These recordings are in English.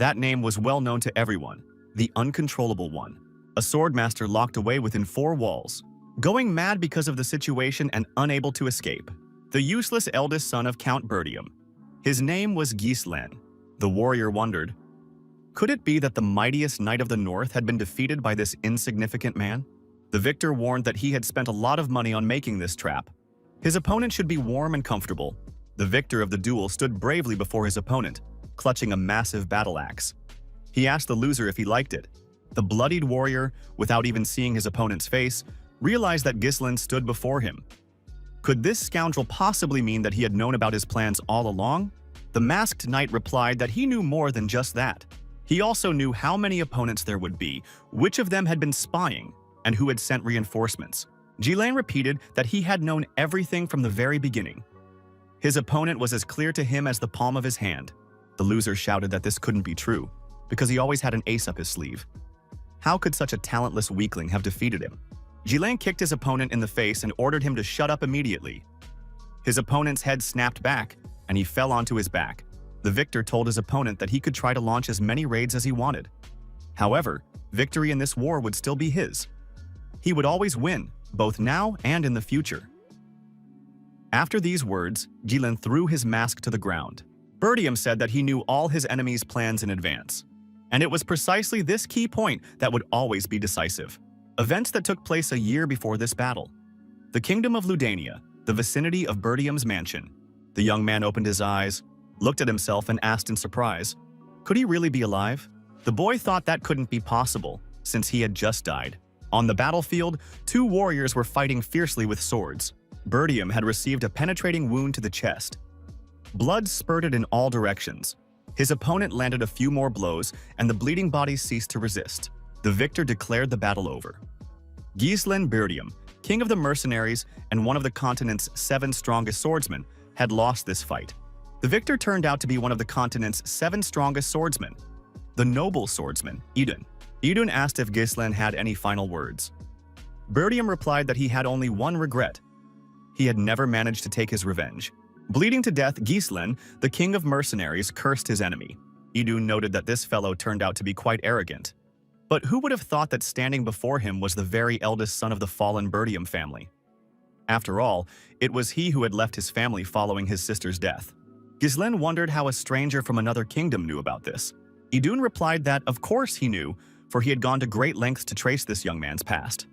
That name was well known to everyone, the Uncontrollable One, a swordmaster locked away within 4 walls, going mad because of the situation and unable to escape. The useless eldest son of Count Bertium. His name was Gislen. The warrior wondered, could it be that the mightiest knight of the north had been defeated by this insignificant man? The victor warned that he had spent a lot of money on making this trap. His opponent should be warm and comfortable. The victor of the duel stood bravely before his opponent, clutching a massive battle axe. He asked the loser if he liked it. The bloodied warrior, without even seeing his opponent's face, realized that Gislen stood before him. Could this scoundrel possibly mean that he had known about his plans all along? The masked knight replied that he knew more than just that. He also knew how many opponents there would be, which of them had been spying, and who had sent reinforcements. Gislen repeated that he had known everything from the very beginning. His opponent was as clear to him as the palm of his hand. The loser shouted that this couldn't be true, because he always had an ace up his sleeve. How could such a talentless weakling have defeated him? Gislen kicked his opponent in the face and ordered him to shut up immediately. His opponent's head snapped back, and he fell onto his back. The victor told his opponent that he could try to launch as many raids as he wanted. However, victory in this war would still be his. He would always win, both now and in the future. After these words, Gislen threw his mask to the ground. Bertium said that he knew all his enemies' plans in advance. And it was precisely this key point that would always be decisive. Events that took place a year before this battle. The kingdom of Ludania, the vicinity of Bertium's mansion. The young man opened his eyes, looked at himself and asked in surprise, could he really be alive? The boy thought that couldn't be possible, since he had just died. On the battlefield, 2 warriors were fighting fiercely with swords. Bertium had received a penetrating wound to the chest. Blood spurted in all directions. His opponent landed a few more blows, and the bleeding body ceased to resist. The victor declared the battle over. Gislen Bertium, king of the mercenaries and one of the continent's 7 strongest swordsmen, had lost this fight. The victor turned out to be one of the continent's 7 strongest swordsmen, the noble swordsman, Idun. Idun asked if Gislen had any final words. Bertium replied that he had only one regret. He had never managed to take his revenge. Bleeding to death, Gislen, the king of mercenaries, cursed his enemy. Idun noted that this fellow turned out to be quite arrogant. But who would have thought that standing before him was the very eldest son of the fallen Bertium family? After all, it was he who had left his family following his sister's death. Gislen wondered how a stranger from another kingdom knew about this. Idun replied that, of course he knew, for he had gone to great lengths to trace this young man's past.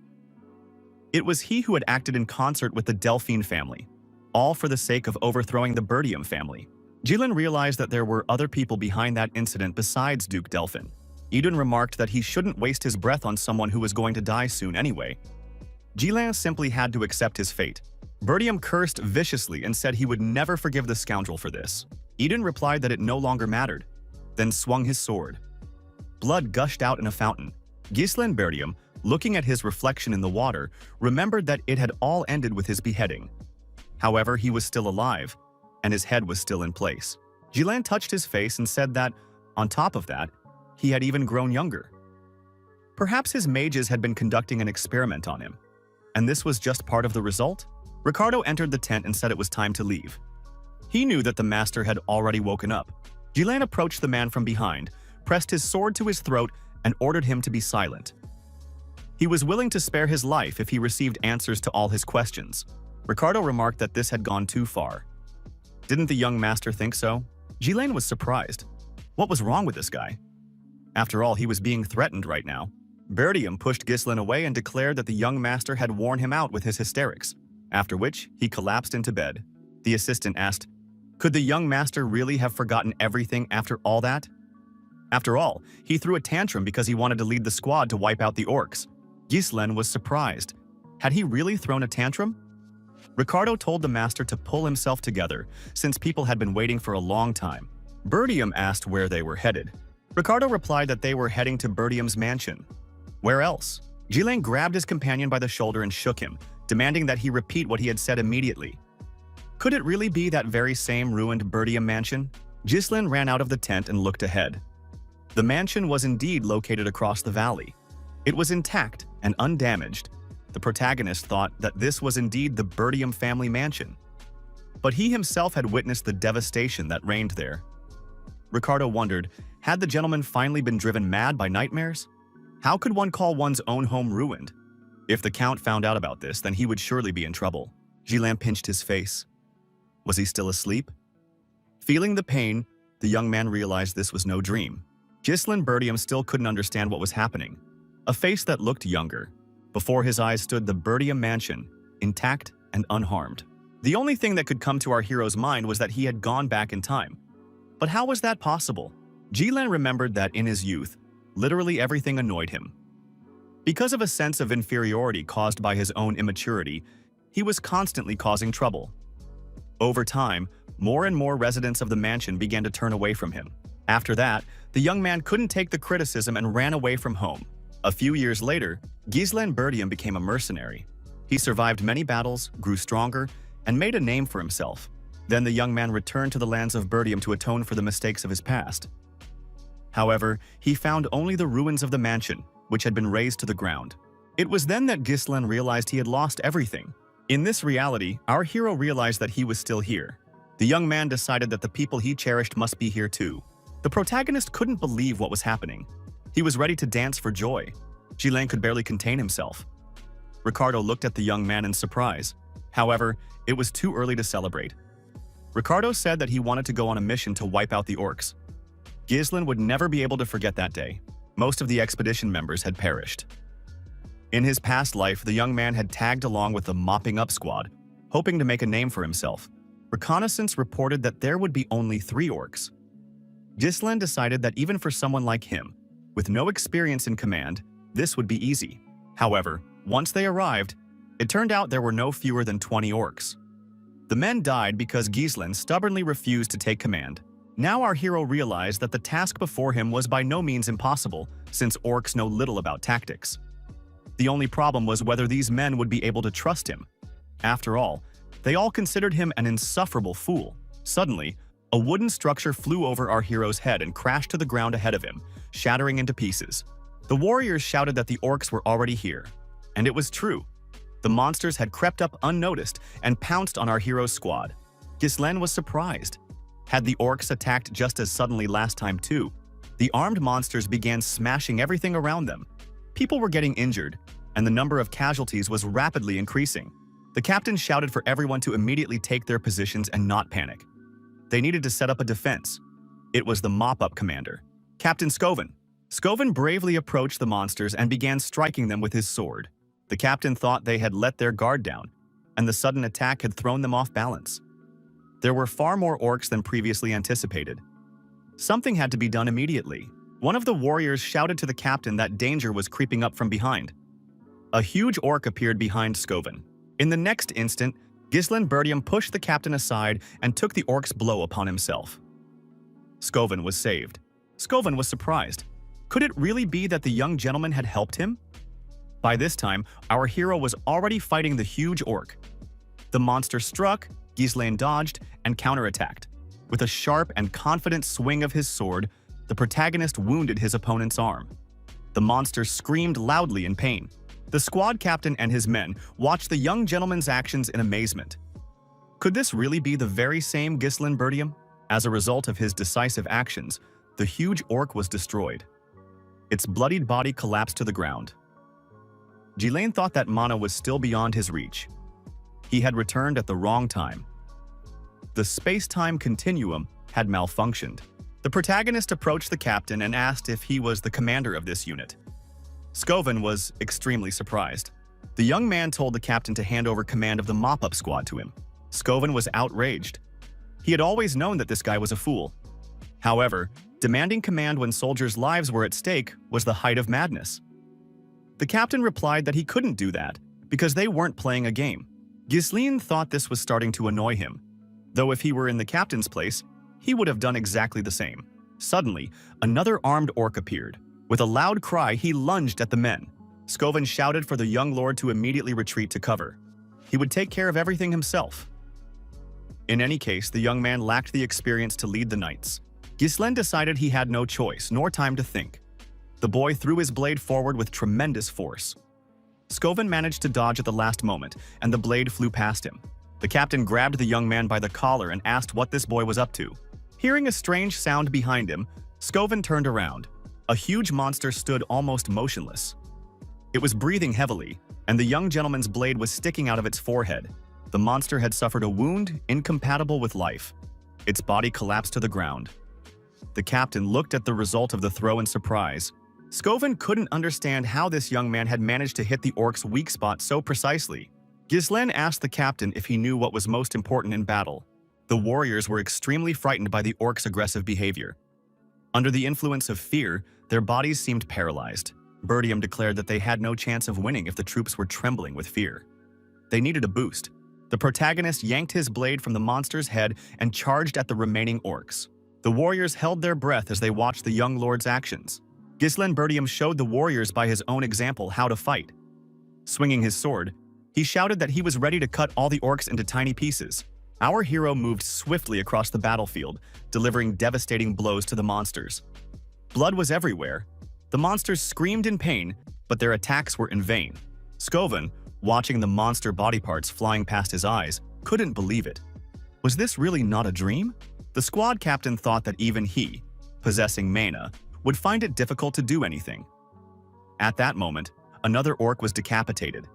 It was he who had acted in concert with the Delphine family, all for the sake of overthrowing the Bertium family. Gislen realized that there were other people behind that incident besides Duke Delphin. Idun remarked that he shouldn't waste his breath on someone who was going to die soon anyway. Gislen simply had to accept his fate. Bertium cursed viciously and said he would never forgive the scoundrel for this. Idun replied that it no longer mattered, then swung his sword. Blood gushed out in a fountain. Gislen Bertium, looking at his reflection in the water, remembered that it had all ended with his beheading. However, he was still alive, and his head was still in place. Gislen touched his face and said that, on top of that, he had even grown younger. Perhaps his mages had been conducting an experiment on him, and this was just part of the result? Ricardo entered the tent and said it was time to leave. He knew that the master had already woken up. Gislen approached the man from behind, pressed his sword to his throat, and ordered him to be silent. He was willing to spare his life if he received answers to all his questions. Ricardo remarked that this had gone too far. Didn't the young master think so? Gislen was surprised. What was wrong with this guy? After all, he was being threatened right now. Bertium pushed Gislen away and declared that the young master had worn him out with his hysterics, after which he collapsed into bed. The assistant asked, could the young master really have forgotten everything after all that? After all, he threw a tantrum because he wanted to lead the squad to wipe out the orcs. Gislen was surprised. Had he really thrown a tantrum? Ricardo told the master to pull himself together, since people had been waiting for a long time. Bertium asked where they were headed. Ricardo replied that they were heading to Bertium's mansion. Where else? Gislen grabbed his companion by the shoulder and shook him, demanding that he repeat what he had said immediately. Could it really be that very same ruined Bertium mansion? Gislen ran out of the tent and looked ahead. The mansion was indeed located across the valley. It was intact and undamaged. The protagonist thought that this was indeed the Bertium family mansion. But he himself had witnessed the devastation that reigned there. Ricardo wondered, had the gentleman finally been driven mad by nightmares? How could one call one's own home ruined? If the Count found out about this, then he would surely be in trouble. Ghislain pinched his face. Was he still asleep? Feeling the pain, the young man realized this was no dream. Ghislain Bertium still couldn't understand what was happening. A face that looked younger. Before his eyes stood the Bertium mansion, intact and unharmed. The only thing that could come to our hero's mind was that he had gone back in time. But how was that possible? Ghislain remembered that in his youth, literally everything annoyed him. Because of a sense of inferiority caused by his own immaturity, he was constantly causing trouble. Over time, more and more residents of the mansion began to turn away from him. After that, the young man couldn't take the criticism and ran away from home. A few years later, Ghislain Bertium became a mercenary. He survived many battles, grew stronger, and made a name for himself. Then the young man returned to the lands of Bertium to atone for the mistakes of his past. However, he found only the ruins of the mansion, which had been razed to the ground. It was then that Ghislain realized he had lost everything. In this reality, our hero realized that he was still here. The young man decided that the people he cherished must be here too. The protagonist couldn't believe what was happening. He was ready to dance for joy. Ghislain could barely contain himself. Ricardo looked at the young man in surprise. However, it was too early to celebrate. Ricardo said that he wanted to go on a mission to wipe out the orcs. Ghislain would never be able to forget that day. Most of the expedition members had perished. In his past life, the young man had tagged along with the mopping up squad, hoping to make a name for himself. Reconnaissance reported that there would be only 3 orcs. Ghislain decided that even for someone like him, with no experience in command, this would be easy. However, once they arrived, it turned out there were no fewer than 20 orcs. The men died because Ghislain stubbornly refused to take command. Now our hero realized that the task before him was by no means impossible, since orcs know little about tactics. The only problem was whether these men would be able to trust him. After all, they all considered him an insufferable fool. Suddenly, a wooden structure flew over our hero's head and crashed to the ground ahead of him, shattering into pieces. The warriors shouted that the orcs were already here. And it was true. The monsters had crept up unnoticed and pounced on our hero's squad. Ghislain was surprised. Had the orcs attacked just as suddenly last time too? The armed monsters began smashing everything around them. People were getting injured, and the number of casualties was rapidly increasing. The captain shouted for everyone to immediately take their positions and not panic. They needed to set up a defense. It was the mop-up commander, Captain Scoven. Scoven bravely approached the monsters and began striking them with his sword. The captain thought they had let their guard down, and the sudden attack had thrown them off balance. There were far more orcs than previously anticipated. Something had to be done immediately. One of the warriors shouted to the captain that danger was creeping up from behind. A huge orc appeared behind Scoven. In the next instant, Ghislain Bertium pushed the captain aside and took the orc's blow upon himself. Scoven was saved. Scoven was surprised. Could it really be that the young gentleman had helped him? By this time, our hero was already fighting the huge orc. The monster struck, Ghislain dodged, and counterattacked. With a sharp and confident swing of his sword, the protagonist wounded his opponent's arm. The monster screamed loudly in pain. The squad captain and his men watched the young gentleman's actions in amazement. Could this really be the very same Ghislain Bertium? As a result of his decisive actions, the huge orc was destroyed. Its bloodied body collapsed to the ground. Ghislain thought that Mana was still beyond his reach. He had returned at the wrong time. The space-time continuum had malfunctioned. The protagonist approached the captain and asked if he was the commander of this unit. Scoven was extremely surprised. The young man told the captain to hand over command of the mop-up squad to him. Scoven was outraged. He had always known that this guy was a fool. However, demanding command when soldiers' lives were at stake was the height of madness. The captain replied that he couldn't do that because they weren't playing a game. Ghislain thought this was starting to annoy him, though if he were in the captain's place, he would have done exactly the same. Suddenly, another armed orc appeared. With a loud cry, he lunged at the men. Scoven shouted for the young lord to immediately retreat to cover. He would take care of everything himself. In any case, the young man lacked the experience to lead the knights. Ghislain decided he had no choice, nor time to think. The boy threw his blade forward with tremendous force. Scoven managed to dodge at the last moment, and the blade flew past him. The captain grabbed the young man by the collar and asked what this boy was up to. Hearing a strange sound behind him, Skoven turned around. A huge monster stood almost motionless. It was breathing heavily, and the young gentleman's blade was sticking out of its forehead. The monster had suffered a wound incompatible with life. Its body collapsed to the ground. The captain looked at the result of the throw in surprise. Skoven couldn't understand how this young man had managed to hit the orc's weak spot so precisely. Ghislaine asked the captain if he knew what was most important in battle. The warriors were extremely frightened by the orc's aggressive behavior. Under the influence of fear, their bodies seemed paralyzed. Bertium declared that they had no chance of winning if the troops were trembling with fear. They needed a boost. The protagonist yanked his blade from the monster's head and charged at the remaining orcs. The warriors held their breath as they watched the young lord's actions. Ghislaine Bertium showed the warriors by his own example how to fight. Swinging his sword, he shouted that he was ready to cut all the orcs into tiny pieces. Our hero moved swiftly across the battlefield, delivering devastating blows to the monsters. Blood was everywhere. The monsters screamed in pain, but their attacks were in vain. Skoven, watching the monster body parts flying past his eyes, couldn't believe it. Was this really not a dream? The squad captain thought that even he, possessing mana, would find it difficult to do anything. At that moment, another orc was decapitated.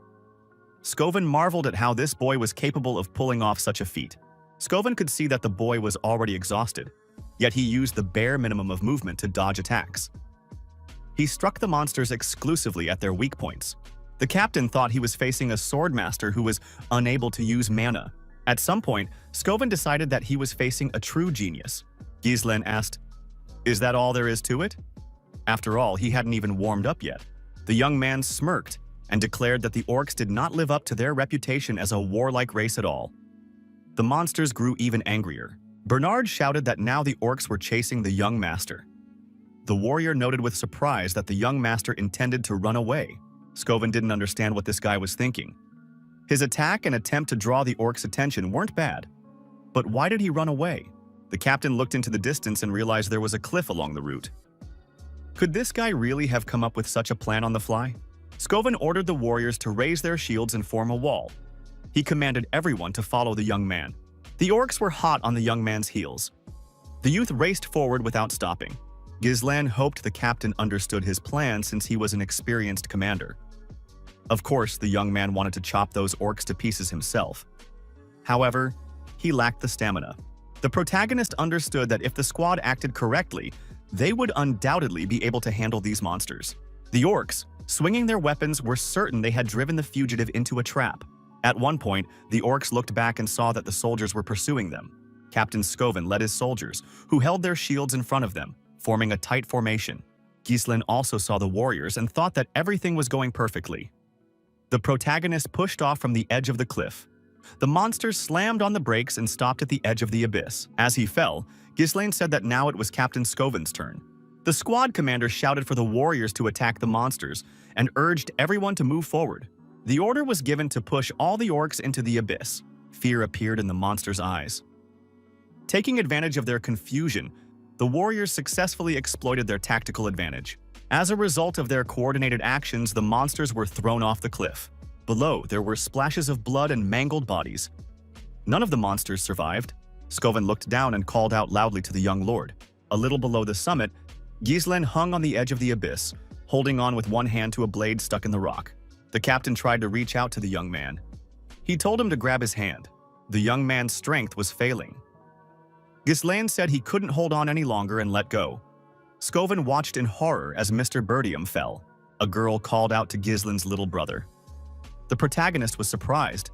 Skoven marveled at how this boy was capable of pulling off such a feat. Skoven could see that the boy was already exhausted, yet he used the bare minimum of movement to dodge attacks. He struck the monsters exclusively at their weak points. The captain thought he was facing a swordmaster who was unable to use mana. At some point, Skoven decided that he was facing a true genius. Ghislaine asked, "Is that all there is to it?" After all, he hadn't even warmed up yet. The young man smirked and declared that the orcs did not live up to their reputation as a warlike race at all. The monsters grew even angrier. Bernard shouted that now the orcs were chasing the young master. The warrior noted with surprise that the young master intended to run away. Skoven didn't understand what this guy was thinking. His attack and attempt to draw the orcs' attention weren't bad. But why did he run away? The captain looked into the distance and realized there was a cliff along the route. Could this guy really have come up with such a plan on the fly? Skoven ordered the warriors to raise their shields and form a wall. He commanded everyone to follow the young man. The orcs were hot on the young man's heels. The youth raced forward without stopping. Ghislaine hoped the captain understood his plan since he was an experienced commander. Of course, the young man wanted to chop those orcs to pieces himself. However, he lacked the stamina. The protagonist understood that if the squad acted correctly, they would undoubtedly be able to handle these monsters. The orcs, swinging their weapons, were certain they had driven the fugitive into a trap. At one point, the orcs looked back and saw that the soldiers were pursuing them. Captain Skoven led his soldiers, who held their shields in front of them, forming a tight formation. Ghislaine also saw the warriors and thought that everything was going perfectly. The protagonist pushed off from the edge of the cliff. The monster slammed on the brakes and stopped at the edge of the abyss. As he fell, Ghislaine said that now it was Captain Skoven's turn. The squad commander shouted for the warriors to attack the monsters and urged everyone to move forward. The order was given to push all the orcs into the abyss. Fear appeared in the monsters' eyes. Taking advantage of their confusion, the warriors successfully exploited their tactical advantage. As a result of their coordinated actions, the monsters were thrown off the cliff. Below, there were splashes of blood and mangled bodies. None of the monsters survived. Skoven looked down and called out loudly to the young lord. A little below the summit, Ghislaine hung on the edge of the abyss, holding on with one hand to a blade stuck in the rock. The captain tried to reach out to the young man. He told him to grab his hand. The young man's strength was failing. Ghislaine said he couldn't hold on any longer and let go. Skoven watched in horror as Mr. Bertium fell. A girl called out to Ghislaine's little brother. The protagonist was surprised.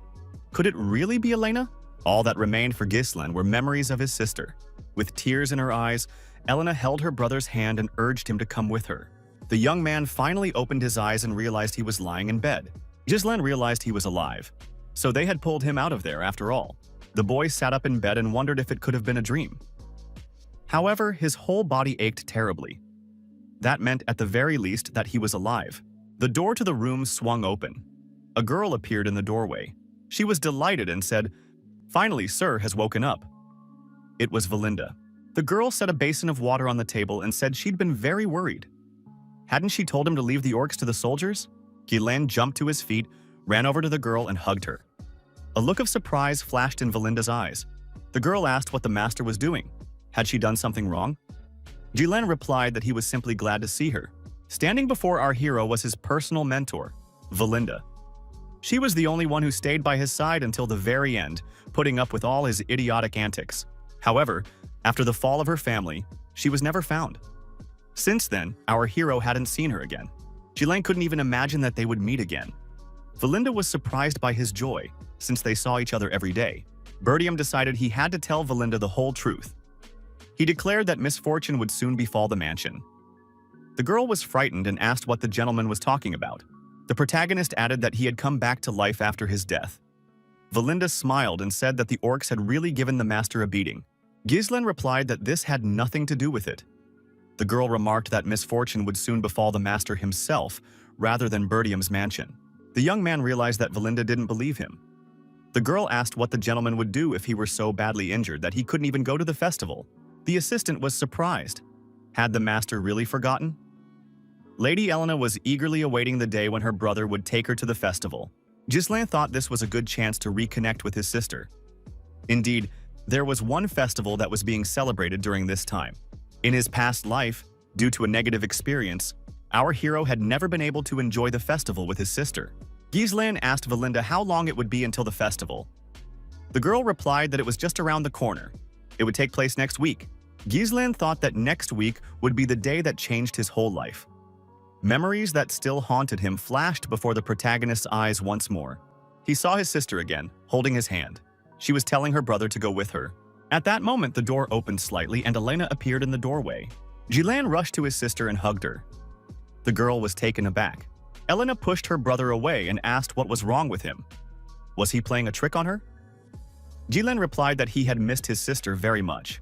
Could it really be Elena? All that remained for Ghislaine were memories of his sister. With tears in her eyes, Elena held her brother's hand and urged him to come with her. The young man finally opened his eyes and realized he was lying in bed. Ghislaine realized he was alive. So they had pulled him out of there after all. The boy sat up in bed and wondered if it could have been a dream. However, his whole body ached terribly. That meant at the very least that he was alive. The door to the room swung open. A girl appeared in the doorway. She was delighted and said, "Finally, sir has woken up." It was Valinda. The girl set a basin of water on the table and said she'd been very worried. Hadn't she told him to leave the orcs to the soldiers? Ghislaine jumped to his feet, ran over to the girl and hugged her. A look of surprise flashed in Valinda's eyes. The girl asked what the master was doing. Had she done something wrong? Jilen replied that he was simply glad to see her. Standing before our hero was his personal mentor, Valinda. She was the only one who stayed by his side until the very end, putting up with all his idiotic antics. However, after the fall of her family, she was never found. Since then, our hero hadn't seen her again. Jilen couldn't even imagine that they would meet again. Valinda was surprised by his joy, since they saw each other every day. Bertium decided he had to tell Valinda the whole truth. He declared that misfortune would soon befall the mansion. The girl was frightened and asked what the gentleman was talking about. The protagonist added that he had come back to life after his death. Valinda smiled and said that the orcs had really given the master a beating. Ghislain replied that this had nothing to do with it. The girl remarked that misfortune would soon befall the master himself, rather than Bertium's mansion. The young man realized that Valinda didn't believe him. The girl asked what the gentleman would do if he were so badly injured that he couldn't even go to the festival. The assistant was surprised. Had the master really forgotten? Lady Elena was eagerly awaiting the day when her brother would take her to the festival. Ghislain thought this was a good chance to reconnect with his sister. Indeed, there was one festival that was being celebrated during this time. In his past life, due to a negative experience, our hero had never been able to enjoy the festival with his sister. Ghislain asked Valinda how long it would be until the festival. The girl replied that it was just around the corner. It would take place next week. Ghislain thought that next week would be the day that changed his whole life. Memories that still haunted him flashed before the protagonist's eyes once more. He saw his sister again, holding his hand. She was telling her brother to go with her. At that moment, the door opened slightly and Elena appeared in the doorway. Ghislain rushed to his sister and hugged her. The girl was taken aback. Elena pushed her brother away and asked what was wrong with him. Was he playing a trick on her? Ghislain replied that he had missed his sister very much.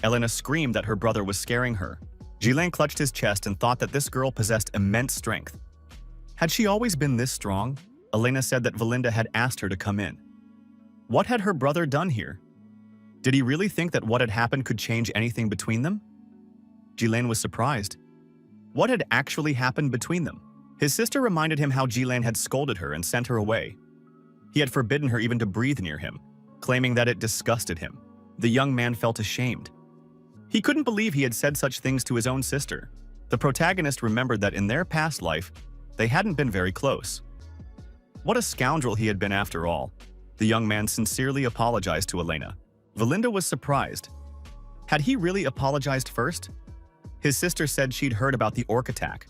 Elena screamed that her brother was scaring her. Ghislain clutched his chest and thought that this girl possessed immense strength. Had she always been this strong? Elena said that Valinda had asked her to come in. What had her brother done here? Did he really think that what had happened could change anything between them? Ghislain was surprised. What had actually happened between them? His sister reminded him how Ghislain had scolded her and sent her away. He had forbidden her even to breathe near him, claiming that it disgusted him. The young man felt ashamed. He couldn't believe he had said such things to his own sister. The protagonist remembered that in their past life, they hadn't been very close. What a scoundrel he had been after all. The young man sincerely apologized to Elena. Valinda was surprised. Had he really apologized first? His sister said she'd heard about the orc attack.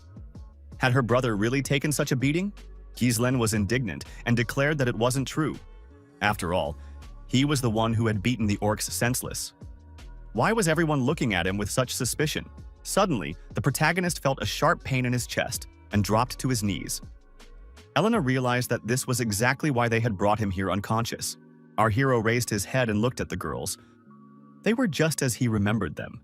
Had her brother really taken such a beating? Ghislain was indignant and declared that it wasn't true. After all, he was the one who had beaten the orcs senseless. Why was everyone looking at him with such suspicion? Suddenly, the protagonist felt a sharp pain in his chest and dropped to his knees. Elena realized that this was exactly why they had brought him here unconscious. Our hero raised his head and looked at the girls. They were just as he remembered them.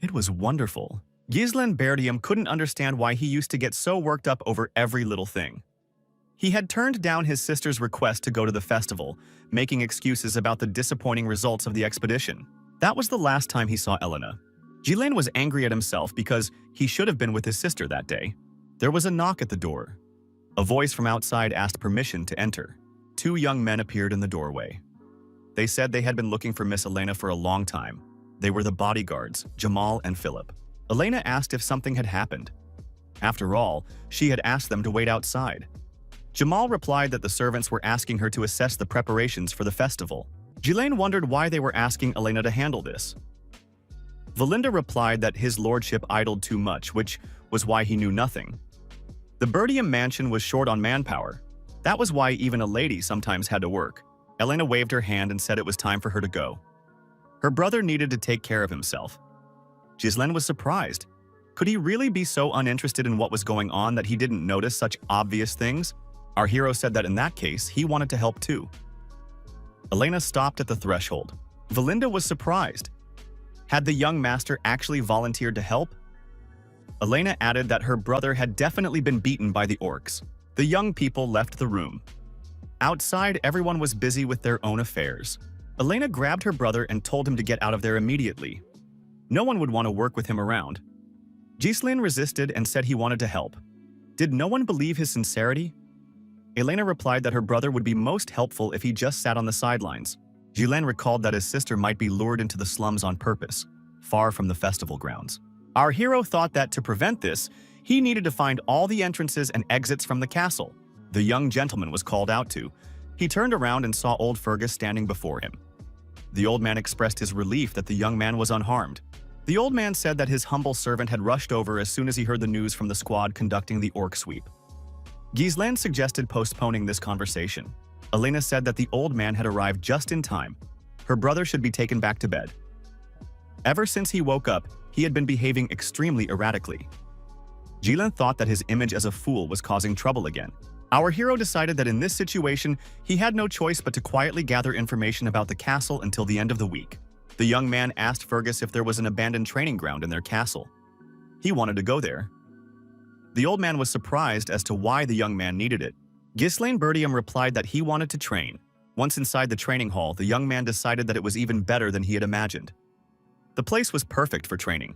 It was wonderful. Ghislain Bertium couldn't understand why he used to get so worked up over every little thing. He had turned down his sister's request to go to the festival, making excuses about the disappointing results of the expedition. That was the last time he saw Elena. Ghislain was angry at himself because he should have been with his sister that day. There was a knock at the door. A voice from outside asked permission to enter. Two young men appeared in the doorway. They said they had been looking for Miss Elena for a long time. They were the bodyguards, Jamal and Philip. Elena asked if something had happened. After all, she had asked them to wait outside. Jamal replied that the servants were asking her to assess the preparations for the festival. Ghislain wondered why they were asking Elena to handle this. Valinda replied that his lordship idled too much, which was why he knew nothing. The Bertium mansion was short on manpower. That was why even a lady sometimes had to work. Elena waved her hand and said it was time for her to go. Her brother needed to take care of himself. Ghislain was surprised. Could he really be so uninterested in what was going on that he didn't notice such obvious things? Our hero said that in that case, he wanted to help too. Elena stopped at the threshold. Valinda was surprised. Had the young master actually volunteered to help? Elena added that her brother had definitely been beaten by the orcs. The young people left the room. Outside, everyone was busy with their own affairs. Elena grabbed her brother and told him to get out of there immediately. No one would want to work with him around. Ghislain resisted and said he wanted to help. Did no one believe his sincerity? Elena replied that her brother would be most helpful if he just sat on the sidelines. Jilin recalled that his sister might be lured into the slums on purpose, far from the festival grounds. Our hero thought that to prevent this, he needed to find all the entrances and exits from the castle. The young gentleman was called out to. He turned around and saw old Fergus standing before him. The old man expressed his relief that the young man was unharmed. The old man said that his humble servant had rushed over as soon as he heard the news from the squad conducting the orc sweep. Gislen suggested postponing this conversation. Elena said that the old man had arrived just in time. Her brother should be taken back to bed. Ever since he woke up, he had been behaving extremely erratically. Jilin thought that his image as a fool was causing trouble again. Our hero decided that in this situation, he had no choice but to quietly gather information about the castle until the end of the week. The young man asked Fergus if there was an abandoned training ground in their castle. He wanted to go there. The old man was surprised as to why the young man needed it. Ghislaine Bertium replied that he wanted to train. Once inside the training hall, the young man decided that it was even better than he had imagined. The place was perfect for training.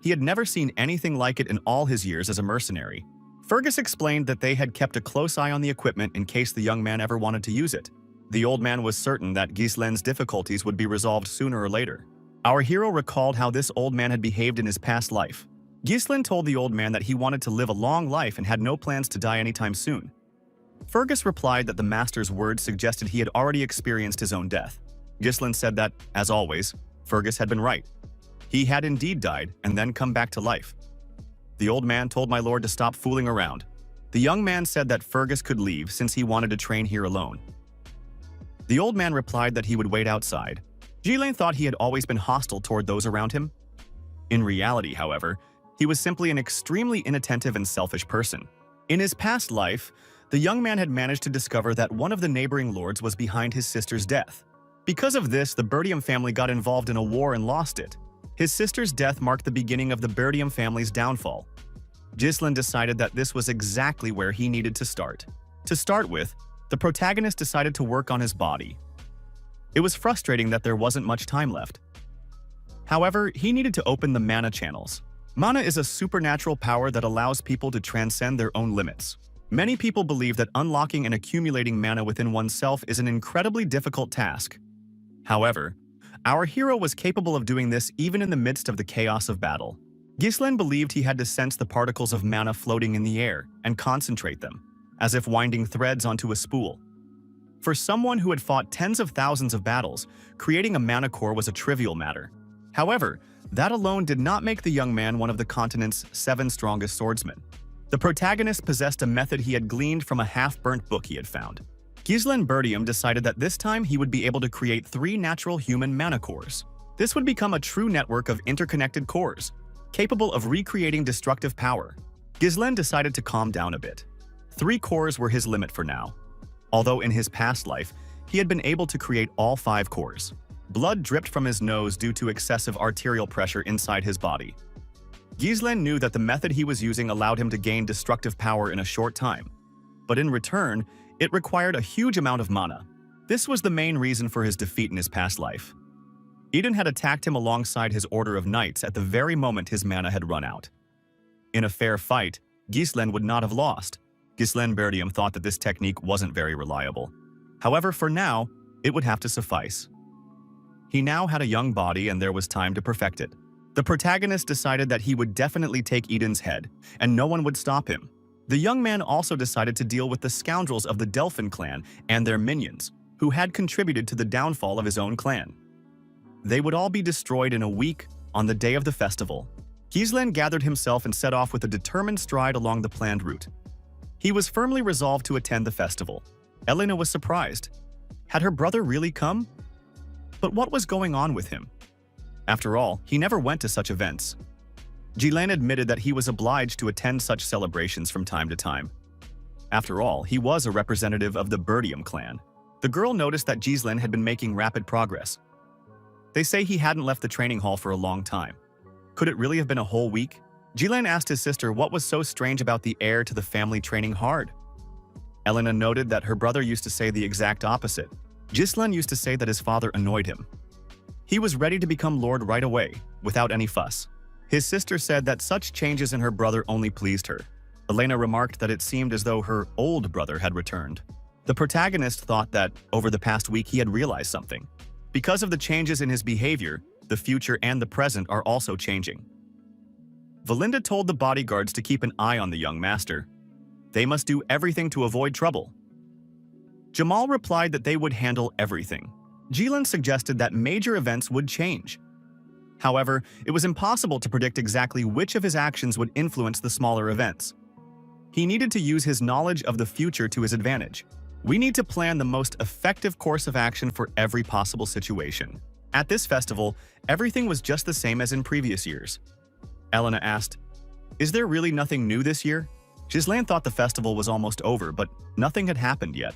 He had never seen anything like it in all his years as a mercenary. Fergus explained that they had kept a close eye on the equipment in case the young man ever wanted to use it. The old man was certain that Ghislaine's difficulties would be resolved sooner or later. Our hero recalled how this old man had behaved in his past life. Ghislaine told the old man that he wanted to live a long life and had no plans to die anytime soon. Fergus replied that the master's words suggested he had already experienced his own death. Ghislaine said that, as always, Fergus had been right. He had indeed died and then come back to life. The old man told my lord to stop fooling around. The young man said that Fergus could leave since he wanted to train here alone. The old man replied that he would wait outside. Ghislaine thought he had always been hostile toward those around him. In reality, however, he was simply an extremely inattentive and selfish person. In his past life, the young man had managed to discover that one of the neighboring lords was behind his sister's death. Because of this, the Bertium family got involved in a war and lost it. His sister's death marked the beginning of the Bertium family's downfall. Ghislaine decided that this was exactly where he needed to start. To start with, the protagonist decided to work on his body. It was frustrating that there wasn't much time left. However, he needed to open the mana channels. Mana is a supernatural power that allows people to transcend their own limits. Many people believe that unlocking and accumulating mana within oneself is an incredibly difficult task. However, our hero was capable of doing this even in the midst of the chaos of battle. Ghislaine believed he had to sense the particles of mana floating in the air and concentrate them, as if winding threads onto a spool. For someone who had fought tens of thousands of battles, creating a mana core was a trivial matter. However, that alone did not make the young man one of the continent's 7 strongest swordsmen. The protagonist possessed a method he had gleaned from a half-burnt book he had found. Ghislaine Bertium decided that this time he would be able to create 3 natural human mana cores. This would become a true network of interconnected cores, capable of recreating destructive power. Ghislaine decided to calm down a bit. 3 cores were his limit for now. Although in his past life, he had been able to create all 5 cores. Blood dripped from his nose due to excessive arterial pressure inside his body. Ghislaine knew that the method he was using allowed him to gain destructive power in a short time. But in return, it required a huge amount of mana. This was the main reason for his defeat in his past life. Eden had attacked him alongside his order of knights at the very moment his mana had run out. In a fair fight, Ghislaine would not have lost. Ghislaine Bertium thought that this technique wasn't very reliable. However, for now, it would have to suffice. He now had a young body and there was time to perfect it. The protagonist decided that he would definitely take Eden's head, and no one would stop him. The young man also decided to deal with the scoundrels of the Delphin clan and their minions, who had contributed to the downfall of his own clan. They would all be destroyed in a week on the day of the festival. Ghislaine gathered himself and set off with a determined stride along the planned route. He was firmly resolved to attend the festival. Elena was surprised. Had her brother really come? But what was going on with him? After all, he never went to such events. Ghislaine admitted that he was obliged to attend such celebrations from time to time. After all, he was a representative of the Bertium clan. The girl noticed that Ghislaine had been making rapid progress. They say he hadn't left the training hall for a long time. Could it really have been a whole week? Ghislaine asked his sister what was so strange about the heir to the family training hard. Elena noted that her brother used to say the exact opposite. Ghislaine used to say that his father annoyed him. He was ready to become lord right away, without any fuss. His sister said that such changes in her brother only pleased her. Elena remarked that it seemed as though her old brother had returned. The protagonist thought that, over the past week, he had realized something. Because of the changes in his behavior, the future and the present are also changing. Valinda told the bodyguards to keep an eye on the young master. They must do everything to avoid trouble. Jamal replied that they would handle everything. Jilin suggested that major events would change. However, it was impossible to predict exactly which of his actions would influence the smaller events. He needed to use his knowledge of the future to his advantage. We need to plan the most effective course of action for every possible situation. At this festival, everything was just the same as in previous years. Elena asked, "Is there really nothing new this year?" Ghislaine thought the festival was almost over, but nothing had happened yet.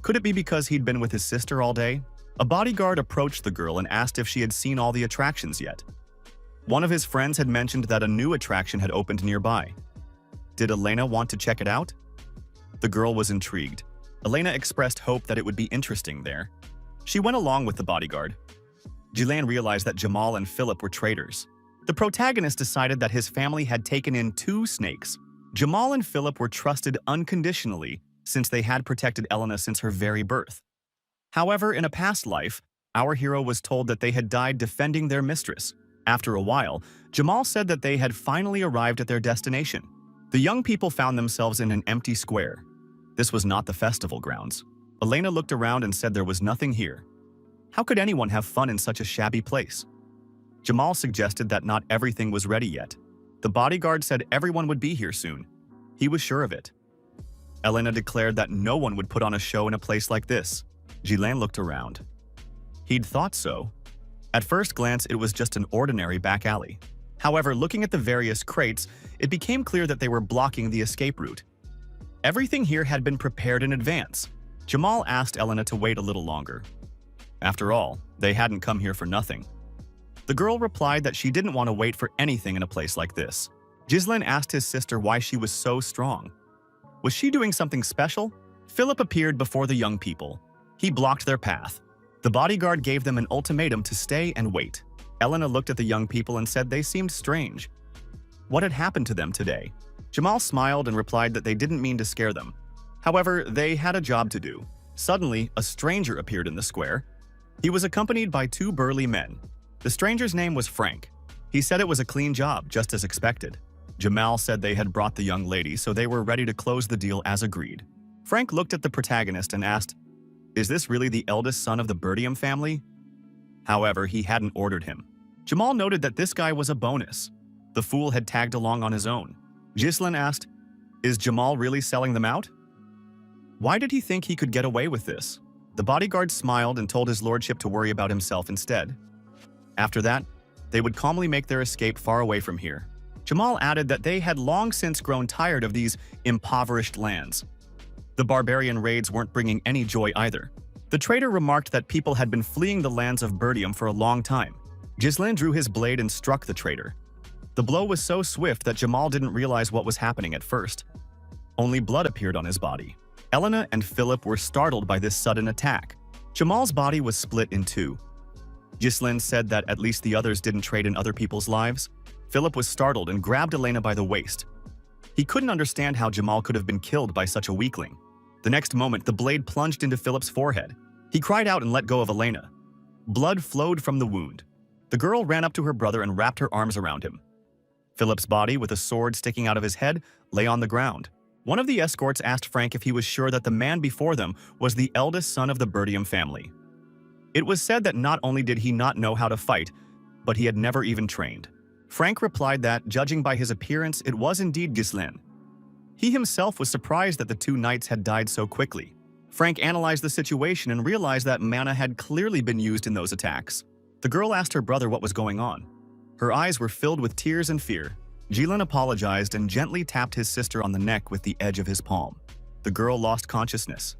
Could it be because he'd been with his sister all day? A bodyguard approached the girl and asked if she had seen all the attractions yet. One of his friends had mentioned that a new attraction had opened nearby. Did Elena want to check it out? The girl was intrigued. Elena expressed hope that it would be interesting there. She went along with the bodyguard. Ghislaine realized that Jamal and Philip were traitors. The protagonist decided that his family had taken in 2 snakes. Jamal and Philip were trusted unconditionally since they had protected Elena since her very birth. However, in a past life, our hero was told that they had died defending their mistress. After a while, Jamal said that they had finally arrived at their destination. The young people found themselves in an empty square. This was not the festival grounds. Elena looked around and said there was nothing here. How could anyone have fun in such a shabby place? Jamal suggested that not everything was ready yet. The bodyguard said everyone would be here soon. He was sure of it. Elena declared that no one would put on a show in a place like this. Ghislaine looked around. He'd thought so. At first glance, it was just an ordinary back alley. However, looking at the various crates, it became clear that they were blocking the escape route. Everything here had been prepared in advance. Jamal asked Elena to wait a little longer. After all, they hadn't come here for nothing. The girl replied that she didn't want to wait for anything in a place like this. Ghislaine asked his sister why she was so strong. Was she doing something special? Philip appeared before the young people. He blocked their path. The bodyguard gave them an ultimatum to stay and wait. Elena looked at the young people and said they seemed strange. What had happened to them today? Jamal smiled and replied that they didn't mean to scare them. However, they had a job to do. Suddenly, a stranger appeared in the square. He was accompanied by 2 burly men. The stranger's name was Frank. He said it was a clean job, just as expected. Jamal said they had brought the young lady, so they were ready to close the deal as agreed. Frank looked at the protagonist and asked, "Is this really the eldest son of the Birdium family?" However, he hadn't ordered him. Jamal noted that this guy was a bonus. The fool had tagged along on his own. Ghislaine asked, "Is Jamal really selling them out?" Why did he think he could get away with this? The bodyguard smiled and told his lordship to worry about himself instead. After that, they would calmly make their escape far away from here. Jamal added that they had long since grown tired of these impoverished lands. The barbarian raids weren't bringing any joy either. The trader remarked that people had been fleeing the lands of Birdium for a long time. Ghislaine drew his blade and struck the trader. The blow was so swift that Jamal didn't realize what was happening at first. Only blood appeared on his body. Elena and Philip were startled by this sudden attack. Jamal's body was split in 2. Ghislaine said that at least the others didn't trade in other people's lives. Philip was startled and grabbed Elena by the waist. He couldn't understand how Jamal could have been killed by such a weakling. The next moment, the blade plunged into Philip's forehead. He cried out and let go of Elena. Blood flowed from the wound. The girl ran up to her brother and wrapped her arms around him. Philip's body, with a sword sticking out of his head, lay on the ground. One of the escorts asked Frank if he was sure that the man before them was the eldest son of the Birdium family. It was said that not only did he not know how to fight, but he had never even trained. Frank replied that, judging by his appearance, it was indeed Ghislaine. He himself was surprised that the 2 knights had died so quickly. Frank analyzed the situation and realized that mana had clearly been used in those attacks. The girl asked her brother what was going on. Her eyes were filled with tears and fear. Ghislaine apologized and gently tapped his sister on the neck with the edge of his palm. The girl lost consciousness.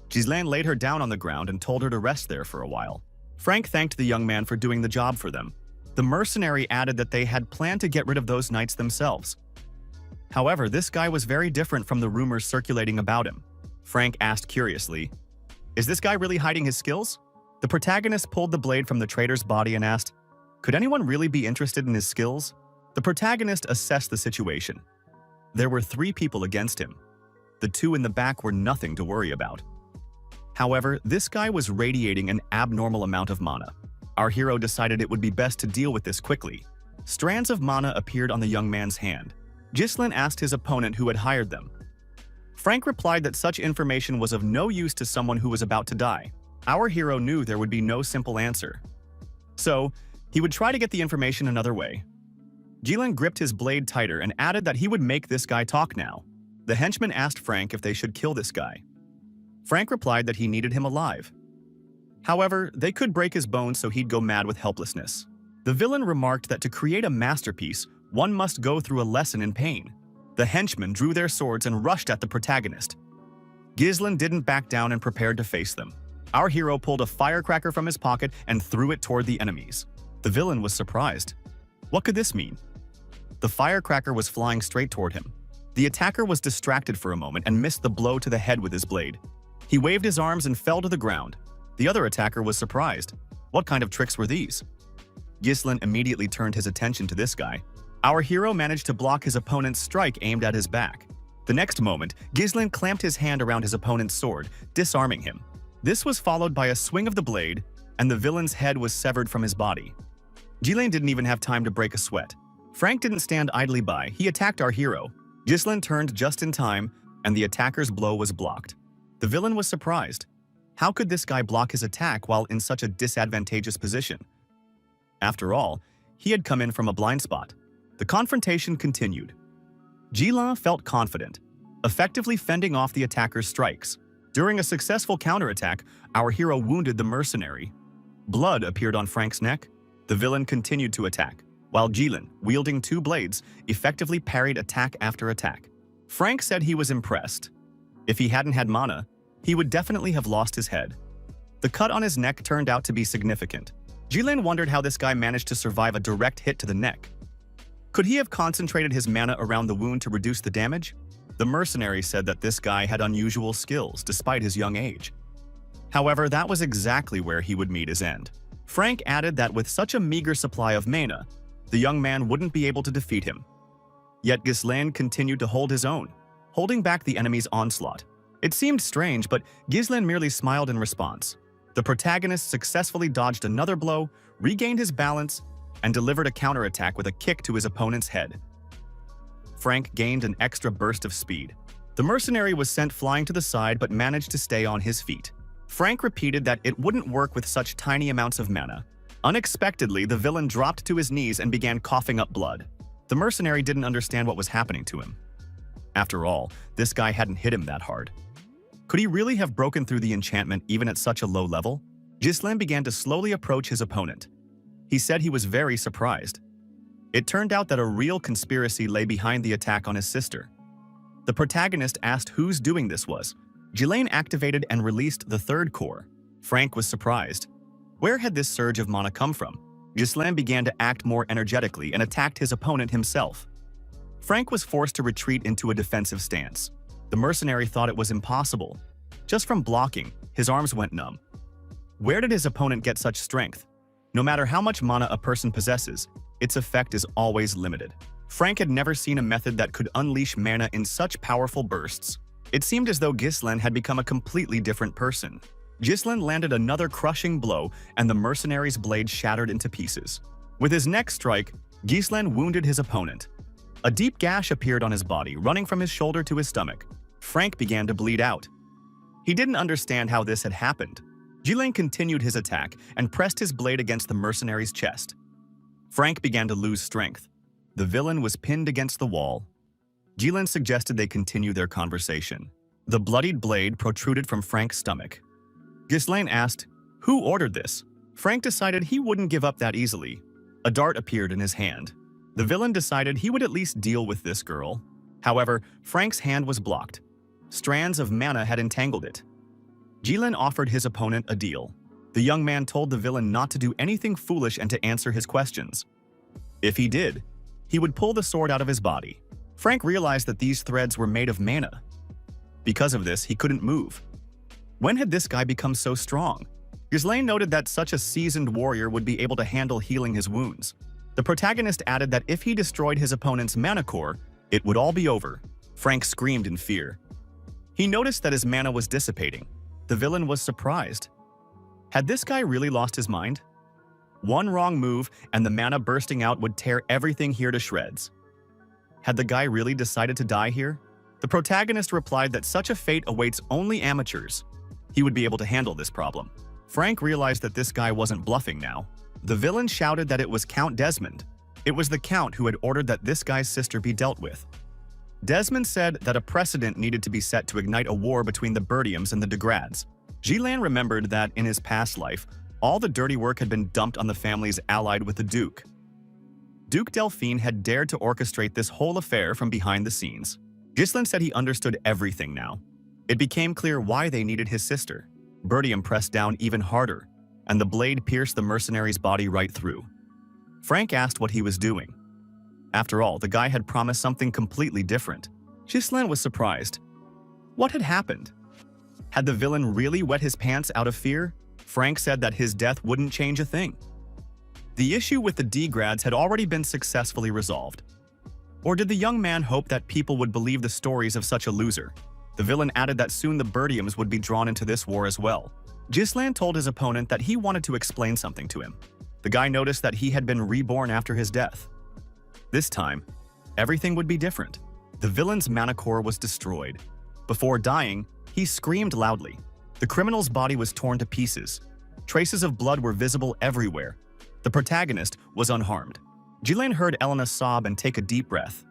Ghislaine laid her down on the ground and told her to rest there for a while. Frank thanked the young man for doing the job for them. The mercenary added that they had planned to get rid of those knights themselves. However, this guy was very different from the rumors circulating about him. Frank asked curiously, "Is this guy really hiding his skills?" The protagonist pulled the blade from the trader's body and asked, "Could anyone really be interested in his skills?" The protagonist assessed the situation. There were 3 people against him. The 2 in the back were nothing to worry about. However, this guy was radiating an abnormal amount of mana. Our hero decided it would be best to deal with this quickly. Strands of mana appeared on the young man's hand. Ghislain asked his opponent who had hired them. Frank replied that such information was of no use to someone who was about to die. Our hero knew there would be no simple answer. So, he would try to get the information another way. Ghislain gripped his blade tighter and added that he would make this guy talk now. The henchman asked Frank if they should kill this guy. Frank replied that he needed him alive. However, they could break his bones so he'd go mad with helplessness. The villain remarked that to create a masterpiece, one must go through a lesson in pain. The henchmen drew their swords and rushed at the protagonist. Ghislain didn't back down and prepared to face them. Our hero pulled a firecracker from his pocket and threw it toward the enemies. The villain was surprised. What could this mean? The firecracker was flying straight toward him. The attacker was distracted for a moment and missed the blow to the head with his blade. He waved his arms and fell to the ground. The other attacker was surprised. What kind of tricks were these? Ghislain immediately turned his attention to this guy. Our hero managed to block his opponent's strike aimed at his back. The next moment, Ghislain clamped his hand around his opponent's sword, disarming him. This was followed by a swing of the blade, and the villain's head was severed from his body. Ghislain didn't even have time to break a sweat. Frank didn't stand idly by. He attacked our hero. Ghislain turned just in time, and the attacker's blow was blocked. The villain was surprised. How could this guy block his attack while in such a disadvantageous position? After all, he had come in from a blind spot. The confrontation continued. Ghislain felt confident, effectively fending off the attacker's strikes. During a successful counterattack, our hero wounded the mercenary. Blood appeared on Frank's neck. The villain continued to attack, while Ghislain, wielding two blades, effectively parried attack after attack. Frank said he was impressed. If he hadn't had mana, he would definitely have lost his head. The cut on his neck turned out to be significant. Ghislain wondered how this guy managed to survive a direct hit to the neck. Could he have concentrated his mana around the wound to reduce the damage? The mercenary said that this guy had unusual skills despite his young age. However, that was exactly where he would meet his end. Frank added that with such a meager supply of mana, the young man wouldn't be able to defeat him. Yet Ghislain continued to hold his own, holding back the enemy's onslaught. It seemed strange, but Ghislain merely smiled in response. The protagonist successfully dodged another blow, regained his balance, and delivered a counterattack with a kick to his opponent's head. Frank gained an extra burst of speed. The mercenary was sent flying to the side but managed to stay on his feet. Frank repeated that it wouldn't work with such tiny amounts of mana. Unexpectedly, the villain dropped to his knees and began coughing up blood. The mercenary didn't understand what was happening to him. After all, this guy hadn't hit him that hard. Could he really have broken through the enchantment even at such a low level? Ghislain began to slowly approach his opponent. He said he was very surprised. It turned out that a real conspiracy lay behind the attack on his sister. The protagonist asked whose doing this was. Ghislain activated and released the third core. Frank was surprised. Where had this surge of mana come from? Ghislain began to act more energetically and attacked his opponent himself. Frank was forced to retreat into a defensive stance. The mercenary thought it was impossible. Just from blocking, his arms went numb. Where did his opponent get such strength? No matter how much mana a person possesses, its effect is always limited. Frank had never seen a method that could unleash mana in such powerful bursts. It seemed as though Ghislain had become a completely different person. Ghislain landed another crushing blow, and the mercenary's blade shattered into pieces. With his next strike, Ghislain wounded his opponent. A deep gash appeared on his body, running from his shoulder to his stomach. Frank began to bleed out. He didn't understand how this had happened. Ghislain continued his attack and pressed his blade against the mercenary's chest. Frank began to lose strength. The villain was pinned against the wall. Ghislain suggested they continue their conversation. The bloodied blade protruded from Frank's stomach. Ghislain asked, "Who ordered this?" Frank decided he wouldn't give up that easily. A dart appeared in his hand. The villain decided he would at least deal with this girl. However, Frank's hand was blocked. Strands of mana had entangled it. Ghislain offered his opponent a deal. The young man told the villain not to do anything foolish and to answer his questions. If he did, he would pull the sword out of his body. Frank realized that these threads were made of mana. Because of this, he couldn't move. When had this guy become so strong? Ghislain noted that such a seasoned warrior would be able to handle healing his wounds. The protagonist added that if he destroyed his opponent's mana core, it would all be over. Frank screamed in fear. He noticed that his mana was dissipating. The villain was surprised. Had this guy really lost his mind? One wrong move and the mana bursting out would tear everything here to shreds. Had the guy really decided to die here? The protagonist replied that such a fate awaits only amateurs. He would be able to handle this problem. Frank realized that this guy wasn't bluffing now. The villain shouted that it was Count Desmond. It was the Count who had ordered that this guy's sister be dealt with. Desmond said that a precedent needed to be set to ignite a war between the Birdiums and the Degrads. Gilan remembered that in his past life, all the dirty work had been dumped on the families allied with the Duke. Duke Delphine had dared to orchestrate this whole affair from behind the scenes. Gislin said he understood everything now. It became clear why they needed his sister. Birdium pressed down even harder, and the blade pierced the mercenary's body right through. Frank asked what he was doing. After all, the guy had promised something completely different. Gislin was surprised. What had happened? Had the villain really wet his pants out of fear? Frank said that his death wouldn't change a thing. The issue with the Degrads had already been successfully resolved. Or did the young man hope that people would believe the stories of such a loser? The villain added that soon the Birdiums would be drawn into this war as well. Gislin told his opponent that he wanted to explain something to him. The guy noticed that he had been reborn after his death. This time, everything would be different. The villain's mana core was destroyed. Before dying, he screamed loudly. The criminal's body was torn to pieces. Traces of blood were visible everywhere. The protagonist was unharmed. Gilan heard Elena sob and take a deep breath.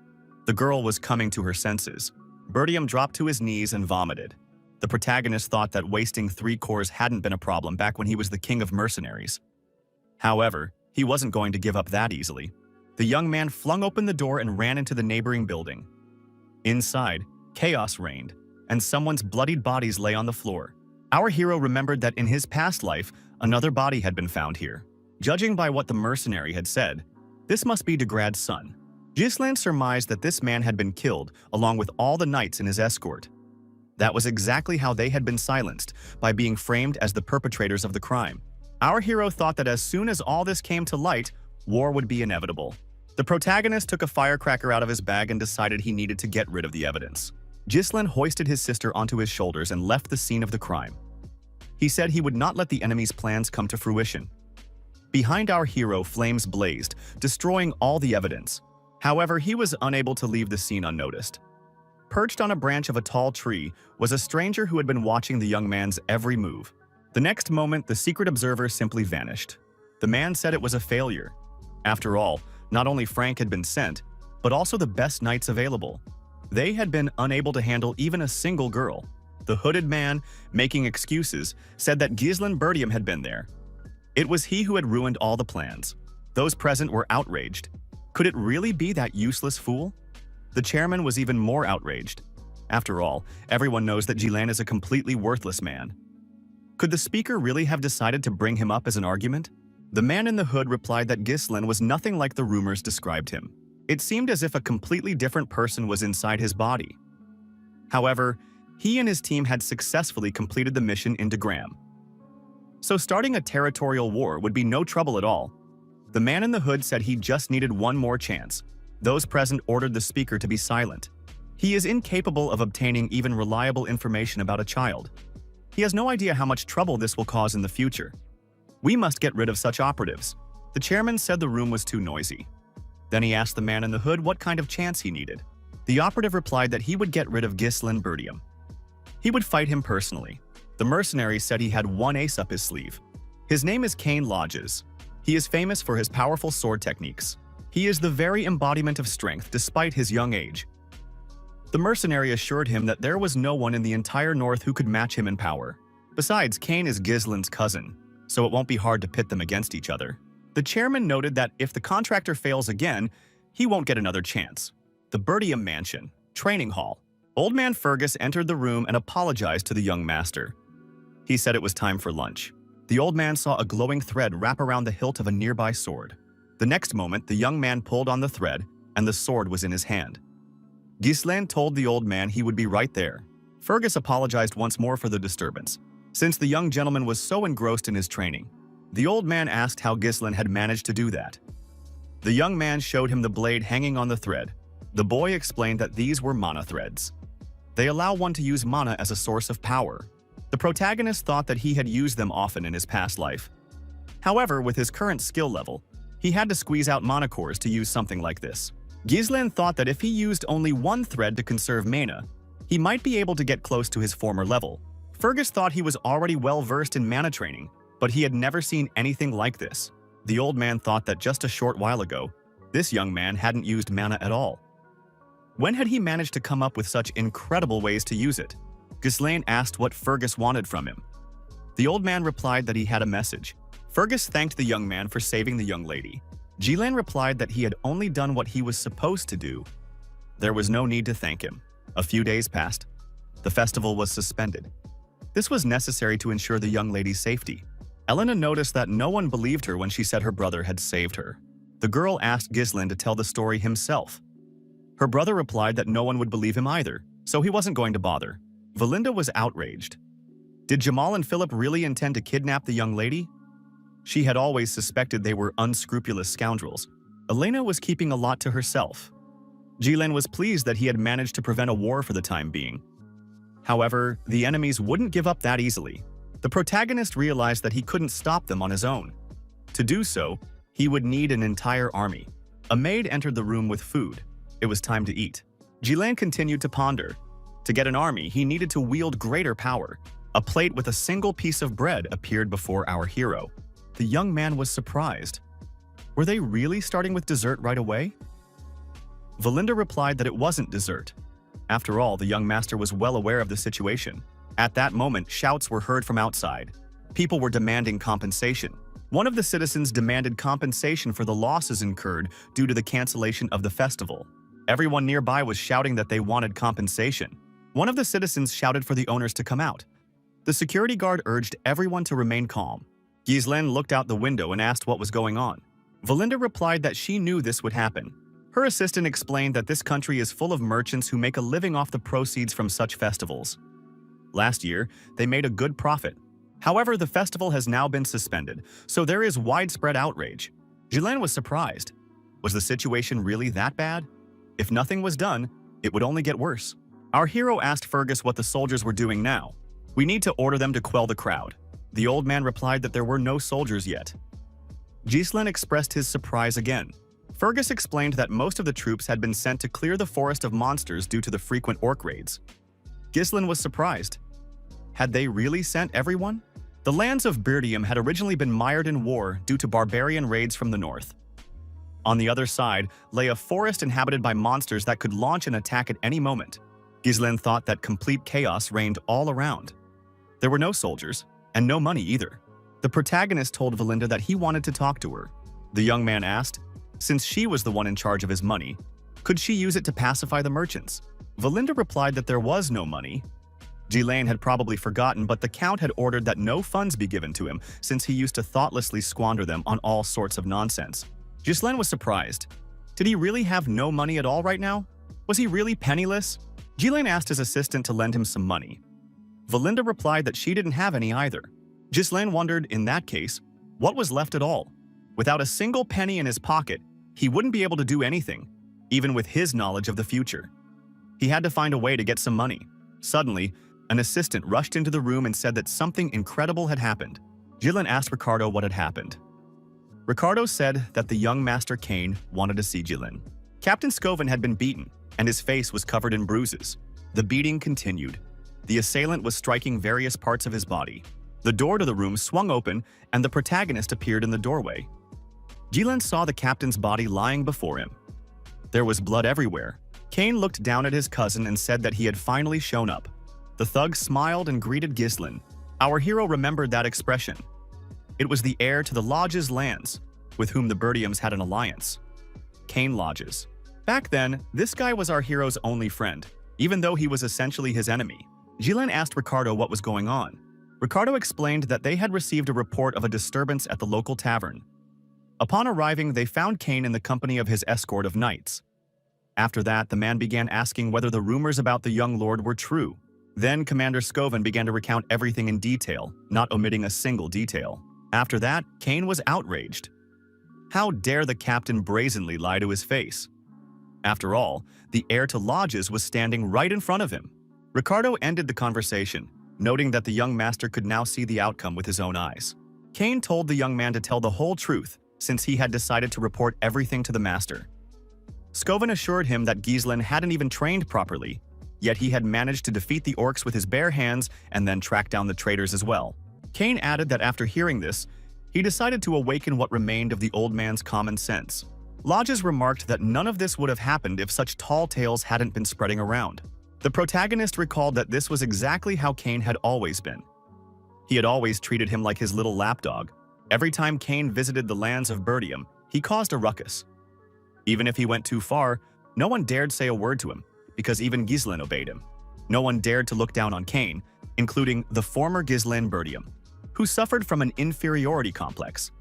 The girl was coming to her senses. Birdium dropped to his knees and vomited. The protagonist thought that wasting 3 cores hadn't been a problem back when he was the king of mercenaries. However, he wasn't going to give up that easily. The young man flung open the door and ran into the neighboring building. Inside, chaos reigned, and someone's bloodied bodies lay on the floor. Our hero remembered that in his past life, another body had been found here. Judging by what the mercenary had said, this must be Degrad's son. Gislin surmised that this man had been killed, along with all the knights in his escort. That was exactly how they had been silenced, by being framed as the perpetrators of the crime. Our hero thought that as soon as all this came to light, war would be inevitable. The protagonist took a firecracker out of his bag and decided he needed to get rid of the evidence. Gislin hoisted his sister onto his shoulders and left the scene of the crime. He said he would not let the enemy's plans come to fruition. Behind our hero, flames blazed, destroying all the evidence. However, he was unable to leave the scene unnoticed. Perched on a branch of a tall tree was a stranger who had been watching the young man's every move. The next moment, the secret observer simply vanished. The man said it was a failure. After all, not only Frank had been sent, but also the best knights available. They had been unable to handle even a single girl. The hooded man, making excuses, said that Gislin Birdium had been there. It was he who had ruined all the plans. Those present were outraged. Could it really be that useless fool? The chairman was even more outraged. After all, everyone knows that Gilan is a completely worthless man. Could the speaker really have decided to bring him up as an argument? The man in the hood replied that Gislin was nothing like the rumors described him. It seemed as if a completely different person was inside his body. However, he and his team had successfully completed the mission in Degram. So starting a territorial war would be no trouble at all. The man in the hood said he just needed one more chance. Those present ordered the speaker to be silent. He is incapable of obtaining even reliable information about a child. He has no idea how much trouble this will cause in the future. We must get rid of such operatives. The chairman said the room was too noisy. Then he asked the man in the hood what kind of chance he needed. The operative replied that he would get rid of Gislin Birdium. He would fight him personally. The mercenary said he had one ace up his sleeve. His name is Kane Lodges. He is famous for his powerful sword techniques. He is the very embodiment of strength despite his young age. The mercenary assured him that there was no one in the entire north who could match him in power. Besides, Kane is Gislin's cousin, so it won't be hard to pit them against each other. The chairman noted that if the contractor fails again, he won't get another chance. The Birdium Mansion, Training Hall. Old man Fergus entered the room and apologized to the young master. He said it was time for lunch. The old man saw a glowing thread wrap around the hilt of a nearby sword. The next moment, the young man pulled on the thread, and the sword was in his hand. Gislin told the old man he would be right there. Fergus apologized once more for the disturbance. Since the young gentleman was so engrossed in his training, the old man asked how Gislin had managed to do that. The young man showed him the blade hanging on the thread. The boy explained that these were mana threads. They allow one to use mana as a source of power. The protagonist thought that he had used them often in his past life. However, with his current skill level, he had to squeeze out monocores to use something like this. Ghislain thought that if he used only one thread to conserve mana, he might be able to get close to his former level. Fergus thought he was already well-versed in mana training, but he had never seen anything like this. The old man thought that just a short while ago, this young man hadn't used mana at all. When had he managed to come up with such incredible ways to use it? Ghislain asked what Fergus wanted from him. The old man replied that he had a message. Fergus thanked the young man for saving the young lady. Ghislain replied that he had only done what he was supposed to do. There was no need to thank him. A few days passed. The festival was suspended. This was necessary to ensure the young lady's safety. Elena noticed that no one believed her when she said her brother had saved her. The girl asked Ghislain to tell the story himself. Her brother replied that no one would believe him either, so he wasn't going to bother. Valinda was outraged. Did Jamal and Philip really intend to kidnap the young lady? She had always suspected they were unscrupulous scoundrels. Elena was keeping a lot to herself. Ghislain was pleased that he had managed to prevent a war for the time being. However, the enemies wouldn't give up that easily. The protagonist realized that he couldn't stop them on his own. To do so, he would need an entire army. A maid entered the room with food. It was time to eat. Ghislain continued to ponder. To get an army, he needed to wield greater power. A plate with a single piece of bread appeared before our hero. The young man was surprised. Were they really starting with dessert right away? Valinda replied that it wasn't dessert. After all, the young master was well aware of the situation. At that moment, shouts were heard from outside. People were demanding compensation. One of the citizens demanded compensation for the losses incurred due to the cancellation of the festival. Everyone nearby was shouting that they wanted compensation. One of the citizens shouted for the owners to come out. The security guard urged everyone to remain calm. Ghislain looked out the window and asked what was going on. Valinda replied that she knew this would happen. Her assistant explained that this country is full of merchants who make a living off the proceeds from such festivals. Last year, they made a good profit. However, the festival has now been suspended, so there is widespread outrage. Ghislain was surprised. Was the situation really that bad? If nothing was done, it would only get worse. Our hero asked Fergus what the soldiers were doing now. We need to order them to quell the crowd. The old man replied that there were no soldiers yet. Ghislain expressed his surprise again. Fergus explained that most of the troops had been sent to clear the forest of monsters due to the frequent orc raids. Ghislain was surprised. Had they really sent everyone? The lands of Birdium had originally been mired in war due to barbarian raids from the north. On the other side lay a forest inhabited by monsters that could launch an attack at any moment. Ghislain thought that complete chaos reigned all around. There were no soldiers, and no money either. The protagonist told Valinda that he wanted to talk to her. The young man asked, since she was the one in charge of his money, could she use it to pacify the merchants? Valinda replied that there was no money. Ghislain had probably forgotten, but the count had ordered that no funds be given to him since he used to thoughtlessly squander them on all sorts of nonsense. Ghislain was surprised. Did he really have no money at all right now? Was he really penniless? Ghislain asked his assistant to lend him some money. Valinda replied that she didn't have any either. Ghislain wondered, in that case, what was left at all? Without a single penny in his pocket, he wouldn't be able to do anything, even with his knowledge of the future. He had to find a way to get some money. Suddenly, an assistant rushed into the room and said that something incredible had happened. Ghislain asked Ricardo what had happened. Ricardo said that the young Master Kane wanted to see Ghislain. Captain Scoven had been beaten, and his face was covered in bruises. The beating continued. The assailant was striking various parts of his body. The door to the room swung open, and the protagonist appeared in the doorway. Ghislain saw the captain's body lying before him. There was blood everywhere. Kane looked down at his cousin and said that he had finally shown up. The thug smiled and greeted Ghislain. Our hero remembered that expression. It was the heir to the Lodge's lands, with whom the Birdiums had an alliance. Kane Lodges. Back then, this guy was our hero's only friend, even though he was essentially his enemy. Ghislain asked Ricardo what was going on. Ricardo explained that they had received a report of a disturbance at the local tavern. Upon arriving, they found Kane in the company of his escort of knights. After that, the man began asking whether the rumors about the young lord were true. Then Commander Scoven began to recount everything in detail, not omitting a single detail. After that, Kane was outraged. How dare the captain brazenly lie to his face? After all, the heir to Lodges was standing right in front of him. Ricardo ended the conversation. noting that the young master could now see the outcome with his own eyes. Kane told the young man to tell the whole truth since he had decided to report everything to the master. Scoven assured him that Gislen hadn't even trained properly, yet he had managed to defeat the orcs with his bare hands and then track down the traitors as well. Kane added that after hearing this, he decided to awaken what remained of the old man's common sense. Lodges remarked that none of this would have happened if such tall tales hadn't been spreading around. The protagonist recalled that this was exactly how Kane had always been. He had always treated him like his little lapdog. Every time Kane visited the lands of Birdium, he caused a ruckus. Even if he went too far, no one dared say a word to him, because even Gislen obeyed him. No one dared to look down on Kane, including the former Gislen Birdium, who suffered from an inferiority complex.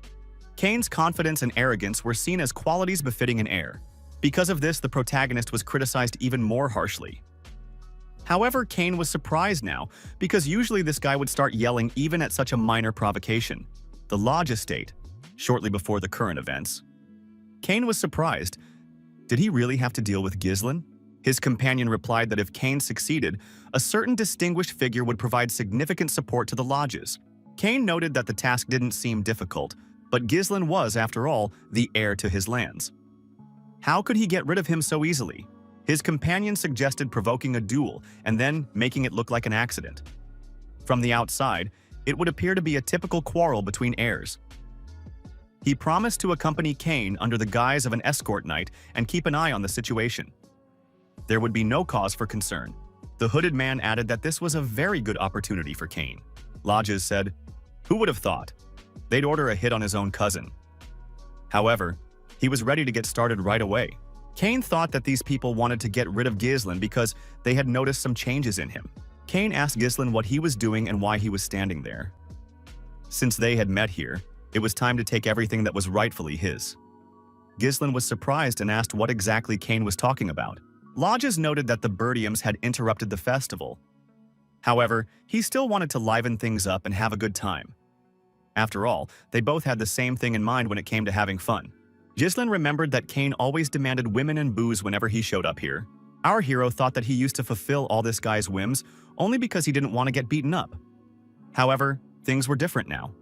Kane's confidence and arrogance were seen as qualities befitting an heir. Because of this, the protagonist was criticized even more harshly. However, Kane was surprised now, because usually this guy would start yelling even at such a minor provocation. The Lodge estate, shortly before the current events. Kane was surprised. Did he really have to deal with Gislen? His companion replied that if Kane succeeded, a certain distinguished figure would provide significant support to the lodges. Kane noted that the task didn't seem difficult, but Gislen was, after all, the heir to his lands. How could he get rid of him so easily? His companion suggested provoking a duel and then making it look like an accident. From the outside, it would appear to be a typical quarrel between heirs. He promised to accompany Kane under the guise of an escort knight and keep an eye on the situation. There would be no cause for concern. The hooded man added that this was a very good opportunity for Kane. Lodges said, "Who would have thought? They'd order a hit on his own cousin." However, he was ready to get started right away. Kane thought that these people wanted to get rid of Gislen because they had noticed some changes in him. Kane asked Gislen what he was doing and why he was standing there. Since they had met here, it was time to take everything that was rightfully his. Gislen was surprised and asked what exactly Kane was talking about. Lodges noted that the Birdiums had interrupted the festival. However, he still wanted to liven things up and have a good time. After all, they both had the same thing in mind when it came to having fun. Gislen remembered that Kane always demanded women and booze whenever he showed up here. Our hero thought that he used to fulfill all this guy's whims only because he didn't want to get beaten up. However, things were different now.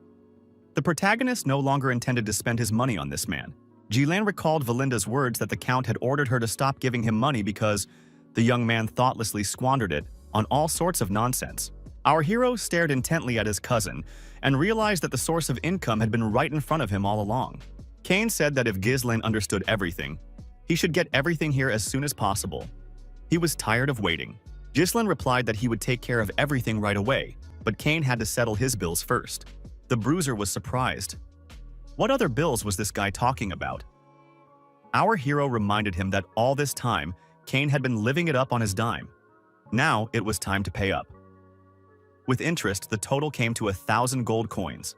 The protagonist no longer intended to spend his money on this man. Gislen recalled Valinda's words that the Count had ordered her to stop giving him money because the young man thoughtlessly squandered it on all sorts of nonsense. Our hero stared intently at his cousin and realized that the source of income had been right in front of him all along. Kane said that if Gislen understood everything, he should get everything here as soon as possible. He was tired of waiting. Gislen replied that he would take care of everything right away, but Kane had to settle his bills first. The bruiser was surprised. What other bills was this guy talking about? Our hero reminded him that all this time, Kane had been living it up on his dime. Now it was time to pay up. With interest, the total came to 1,000 gold coins.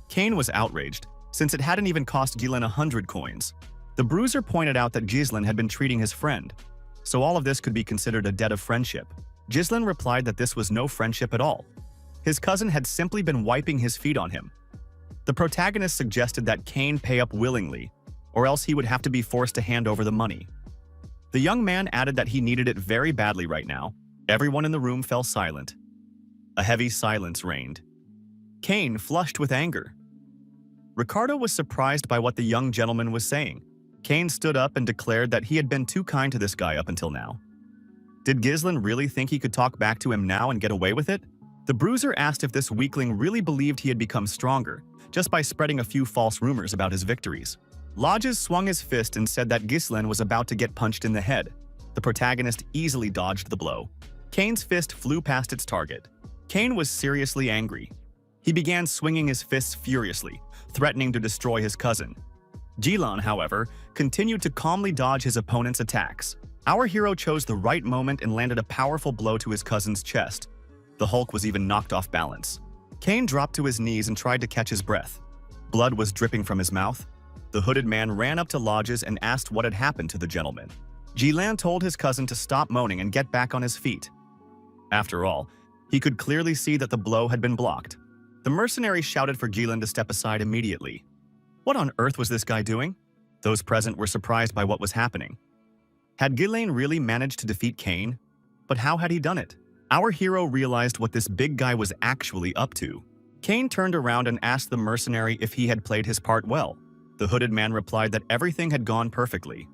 Kane was outraged, since it hadn't even cost Gislen 100 coins. The bruiser pointed out that Gislen had been treating his friend, so all of this could be considered a debt of friendship. Gislen replied that this was no friendship at all. His cousin had simply been wiping his feet on him. The protagonist suggested that Kane pay up willingly, or else he would have to be forced to hand over the money. The young man added that he needed it very badly right now. Everyone in the room fell silent. A heavy silence reigned. Kane flushed with anger. Ricardo was surprised by what the young gentleman was saying. Kane stood up and declared that he had been too kind to this guy up until now. Did Gislen really think he could talk back to him now and get away with it? The bruiser asked if this weakling really believed he had become stronger, just by spreading a few false rumors about his victories. Lodges swung his fist and said that Gislen was about to get punched in the head. The protagonist easily dodged the blow. Kane's fist flew past its target. Kane was seriously angry. He began swinging his fists furiously, threatening to destroy his cousin. Gislen, however, continued to calmly dodge his opponent's attacks. Our hero chose the right moment and landed a powerful blow to his cousin's chest. The Hulk was even knocked off balance. Kane dropped to his knees and tried to catch his breath. Blood was dripping from his mouth. The hooded man ran up to Lodges and asked what had happened to the gentleman. Gislen told his cousin to stop moaning and get back on his feet. After all, he could clearly see that the blow had been blocked. The mercenary shouted for Gislen to step aside immediately. What on earth was this guy doing? Those present were surprised by what was happening. Had Gislen really managed to defeat Kane? But how had he done it? Our hero realized what this big guy was actually up to. Kane turned around and asked the mercenary if he had played his part well. The hooded man replied that everything had gone perfectly.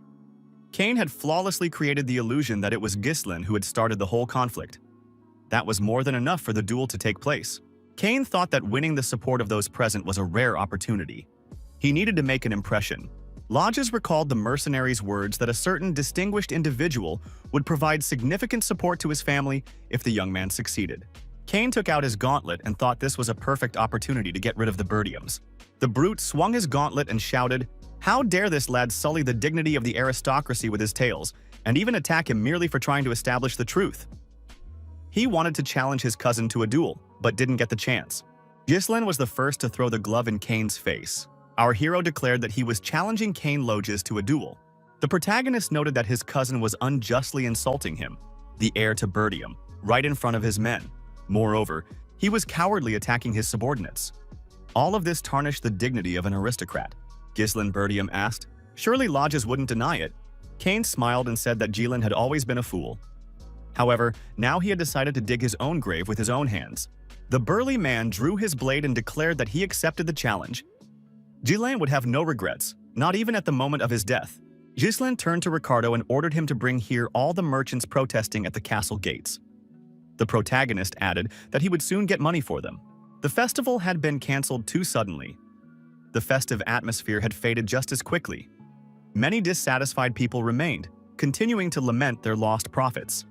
Kane had flawlessly created the illusion that it was Ghislaine who had started the whole conflict. That was more than enough for the duel to take place. Kane thought that winning the support of those present was a rare opportunity. He needed to make an impression. Lodges recalled the mercenary's words that a certain distinguished individual would provide significant support to his family if the young man succeeded. Kane took out his gauntlet and thought this was a perfect opportunity to get rid of the Birdiums. The brute swung his gauntlet and shouted, "How dare this lad sully the dignity of the aristocracy with his tales, and even attack him merely for trying to establish the truth?" He wanted to challenge his cousin to a duel, but didn't get the chance. Ghislaine was the first to throw the glove in Kane's face. Our hero declared that he was challenging Kane Lodges to a duel. The protagonist noted that his cousin was unjustly insulting him, the heir to Birdium, right in front of his men. Moreover, he was cowardly attacking his subordinates. All of this tarnished the dignity of an aristocrat. Ghislaine Birdium asked. Surely Lodges wouldn't deny it. Kane smiled and said that Ghislaine had always been a fool. However, now he had decided to dig his own grave with his own hands. The burly man drew his blade and declared that he accepted the challenge. Ghislaine would have no regrets, not even at the moment of his death. Ghislaine turned to Ricardo and ordered him to bring here all the merchants protesting at the castle gates. The protagonist added that he would soon get money for them. The festival had been cancelled too suddenly. The festive atmosphere had faded just as quickly. Many dissatisfied people remained, continuing to lament their lost profits.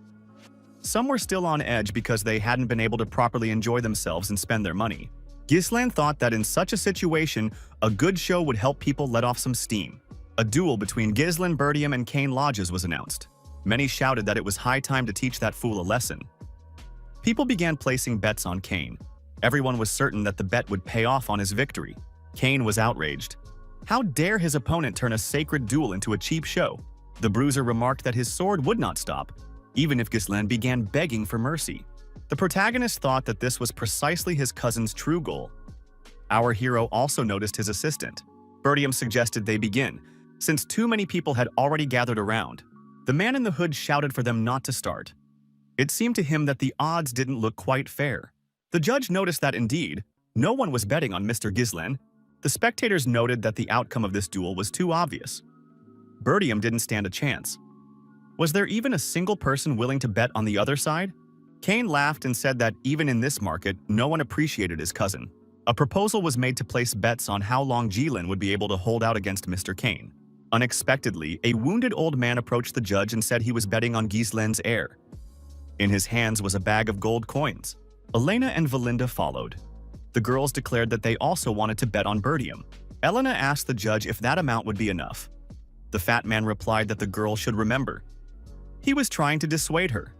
Some were still on edge because they hadn't been able to properly enjoy themselves and spend their money. Ghislaine thought that in such a situation, a good show would help people let off some steam. A duel between Ghislaine Birdium and Kane Lodges was announced. Many shouted that it was high time to teach that fool a lesson. People began placing bets on Kane. Everyone was certain that the bet would pay off on his victory. Kane was outraged. How dare his opponent turn a sacred duel into a cheap show? The bruiser remarked that his sword would not stop, even if Ghislaine began begging for mercy. The protagonist thought that this was precisely his cousin's true goal. Our hero also noticed his assistant. Birdium suggested they begin, since too many people had already gathered around. The man in the hood shouted for them not to start. It seemed to him that the odds didn't look quite fair. The judge noticed that indeed, no one was betting on Mr. Ghislaine. The spectators noted that the outcome of this duel was too obvious. Birdium didn't stand a chance. Was there even a single person willing to bet on the other side? Kane laughed and said that even in this market, no one appreciated his cousin. A proposal was made to place bets on how long Ghislaine would be able to hold out against Mr. Kane. Unexpectedly, a wounded old man approached the judge and said he was betting on Ghislaine's heir. In his hands was a bag of gold coins. Elena and Valinda followed. The girls declared that they also wanted to bet on Birdium. Elena asked the judge if that amount would be enough. The fat man replied that the girl should remember. He was trying to dissuade her.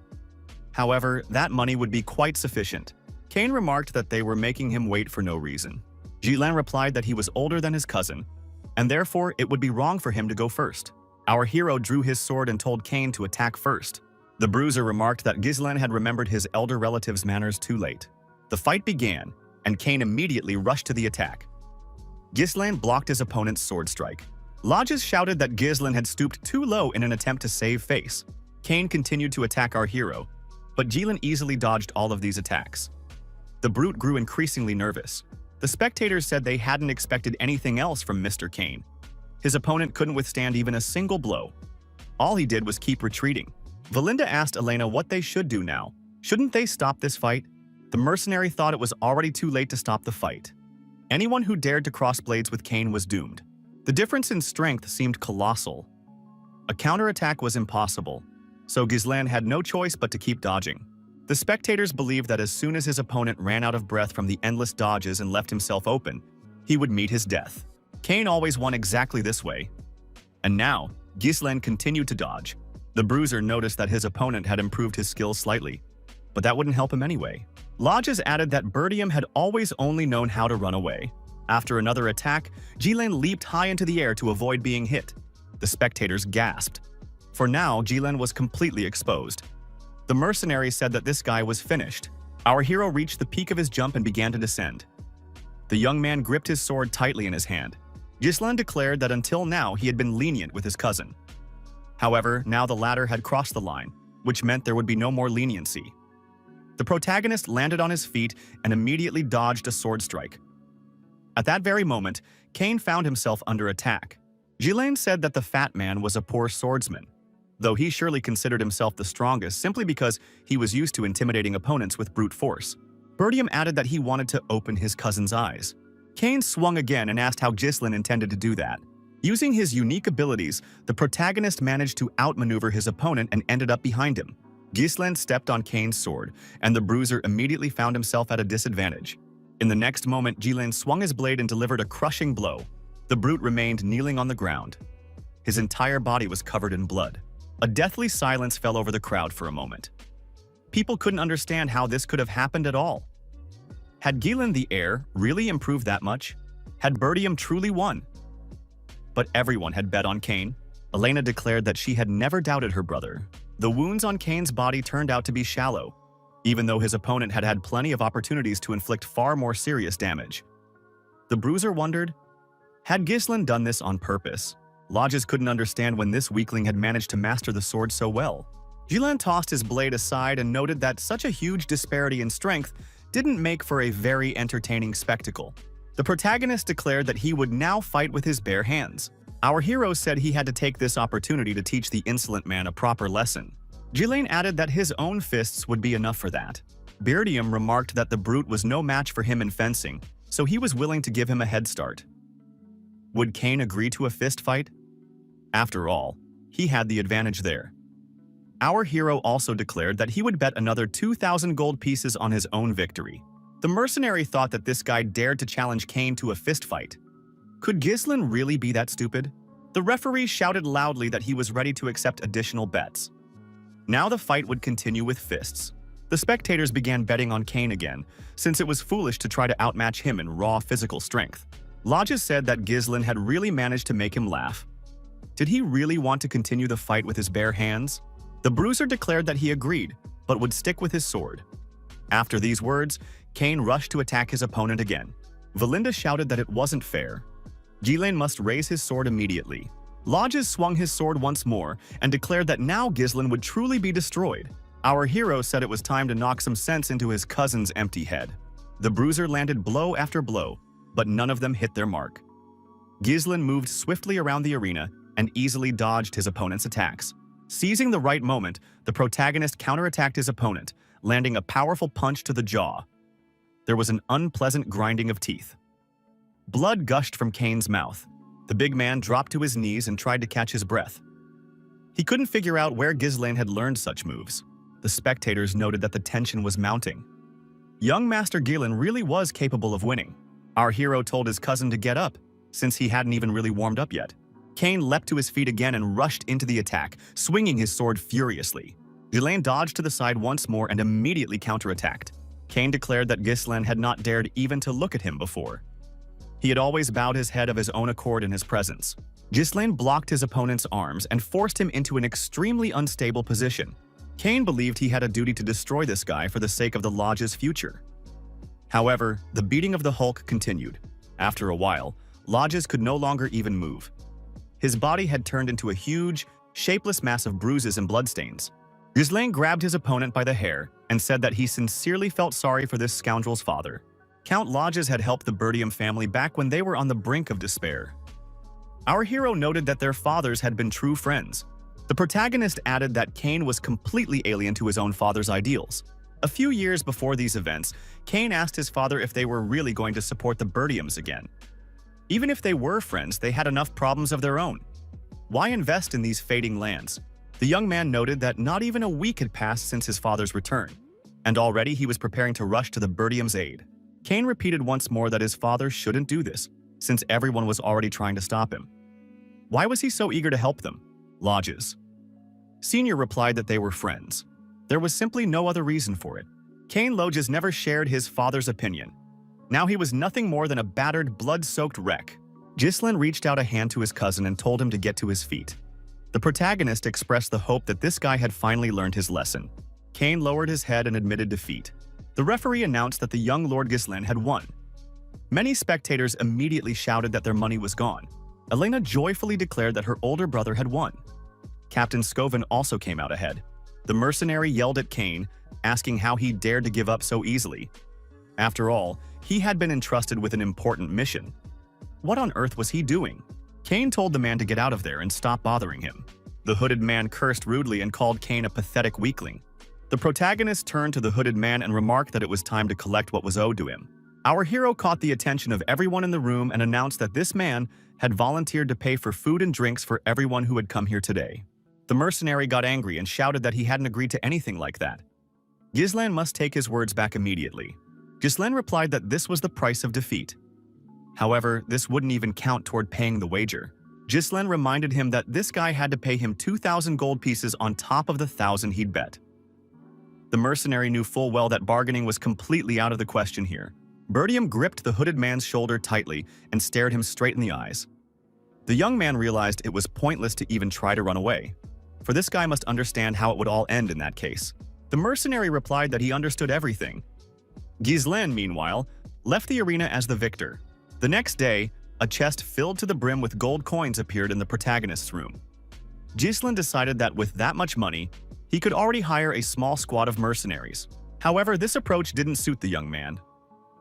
However, that money would be quite sufficient. Kane remarked that they were making him wait for no reason. Ghislaine replied that he was older than his cousin, and therefore it would be wrong for him to go first. Our hero drew his sword and told Kane to attack first. The bruiser remarked that Ghislaine had remembered his elder relative's manners too late. The fight began, and Kane immediately rushed to the attack. Ghislaine blocked his opponent's sword strike. Lodges shouted that Ghislaine had stooped too low in an attempt to save face. Kane continued to attack our hero, but Ghislaine easily dodged all of these attacks. The brute grew increasingly nervous. The spectators said they hadn't expected anything else from Mr. Kane. His opponent couldn't withstand even a single blow. All he did was keep retreating. Valinda asked Elena what they should do now. Shouldn't they stop this fight? The mercenary thought it was already too late to stop the fight. Anyone who dared to cross blades with Kane was doomed. The difference in strength seemed colossal. A counterattack was impossible, so Ghislaine had no choice but to keep dodging. The spectators believed that as soon as his opponent ran out of breath from the endless dodges and left himself open, he would meet his death. Kane always won exactly this way. And now, Ghislaine continued to dodge. The bruiser noticed that his opponent had improved his skills slightly, but that wouldn't help him anyway. Lodges added that Birdium had always only known how to run away. After another attack, Ghislaine leaped high into the air to avoid being hit. The spectators gasped. For now, Ghislaine was completely exposed. The mercenary said that this guy was finished. Our hero reached the peak of his jump and began to descend. The young man gripped his sword tightly in his hand. Ghislaine declared that until now he had been lenient with his cousin. However, now the latter had crossed the line, which meant there would be no more leniency. The protagonist landed on his feet and immediately dodged a sword strike. At that very moment, Kane found himself under attack. Ghislaine said that the fat man was a poor swordsman, though he surely considered himself the strongest simply because he was used to intimidating opponents with brute force. Bertium added that he wanted to open his cousin's eyes. Kane swung again and asked how Ghislaine intended to do that. Using his unique abilities, the protagonist managed to outmaneuver his opponent and ended up behind him. Ghislaine stepped on Kane's sword, and the bruiser immediately found himself at a disadvantage. In the next moment, Ghislaine swung his blade and delivered a crushing blow. The brute remained kneeling on the ground. His entire body was covered in blood. A deathly silence fell over the crowd for a moment. People couldn't understand how this could have happened at all. Had Ghislaine the heir really improved that much? Had Bertium truly won? But everyone had bet on Kane. Elena declared that she had never doubted her brother. The wounds on Kane's body turned out to be shallow, even though his opponent had had plenty of opportunities to inflict far more serious damage. The bruiser wondered, had Ghislaine done this on purpose? Lodges couldn't understand when this weakling had managed to master the sword so well. Ghislaine tossed his blade aside and noted that such a huge disparity in strength didn't make for a very entertaining spectacle. The protagonist declared that he would now fight with his bare hands. Our hero said he had to take this opportunity to teach the insolent man a proper lesson. Ghislaine added that his own fists would be enough for that. Bertium remarked that the brute was no match for him in fencing, so he was willing to give him a head start. Would Kane agree to a fist fight? After all, he had the advantage there. Our hero also declared that he would bet another 2,000 gold pieces on his own victory. The mercenary thought that this guy dared to challenge Kane to a fist fight. Could Ghislaine really be that stupid? The referee shouted loudly that he was ready to accept additional bets. Now the fight would continue with fists. The spectators began betting on Kane again, since it was foolish to try to outmatch him in raw physical strength. Lodges said that Ghislaine had really managed to make him laugh. Did he really want to continue the fight with his bare hands? The bruiser declared that he agreed, but would stick with his sword. After these words, Kane rushed to attack his opponent again. Valinda shouted that it wasn't fair. Ghislaine must raise his sword immediately. Lodges swung his sword once more and declared that now Ghislaine would truly be destroyed. Our hero said it was time to knock some sense into his cousin's empty head. The bruiser landed blow after blow, but none of them hit their mark. Ghislaine moved swiftly around the arena and easily dodged his opponent's attacks. Seizing the right moment, the protagonist counterattacked his opponent, landing a powerful punch to the jaw. There was an unpleasant grinding of teeth. Blood gushed from Kane's mouth. The big man dropped to his knees and tried to catch his breath. He couldn't figure out where Ghislaine had learned such moves. The spectators noted that the tension was mounting. Young Master Ghislaine really was capable of winning. Our hero told his cousin to get up, since he hadn't even really warmed up yet. Kane leapt to his feet again and rushed into the attack, swinging his sword furiously. Ghislaine dodged to the side once more and immediately counterattacked. Kane declared that Ghislaine had not dared even to look at him before. He had always bowed his head of his own accord in his presence. Ghislaine blocked his opponent's arms and forced him into an extremely unstable position. Kane believed he had a duty to destroy this guy for the sake of the Lodge's future. However, the beating of the Hulk continued. After a while, Lodges could no longer even move. His body had turned into a huge, shapeless mass of bruises and bloodstains. Ghislaine grabbed his opponent by the hair and said that he sincerely felt sorry for this scoundrel's father. Count Lodges had helped the Bertium family back when they were on the brink of despair. Our hero noted that their fathers had been true friends. The protagonist added that Kane was completely alien to his own father's ideals. A few years before these events, Kane asked his father if they were really going to support the Bertiums again. Even if they were friends, they had enough problems of their own. Why invest in these fading lands? The young man noted that not even a week had passed since his father's return, and already he was preparing to rush to the Bertium's aid. Kane repeated once more that his father shouldn't do this, since everyone was already trying to stop him. Why was he so eager to help them? Lodges. Senior replied that they were friends. There was simply no other reason for it. Kane Lodges never shared his father's opinion. Now he was nothing more than a battered, blood-soaked wreck. Ghislaine reached out a hand to his cousin and told him to get to his feet. The protagonist expressed the hope that this guy had finally learned his lesson. Kane lowered his head and admitted defeat. The referee announced that the young Lord Ghislaine had won. Many spectators immediately shouted that their money was gone. Elena joyfully declared that her older brother had won. Captain Scoven also came out ahead. The mercenary yelled at Cain, asking how he dared to give up so easily. After all, he had been entrusted with an important mission. What on earth was he doing? Cain told the man to get out of there and stop bothering him. The hooded man cursed rudely and called Cain a pathetic weakling. The protagonist turned to the hooded man and remarked that it was time to collect what was owed to him. Our hero caught the attention of everyone in the room and announced that this man had volunteered to pay for food and drinks for everyone who had come here today. The mercenary got angry and shouted that he hadn't agreed to anything like that. Ghislain must take his words back immediately. Ghislain replied that this was the price of defeat. However, this wouldn't even count toward paying the wager. Ghislain reminded him that this guy had to pay him 2,000 gold pieces on top of the 1,000 he'd bet. The mercenary knew full well that bargaining was completely out of the question here. Bertium gripped the hooded man's shoulder tightly and stared him straight in the eyes. The young man realized it was pointless to even try to run away, for this guy must understand how it would all end in that case. The mercenary replied that he understood everything. Ghislain, meanwhile, left the arena as the victor. The next day, a chest filled to the brim with gold coins appeared in the protagonist's room. Ghislain decided that with that much money, he could already hire a small squad of mercenaries. However, this approach didn't suit the young man.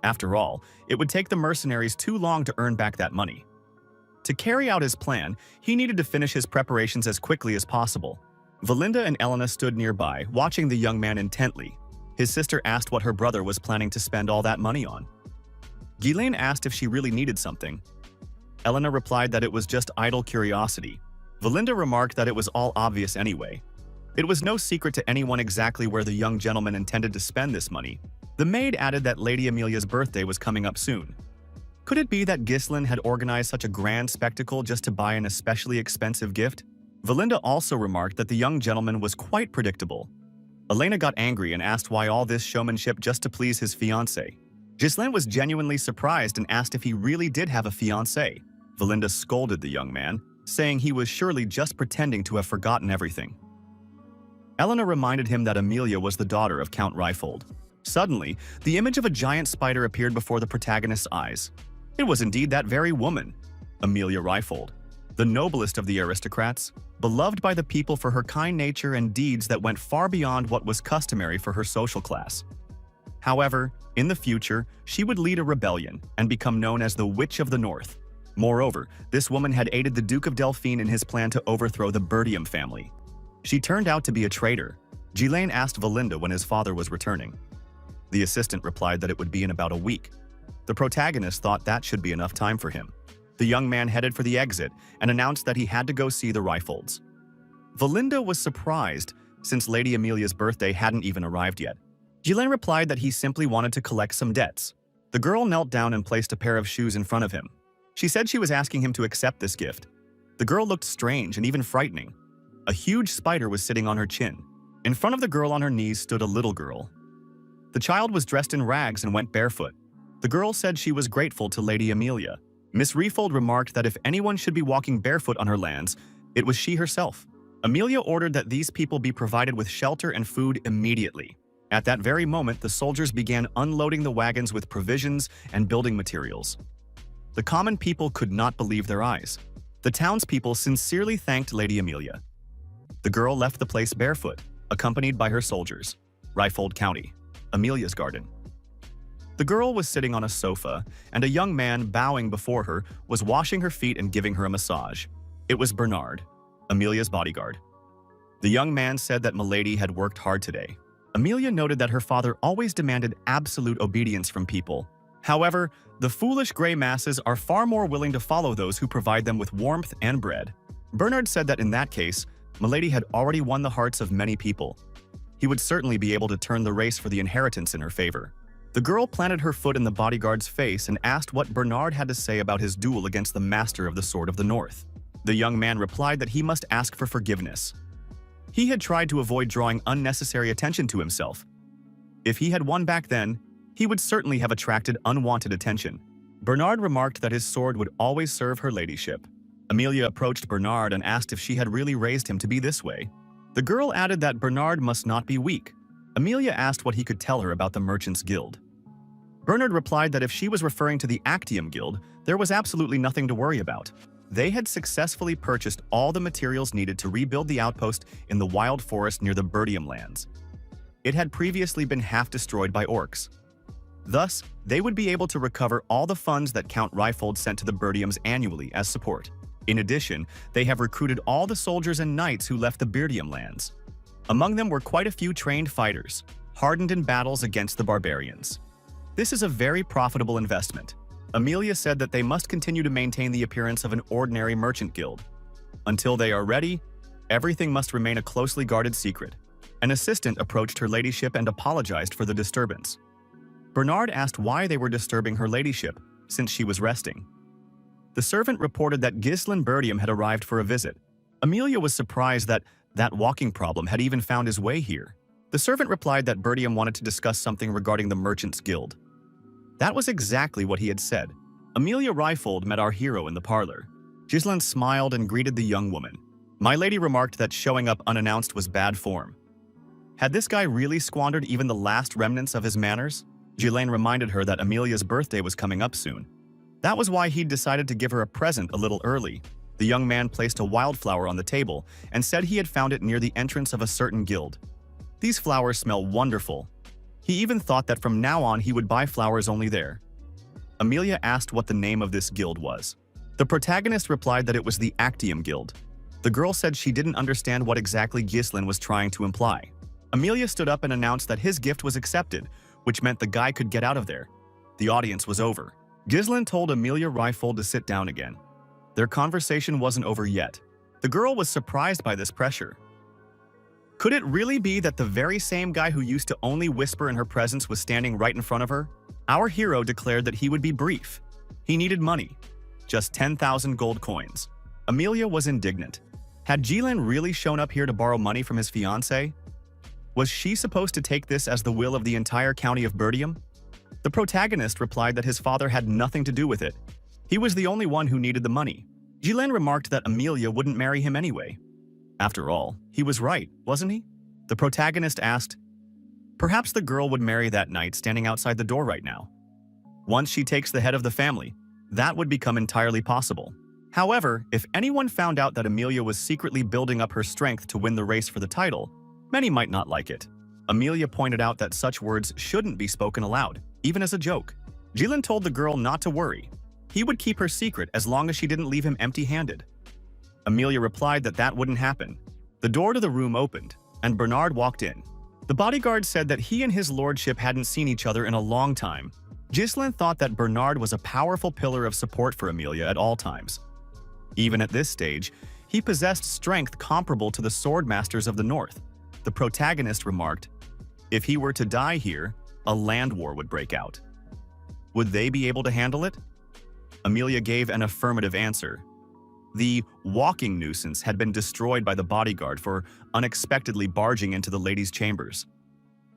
After all, it would take the mercenaries too long to earn back that money. To carry out his plan, he needed to finish his preparations as quickly as possible. Valinda and Elena stood nearby, watching the young man intently. His sister asked what her brother was planning to spend all that money on. Ghislain asked if she really needed something. Elena replied that it was just idle curiosity. Valinda remarked that it was all obvious anyway. It was no secret to anyone exactly where the young gentleman intended to spend this money. The maid added that Lady Amelia's birthday was coming up soon. Could it be that Ghislain had organized such a grand spectacle just to buy an especially expensive gift? Valinda also remarked that the young gentleman was quite predictable. Elena got angry and asked why all this showmanship just to please his fiancé. Ghislain was genuinely surprised and asked if he really did have a fiancé. Valinda scolded the young man, saying he was surely just pretending to have forgotten everything. Elena reminded him that Amelia was the daughter of Count Ryfold. Suddenly, the image of a giant spider appeared before the protagonist's eyes. It was indeed that very woman, Amelia Ryfold, the noblest of the aristocrats, beloved by the people for her kind nature and deeds that went far beyond what was customary for her social class. However, in the future, she would lead a rebellion and become known as the Witch of the North. Moreover, this woman had aided the Duke of Delphine in his plan to overthrow the Bertium family. She turned out to be a traitor. Ghislain asked Valinda when his father was returning. The assistant replied that it would be in about a week. The protagonist thought that should be enough time for him. The young man headed for the exit and announced that he had to go see the Ryfolds. Valinda was surprised, since Lady Amelia's birthday hadn't even arrived yet. Ghislain replied that he simply wanted to collect some debts. The girl knelt down and placed a pair of shoes in front of him. She said she was asking him to accept this gift. The girl looked strange and even frightening. A huge spider was sitting on her chin. In front of the girl on her knees stood a little girl. The child was dressed in rags and went barefoot. The girl said she was grateful to Lady Amelia. Miss Ryfold remarked that if anyone should be walking barefoot on her lands, it was she herself. Amelia ordered that these people be provided with shelter and food immediately. At that very moment, the soldiers began unloading the wagons with provisions and building materials. The common people could not believe their eyes. The townspeople sincerely thanked Lady Amelia. The girl left the place barefoot, accompanied by her soldiers. Ryfold County, Amelia's garden. The girl was sitting on a sofa, and a young man, bowing before her, was washing her feet and giving her a massage. It was Bernard, Amelia's bodyguard. The young man said that Milady had worked hard today. Amelia noted that her father always demanded absolute obedience from people. However, the foolish gray masses are far more willing to follow those who provide them with warmth and bread. Bernard said that in that case, Milady had already won the hearts of many people. He would certainly be able to turn the race for the inheritance in her favor. The girl planted her foot in the bodyguard's face and asked what Bernard had to say about his duel against the Master of the Sword of the North. The young man replied that he must ask for forgiveness. He had tried to avoid drawing unnecessary attention to himself. If he had won back then, he would certainly have attracted unwanted attention. Bernard remarked that his sword would always serve her ladyship. Amelia approached Bernard and asked if she had really raised him to be this way. The girl added that Bernard must not be weak. Amelia asked what he could tell her about the Merchants' Guild. Bernard replied that if she was referring to the Actium Guild, there was absolutely nothing to worry about. They had successfully purchased all the materials needed to rebuild the outpost in the wild forest near the Birdium lands. It had previously been half destroyed by orcs. Thus, they would be able to recover all the funds that Count Ryfold sent to the Birdiums annually as support. In addition, they have recruited all the soldiers and knights who left the Birdium lands. Among them were quite a few trained fighters, hardened in battles against the barbarians. This is a very profitable investment. Amelia said that they must continue to maintain the appearance of an ordinary merchant guild. Until they are ready, everything must remain a closely guarded secret. An assistant approached her ladyship and apologized for the disturbance. Bernard asked why they were disturbing her ladyship, since she was resting. The servant reported that Ghislain Birdium had arrived for a visit. Amelia was surprised that walking problem had even found his way here. The servant replied that Birdium wanted to discuss something regarding the Merchants Guild. That was exactly what he had said. Amelia Ryfold met our hero in the parlor. Ghislain smiled and greeted the young woman. My lady remarked that showing up unannounced was bad form. Had this guy really squandered even the last remnants of his manners? Ghislain reminded her that Amelia's birthday was coming up soon. That was why he'd decided to give her a present a little early. The young man placed a wildflower on the table and said he had found it near the entrance of a certain guild. These flowers smell wonderful. He even thought that from now on he would buy flowers only there. Amelia asked what the name of this guild was. The protagonist replied that it was the Actium Guild. The girl said she didn't understand what exactly Ghislain was trying to imply. Amelia stood up and announced that his gift was accepted, which meant the guy could get out of there. The audience was over. Ghislain told Amelia Ryfold to sit down again. Their conversation wasn't over yet. The girl was surprised by this pressure. Could it really be that the very same guy who used to only whisper in her presence was standing right in front of her? Our hero declared that he would be brief. He needed money. Just 10,000 gold coins. Amelia was indignant. Had Ghislain really shown up here to borrow money from his fiancée? Was she supposed to take this as the will of the entire county of Birdium? The protagonist replied that his father had nothing to do with it. He was the only one who needed the money. Ghislain remarked that Amelia wouldn't marry him anyway. After all, he was right, wasn't he? The protagonist asked, perhaps the girl would marry that knight standing outside the door right now. Once she takes the head of the family, that would become entirely possible. However, if anyone found out that Amelia was secretly building up her strength to win the race for the title, many might not like it. Amelia pointed out that such words shouldn't be spoken aloud, even as a joke. Ghislain told the girl not to worry. He would keep her secret as long as she didn't leave him empty-handed. Amelia replied that that wouldn't happen. The door to the room opened, and Bernard walked in. The bodyguard said that he and his lordship hadn't seen each other in a long time. Ghislain thought that Bernard was a powerful pillar of support for Amelia at all times. Even at this stage, he possessed strength comparable to the sword masters of the north. The protagonist remarked, if he were to die here, a land war would break out. Would they be able to handle it? Amelia gave an affirmative answer. The walking nuisance had been destroyed by the bodyguard for unexpectedly barging into the ladies' chambers.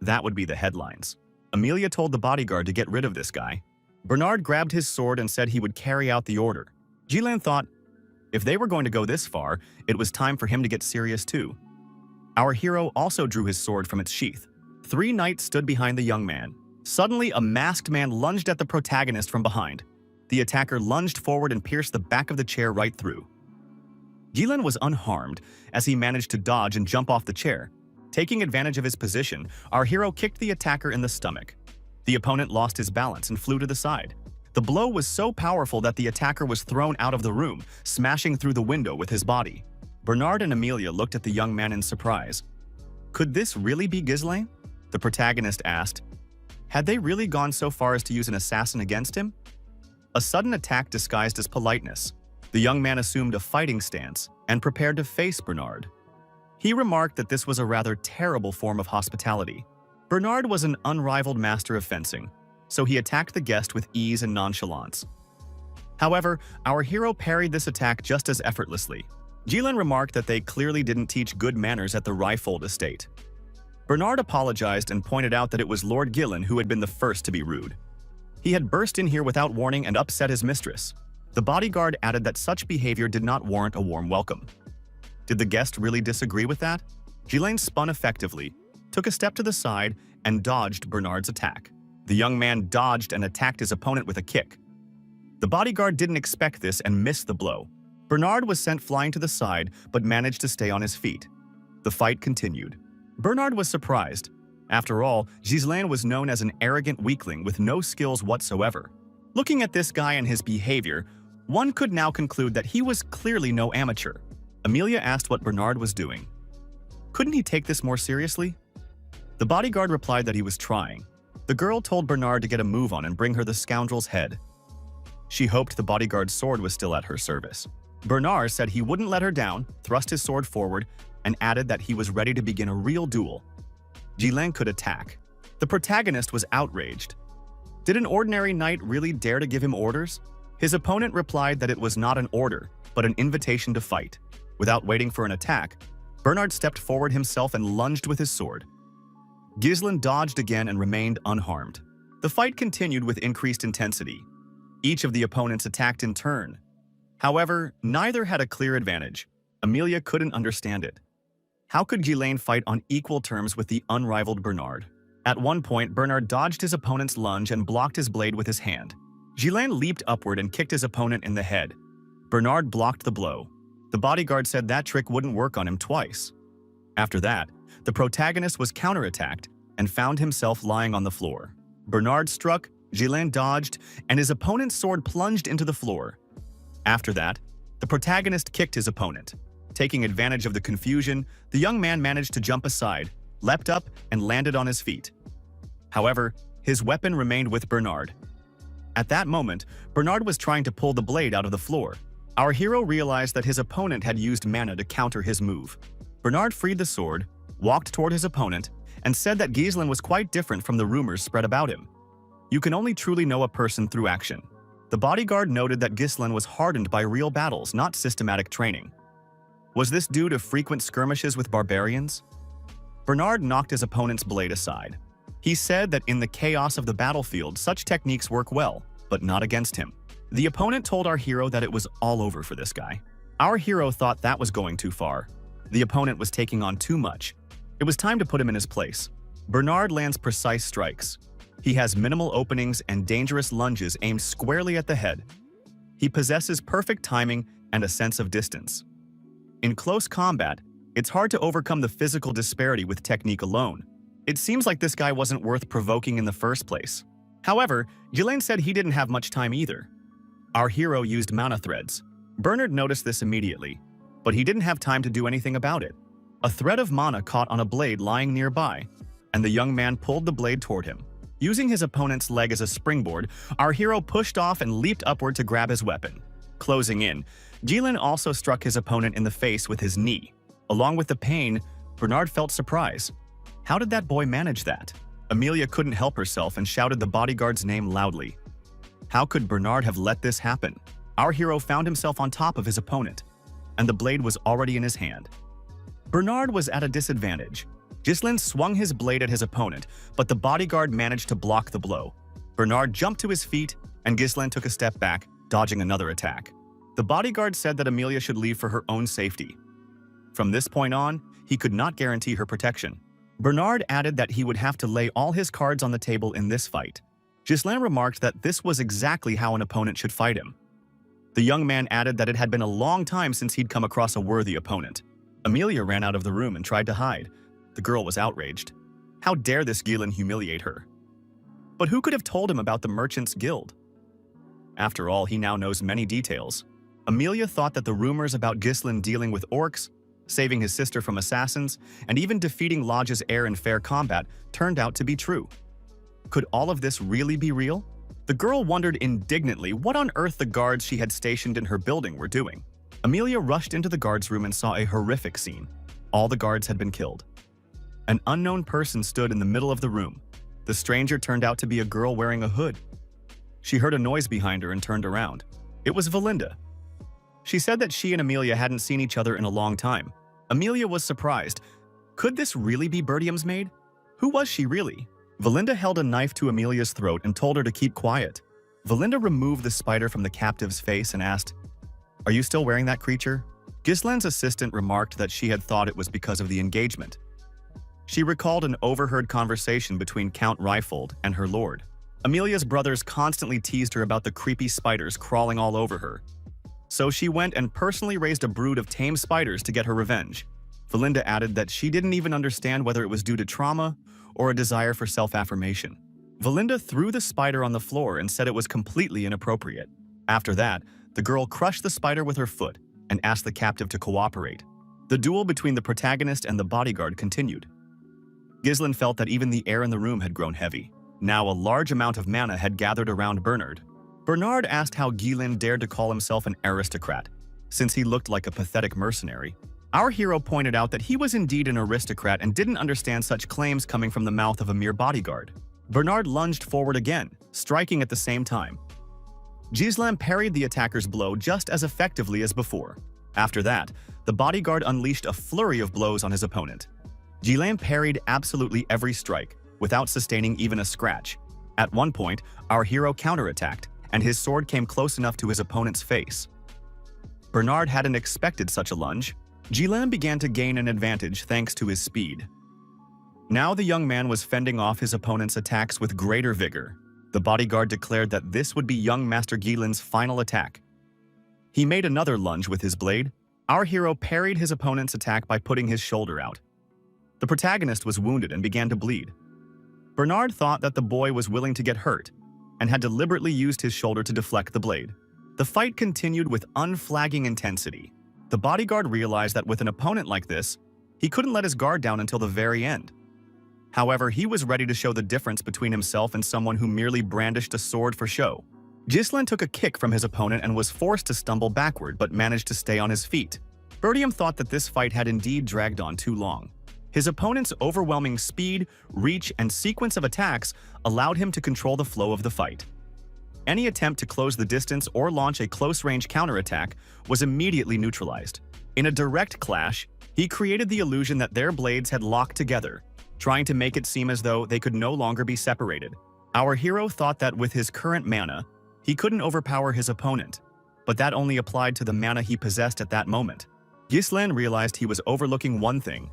That would be the headlines. Amelia told the bodyguard to get rid of this guy. Bernard grabbed his sword and said he would carry out the order. Ghislain thought, if they were going to go this far, it was time for him to get serious too. Our hero also drew his sword from its sheath. 3 knights stood behind the young man. Suddenly, a masked man lunged at the protagonist from behind. The attacker lunged forward and pierced the back of the chair right through. Ghislain was unharmed as he managed to dodge and jump off the chair. Taking advantage of his position, our hero kicked the attacker in the stomach. The opponent lost his balance and flew to the side. The blow was so powerful that the attacker was thrown out of the room, smashing through the window with his body. Bernard and Amelia looked at the young man in surprise. Could this really be Ghislain? The protagonist asked. Had they really gone so far as to use an assassin against him? A sudden attack disguised as politeness. The young man assumed a fighting stance and prepared to face Bernard. He remarked that this was a rather terrible form of hospitality. Bernard was an unrivaled master of fencing, so he attacked the guest with ease and nonchalance. However, our hero parried this attack just as effortlessly. Ghislain remarked that they clearly didn't teach good manners at the Ryfold estate. Bernard apologized and pointed out that it was Lord Ghislain who had been the first to be rude. He had burst in here without warning and upset his mistress. The bodyguard added that such behavior did not warrant a warm welcome. Did the guest really disagree with that? Ghislain spun effectively, took a step to the side, and dodged Bernard's attack. The young man dodged and attacked his opponent with a kick. The bodyguard didn't expect this and missed the blow. Bernard was sent flying to the side but managed to stay on his feet. The fight continued. Bernard was surprised. After all, Ghislain was known as an arrogant weakling with no skills whatsoever. Looking at this guy and his behavior, one could now conclude that he was clearly no amateur. Amelia asked what Bernard was doing. Couldn't he take this more seriously? The bodyguard replied that he was trying. The girl told Bernard to get a move on and bring her the scoundrel's head. She hoped the bodyguard's sword was still at her service. Bernard said he wouldn't let her down, thrust his sword forward, and added that he was ready to begin a real duel. Ghislain could attack. The protagonist was outraged. Did an ordinary knight really dare to give him orders? His opponent replied that it was not an order, but an invitation to fight. Without waiting for an attack, Bernard stepped forward himself and lunged with his sword. Ghislain dodged again and remained unharmed. The fight continued with increased intensity. Each of the opponents attacked in turn. However, neither had a clear advantage. Amelia couldn't understand it. How could Ghislain fight on equal terms with the unrivaled Bernard? At one point, Bernard dodged his opponent's lunge and blocked his blade with his hand. Ghislain leaped upward and kicked his opponent in the head. Bernard blocked the blow. The bodyguard said that trick wouldn't work on him twice. After that, the protagonist was counterattacked and found himself lying on the floor. Bernard struck, Ghislain dodged, and his opponent's sword plunged into the floor. After that, the protagonist kicked his opponent. Taking advantage of the confusion, the young man managed to jump aside, leapt up, and landed on his feet. However, his weapon remained with Bernard. At that moment, Bernard was trying to pull the blade out of the floor. Our hero realized that his opponent had used mana to counter his move. Bernard freed the sword, walked toward his opponent, and said that Ghislain was quite different from the rumors spread about him. You can only truly know a person through action. The bodyguard noted that Ghislain was hardened by real battles, not systematic training. Was this due to frequent skirmishes with barbarians? Bernard knocked his opponent's blade aside. He said that in the chaos of the battlefield, such techniques work well, but not against him. The opponent told our hero that it was all over for this guy. Our hero thought that was going too far. The opponent was taking on too much. It was time to put him in his place. Bernard lands precise strikes. He has minimal openings and dangerous lunges aimed squarely at the head. He possesses perfect timing and a sense of distance. In close combat, it's hard to overcome the physical disparity with technique alone. It seems like this guy wasn't worth provoking in the first place. However, Ghislain said he didn't have much time either. Our hero used mana threads. Bernard noticed this immediately, but he didn't have time to do anything about it. A thread of mana caught on a blade lying nearby, and the young man pulled the blade toward him. Using his opponent's leg as a springboard, our hero pushed off and leaped upward to grab his weapon. Closing in, Ghislain also struck his opponent in the face with his knee. Along with the pain, Bernard felt surprise. How did that boy manage that? Amelia couldn't help herself and shouted the bodyguard's name loudly. How could Bernard have let this happen? Our hero found himself on top of his opponent, and the blade was already in his hand. Bernard was at a disadvantage. Ghislain swung his blade at his opponent, but the bodyguard managed to block the blow. Bernard jumped to his feet, and Ghislain took a step back, dodging another attack. The bodyguard said that Amelia should leave for her own safety. From this point on, he could not guarantee her protection. Bernard added that he would have to lay all his cards on the table in this fight. Ghislain remarked that this was exactly how an opponent should fight him. The young man added that it had been a long time since he'd come across a worthy opponent. Amelia ran out of the room and tried to hide. The girl was outraged. How dare this Ghislain humiliate her? But who could have told him about the Merchants Guild? After all, he now knows many details. Amelia thought that the rumors about Ghislain dealing with orcs, saving his sister from assassins, and even defeating Lodge's heir in fair combat turned out to be true. Could all of this really be real? The girl wondered indignantly what on earth the guards she had stationed in her building were doing. Amelia rushed into the guards' room and saw a horrific scene. All the guards had been killed. An unknown person stood in the middle of the room. The stranger turned out to be a girl wearing a hood. She heard a noise behind her and turned around. It was Valinda. She said that she and Amelia hadn't seen each other in a long time. Amelia was surprised. Could this really be Bertium's maid? Who was she really? Valinda held a knife to Amelia's throat and told her to keep quiet. Valinda removed the spider from the captive's face and asked, "Are you still wearing that creature?" Ghislain's assistant remarked that she had thought it was because of the engagement. She recalled an overheard conversation between Count Ryfold and her lord. Amelia's brothers constantly teased her about the creepy spiders crawling all over her. So she went and personally raised a brood of tame spiders to get her revenge. Valinda added that she didn't even understand whether it was due to trauma or a desire for self-affirmation. Valinda threw the spider on the floor and said it was completely inappropriate. After that, the girl crushed the spider with her foot and asked the captive to cooperate. The duel between the protagonist and the bodyguard continued. Ghislaine felt that even the air in the room had grown heavy. Now a large amount of mana had gathered around Bernard. Bernard asked how Ghislaine dared to call himself an aristocrat, since he looked like a pathetic mercenary. Our hero pointed out that he was indeed an aristocrat and didn't understand such claims coming from the mouth of a mere bodyguard. Bernard lunged forward again, striking at the same time. Ghislaine parried the attacker's blow just as effectively as before. After that, the bodyguard unleashed a flurry of blows on his opponent. Ghislaine parried absolutely every strike, without sustaining even a scratch. At one point, our hero counterattacked, and his sword came close enough to his opponent's face. Bernard hadn't expected such a lunge. Ghislaine began to gain an advantage thanks to his speed. Now the young man was fending off his opponent's attacks with greater vigor. The bodyguard declared that this would be young Master Ghislaine's final attack. He made another lunge with his blade. Our hero parried his opponent's attack by putting his shoulder out. The protagonist was wounded and began to bleed. Bernard thought that the boy was willing to get hurt and had deliberately used his shoulder to deflect the blade. The fight continued with unflagging intensity. The bodyguard realized that with an opponent like this, he couldn't let his guard down until the very end. However, he was ready to show the difference between himself and someone who merely brandished a sword for show. Ghislaine took a kick from his opponent and was forced to stumble backward but managed to stay on his feet. Bertium thought that this fight had indeed dragged on too long. His opponent's overwhelming speed, reach, and sequence of attacks allowed him to control the flow of the fight. Any attempt to close the distance or launch a close-range counterattack was immediately neutralized. In a direct clash, he created the illusion that their blades had locked together, trying to make it seem as though they could no longer be separated. Our hero thought that with his current mana, he couldn't overpower his opponent, but that only applied to the mana he possessed at that moment. Ghislaine realized he was overlooking one thing: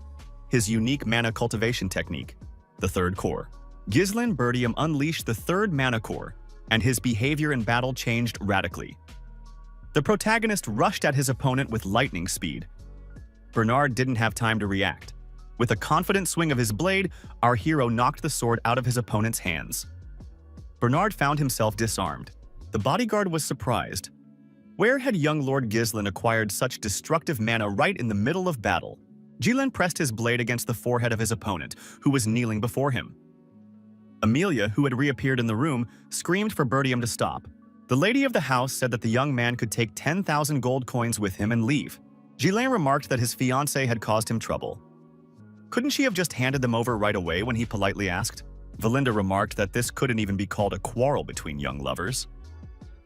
his unique mana cultivation technique, the third core. Ghislaine Bertium unleashed the third mana core, and his behavior in battle changed radically. The protagonist rushed at his opponent with lightning speed. Bernard didn't have time to react. With a confident swing of his blade, our hero knocked the sword out of his opponent's hands. Bernard found himself disarmed. The bodyguard was surprised. Where had young Lord Ghislaine acquired such destructive mana right in the middle of battle? Ghislaine pressed his blade against the forehead of his opponent, who was kneeling before him. Amelia, who had reappeared in the room, screamed for Bertium to stop. The lady of the house said that the young man could take 10,000 gold coins with him and leave. Ghislaine remarked that his fiancée had caused him trouble. Couldn't she have just handed them over right away when he politely asked? Valinda remarked that this couldn't even be called a quarrel between young lovers.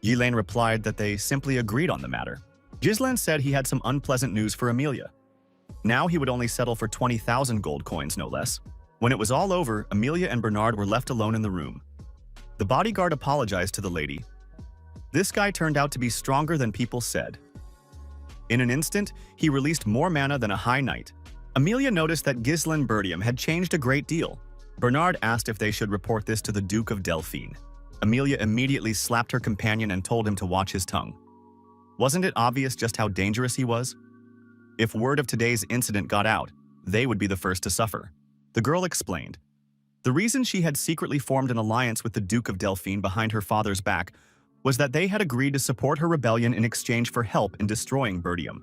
Ghislaine replied that they simply agreed on the matter. Ghislaine said he had some unpleasant news for Amelia. Now he would only settle for 20,000 gold coins, no less. When it was all over, Amelia and Bernard were left alone in the room. The bodyguard apologized to the lady. This guy turned out to be stronger than people said. In an instant, he released more mana than a high knight. Amelia noticed that Ghislaine Bertium had changed a great deal. Bernard asked if they should report this to the Duke of Delphine. Amelia immediately slapped her companion and told him to watch his tongue. Wasn't it obvious just how dangerous he was? If word of today's incident got out, they would be the first to suffer. The girl explained. The reason she had secretly formed an alliance with the Duke of Delphine behind her father's back was that they had agreed to support her rebellion in exchange for help in destroying Bertium.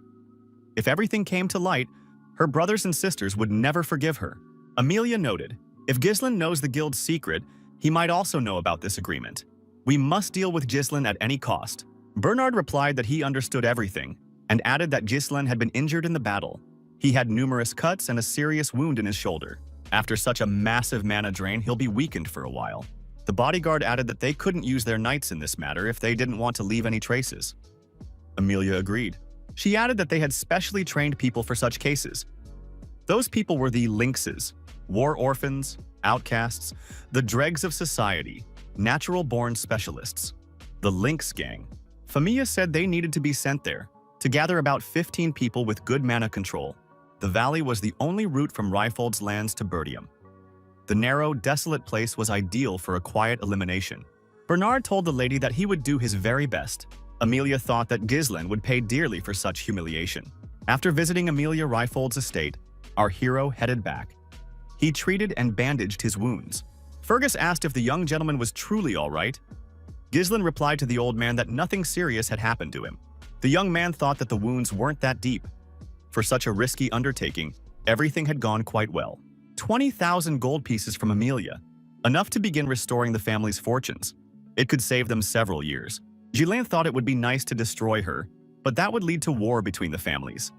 If everything came to light, her brothers and sisters would never forgive her. Amelia noted, if Ghislaine knows the guild's secret, he might also know about this agreement. We must deal with Ghislaine at any cost. Bernard replied that he understood everything, and added that Ghislaine had been injured in the battle. He had numerous cuts and a serious wound in his shoulder. After such a massive mana drain, he'll be weakened for a while. The bodyguard added that they couldn't use their knights in this matter if they didn't want to leave any traces. Amelia agreed. She added that they had specially trained people for such cases. Those people were the lynxes, war orphans, outcasts, the dregs of society, natural-born specialists. The Lynx Gang. Famia said they needed to be sent there, to gather about 15 people with good mana control. The valley was the only route from Ryfold's lands to Bertium. The narrow, desolate place was ideal for a quiet elimination. Bernard told the lady that he would do his very best. Amelia thought that Ghislaine would pay dearly for such humiliation. After visiting Amelia Ryfold's estate, our hero headed back. He treated and bandaged his wounds. Fergus asked if the young gentleman was truly all right. Ghislaine replied to the old man that nothing serious had happened to him. The young man thought that the wounds weren't that deep. For such a risky undertaking, everything had gone quite well. 20,000 gold pieces from Amelia, enough to begin restoring the family's fortunes. It could save them several years. Ghislaine thought it would be nice to destroy her, but that would lead to war between the families.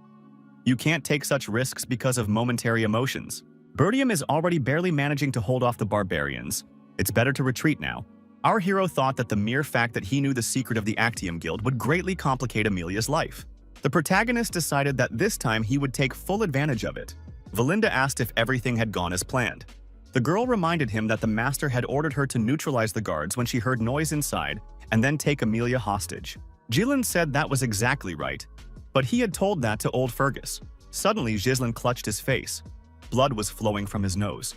You can't take such risks because of momentary emotions. Bertium is already barely managing to hold off the barbarians. It's better to retreat now. Our hero thought that the mere fact that he knew the secret of the Actium Guild would greatly complicate Amelia's life. The protagonist decided that this time he would take full advantage of it. Valinda asked if everything had gone as planned. The girl reminded him that the master had ordered her to neutralize the guards when she heard noise inside and then take Amelia hostage. Ghislaine said that was exactly right, but he had told that to old Fergus. Suddenly, Ghislaine clutched his face. Blood was flowing from his nose.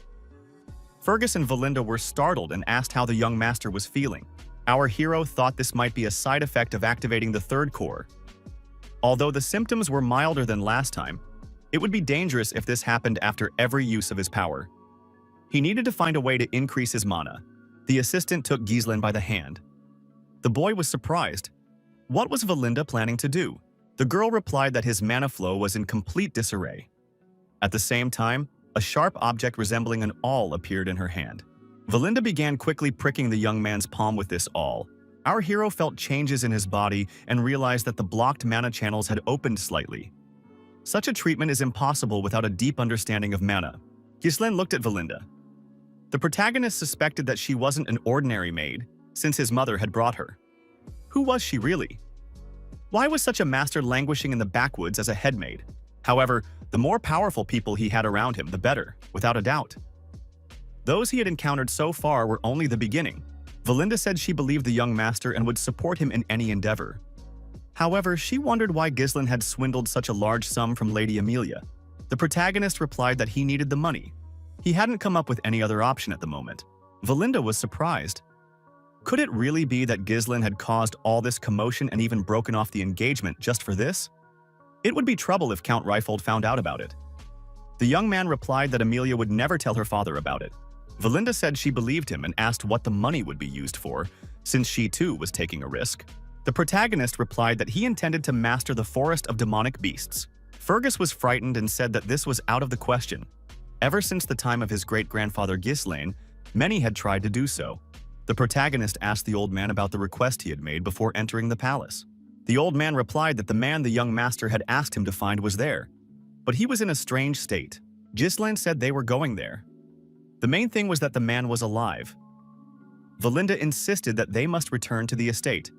Fergus and Valinda were startled and asked how the young master was feeling. Our hero thought this might be a side effect of activating the third core. Although the symptoms were milder than last time, it would be dangerous if this happened after every use of his power. He needed to find a way to increase his mana. The assistant took Ghislaine by the hand. The boy was surprised. What was Valinda planning to do? The girl replied that his mana flow was in complete disarray. At the same time, a sharp object resembling an awl appeared in her hand. Valinda began quickly pricking the young man's palm with this awl. Our hero felt changes in his body and realized that the blocked mana channels had opened slightly. Such a treatment is impossible without a deep understanding of mana. Ghislaine looked at Valinda. The protagonist suspected that she wasn't an ordinary maid, since his mother had brought her. Who was she really? Why was such a master languishing in the backwoods as a headmaid? However, the more powerful people he had around him, the better, without a doubt. Those he had encountered so far were only the beginning. Valinda said she believed the young master and would support him in any endeavor. However, she wondered why Ghislaine had swindled such a large sum from Lady Amelia. The protagonist replied that he needed the money. He hadn't come up with any other option at the moment. Valinda was surprised. Could it really be that Ghislaine had caused all this commotion and even broken off the engagement just for this? It would be trouble if Count Ryfold found out about it. The young man replied that Amelia would never tell her father about it. Valinda said she believed him and asked what the money would be used for, since she too was taking a risk. The protagonist replied that he intended to master the forest of demonic beasts. Fergus was frightened and said that this was out of the question. Ever since the time of his great-grandfather Ghislaine, many had tried to do so. The protagonist asked the old man about the request he had made before entering the palace. The old man replied that the man the young master had asked him to find was there, but he was in a strange state. Ghislaine said they were going there. The main thing was that the man was alive. Valinda insisted that they must return to the estate.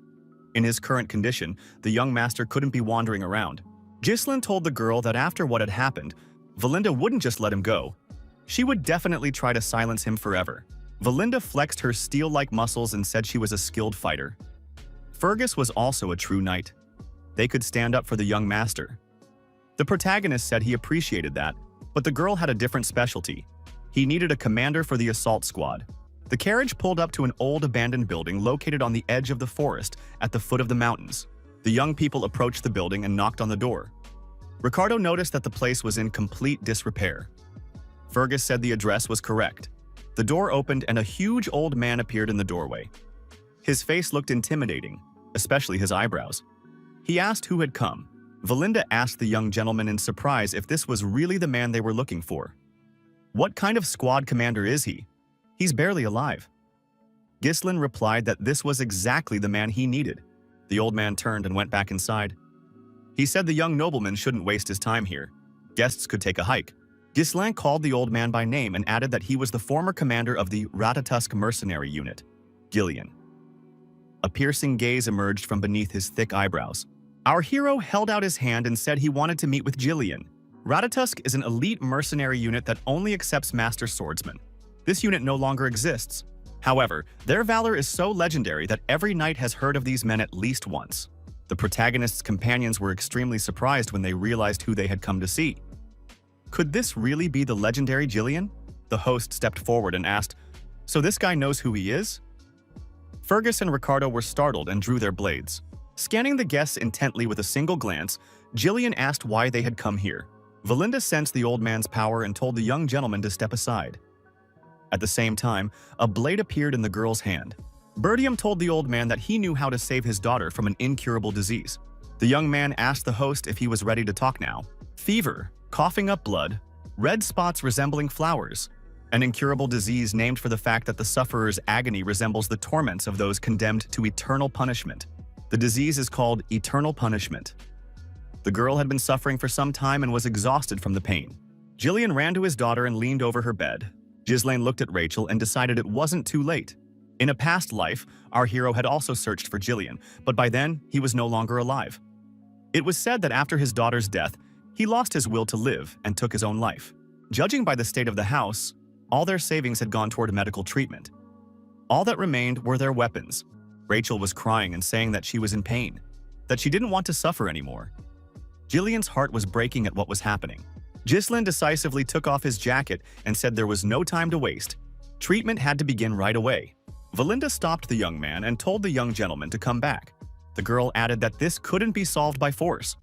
In his current condition, the young master couldn't be wandering around. Ghislaine told the girl that after what had happened, Valinda wouldn't just let him go. She would definitely try to silence him forever. Valinda flexed her steel-like muscles and said she was a skilled fighter. Fergus was also a true knight. They could stand up for the young master. The protagonist said he appreciated that, but the girl had a different specialty. He needed a commander for the assault squad. The carriage pulled up to an old abandoned building located on the edge of the forest at the foot of the mountains. The young people approached the building and knocked on the door. Ricardo noticed that the place was in complete disrepair. Fergus said the address was correct. The door opened and a huge old man appeared in the doorway. His face looked intimidating, especially his eyebrows. He asked who had come. Valinda asked the young gentleman in surprise if this was really the man they were looking for. What kind of squad commander is he? He's barely alive. Ghislaine replied that this was exactly the man he needed. The old man turned and went back inside. He said the young nobleman shouldn't waste his time here. Guests could take a hike. Ghislaine called the old man by name and added that he was the former commander of the Ratatusk Mercenary unit, Gillian. A piercing gaze emerged from beneath his thick eyebrows. Our hero held out his hand and said he wanted to meet with Gillian. Ratatusk is an elite mercenary unit that only accepts master swordsmen. This unit no longer exists. However, their valor is so legendary that every knight has heard of these men at least once. The protagonist's companions were extremely surprised when they realized who they had come to see. Could this really be the legendary Gillian? The host stepped forward and asked, "So this guy knows who he is?" Fergus and Ricardo were startled and drew their blades. Scanning the guests intently with a single glance, Jillian asked why they had come here. Valinda sensed the old man's power and told the young gentleman to step aside. At the same time, a blade appeared in the girl's hand. Bertium told the old man that he knew how to save his daughter from an incurable disease. The young man asked the host if he was ready to talk now. Fever, coughing up blood, red spots resembling flowers, an incurable disease named for the fact that the sufferer's agony resembles the torments of those condemned to eternal punishment. The disease is called eternal punishment. The girl had been suffering for some time and was exhausted from the pain. Jillian ran to his daughter and leaned over her bed. Ghislaine looked at Rachel and decided it wasn't too late. In a past life, our hero had also searched for Jillian, but by then, he was no longer alive. It was said that after his daughter's death, he lost his will to live and took his own life. Judging by the state of the house, all their savings had gone toward medical treatment. All that remained were their weapons. Rachel was crying and saying that she was in pain, that she didn't want to suffer anymore. Jillian's heart was breaking at what was happening. Ghislaine decisively took off his jacket and said there was no time to waste. Treatment had to begin right away. Valinda stopped the young man and told the young gentleman to come back. The girl added that this couldn't be solved by force.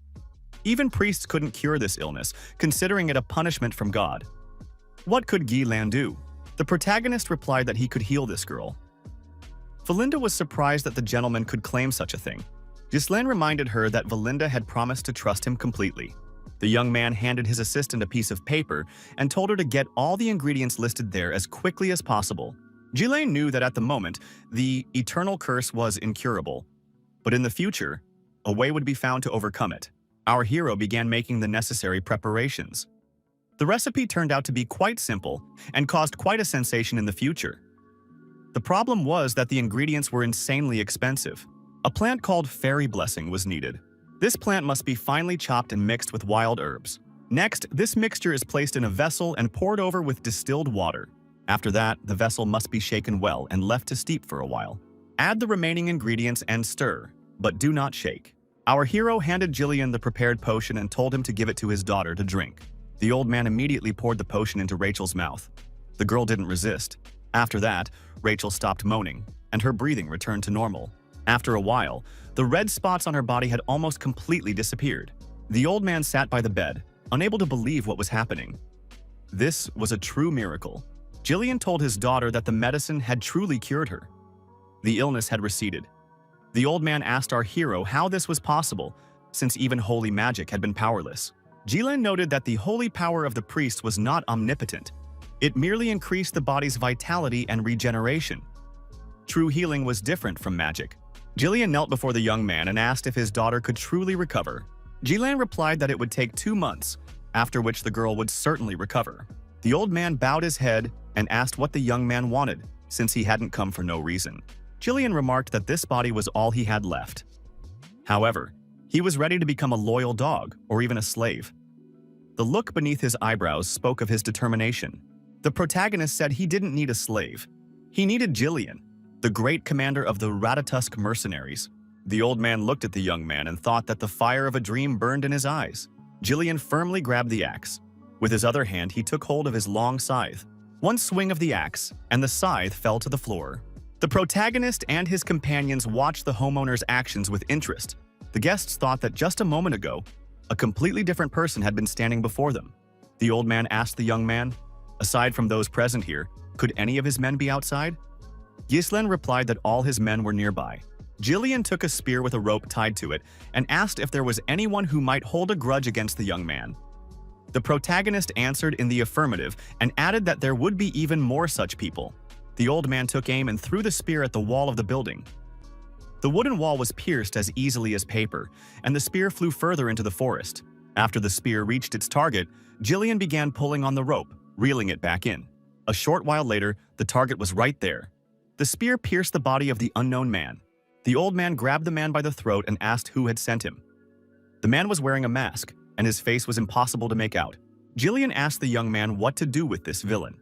Even priests couldn't cure this illness, considering it a punishment from God. What could Ghislaine do? The protagonist replied that he could heal this girl. Valinda was surprised that the gentleman could claim such a thing. Ghislaine reminded her that Valinda had promised to trust him completely. The young man handed his assistant a piece of paper and told her to get all the ingredients listed there as quickly as possible. Ghislaine knew that at the moment, the eternal curse was incurable. But in the future, a way would be found to overcome it. Our hero began making the necessary preparations. The recipe turned out to be quite simple and caused quite a sensation in the future. The problem was that the ingredients were insanely expensive. A plant called fairy blessing was needed. This plant must be finely chopped and mixed with wild herbs. Next, this mixture is placed in a vessel and poured over with distilled water. After that, the vessel must be shaken well and left to steep for a while. Add the remaining ingredients and stir, but do not shake. Our hero handed Jillian the prepared potion and told him to give it to his daughter to drink. The old man immediately poured the potion into Rachel's mouth. The girl didn't resist. After that, Rachel stopped moaning, and her breathing returned to normal. After a while, the red spots on her body had almost completely disappeared. The old man sat by the bed, unable to believe what was happening. This was a true miracle. Jillian told his daughter that the medicine had truly cured her. The illness had receded. The old man asked our hero how this was possible, since even holy magic had been powerless. Jillian noted that the holy power of the priest was not omnipotent. It merely increased the body's vitality and regeneration. True healing was different from magic. Jillian knelt before the young man and asked if his daughter could truly recover. Jillian replied that it would take 2 months, after which the girl would certainly recover. The old man bowed his head and asked what the young man wanted, since he hadn't come for no reason. Jillian remarked that this body was all he had left. However, he was ready to become a loyal dog or even a slave. The look beneath his eyebrows spoke of his determination. The protagonist said he didn't need a slave. He needed Jillian, the great commander of the Ratatusk mercenaries. The old man looked at the young man and thought that the fire of a dream burned in his eyes. Jillian firmly grabbed the axe. With his other hand, he took hold of his long scythe. One swing of the axe, and the scythe fell to the floor. The protagonist and his companions watched the homeowner's actions with interest. The guests thought that just a moment ago, a completely different person had been standing before them. The old man asked the young man, aside from those present here, could any of his men be outside? Ghislaine replied that all his men were nearby. Jillian took a spear with a rope tied to it and asked if there was anyone who might hold a grudge against the young man. The protagonist answered in the affirmative and added that there would be even more such people. The old man took aim and threw the spear at the wall of the building. The wooden wall was pierced as easily as paper, and the spear flew further into the forest. After the spear reached its target, Jillian began pulling on the rope, reeling it back in. A short while later, the target was right there. The spear pierced the body of the unknown man. The old man grabbed the man by the throat and asked who had sent him. The man was wearing a mask, and his face was impossible to make out. Jillian asked the young man what to do with this villain.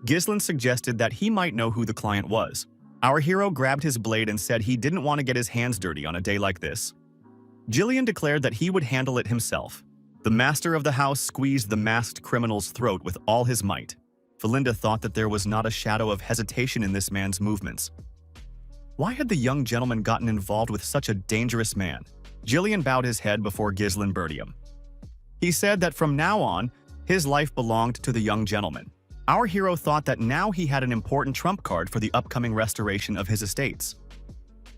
Ghislaine suggested that he might know who the client was. Our hero grabbed his blade and said he didn't want to get his hands dirty on a day like this. Jillian declared that he would handle it himself. The master of the house squeezed the masked criminal's throat with all his might. Valinda thought that there was not a shadow of hesitation in this man's movements. Why had the young gentleman gotten involved with such a dangerous man? Jillian bowed his head before Ghislain Bertium. He said that from now on, his life belonged to the young gentleman. Our hero thought that now he had an important trump card for the upcoming restoration of his estates.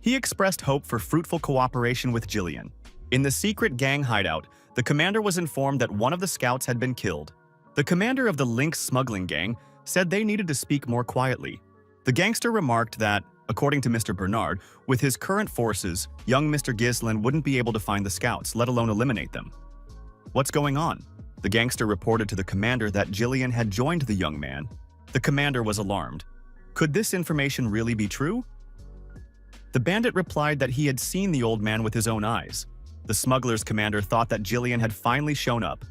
He expressed hope for fruitful cooperation with Jillian. In the secret gang hideout, the commander was informed that one of the scouts had been killed. The commander of the Lynx smuggling gang said they needed to speak more quietly. The gangster remarked that, according to Mr. Bernard, with his current forces, young Mr. Ghislain wouldn't be able to find the scouts, let alone eliminate them. What's going on? The gangster reported to the commander that Jillian had joined the young man. The commander was alarmed. Could this information really be true? The bandit replied that he had seen the old man with his own eyes. The smuggler's commander thought that Jillian had finally shown up.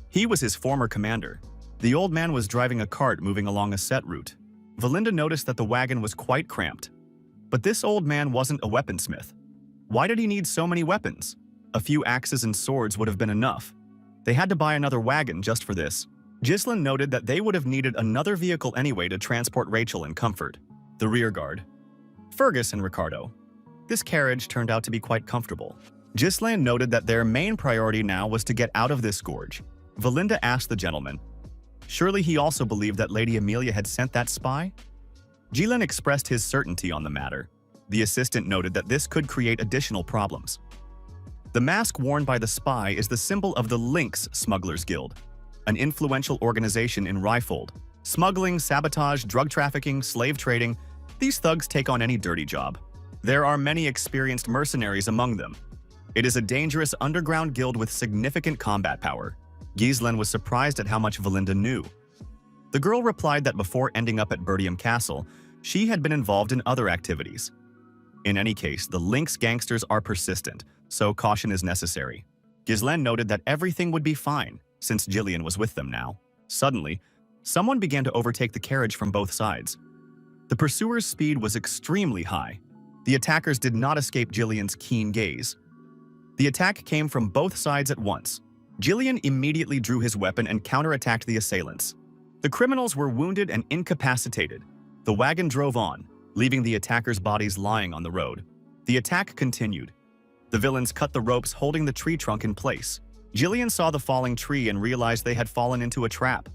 He was his former commander. The old man was driving a cart moving along a set route. Valinda noticed that the wagon was quite cramped. But this old man wasn't a weaponsmith. Why did he need so many weapons? A few axes and swords would have been enough. They had to buy another wagon just for this. Ghislain noted that they would have needed another vehicle anyway to transport Rachel in comfort. The rear guard. Fergus and Ricardo. This carriage turned out to be quite comfortable. Ghislain noted that their main priority now was to get out of this gorge. Valinda asked the gentleman, surely he also believed that Lady Amelia had sent that spy? Ghislain expressed his certainty on the matter. The assistant noted that this could create additional problems. The mask worn by the spy is the symbol of the Lynx Smugglers Guild, an influential organization in Ryfold. Smuggling, sabotage, drug trafficking, slave trading, these thugs take on any dirty job. There are many experienced mercenaries among them. It is a dangerous underground guild with significant combat power. Ghislain was surprised at how much Valinda knew. The girl replied that before ending up at Bertium Castle, she had been involved in other activities. In any case, the Lynx gangsters are persistent, so caution is necessary. Ghislain noted that everything would be fine, since Jillian was with them now. Suddenly, someone began to overtake the carriage from both sides. The pursuer's speed was extremely high. The attackers did not escape Jillian's keen gaze. The attack came from both sides at once. Jillian immediately drew his weapon and counterattacked the assailants. The criminals were wounded and incapacitated. The wagon drove on, leaving the attackers' bodies lying on the road. The attack continued. The villains cut the ropes holding the tree trunk in place. Jillian saw the falling tree and realized they had fallen into a trap.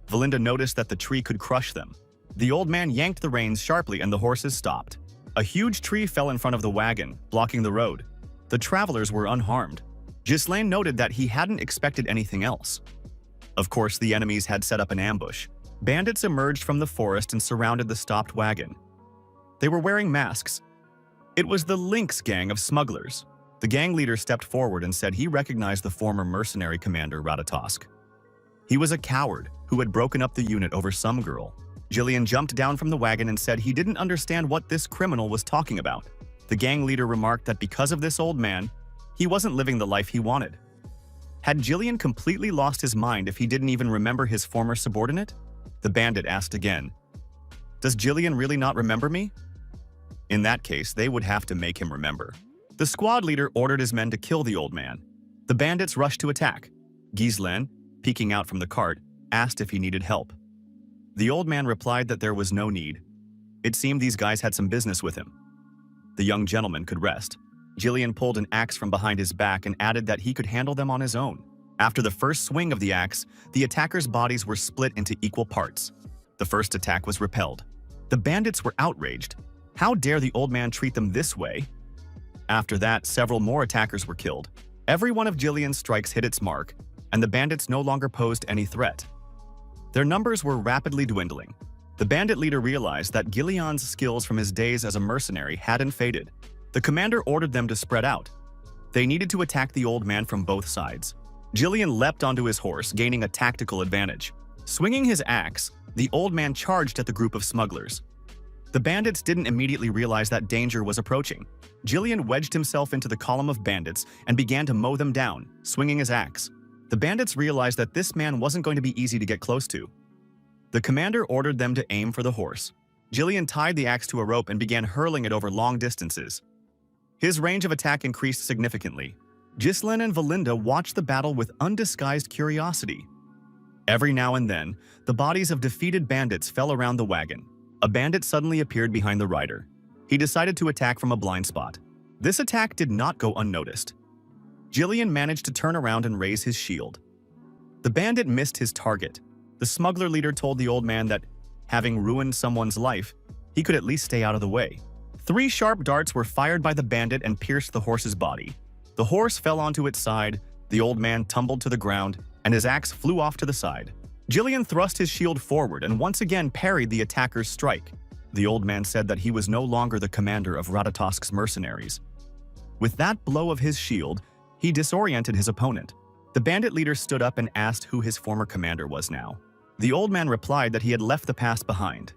Valinda noticed that the tree could crush them. The old man yanked the reins sharply and the horses stopped. A huge tree fell in front of the wagon, blocking the road. The travelers were unharmed. Ghislain noted that he hadn't expected anything else. Of course, the enemies had set up an ambush. Bandits emerged from the forest and surrounded the stopped wagon. They were wearing masks. It was the Lynx gang of smugglers. The gang leader stepped forward and said he recognized the former mercenary commander Ratatosk. He was a coward who had broken up the unit over some girl. Jillian jumped down from the wagon and said he didn't understand what this criminal was talking about. The gang leader remarked that because of this old man, he wasn't living the life he wanted. Had Jillian completely lost his mind if he didn't even remember his former subordinate? The bandit asked again, "Does Jillian really not remember me?" In that case, they would have to make him remember. The squad leader ordered his men to kill the old man. The bandits rushed to attack. Ghislain, peeking out from the cart, asked if he needed help. The old man replied that there was no need. It seemed these guys had some business with him. The young gentleman could rest. Jillian pulled an axe from behind his back and added that he could handle them on his own. After the first swing of the axe, the attackers' bodies were split into equal parts. The first attack was repelled. The bandits were outraged. How dare the old man treat them this way? After that, several more attackers were killed. Every one of Jillian's strikes hit its mark, and the bandits no longer posed any threat. Their numbers were rapidly dwindling. The bandit leader realized that Gillian's skills from his days as a mercenary hadn't faded. The commander ordered them to spread out. They needed to attack the old man from both sides. Jillian leapt onto his horse, gaining a tactical advantage. Swinging his axe, the old man charged at the group of smugglers. The bandits didn't immediately realize that danger was approaching. Jillian wedged himself into the column of bandits and began to mow them down, swinging his axe. The bandits realized that this man wasn't going to be easy to get close to. The commander ordered them to aim for the horse. Jillian tied the axe to a rope and began hurling it over long distances. His range of attack increased significantly. Ghislain and Valinda watched the battle with undisguised curiosity. Every now and then, the bodies of defeated bandits fell around the wagon. A bandit suddenly appeared behind the rider. he decided to attack from a blind spot. This attack did not go unnoticed. Jillian managed to turn around and raise his shield. The bandit missed his target. The smuggler leader told the old man that, having ruined someone's life, he could at least stay out of the way. 3 sharp darts were fired by the bandit and pierced the horse's body. The horse fell onto its side, the old man tumbled to the ground, and his axe flew off to the side. Jillian thrust his shield forward and once again parried the attacker's strike. The old man said that he was no longer the commander of Ratatosk's mercenaries. With that blow of his shield, he disoriented his opponent. The bandit leader stood up and asked who his former commander was now. The old man replied that he had left the past behind.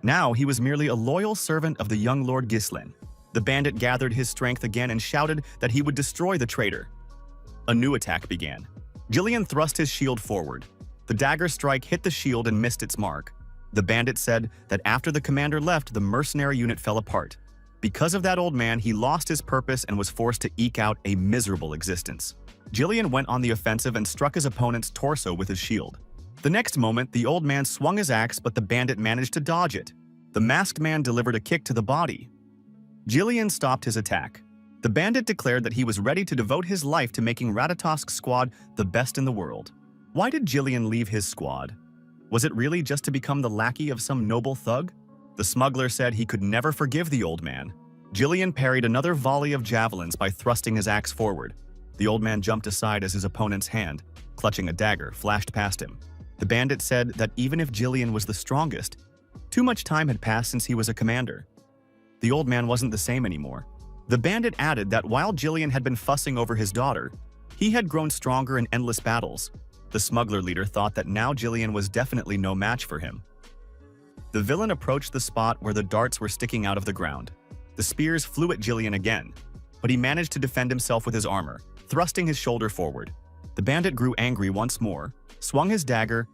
Now he was merely a loyal servant of the young Lord Ghislain. The bandit gathered his strength again and shouted that he would destroy the traitor. A new attack began. Jillian thrust his shield forward. The dagger strike hit the shield and missed its mark. The bandit said that after the commander left, the mercenary unit fell apart. Because of that old man, he lost his purpose and was forced to eke out a miserable existence. Jillian went on the offensive and struck his opponent's torso with his shield. The next moment, the old man swung his axe, but the bandit managed to dodge it. The masked man delivered a kick to the body. Jillian stopped his attack. The bandit declared that he was ready to devote his life to making Ratatosk's squad the best in the world. Why did Jillian leave his squad? Was it really just to become the lackey of some noble thug? The smuggler said he could never forgive the old man. Jillian parried another volley of javelins by thrusting his axe forward. The old man jumped aside as his opponent's hand, clutching a dagger, flashed past him. The bandit said that even if Jillian was the strongest, too much time had passed since he was a commander. The old man wasn't the same anymore. The bandit added that while Jillian had been fussing over his daughter, he had grown stronger in endless battles. The smuggler leader thought that now Jillian was definitely no match for him. The villain approached the spot where the darts were sticking out of the ground. The spears flew at Jillian again, but he managed to defend himself with his armor, thrusting his shoulder forward. The bandit grew angry once more, swung his dagger,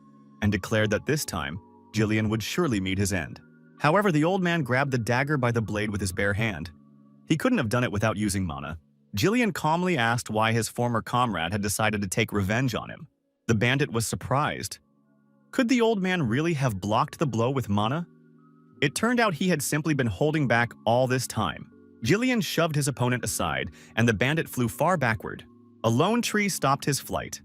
and declared that this time, Jillian would surely meet his end. However, the old man grabbed the dagger by the blade with his bare hand. He couldn't have done it without using mana. Jillian calmly asked why his former comrade had decided to take revenge on him. The bandit was surprised. Could the old man really have blocked the blow with mana? It turned out he had simply been holding back all this time. Jillian shoved his opponent aside, and the bandit flew far backward. A lone tree stopped his flight.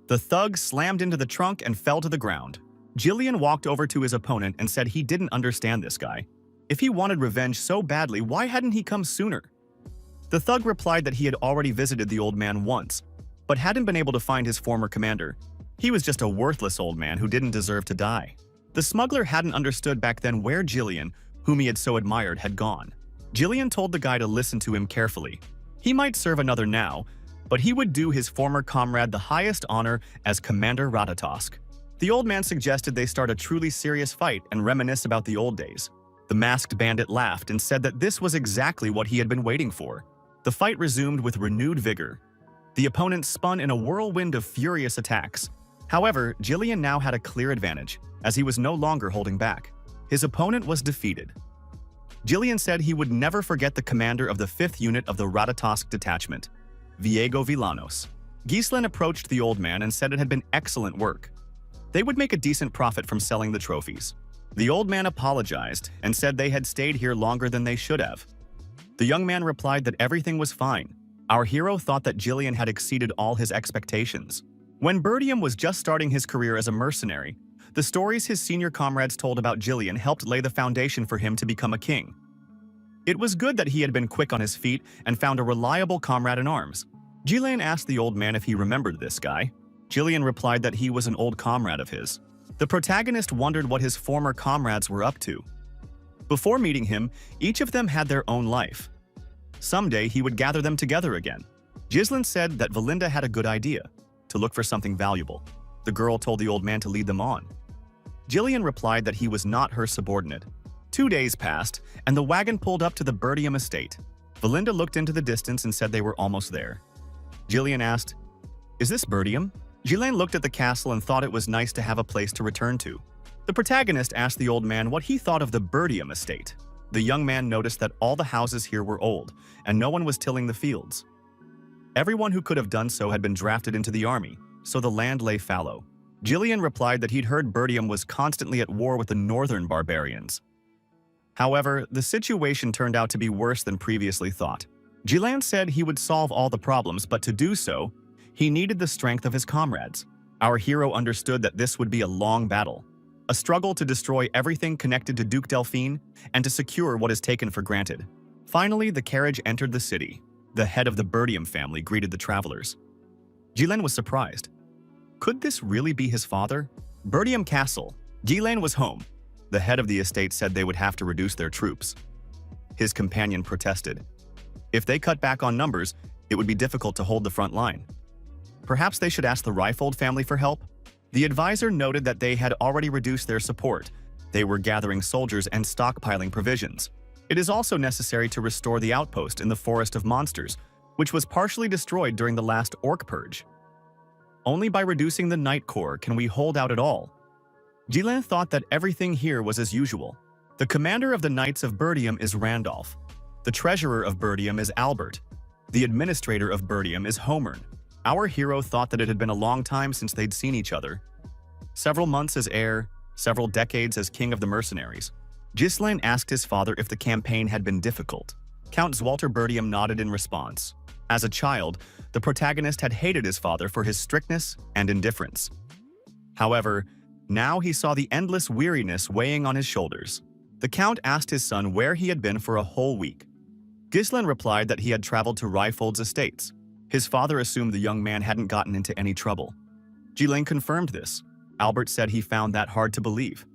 The thug slammed into the trunk and fell to the ground. Jillian walked over to his opponent and said he didn't understand this guy. If he wanted revenge so badly, why hadn't he come sooner? The thug replied that he had already visited the old man once, but hadn't been able to find his former commander. He was just a worthless old man who didn't deserve to die. The smuggler hadn't understood back then where Jillian, whom he had so admired, had gone. Jillian told the guy to listen to him carefully. He might serve another now, but he would do his former comrade the highest honor as Commander Ratatosk. The old man suggested they start a truly serious fight and reminisce about the old days. The masked bandit laughed and said that this was exactly what he had been waiting for. The fight resumed with renewed vigor. The opponents spun in a whirlwind of furious attacks. However, Jillian now had a clear advantage, as he was no longer holding back. His opponent was defeated. Jillian said he would never forget the commander of the 5th unit of the Ratatosk detachment, Viego Villanos. Ghislain approached the old man and said it had been excellent work. They would make a decent profit from selling the trophies. The old man apologized and said they had stayed here longer than they should have. The young man replied that everything was fine. Our hero thought that Jillian had exceeded all his expectations. When Bertium was just starting his career as a mercenary, the stories his senior comrades told about Jillian helped lay the foundation for him to become a king. It was good that he had been quick on his feet and found a reliable comrade in arms. Jillian asked the old man if he remembered this guy. Jillian replied that he was an old comrade of his. The protagonist wondered what his former comrades were up to. Before meeting him, each of them had their own life. Someday he would gather them together again. Ghislain said that Valinda had a good idea, to look for something valuable. The girl told the old man to lead them on. Jillian replied that he was not her subordinate. 2 days passed, and the wagon pulled up to the Bertium estate. Valinda looked into the distance and said they were almost there. Jillian asked, "Is this Bertium?" Ghislain looked at the castle and thought it was nice to have a place to return to. The protagonist asked the old man what he thought of the Bertium estate. The young man noticed that all the houses here were old, and no one was tilling the fields. Everyone who could have done so had been drafted into the army, so the land lay fallow. Jillian replied that he'd heard Bertium was constantly at war with the northern barbarians. However, the situation turned out to be worse than previously thought. Jilan said he would solve all the problems, but to do so, he needed the strength of his comrades. Our hero understood that this would be a long battle, a struggle to destroy everything connected to Duke Delphine and to secure what is taken for granted. Finally, the carriage entered the city. The head of the Birdium family greeted the travelers. Jilan was surprised. Could this really be his father? Birdium Castle. Jilan was home. The head of the estate said they would have to reduce their troops. His companion protested. If they cut back on numbers, it would be difficult to hold the front line. Perhaps they should ask the Riefold family for help? The advisor noted that they had already reduced their support. They were gathering soldiers and stockpiling provisions. It is also necessary to restore the outpost in the Forest of Monsters, which was partially destroyed during the last Orc Purge. Only by reducing the Night Corps can we hold out at all. Jilan thought that everything here was as usual. The commander of the Knights of Birdium is Randolph. The treasurer of Birdium is Albert. The administrator of Birdium is Homern. Our hero thought that it had been a long time since they'd seen each other. Several months as heir, several decades as king of the mercenaries. Ghislain asked his father if the campaign had been difficult. Count Zwalter Birdium nodded in response. As a child, the protagonist had hated his father for his strictness and indifference. However, now he saw the endless weariness weighing on his shoulders. The count asked his son where he had been for a whole week. Ghislain replied that he had traveled to Riefold's estates. His father assumed the young man hadn't gotten into any trouble. Jilan confirmed this. Albert said he found that hard to believe.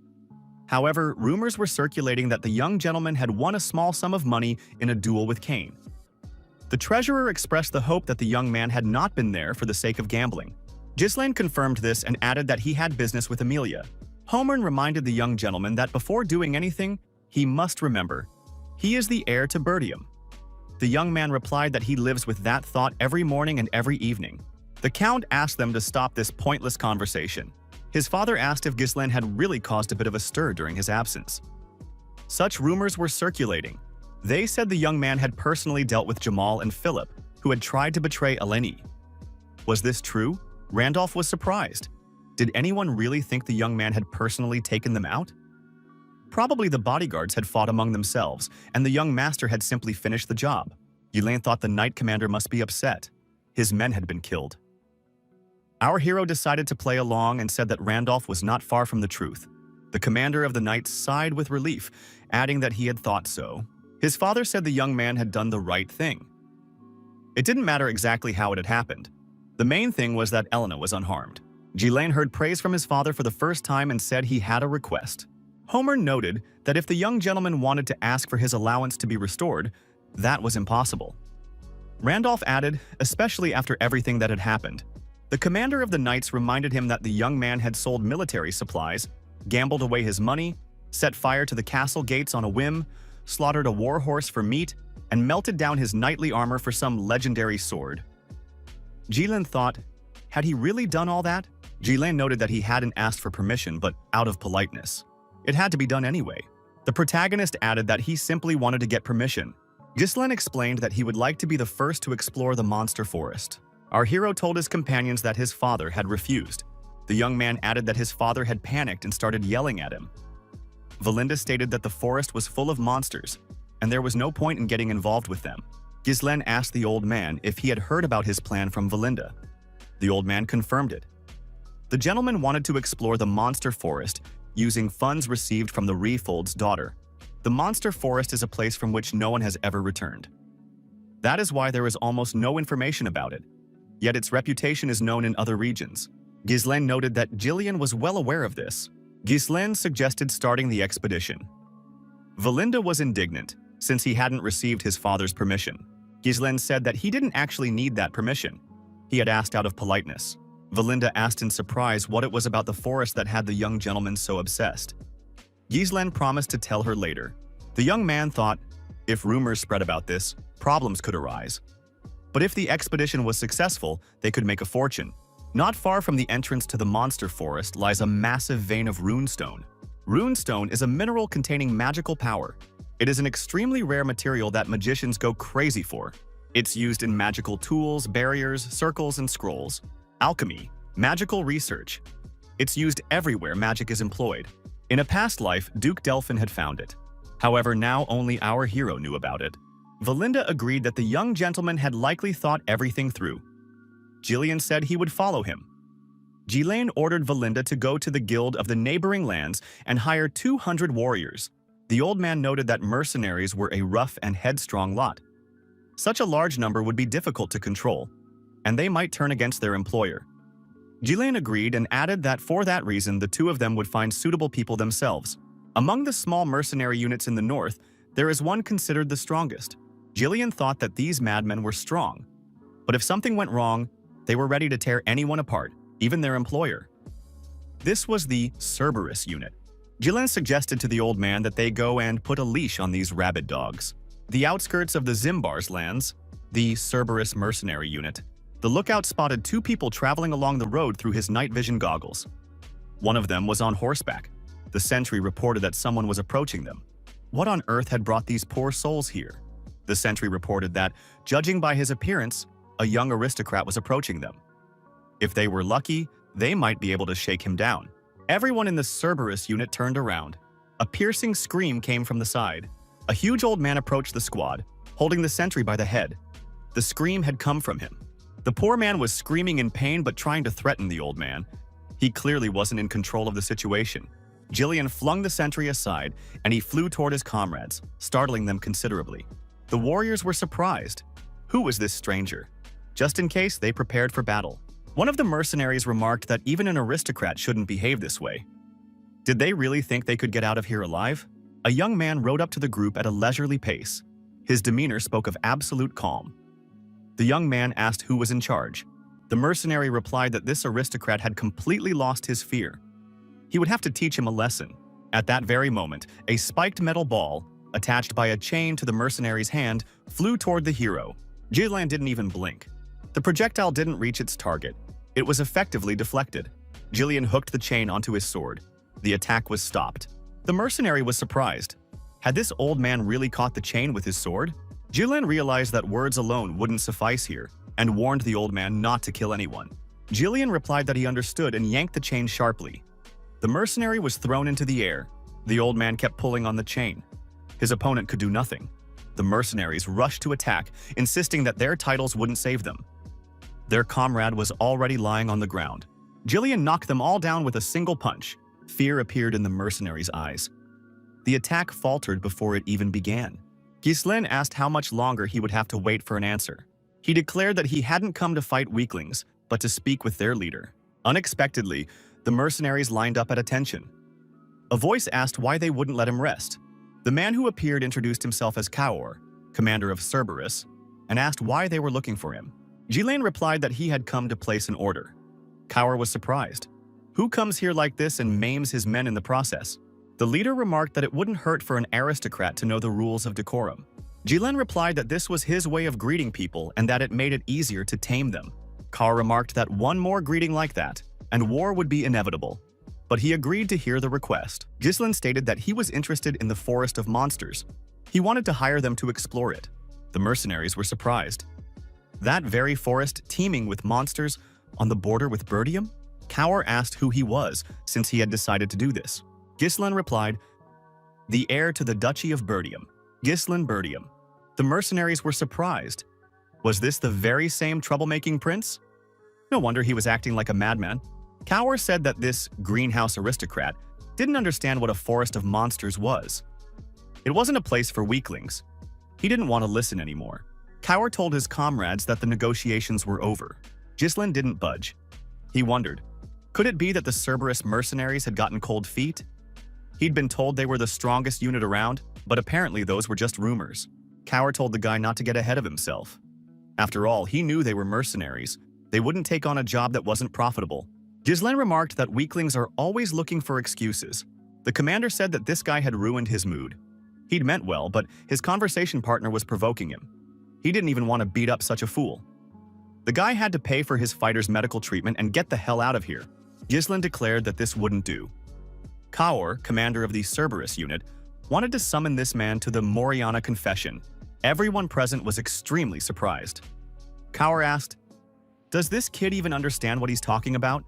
However, rumors were circulating that the young gentleman had won a small sum of money in a duel with Cain. The treasurer expressed the hope that the young man had not been there for the sake of gambling. Ghislain confirmed this and added that he had business with Amelia. Homern reminded the young gentleman that before doing anything, he must remember, he is the heir to Birdium. The young man replied that he lives with that thought every morning and every evening. The count asked them to stop this pointless conversation. His father asked if Ghislain had really caused a bit of a stir during his absence. Such rumors were circulating. They said the young man had personally dealt with Jamal and Philip, who had tried to betray Eleni. Was this true? Randolph was surprised. Did anyone really think the young man had personally taken them out? Probably the bodyguards had fought among themselves, and the young master had simply finished the job. Yulain thought the knight commander must be upset. His men had been killed. Our hero decided to play along and said that Randolph was not far from the truth. The commander of the knights sighed with relief, adding that he had thought so. His father said the young man had done the right thing. It didn't matter exactly how it had happened. The main thing was that Elena was unharmed. Ghislain heard praise from his father for the first time and said he had a request. Homer noted that if the young gentleman wanted to ask for his allowance to be restored, that was impossible. Randolph added, especially after everything that had happened. The commander of the knights reminded him that the young man had sold military supplies, gambled away his money, set fire to the castle gates on a whim, slaughtered a warhorse for meat, and melted down his knightly armor for some legendary sword. Ghislain thought, had he really done all that? Ghislain noted that he hadn't asked for permission, but out of politeness. It had to be done anyway. The protagonist added that he simply wanted to get permission. Ghislain explained that he would like to be the first to explore the monster forest. Our hero told his companions that his father had refused. The young man added that his father had panicked and started yelling at him. Valinda stated that the forest was full of monsters, and there was no point in getting involved with them. Ghislain asked the old man if he had heard about his plan from Valinda. The old man confirmed it. The gentleman wanted to explore the monster forest using funds received from the Riefold's daughter. The monster forest is a place from which no one has ever returned. That is why there is almost no information about it, yet its reputation is known in other regions. Ghislain noted that Gillian was well aware of this. Ghislain suggested starting the expedition. Valinda was indignant, since he hadn't received his father's permission. Ghislain said that he didn't actually need that permission. He had asked out of politeness. Valinda asked in surprise what it was about the forest that had the young gentleman so obsessed. Ghislain promised to tell her later. The young man thought, if rumors spread about this, problems could arise. But if the expedition was successful, they could make a fortune. Not far from the entrance to the monster forest lies a massive vein of runestone. Runestone is a mineral containing magical power. It is an extremely rare material that magicians go crazy for. It's used in magical tools, barriers, circles, and scrolls. Alchemy, magical research. It's used everywhere magic is employed. In a past life, Duke Delphine had found it. However, now only our hero knew about it. Valinda agreed that the young gentleman had likely thought everything through. Jillian said he would follow him. Jillian ordered Valinda to go to the guild of the neighboring lands and hire 200 warriors. The old man noted that mercenaries were a rough and headstrong lot. Such a large number would be difficult to control, and they might turn against their employer. Jillian agreed and added that for that reason the two of them would find suitable people themselves. Among the small mercenary units in the north, there is one considered the strongest. Jillian thought that these madmen were strong, but if something went wrong, they were ready to tear anyone apart, even their employer. This was the Cerberus unit. Jillian suggested to the old man that they go and put a leash on these rabid dogs. The outskirts of the Zimbar's lands, the Cerberus mercenary unit, the lookout spotted two people traveling along the road through his night vision goggles. One of them was on horseback. The sentry reported that someone was approaching them. What on earth had brought these poor souls here? The sentry reported that, judging by his appearance, a young aristocrat was approaching them. If they were lucky, they might be able to shake him down. Everyone in the Cerberus unit turned around. A piercing scream came from the side. A huge old man approached the squad, holding the sentry by the head. The scream had come from him. The poor man was screaming in pain but trying to threaten the old man. He clearly wasn't in control of the situation. Jillian flung the sentry aside, and he flew toward his comrades, startling them considerably. The warriors were surprised. Who was this stranger? Just in case, they prepared for battle. One of the mercenaries remarked that even an aristocrat shouldn't behave this way. Did they really think they could get out of here alive? A young man rode up to the group at a leisurely pace. His demeanor spoke of absolute calm. The young man asked who was in charge. The mercenary replied that this aristocrat had completely lost his fear. He would have to teach him a lesson. At that very moment, a spiked metal ball, attached by a chain to the mercenary's hand, flew toward the hero. Jillian didn't even blink. The projectile didn't reach its target. It was effectively deflected. Jillian hooked the chain onto his sword. The attack was stopped. The mercenary was surprised. Had this old man really caught the chain with his sword? Jillian realized that words alone wouldn't suffice here, and warned the old man not to kill anyone. Jillian replied that he understood and yanked the chain sharply. The mercenary was thrown into the air. The old man kept pulling on the chain. His opponent could do nothing. The mercenaries rushed to attack, insisting that their titles wouldn't save them. Their comrade was already lying on the ground. Jillian knocked them all down with a single punch. Fear appeared in the mercenaries' eyes. The attack faltered before it even began. Ghislaine asked how much longer he would have to wait for an answer. He declared that he hadn't come to fight weaklings, but to speak with their leader. Unexpectedly, the mercenaries lined up at attention. A voice asked why they wouldn't let him rest. The man who appeared introduced himself as Kaor, commander of Cerberus, and asked why they were looking for him. Ghislaine replied that he had come to place an order. Kaor was surprised. Who comes here like this and maims his men in the process? The leader remarked that it wouldn't hurt for an aristocrat to know the rules of decorum. Ghislaine replied that this was his way of greeting people and that it made it easier to tame them. Kaor remarked that one more greeting like that, and war would be inevitable. But he agreed to hear the request. Ghislaine stated that he was interested in the forest of monsters. He wanted to hire them to explore it. The mercenaries were surprised. That very forest teeming with monsters on the border with Birdium? Kaor asked who he was since he had decided to do this. Ghislaine replied, the heir to the Duchy of Birdium, Ghislaine Birdium. The mercenaries were surprised. Was this the very same troublemaking prince? No wonder he was acting like a madman. Kaor said that this greenhouse aristocrat didn't understand what a forest of monsters was. It wasn't a place for weaklings. He didn't want to listen anymore. Kaor told his comrades that the negotiations were over. Ghislaine didn't budge. He wondered, could it be that the Cerberus mercenaries had gotten cold feet? He'd been told they were the strongest unit around, but apparently those were just rumors. Kaor told the guy not to get ahead of himself. After all, he knew they were mercenaries. They wouldn't take on a job that wasn't profitable. Ghislaine remarked that weaklings are always looking for excuses. The commander said that this guy had ruined his mood. He'd meant well, but his conversation partner was provoking him. He didn't even want to beat up such a fool. The guy had to pay for his fighter's medical treatment and get the hell out of here. Ghislaine declared that this wouldn't do. Kaor, commander of the Cerberus unit, wanted to summon this man to the Moriana confession. Everyone present was extremely surprised. Kaor asked, does this kid even understand what he's talking about?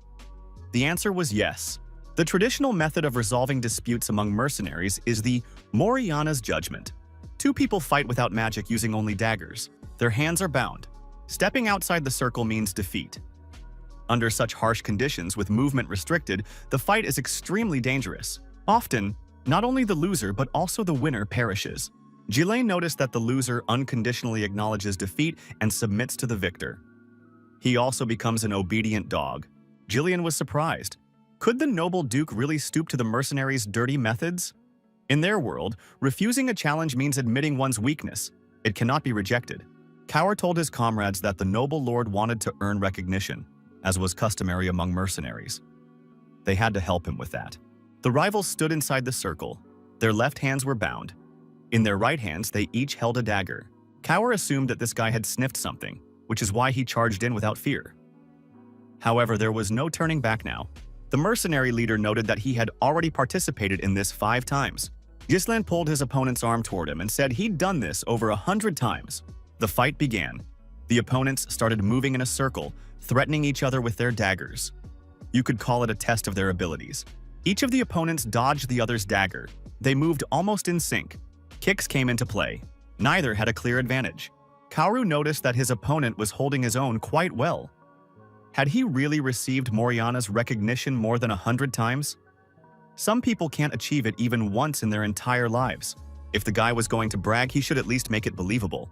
The answer was yes. The traditional method of resolving disputes among mercenaries is the Moriyana's judgment. Two people fight without magic using only daggers. Their hands are bound. Stepping outside the circle means defeat. Under such harsh conditions with movement restricted, the fight is extremely dangerous. Often, not only the loser but also the winner perishes. Jillian noticed that the loser unconditionally acknowledges defeat and submits to the victor. He also becomes an obedient dog. Jillian was surprised. Could the noble duke really stoop to the mercenaries' dirty methods? In their world, refusing a challenge means admitting one's weakness. It cannot be rejected. Kaur told his comrades that the noble lord wanted to earn recognition, as was customary among mercenaries. They had to help him with that. The rivals stood inside the circle. Their left hands were bound. In their right hands, they each held a dagger. Kaur assumed that this guy had sniffed something, which is why he charged in without fear. However, there was no turning back now. The mercenary leader noted that he had already participated in this 5 times. Gislan pulled his opponent's arm toward him and said he'd done this over 100 times. The fight began. The opponents started moving in a circle, threatening each other with their daggers. You could call it a test of their abilities. Each of the opponents dodged the other's dagger. They moved almost in sync. Kicks came into play. Neither had a clear advantage. Kaoru noticed that his opponent was holding his own quite well. Had he really received Moriyana's recognition more than 100 times? Some people can't achieve it even once in their entire lives. If the guy was going to brag, he should at least make it believable.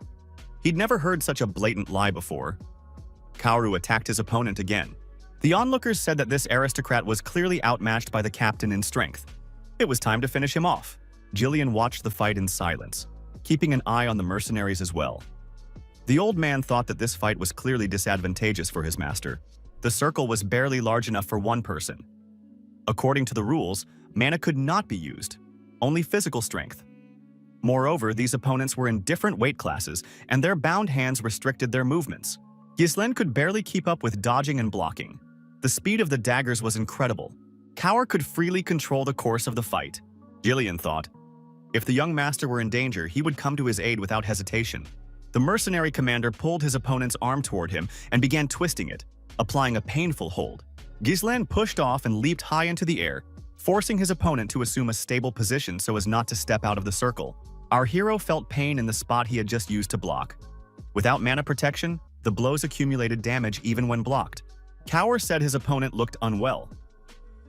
He'd never heard such a blatant lie before. Kaoru attacked his opponent again. The onlookers said that this aristocrat was clearly outmatched by the captain in strength. It was time to finish him off. Jillian watched the fight in silence, keeping an eye on the mercenaries as well. The old man thought that this fight was clearly disadvantageous for his master. The circle was barely large enough for one person. According to the rules, mana could not be used, only physical strength. Moreover, these opponents were in different weight classes, and their bound hands restricted their movements. Gislen could barely keep up with dodging and blocking. The speed of the daggers was incredible. Kaur could freely control the course of the fight. Jillian thought, if the young master were in danger, he would come to his aid without hesitation. The mercenary commander pulled his opponent's arm toward him and began twisting it, applying a painful hold. Gislan pushed off and leaped high into the air, forcing his opponent to assume a stable position so as not to step out of the circle. Our hero felt pain in the spot he had just used to block. Without mana protection, the blows accumulated damage even when blocked. Kaur said his opponent looked unwell.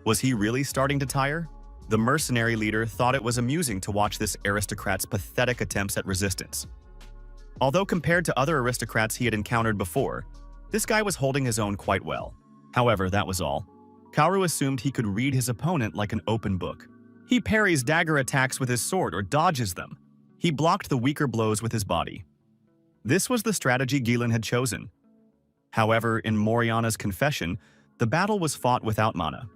Was he really starting to tire? The mercenary leader thought it was amusing to watch this aristocrat's pathetic attempts at resistance. Although compared to other aristocrats he had encountered before, this guy was holding his own quite well. However, that was all. Kaoru assumed he could read his opponent like an open book. He parries dagger attacks with his sword or dodges them. He blocked the weaker blows with his body. This was the strategy Gillen had chosen. However, in Moriyana's confession, the battle was fought without mana.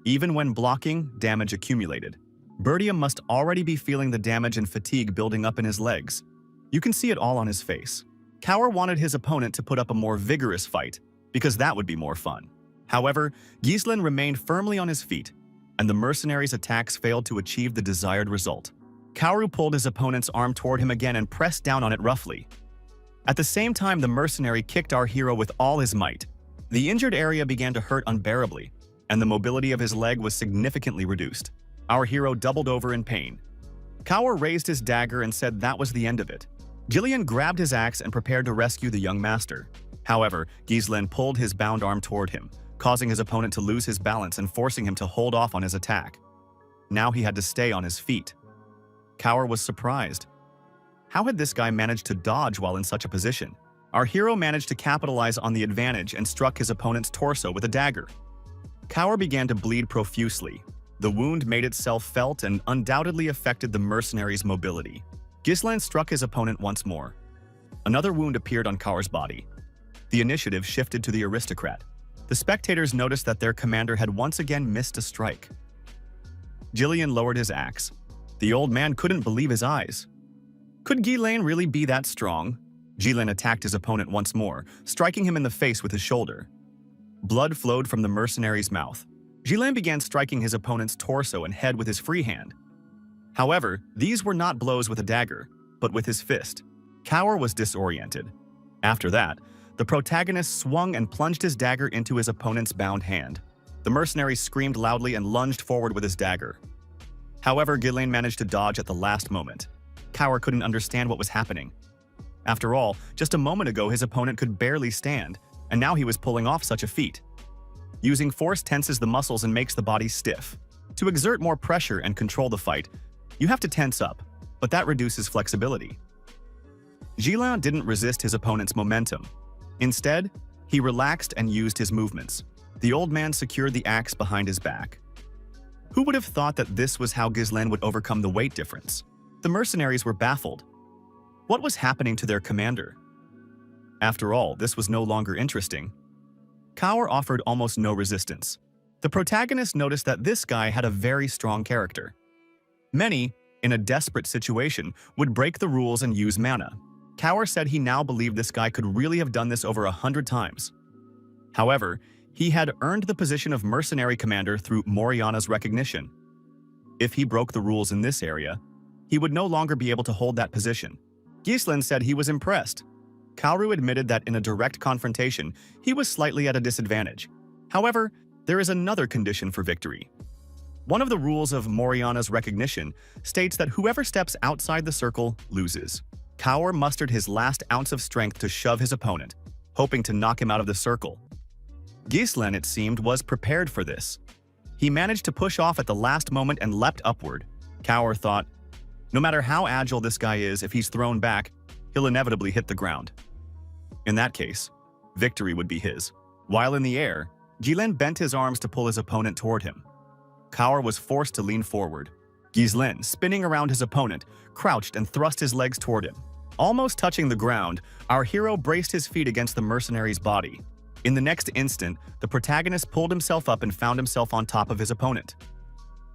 Even when blocking, damage accumulated. Bertium must already be feeling the damage and fatigue building up in his legs. You can see it all on his face. Kaur wanted his opponent to put up a more vigorous fight, because that would be more fun. However, Gislen remained firmly on his feet, and the mercenaries' attacks failed to achieve the desired result. Kaoru pulled his opponent's arm toward him again and pressed down on it roughly. At the same time, the mercenary kicked our hero with all his might. The injured area began to hurt unbearably, and the mobility of his leg was significantly reduced. Our hero doubled over in pain. Kaur raised his dagger and said that was the end of it. Jillian grabbed his axe and prepared to rescue the young master. However, Gislen pulled his bound arm toward him, causing his opponent to lose his balance and forcing him to hold off on his attack. Now he had to stay on his feet. Kaur was surprised. How had this guy managed to dodge while in such a position? Our hero managed to capitalize on the advantage and struck his opponent's torso with a dagger. Kaur began to bleed profusely. The wound made itself felt and undoubtedly affected the mercenary's mobility. Gislan struck his opponent once more. Another wound appeared on Kaur's body. The initiative shifted to the aristocrat. The spectators noticed that their commander had once again missed a strike. Jillian lowered his axe. The old man couldn't believe his eyes. Could Ghislaine really be that strong? Jillian attacked his opponent once more, striking him in the face with his shoulder. Blood flowed from the mercenary's mouth. Ghislaine began striking his opponent's torso and head with his free hand. However, these were not blows with a dagger, but with his fist. Kaur was disoriented. After that, the protagonist swung and plunged his dagger into his opponent's bound hand. The mercenary screamed loudly and lunged forward with his dagger. However, Ghislaine managed to dodge at the last moment. Kaur couldn't understand what was happening. After all, just a moment ago his opponent could barely stand, and now he was pulling off such a feat. Using force tenses the muscles and makes the body stiff. To exert more pressure and control the fight, you have to tense up, but that reduces flexibility. Ghislaine didn't resist his opponent's momentum. Instead, he relaxed and used his movements. The old man secured the axe behind his back. Who would have thought that this was how Ghislaine would overcome the weight difference? The mercenaries were baffled. What was happening to their commander? After all, this was no longer interesting. Kaur offered almost no resistance. The protagonist noticed that this guy had a very strong character. Many, in a desperate situation, would break the rules and use mana. Kaur said he now believed this guy could really have done this over 100 times. However, he had earned the position of mercenary commander through Moriana's recognition. If he broke the rules in this area, he would no longer be able to hold that position. Ghislaine said he was impressed. Kaoru admitted that in a direct confrontation, he was slightly at a disadvantage. However, there is another condition for victory. One of the rules of Moriana's recognition states that whoever steps outside the circle loses. Kaur mustered his last ounce of strength to shove his opponent, hoping to knock him out of the circle. Ghislaine, it seemed, was prepared for this. He managed to push off at the last moment and leapt upward. Kaur thought, no matter how agile this guy is, if he's thrown back, he'll inevitably hit the ground. In that case, victory would be his. While in the air, Ghislaine bent his arms to pull his opponent toward him. Kaur was forced to lean forward. Ghislaine, spinning around his opponent, crouched and thrust his legs toward him. Almost touching the ground, our hero braced his feet against the mercenary's body. In the next instant, the protagonist pulled himself up and found himself on top of his opponent.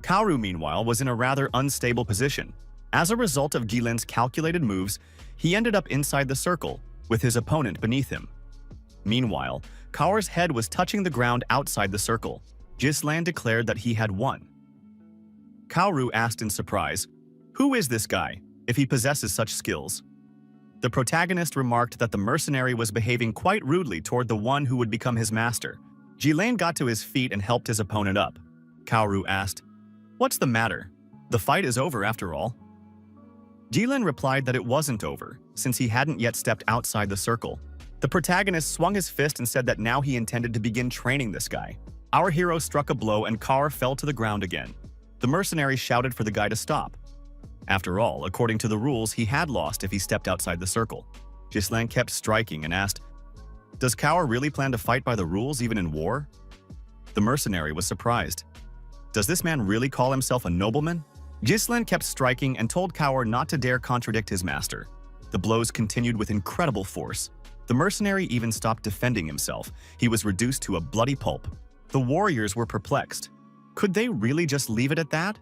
Kaoru, meanwhile, was in a rather unstable position. As a result of Ghislaine's calculated moves, he ended up inside the circle, with his opponent beneath him. Meanwhile, Kaur's head was touching the ground outside the circle. Ghislaine declared that he had won. Kaoru asked in surprise, "Who is this guy, if he possesses such skills?" The protagonist remarked that the mercenary was behaving quite rudely toward the one who would become his master. Ghislaine got to his feet and helped his opponent up. Kaoru asked, "What's the matter? The fight is over after all." Ghislaine replied that it wasn't over, since he hadn't yet stepped outside the circle. The protagonist swung his fist and said that now he intended to begin training this guy. Our hero struck a blow and Kaur fell to the ground again. The mercenary shouted for the guy to stop. After all, according to the rules, he had lost if he stepped outside the circle. Ghislaine kept striking and asked, "Does Kaur really plan to fight by the rules even in war?" The mercenary was surprised. "Does this man really call himself a nobleman?" Ghislaine kept striking and told Kaur not to dare contradict his master. The blows continued with incredible force. The mercenary even stopped defending himself. He was reduced to a bloody pulp. The warriors were perplexed. Could they really just leave it at that?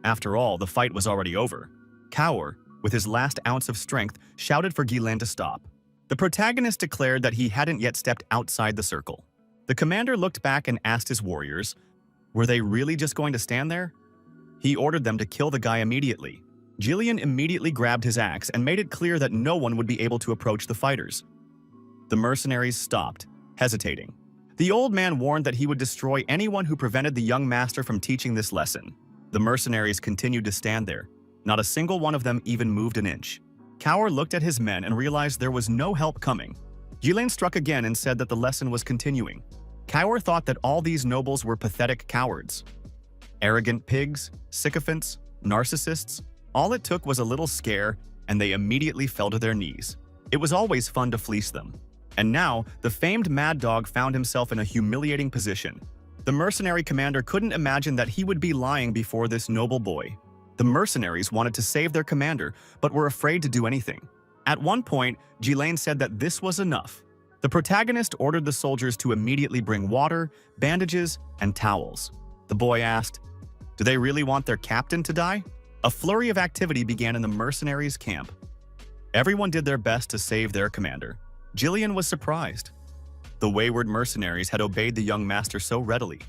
After all, the fight was already over. Kaur, with his last ounce of strength, shouted for Ghislaine to stop. The protagonist declared that he hadn't yet stepped outside the circle. The commander looked back and asked his warriors, were they really just going to stand there? He ordered them to kill the guy immediately. Ghislaine immediately grabbed his axe and made it clear that no one would be able to approach the fighters. The mercenaries stopped, hesitating. The old man warned that he would destroy anyone who prevented the young master from teaching this lesson. The mercenaries continued to stand there. Not a single one of them even moved an inch. Kaur looked at his men and realized there was no help coming. Ghislaine struck again and said that the lesson was continuing. Kaur thought that all these nobles were pathetic cowards. Arrogant pigs, sycophants, narcissists. All it took was a little scare, and they immediately fell to their knees. It was always fun to fleece them. And now, the famed mad dog found himself in a humiliating position. The mercenary commander couldn't imagine that he would be lying before this noble boy. The mercenaries wanted to save their commander, but were afraid to do anything. At one point, Ghislaine said that this was enough. The protagonist ordered the soldiers to immediately bring water, bandages, and towels. The boy asked, "Do they really want their captain to die?" A flurry of activity began in the mercenaries' camp. Everyone did their best to save their commander. Ghislaine was surprised. The wayward mercenaries had obeyed the young master so readily.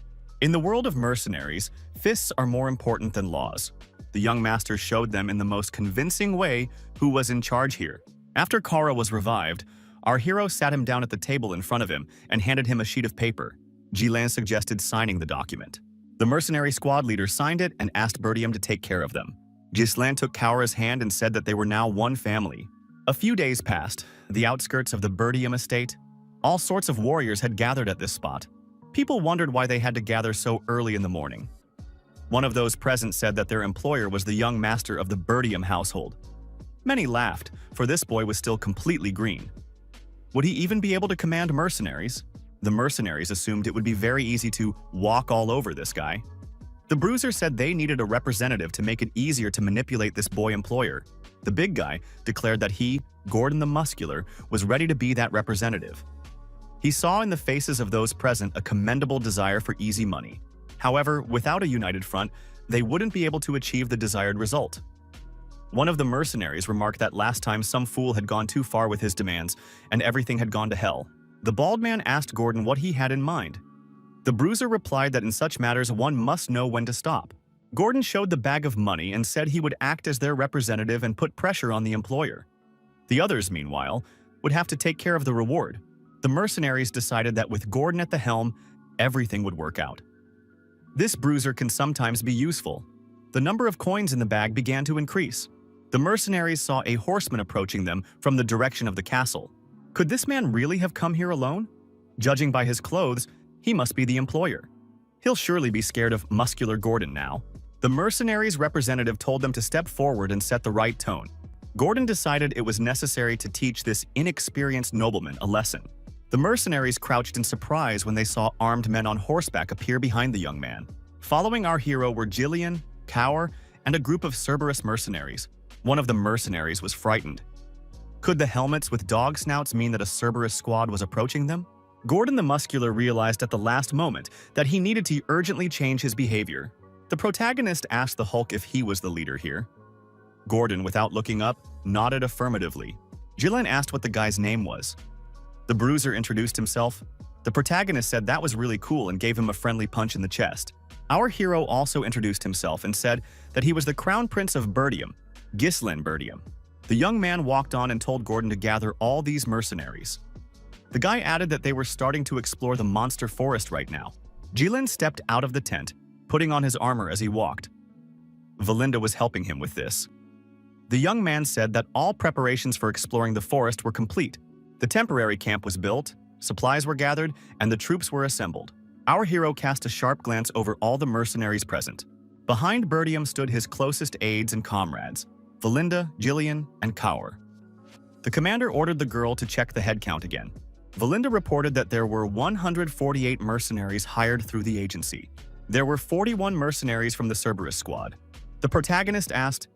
In the world of mercenaries, fists are more important than laws. The young master showed them in the most convincing way who was in charge here. After Kara was revived, our hero sat him down at the table in front of him and handed him a sheet of paper. Ghislaine suggested signing the document. The mercenary squad leader signed it and asked Bertium to take care of them. Ghislain took Kaura's hand and said that they were now one family. A few days passed, the outskirts of the Bertium estate. All sorts of warriors had gathered at this spot. People wondered why they had to gather so early in the morning. One of those present said that their employer was the young master of the Bertium household. Many laughed, for this boy was still completely green. Would he even be able to command mercenaries? The mercenaries assumed it would be very easy to walk all over this guy. The bruiser said they needed a representative to make it easier to manipulate this boy employer. The big guy declared that he, Gordon the Muscular, was ready to be that representative. He saw in the faces of those present a commendable desire for easy money. However, without a united front, they wouldn't be able to achieve the desired result. One of the mercenaries remarked that last time some fool had gone too far with his demands, and everything had gone to hell. The bald man asked Gordon what he had in mind. The bruiser replied that in such matters one must know when to stop. Gordon showed the bag of money and said he would act as their representative and put pressure on the employer. The others, meanwhile, would have to take care of the reward. The mercenaries decided that with Gordon at the helm, everything would work out. This bruiser can sometimes be useful. The number of coins in the bag began to increase. The mercenaries saw a horseman approaching them from the direction of the castle. Could this man really have come here alone? Judging by his clothes, he must be the employer. He'll surely be scared of muscular Gordon now. The mercenaries' representative told them to step forward and set the right tone. Gordon decided it was necessary to teach this inexperienced nobleman a lesson. The mercenaries crouched in surprise when they saw armed men on horseback appear behind the young man. Following our hero were Gillian, Kaur, and a group of Cerberus mercenaries. One of the mercenaries was frightened. Could the helmets with dog snouts mean that a Cerberus squad was approaching them? Gordon the Muscular realized at the last moment that he needed to urgently change his behavior. The protagonist asked the Hulk if he was the leader here. Gordon, without looking up, nodded affirmatively. Gillian asked what the guy's name was. The bruiser introduced himself. The protagonist said that was really cool and gave him a friendly punch in the chest. Our hero also introduced himself and said that he was the crown prince of Bertium, Ghislain Bertium. The young man walked on and told Gordon to gather all these mercenaries. The guy added that they were starting to explore the monster forest right now. Gillian stepped out of the tent, putting on his armor as he walked. Valinda was helping him with this. The young man said that all preparations for exploring the forest were complete. The temporary camp was built, supplies were gathered, and the troops were assembled. Our hero cast a sharp glance over all the mercenaries present. Behind Bertium stood his closest aides and comrades, Valinda, Gillian, and Kaur. The commander ordered the girl to check the head count again. Valinda reported that there were 148 mercenaries hired through the agency. There were 41 mercenaries from the Cerberus squad. The protagonist asked,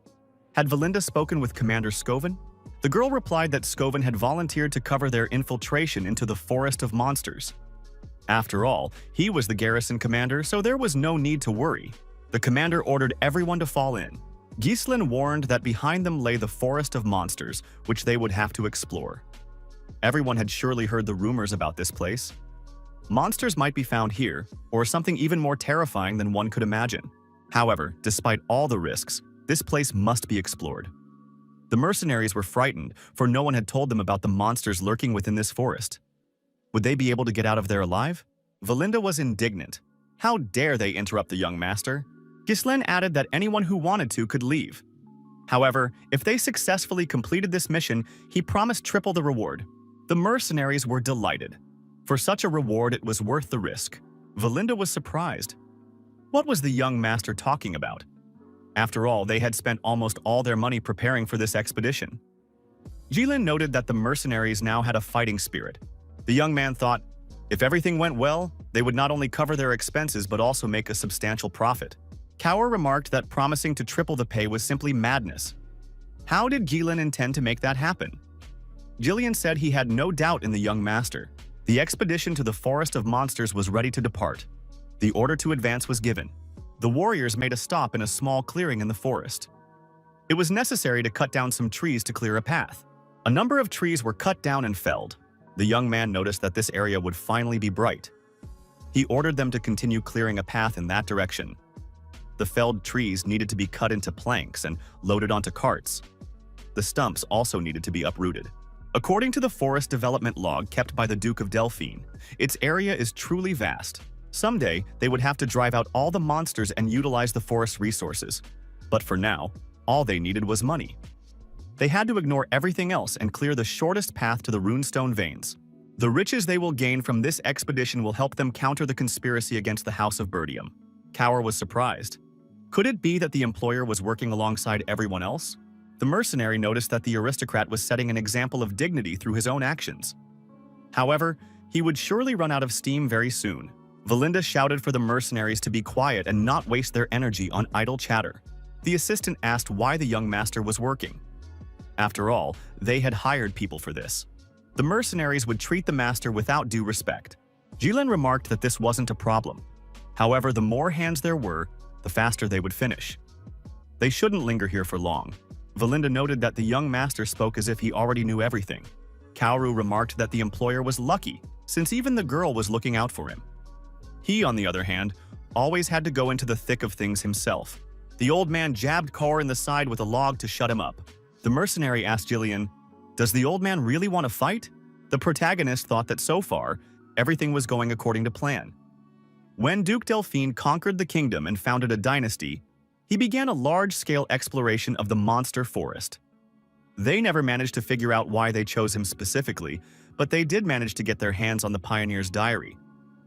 had Valinda spoken with Commander Scoven? The girl replied that Scoven had volunteered to cover their infiltration into the Forest of Monsters. After all, he was the garrison commander, so there was no need to worry. The commander ordered everyone to fall in. Ghislain warned that behind them lay the Forest of Monsters, which they would have to explore. Everyone had surely heard the rumors about this place. Monsters might be found here, or something even more terrifying than one could imagine. However, despite all the risks, this place must be explored. The mercenaries were frightened, for no one had told them about the monsters lurking within this forest. Would they be able to get out of there alive? Valinda was indignant. How dare they interrupt the young master? Ghislain added that anyone who wanted to could leave. However, if they successfully completed this mission, he promised triple the reward. The mercenaries were delighted. For such a reward, it was worth the risk. Valinda was surprised. What was the young master talking about? After all, they had spent almost all their money preparing for this expedition. Ghislain noted that the mercenaries now had a fighting spirit. The young man thought, if everything went well, they would not only cover their expenses but also make a substantial profit. Kaur remarked that promising to triple the pay was simply madness. How did Ghislain intend to make that happen? Gillian said he had no doubt in the young master. The expedition to the Forest of Monsters was ready to depart. The order to advance was given. The warriors made a stop in a small clearing in the forest. It was necessary to cut down some trees to clear a path. A number of trees were cut down and felled. The young man noticed that this area would finally be bright. He ordered them to continue clearing a path in that direction. The felled trees needed to be cut into planks and loaded onto carts. The stumps also needed to be uprooted. According to the forest development log kept by the Duke of Delphine, its area is truly vast. Someday, they would have to drive out all the monsters and utilize the forest resources. But for now, all they needed was money. They had to ignore everything else and clear the shortest path to the runestone veins. The riches they will gain from this expedition will help them counter the conspiracy against the House of Birdium. Kaur was surprised. Could it be that the employer was working alongside everyone else? The mercenary noticed that the aristocrat was setting an example of dignity through his own actions. However, he would surely run out of steam very soon. Valinda shouted for the mercenaries to be quiet and not waste their energy on idle chatter. The assistant asked why the young master was working. After all, they had hired people for this. The mercenaries would treat the master without due respect. Jilin remarked that this wasn't a problem. However, the more hands there were, the faster they would finish. They shouldn't linger here for long. Valinda noted that the young master spoke as if he already knew everything. Kaoru remarked that the employer was lucky, since even the girl was looking out for him. He, on the other hand, always had to go into the thick of things himself. The old man jabbed Kaur in the side with a log to shut him up. The mercenary asked Jillian, "Does the old man really want to fight?" The protagonist thought that so far, everything was going according to plan. When Duke Delphine conquered the kingdom and founded a dynasty, he began a large-scale exploration of the monster forest. They never managed to figure out why they chose him specifically, but they did manage to get their hands on the pioneer's diary,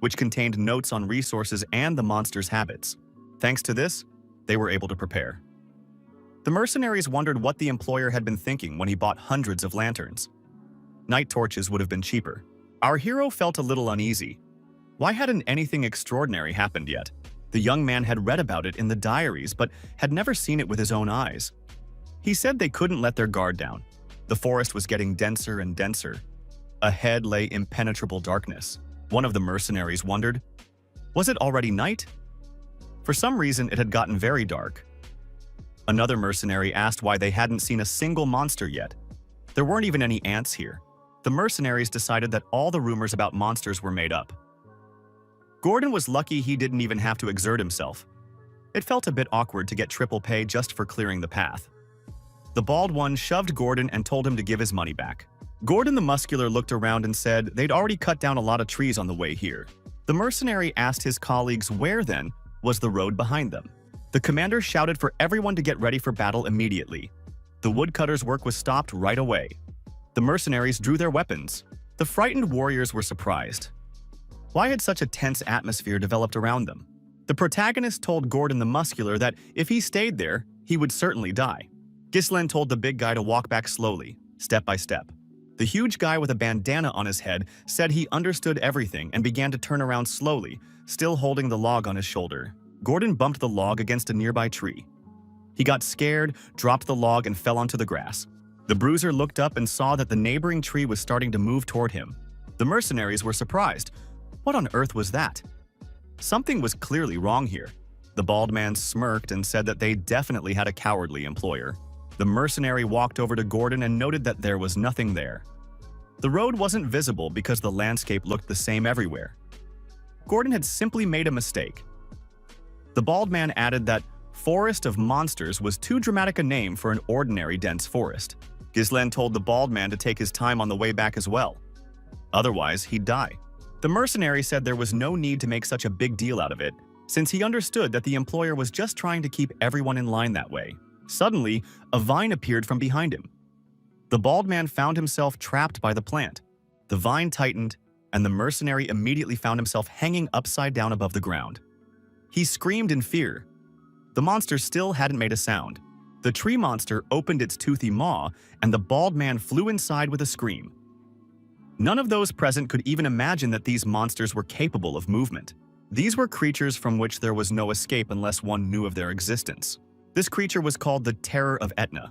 which contained notes on resources and the monster's habits. Thanks to this, they were able to prepare. The mercenaries wondered what the employer had been thinking when he bought hundreds of lanterns. Night torches would have been cheaper. Our hero felt a little uneasy. Why hadn't anything extraordinary happened yet? The young man had read about it in the diaries but had never seen it with his own eyes. He said they couldn't let their guard down. The forest was getting denser and denser. Ahead lay impenetrable darkness. One of the mercenaries wondered, was it already night? For some reason, it had gotten very dark. Another mercenary asked why they hadn't seen a single monster yet. There weren't even any ants here. The mercenaries decided that all the rumors about monsters were made up. Gordon was lucky he didn't even have to exert himself. It felt a bit awkward to get triple pay just for clearing the path. The bald one shoved Gordon and told him to give his money back. Gordon the Muscular looked around and said they'd already cut down a lot of trees on the way here. The mercenary asked his colleagues where, then, was the road behind them. The commander shouted for everyone to get ready for battle immediately. The woodcutters' work was stopped right away. The mercenaries drew their weapons. The frightened warriors were surprised. Why had such a tense atmosphere developed around them? The protagonist told Gordon the Muscular that if he stayed there, he would certainly die. Ghislaine told the big guy to walk back slowly, step by step. The huge guy with a bandana on his head said he understood everything and began to turn around slowly, still holding the log on his shoulder. Gordon bumped the log against a nearby tree. He got scared, dropped the log, and fell onto the grass. The bruiser looked up and saw that the neighboring tree was starting to move toward him. The mercenaries were surprised. What on earth was that? Something was clearly wrong here. The bald man smirked and said that they definitely had a cowardly employer. The mercenary walked over to Gordon and noted that there was nothing there. The road wasn't visible because the landscape looked the same everywhere. Gordon had simply made a mistake. The bald man added that Forest of Monsters was too dramatic a name for an ordinary dense forest. Ghislaine told the bald man to take his time on the way back as well. Otherwise, he'd die. The mercenary said there was no need to make such a big deal out of it, since he understood that the employer was just trying to keep everyone in line that way. Suddenly, a vine appeared from behind him. The bald man found himself trapped by the plant. The vine tightened, and the mercenary immediately found himself hanging upside down above the ground. He screamed in fear. The monster still hadn't made a sound. The tree monster opened its toothy maw, and the bald man flew inside with a scream. None of those present could even imagine that these monsters were capable of movement. These were creatures from which there was no escape unless one knew of their existence. This creature was called the Terror of Etna.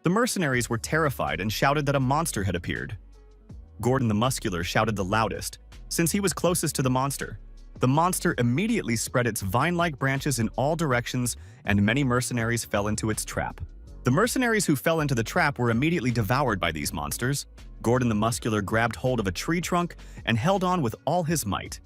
The mercenaries were terrified and shouted that a monster had appeared. Gordon the Muscular shouted the loudest, since he was closest to the monster. The monster immediately spread its vine-like branches in all directions, and many mercenaries fell into its trap. The mercenaries who fell into the trap were immediately devoured by these monsters. Gordon the Muscular grabbed hold of a tree trunk and held on with all his might.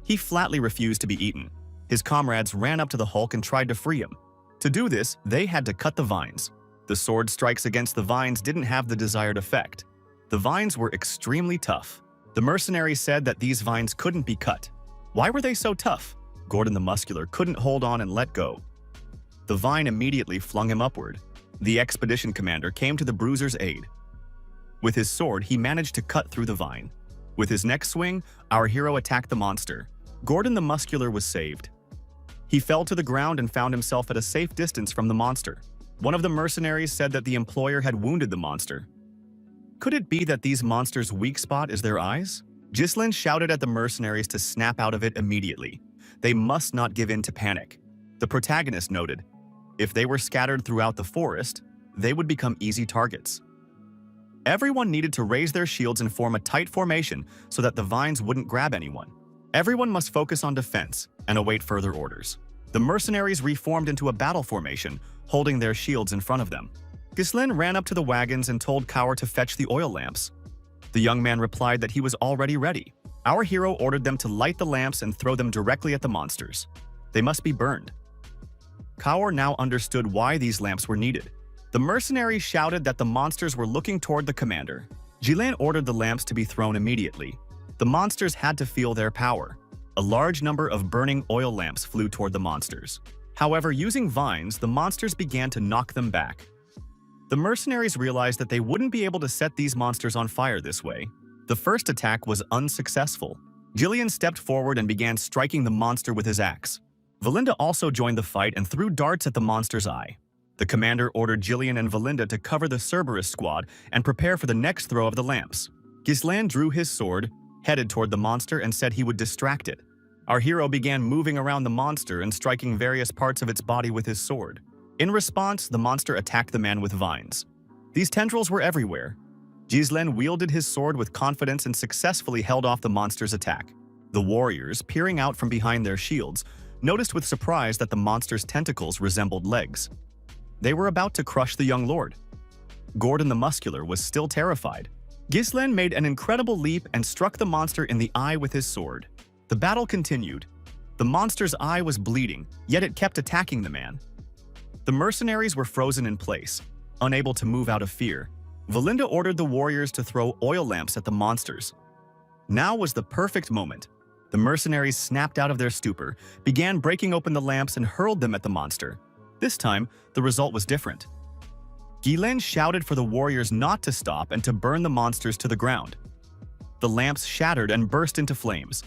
He flatly refused to be eaten. His comrades ran up to the Hulk and tried to free him. To do this, they had to cut the vines. The sword strikes against the vines didn't have the desired effect. The vines were extremely tough. The mercenary said that these vines couldn't be cut. Why were they so tough? Gordon the Muscular couldn't hold on and let go. The vine immediately flung him upward. The expedition commander came to the bruiser's aid. With his sword, he managed to cut through the vine. With his next swing, our hero attacked the monster. Gordon the Muscular was saved. He fell to the ground and found himself at a safe distance from the monster. One of the mercenaries said that the employer had wounded the monster. Could it be that these monsters' weak spot is their eyes? Ghislain shouted at the mercenaries to snap out of it immediately. They must not give in to panic. The protagonist noted, if they were scattered throughout the forest, they would become easy targets. Everyone needed to raise their shields and form a tight formation so that the vines wouldn't grab anyone. Everyone must focus on defense and await further orders. The mercenaries reformed into a battle formation, holding their shields in front of them. Ghislain ran up to the wagons and told Kaur to fetch the oil lamps. The young man replied that he was already ready. Our hero ordered them to light the lamps and throw them directly at the monsters. They must be burned. Kaur now understood why these lamps were needed. The mercenaries shouted that the monsters were looking toward the commander. Ghislain ordered the lamps to be thrown immediately. The monsters had to feel their power. A large number of burning oil lamps flew toward the monsters. However, using vines, the monsters began to knock them back. The mercenaries realized that they wouldn't be able to set these monsters on fire this way. The first attack was unsuccessful. Gillian stepped forward and began striking the monster with his axe. Valinda also joined the fight and threw darts at the monster's eye. The commander ordered Gillian and Valinda to cover the Cerberus squad and prepare for the next throw of the lamps. Ghislain drew his sword, headed toward the monster, and said he would distract it. Our hero began moving around the monster and striking various parts of its body with his sword. In response, the monster attacked the man with vines. These tendrils were everywhere. Ghislain wielded his sword with confidence and successfully held off the monster's attack. The warriors, peering out from behind their shields, noticed with surprise that the monster's tentacles resembled legs. They were about to crush the young lord. Gordon the Muscular was still terrified. Ghislain made an incredible leap and struck the monster in the eye with his sword. The battle continued. The monster's eye was bleeding, yet it kept attacking the man. The mercenaries were frozen in place, unable to move out of fear. Valinda ordered the warriors to throw oil lamps at the monsters. Now was the perfect moment. The mercenaries snapped out of their stupor, began breaking open the lamps and hurled them at the monster. This time, the result was different. Ghislain shouted for the warriors not to stop and to burn the monsters to the ground. The lamps shattered and burst into flames.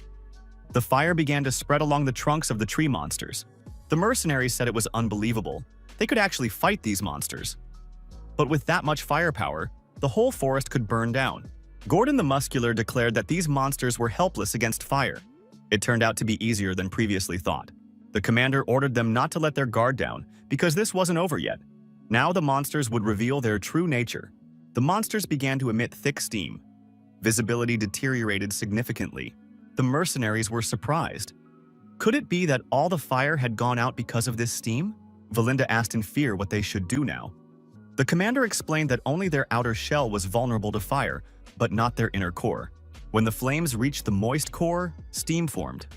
The fire began to spread along the trunks of the tree monsters. The mercenaries said it was unbelievable. They could actually fight these monsters. But with that much firepower, the whole forest could burn down. Gordon the Muscular declared that these monsters were helpless against fire. It turned out to be easier than previously thought. The commander ordered them not to let their guard down, because this wasn't over yet. Now the monsters would reveal their true nature. The monsters began to emit thick steam. Visibility deteriorated significantly. The mercenaries were surprised. Could it be that all the fire had gone out because of this steam? Valinda asked in fear what they should do now. The commander explained that only their outer shell was vulnerable to fire, but not their inner core. When the flames reached the moist core, steam formed.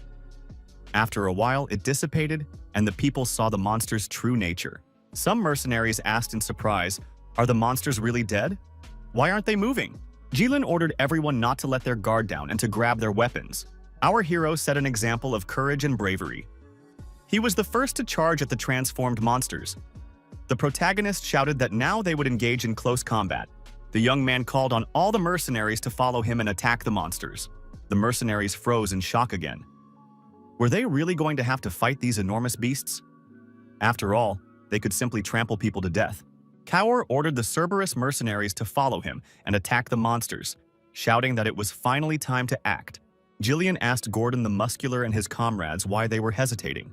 After a while, it dissipated, and the people saw the monster's true nature. Some mercenaries asked in surprise, "Are the monsters really dead? Why aren't they moving?" Ghislain ordered everyone not to let their guard down and to grab their weapons. Our hero set an example of courage and bravery. He was the first to charge at the transformed monsters. The protagonist shouted that now they would engage in close combat. The young man called on all the mercenaries to follow him and attack the monsters. The mercenaries froze in shock again. Were they really going to have to fight these enormous beasts? After all, they could simply trample people to death. Kaur ordered the Cerberus mercenaries to follow him and attack the monsters, shouting that it was finally time to act. Gillian asked Gordon the Muscular and his comrades why they were hesitating.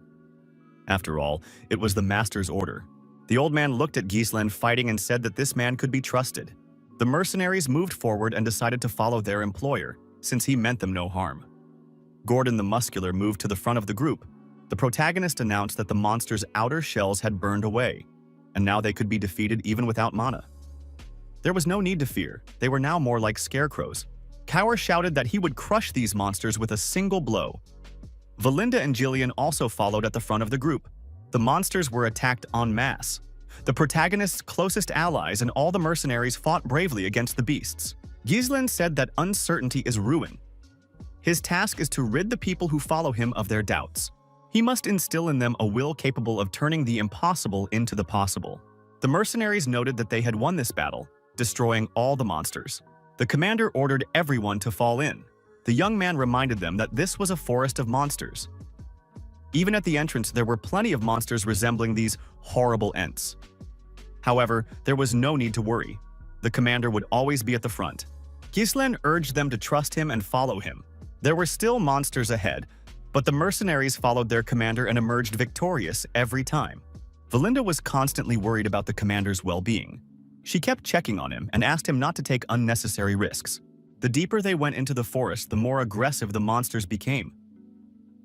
After all, it was the master's order. The old man looked at Ghislain fighting and said that this man could be trusted. The mercenaries moved forward and decided to follow their employer, since he meant them no harm. Gordon the Muscular moved to the front of the group. The protagonist announced that the monster's outer shells had burned away, and now they could be defeated even without mana. There was no need to fear. They were now more like scarecrows. Kaur shouted that he would crush these monsters with a single blow. Valinda and Gillian also followed at the front of the group. The monsters were attacked en masse. The protagonist's closest allies and all the mercenaries fought bravely against the beasts. Ghislain said that uncertainty is ruin. His task is to rid the people who follow him of their doubts. He must instill in them a will capable of turning the impossible into the possible. The mercenaries noted that they had won this battle, destroying all the monsters. The commander ordered everyone to fall in. The young man reminded them that this was a forest of monsters. Even at the entrance, there were plenty of monsters resembling these horrible ents. However, there was no need to worry. The commander would always be at the front. Gislen urged them to trust him and follow him. There were still monsters ahead, but the mercenaries followed their commander and emerged victorious every time. Valinda was constantly worried about the commander's well-being. She kept checking on him and asked him not to take unnecessary risks. The deeper they went into the forest, the more aggressive the monsters became.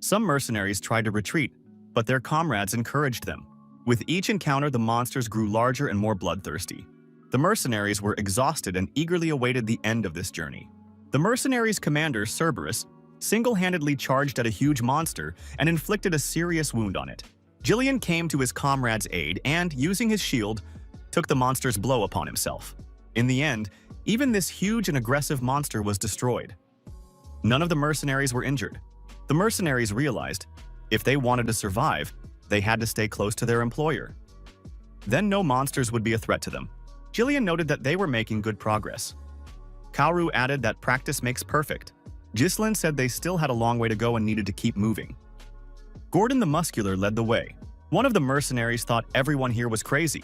Some mercenaries tried to retreat, but their comrades encouraged them. With each encounter, the monsters grew larger and more bloodthirsty. The mercenaries were exhausted and eagerly awaited the end of this journey. The mercenaries' commander, Cerberus, single-handedly charged at a huge monster and inflicted a serious wound on it. Jillian came to his comrade's aid and, using his shield, took the monster's blow upon himself. In the end, even this huge and aggressive monster was destroyed. None of the mercenaries were injured. The mercenaries realized, if they wanted to survive, they had to stay close to their employer. Then no monsters would be a threat to them. Jillian noted that they were making good progress. Kaoru added that practice makes perfect. Ghislain said they still had a long way to go and needed to keep moving. Gordon the Muscular led the way. One of the mercenaries thought everyone here was crazy.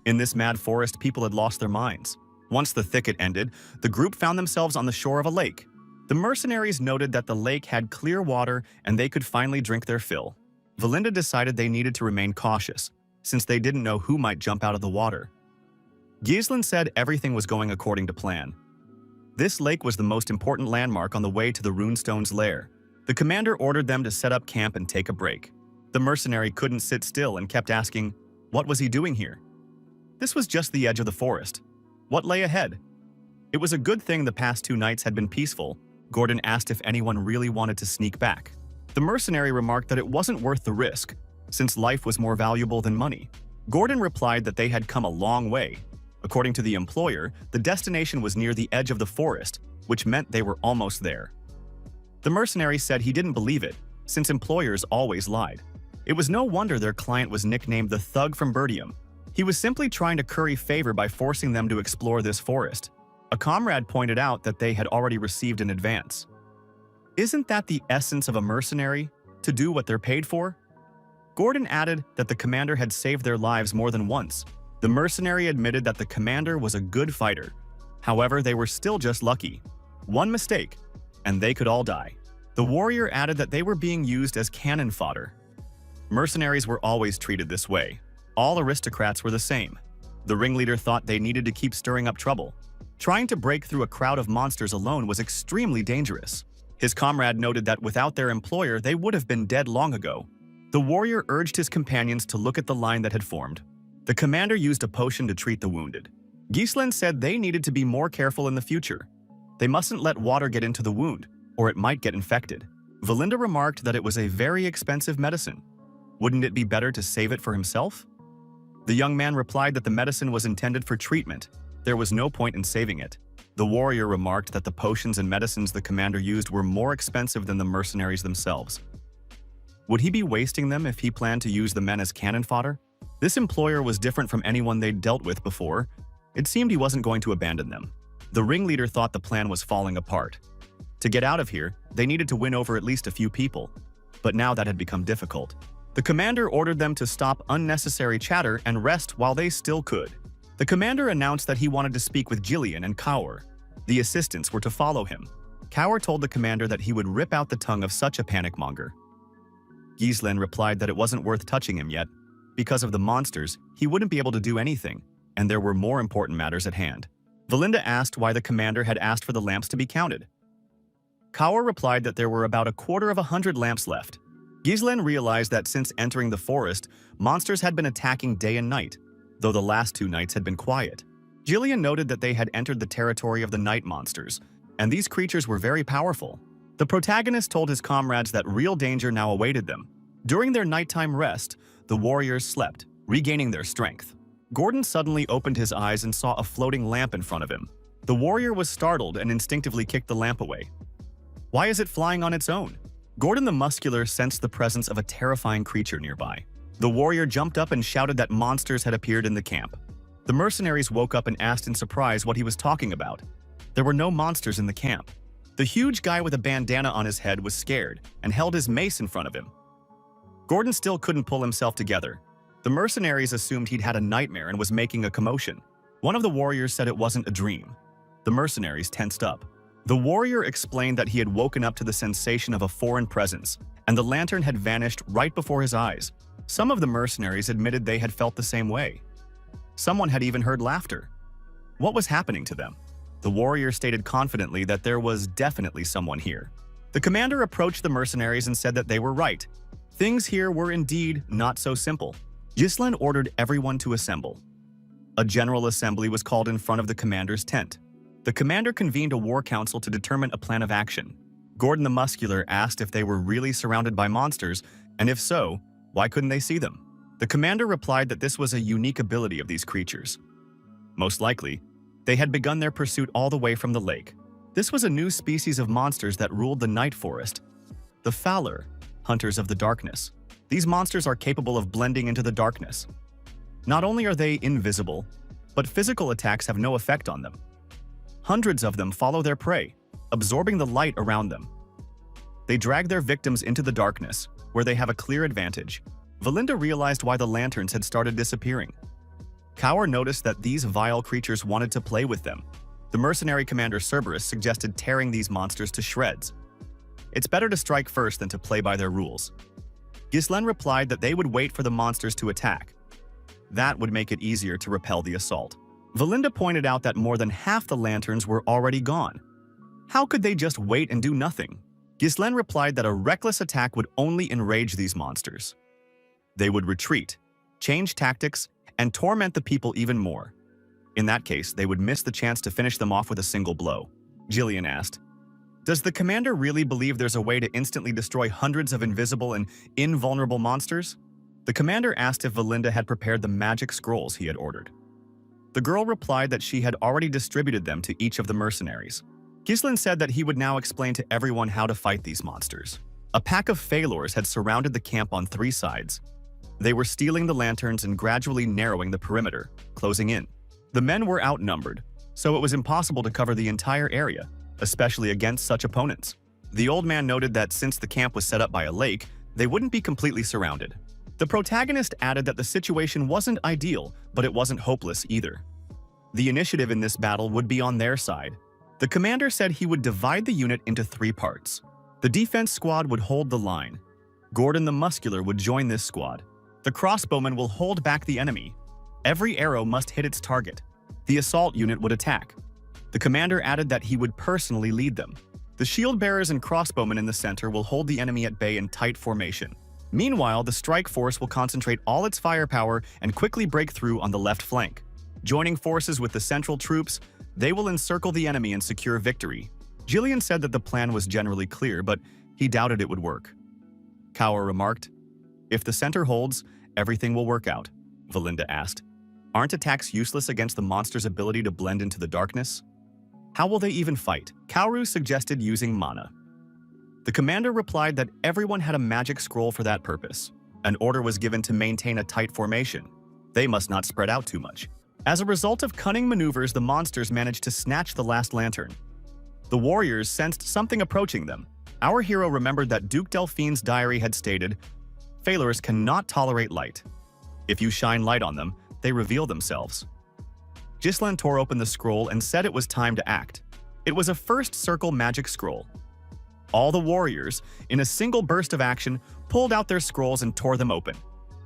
In this mad forest, people had lost their minds. Once the thicket ended, the group found themselves on the shore of a lake. The mercenaries noted that the lake had clear water and they could finally drink their fill. Valinda decided they needed to remain cautious, since they didn't know who might jump out of the water. Gislen said everything was going according to plan. This lake was the most important landmark on the way to the Runestone's lair. The commander ordered them to set up camp and take a break. The mercenary couldn't sit still and kept asking, what was he doing here? This was just the edge of the forest. What lay ahead? It was a good thing the past 2 nights had been peaceful. Gordon asked if anyone really wanted to sneak back. The mercenary remarked that it wasn't worth the risk, since life was more valuable than money. Gordon replied that they had come a long way. According to the employer, the destination was near the edge of the forest, which meant they were almost there. The mercenary said he didn't believe it, since employers always lied. It was no wonder their client was nicknamed the Thug from Birdium. He was simply trying to curry favor by forcing them to explore this forest. A comrade pointed out that they had already received an advance. Isn't that the essence of a mercenary? To do what they're paid for? Gordon added that the commander had saved their lives more than once. The mercenary admitted that the commander was a good fighter. However, they were still just lucky. One mistake, and they could all die. The warrior added that they were being used as cannon fodder. Mercenaries were always treated this way. All aristocrats were the same. The ringleader thought they needed to keep stirring up trouble. Trying to break through a crowd of monsters alone was extremely dangerous. His comrade noted that without their employer, they would have been dead long ago. The warrior urged his companions to look at the line that had formed. The commander used a potion to treat the wounded. Gislen said they needed to be more careful in the future. They mustn't let water get into the wound, or it might get infected. Valinda remarked that it was a very expensive medicine. Wouldn't it be better to save it for himself? The young man replied that the medicine was intended for treatment. There was no point in saving it. The warrior remarked that the potions and medicines the commander used were more expensive than the mercenaries themselves. Would he be wasting them if he planned to use the men as cannon fodder? This employer was different from anyone they'd dealt with before. It seemed he wasn't going to abandon them. The ringleader thought the plan was falling apart. To get out of here, they needed to win over at least a few people. But now that had become difficult. The commander ordered them to stop unnecessary chatter and rest while they still could. The commander announced that he wanted to speak with Jillian and Kaur. The assistants were to follow him. Kaur told the commander that he would rip out the tongue of such a panic monger. Gislen replied that it wasn't worth touching him yet. Because of the monsters, he wouldn't be able to do anything, and there were more important matters at hand. Valinda asked why the commander had asked for the lamps to be counted. Kaur replied that there were about 250 lamps left. Gislen realized that since entering the forest, monsters had been attacking day and night, though the last 2 nights had been quiet. Jillian noted that they had entered the territory of the night monsters, and these creatures were very powerful. The protagonist told his comrades that real danger now awaited them. During their nighttime rest, the warriors slept, regaining their strength. Gordon suddenly opened his eyes and saw a floating lamp in front of him. The warrior was startled and instinctively kicked the lamp away. Why is it flying on its own? Gordon the Muscular sensed the presence of a terrifying creature nearby. The warrior jumped up and shouted that monsters had appeared in the camp. The mercenaries woke up and asked in surprise what he was talking about. There were no monsters in the camp. The huge guy with a bandana on his head was scared and held his mace in front of him. Gordon still couldn't pull himself together. The mercenaries assumed he'd had a nightmare and was making a commotion. One of the warriors said it wasn't a dream. The mercenaries tensed up. The warrior explained that he had woken up to the sensation of a foreign presence, and the lantern had vanished right before his eyes. Some of the mercenaries admitted they had felt the same way. Someone had even heard laughter. What was happening to them? The warrior stated confidently that there was definitely someone here. The commander approached the mercenaries and said that they were right. Things here were indeed not so simple. Ghislain ordered everyone to assemble. A general assembly was called in front of the commander's tent. The commander convened a war council to determine a plan of action. Gordon the Muscular asked if they were really surrounded by monsters, and if so, why couldn't they see them? The commander replied that this was a unique ability of these creatures. Most likely, they had begun their pursuit all the way from the lake. This was a new species of monsters that ruled the night forest. The Fowler, hunters of the darkness. These monsters are capable of blending into the darkness. Not only are they invisible, but physical attacks have no effect on them. Hundreds of them follow their prey, absorbing the light around them. They drag their victims into the darkness, where they have a clear advantage. Valinda realized why the lanterns had started disappearing. Kaur noticed that these vile creatures wanted to play with them. The mercenary commander Cerberus suggested tearing these monsters to shreds. It's better to strike first than to play by their rules. Ghislain replied that they would wait for the monsters to attack. That would make it easier to repel the assault. Valinda pointed out that more than half the lanterns were already gone. How could they just wait and do nothing? Ghislain replied that a reckless attack would only enrage these monsters. They would retreat, change tactics, and torment the people even more. In that case, they would miss the chance to finish them off with a single blow. Jillian asked, "Does the commander really believe there's a way to instantly destroy hundreds of invisible and invulnerable monsters?" The commander asked if Valinda had prepared the magic scrolls he had ordered. The girl replied that she had already distributed them to each of the mercenaries. Ghislain said that he would now explain to everyone how to fight these monsters. A pack of Phalors had surrounded the camp on 3 sides. They were stealing the lanterns and gradually narrowing the perimeter, closing in. The men were outnumbered, so it was impossible to cover the entire area, especially against such opponents. The old man noted that since the camp was set up by a lake, they wouldn't be completely surrounded. The protagonist added that the situation wasn't ideal, but it wasn't hopeless either. The initiative in this battle would be on their side. The commander said he would divide the unit into 3 parts. The defense squad would hold the line. Gordon the Muscular would join this squad. The crossbowman will hold back the enemy. Every arrow must hit its target. The assault unit would attack. The commander added that he would personally lead them. The shield bearers and crossbowmen in the center will hold the enemy at bay in tight formation. Meanwhile, the strike force will concentrate all its firepower and quickly break through on the left flank. Joining forces with the central troops, they will encircle the enemy and secure victory. Jillian said that the plan was generally clear, but he doubted it would work. Kaur remarked, "If the center holds, everything will work out." Valinda asked, "Aren't attacks useless against the monster's ability to blend into the darkness? How will they even fight?" Kauru suggested using mana. The commander replied that everyone had a magic scroll for that purpose. An order was given to maintain a tight formation. They must not spread out too much. As a result of cunning maneuvers, the monsters managed to snatch the last lantern. The warriors sensed something approaching them. Our hero remembered that Duke Delphine's diary had stated, "Phalors cannot tolerate light. If you shine light on them, they reveal themselves." Ghislain tore open the scroll and said it was time to act. It was a first circle magic scroll. All the warriors, in a single burst of action, pulled out their scrolls and tore them open.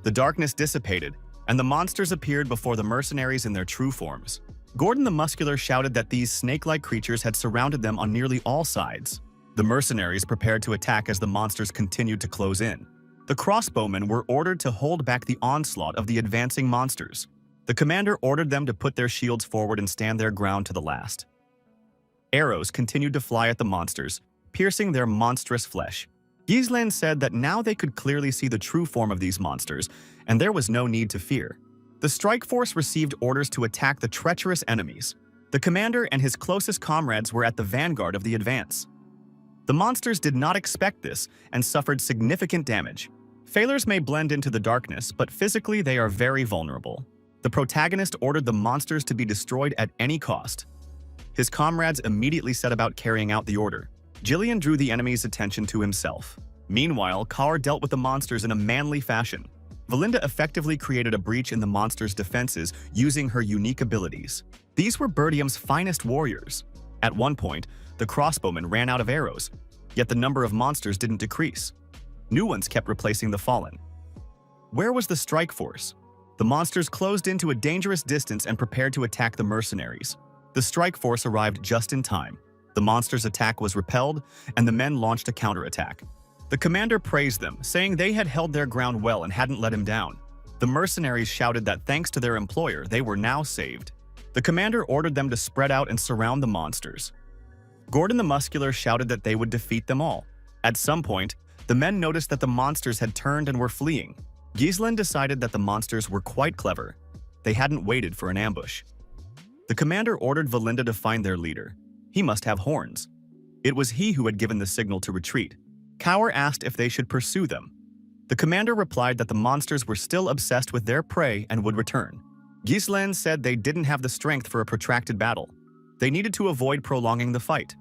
The darkness dissipated, and the monsters appeared before the mercenaries in their true forms. Gordon the Muscular shouted that these snake-like creatures had surrounded them on nearly all sides. The mercenaries prepared to attack as the monsters continued to close in. The crossbowmen were ordered to hold back the onslaught of the advancing monsters. The commander ordered them to put their shields forward and stand their ground to the last. Arrows continued to fly at the monsters, piercing their monstrous flesh. Ghislain said that now they could clearly see the true form of these monsters, and there was no need to fear. The strike force received orders to attack the treacherous enemies. The commander and his closest comrades were at the vanguard of the advance. The monsters did not expect this and suffered significant damage. Failures may blend into the darkness, but physically they are very vulnerable. The protagonist ordered the monsters to be destroyed at any cost. His comrades immediately set about carrying out the order. Jillian drew the enemy's attention to himself. Meanwhile, Kaur dealt with the monsters in a manly fashion. Valinda effectively created a breach in the monsters' defenses using her unique abilities. These were Birdium's finest warriors. At one point, the crossbowmen ran out of arrows, yet the number of monsters didn't decrease. New ones kept replacing the fallen. Where was the strike force? The monsters closed into a dangerous distance and prepared to attack the mercenaries. The strike force arrived just in time. The monsters' attack was repelled, and the men launched a counterattack. The commander praised them, saying they had held their ground well and hadn't let him down. The mercenaries shouted that thanks to their employer, they were now saved. The commander ordered them to spread out and surround the monsters. Gordon the Muscular shouted that they would defeat them all. At some point, the men noticed that the monsters had turned and were fleeing. Gislen decided that the monsters were quite clever. They hadn't waited for an ambush. The commander ordered Valinda to find their leader. He must have horns. It was he who had given the signal to retreat. Kaur asked if they should pursue them. The commander replied that the monsters were still obsessed with their prey and would return. Gislen said they didn't have the strength for a protracted battle. They needed to avoid prolonging the fight.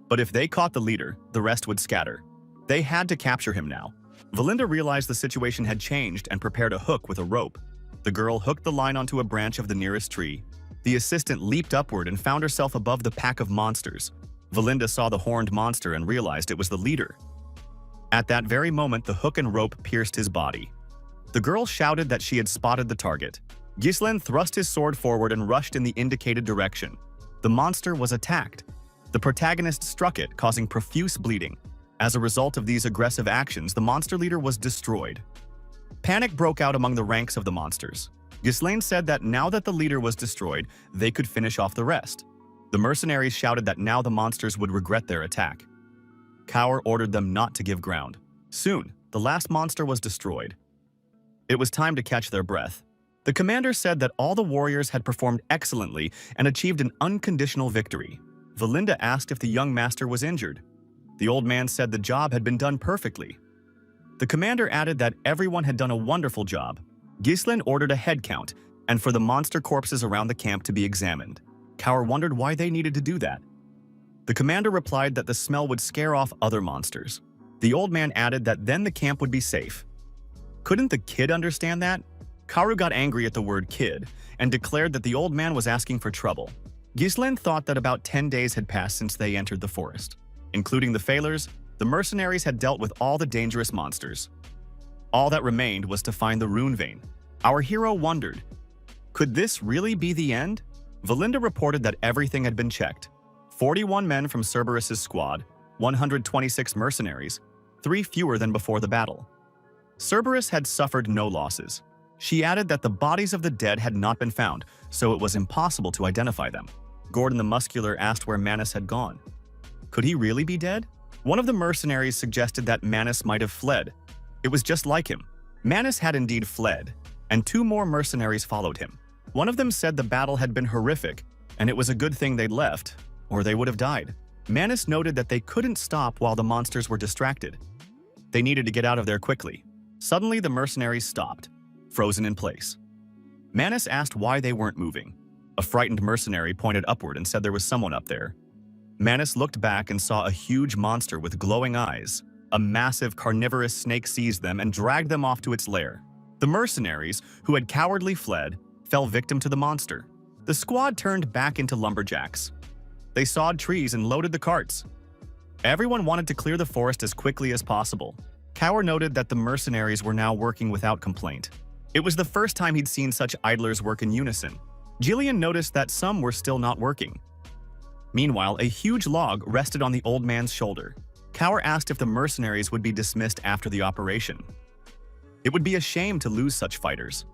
But if they caught the leader, the rest would scatter. They had to capture him now. Valinda realized the situation had changed and prepared a hook with a rope. The girl hooked the line onto a branch of the nearest tree. The assistant leaped upward and found herself above the pack of monsters. Valinda saw the horned monster and realized it was the leader. At that very moment, the hook and rope pierced his body. The girl shouted that she had spotted the target. Gislen thrust his sword forward and rushed in the indicated direction. The monster was attacked. The protagonist struck it, causing profuse bleeding. As a result of these aggressive actions, the monster leader was destroyed. Panic broke out among the ranks of the monsters. Ghislaine said that now that the leader was destroyed, they could finish off the rest. The mercenaries shouted that now the monsters would regret their attack. Kaur ordered them not to give ground. Soon, the last monster was destroyed. It was time to catch their breath. The commander said that all the warriors had performed excellently and achieved an unconditional victory. Valinda asked if the young master was injured. The old man said the job had been done perfectly. The commander added that everyone had done a wonderful job. Gislen ordered a head count and for the monster corpses around the camp to be examined. Kaur wondered why they needed to do that. The commander replied that the smell would scare off other monsters. The old man added that then the camp would be safe. Couldn't the kid understand that? Karu got angry at the word kid and declared that the old man was asking for trouble. Gislen thought that about 10 days had passed since they entered the forest. Including the failures, the mercenaries had dealt with all the dangerous monsters. All that remained was to find the rune vein. Our hero wondered, could this really be the end? Valinda reported that everything had been checked. 41 men from Cerberus's squad, 126 mercenaries, 3 fewer than before the battle. Cerberus had suffered no losses. She added that the bodies of the dead had not been found, so it was impossible to identify them. Gordon the Muscular asked where Manus had gone. Could he really be dead? One of the mercenaries suggested that Manus might have fled. It was just like him. Manus had indeed fled, and 2 more mercenaries followed him. One of them said the battle had been horrific, and it was a good thing they'd left, or they would have died. Manus noted that they couldn't stop while the monsters were distracted. They needed to get out of there quickly. Suddenly, the mercenaries stopped, frozen in place. Manus asked why they weren't moving. A frightened mercenary pointed upward and said there was someone up there. Manus looked back and saw a huge monster with glowing eyes. A massive carnivorous snake seized them and dragged them off to its lair. The mercenaries, who had cowardly fled, fell victim to the monster. The squad turned back into lumberjacks. They sawed trees and loaded the carts. Everyone wanted to clear the forest as quickly as possible. Kaur noted that the mercenaries were now working without complaint. It was the first time he'd seen such idlers work in unison. Jillian noticed that some were still not working. Meanwhile, a huge log rested on the old man's shoulder. Kaur asked if the mercenaries would be dismissed after the operation. It would be a shame to lose such fighters.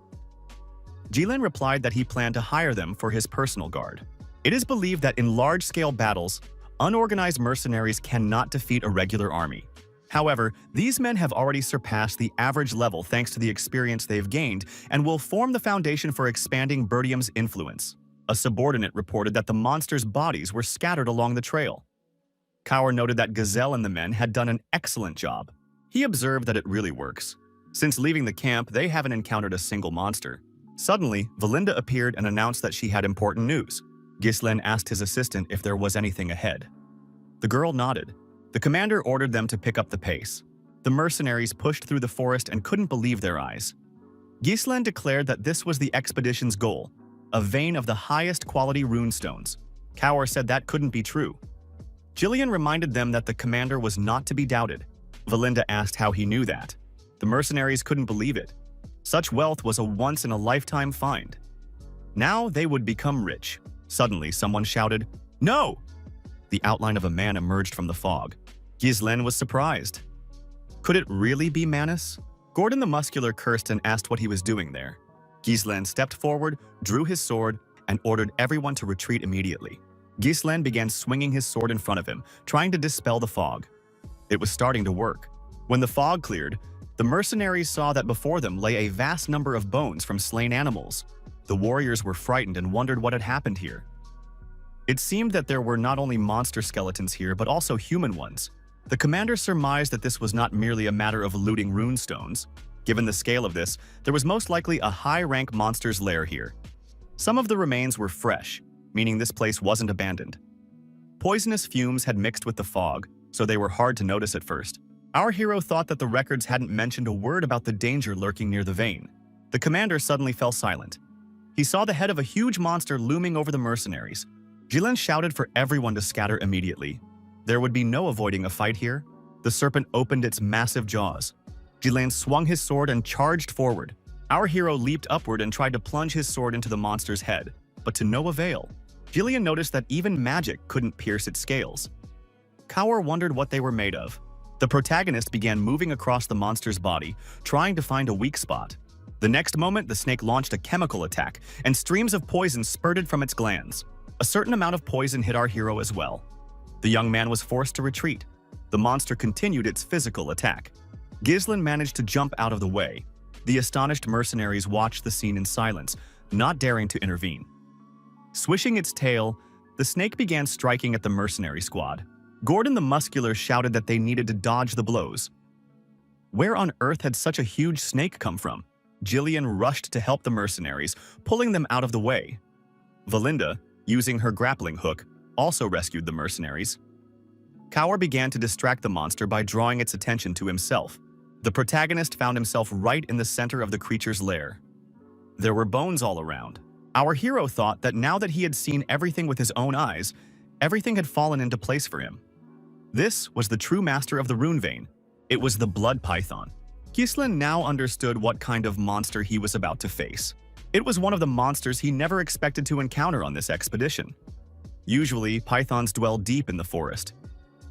Jilin replied that he planned to hire them for his personal guard. It is believed that in large-scale battles, unorganized mercenaries cannot defeat a regular army. However, these men have already surpassed the average level thanks to the experience they've gained and will form the foundation for expanding Birdium's influence. A subordinate reported that the monsters' bodies were scattered along the trail. Kaur noted that Gazelle and the men had done an excellent job. He observed that it really works. Since leaving the camp, they haven't encountered a single monster. Suddenly, Valinda appeared and announced that she had important news. Ghislain asked his assistant if there was anything ahead. The girl nodded. The commander ordered them to pick up the pace. The mercenaries pushed through the forest and couldn't believe their eyes. Ghislain declared that this was the expedition's goal, a vein of the highest quality runestones. Kaur said that couldn't be true. Jillian reminded them that the commander was not to be doubted. Valinda asked how he knew that. The mercenaries couldn't believe it. Such wealth was a once-in-a-lifetime find. Now they would become rich. Suddenly, someone shouted, "No!" The outline of a man emerged from the fog. Ghislain was surprised. Could it really be Manus? Gordon the Muscular cursed and asked what he was doing there. Ghislain stepped forward, drew his sword, and ordered everyone to retreat immediately. Ghislain began swinging his sword in front of him, trying to dispel the fog. It was starting to work. When the fog cleared, the mercenaries saw that before them lay a vast number of bones from slain animals. The warriors were frightened and wondered what had happened here. It seemed that there were not only monster skeletons here, but also human ones. The commander surmised that this was not merely a matter of looting runestones. Given the scale of this, there was most likely a high-rank monster's lair here. Some of the remains were fresh, meaning this place wasn't abandoned. Poisonous fumes had mixed with the fog, so they were hard to notice at first. Our hero thought that the records hadn't mentioned a word about the danger lurking near the vein. The commander suddenly fell silent. He saw the head of a huge monster looming over the mercenaries. Jilin shouted for everyone to scatter immediately. There would be no avoiding a fight here. The serpent opened its massive jaws. Jilin swung his sword and charged forward. Our hero leaped upward and tried to plunge his sword into the monster's head, but to no avail. Jillian noticed that even magic couldn't pierce its scales. Kaur wondered what they were made of. The protagonist began moving across the monster's body, trying to find a weak spot. The next moment, the snake launched a chemical attack, and streams of poison spurted from its glands. A certain amount of poison hit our hero as well. The young man was forced to retreat. The monster continued its physical attack. Ghislain managed to jump out of the way. The astonished mercenaries watched the scene in silence, not daring to intervene. Swishing its tail, the snake began striking at the mercenary squad. Gordon the Muscular shouted that they needed to dodge the blows. Where on earth had such a huge snake come from? Jillian rushed to help the mercenaries, pulling them out of the way. Valinda, using her grappling hook, also rescued the mercenaries. Kaur began to distract the monster by drawing its attention to himself. The protagonist found himself right in the center of the creature's lair. There were bones all around. Our hero thought that now that he had seen everything with his own eyes, everything had fallen into place for him. This was the true master of the rune vein. It was the blood python. Ghislain now understood what kind of monster he was about to face. It was one of the monsters he never expected to encounter on this expedition. Usually, pythons dwell deep in the forest.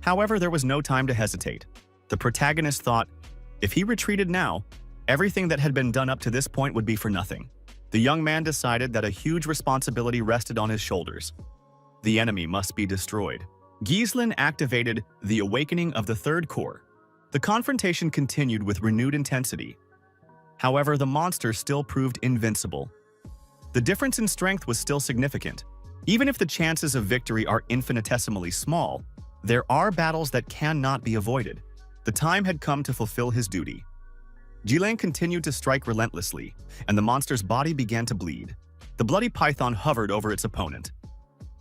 However, there was no time to hesitate. The protagonist thought, if he retreated now, everything that had been done up to this point would be for nothing. The young man decided that a huge responsibility rested on his shoulders. The enemy must be destroyed. Ghislain activated the awakening of the third core. The confrontation continued with renewed intensity. However, the monster still proved invincible. The difference in strength was still significant. Even if the chances of victory are infinitesimally small, there are battles that cannot be avoided. The time had come to fulfill his duty. Jilin continued to strike relentlessly, and the monster's body began to bleed. The bloody python hovered over its opponent.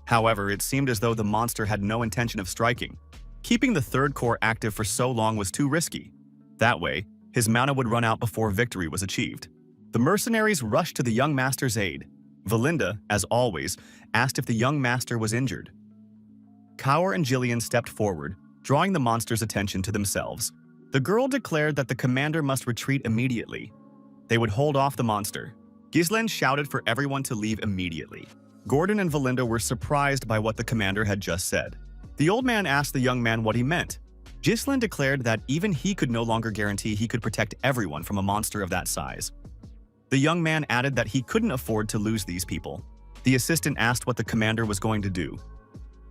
However, it seemed as though the monster had no intention of striking. Keeping the third core active for so long was too risky. That way, his mana would run out before victory was achieved. The mercenaries rushed to the young master's aid. Valinda, as always, asked if the young master was injured. Kaur and Jillian stepped forward, drawing the monster's attention to themselves. The girl declared that the commander must retreat immediately. They would hold off the monster. Ghislain shouted for everyone to leave immediately. Gordon and Valinda were surprised by what the commander had just said. The old man asked the young man what he meant. Ghislain declared that even he could no longer guarantee he could protect everyone from a monster of that size. The young man added that he couldn't afford to lose these people. The assistant asked what the commander was going to do.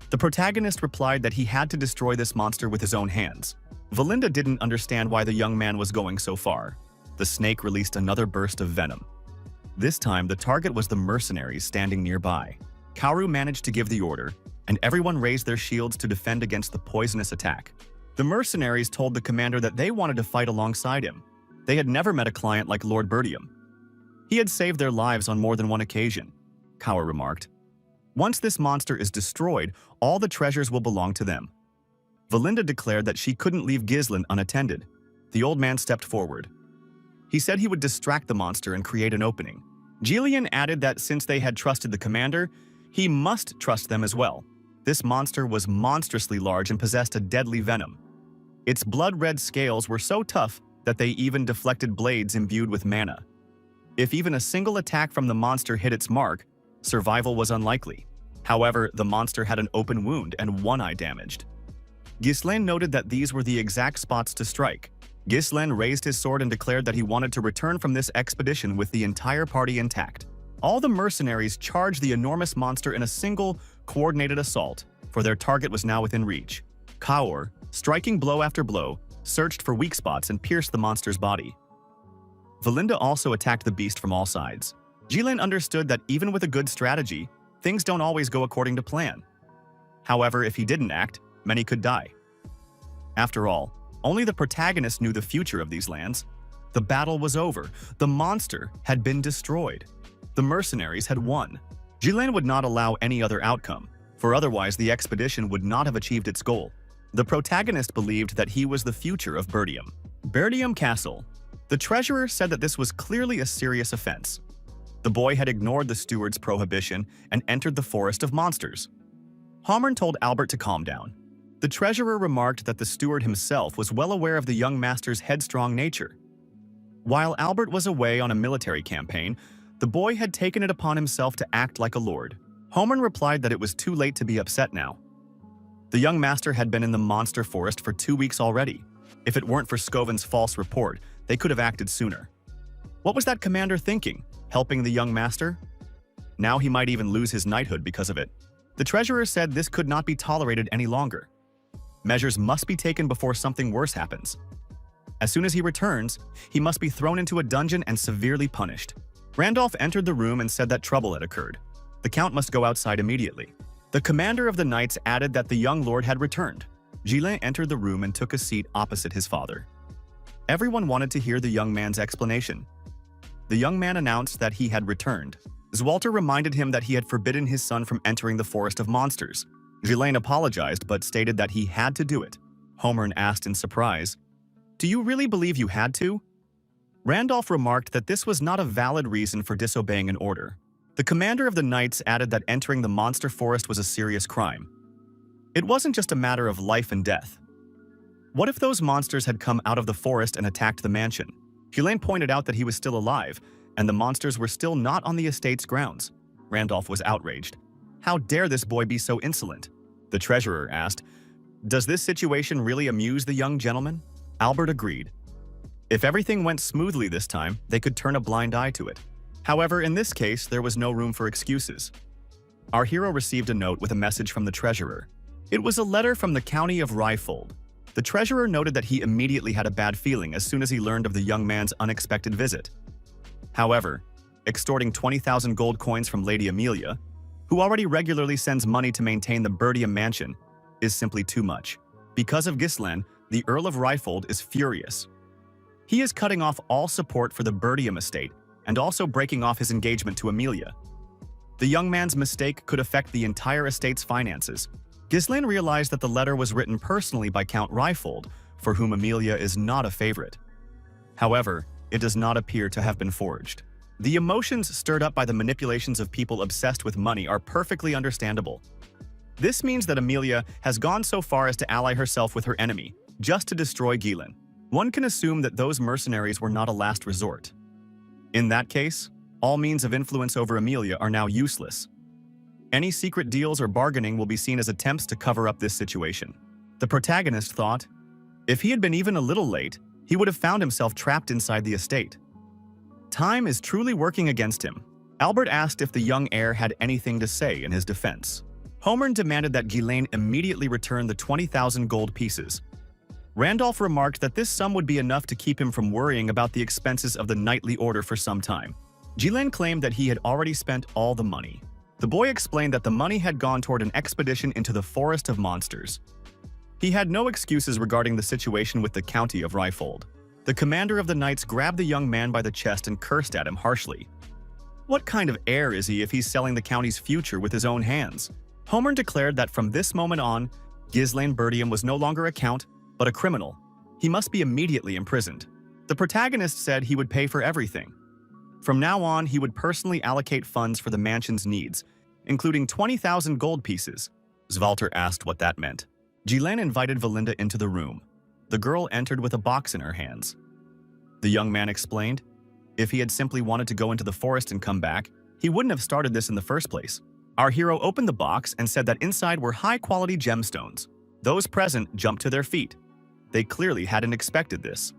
The protagonist replied that he had to destroy this monster with his own hands. Valinda didn't understand why the young man was going so far. The snake released another burst of venom. This time, the target was the mercenaries standing nearby. Kauru managed to give the order. and everyone raised their shields to defend against the poisonous attack. The mercenaries told the commander that they wanted to fight alongside him. They had never met a client like Lord Bertium. He had saved their lives on more than one occasion, Kaur remarked. Once this monster is destroyed, all the treasures will belong to them. Valinda declared that she couldn't leave Ghislain unattended. The old man stepped forward. He said he would distract the monster and create an opening. Jillian added that since they had trusted the commander, he must trust them as well. This monster was monstrously large and possessed a deadly venom. Its blood-red scales were so tough that they even deflected blades imbued with mana. If even a single attack from the monster hit its mark, survival was unlikely. However, the monster had an open wound and one eye damaged. Ghislain noted that these were the exact spots to strike. Ghislain raised his sword and declared that he wanted to return from this expedition with the entire party intact. All the mercenaries charged the enormous monster in a single, coordinated assault, for their target was now within reach. Kaur, striking blow after blow, searched for weak spots and pierced the monster's body. Valinda also attacked the beast from all sides. Jilin understood that even with a good strategy, things don't always go according to plan. However, if he didn't act, many could die. After all, only the protagonist knew the future of these lands. The battle was over. The monster had been destroyed. The mercenaries had won. Jilin would not allow any other outcome, for otherwise the expedition would not have achieved its goal. The protagonist believed that he was the future of Bertium. Bertium Castle. The treasurer said that this was clearly a serious offense. The boy had ignored the steward's prohibition and entered the forest of monsters. Homern told Albert to calm down. The treasurer remarked that the steward himself was well aware of the young master's headstrong nature. While Albert was away on a military campaign, the boy had taken it upon himself to act like a lord. Homern replied that it was too late to be upset now. The young master had been in the monster forest for 2 weeks already. If it weren't for Scoven's false report, they could have acted sooner. What was that commander thinking? Helping the young master? Now he might even lose his knighthood because of it. The treasurer said this could not be tolerated any longer. Measures must be taken before something worse happens. As soon as he returns, he must be thrown into a dungeon and severely punished. Randolph entered the room and said that trouble had occurred. The count must go outside immediately. The commander of the knights added that the young lord had returned. Gilles entered the room and took a seat opposite his father. Everyone wanted to hear the young man's explanation. The young man announced that he had returned. Zwalter reminded him that he had forbidden his son from entering the forest of monsters. Ghislain apologized but stated that he had to do it. Homern asked in surprise, "Do you really believe you had to?" Randolph remarked that this was not a valid reason for disobeying an order. The commander of the knights added that entering the monster forest was a serious crime. It wasn't just a matter of life and death. What if those monsters had come out of the forest and attacked the mansion? Ghislain pointed out that he was still alive, and the monsters were still not on the estate's grounds. Randolph was outraged. How dare this boy be so insolent? The treasurer asked, "Does this situation really amuse the young gentleman?" Albert agreed. If everything went smoothly this time, they could turn a blind eye to it. However, in this case, there was no room for excuses. Our hero received a note with a message from the treasurer. It was a letter from the county of Ryfold. The treasurer noted that he immediately had a bad feeling as soon as he learned of the young man's unexpected visit. However, extorting 20,000 gold coins from Lady Amelia, who already regularly sends money to maintain the Bertium mansion, is simply too much. Because of Ghislain, the Earl of Ryfold is furious. He is cutting off all support for the Bertium estate and also breaking off his engagement to Amelia. The young man's mistake could affect the entire estate's finances. Ghislain realized that the letter was written personally by Count Ryfold, for whom Amelia is not a favorite. However, it does not appear to have been forged. The emotions stirred up by the manipulations of people obsessed with money are perfectly understandable. This means that Amelia has gone so far as to ally herself with her enemy, just to destroy Ghislain. One can assume that those mercenaries were not a last resort. In that case, all means of influence over Amelia are now useless. Any secret deals or bargaining will be seen as attempts to cover up this situation. The protagonist thought, if he had been even a little late, he would have found himself trapped inside the estate. Time is truly working against him. Albert asked if the young heir had anything to say in his defense. Homern demanded that Ghislain immediately return the 20,000 gold pieces. Randolph remarked that this sum would be enough to keep him from worrying about the expenses of the knightly order for some time. Ghislain claimed that he had already spent all the money. The boy explained that the money had gone toward an expedition into the forest of monsters. He had no excuses regarding the situation with the county of Ryfold. The commander of the knights grabbed the young man by the chest and cursed at him harshly. What kind of heir is he if he's selling the county's future with his own hands? Homer declared that from this moment on, Ghislaine Bertium was no longer a count, but a criminal. He must be immediately imprisoned. The protagonist said he would pay for everything. From now on, he would personally allocate funds for the mansion's needs, including 20,000 gold pieces. Svalter asked what that meant. Ghislaine invited Valinda into the room. The girl entered with a box in her hands. The young man explained, if he had simply wanted to go into the forest and come back, he wouldn't have started this in the first place. Our hero opened the box and said that inside were high-quality gemstones. Those present jumped to their feet. They clearly hadn't expected this.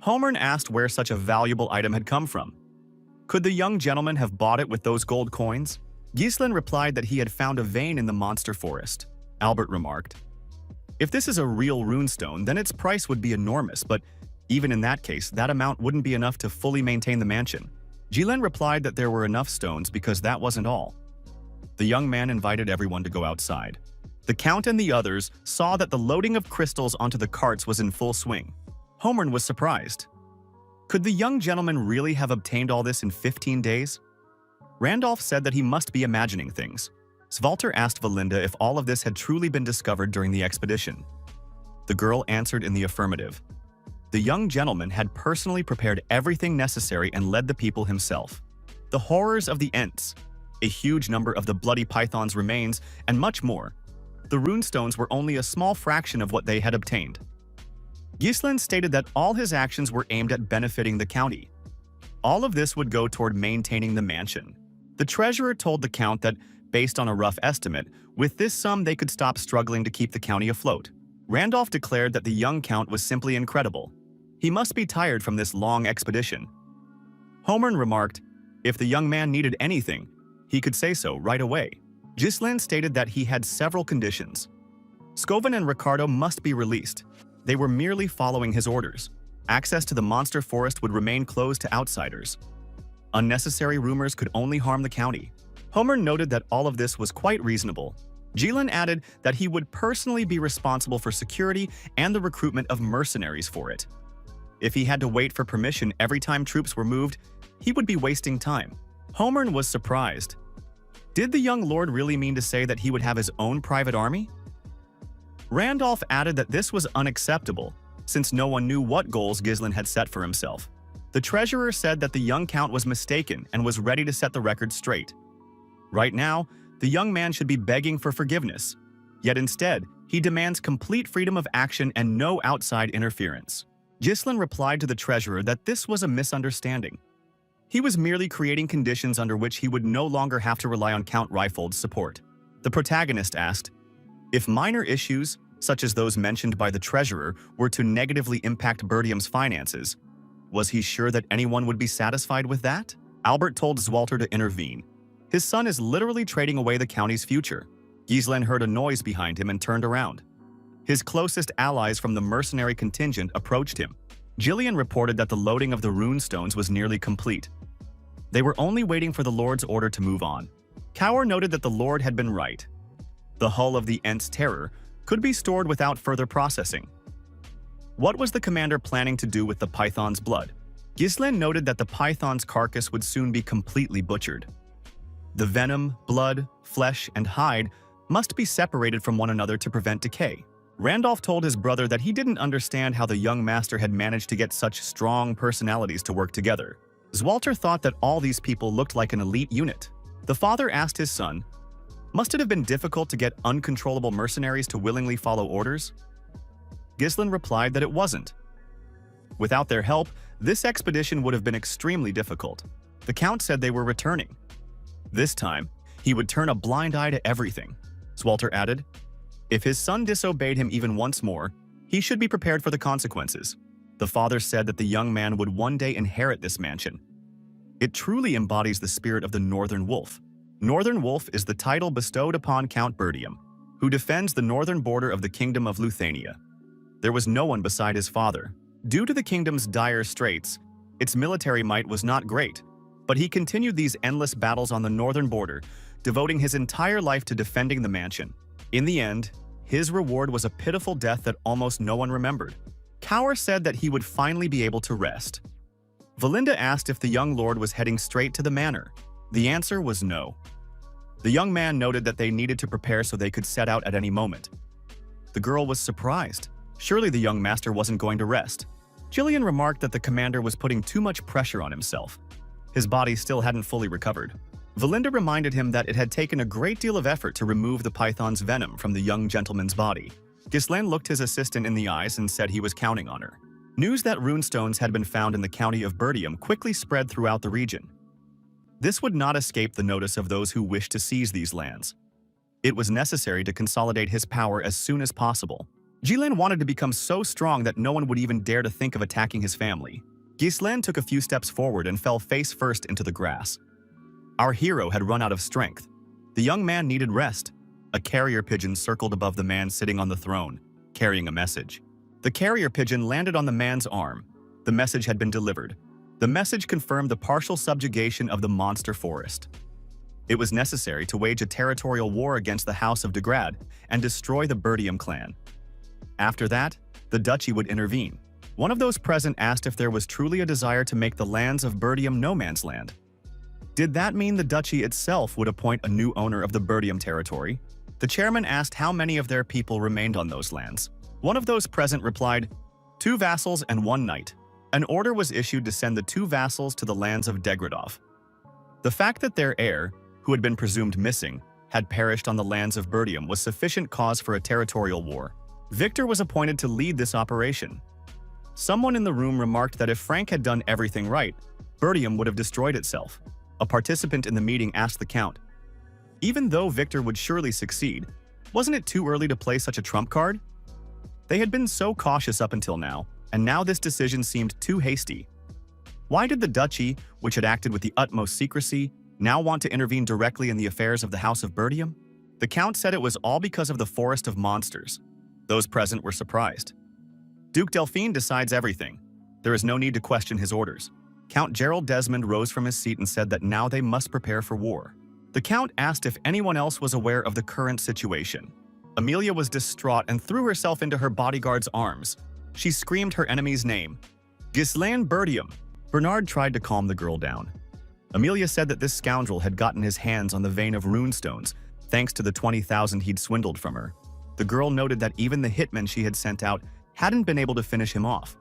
Homer asked where such a valuable item had come from. Could the young gentleman have bought it with those gold coins? Ghislaine replied that he had found a vein in the monster forest. Albert remarked, if this is a real runestone, then its price would be enormous, but even in that case, that amount wouldn't be enough to fully maintain the mansion. Ghislaine replied that there were enough stones because that wasn't all. The young man invited everyone to go outside. The Count and the others saw that the loading of crystals onto the carts was in full swing. Homer was surprised. Could the young gentleman really have obtained all this in 15 days? Randolph said that he must be imagining things. Svalter asked Valinda if all of this had truly been discovered during the expedition. The girl answered in the affirmative. The young gentleman had personally prepared everything necessary and led the people himself. The horrors of the Ents, a huge number of the bloody python's remains, and much more. The runestones were only a small fraction of what they had obtained. Ghislaine stated that all his actions were aimed at benefiting the county. All of this would go toward maintaining the mansion. The treasurer told the Count that, based on a rough estimate, with this sum they could stop struggling to keep the county afloat. Randolph declared that the young Count was simply incredible. He must be tired from this long expedition. Homer remarked, if the young man needed anything, he could say so right away. Ghislaine stated that he had several conditions. Scoven and Ricardo must be released. They were merely following his orders. Access to the monster forest would remain closed to outsiders. Unnecessary rumors could only harm the county. Homer noted that all of this was quite reasonable. Ghislaine added that he would personally be responsible for security and the recruitment of mercenaries for it. If he had to wait for permission every time troops were moved, he would be wasting time. Homer was surprised. Did the young lord really mean to say that he would have his own private army? Randolph added that this was unacceptable, since no one knew what goals Ghislaine had set for himself. The treasurer said that the young count was mistaken and was ready to set the record straight. Right now, the young man should be begging for forgiveness. Yet instead, he demands complete freedom of action and no outside interference. Ghislaine replied to the treasurer that this was a misunderstanding. He was merely creating conditions under which he would no longer have to rely on Count Ryfold's support. The protagonist asked, if minor issues, such as those mentioned by the treasurer, were to negatively impact Bertium's finances, was he sure that anyone would be satisfied with that? Albert told Zwalter to intervene. His son is literally trading away the county's future. Ghislaine heard a noise behind him and turned around. His closest allies from the mercenary contingent approached him. Jillian reported that the loading of the runestones was nearly complete. They were only waiting for the Lord's order to move on. Cower noted that the Lord had been right. The hull of the Ent's Terror could be stored without further processing. What was the commander planning to do with the python's blood? Ghislaine noted that the python's carcass would soon be completely butchered. The venom, blood, flesh, and hide must be separated from one another to prevent decay. Randolph told his brother that he didn't understand how the young master had managed to get such strong personalities to work together. Zwalter thought that all these people looked like an elite unit. The father asked his son, must it have been difficult to get uncontrollable mercenaries to willingly follow orders? Ghislaine replied that it wasn't. Without their help, this expedition would have been extremely difficult. The Count said they were returning. This time, he would turn a blind eye to everything. Zwalter added, if his son disobeyed him even once more, he should be prepared for the consequences. The father said that the young man would one day inherit this mansion. It truly embodies the spirit of the Northern Wolf. Northern Wolf is the title bestowed upon Count Bertium, who defends the northern border of the Kingdom of Luthania. There was no one beside his father. Due to the kingdom's dire straits, its military might was not great, but he continued these endless battles on the northern border, devoting his entire life to defending the mansion. In the end, his reward was a pitiful death that almost no one remembered. Kaur said that he would finally be able to rest. Valinda asked if the young lord was heading straight to the manor. The answer was no. The young man noted that they needed to prepare so they could set out at any moment. The girl was surprised. Surely the young master wasn't going to rest. Jillian remarked that the commander was putting too much pressure on himself. His body still hadn't fully recovered. Valinda reminded him that it had taken a great deal of effort to remove the python's venom from the young gentleman's body. Ghislaine looked his assistant in the eyes and said he was counting on her. News that runestones had been found in the county of Burdium quickly spread throughout the region. This would not escape the notice of those who wished to seize these lands. It was necessary to consolidate his power as soon as possible. Jillian wanted to become so strong that no one would even dare to think of attacking his family. Ghislaine took a few steps forward and fell face first into the grass. Our hero had run out of strength. The young man needed rest. A carrier pigeon circled above the man sitting on the throne, carrying a message. The carrier pigeon landed on the man's arm. The message had been delivered. The message confirmed the partial subjugation of the monster forest. It was necessary to wage a territorial war against the House of Degrad and destroy the Burdium clan. After that, the duchy would intervene. One of those present asked if there was truly a desire to make the lands of Burdium no man's land. Did that mean the duchy itself would appoint a new owner of the Burdium territory? The chairman asked how many of their people remained on those lands. One of those present replied, 2 vassals and 1 knight. An order was issued to send the 2 vassals to the lands of Degradov. The fact that their heir, who had been presumed missing, had perished on the lands of Burdium was sufficient cause for a territorial war. Victor was appointed to lead this operation. Someone in the room remarked that if Frank had done everything right, Burdium would have destroyed itself. A participant in the meeting asked the Count, even though Victor would surely succeed, wasn't it too early to play such a trump card? They had been so cautious up until now, and now this decision seemed too hasty. Why did the duchy, which had acted with the utmost secrecy, now want to intervene directly in the affairs of the House of Burdium? The Count said it was all because of the Forest of Monsters. Those present were surprised. Duke Delphine decides everything. There is no need to question his orders. Count Gerald Desmond rose from his seat and said that now they must prepare for war. The Count asked if anyone else was aware of the current situation. Amelia was distraught and threw herself into her bodyguard's arms. She screamed her enemy's name, Ghislaine Burdium. Bernard tried to calm the girl down. Amelia said that this scoundrel had gotten his hands on the vein of runestones, thanks to the 20,000 he'd swindled from her. The girl noted that even the hitmen she had sent out hadn't been able to finish him off.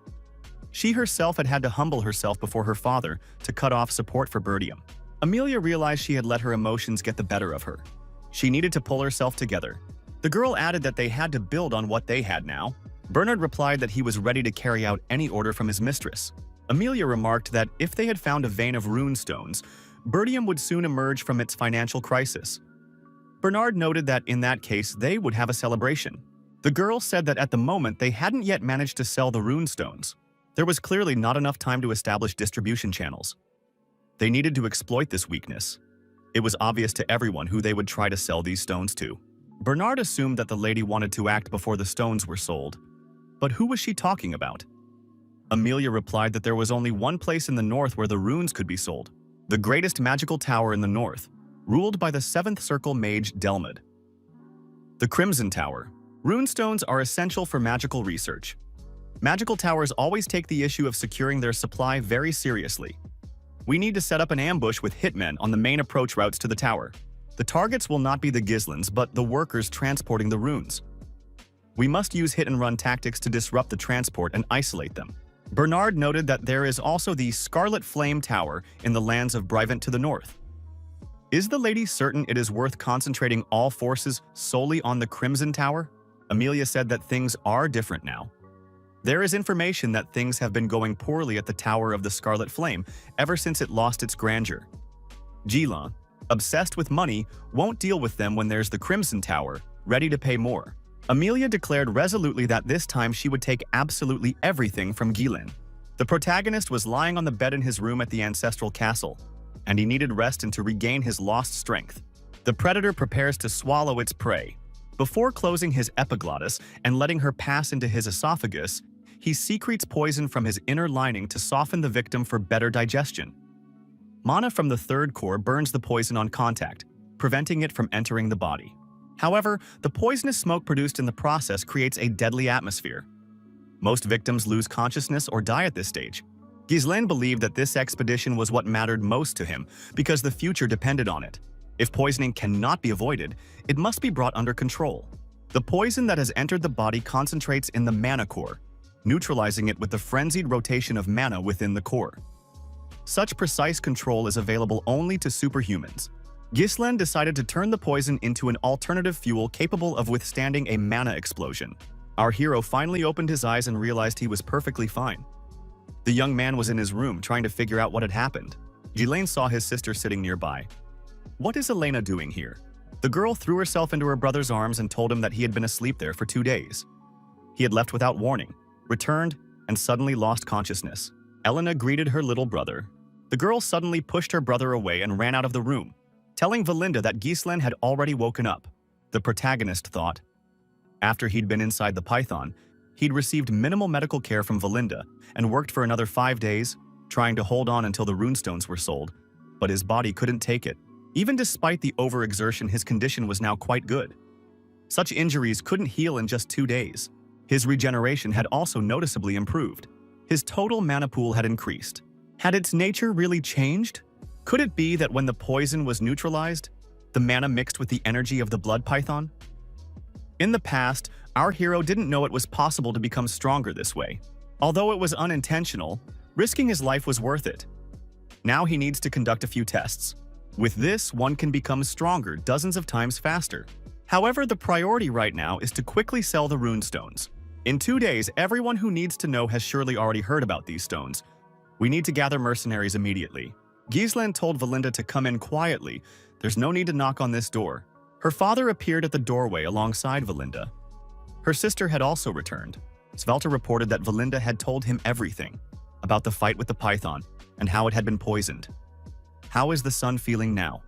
She herself had to humble herself before her father to cut off support for Burdium. Amelia realized she had let her emotions get the better of her. She needed to pull herself together. The girl added that they had to build on what they had now. Bernard replied that he was ready to carry out any order from his mistress. Amelia remarked that if they had found a vein of runestones, Burdium would soon emerge from its financial crisis. Bernard noted that in that case they would have a celebration. The girl said that at the moment they hadn't yet managed to sell the runestones. There was clearly not enough time to establish distribution channels. They needed to exploit this weakness. It was obvious to everyone who they would try to sell these stones to. Bernard assumed that the lady wanted to act before the stones were sold. But who was she talking about? Amelia replied that there was only one place in the north where the runes could be sold. The greatest magical tower in the north, ruled by the 7th Circle mage Delmid. The Crimson Tower. Runestones are essential for magical research. Magical towers always take the issue of securing their supply very seriously. We need to set up an ambush with hitmen on the main approach routes to the tower. The targets will not be the Ghislins, but the workers transporting the runes. We must use hit-and-run tactics to disrupt the transport and isolate them. Bernard noted that there is also the Scarlet Flame Tower in the lands of Brivant to the north. Is the lady certain it is worth concentrating all forces solely on the Crimson Tower? Amelia said that things are different now. There is information that things have been going poorly at the Tower of the Scarlet Flame ever since it lost its grandeur. Gila, obsessed with money, won't deal with them when there's the Crimson Tower, ready to pay more. Amelia declared resolutely that this time she would take absolutely everything from Gilin. The protagonist was lying on the bed in his room at the ancestral castle, and he needed rest and to regain his lost strength. The predator prepares to swallow its prey. Before closing his epiglottis and letting her pass into his esophagus, he secretes poison from his inner lining to soften the victim for better digestion. Mana from the 3rd core burns the poison on contact. preventing it from entering the body. However, the poisonous smoke produced in the process creates a deadly atmosphere. Most victims lose consciousness or die at this stage. Ghislaine believed that this expedition was what mattered most to him because the future depended on it. If poisoning cannot be avoided, it must be brought under control. The poison that has entered the body concentrates in the mana core, neutralizing it with the frenzied rotation of mana within the core. Such precise control is available only to superhumans. Ghislaine decided to turn the poison into an alternative fuel capable of withstanding a mana explosion. Our hero finally opened his eyes and realized he was perfectly fine. The young man was in his room trying to figure out what had happened. Ghislaine saw his sister sitting nearby. "What is Elena doing here?" The girl threw herself into her brother's arms and told him that he had been asleep there for 2 days. He had left without warning, returned, and suddenly lost consciousness. Elena greeted her little brother. The girl suddenly pushed her brother away and ran out of the room, telling Valinda that Ghislaine had already woken up. The protagonist thought. After he'd been inside the python, he'd received minimal medical care from Valinda and worked for another 5 days, trying to hold on until the runestones were sold, but his body couldn't take it. Even despite the overexertion, his condition was now quite good. Such injuries couldn't heal in just 2 days. His regeneration had also noticeably improved. His total mana pool had increased. Had its nature really changed? Could it be that when the poison was neutralized, the mana mixed with the energy of the blood python? In the past, our hero didn't know it was possible to become stronger this way. Although it was unintentional, risking his life was worth it. Now he needs to conduct a few tests. With this, one can become stronger dozens of times faster. However, the priority right now is to quickly sell the runestones. In 2 days, everyone who needs to know has surely already heard about these stones. We need to gather mercenaries immediately. Ghislaine told Valinda to come in quietly. There's no need to knock on this door. Her father appeared at the doorway alongside Valinda. Her sister had also returned. Svalter reported that Valinda had told him everything about the fight with the python and how it had been poisoned. How is the son feeling now?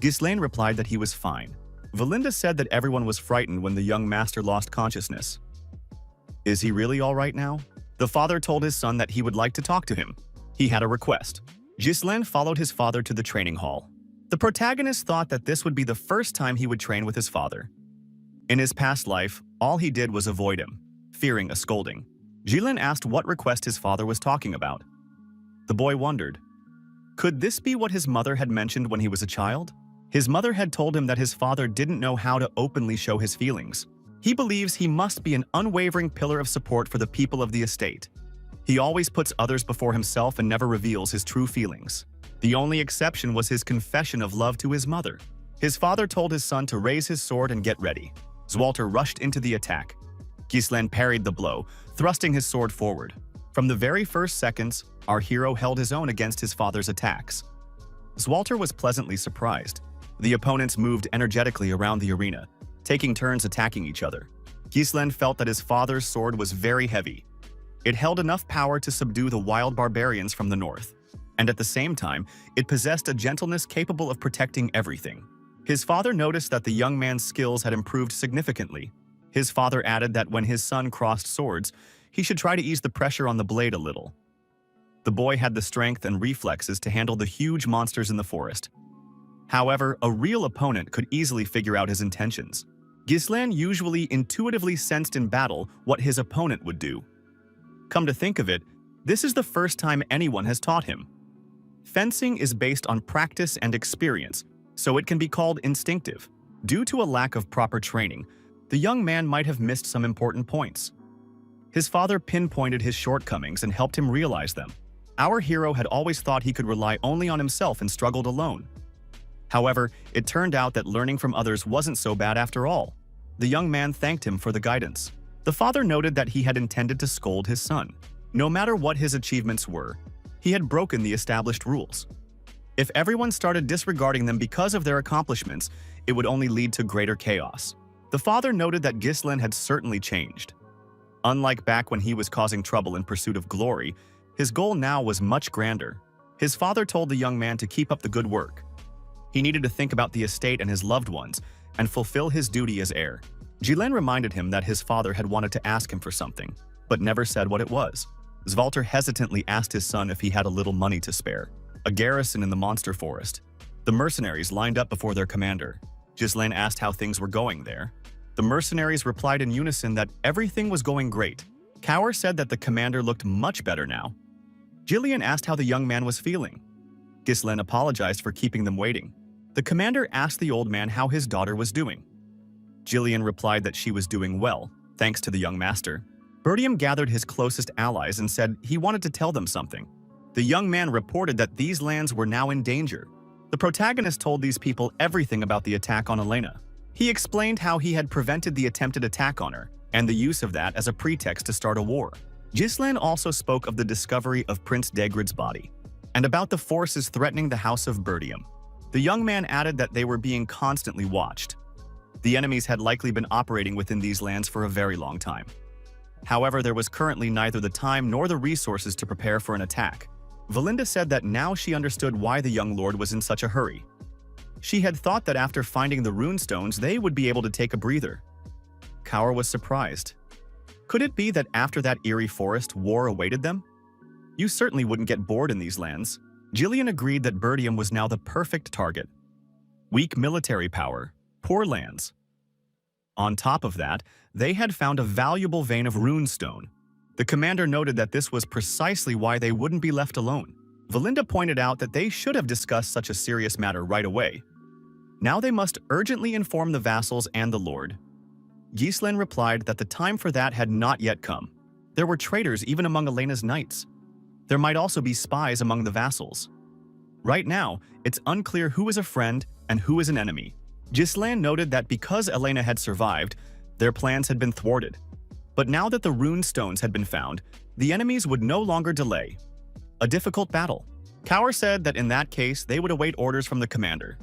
Ghislaine replied that he was fine. Valinda said that everyone was frightened when the young master lost consciousness. Is he really all right now? The father told his son that he would like to talk to him. He had a request. Ghislaine followed his father to the training hall. The protagonist thought that this would be the first time he would train with his father. In his past life, all he did was avoid him, fearing a scolding. Ghislaine asked what request his father was talking about. The boy wondered. Could this be what his mother had mentioned when he was a child? His mother had told him that his father didn't know how to openly show his feelings. He believes he must be an unwavering pillar of support for the people of the estate. He always puts others before himself and never reveals his true feelings. The only exception was his confession of love to his mother. His father told his son to raise his sword and get ready. Zwalter rushed into the attack. Ghislaine parried the blow, thrusting his sword forward. From the very first seconds, our hero held his own against his father's attacks. Zwalter was pleasantly surprised. The opponents moved energetically around the arena, taking turns attacking each other. Ghislaine felt that his father's sword was very heavy. It held enough power to subdue the wild barbarians from the north, and at the same time, it possessed a gentleness capable of protecting everything. His father noticed that the young man's skills had improved significantly. His father added that when his son crossed swords, he should try to ease the pressure on the blade a little. The boy had the strength and reflexes to handle the huge monsters in the forest. However, a real opponent could easily figure out his intentions. Ghislaine usually intuitively sensed in battle what his opponent would do. Come to think of it, this is the first time anyone has taught him. Fencing is based on practice and experience, so it can be called instinctive. Due to a lack of proper training, the young man might have missed some important points. His father pinpointed his shortcomings and helped him realize them. Our hero had always thought he could rely only on himself and struggled alone. However, it turned out that learning from others wasn't so bad after all. The young man thanked him for the guidance. The father noted that he had intended to scold his son. No matter what his achievements were, he had broken the established rules. If everyone started disregarding them because of their accomplishments, it would only lead to greater chaos. The father noted that Ghislaine had certainly changed. Unlike back when he was causing trouble in pursuit of glory, his goal now was much grander. His father told the young man to keep up the good work. He needed to think about the estate and his loved ones, and fulfill his duty as heir. Ghislaine reminded him that his father had wanted to ask him for something, but never said what it was. Zwalter hesitantly asked his son if he had a little money to spare. A garrison in the monster forest. The mercenaries lined up before their commander. Ghislaine asked how things were going there. The mercenaries replied in unison that everything was going great. Kaur said that the commander looked much better now. Jillian asked how the young man was feeling. Ghislaine apologized for keeping them waiting. The commander asked the old man how his daughter was doing. Jillian replied that she was doing well, thanks to the young master. Bertium gathered his closest allies and said he wanted to tell them something. The young man reported that these lands were now in danger. The protagonist told these people everything about the attack on Elena. He explained how he had prevented the attempted attack on her, and the use of that as a pretext to start a war. Ghislaine also spoke of the discovery of Prince Degrad's body, and about the forces threatening the house of Bertium. The young man added that they were being constantly watched. The enemies had likely been operating within these lands for a very long time. However, there was currently neither the time nor the resources to prepare for an attack. Valinda said that now she understood why the young lord was in such a hurry. She had thought that after finding the runestones, they would be able to take a breather. Kaur was surprised. Could it be that after that eerie forest, war awaited them? You certainly wouldn't get bored in these lands. Jillian agreed that Bertium was now the perfect target. Weak military power, poor lands. On top of that, they had found a valuable vein of runestone. The commander noted that this was precisely why they wouldn't be left alone. Valinda pointed out that they should have discussed such a serious matter right away. Now they must urgently inform the vassals and the lord. Ghislaine replied that the time for that had not yet come. There were traitors even among Elena's knights. There might also be spies among the vassals. Right now, it's unclear who is a friend and who is an enemy. Ghislaine noted that because Elena had survived, their plans had been thwarted. But now that the rune stones had been found, the enemies would no longer delay. A difficult battle. Kaur said that in that case, they would await orders from the commander.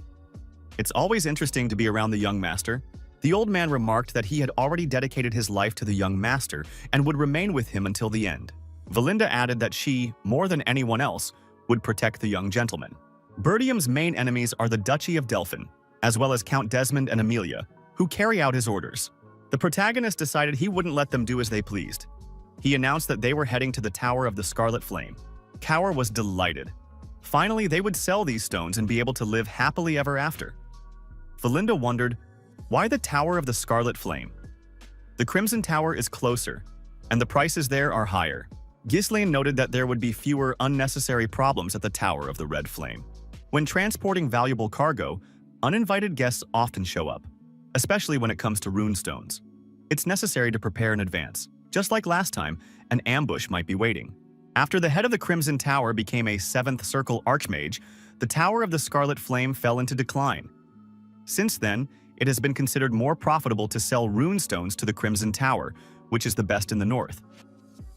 It's always interesting to be around the young master. The old man remarked that he had already dedicated his life to the young master and would remain with him until the end. Valinda added that she, more than anyone else, would protect the young gentleman. Bertium's main enemies are the Duchy of Delphin, as well as Count Desmond and Amelia, who carry out his orders. The protagonist decided he wouldn't let them do as they pleased. He announced that they were heading to the Tower of the Scarlet Flame. Kaur was delighted. Finally, they would sell these stones and be able to live happily ever after. Valinda wondered, why the Tower of the Scarlet Flame? The Crimson Tower is closer, and the prices there are higher. Ghislaine noted that there would be fewer unnecessary problems at the Tower of the Red Flame. When transporting valuable cargo, uninvited guests often show up, especially when it comes to runestones. It's necessary to prepare in advance. Just like last time, an ambush might be waiting. After the head of the Crimson Tower became a 7th Circle Archmage, the Tower of the Scarlet Flame fell into decline. Since then, it has been considered more profitable to sell runestones to the Crimson Tower, which is the best in the north.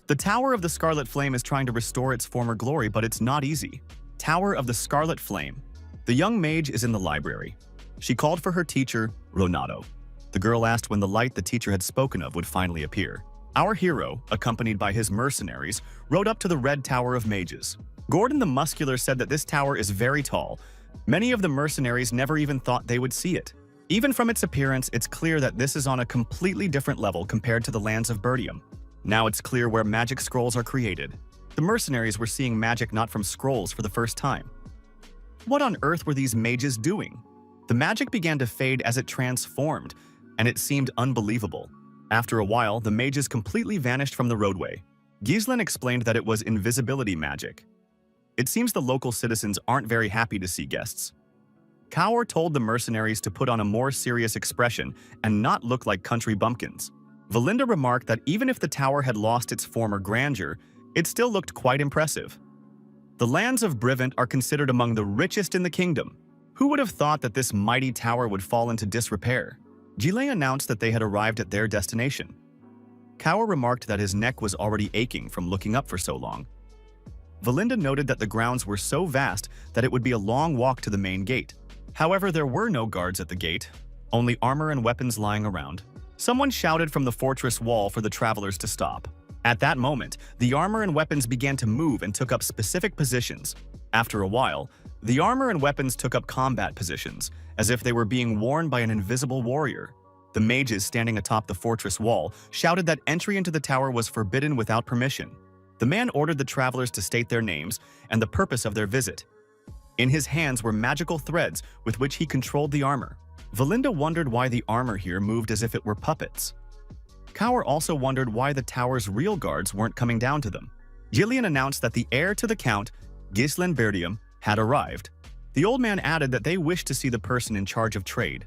The Tower of the Scarlet Flame is trying to restore its former glory, but it's not easy. Tower of the Scarlet Flame. The young mage is in the library. She called for her teacher, Ronato. The girl asked when the light the teacher had spoken of would finally appear. Our hero, accompanied by his mercenaries, rode up to the Red Tower of Mages. Gordon the Muscular said that this tower is very tall. Many of the mercenaries never even thought they would see it. Even from its appearance, it's clear that this is on a completely different level compared to the lands of Bertium. Now it's clear where magic scrolls are created. The mercenaries were seeing magic not from scrolls for the first time. What on earth were these mages doing? The magic began to fade as it transformed, and it seemed unbelievable. After a while, the mages completely vanished from the roadway. Ghislaine explained that it was invisibility magic. It seems the local citizens aren't very happy to see guests. Kaur told the mercenaries to put on a more serious expression and not look like country bumpkins. Valinda remarked that even if the tower had lost its former grandeur, it still looked quite impressive. The lands of Brivant are considered among the richest in the kingdom. Who would have thought that this mighty tower would fall into disrepair? Ghislaine announced that they had arrived at their destination. Kaur remarked that his neck was already aching from looking up for so long. Valinda noted that the grounds were so vast that it would be a long walk to the main gate. However, there were no guards at the gate, only armor and weapons lying around. Someone shouted from the fortress wall for the travelers to stop. At that moment, the armor and weapons began to move and took up specific positions. After a while, the armor and weapons took up combat positions, as if they were being worn by an invisible warrior. The mages standing atop the fortress wall shouted that entry into the tower was forbidden without permission. The man ordered the travelers to state their names and the purpose of their visit. In his hands were magical threads with which he controlled the armor. Valinda wondered why the armor here moved as if it were puppets. Kaur also wondered why the tower's real guards weren't coming down to them. Jillian announced that the heir to the Count, Gislen Berdium, had arrived. The old man added that they wished to see the person in charge of trade.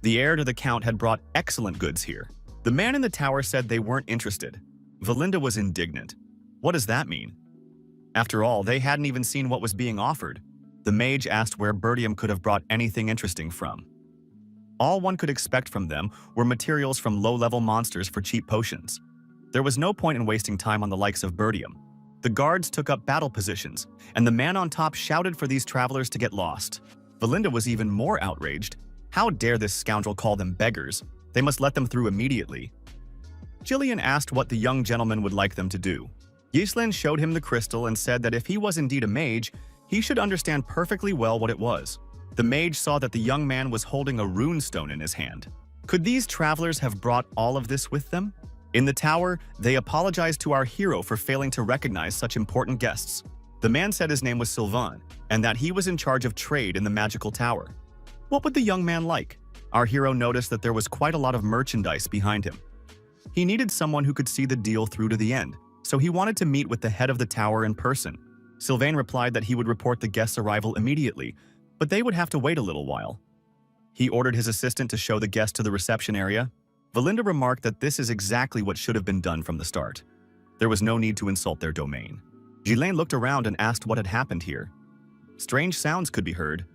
The heir to the Count had brought excellent goods here. The man in the tower said they weren't interested. Valinda was indignant. What does that mean? After all, they hadn't even seen what was being offered. The mage asked where Berdium could have brought anything interesting from. All one could expect from them were materials from low-level monsters for cheap potions. There was no point in wasting time on the likes of Berdium. The guards took up battle positions, and the man on top shouted for these travelers to get lost. Valinda was even more outraged. How dare this scoundrel call them beggars? They must let them through immediately. Jillian asked what the young gentleman would like them to do. Gislen showed him the crystal and said that if he was indeed a mage, he should understand perfectly well what it was. The mage saw that the young man was holding a rune stone in his hand. Could these travelers have brought all of this with them? In the tower, they apologized to our hero for failing to recognize such important guests. The man said his name was Sylvain, and that he was in charge of trade in the magical tower. What would the young man like? Our hero noticed that there was quite a lot of merchandise behind him. He needed someone who could see the deal through to the end, so he wanted to meet with the head of the tower in person. Sylvain replied that he would report the guest's arrival immediately, but they would have to wait a little while. He ordered his assistant to show the guest to the reception area. Valinda remarked that this is exactly what should have been done from the start. There was no need to insult their domain. Ghislaine looked around and asked what had happened here. Strange sounds could be heard.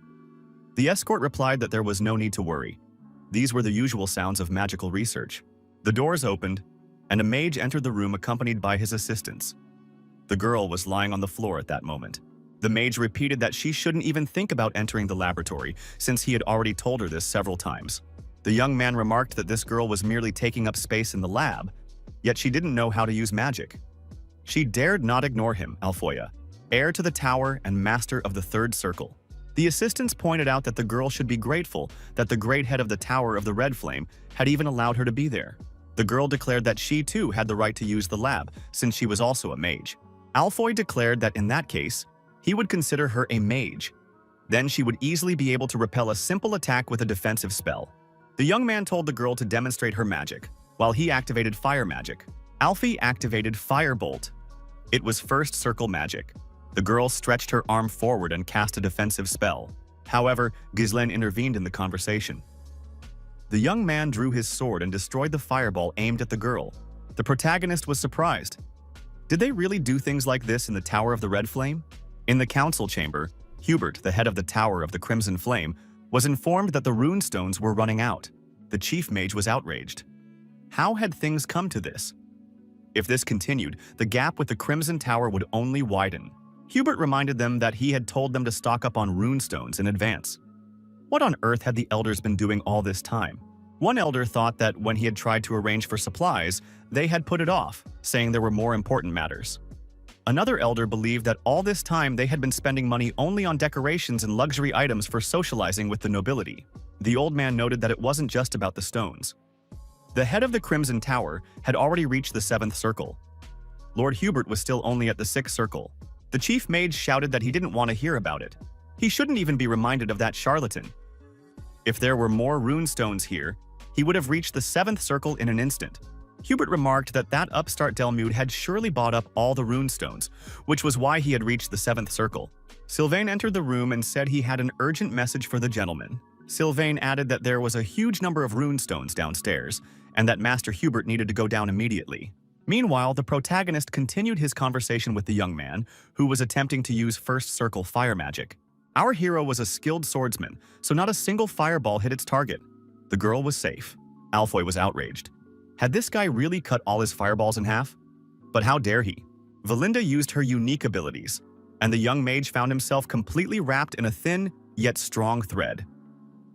The escort replied that there was no need to worry. These were the usual sounds of magical research. The doors opened, and a mage entered the room accompanied by his assistants. The girl was lying on the floor at that moment. The mage repeated that she shouldn't even think about entering the laboratory, since he had already told her this several times. The young man remarked that this girl was merely taking up space in the lab, yet she didn't know how to use magic. She dared not ignore him, Alfoya, heir to the tower and master of the third circle. The assistants pointed out that the girl should be grateful that the great head of the Tower of the Red Flame had even allowed her to be there. The girl declared that she too had the right to use the lab, since she was also a mage. Alfoy declared that in that case, he would consider her a mage. Then she would easily be able to repel a simple attack with a defensive spell. The young man told the girl to demonstrate her magic, while he activated fire magic. Alfie activated Firebolt. It was first circle magic. The girl stretched her arm forward and cast a defensive spell. However, Ghislaine intervened in the conversation. The young man drew his sword and destroyed the fireball aimed at the girl. The protagonist was surprised. Did they really do things like this in the Tower of the Red Flame? In the council chamber, Hubert, the head of the Tower of the Crimson Flame, was informed that the runestones were running out. The chief mage was outraged. How had things come to this? If this continued, the gap with the Crimson Tower would only widen. Hubert reminded them that he had told them to stock up on runestones in advance. What on earth had the elders been doing all this time? One elder thought that when he had tried to arrange for supplies, they had put it off, saying there were more important matters. Another elder believed that all this time they had been spending money only on decorations and luxury items for socializing with the nobility. The old man noted that it wasn't just about the stones. The head of the Crimson Tower had already reached the 7th circle. Lord Hubert was still only at the 6th circle. The chief mage shouted that he didn't want to hear about it. He shouldn't even be reminded of that charlatan. If there were more runestones here, he would have reached the 7th circle in an instant. Hubert remarked that that upstart Delmude had surely bought up all the runestones, which was why he had reached the 7th circle. Sylvain entered the room and said he had an urgent message for the gentleman. Sylvain added that there was a huge number of runestones downstairs, and that Master Hubert needed to go down immediately. Meanwhile, the protagonist continued his conversation with the young man, who was attempting to use first circle fire magic. Our hero was a skilled swordsman, so not a single fireball hit its target. The girl was safe. Alfoy was outraged. Had this guy really cut all his fireballs in half? But how dare he? Valinda used her unique abilities, and the young mage found himself completely wrapped in a thin, yet strong thread.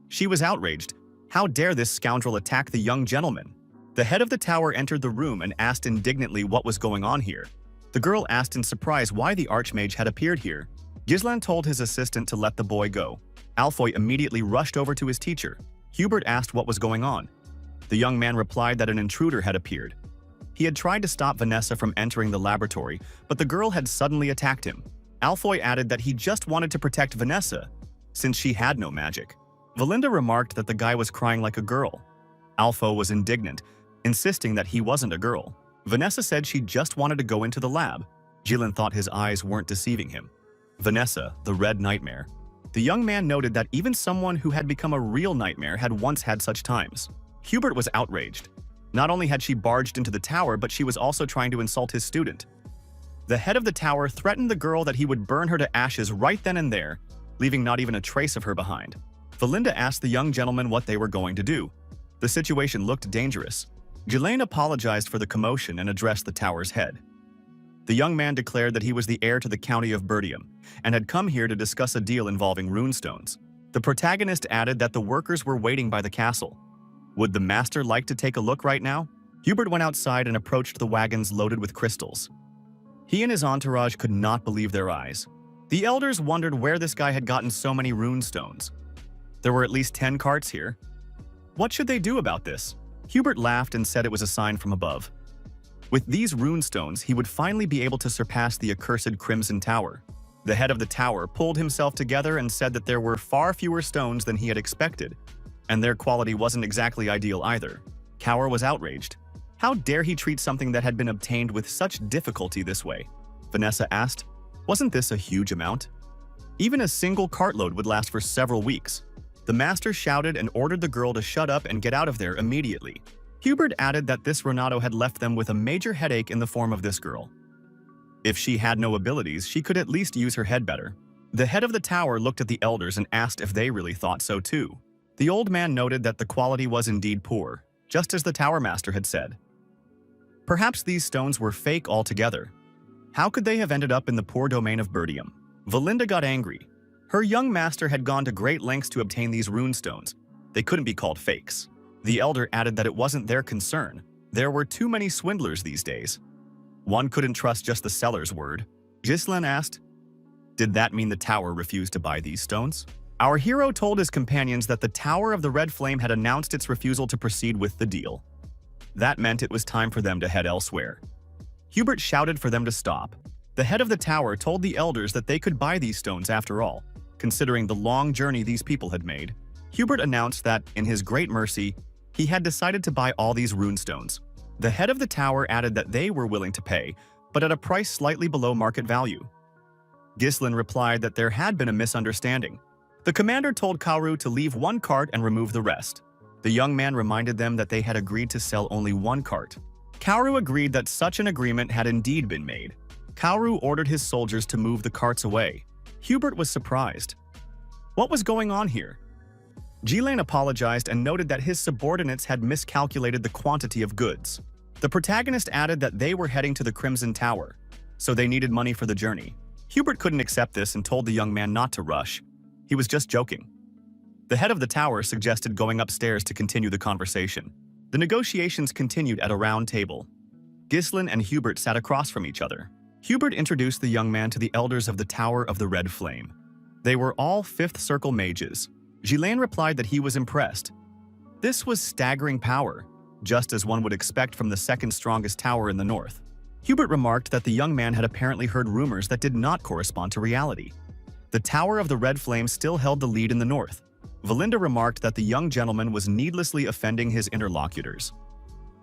She was outraged. How dare this scoundrel attack the young gentleman? The head of the tower entered the room and asked indignantly what was going on here. The girl asked in surprise why the archmage had appeared here. Gislan told his assistant to let the boy go. Alfoy immediately rushed over to his teacher. Hubert asked what was going on. The young man replied that an intruder had appeared. He had tried to stop Vanessa from entering the laboratory, but the girl had suddenly attacked him. Alfoy added that he just wanted to protect Vanessa, since she had no magic. Valinda remarked that the guy was crying like a girl. Alfo was indignant, insisting that he wasn't a girl. Vanessa said she just wanted to go into the lab. Jilin thought his eyes weren't deceiving him. Vanessa, the red nightmare. The young man noted that even someone who had become a real nightmare had once had such times. Hubert was outraged. Not only had she barged into the tower, but she was also trying to insult his student. The head of the tower threatened the girl that he would burn her to ashes right then and there, leaving not even a trace of her behind. Valinda asked the young gentleman what they were going to do. The situation looked dangerous. Jilin apologized for the commotion and addressed the tower's head. The young man declared that he was the heir to the county of Bertium and had come here to discuss a deal involving runestones. The protagonist added that the workers were waiting by the castle. Would the master like to take a look right now? Hubert went outside and approached the wagons loaded with crystals. He and his entourage could not believe their eyes. The elders wondered where this guy had gotten so many runestones. There were at least 10 carts here. What should they do about this? Hubert laughed and said it was a sign from above. With these runestones, he would finally be able to surpass the accursed Crimson Tower. The head of the tower pulled himself together and said that there were far fewer stones than he had expected, and their quality wasn't exactly ideal either. Cower was outraged. How dare he treat something that had been obtained with such difficulty this way? Vanessa asked, wasn't this a huge amount? Even a single cartload would last for several weeks. The master shouted and ordered the girl to shut up and get out of there immediately. Hubert added that this Renato had left them with a major headache in the form of this girl. If she had no abilities, she could at least use her head better. The head of the tower looked at the elders and asked if they really thought so too. The old man noted that the quality was indeed poor, just as the tower master had said. Perhaps these stones were fake altogether. How could they have ended up in the poor domain of Bertium? Valinda got angry. Her young master had gone to great lengths to obtain these runestones. They couldn't be called fakes. The elder added that it wasn't their concern. There were too many swindlers these days. One couldn't trust just the seller's word. Ghislain asked, did that mean the tower refused to buy these stones? Our hero told his companions that the Tower of the Red Flame had announced its refusal to proceed with the deal. That meant it was time for them to head elsewhere. Hubert shouted for them to stop. The head of the tower told the elders that they could buy these stones after all, considering the long journey these people had made. Hubert announced that, in his great mercy, he had decided to buy all these runestones. The head of the tower added that they were willing to pay, but at a price slightly below market value. Ghislain replied that there had been a misunderstanding. The commander told Kaoru to leave one cart and remove the rest. The young man reminded them that they had agreed to sell only one cart. Kaoru agreed that such an agreement had indeed been made. Kaoru ordered his soldiers to move the carts away. Hubert was surprised. What was going on here? Ghislain apologized and noted that his subordinates had miscalculated the quantity of goods. The protagonist added that they were heading to the Crimson Tower, so they needed money for the journey. Hubert couldn't accept this and told the young man not to rush. He was just joking. The head of the tower suggested going upstairs to continue the conversation. The negotiations continued at a round table. Ghislain and Hubert sat across from each other. Hubert introduced the young man to the elders of the Tower of the Red Flame. They were all Fifth Circle mages. Ghislain replied that he was impressed. This was staggering power, just as one would expect from the second strongest tower in the north. Hubert remarked that the young man had apparently heard rumors that did not correspond to reality. The Tower of the Red Flame still held the lead in the north. Valinda remarked that the young gentleman was needlessly offending his interlocutors.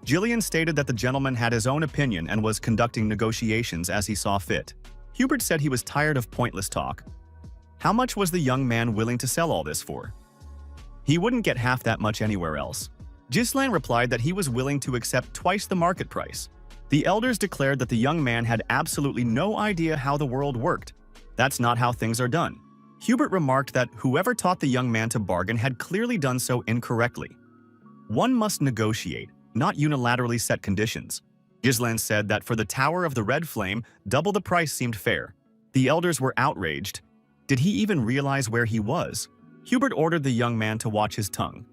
Jillian stated that the gentleman had his own opinion and was conducting negotiations as he saw fit. Hubert said he was tired of pointless talk. How much was the young man willing to sell all this for? He wouldn't get half that much anywhere else. Ghislain replied that he was willing to accept twice the market price. The elders declared that the young man had absolutely no idea how the world worked. That's not how things are done. Hubert remarked that whoever taught the young man to bargain had clearly done so incorrectly. One must negotiate, not unilaterally set conditions. Ghislain said that for the Tower of the Red Flame, double the price seemed fair. The elders were outraged. Did he even realize where he was? Hubert ordered the young man to watch his tongue.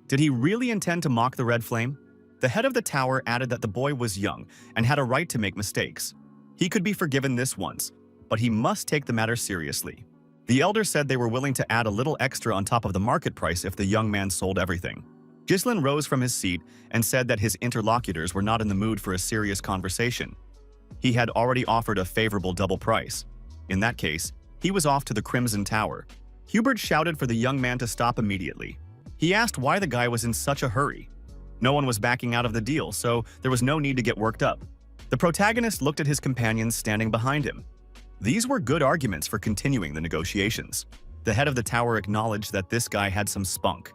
Did he really intend to mock the Red Flame? The head of the tower added that the boy was young and had a right to make mistakes. He could be forgiven this once, but he must take the matter seriously. The elders said they were willing to add a little extra on top of the market price if the young man sold everything. Ghislain rose from his seat and said that his interlocutors were not in the mood for a serious conversation. He had already offered a favorable double price. In that case, he was off to the Crimson Tower. Hubert shouted for the young man to stop immediately. He asked why the guy was in such a hurry. No one was backing out of the deal, so there was no need to get worked up. The protagonist looked at his companions standing behind him. These were good arguments for continuing the negotiations. The head of the tower acknowledged that this guy had some spunk.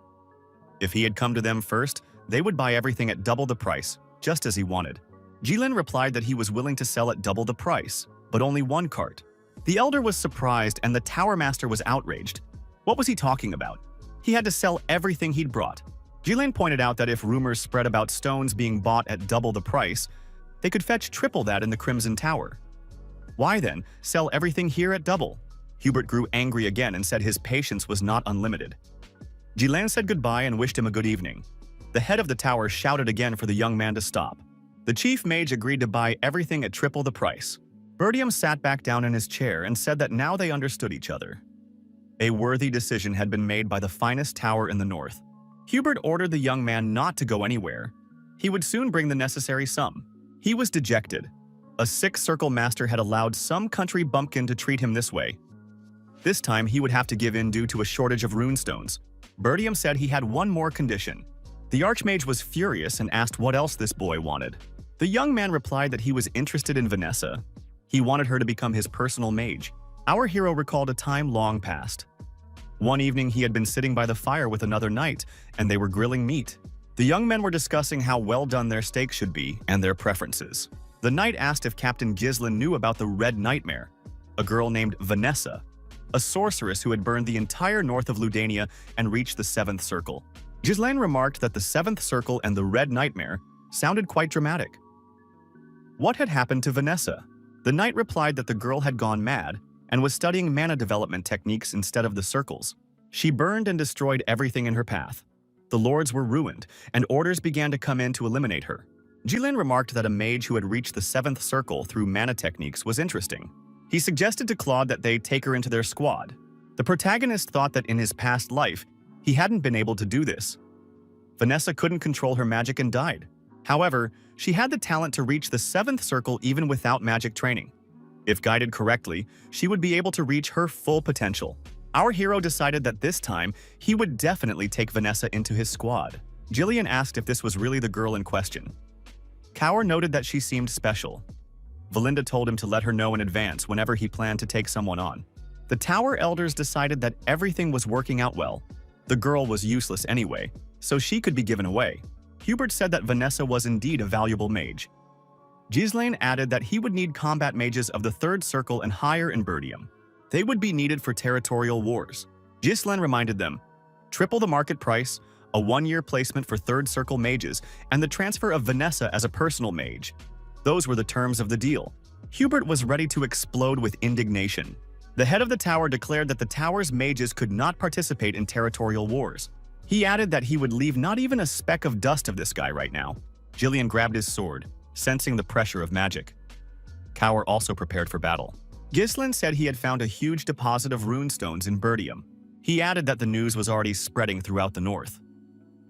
If he had come to them first, they would buy everything at double the price, just as he wanted. Jilin replied that he was willing to sell at double the price, but only one cart. The elder was surprised and the tower master was outraged. What was he talking about? He had to sell everything he'd brought. Jilin pointed out that if rumors spread about stones being bought at double the price, they could fetch triple that in the Crimson Tower. Why then sell everything here at double? Hubert grew angry again and said his patience was not unlimited. Jilin said goodbye and wished him a good evening. The head of the tower shouted again for the young man to stop. The chief mage agreed to buy everything at triple the price. Bertium sat back down in his chair and said that now they understood each other. A worthy decision had been made by the finest tower in the north. Hubert ordered the young man not to go anywhere. He would soon bring the necessary sum. He was dejected. A six-circle master had allowed some country bumpkin to treat him this way. This time he would have to give in due to a shortage of runestones. Bertium said he had one more condition. The archmage was furious and asked what else this boy wanted. The young man replied that he was interested in Vanessa. He wanted her to become his personal mage. Our hero recalled a time long past. One evening he had been sitting by the fire with another knight, and they were grilling meat. The young men were discussing how well done their steak should be and their preferences. The knight asked if Captain Ghislain knew about the Red Nightmare, a girl named Vanessa, a sorceress who had burned the entire north of Ludania and reached the Seventh Circle. Ghislain remarked that the Seventh Circle and the Red Nightmare sounded quite dramatic. What had happened to Vanessa? The knight replied that the girl had gone mad and was studying mana development techniques instead of the circles. She burned and destroyed everything in her path. The lords were ruined, and orders began to come in to eliminate her. Jilin remarked that a mage who had reached the Seventh Circle through mana techniques was interesting. He suggested to Claude that they take her into their squad. The protagonist thought that in his past life, he hadn't been able to do this. Vanessa couldn't control her magic and died. However, she had the talent to reach the Seventh Circle even without magic training. If guided correctly, she would be able to reach her full potential. Our hero decided that this time, he would definitely take Vanessa into his squad. Jillian asked if this was really the girl in question. Kaur noted that she seemed special. Valinda told him to let her know in advance whenever he planned to take someone on. The tower elders decided that everything was working out well. The girl was useless anyway, so she could be given away. Hubert said that Vanessa was indeed a valuable mage. Ghislain added that he would need combat mages of the Third Circle and higher in Bertium. They would be needed for territorial wars. Ghislain reminded them, triple the market price, a one-year placement for Third Circle mages, and the transfer of Vanessa as a personal mage. Those were the terms of the deal. Hubert was ready to explode with indignation. The head of the tower declared that the tower's mages could not participate in territorial wars. He added that he would leave not even a speck of dust of this guy right now. Jillian grabbed his sword, sensing the pressure of magic. Kaur also prepared for battle. Ghislain said he had found a huge deposit of runestones in Bertium. He added that the news was already spreading throughout the north.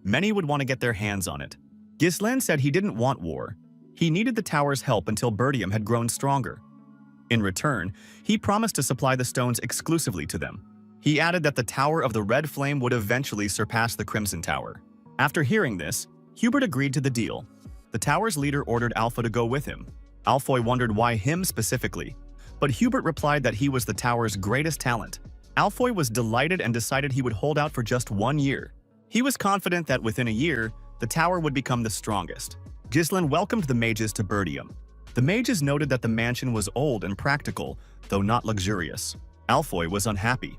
Many would want to get their hands on it. Ghislain said he didn't want war. He needed the tower's help until Bertium had grown stronger. In return, he promised to supply the stones exclusively to them. He added that the Tower of the Red Flame would eventually surpass the Crimson Tower. After hearing this, Hubert agreed to the deal. The tower's leader ordered Alpha to go with him. Alfoy wondered why him specifically, but Hubert replied that he was the tower's greatest talent. Alfoy was delighted and decided he would hold out for just 1 year. He was confident that within a year, the tower would become the strongest. Ghislain welcomed the mages to Bertium. The mages noted that the mansion was old and practical, though not luxurious. Alfoy was unhappy.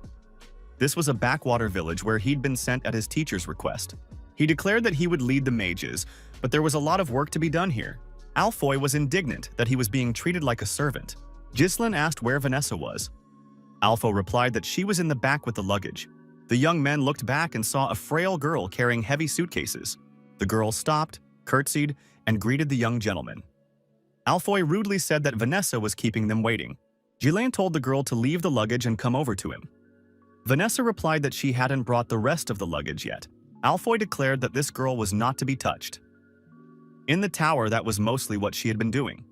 This was a backwater village where he'd been sent at his teacher's request. He declared that he would lead the mages, but there was a lot of work to be done here. Alfoy was indignant that he was being treated like a servant. Ghislain asked where Vanessa was. Alfo replied that she was in the back with the luggage. The young men looked back and saw a frail girl carrying heavy suitcases. The girl stopped, curtsied, and greeted the young gentleman. Alfoy rudely said that Vanessa was keeping them waiting. Ghislain told the girl to leave the luggage and come over to him. Vanessa replied that she hadn't brought the rest of the luggage yet. Alfoy declared that this girl was not to be touched. In the tower, that was mostly what she had been doing.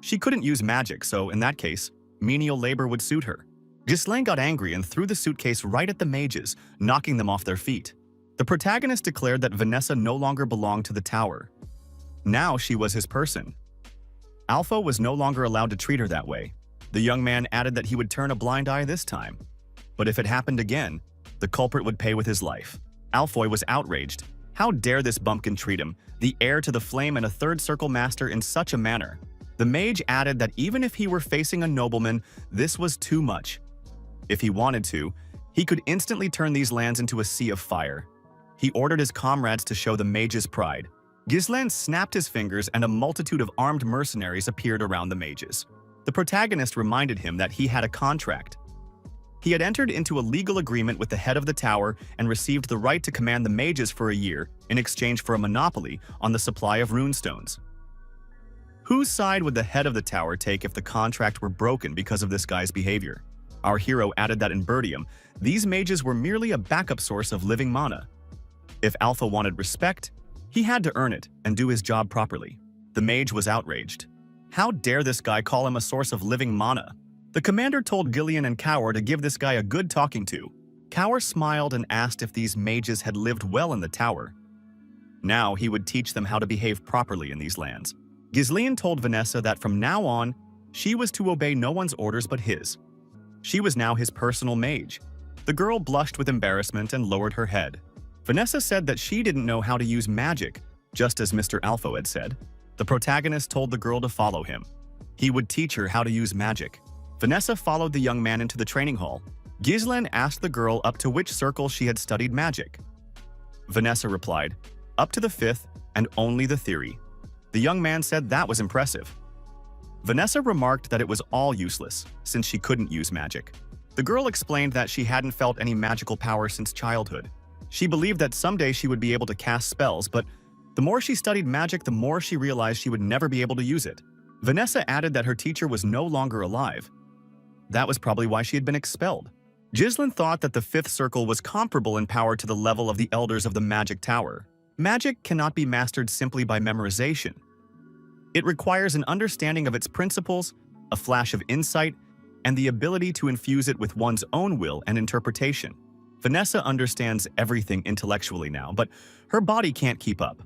She couldn't use magic, so in that case, menial labor would suit her. Ghislaine got angry and threw the suitcase right at the mages, knocking them off their feet. The protagonist declared that Vanessa no longer belonged to the tower. Now she was his person. Alpha was no longer allowed to treat her that way. The young man added that he would turn a blind eye this time. But if it happened again, the culprit would pay with his life. Alfoy was outraged. How dare this bumpkin treat him, the heir to the flame and a third circle master, in such a manner? The mage added that even if he were facing a nobleman, this was too much. If he wanted to, he could instantly turn these lands into a sea of fire. He ordered his comrades to show the mage's pride. Ghislaine snapped his fingers and a multitude of armed mercenaries appeared around the mages. The protagonist reminded him that he had a contract. He had entered into a legal agreement with the head of the tower and received the right to command the mages for a year in exchange for a monopoly on the supply of runestones. Whose side would the head of the tower take if the contract were broken because of this guy's behavior? Our hero added that in Birdium, these mages were merely a backup source of living mana. If Alpha wanted respect, he had to earn it and do his job properly. The mage was outraged. How dare this guy call him a source of living mana? The commander told Gillian and Cower to give this guy a good talking to. Cower smiled and asked if these mages had lived well in the tower. Now he would teach them how to behave properly in these lands. Ghislaine told Vanessa that from now on, she was to obey no one's orders but his. She was now his personal mage. The girl blushed with embarrassment and lowered her head. Vanessa said that she didn't know how to use magic, just as Mr. Alpha had said. The protagonist told the girl to follow him. He would teach her how to use magic. Vanessa followed the young man into the training hall. Ghislaine asked the girl up to which circle she had studied magic. Vanessa replied, up to the 5th and only the theory. The young man said that was impressive. Vanessa remarked that it was all useless, since she couldn't use magic. The girl explained that she hadn't felt any magical power since childhood. She believed that someday she would be able to cast spells, but the more she studied magic, the more she realized she would never be able to use it. Vanessa added that her teacher was no longer alive. That was probably why she had been expelled. Ghislaine thought that the 5th circle was comparable in power to the level of the elders of the magic tower. Magic cannot be mastered simply by memorization. It requires an understanding of its principles, a flash of insight, and the ability to infuse it with one's own will and interpretation. Vanessa understands everything intellectually now, but her body can't keep up.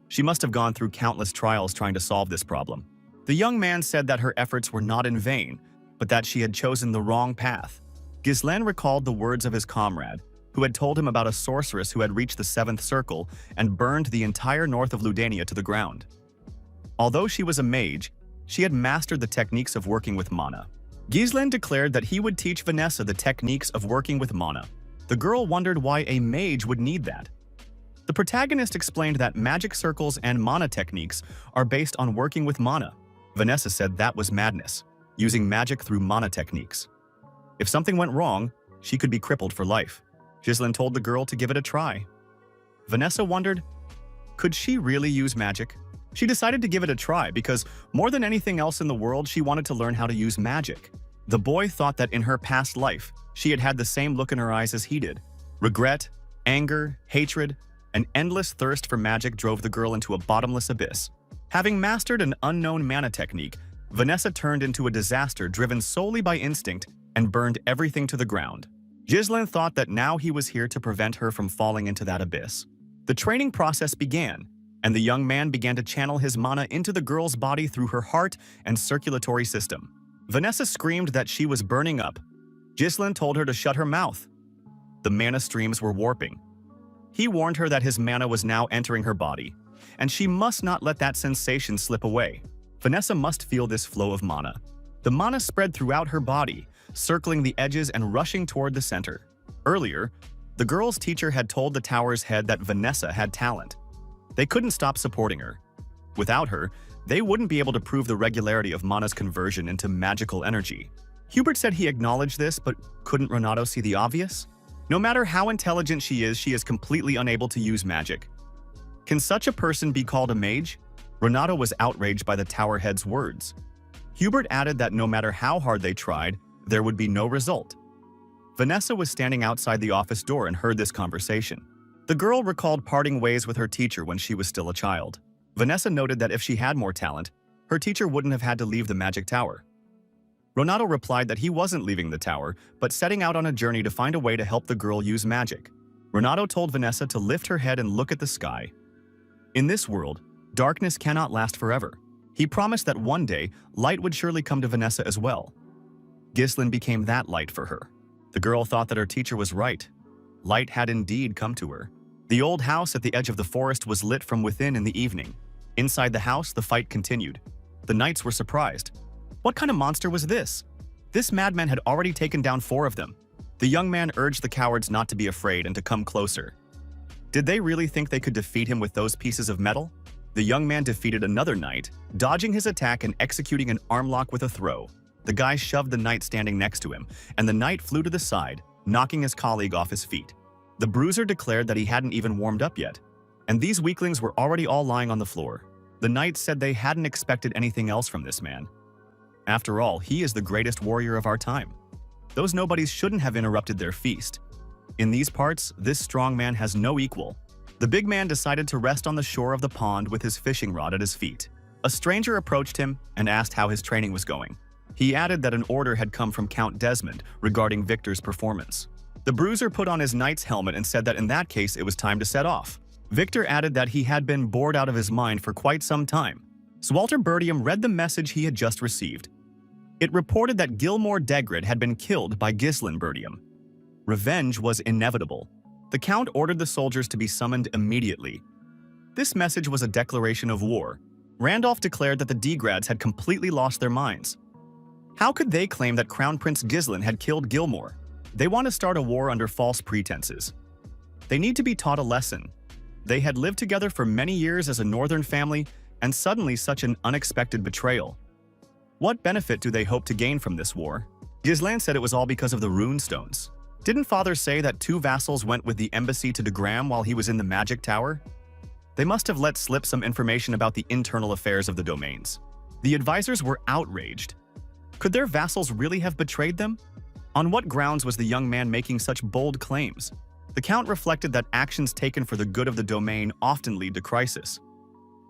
She must have gone through countless trials trying to solve this problem. The young man said that her efforts were not in vain, but that she had chosen the wrong path. Ghislaine recalled the words of his comrade, who had told him about a sorceress who had reached the 7th circle and burned the entire north of Ludania to the ground. Although she was a mage, she had mastered the techniques of working with mana. Ghislaine declared that he would teach Vanessa the techniques of working with mana. The girl wondered why a mage would need that. The protagonist explained that magic circles and mana techniques are based on working with mana. Vanessa said that was madness, using magic through mana techniques. If something went wrong, she could be crippled for life. Ghislaine told the girl to give it a try. Vanessa wondered, could she really use magic? She decided to give it a try because more than anything else in the world, she wanted to learn how to use magic. The boy thought that in her past life, she had had the same look in her eyes as he did. Regret, anger, hatred, an endless thirst for magic drove the girl into a bottomless abyss. Having mastered an unknown mana technique, Vanessa turned into a disaster driven solely by instinct and burned everything to the ground. Ghislaine thought that now he was here to prevent her from falling into that abyss. The training process began, and the young man began to channel his mana into the girl's body through her heart and circulatory system. Vanessa screamed that she was burning up. Ghislaine told her to shut her mouth. The mana streams were warping. He warned her that his mana was now entering her body, and she must not let that sensation slip away. Vanessa must feel this flow of mana. The mana spread throughout her body, circling the edges and rushing toward the center. Earlier, the girl's teacher had told the tower's head that Vanessa had talent. They couldn't stop supporting her. Without her, they wouldn't be able to prove the regularity of mana's conversion into magical energy. Hubert said he acknowledged this, but couldn't Renato see the obvious? No matter how intelligent she is completely unable to use magic. Can such a person be called a mage? Renato was outraged by the tower head's words. Hubert added that no matter how hard they tried, there would be no result. Vanessa was standing outside the office door and heard this conversation. The girl recalled parting ways with her teacher when she was still a child. Vanessa noted that if she had more talent, her teacher wouldn't have had to leave the magic tower. Ronaldo replied that he wasn't leaving the tower, but setting out on a journey to find a way to help the girl use magic. Ronaldo told Vanessa to lift her head and look at the sky. In this world, darkness cannot last forever. He promised that one day, light would surely come to Vanessa as well. Ghislaine became that light for her. The girl thought that her teacher was right. Light had indeed come to her. The old house at the edge of the forest was lit from within in the evening. Inside the house, the fight continued. The knights were surprised. What kind of monster was this? This madman had already taken down 4 of them. The young man urged the cowards not to be afraid and to come closer. Did they really think they could defeat him with those pieces of metal? The young man defeated another knight, dodging his attack and executing an arm lock with a throw. The guy shoved the knight standing next to him, and the knight flew to the side, knocking his colleague off his feet. The bruiser declared that he hadn't even warmed up yet, and these weaklings were already all lying on the floor. The knights said they hadn't expected anything else from this man. After all, he is the greatest warrior of our time. Those nobodies shouldn't have interrupted their feast. In these parts, this strong man has no equal. The big man decided to rest on the shore of the pond with his fishing rod at his feet. A stranger approached him and asked how his training was going. He added that an order had come from Count Desmond regarding Victor's performance. The bruiser put on his knight's helmet and said that in that case it was time to set off. Victor added that he had been bored out of his mind for quite some time. Walter Bertium read the message he had just received. It reported that Gilmore Degred had been killed by Ghislaine Bertium. Revenge was inevitable. The Count ordered the soldiers to be summoned immediately. This message was a declaration of war. Randolph declared that the Degrads had completely lost their minds. How could they claim that Crown Prince Ghislaine had killed Gilmore? They want to start a war under false pretenses. They need to be taught a lesson. They had lived together for many years as a northern family, and suddenly such an unexpected betrayal. What benefit do they hope to gain from this war? Ghislaine said it was all because of the rune stones. Didn't Father say that 2 vassals went with the embassy to Degram while he was in the magic tower? They must have let slip some information about the internal affairs of the domains. The advisors were outraged. Could their vassals really have betrayed them? On what grounds was the young man making such bold claims? The Count reflected that actions taken for the good of the domain often lead to crisis.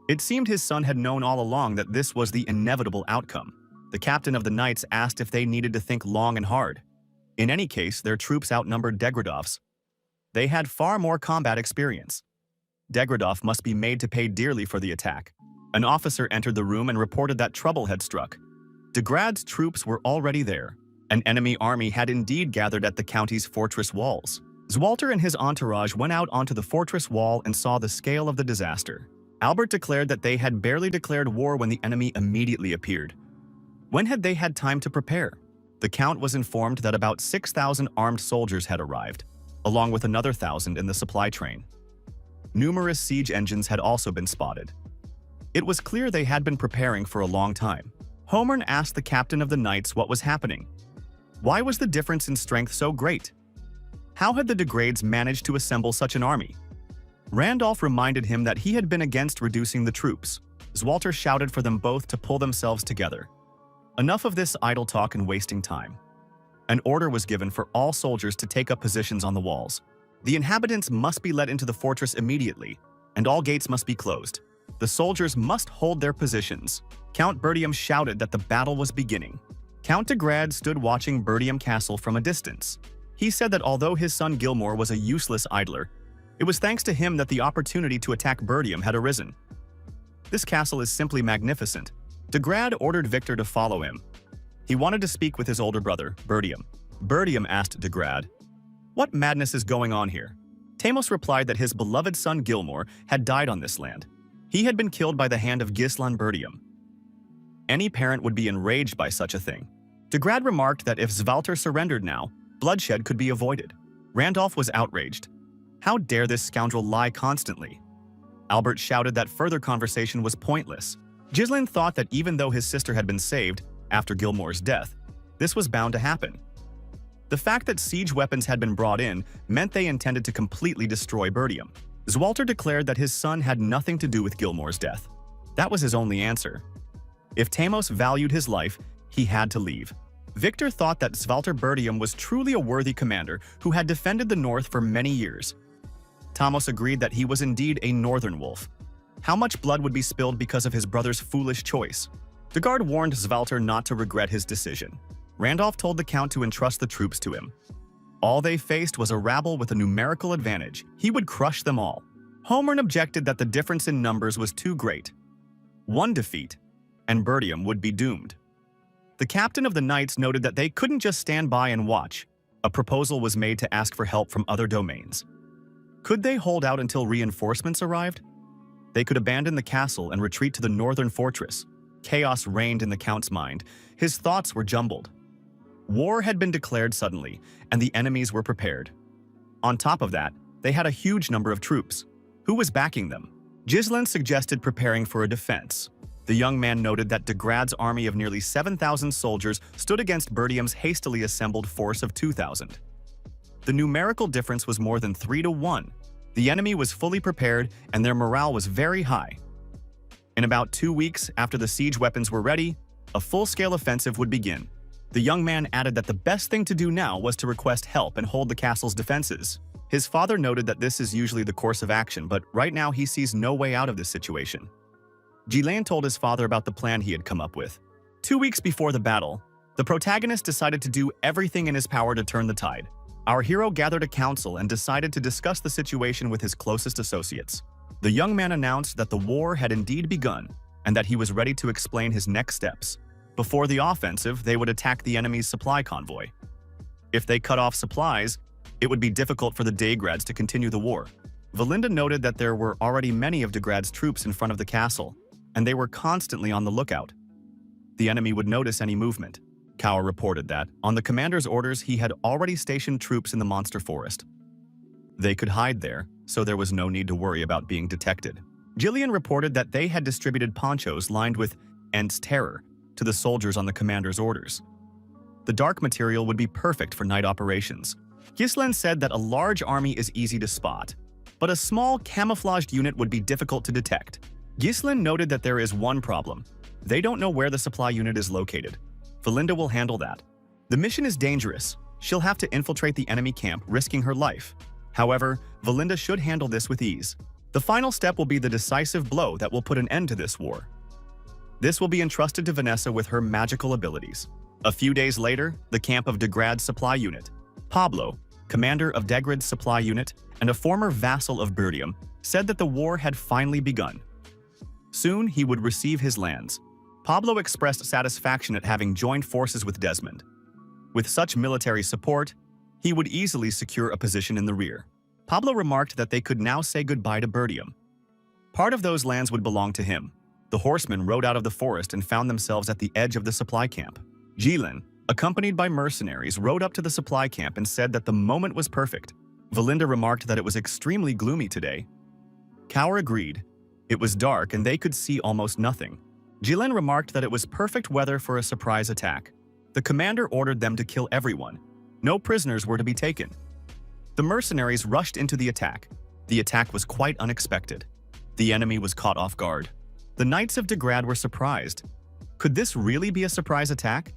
It seemed his son had known all along that this was the inevitable outcome. The captain of the knights asked if they needed to think long and hard. In any case, their troops outnumbered Degradov's. They had far more combat experience. Degradov must be made to pay dearly for the attack. An officer entered the room and reported that trouble had struck. Degrad's troops were already there. An enemy army had indeed gathered at the county's fortress walls. Zwalter and his entourage went out onto the fortress wall and saw the scale of the disaster. Albert declared that they had barely declared war when the enemy immediately appeared. When had they had time to prepare? The Count was informed that about 6,000 armed soldiers had arrived, along with another 1,000 in the supply train. Numerous siege engines had also been spotted. It was clear they had been preparing for a long time. Homern asked the captain of the knights what was happening. Why was the difference in strength so great? How had the Degrades managed to assemble such an army? Randolph reminded him that he had been against reducing the troops. Zwalter shouted for them both to pull themselves together. Enough of this idle talk and wasting time. An order was given for all soldiers to take up positions on the walls. The inhabitants must be let into the fortress immediately, and all gates must be closed. The soldiers must hold their positions. Count Bertium shouted that the battle was beginning. Count de Grad stood watching Bertium Castle from a distance. He said that although his son Gilmore was a useless idler, it was thanks to him that the opportunity to attack Bertium had arisen. This castle is simply magnificent. De Grad ordered Victor to follow him. He wanted to speak with his older brother, Bertium. Bertium asked de Grad, "What madness is going on here?" Tamos replied that his beloved son Gilmore had died on this land. He had been killed by the hand of Ghislaine Bertium. Any parent would be enraged by such a thing. De Grad remarked that if Zwalter surrendered now, bloodshed could be avoided. Randolph was outraged. How dare this scoundrel lie constantly? Albert shouted that further conversation was pointless. Ghislaine thought that even though his sister had been saved after Gilmore's death, this was bound to happen. The fact that siege weapons had been brought in meant they intended to completely destroy Bertium. Zwalter declared that his son had nothing to do with Gilmore's death. That was his only answer. If Tamos valued his life, he had to leave. Victor thought that Zwalter Bertium was truly a worthy commander who had defended the north for many years. Tamos agreed that he was indeed a northern wolf. How much blood would be spilled because of his brother's foolish choice? De Gard warned Zwalter not to regret his decision. Randolph told the Count to entrust the troops to him. All they faced was a rabble with a numerical advantage. He would crush them all. Homer objected that the difference in numbers was too great. One defeat, and Bertium would be doomed. The captain of the Knights noted that they couldn't just stand by and watch. A proposal was made to ask for help from other domains. Could they hold out until reinforcements arrived? They could abandon the castle and retreat to the northern fortress. Chaos reigned in the Count's mind. His thoughts were jumbled. War had been declared suddenly, and the enemies were prepared. On top of that, they had a huge number of troops. Who was backing them? Ghislain suggested preparing for a defense. The young man noted that Degrad's army of nearly 7,000 soldiers stood against Bertium's hastily assembled force of 2,000. The numerical difference was more than 3 to 1. The enemy was fully prepared, and their morale was very high. In about 2 weeks after the siege weapons were ready, a full-scale offensive would begin. The young man added that the best thing to do now was to request help and hold the castle's defenses. His father noted that this is usually the course of action, but right now he sees no way out of this situation. Ghislain told his father about the plan he had come up with. 2 weeks before the battle, the protagonist decided to do everything in his power to turn the tide. Our hero gathered a council and decided to discuss the situation with his closest associates. The young man announced that the war had indeed begun and that he was ready to explain his next steps. Before the offensive, they would attack the enemy's supply convoy. If they cut off supplies, it would be difficult for the Degrads to continue the war. Valinda noted that there were already many of Degrad's troops in front of the castle, and they were constantly on the lookout. The enemy would notice any movement. Kaur reported that, on the commander's orders, he had already stationed troops in the monster forest. They could hide there, so there was no need to worry about being detected. Gillian reported that they had distributed ponchos lined with Ent's Terror to the soldiers on the commander's orders. The dark material would be perfect for night operations. Ghislain said that a large army is easy to spot, but a small camouflaged unit would be difficult to detect. Ghislain noted that there is one problem. They don't know where the supply unit is located. Valinda will handle that. The mission is dangerous. She'll have to infiltrate the enemy camp, risking her life. However, Valinda should handle this with ease. The final step will be the decisive blow that will put an end to this war. This will be entrusted to Vanessa with her magical abilities. A few days later, the camp of Degrad's supply unit. Pablo, commander of Degrad's supply unit and a former vassal of Bertium, said that the war had finally begun. Soon, he would receive his lands. Pablo expressed satisfaction at having joined forces with Desmond. With such military support, he would easily secure a position in the rear. Pablo remarked that they could now say goodbye to Bertium. Part of those lands would belong to him. The horsemen rode out of the forest and found themselves at the edge of the supply camp. Ghislain, accompanied by mercenaries, rode up to the supply camp and said that the moment was perfect. Valinda remarked that it was extremely gloomy today. Kaur agreed. It was dark and they could see almost nothing. Ghislain remarked that it was perfect weather for a surprise attack. The commander ordered them to kill everyone. No prisoners were to be taken. The mercenaries rushed into the attack. The attack was quite unexpected. The enemy was caught off guard. The Knights of Degrad were surprised. Could this really be a surprise attack?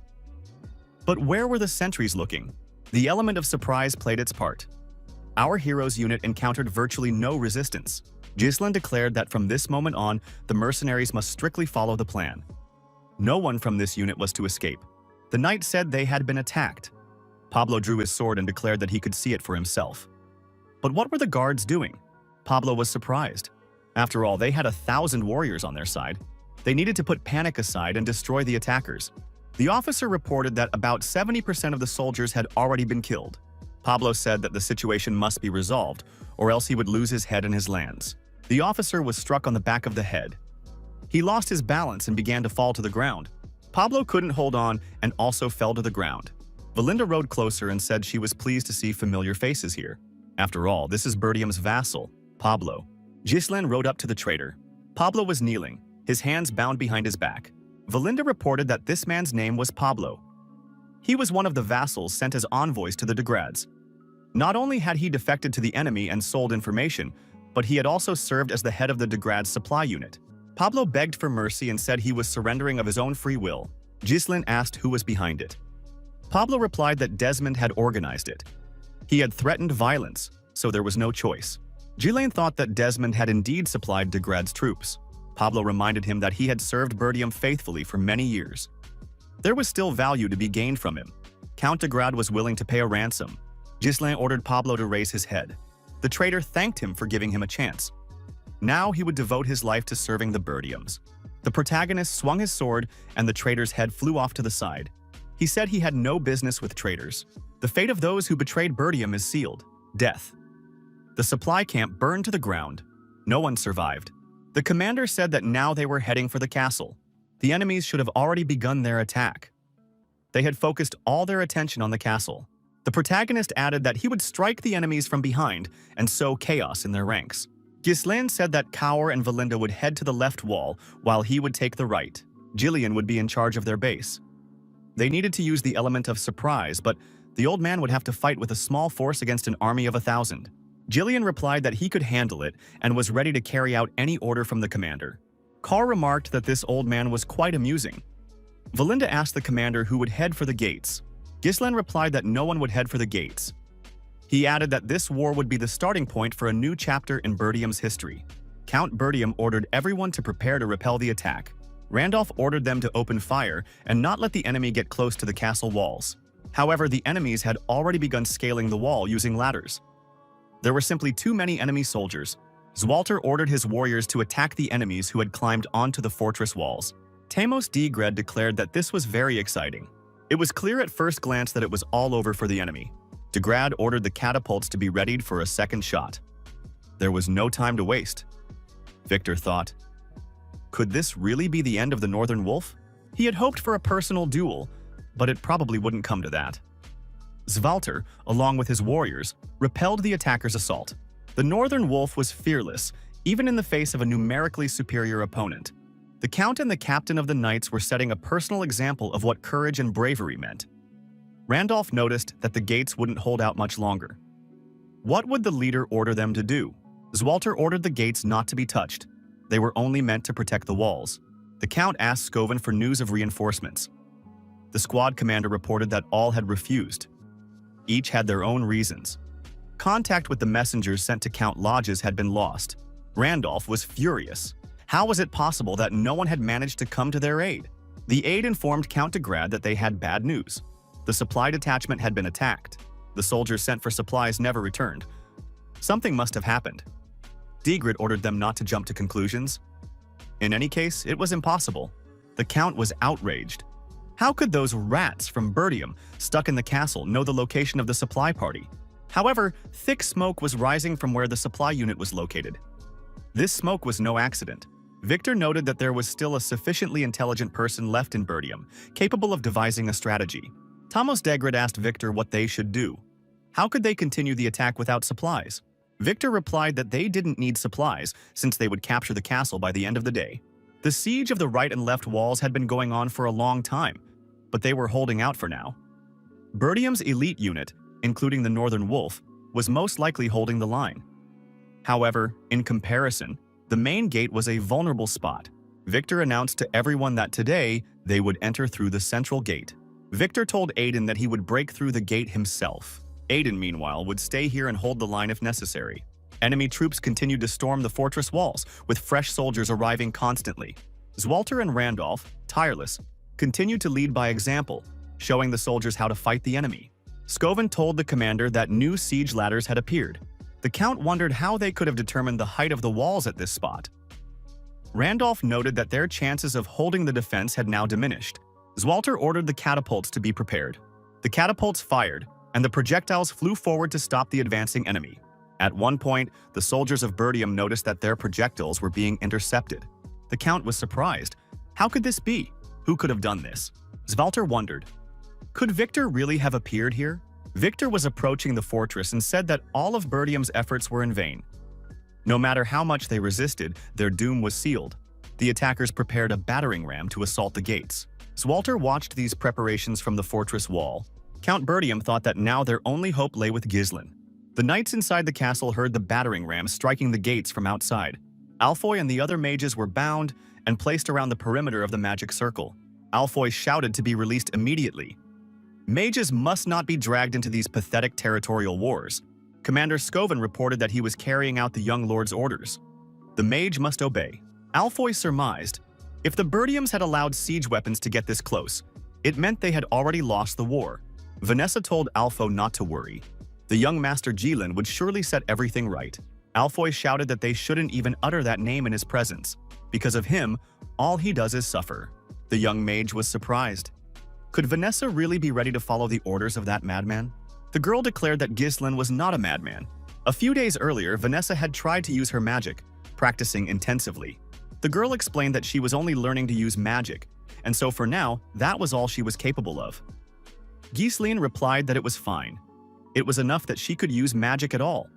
But where were the sentries looking? The element of surprise played its part. Our hero's unit encountered virtually no resistance. Ghislain declared that from this moment on, the mercenaries must strictly follow the plan. No one from this unit was to escape. The knight said they had been attacked. Pablo drew his sword and declared that he could see it for himself. But what were the guards doing? Pablo was surprised. After all, they had 1,000 warriors on their side. They needed to put panic aside and destroy the attackers. The officer reported that about 70% of the soldiers had already been killed. Pablo said that the situation must be resolved, or else he would lose his head and his lands. The officer was struck on the back of the head. He lost his balance and began to fall to the ground. Pablo couldn't hold on and also fell to the ground. Valinda rode closer and said she was pleased to see familiar faces here. After all, this is Bertium's vassal, Pablo. Ghislain rode up to the traitor. Pablo was kneeling, his hands bound behind his back. Valinda reported that this man's name was Pablo. He was one of the vassals sent as envoys to the Degrads. Not only had he defected to the enemy and sold information, but he had also served as the head of the Degrad's supply unit. Pablo begged for mercy and said he was surrendering of his own free will. Ghislain asked who was behind it. Pablo replied that Desmond had organized it. He had threatened violence, so there was no choice. Ghislain thought that Desmond had indeed supplied Degrad's troops. Pablo reminded him that he had served Bertium faithfully for many years. There was still value to be gained from him. Count de Grad was willing to pay a ransom. Ghislain ordered Pablo to raise his head. The traitor thanked him for giving him a chance. Now he would devote his life to serving the Bertiums. The protagonist swung his sword and the traitor's head flew off to the side. He said he had no business with traitors. The fate of those who betrayed Bertium is sealed. Death. The supply camp burned to the ground. No one survived. The commander said that now they were heading for the castle. The enemies should have already begun their attack. They had focused all their attention on the castle. The protagonist added that he would strike the enemies from behind and sow chaos in their ranks. Ghislain said that Kaur and Valinda would head to the left wall while he would take the right. Jillian would be in charge of their base. They needed to use the element of surprise, but the old man would have to fight with a small force against an army of 1,000. Jillian replied that he could handle it and was ready to carry out any order from the commander. Kaur remarked that this old man was quite amusing. Valinda asked the commander who would head for the gates. Ghislain replied that no one would head for the gates. He added that this war would be the starting point for a new chapter in Bertium's history. Count Bertium ordered everyone to prepare to repel the attack. Randolph ordered them to open fire and not let the enemy get close to the castle walls. However, the enemies had already begun scaling the wall using ladders. There were simply too many enemy soldiers. Zwalter ordered his warriors to attack the enemies who had climbed onto the fortress walls. Tamos de Gred declared that this was very exciting. It was clear at first glance that it was all over for the enemy. De Grad ordered the catapults to be readied for a second shot. There was no time to waste. Victor thought, could this really be the end of the Northern Wolf? He had hoped for a personal duel, but it probably wouldn't come to that. Zwalter, along with his warriors, repelled the attackers' assault. The Northern Wolf was fearless, even in the face of a numerically superior opponent. The Count and the Captain of the Knights were setting a personal example of what courage and bravery meant. Randolph noticed that the gates wouldn't hold out much longer. What would the leader order them to do? Zwalter ordered the gates not to be touched. They were only meant to protect the walls. The Count asked Scoven for news of reinforcements. The squad commander reported that all had refused. Each had their own reasons. Contact with the messengers sent to Count Lodges had been lost. Randolph was furious. How was it possible that no one had managed to come to their aid? The aide informed Count de Grad that they had bad news. The supply detachment had been attacked. The soldiers sent for supplies never returned. Something must have happened. Degrid ordered them not to jump to conclusions. In any case, it was impossible. The Count was outraged. How could those rats from Bertium, stuck in the castle, know the location of the supply party? However, thick smoke was rising from where the supply unit was located. This smoke was no accident. Victor noted that there was still a sufficiently intelligent person left in Bertium, capable of devising a strategy. Tamos Degrid asked Victor what they should do. How could they continue the attack without supplies? Victor replied that they didn't need supplies, since they would capture the castle by the end of the day. The siege of the right and left walls had been going on for a long time, but they were holding out for now. Bertium's elite unit, including the Northern Wolf, was most likely holding the line. However, in comparison, the main gate was a vulnerable spot. Victor announced to everyone that today they would enter through the central gate. Victor told Aiden that he would break through the gate himself. Aiden, meanwhile, would stay here and hold the line if necessary. Enemy troops continued to storm the fortress walls, with fresh soldiers arriving constantly. Zwalter and Randolph, tireless, continued to lead by example, showing the soldiers how to fight the enemy. Scoven told the commander that new siege ladders had appeared. The Count wondered how they could have determined the height of the walls at this spot. Randolph noted that their chances of holding the defense had now diminished. Zwalter ordered the catapults to be prepared. The catapults fired, and the projectiles flew forward to stop the advancing enemy. At one point, the soldiers of Bertium noticed that their projectiles were being intercepted. The Count was surprised. How could this be? Who could have done this? Zwalter wondered. Could Victor really have appeared here? Victor was approaching the fortress and said that all of Bertium's efforts were in vain. No matter how much they resisted, their doom was sealed. The attackers prepared a battering ram to assault the gates. Zwalter watched these preparations from the fortress wall. Count Bertium thought that now their only hope lay with Ghislain. The knights inside the castle heard the battering ram striking the gates from outside. Alfoy and the other mages were bound and placed around the perimeter of the magic circle. Alfoy shouted to be released immediately. Mages must not be dragged into these pathetic territorial wars. Commander Scoven reported that he was carrying out the young lord's orders. The mage must obey. Alfoy surmised, if the Bertiums had allowed siege weapons to get this close, It meant they had already lost the war. Vanessa told Alpho not to worry. The young master Jilin would surely set everything right. Alfoy shouted that they shouldn't even utter that name in his presence. Because of him, all he does is suffer. The young mage was surprised. Could Vanessa really be ready to follow the orders of that madman? The girl declared that Ghislain was not a madman. A few days earlier, Vanessa had tried to use her magic, practicing intensively. The girl explained that she was only learning to use magic, and so for now, that was all she was capable of. Ghislain replied that it was fine. It was enough that she could use magic at all.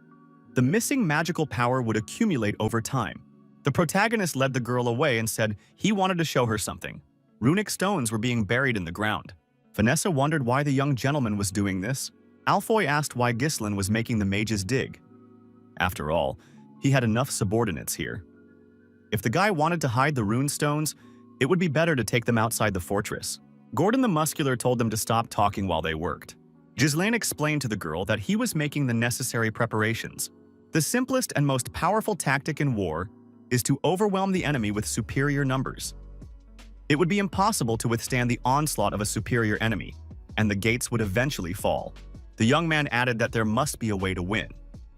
The missing magical power would accumulate over time. The protagonist led the girl away and said he wanted to show her something. Runic stones were being buried in the ground. Vanessa wondered why the young gentleman was doing this. Alfoy asked why Ghislain was making the mages dig. After all, he had enough subordinates here. If the guy wanted to hide the rune stones, it would be better to take them outside the fortress. Gordon the Muscular told them to stop talking while they worked. Ghislain explained to the girl that he was making the necessary preparations. The simplest and most powerful tactic in war is to overwhelm the enemy with superior numbers. It would be impossible to withstand the onslaught of a superior enemy, and the gates would eventually fall. The young man added that there must be a way to win.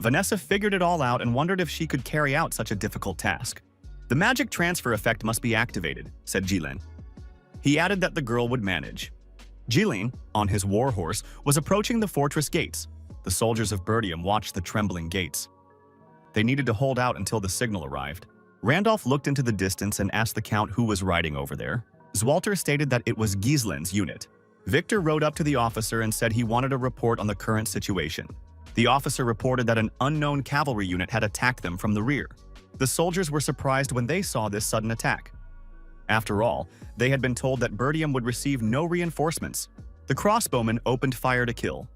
Vanessa figured it all out and wondered if she could carry out such a difficult task. The magic transfer effect must be activated, said Jilin. He added that the girl would manage. Jilin, on his war horse, was approaching the fortress gates. The soldiers of Bertium watched the trembling gates. They needed to hold out until the signal arrived. Randolph looked into the distance and asked the Count who was riding over there. Zwalter stated that it was Gislin's unit. Victor rode up to the officer and said he wanted a report on the current situation. The officer reported that an unknown cavalry unit had attacked them from the rear. The soldiers were surprised when they saw this sudden attack. After all, they had been told that Bertium would receive no reinforcements. The crossbowmen opened fire to kill.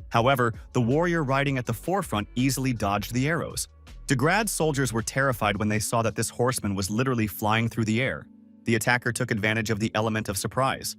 However, the warrior riding at the forefront easily dodged the arrows. Degrad's soldiers were terrified when they saw that this horseman was literally flying through the air. The attacker took advantage of the element of surprise.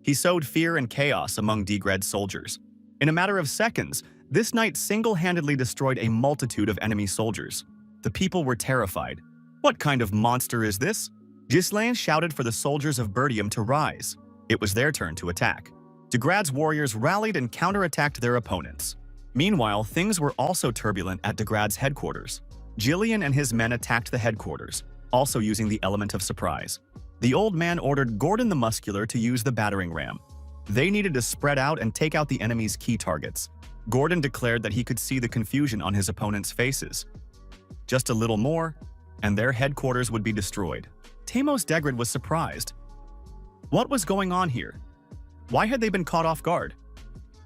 He sowed fear and chaos among Degrad's soldiers. In a matter of seconds, this knight single-handedly destroyed a multitude of enemy soldiers. The people were terrified. What kind of monster is this? Ghislain shouted for the soldiers of Bertium to rise. It was their turn to attack. Degrad's warriors rallied and counterattacked their opponents. Meanwhile, things were also turbulent at Degrad's headquarters. Jillian and his men attacked the headquarters, also using the element of surprise. The old man ordered Gordon the Muscular to use the battering ram. They needed to spread out and take out the enemy's key targets. Gordon declared that he could see the confusion on his opponents' faces. Just a little more, and their headquarters would be destroyed. Tamos Degrad was surprised. What was going on here? Why had they been caught off guard?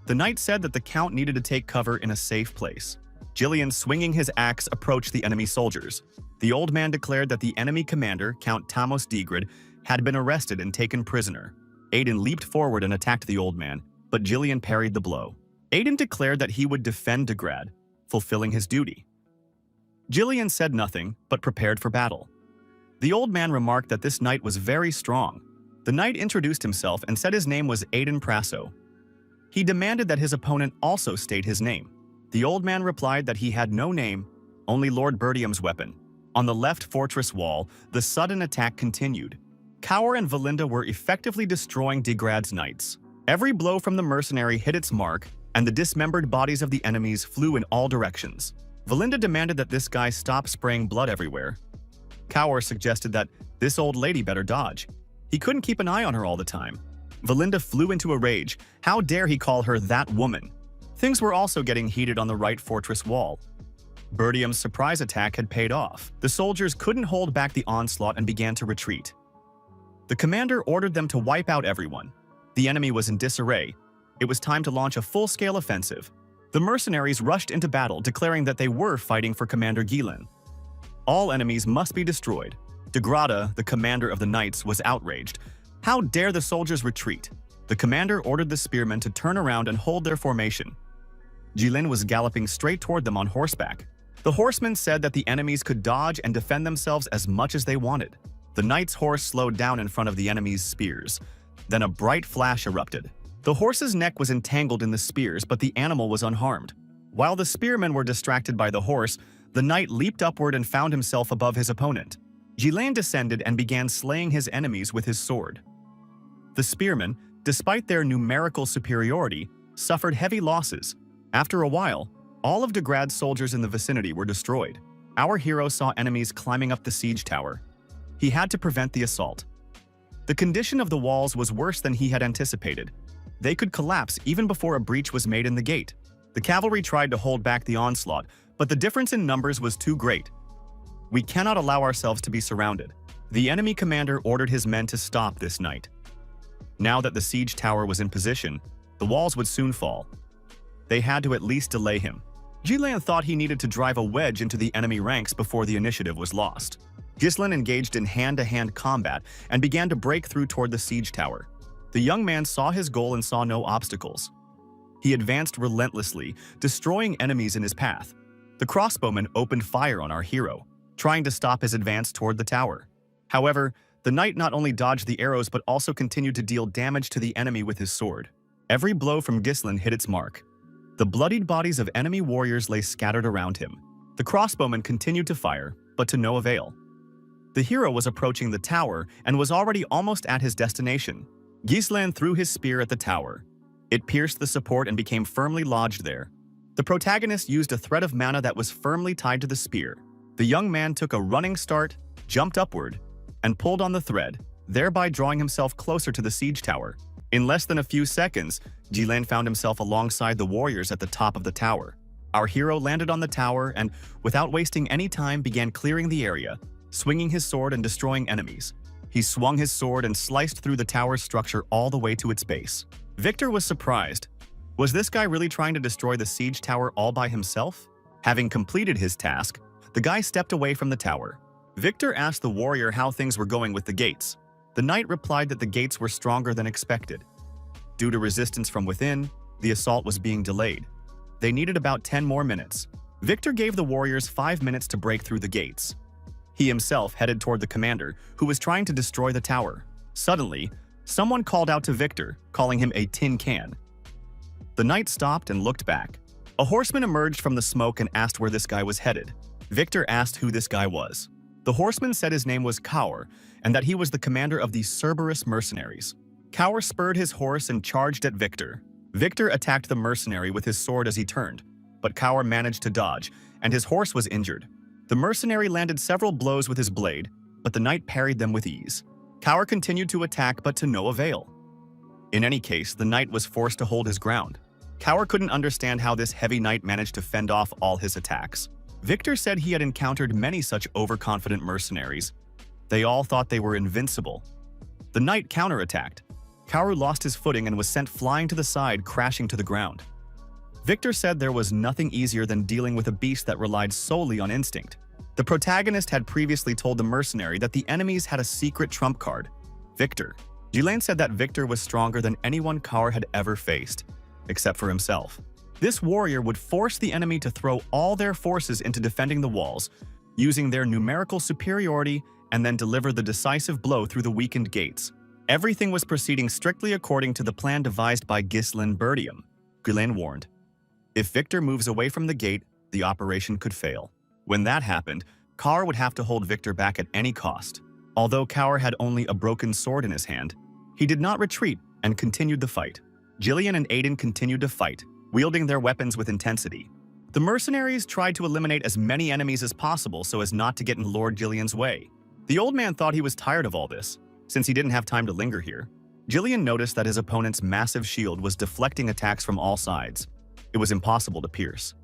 The knight said that the Count needed to take cover in a safe place. Jillian, swinging his axe, approached the enemy soldiers. The old man declared that the enemy commander, Count Tamos Degrad, had been arrested and taken prisoner. Aiden leaped forward and attacked the old man, but Jillian parried the blow. Aiden declared that he would defend Degrad, fulfilling his duty. Jillian said nothing, but prepared for battle. The old man remarked that this knight was very strong. The knight introduced himself and said his name was Aiden Prasso. He demanded that his opponent also state his name. The old man replied that he had no name, only Lord Bertium's weapon. On the left fortress wall, the sudden attack continued. Kaur and Valinda were effectively destroying Degrad's knights. Every blow from the mercenary hit its mark, and the dismembered bodies of the enemies flew in all directions. Valinda demanded that this guy stop spraying blood everywhere. Kaur suggested that this old lady better dodge. He couldn't keep an eye on her all the time. Valinda flew into a rage. How dare he call her that woman? Things were also getting heated on the right fortress wall. Bertium's surprise attack had paid off. The soldiers couldn't hold back the onslaught and began to retreat. The commander ordered them to wipe out everyone. The enemy was in disarray. It was time to launch a full-scale offensive. The mercenaries rushed into battle, declaring that they were fighting for Commander Ghislain. All enemies must be destroyed. Degrada, the commander of the knights, was outraged. How dare the soldiers retreat? The commander ordered the spearmen to turn around and hold their formation. Jilin was galloping straight toward them on horseback. The horsemen said that the enemies could dodge and defend themselves as much as they wanted. The knight's horse slowed down in front of the enemy's spears. Then a bright flash erupted. The horse's neck was entangled in the spears, but the animal was unharmed. While the spearmen were distracted by the horse, the knight leaped upward and found himself above his opponent. Jilin descended and began slaying his enemies with his sword. The spearmen, despite their numerical superiority, suffered heavy losses. After a while, all of Degrad's soldiers in the vicinity were destroyed. Our hero saw enemies climbing up the siege tower. He had to prevent the assault. The condition of the walls was worse than he had anticipated. They could collapse even before a breach was made in the gate. The cavalry tried to hold back the onslaught, but the difference in numbers was too great. We cannot allow ourselves to be surrounded. The enemy commander ordered his men to stop this night. Now that the siege tower was in position, the walls would soon fall. They had to at least delay him. Gilan thought he needed to drive a wedge into the enemy ranks before the initiative was lost. Gislin engaged in hand-to-hand combat and began to break through toward the siege tower. The young man saw his goal and saw no obstacles. He advanced relentlessly, destroying enemies in his path. The crossbowman opened fire on our hero, trying to stop his advance toward the tower. However, the knight not only dodged the arrows but also continued to deal damage to the enemy with his sword. Every blow from Gislin hit its mark. The bloodied bodies of enemy warriors lay scattered around him. The crossbowman continued to fire, but to no avail. The hero was approaching the tower and was already almost at his destination. Gislan threw his spear at the tower. It pierced the support and became firmly lodged there. The protagonist used a thread of mana that was firmly tied to the spear. The young man took a running start, jumped upward, and pulled on the thread, thereby drawing himself closer to the siege tower. In less than a few seconds, Gilan found himself alongside the warriors at the top of the tower. Our hero landed on the tower and, without wasting any time, began clearing the area, swinging his sword and destroying enemies. He swung his sword and sliced through the tower's structure all the way to its base. Victor was surprised. Was this guy really trying to destroy the siege tower all by himself? Having completed his task, the guy stepped away from the tower. Victor asked the warrior how things were going with the gates. The knight replied that the gates were stronger than expected. Due to resistance from within, the assault was being delayed. They needed about 10 more minutes. Victor gave the warriors 5 minutes to break through the gates. He himself headed toward the commander, who was trying to destroy the tower. Suddenly, someone called out to Victor, calling him a tin can. The knight stopped and looked back. A horseman emerged from the smoke and asked where this guy was headed. Victor asked who this guy was. The horseman said his name was Kaur, and that he was the commander of the Cerberus mercenaries. Kaur spurred his horse and charged at Victor. Victor attacked the mercenary with his sword as he turned, but Kaur managed to dodge, and his horse was injured. The mercenary landed several blows with his blade, but the knight parried them with ease. Kaur continued to attack, but to no avail. In any case, the knight was forced to hold his ground. Kaur couldn't understand how this heavy knight managed to fend off all his attacks. Victor said he had encountered many such overconfident mercenaries. They all thought they were invincible. The knight counterattacked. Kaur lost his footing and was sent flying to the side, crashing to the ground. Victor said there was nothing easier than dealing with a beast that relied solely on instinct. The protagonist had previously told the mercenary that the enemies had a secret trump card, Victor. Gilan said that Victor was stronger than anyone Kaur had ever faced, except for himself. This warrior would force the enemy to throw all their forces into defending the walls, using their numerical superiority, and then deliver the decisive blow through the weakened gates. Everything was proceeding strictly according to the plan devised by Gislin Bertium. Gilan warned, if Victor moves away from the gate, the operation could fail. When that happened, Kaur would have to hold Victor back at any cost. Although Kaur had only a broken sword in his hand, he did not retreat and continued the fight. Jillian and Aiden continued to fight, wielding their weapons with intensity. The mercenaries tried to eliminate as many enemies as possible so as not to get in Lord Jillian's way. The old man thought he was tired of all this, since he didn't have time to linger here. Jillian noticed that his opponent's massive shield was deflecting attacks from all sides. It was impossible to pierce.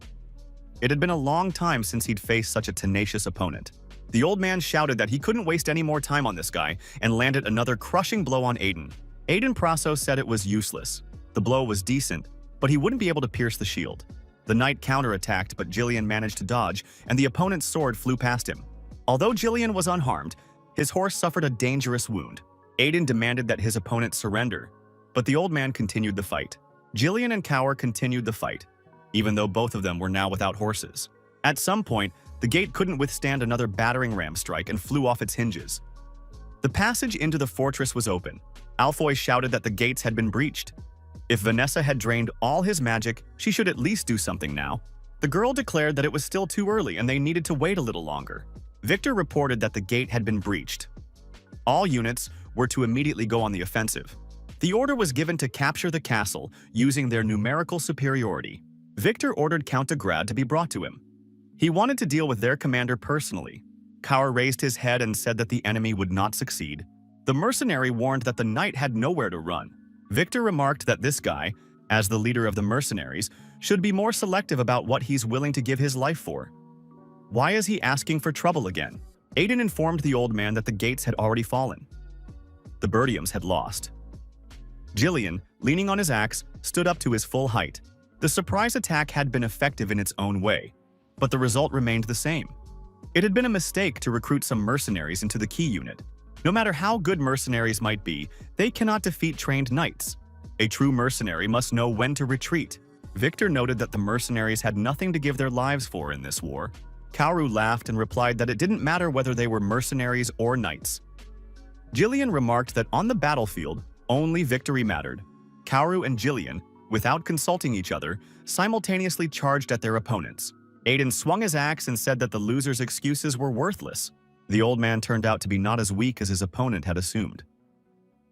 It had been a long time since he'd faced such a tenacious opponent. The old man shouted that he couldn't waste any more time on this guy and landed another crushing blow on Aiden. Aiden Praso said it was useless. The blow was decent, but he wouldn't be able to pierce the shield. The knight counterattacked, but Jillian managed to dodge, and the opponent's sword flew past him. Although Jillian was unharmed, his horse suffered a dangerous wound. Aiden demanded that his opponent surrender, but the old man continued the fight. Jillian and Kaur continued the fight, even though both of them were now without horses. At some point, the gate couldn't withstand another battering ram strike and flew off its hinges. The passage into the fortress was open. Alfoy shouted that the gates had been breached. If Vanessa had drained all his magic, she should at least do something now. The girl declared that it was still too early and they needed to wait a little longer. Victor reported that the gate had been breached. All units were to immediately go on the offensive. The order was given to capture the castle using their numerical superiority. Victor ordered Count de Grad to be brought to him. He wanted to deal with their commander personally. Kaur raised his head and said that the enemy would not succeed. The mercenary warned that the knight had nowhere to run. Victor remarked that this guy, as the leader of the mercenaries, should be more selective about what he's willing to give his life for. Why is he asking for trouble again? Aiden informed the old man that the gates had already fallen. The Birdiums had lost. Jillian, leaning on his axe, stood up to his full height. The surprise attack had been effective in its own way, but the result remained the same. It had been a mistake to recruit some mercenaries into the key unit. No matter how good mercenaries might be, they cannot defeat trained knights. A true mercenary must know when to retreat. Victor noted that the mercenaries had nothing to give their lives for in this war. Kaoru laughed and replied that it didn't matter whether they were mercenaries or knights. Jillian remarked that on the battlefield, only victory mattered. Kaoru and Jillian, without consulting each other, simultaneously charged at their opponents. Aiden swung his axe and said that the loser's excuses were worthless. The old man turned out to be not as weak as his opponent had assumed.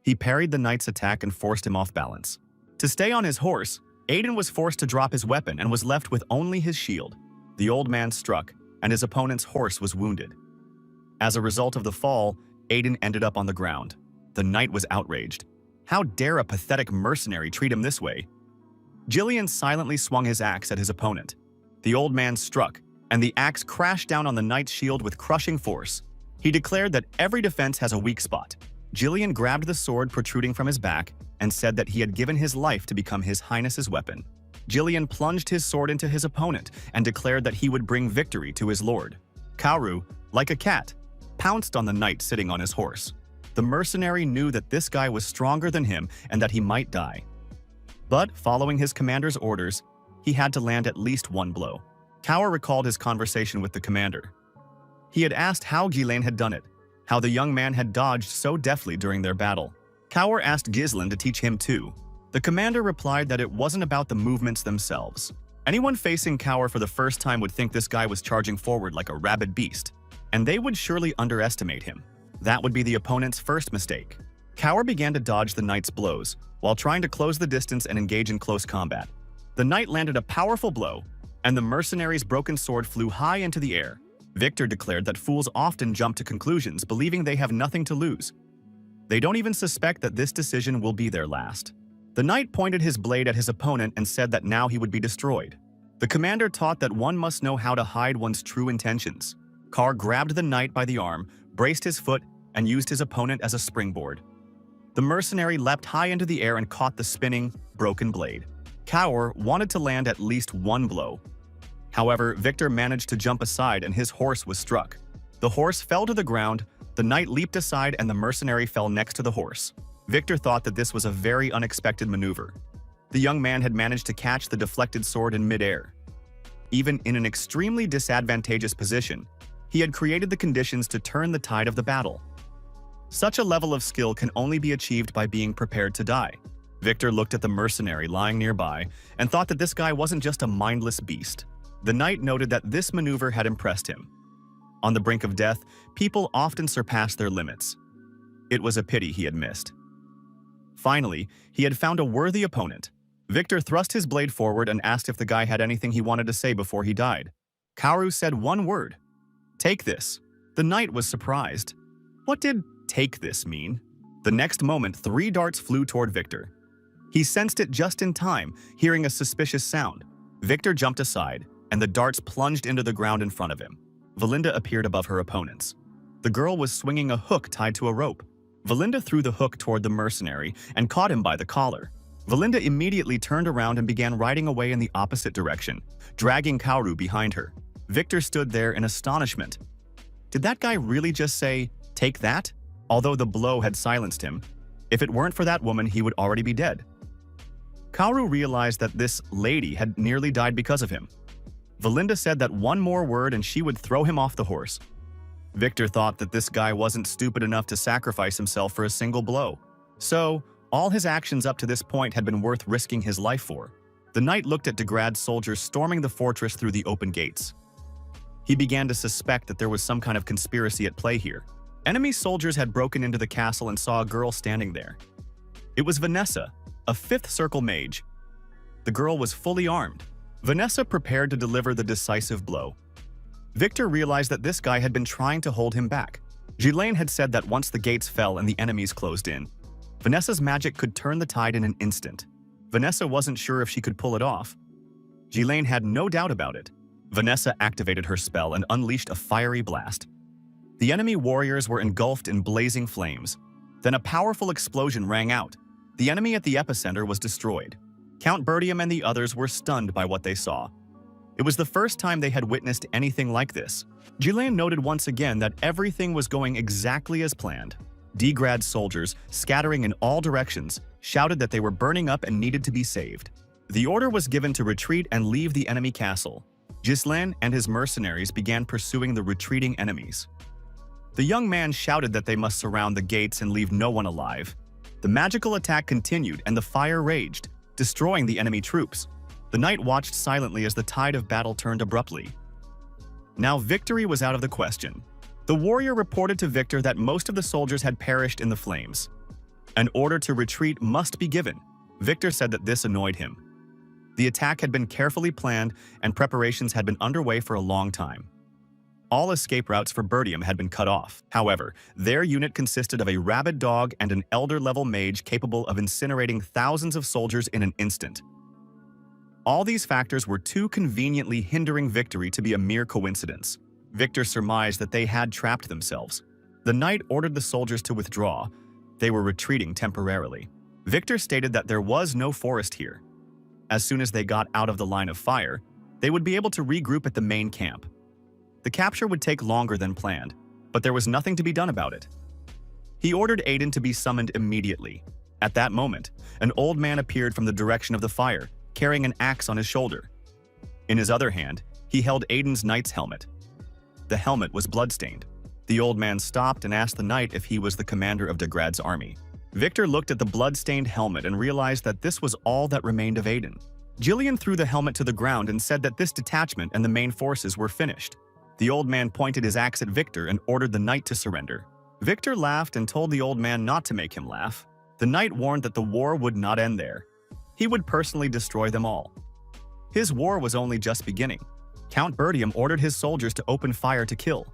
He parried the knight's attack and forced him off balance. To stay on his horse, Aiden was forced to drop his weapon and was left with only his shield. The old man struck, and his opponent's horse was wounded. As a result of the fall, Aiden ended up on the ground. The knight was outraged. How dare a pathetic mercenary treat him this way? Jillian silently swung his axe at his opponent. The old man struck, and the axe crashed down on the knight's shield with crushing force. He declared that every defense has a weak spot. Jillian grabbed the sword protruding from his back and said that he had given his life to become His Highness's weapon. Jillian plunged his sword into his opponent and declared that he would bring victory to his lord. Kaoru, like a cat, pounced on the knight sitting on his horse. The mercenary knew that this guy was stronger than him and that he might die. But, following his commander's orders, he had to land at least one blow. Kaur recalled his conversation with the commander. He had asked how Ghislaine had done it, how the young man had dodged so deftly during their battle. Kaur asked Ghislaine to teach him too. The commander replied that it wasn't about the movements themselves. Anyone facing Kaur for the first time would think this guy was charging forward like a rabid beast, and they would surely underestimate him. That would be the opponent's first mistake. Kaur began to dodge the knight's blows, while trying to close the distance and engage in close combat. The knight landed a powerful blow, and the mercenary's broken sword flew high into the air. Victor declared that fools often jump to conclusions, believing they have nothing to lose. They don't even suspect that this decision will be their last. The knight pointed his blade at his opponent and said that now he would be destroyed. The commander taught that one must know how to hide one's true intentions. Kaur grabbed the knight by the arm, braced his foot, and used his opponent as a springboard. The mercenary leapt high into the air and caught the spinning, broken blade. Kaur wanted to land at least one blow. However, Victor managed to jump aside and his horse was struck. The horse fell to the ground, the knight leaped aside and the mercenary fell next to the horse. Victor thought that this was a very unexpected maneuver. The young man had managed to catch the deflected sword in midair. Even in an extremely disadvantageous position, he had created the conditions to turn the tide of the battle. Such a level of skill can only be achieved by being prepared to die. Victor looked at the mercenary lying nearby and thought that this guy wasn't just a mindless beast. The knight noted that this maneuver had impressed him. On the brink of death, people often surpass their limits. It was a pity he had missed. Finally, he had found a worthy opponent. Victor thrust his blade forward and asked if the guy had anything he wanted to say before he died. Kaoru said one word. "Take this." The knight was surprised. What did "take this" mean? The next moment, 3 darts flew toward Victor. He sensed it just in time, hearing a suspicious sound. Victor jumped aside, and the darts plunged into the ground in front of him. Valinda appeared above her opponents. The girl was swinging a hook tied to a rope. Valinda threw the hook toward the mercenary and caught him by the collar. Valinda immediately turned around and began riding away in the opposite direction, dragging Kaoru behind her. Victor stood there in astonishment. Did that guy really just say, "Take that"? Although the blow had silenced him, if it weren't for that woman, he would already be dead. Kaoru realized that this lady had nearly died because of him. Valinda said that one more word and she would throw him off the horse. Victor thought that this guy wasn't stupid enough to sacrifice himself for a single blow. So, all his actions up to this point had been worth risking his life for. The knight looked at de Grad's soldiers storming the fortress through the open gates. He began to suspect that there was some kind of conspiracy at play here. Enemy soldiers had broken into the castle and saw a girl standing there. It was Vanessa, a 5th circle mage. The girl was fully armed. Vanessa prepared to deliver the decisive blow. Victor realized that this guy had been trying to hold him back. Ghislaine had said that once the gates fell and the enemies closed in, Vanessa's magic could turn the tide in an instant. Vanessa wasn't sure if she could pull it off. Ghislaine had no doubt about it. Vanessa activated her spell and unleashed a fiery blast. The enemy warriors were engulfed in blazing flames. Then a powerful explosion rang out. The enemy at the epicenter was destroyed. Count Bertium and the others were stunned by what they saw. It was the first time they had witnessed anything like this. Ghislaine noted once again that everything was going exactly as planned. Degrad's soldiers, scattering in all directions, shouted that they were burning up and needed to be saved. The order was given to retreat and leave the enemy castle. Ghislaine and his mercenaries began pursuing the retreating enemies. The young man shouted that they must surround the gates and leave no one alive. The magical attack continued and the fire raged, destroying the enemy troops. The knight watched silently as the tide of battle turned abruptly. Now victory was out of the question. The warrior reported to Victor that most of the soldiers had perished in the flames. An order to retreat must be given. Victor said that this annoyed him. The attack had been carefully planned and preparations had been underway for a long time. All escape routes for Bertium had been cut off. However, their unit consisted of a rabid dog and an elder-level mage capable of incinerating thousands of soldiers in an instant. All these factors were too conveniently hindering victory to be a mere coincidence. Victor surmised that they had trapped themselves. The knight ordered the soldiers to withdraw. They were retreating temporarily. Victor stated that there was no forest here. As soon as they got out of the line of fire, they would be able to regroup at the main camp. The capture would take longer than planned, but there was nothing to be done about it. He ordered Aiden to be summoned immediately. At that moment, an old man appeared from the direction of the fire, carrying an axe on his shoulder. In his other hand, he held Aiden's knight's helmet. The helmet was bloodstained. The old man stopped and asked the knight if he was the commander of Degrad's army. Victor looked at the blood-stained helmet and realized that this was all that remained of Aiden. Jillian threw the helmet to the ground and said that this detachment and the main forces were finished. The old man pointed his axe at Victor and ordered the knight to surrender. Victor laughed and told the old man not to make him laugh. The knight warned that the war would not end there. He would personally destroy them all. His war was only just beginning. Count Bertium ordered his soldiers to open fire to kill.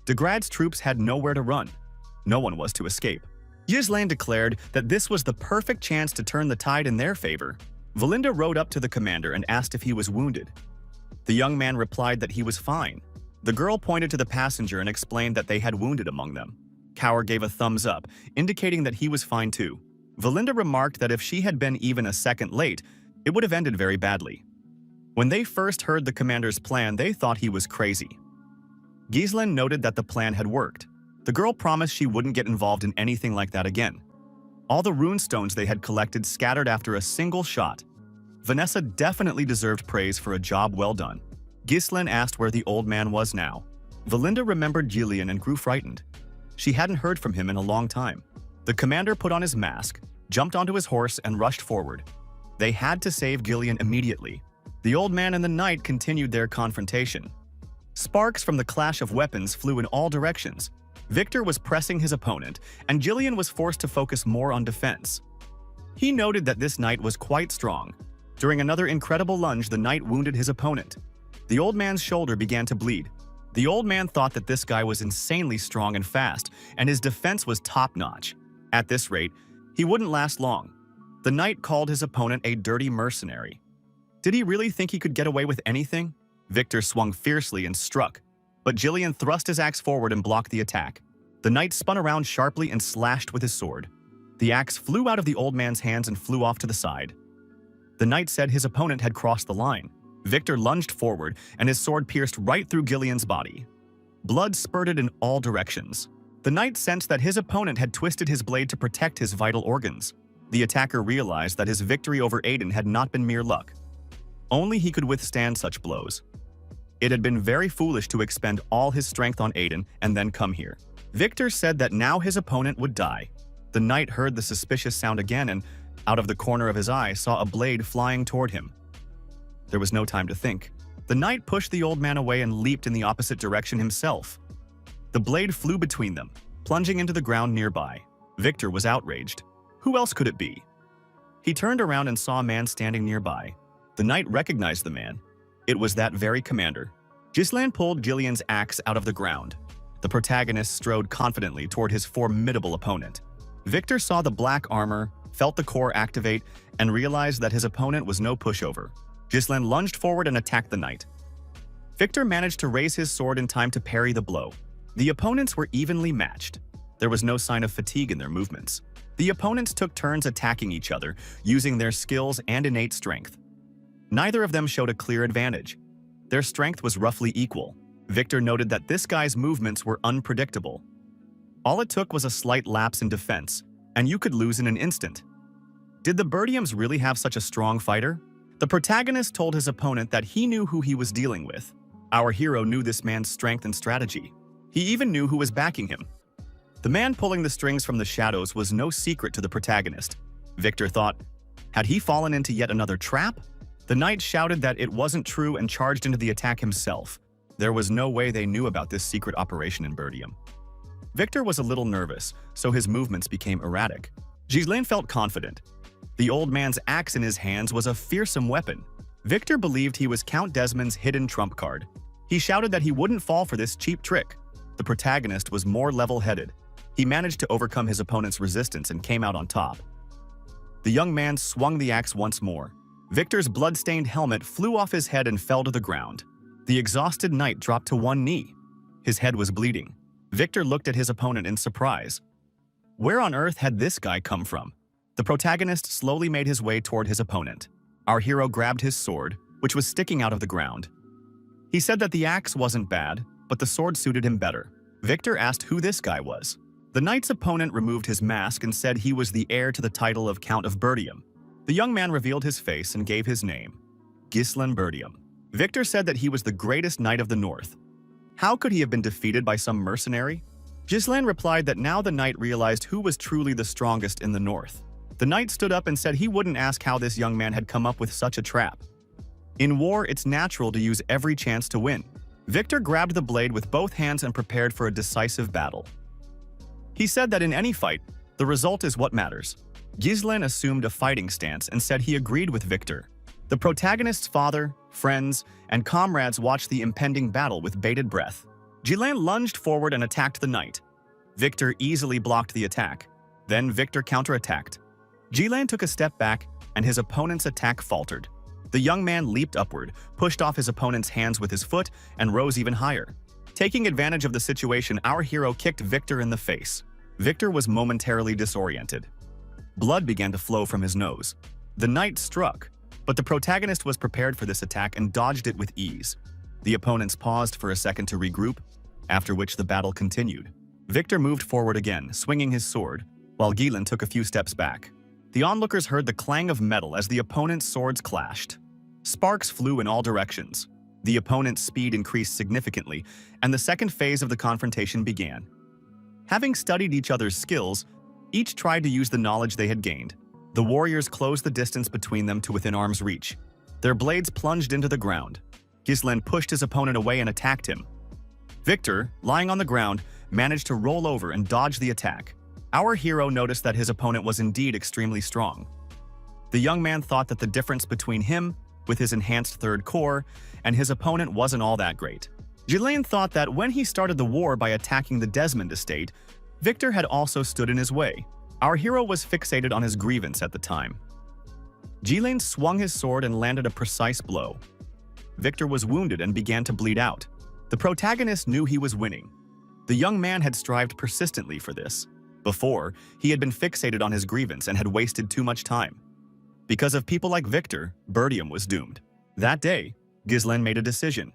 Degrad's troops had nowhere to run. No one was to escape. Ghislaine declared that this was the perfect chance to turn the tide in their favor. Valinda rode up to the commander and asked if he was wounded. The young man replied that he was fine. The girl pointed to the passenger and explained that they had wounded among them. Kaur gave a thumbs up, indicating that he was fine too. Valinda remarked that if she had been even a second late, it would have ended very badly. When they first heard the commander's plan, they thought he was crazy. Ghislaine noted that the plan had worked. The girl promised she wouldn't get involved in anything like that again. All the runestones they had collected scattered after a single shot. Vanessa definitely deserved praise for a job well done. Ghislaine asked where the old man was now. Valinda remembered Jillian and grew frightened. She hadn't heard from him in a long time. The commander put on his mask, jumped onto his horse, and rushed forward. They had to save Gillian immediately. The old man and the knight continued their confrontation. Sparks from the clash of weapons flew in all directions. Victor was pressing his opponent, and Jillian was forced to focus more on defense. He noted that this knight was quite strong. During another incredible lunge, the knight wounded his opponent. The old man's shoulder began to bleed. The old man thought that this guy was insanely strong and fast, and his defense was top-notch. At this rate, he wouldn't last long. The knight called his opponent a dirty mercenary. Did he really think he could get away with anything? Victor swung fiercely and struck, but Jillian thrust his axe forward and blocked the attack. The knight spun around sharply and slashed with his sword. The axe flew out of the old man's hands and flew off to the side. The knight said his opponent had crossed the line. Victor lunged forward, and his sword pierced right through Gillian's body. Blood spurted in all directions. The knight sensed that his opponent had twisted his blade to protect his vital organs. The attacker realized that his victory over Aiden had not been mere luck. Only he could withstand such blows. It had been very foolish to expend all his strength on Aiden and then come here. Victor said that now his opponent would die. The knight heard the suspicious sound again and, out of the corner of his eye, saw a blade flying toward him. There was no time to think. The knight pushed the old man away and leaped in the opposite direction himself. The blade flew between them, plunging into the ground nearby. Victor was outraged. Who else could it be? He turned around and saw a man standing nearby. The knight recognized the man. It was that very commander. Gislan pulled Gillian's axe out of the ground. The protagonist strode confidently toward his formidable opponent. Victor saw the black armor, felt the core activate, and realized that his opponent was no pushover. Gislan lunged forward and attacked the knight. Victor managed to raise his sword in time to parry the blow. The opponents were evenly matched. There was no sign of fatigue in their movements. The opponents took turns attacking each other, using their skills and innate strength. Neither of them showed a clear advantage. Their strength was roughly equal. Victor noted that this guy's movements were unpredictable. All it took was a slight lapse in defense, and you could lose in an instant. Did the Birdiums really have such a strong fighter? The protagonist told his opponent that he knew who he was dealing with. Our hero knew this man's strength and strategy. He even knew who was backing him. The man pulling the strings from the shadows was no secret to the protagonist. Victor thought, had he fallen into yet another trap? The knight shouted that it wasn't true and charged into the attack himself. There was no way they knew about this secret operation in Birdium. Victor was a little nervous, so his movements became erratic. Ghislaine felt confident. The old man's axe in his hands was a fearsome weapon. Victor believed he was Count Desmond's hidden trump card. He shouted that he wouldn't fall for this cheap trick. The protagonist was more level-headed. He managed to overcome his opponent's resistance and came out on top. The young man swung the axe once more. Victor's blood-stained helmet flew off his head and fell to the ground. The exhausted knight dropped to one knee. His head was bleeding. Victor looked at his opponent in surprise. Where on earth had this guy come from? The protagonist slowly made his way toward his opponent. Our hero grabbed his sword, which was sticking out of the ground. He said that the axe wasn't bad, but the sword suited him better. Victor asked who this guy was. The knight's opponent removed his mask and said he was the heir to the title of Count of Birdium. The young man revealed his face and gave his name, Gislan Birdium. Victor said that he was the greatest knight of the north. How could he have been defeated by some mercenary? Gislan replied that now the knight realized who was truly the strongest in the north. The knight stood up and said he wouldn't ask how this young man had come up with such a trap. In war, it's natural to use every chance to win. Victor grabbed the blade with both hands and prepared for a decisive battle. He said that in any fight, the result is what matters. Gislan assumed a fighting stance and said he agreed with Victor. The protagonist's father, friends, and comrades watched the impending battle with bated breath. Gislan lunged forward and attacked the knight. Victor easily blocked the attack. Then Victor counterattacked. Gislan took a step back, and his opponent's attack faltered. The young man leaped upward, pushed off his opponent's hands with his foot, and rose even higher. Taking advantage of the situation, our hero kicked Victor in the face. Victor was momentarily disoriented. Blood began to flow from his nose. The knight struck, but the protagonist was prepared for this attack and dodged it with ease. The opponents paused for a second to regroup, after which the battle continued. Victor moved forward again, swinging his sword, while Gislan took a few steps back. The onlookers heard the clang of metal as the opponent's swords clashed. Sparks flew in all directions. The opponent's speed increased significantly, and the second phase of the confrontation began. Having studied each other's skills, each tried to use the knowledge they had gained. The warriors closed the distance between them to within arm's reach. Their blades plunged into the ground. Gislan pushed his opponent away and attacked him. Victor, lying on the ground, managed to roll over and dodge the attack. Our hero noticed that his opponent was indeed extremely strong. The young man thought that the difference between him, with his enhanced third core, and his opponent wasn't all that great. Gislan thought that when he started the war by attacking the Desmond estate, Victor had also stood in his way. Our hero was fixated on his grievance at the time. Gislan swung his sword and landed a precise blow. Victor was wounded and began to bleed out. The protagonist knew he was winning. The young man had strived persistently for this. Before, he had been fixated on his grievance and had wasted too much time. Because of people like Victor, Birdium was doomed. That day, Gislan made a decision.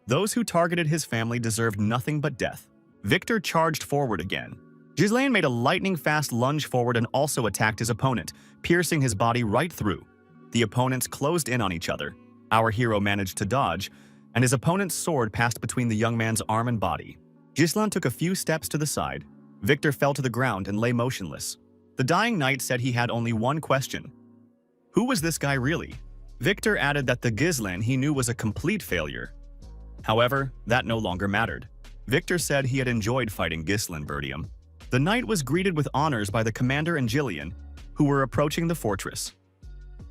Those who targeted his family deserved nothing but death. Victor charged forward again. Gislan made a lightning-fast lunge forward and also attacked his opponent, piercing his body right through. The opponents closed in on each other. Our hero managed to dodge, and his opponent's sword passed between the young man's arm and body. Gislan took a few steps to the side. Victor fell to the ground and lay motionless. The dying knight said he had only one question. Who was this guy really? Victor added that the Gislan he knew was a complete failure. However, that no longer mattered. Victor said he had enjoyed fighting Gislan Birdium. The knight was greeted with honors by the commander and Gillian, who were approaching the fortress.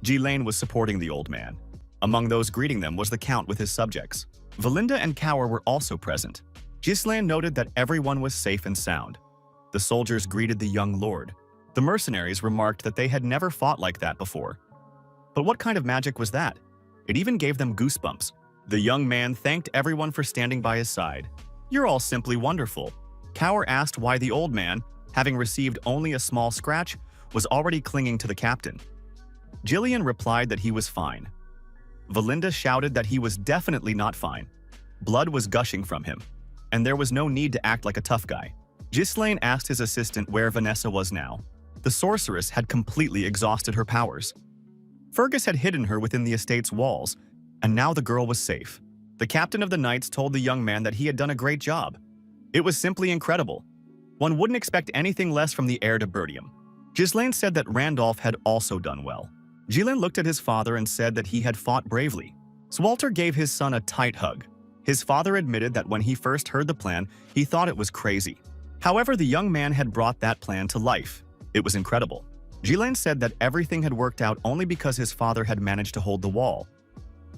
Ghislaine was supporting the old man. Among those greeting them was the Count with his subjects. Valinda and Kaur were also present. Ghislaine noted that everyone was safe and sound. The soldiers greeted the young lord. The mercenaries remarked that they had never fought like that before. But what kind of magic was that? It even gave them goosebumps. The young man thanked everyone for standing by his side. "You're all simply wonderful." Kaur asked why the old man, having received only a small scratch, was already clinging to the captain. Gillian replied that he was fine. Valinda shouted that he was definitely not fine. Blood was gushing from him, and there was no need to act like a tough guy. Ghislaine asked his assistant where Vanessa was now. The sorceress had completely exhausted her powers. Fergus had hidden her within the estate's walls, and now the girl was safe. The captain of the knights told the young man that he had done a great job. It was simply incredible. One wouldn't expect anything less from the heir to Birdium. Ghislaine said that Randolph had also done well. Ghislaine looked at his father and said that he had fought bravely. Zwalter gave his son a tight hug. His father admitted that when he first heard the plan, he thought it was crazy. However, the young man had brought that plan to life. It was incredible. Ghislaine said that everything had worked out only because his father had managed to hold the wall.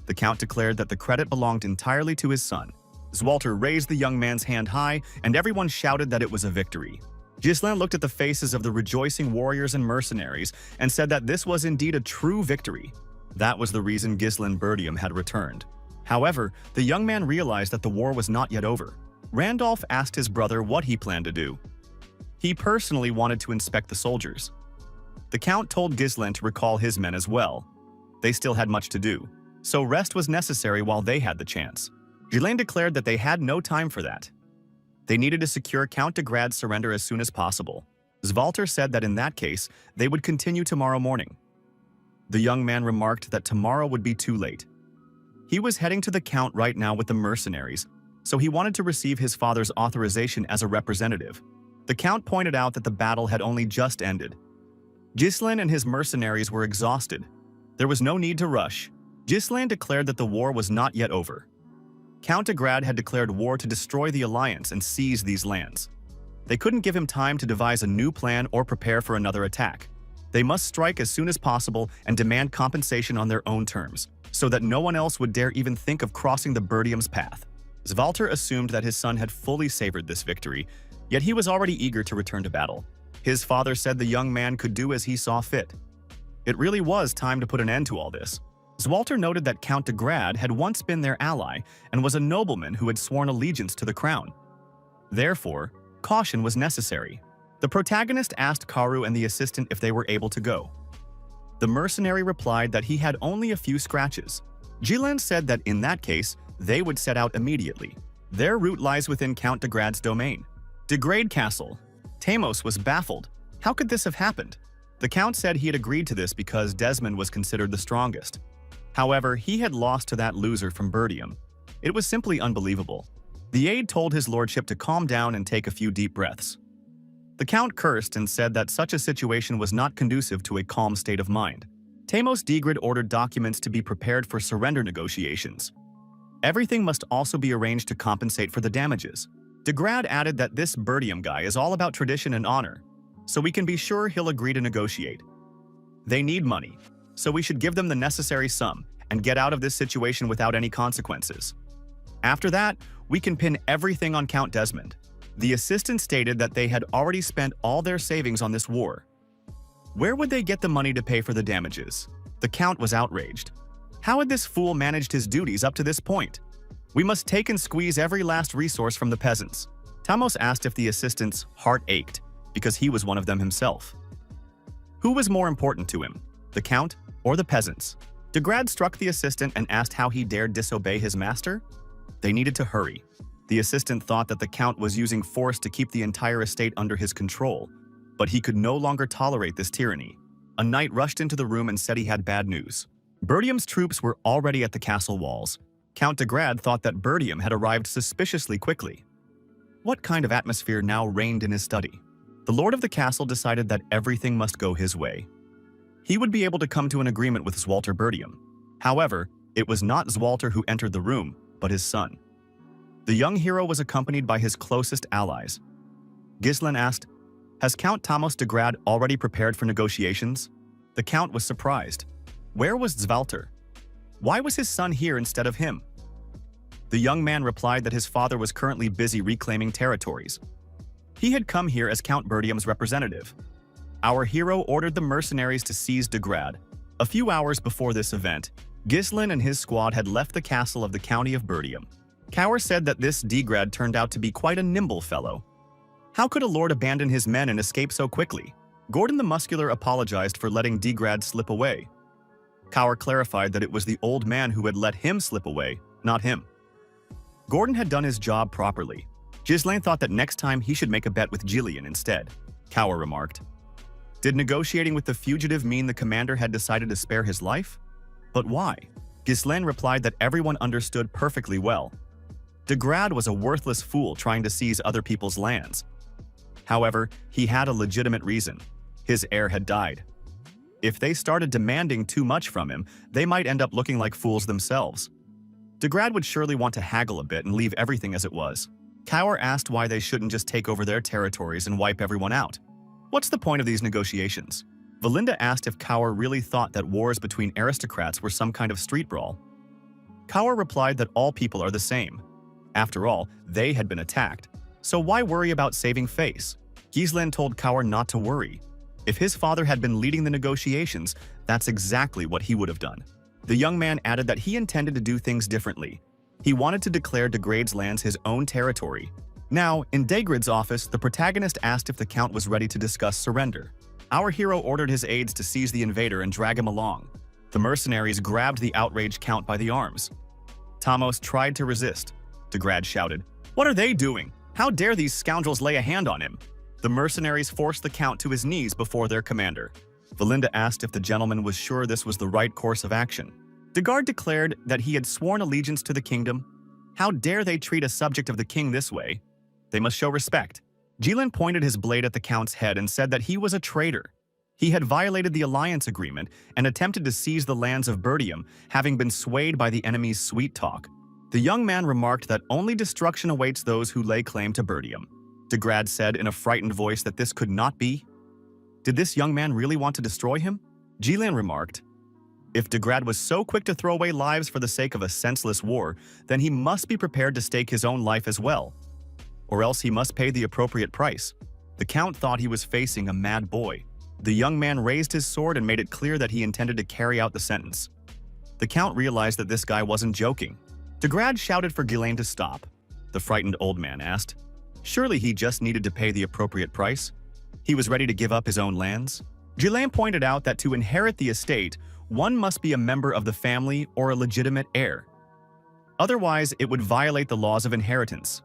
The Count declared that the credit belonged entirely to his son. Zwalter raised the young man's hand high, and everyone shouted that it was a victory. Ghislaine looked at the faces of the rejoicing warriors and mercenaries and said that this was indeed a true victory. That was the reason Ghislaine Birdium had returned. However, the young man realized that the war was not yet over. Randolph asked his brother what he planned to do. He personally wanted to inspect the soldiers. The Count told Ghislaine to recall his men as well. They still had much to do, so rest was necessary while they had the chance. Ghislaine declared that they had no time for that. They needed to secure Count de Grad's surrender as soon as possible. Zwalter said that in that case, they would continue tomorrow morning. The young man remarked that tomorrow would be too late. He was heading to the Count right now with the mercenaries, so he wanted to receive his father's authorization as a representative. The Count pointed out that the battle had only just ended. Ghislaine and his mercenaries were exhausted. There was no need to rush. Ghislaine declared that the war was not yet over. Count de Grad had declared war to destroy the Alliance and seize these lands. They couldn't give him time to devise a new plan or prepare for another attack. They must strike as soon as possible and demand compensation on their own terms, so that no one else would dare even think of crossing the Birdium's path. Zwalter assumed that his son had fully savored this victory, yet he was already eager to return to battle. His father said the young man could do as he saw fit. It really was time to put an end to all this. Zwalter noted that Count de Grad had once been their ally and was a nobleman who had sworn allegiance to the crown. Therefore, caution was necessary. The protagonist asked Karu and the assistant if they were able to go. The mercenary replied that he had only a few scratches. Ghislaine said that in that case, they would set out immediately. Their route lies within Count de Grad's domain. Degrade Castle. Tamos was baffled. How could this have happened? The Count said he had agreed to this because Desmond was considered the strongest. However, he had lost to that loser from Birdium. It was simply unbelievable. The aide told his lordship to calm down and take a few deep breaths. The Count cursed and said that such a situation was not conducive to a calm state of mind. Tamos Degrid ordered documents to be prepared for surrender negotiations. Everything must also be arranged to compensate for the damages. De Grad added that this Birdium guy is all about tradition and honor, so we can be sure he'll agree to negotiate. They need money, so we should give them the necessary sum and get out of this situation without any consequences. After that, we can pin everything on Count Desmond. The assistant stated that they had already spent all their savings on this war. Where would they get the money to pay for the damages? The Count was outraged. How had this fool managed his duties up to this point? We must take and squeeze every last resource from the peasants. Tamos asked if the assistant's heart ached, because he was one of them himself. Who was more important to him, the Count or the peasants? De Grad struck the assistant and asked how he dared disobey his master. They needed to hurry. The assistant thought that the Count was using force to keep the entire estate under his control, but he could no longer tolerate this tyranny. A knight rushed into the room and said he had bad news. Birdium's troops were already at the castle walls. Count de Grad thought that Birdium had arrived suspiciously quickly. What kind of atmosphere now reigned in his study? The lord of the castle decided that everything must go his way. He would be able to come to an agreement with Zwalter Birdium. However, it was not Zwalter who entered the room, but his son. The young hero was accompanied by his closest allies. Ghislaine asked, Has Count Thomas de Grad already prepared for negotiations? The Count was surprised. Where was Zvalter? Why was his son here instead of him? The young man replied that his father was currently busy reclaiming territories. He had come here as Count Bertium's representative. Our hero ordered the mercenaries to seize de Grad. A few hours before this event, Ghislain and his squad had left the castle of the county of Bertium. Cower said that this de Grad turned out to be quite a nimble fellow. How could a lord abandon his men and escape so quickly? Gordon the Muscular apologized for letting de Grad slip away. Cower clarified that it was the old man who had let him slip away, not him. Gordon had done his job properly. Ghislain thought that next time he should make a bet with Gillian instead, Cower remarked. Did negotiating with the fugitive mean the commander had decided to spare his life? But why? Ghislain replied that everyone understood perfectly well. De Grad was a worthless fool trying to seize other people's lands. However, he had a legitimate reason. His heir had died. If they started demanding too much from him, they might end up looking like fools themselves. De Grad would surely want to haggle a bit and leave everything as it was. Cower asked why they shouldn't just take over their territories and wipe everyone out. What's the point of these negotiations? Valinda asked if Cower really thought that wars between aristocrats were some kind of street brawl. Cower replied that all people are the same. After all, they had been attacked. So why worry about saving face? Ghislain told Cower not to worry. If his father had been leading the negotiations, that's exactly what he would have done. The young man added that he intended to do things differently. He wanted to declare de Grade's lands his own territory. Now, in Degrad's office, the protagonist asked if the Count was ready to discuss surrender. Our hero ordered his aides to seize the invader and drag him along. The mercenaries grabbed the outraged Count by the arms. Thomas tried to resist. De Grad shouted, "What are they doing? How dare these scoundrels lay a hand on him?" The mercenaries forced the Count to his knees before their commander. Valinda asked if the gentleman was sure this was the right course of action. De Grad declared that he had sworn allegiance to the kingdom. How dare they treat a subject of the king this way? They must show respect. Ghislain pointed his blade at the Count's head and said that he was a traitor. He had violated the alliance agreement and attempted to seize the lands of Bertium, having been swayed by the enemy's sweet talk. The young man remarked that only destruction awaits those who lay claim to Bertium. De Grad said in a frightened voice that this could not be. Did this young man really want to destroy him? Ghislain remarked, if De Grad was so quick to throw away lives for the sake of a senseless war, then he must be prepared to stake his own life as well. Or else he must pay the appropriate price. The Count thought he was facing a mad boy. The young man raised his sword and made it clear that he intended to carry out the sentence. The Count realized that this guy wasn't joking. De Grad shouted for Ghislain to stop. The frightened old man asked, surely he just needed to pay the appropriate price? He was ready to give up his own lands? Ghislain pointed out that to inherit the estate, one must be a member of the family or a legitimate heir. Otherwise, it would violate the laws of inheritance.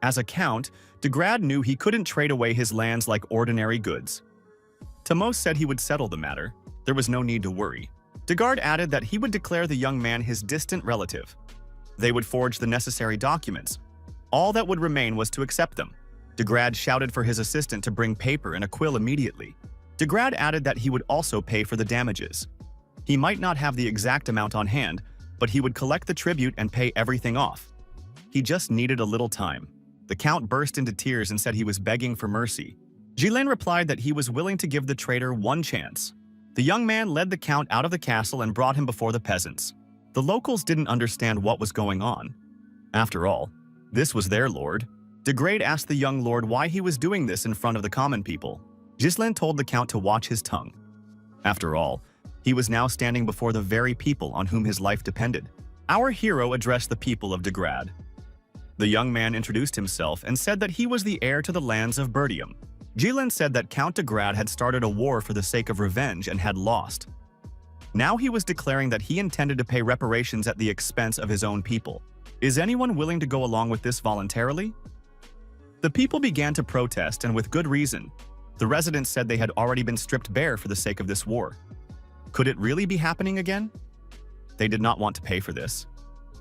As a count, De Grad knew he couldn't trade away his lands like ordinary goods. Thomas said he would settle the matter. There was no need to worry. De Grad added that he would declare the young man his distant relative. They would forge the necessary documents. All that would remain was to accept them. De Grad shouted for his assistant to bring paper and a quill immediately. De Grad added that he would also pay for the damages. He might not have the exact amount on hand, but he would collect the tribute and pay everything off. He just needed a little time. The Count burst into tears and said he was begging for mercy. Ghislain replied that he was willing to give the traitor one chance. The young man led the Count out of the castle and brought him before the peasants. The locals didn't understand what was going on. After all, this was their lord. De Grade asked the young lord why he was doing this in front of the common people. Ghislain told the Count to watch his tongue. After all, he was now standing before the very people on whom his life depended. Our hero addressed the people of De Grad. The young man introduced himself and said that he was the heir to the lands of Bertium. Ghislain said that Count de Grad had started a war for the sake of revenge and had lost. Now he was declaring that he intended to pay reparations at the expense of his own people. Is anyone willing to go along with this voluntarily? The people began to protest, and with good reason. The residents said they had already been stripped bare for the sake of this war. Could it really be happening again? They did not want to pay for this.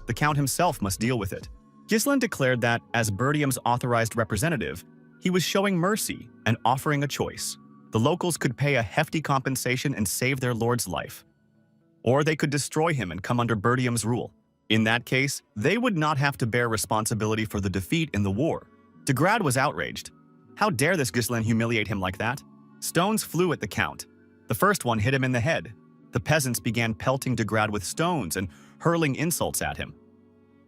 The Count himself must deal with it. Ghislain declared that, as Bertium's authorized representative, he was showing mercy and offering a choice. The locals could pay a hefty compensation and save their lord's life. Or they could destroy him and come under Bertium's rule. In that case, they would not have to bear responsibility for the defeat in the war. De Grad was outraged. How dare this Ghislain humiliate him like that? Stones flew at the Count. The first one hit him in the head. The peasants began pelting Degrad with stones and hurling insults at him.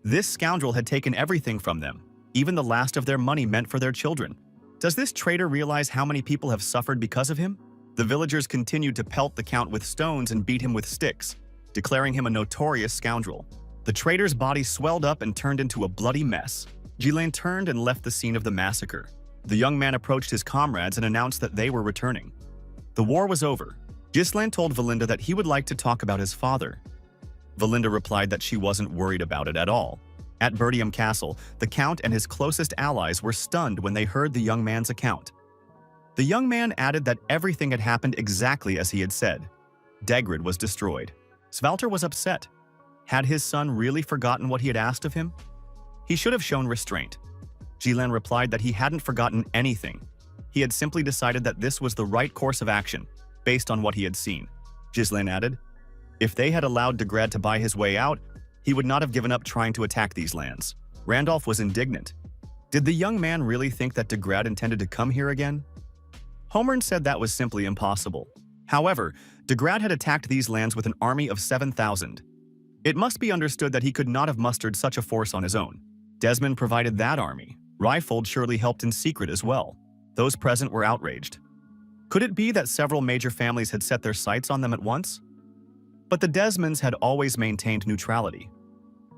This scoundrel had taken everything from them, even the last of their money meant for their children. Does this traitor realize how many people have suffered because of him? The villagers continued to pelt the Count with stones and beat him with sticks, declaring him a notorious scoundrel. The traitor's body swelled up and turned into a bloody mess. Ghislain turned and left the scene of the massacre. The young man approached his comrades and announced that they were returning. The war was over. Ghislain told Valinda that he would like to talk about his father. Valinda replied that she wasn't worried about it at all. At Bertium Castle, the Count and his closest allies were stunned when they heard the young man's account. The young man added that everything had happened exactly as he had said. Degrid was destroyed. Svalter was upset. Had his son really forgotten what he had asked of him? He should have shown restraint. Ghislain replied that he hadn't forgotten anything. He had simply decided that this was the right course of action, based on what he had seen. Ghislain added, if they had allowed Degrad to buy his way out, he would not have given up trying to attack these lands. Randolph was indignant. Did the young man really think that Degrad intended to come here again? Homern said that was simply impossible. However, Degrad had attacked these lands with an army of 7,000. It must be understood that he could not have mustered such a force on his own. Desmond provided that army. Ryfold surely helped in secret as well. Those present were outraged. Could it be that several major families had set their sights on them at once? But the Desmonds had always maintained neutrality.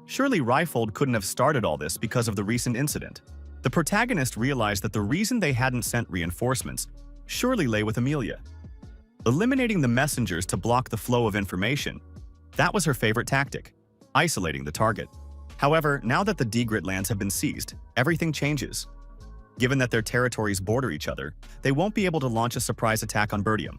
Surely Ryfold couldn't have started all this because of the recent incident. The protagonist realized that the reason they hadn't sent reinforcements surely lay with Amelia. Eliminating the messengers to block the flow of information, that was her favorite tactic, isolating the target. However, now that the Degrit lands have been seized, everything changes. Given that their territories border each other, they won't be able to launch a surprise attack on Bertium.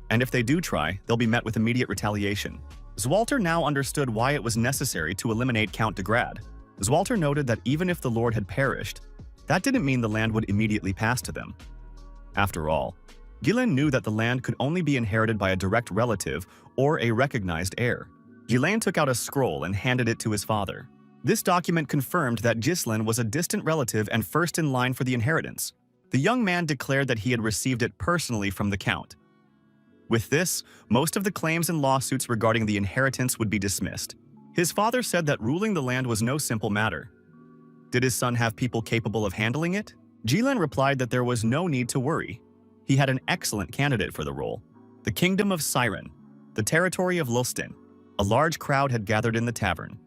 And if they do try, they'll be met with immediate retaliation. Zwalter now understood why it was necessary to eliminate Count Degrad. Zwalter noted that even if the Lord had perished, that didn't mean the land would immediately pass to them. After all, Ghislain knew that the land could only be inherited by a direct relative or a recognized heir. Ghislain took out a scroll and handed it to his father. This document confirmed that Ghislain was a distant relative and first in line for the inheritance. The young man declared that he had received it personally from the Count. With this, most of the claims and lawsuits regarding the inheritance would be dismissed. His father said that ruling the land was no simple matter. Did his son have people capable of handling it? Ghislain replied that there was no need to worry. He had an excellent candidate for the role. The Kingdom of Siren, the territory of Lulstin. A large crowd had gathered in the tavern.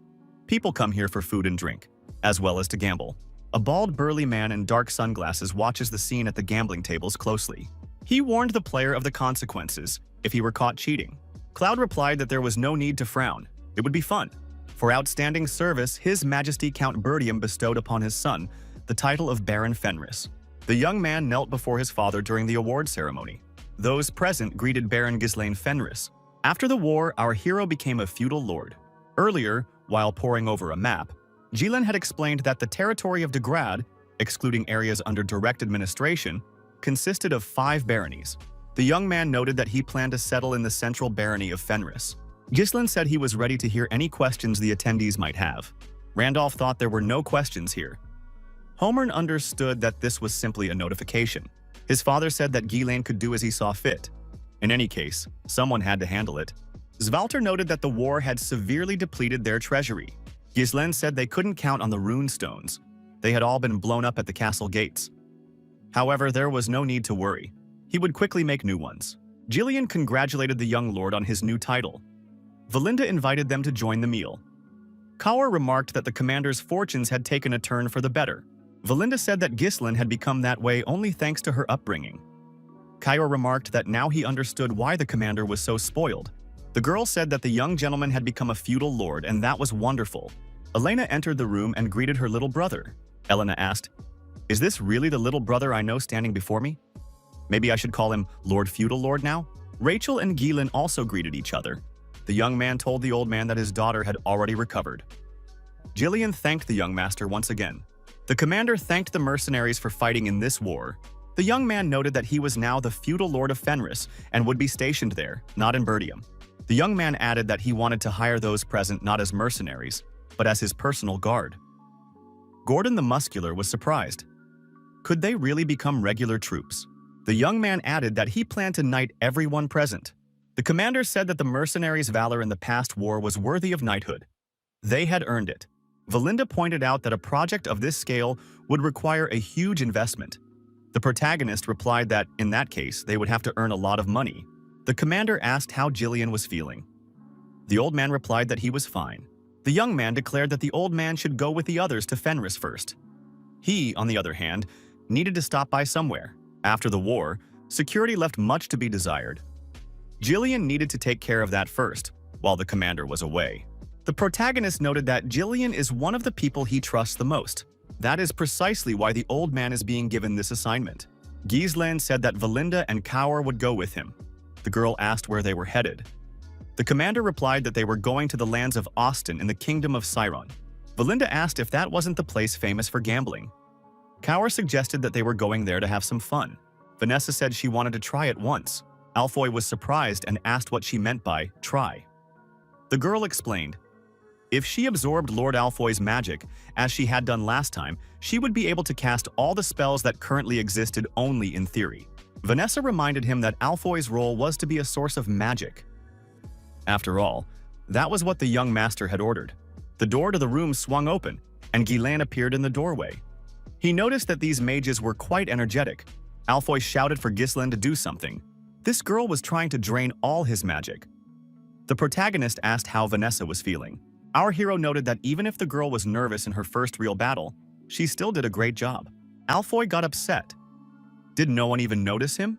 People come here for food and drink, as well as to gamble. A bald, burly man in dark sunglasses watches the scene at the gambling tables closely. He warned the player of the consequences if he were caught cheating. Cloud replied that there was no need to frown. It would be fun. For outstanding service, His Majesty Count Bertium bestowed upon his son the title of Baron Fenris. The young man knelt before his father during the award ceremony. Those present greeted Baron Ghislain Fenris. After the war, our hero became a feudal lord. Earlier, while poring over a map, Ghislain had explained that the territory of Degrad, excluding areas under direct administration, consisted of 5 baronies. The young man noted that he planned to settle in the central barony of Fenris. Ghislain said he was ready to hear any questions the attendees might have. Randolph thought there were no questions here. Homern understood that this was simply a notification. His father said that Ghislain could do as he saw fit. In any case, someone had to handle it. Svalter noted that the war had severely depleted their treasury. Ghislain said they couldn't count on the rune stones. They had all been blown up at the castle gates. However, there was no need to worry. He would quickly make new ones. Gillian congratulated the young lord on his new title. Valinda invited them to join the meal. Kaur remarked that the commander's fortunes had taken a turn for the better. Valinda said that Ghislain had become that way only thanks to her upbringing. Kaur remarked that now he understood why the commander was so spoiled. The girl said that the young gentleman had become a feudal lord, and that was wonderful. Elena entered the room and greeted her little brother. Elena asked, "Is this really the little brother I know standing before me? Maybe I should call him Lord Feudal Lord now?" Rachel and Ghislain also greeted each other. The young man told the old man that his daughter had already recovered. Gillian thanked the young master once again. The commander thanked the mercenaries for fighting in this war. The young man noted that he was now the feudal lord of Fenris and would be stationed there, not in Bertium. The young man added that he wanted to hire those present not as mercenaries, but as his personal guard. Gordon the Muscular was surprised. Could they really become regular troops? The young man added that he planned to knight everyone present. The commander said that the mercenaries' valor in the past war was worthy of knighthood. They had earned it. Valinda pointed out that a project of this scale would require a huge investment. The protagonist replied that, in that case, they would have to earn a lot of money. The commander asked how Jillian was feeling. The old man replied that he was fine. The young man declared that the old man should go with the others to Fenris first. He, on the other hand, needed to stop by somewhere. After the war, security left much to be desired. Jillian needed to take care of that first, while the commander was away. The protagonist noted that Jillian is one of the people he trusts the most. That is precisely why the old man is being given this assignment. Gislen said that Valinda and Kaur would go with him. The girl asked where they were headed. The commander replied that they were going to the lands of Austin in the kingdom of Siron. Valinda asked if that wasn't the place famous for gambling. Kaur suggested that they were going there to have some fun. Vanessa said she wanted to try it once. Alfoy was surprised and asked what she meant by try. The girl explained, if she absorbed Lord Alfoy's magic, as she had done last time, she would be able to cast all the spells that currently existed only in theory. Vanessa reminded him that Alfoy's role was to be a source of magic. After all, that was what the young master had ordered. The door to the room swung open, and Ghislaine appeared in the doorway. He noticed that these mages were quite energetic. Alfoy shouted for Ghislaine to do something. This girl was trying to drain all his magic. The protagonist asked how Vanessa was feeling. Our hero noted that even if the girl was nervous in her first real battle, she still did a great job. Alfoy got upset. Did no one even notice him?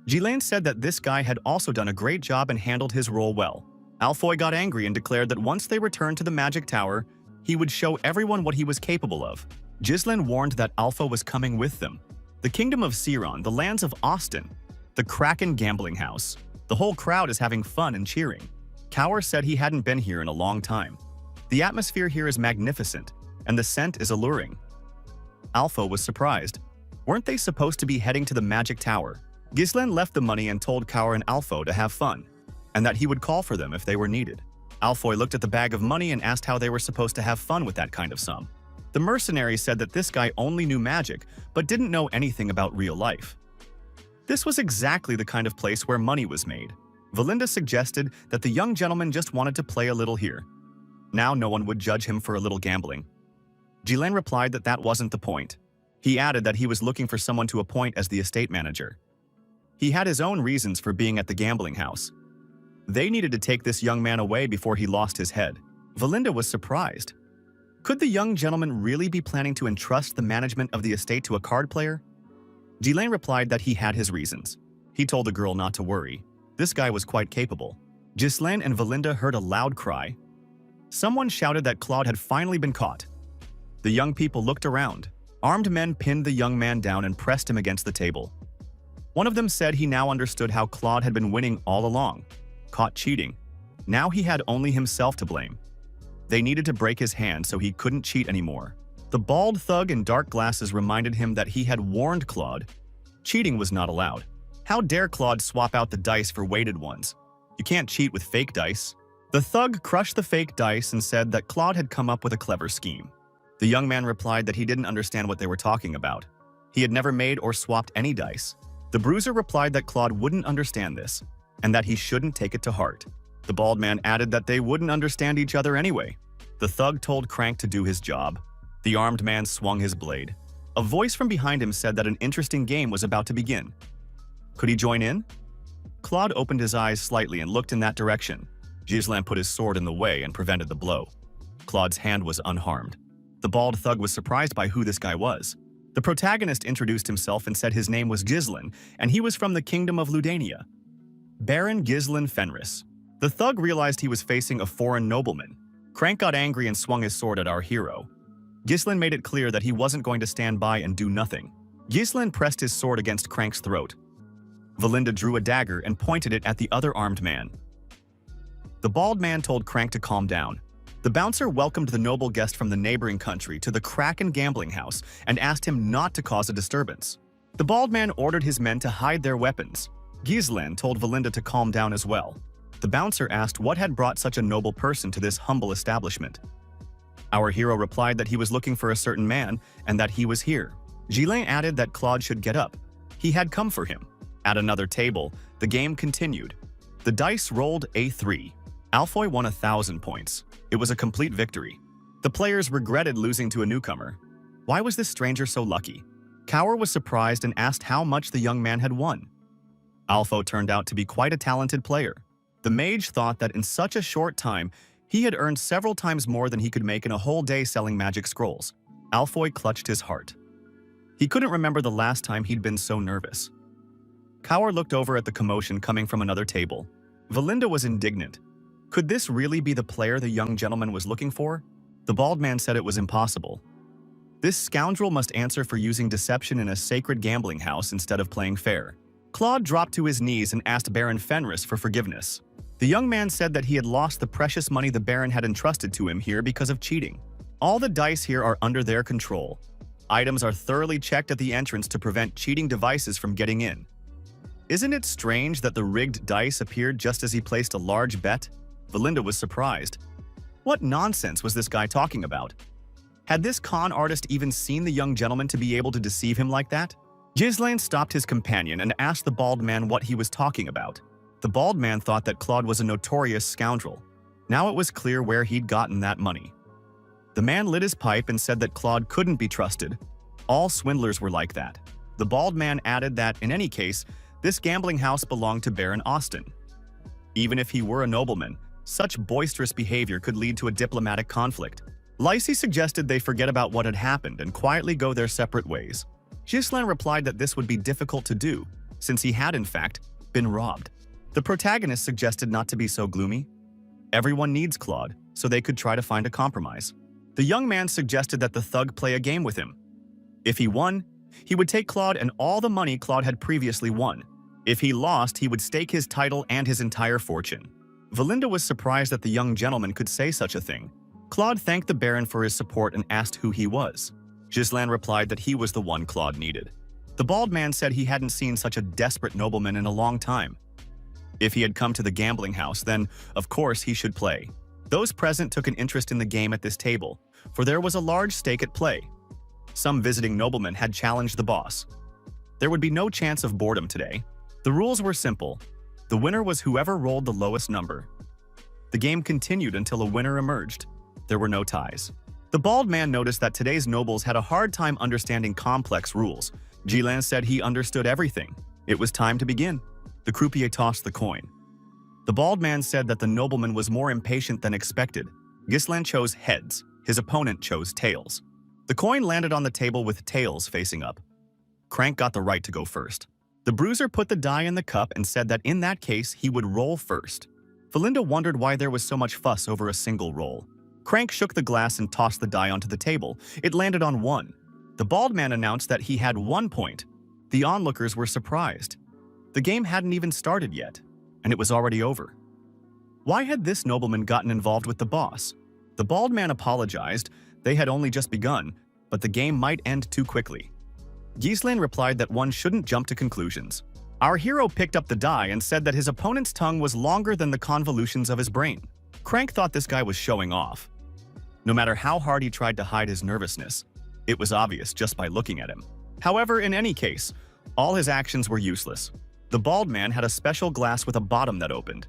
Ghislaine said that this guy had also done a great job and handled his role well. Alfoy got angry and declared that once they returned to the magic tower, he would show everyone what he was capable of. Ghislaine warned that Alpha was coming with them. The kingdom of Siron, the lands of Austin, the Kraken gambling house. The whole crowd is having fun and cheering. Kaur said he hadn't been here in a long time. The atmosphere here is magnificent, and the scent is alluring. Alpha was surprised. Weren't they supposed to be heading to the magic tower? Ghislaine left the money and told Kaur and Alpha to have fun, and that he would call for them if they were needed. Alfoy looked at the bag of money and asked how they were supposed to have fun with that kind of sum. The mercenary said that this guy only knew magic, but didn't know anything about real life. This was exactly the kind of place where money was made. Valinda suggested that the young gentleman just wanted to play a little here. Now no one would judge him for a little gambling. Ghislaine replied that that wasn't the point. He added that he was looking for someone to appoint as the estate manager. He had his own reasons for being at the gambling house. They needed to take this young man away before he lost his head. Valinda was surprised. Could the young gentleman really be planning to entrust the management of the estate to a card player? Ghislaine replied that he had his reasons. He told the girl not to worry. This guy was quite capable. Ghislaine and Valinda heard a loud cry. Someone shouted that Claude had finally been caught. The young people looked around. Armed men pinned the young man down and pressed him against the table. One of them said he now understood how Claude had been winning all along. Caught cheating. Now he had only himself to blame. They needed to break his hand so he couldn't cheat anymore. The bald thug in dark glasses reminded him that he had warned Claude. Cheating was not allowed. How dare Claude swap out the dice for weighted ones? You can't cheat with fake dice. The thug crushed the fake dice and said that Claude had come up with a clever scheme. The young man replied that he didn't understand what they were talking about. He had never made or swapped any dice. The bruiser replied that Claude wouldn't understand this, and that he shouldn't take it to heart. The bald man added that they wouldn't understand each other anyway. The thug told Crank to do his job. The armed man swung his blade. A voice from behind him said that an interesting game was about to begin. Could he join in? Claude opened his eyes slightly and looked in that direction. Ghislaine put his sword in the way and prevented the blow. Claude's hand was unharmed. The bald thug was surprised by who this guy was. The protagonist introduced himself and said his name was Ghislaine, and he was from the kingdom of Ludania. Baron Ghislaine Fenris. The thug realized he was facing a foreign nobleman. Crank got angry and swung his sword at our hero. Ghislaine made it clear that he wasn't going to stand by and do nothing. Ghislaine pressed his sword against Crank's throat. Valinda drew a dagger and pointed it at the other armed man. The bald man told Crank to calm down. The bouncer welcomed the noble guest from the neighboring country to the Kraken gambling house and asked him not to cause a disturbance. The bald man ordered his men to hide their weapons. Ghislaine told Valinda to calm down as well. The bouncer asked what had brought such a noble person to this humble establishment. Our hero replied that he was looking for a certain man and that he was here. Ghislain added that Claude should get up. He had come for him. At another table, the game continued. The dice rolled A3. Alfoy won 1,000 points. It was a complete victory. The players regretted losing to a newcomer. Why was this stranger so lucky? Kaur was surprised and asked how much the young man had won. Alfo turned out to be quite a talented player. The mage thought that in such a short time, he had earned several times more than he could make in a whole day selling magic scrolls. Alfoy clutched his heart. He couldn't remember the last time he'd been so nervous. Kaur looked over at the commotion coming from another table. Valinda was indignant. Could this really be the player the young gentleman was looking for? The bald man said it was impossible. This scoundrel must answer for using deception in a sacred gambling house instead of playing fair. Claude dropped to his knees and asked Baron Fenris for forgiveness. The young man said that he had lost the precious money the Baron had entrusted to him here because of cheating. All the dice here are under their control. Items are thoroughly checked at the entrance to prevent cheating devices from getting in. Isn't it strange that the rigged dice appeared just as he placed a large bet? Valinda was surprised. What nonsense was this guy talking about? Had this con artist even seen the young gentleman to be able to deceive him like that? Ghislain stopped his companion and asked the bald man what he was talking about. The bald man thought that Claude was a notorious scoundrel. Now it was clear where he'd gotten that money. The man lit his pipe and said that Claude couldn't be trusted. All swindlers were like that. The bald man added that, in any case, this gambling house belonged to Baron Austin. Even if he were a nobleman, such boisterous behavior could lead to a diplomatic conflict. Lycée suggested they forget about what had happened and quietly go their separate ways. Ghislain replied that this would be difficult to do, since he had, in fact, been robbed. The protagonist suggested not to be so gloomy. Everyone needs Claude, so they could try to find a compromise. The young man suggested that the thug play a game with him. If he won, he would take Claude and all the money Claude had previously won. If he lost, he would stake his title and his entire fortune. Valinda was surprised that the young gentleman could say such a thing. Claude thanked the Baron for his support and asked who he was. Ghislain replied that he was the one Claude needed. The bald man said he hadn't seen such a desperate nobleman in a long time. If he had come to the gambling house, then, of course, he should play. Those present took an interest in the game at this table, for there was a large stake at play. Some visiting noblemen had challenged the boss. There would be no chance of boredom today. The rules were simple. The winner was whoever rolled the lowest number. The game continued until a winner emerged. There were no ties. The bald man noticed that today's nobles had a hard time understanding complex rules. Ghislain said he understood everything. It was time to begin. The croupier tossed the coin. The bald man said that the nobleman was more impatient than expected. Ghislain chose heads. His opponent chose tails. The coin landed on the table with tails facing up. Crank got the right to go first. The bruiser put the die in the cup and said that in that case he would roll first. Valinda wondered why there was so much fuss over a single roll. Crank shook the glass and tossed the die onto the table. It landed on 1. The bald man announced that he had 1 point. The onlookers were surprised. The game hadn't even started yet, and it was already over. Why had this nobleman gotten involved with the boss? The bald man apologized. They had only just begun, but the game might end too quickly. Ghislain replied that one shouldn't jump to conclusions. Our hero picked up the die and said that his opponent's tongue was longer than the convolutions of his brain. Crank thought this guy was showing off. No matter how hard he tried to hide his nervousness, it was obvious just by looking at him. However, in any case, all his actions were useless. The bald man had a special glass with a bottom that opened.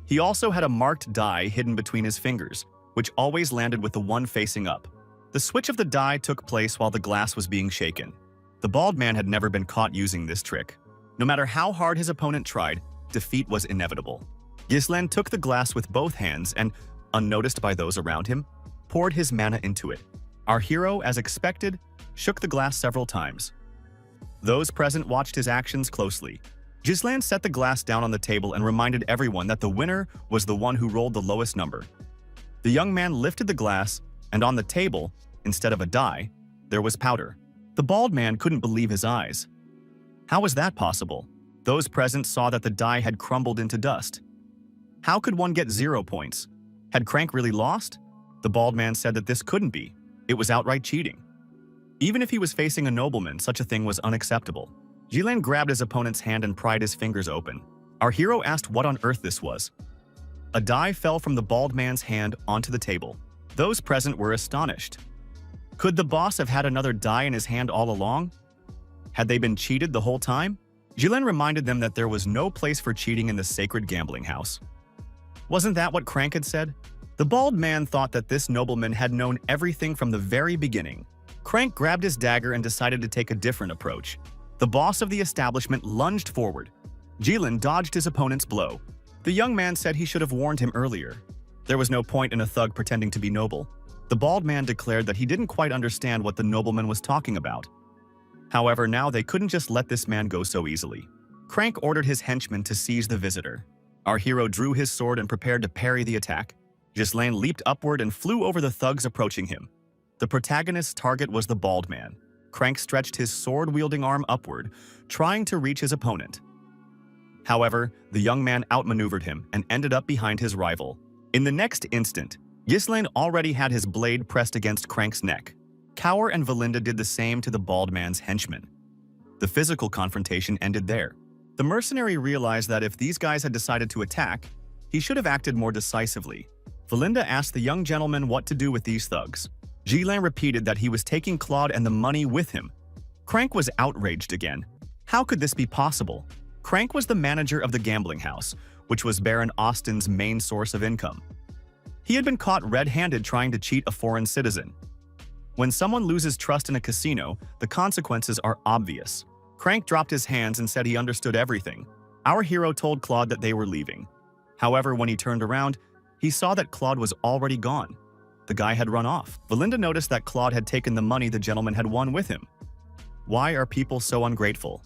He also had a marked die hidden between his fingers, which always landed with the one facing up. The switch of the die took place while the glass was being shaken. The bald man had never been caught using this trick. No matter how hard his opponent tried, defeat was inevitable. Ghislain took the glass with both hands and, unnoticed by those around him, poured his mana into it. Our hero, as expected, shook the glass several times. Those present watched his actions closely. Ghislain set the glass down on the table and reminded everyone that the winner was the one who rolled the lowest number. The young man lifted the glass, and on the table, instead of a die, there was powder. The bald man couldn't believe his eyes. How was that possible? Those present saw that the die had crumbled into dust. How could one get 0 points? Had Crank really lost? The bald man said that this couldn't be. It was outright cheating. Even if he was facing a nobleman, such a thing was unacceptable. Ghislain grabbed his opponent's hand and pried his fingers open. Our hero asked what on earth this was. A die fell from the bald man's hand onto the table. Those present were astonished. Could the boss have had another die in his hand all along? Had they been cheated the whole time? Jilin reminded them that there was no place for cheating in the sacred gambling house. Wasn't that what Crank had said? The bald man thought that this nobleman had known everything from the very beginning. Crank grabbed his dagger and decided to take a different approach. The boss of the establishment lunged forward. Jilin dodged his opponent's blow. The young man said he should have warned him earlier. There was no point in a thug pretending to be noble. The bald man declared that he didn't quite understand what the nobleman was talking about. However, now they couldn't just let this man go so easily. Crank ordered his henchmen to seize the visitor. Our hero drew his sword and prepared to parry the attack. Ghislaine leaped upward and flew over the thugs approaching him. The protagonist's target was the bald man. Crank stretched his sword-wielding arm upward, trying to reach his opponent. However, the young man outmaneuvered him and ended up behind his rival. In the next instant, Ghislaine already had his blade pressed against Crank's neck. Cower and Valinda did the same to the bald man's henchmen. The physical confrontation ended there. The mercenary realized that if these guys had decided to attack, he should have acted more decisively. Valinda asked the young gentleman what to do with these thugs. Ghislaine repeated that he was taking Claude and the money with him. Crank was outraged again. How could this be possible? Crank was the manager of the gambling house, which was Baron Austin's main source of income. He had been caught red-handed trying to cheat a foreign citizen. When someone loses trust in a casino, the consequences are obvious. Crank dropped his hands and said he understood everything. Our hero told Claude that they were leaving. However, when he turned around, he saw that Claude was already gone. The guy had run off. Valinda noticed that Claude had taken the money the gentleman had won with him. Why are people so ungrateful?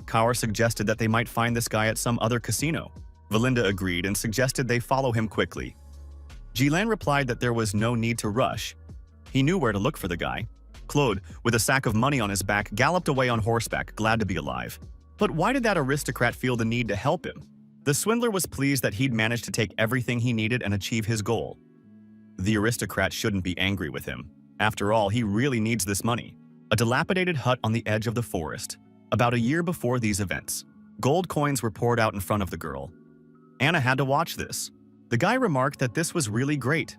Cower suggested that they might find this guy at some other casino. Valinda agreed and suggested they follow him quickly. Ghislaine replied that there was no need to rush. He knew where to look for the guy. Claude, with a sack of money on his back, galloped away on horseback, glad to be alive. But why did that aristocrat feel the need to help him? The swindler was pleased that he'd managed to take everything he needed and achieve his goal. The aristocrat shouldn't be angry with him. After all, he really needs this money. A dilapidated hut on the edge of the forest. About a year before these events, gold coins were poured out in front of the girl. Anna had to watch this. The guy remarked that this was really great.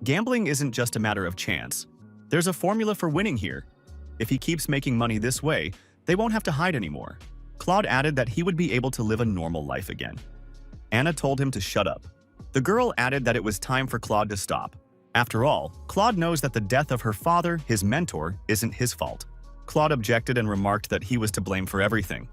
Gambling isn't just a matter of chance. There's a formula for winning here. If he keeps making money this way, they won't have to hide anymore. Claude added that he would be able to live a normal life again. Anna told him to shut up. The girl added that it was time for Claude to stop. After all, Claude knows that the death of her father, his mentor, isn't his fault. Claude objected and remarked that he was to blame for everything.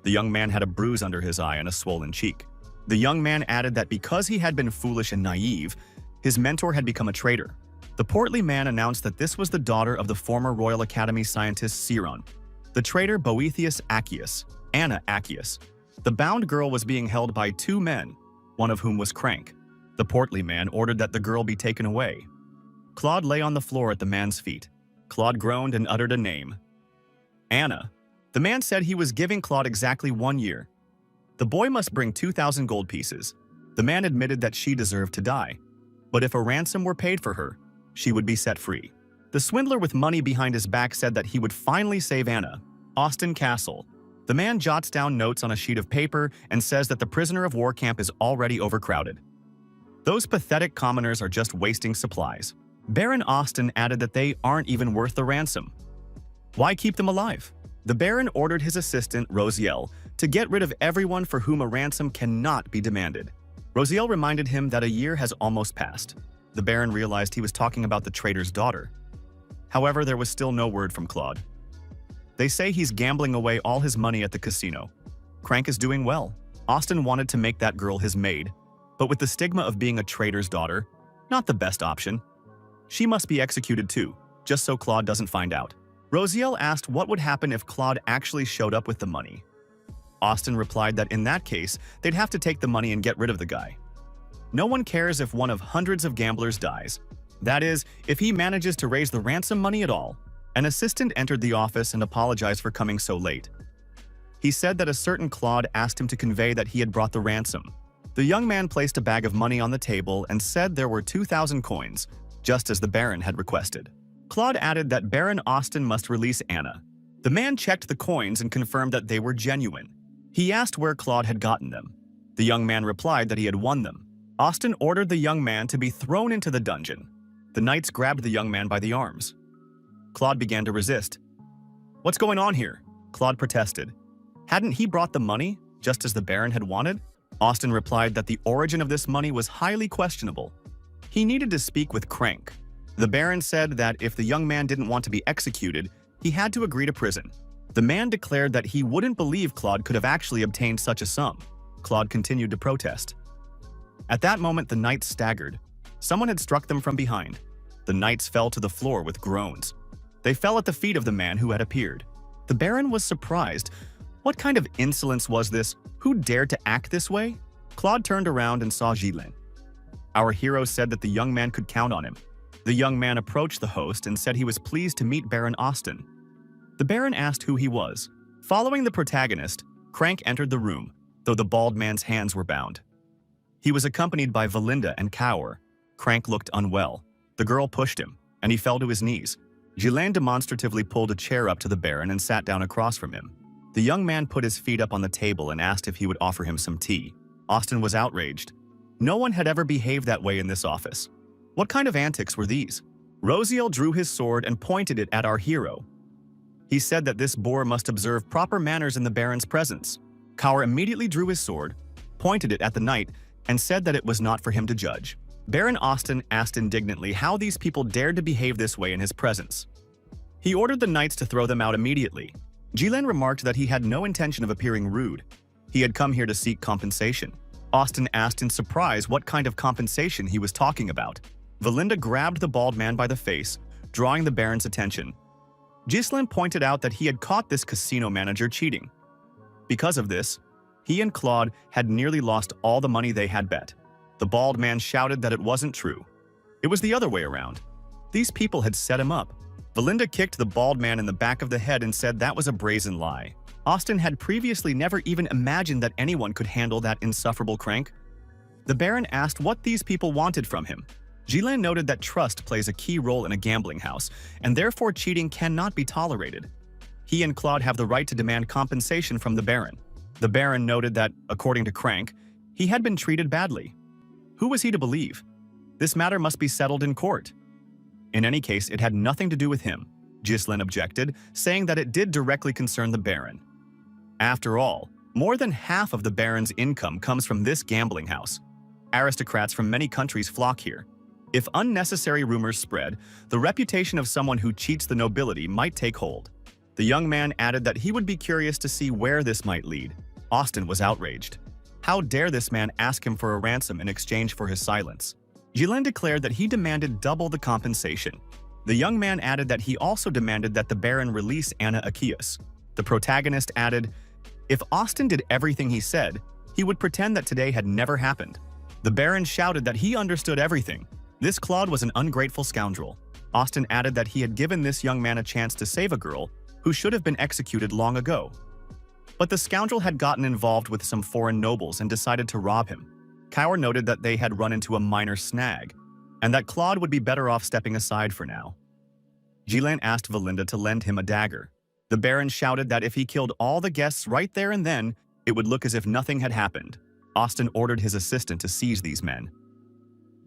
The young man had a bruise under his eye and a swollen cheek. The young man added that because he had been foolish and naive, his mentor had become a traitor. The portly man announced that this was the daughter of the former Royal Academy scientist Siron, the traitor Boethius Accius, Anna Accius. The bound girl was being held by two men, one of whom was Crank. The portly man ordered that the girl be taken away. Claude lay on the floor at the man's feet. Claude groaned and uttered a name. Anna. The man said he was giving Claude exactly 1 year. The boy must bring 2,000 gold pieces. The man admitted that she deserved to die. But if a ransom were paid for her, she would be set free. The swindler with money behind his back said that he would finally save Anna. Austin Castle. The man jots down notes on a sheet of paper and says that the prisoner of war camp is already overcrowded. Those pathetic commoners are just wasting supplies. Baron Austin added that they aren't even worth the ransom. Why keep them alive? The Baron ordered his assistant, Rosiel, to get rid of everyone for whom a ransom cannot be demanded. Rosiel reminded him that a year has almost passed. The Baron realized he was talking about the traitor's daughter. However, there was still no word from Claude. They say he's gambling away all his money at the casino. Crank is doing well. Austin wanted to make that girl his maid, but with the stigma of being a traitor's daughter, not the best option. She must be executed too, just so Claude doesn't find out. Rosiel asked what would happen if Claude actually showed up with the money. Austin replied that in that case, they'd have to take the money and get rid of the guy. No one cares if one of hundreds of gamblers dies. That is, if he manages to raise the ransom money at all. An assistant entered the office and apologized for coming so late. He said that a certain Claude asked him to convey that he had brought the ransom. The young man placed a bag of money on the table and said there were 2,000 coins, just as the Baron had requested. Claude added that Baron Austin must release Anna. The man checked the coins and confirmed that they were genuine. He asked where Claude had gotten them. The young man replied that he had won them. Austin ordered the young man to be thrown into the dungeon. The knights grabbed the young man by the arms. Claude began to resist. "What's going on here?" Claude protested. Hadn't he brought the money, just as the Baron had wanted? Austin replied that the origin of this money was highly questionable. He needed to speak with Crank. The Baron said that if the young man didn't want to be executed, he had to agree to prison. The man declared that he wouldn't believe Claude could have actually obtained such a sum. Claude continued to protest. At that moment, the knights staggered. Someone had struck them from behind. The knights fell to the floor with groans. They fell at the feet of the man who had appeared. The Baron was surprised. What kind of insolence was this? Who dared to act this way? Claude turned around and saw Jilin. Our hero said that the young man could count on him. The young man approached the host and said he was pleased to meet Baron Austin. The Baron asked who he was. Following the protagonist, Crank entered the room, though the bald man's hands were bound. He was accompanied by Valinda and Kaur. Crank looked unwell. The girl pushed him, and he fell to his knees. Jilin demonstratively pulled a chair up to the Baron and sat down across from him. The young man put his feet up on the table and asked if he would offer him some tea. Austin was outraged. No one had ever behaved that way in this office. What kind of antics were these? Rosiel drew his sword and pointed it at our hero. He said that this boor must observe proper manners in the Baron's presence. Kaur immediately drew his sword, pointed it at the knight, and said that it was not for him to judge. Baron Austin asked indignantly how these people dared to behave this way in his presence. He ordered the knights to throw them out immediately. Jilin remarked that he had no intention of appearing rude. He had come here to seek compensation. Austin asked in surprise what kind of compensation he was talking about. Valinda grabbed the bald man by the face, drawing the Baron's attention. Jilin pointed out that he had caught this casino manager cheating. Because of this, he and Claude had nearly lost all the money they had bet. The bald man shouted that it wasn't true. It was the other way around. These people had set him up. Valinda kicked the bald man in the back of the head and said that was a brazen lie. Austin had previously never even imagined that anyone could handle that insufferable Crank. The Baron asked what these people wanted from him. Jilin noted that trust plays a key role in a gambling house, and therefore cheating cannot be tolerated. He and Claude have the right to demand compensation from the Baron. The Baron noted that, according to Crank, he had been treated badly. Who was he to believe? This matter must be settled in court. In any case, it had nothing to do with him, Jilin objected, saying that it did directly concern the Baron. After all, more than half of the Baron's income comes from this gambling house. Aristocrats from many countries flock here. If unnecessary rumors spread, the reputation of someone who cheats the nobility might take hold. The young man added that he would be curious to see where this might lead. Austin was outraged. How dare this man ask him for a ransom in exchange for his silence? Jilin declared that he demanded double the compensation. The young man added that he also demanded that the Baron release Anna Akias. The protagonist added, if Austin did everything he said, he would pretend that today had never happened. The Baron shouted that he understood everything. This Claude was an ungrateful scoundrel. Austin added that he had given this young man a chance to save a girl who should have been executed long ago. But the scoundrel had gotten involved with some foreign nobles and decided to rob him. Kaur noted that they had run into a minor snag, and that Claude would be better off stepping aside for now. Jilin asked Valinda to lend him a dagger. The Baron shouted that if he killed all the guests right there and then, it would look as if nothing had happened. Austin ordered his assistant to seize these men.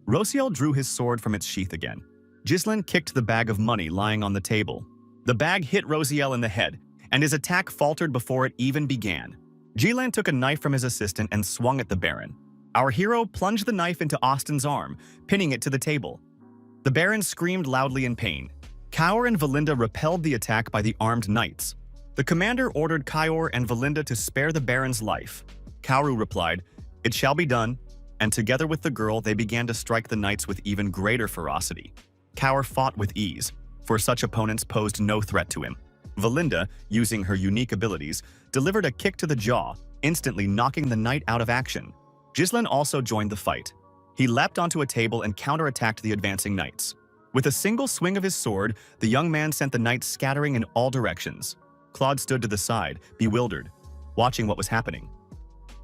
Rosiel drew his sword from its sheath again. Jilin kicked the bag of money lying on the table. The bag hit Rosiel in the head, and his attack faltered before it even began. Jilin took a knife from his assistant and swung at the Baron. Our hero plunged the knife into Austin's arm, pinning it to the table. The Baron screamed loudly in pain. Kaur and Valinda repelled the attack by the armed knights. The commander ordered Kaur and Valinda to spare the Baron's life. Kaur replied, "It shall be done," and together with the girl they began to strike the knights with even greater ferocity. Kaur fought with ease, for such opponents posed no threat to him. Valinda, using her unique abilities, delivered a kick to the jaw, instantly knocking the knight out of action. Jilin also joined the fight. He leapt onto a table and counterattacked the advancing knights. With a single swing of his sword, the young man sent the knights scattering in all directions. Claude stood to the side, bewildered, watching what was happening.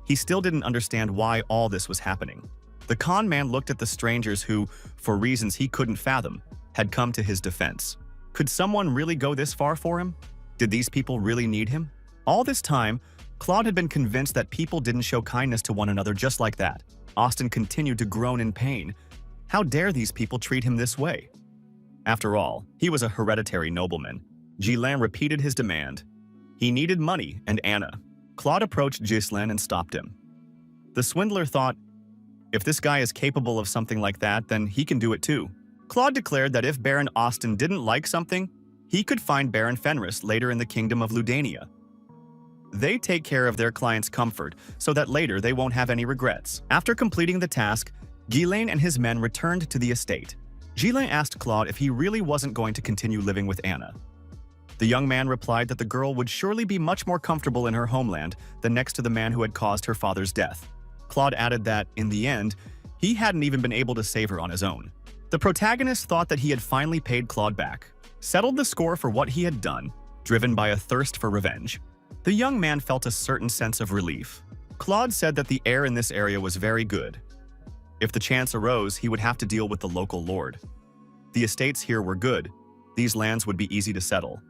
He still didn't understand why all this was happening. The con man looked at the strangers who, for reasons he couldn't fathom, had come to his defense. Could someone really go this far for him? Did these people really need him? All this time, Claude had been convinced that people didn't show kindness to one another just like that. Austin continued to groan in pain. How dare these people treat him this way? After all, he was a hereditary nobleman. Ghislain repeated his demand. He needed money and Anna. Claude approached Ghislain and stopped him. The swindler thought, if this guy is capable of something like that, then he can do it too. Claude declared that if Baron Austin didn't like something, he could find Baron Fenris later in the Kingdom of Ludania. They take care of their client's comfort so that later they won't have any regrets. After completing the task, Ghislain and his men returned to the estate. Ghislain asked Claude if he really wasn't going to continue living with Anna. The young man replied that the girl would surely be much more comfortable in her homeland than next to the man who had caused her father's death. Claude added that, in the end, he hadn't even been able to save her on his own. The protagonist thought that he had finally paid Claude back, settled the score for what he had done, driven by a thirst for revenge. The young man felt a certain sense of relief. Claude said that the air in this area was very good. If the chance arose, he would have to deal with the local lord. The estates here were good. These lands would be easy to settle.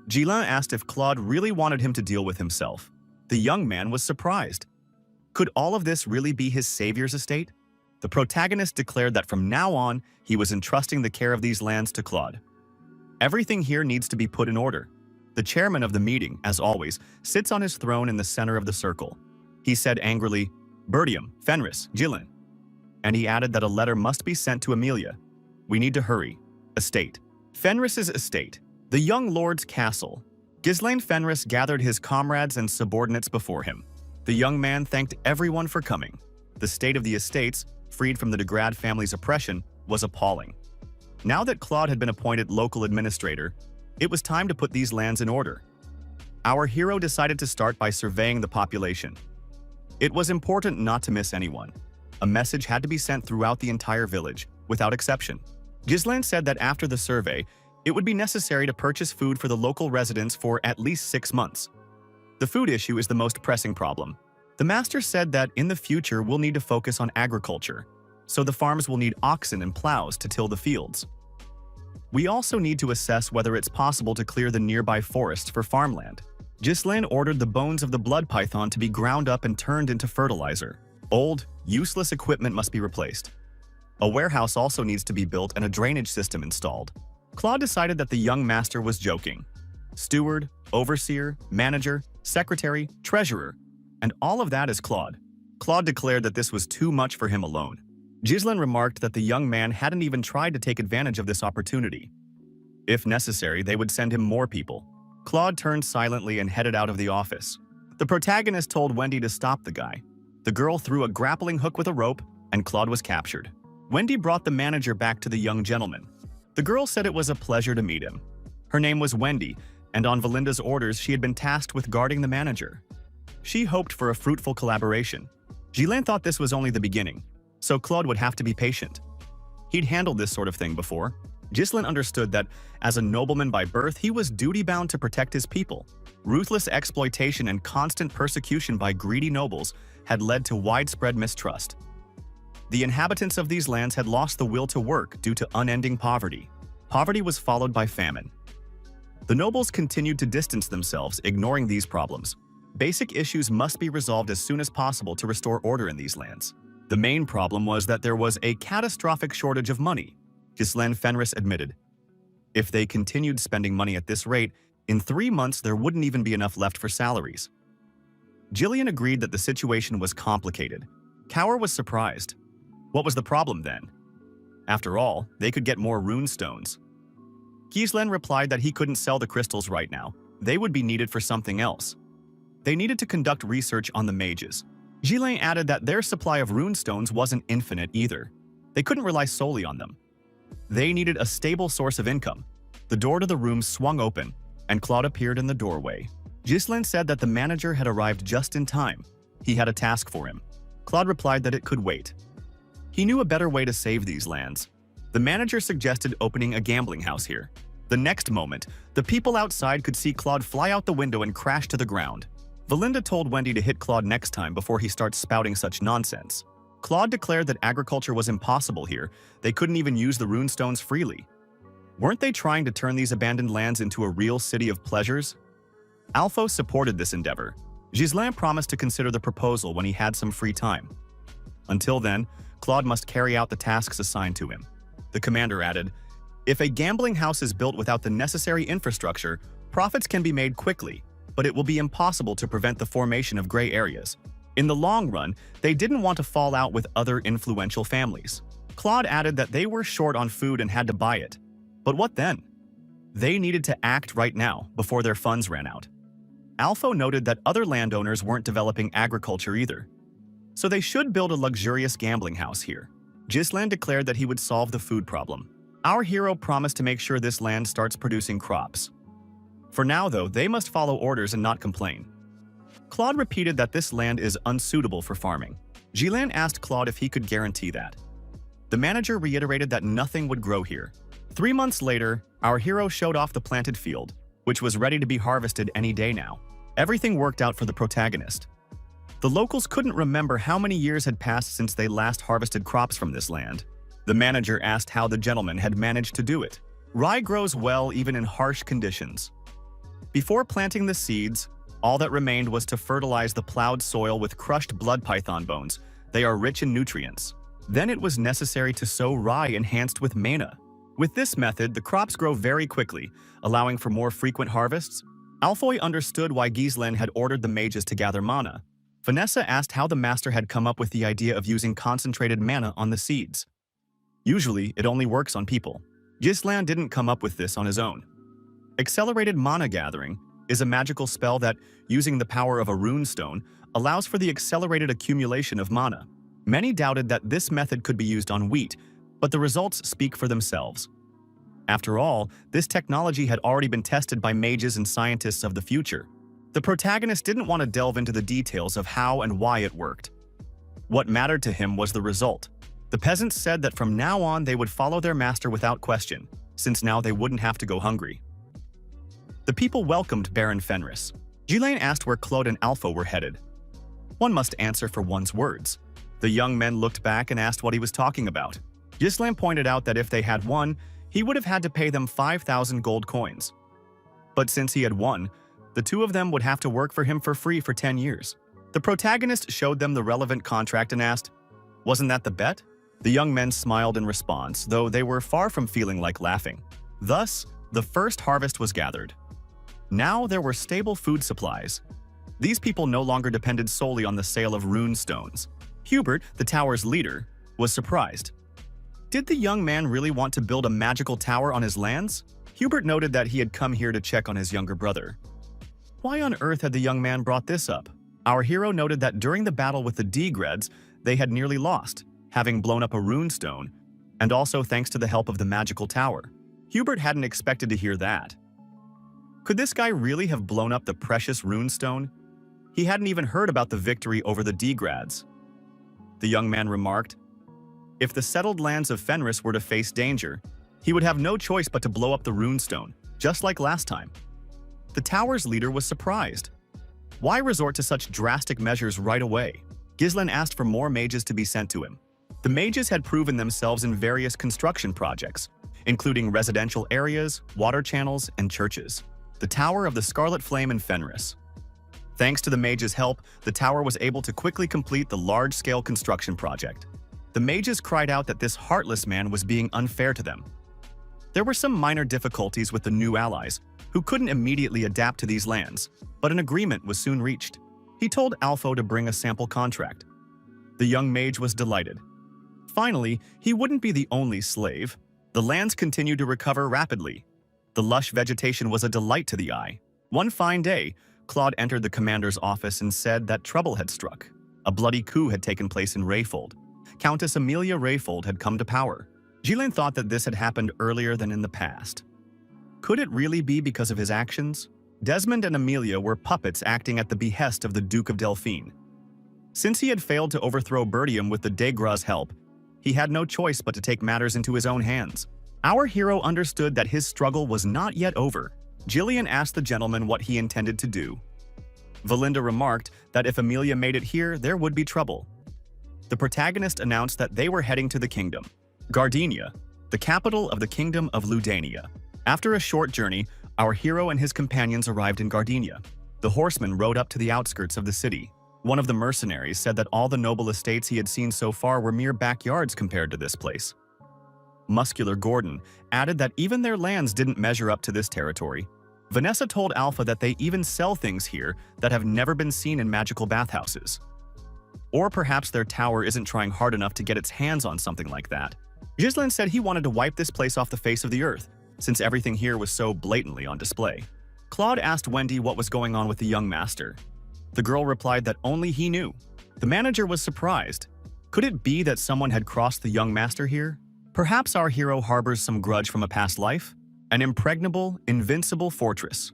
Ghislain asked if Claude really wanted him to deal with himself. The young man was surprised. Could all of this really be his savior's estate? The protagonist declared that from now on, he was entrusting the care of these lands to Claude. Everything here needs to be put in order. The chairman of the meeting, as always, sits on his throne in the center of the circle. He said angrily, "Bertium, Fenris, Ghislain." And he added that a letter must be sent to Amelia. "We need to hurry. Estate." Fenris's estate. The young lord's castle. Ghislain Fenris gathered his comrades and subordinates before him. The young man thanked everyone for coming. The state of the estates, freed from the Degrad family's oppression, was appalling. Now that Claude had been appointed local administrator, it was time to put these lands in order. Our hero decided to start by surveying the population. It was important not to miss anyone. A message had to be sent throughout the entire village, without exception. Ghislain said that after the survey, it would be necessary to purchase food for the local residents for at least 6 months. The food issue is the most pressing problem. The master said that in the future we'll need to focus on agriculture, so the farms will need oxen and plows to till the fields. We also need to assess whether it's possible to clear the nearby forests for farmland. Ghislain ordered the bones of the blood python to be ground up and turned into fertilizer. Old, useless equipment must be replaced. A warehouse also needs to be built and a drainage system installed. Claude decided that the young master was joking. Steward, overseer, manager, secretary, treasurer, and all of that is Claude. Claude declared that this was too much for him alone. Ghislain remarked that the young man hadn't even tried to take advantage of this opportunity. If necessary, they would send him more people. Claude turned silently and headed out of the office. The protagonist told Wendy to stop the guy. The girl threw a grappling hook with a rope, and Claude was captured. Wendy brought the manager back to the young gentleman. The girl said it was a pleasure to meet him. Her name was Wendy, and on Valinda's orders, she had been tasked with guarding the manager. She hoped for a fruitful collaboration. Ghislain thought this was only the beginning, so Claude would have to be patient. He'd handled this sort of thing before. Ghislain understood that, as a nobleman by birth, he was duty-bound to protect his people. Ruthless exploitation and constant persecution by greedy nobles had led to widespread mistrust. The inhabitants of these lands had lost the will to work due to unending poverty. Poverty was followed by famine. The nobles continued to distance themselves, ignoring these problems. Basic issues must be resolved as soon as possible to restore order in these lands. The main problem was that there was a catastrophic shortage of money, Ghislain Fenris admitted. If they continued spending money at this rate, in 3 months there wouldn't even be enough left for salaries. Gillian agreed that the situation was complicated. Cower was surprised. What was the problem then? After all, they could get more rune stones. Ghislain replied that he couldn't sell the crystals right now. They would be needed for something else. They needed to conduct research on the mages. Ghislain added that their supply of rune stones wasn't infinite either. They couldn't rely solely on them. They needed a stable source of income. The door to the room swung open, and Claude appeared in the doorway. Ghislain said that the manager had arrived just in time. He had a task for him. Claude replied that it could wait. He knew a better way to save these lands. The manager suggested opening a gambling house here. The next moment, the people outside could see Claude fly out the window and crash to the ground. Valinda told Wendy to hit Claude next time before he starts spouting such nonsense. Claude declared that agriculture was impossible here. They couldn't even use the runestones freely. Weren't they trying to turn these abandoned lands into a real city of pleasures? Alpho supported this endeavor. Ghislain promised to consider the proposal when he had some free time. Until then, Claude must carry out the tasks assigned to him. The commander added, If a gambling house is built without the necessary infrastructure, profits can be made quickly, but it will be impossible to prevent the formation of gray areas. In the long run, they didn't want to fall out with other influential families. Claude added that they were short on food and had to buy it. But what then? They needed to act right now, before their funds ran out. Alpho noted that other landowners weren't developing agriculture either. So they should build a luxurious gambling house here. Gislan declared that he would solve the food problem. Our hero promised to make sure this land starts producing crops. For now, though, they must follow orders and not complain. Claude repeated that this land is unsuitable for farming. Gislan asked Claude if he could guarantee that. The manager reiterated that nothing would grow here. 3 months later, our hero showed off the planted field, which was ready to be harvested any day now. Everything worked out for the protagonist. The locals couldn't remember how many years had passed since they last harvested crops from this land. The manager asked how the gentleman had managed to do it. Rye grows well even in harsh conditions. Before planting the seeds, all that remained was to fertilize the plowed soil with crushed blood python bones. They are rich in nutrients. Then it was necessary to sow rye enhanced with manna. With this method, the crops grow very quickly, allowing for more frequent harvests. Alfoy understood why Gislan had ordered the mages to gather mana. Vanessa asked how the master had come up with the idea of using concentrated mana on the seeds. Usually, it only works on people. Gislan didn't come up with this on his own. Accelerated Mana Gathering is a magical spell that, using the power of a rune stone, allows for the accelerated accumulation of mana. Many doubted that this method could be used on wheat, but the results speak for themselves. After all, this technology had already been tested by mages and scientists of the future. The protagonist didn't want to delve into the details of how and why it worked. What mattered to him was the result. The peasants said that from now on they would follow their master without question, since now they wouldn't have to go hungry. The people welcomed Baron Fenris. Ghislaine asked where Claude and Alpha were headed. One must answer for one's words. The young men looked back and asked what he was talking about. Ghislaine pointed out that if they had won, he would have had to pay them 5,000 gold coins. But since he had won, the two of them would have to work for him for free for 10 years. The protagonist showed them the relevant contract and asked, "Wasn't that the bet?" The young men smiled in response, though they were far from feeling like laughing. Thus, the first harvest was gathered. Now there were stable food supplies. These people no longer depended solely on the sale of rune stones. Hubert, the tower's leader, was surprised. Did the young man really want to build a magical tower on his lands? Hubert noted that he had come here to check on his younger brother. Why on earth had the young man brought this up? Our hero noted that during the battle with the Degreds, they had nearly lost, having blown up a rune stone, and also thanks to the help of the magical tower. Hubert hadn't expected to hear that. Could this guy really have blown up the precious rune stone? He hadn't even heard about the victory over the Degrads. The young man remarked, if the settled lands of Fenris were to face danger, he would have no choice but to blow up the rune stone, just like last time. The tower's leader was surprised. Why resort to such drastic measures right away? Gislan asked for more mages to be sent to him. The mages had proven themselves in various construction projects, including residential areas, water channels, and churches. The Tower of the Scarlet Flame in Fenris. Thanks to the mages' help, the tower was able to quickly complete the large-scale construction project. The mages cried out that this heartless man was being unfair to them. There were some minor difficulties with the new allies, who couldn't immediately adapt to these lands, but an agreement was soon reached. He told Alpho to bring a sample contract. The young mage was delighted. Finally, he wouldn't be the only slave. The lands continued to recover rapidly. The lush vegetation was a delight to the eye. One fine day, Claude entered the commander's office and said that trouble had struck. A bloody coup had taken place in Rayfold. Countess Amelia Rayfold had come to power. Ghislaine thought that this had happened earlier than in the past. Could it really be because of his actions? Desmond and Amelia were puppets acting at the behest of the Duke of Delphine. Since he had failed to overthrow Bertium with the Degras' help, he had no choice but to take matters into his own hands. Our hero understood that his struggle was not yet over. Gillian asked the gentleman what he intended to do. Valinda remarked that if Amelia made it here, there would be trouble. The protagonist announced that they were heading to the kingdom, Gardenia, the capital of the Kingdom of Ludania. After a short journey, our hero and his companions arrived in Gardenia. The horseman rode up to the outskirts of the city. One of the mercenaries said that all the noble estates he had seen so far were mere backyards compared to this place. Muscular Gordon added that even their lands didn't measure up to this territory. Vanessa told Alpha that they even sell things here that have never been seen in magical bathhouses. Or perhaps their tower isn't trying hard enough to get its hands on something like that. Ghislain said he wanted to wipe this place off the face of the earth, since everything here was so blatantly on display. Claude asked Wendy what was going on with the young master. The girl replied that only he knew. The manager was surprised. Could it be that someone had crossed the young master here? Perhaps our hero harbors some grudge from a past life? An impregnable, invincible fortress.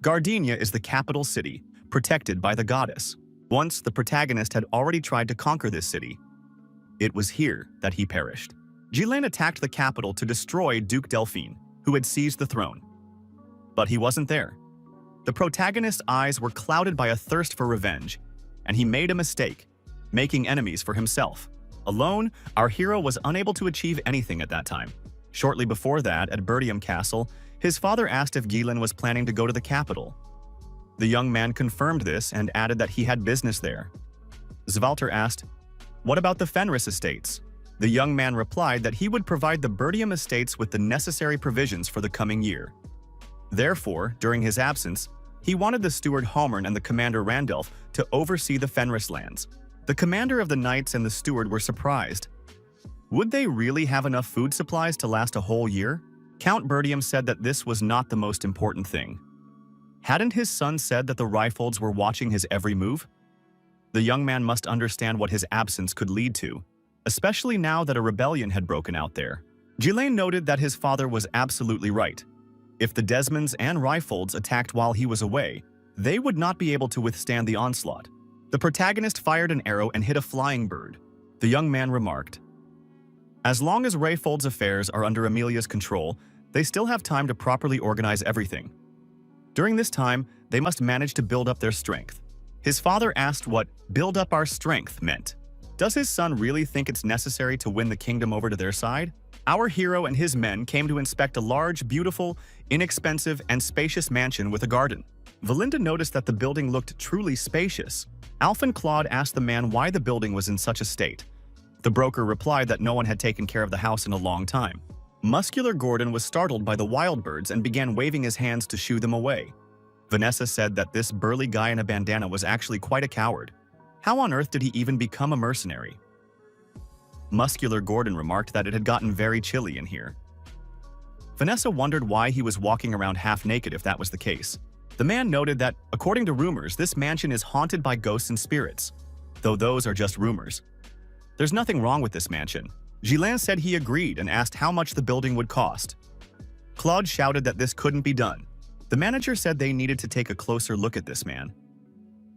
Gardenia is the capital city, protected by the goddess. Once, the protagonist had already tried to conquer this city. It was here that he perished. Ghislain attacked the capital to destroy Duke Delphine, who had seized the throne. But he wasn't there. The protagonist's eyes were clouded by a thirst for revenge, and he made a mistake, making enemies for himself. Alone, our hero was unable to achieve anything at that time. Shortly before that, at Birdium Castle, his father asked if Ghislain was planning to go to the capital. The young man confirmed this and added that he had business there. Zvalter asked, "What about the Fenris estates?" The young man replied that he would provide the Birdium estates with the necessary provisions for the coming year. Therefore, during his absence, he wanted the steward Homern and the commander Randolph to oversee the Fenris lands. The commander of the knights and the steward were surprised. Would they really have enough food supplies to last a whole year? Count Birdium said that this was not the most important thing. Hadn't his son said that the Riefolds were watching his every move? The young man must understand what his absence could lead to, especially now that a rebellion had broken out there. Ghislain noted that his father was absolutely right. If the Desmonds and Riefolds attacked while he was away, they would not be able to withstand the onslaught. The protagonist fired an arrow and hit a flying bird. The young man remarked, "As long as Riefold's affairs are under Amelia's control, they still have time to properly organize everything. During this time, they must manage to build up their strength." His father asked what "build up our strength" meant. Does his son really think it's necessary to win the kingdom over to their side? Our hero and his men came to inspect a large, beautiful, inexpensive, and spacious mansion with a garden. Valinda noticed that the building looked truly spacious. Alph and Claude asked the man why the building was in such a state. The broker replied that no one had taken care of the house in a long time. Muscular Gordon was startled by the wild birds and began waving his hands to shoo them away. Vanessa said that this burly guy in a bandana was actually quite a coward. How on earth did he even become a mercenary? Muscular Gordon remarked that it had gotten very chilly in here. Vanessa wondered why he was walking around half naked if that was the case. The man noted that, according to rumors, this mansion is haunted by ghosts and spirits, though those are just rumors. There's nothing wrong with this mansion. Ghislain said he agreed and asked how much the building would cost. Claude shouted that this couldn't be done. The manager said they needed to take a closer look at this man.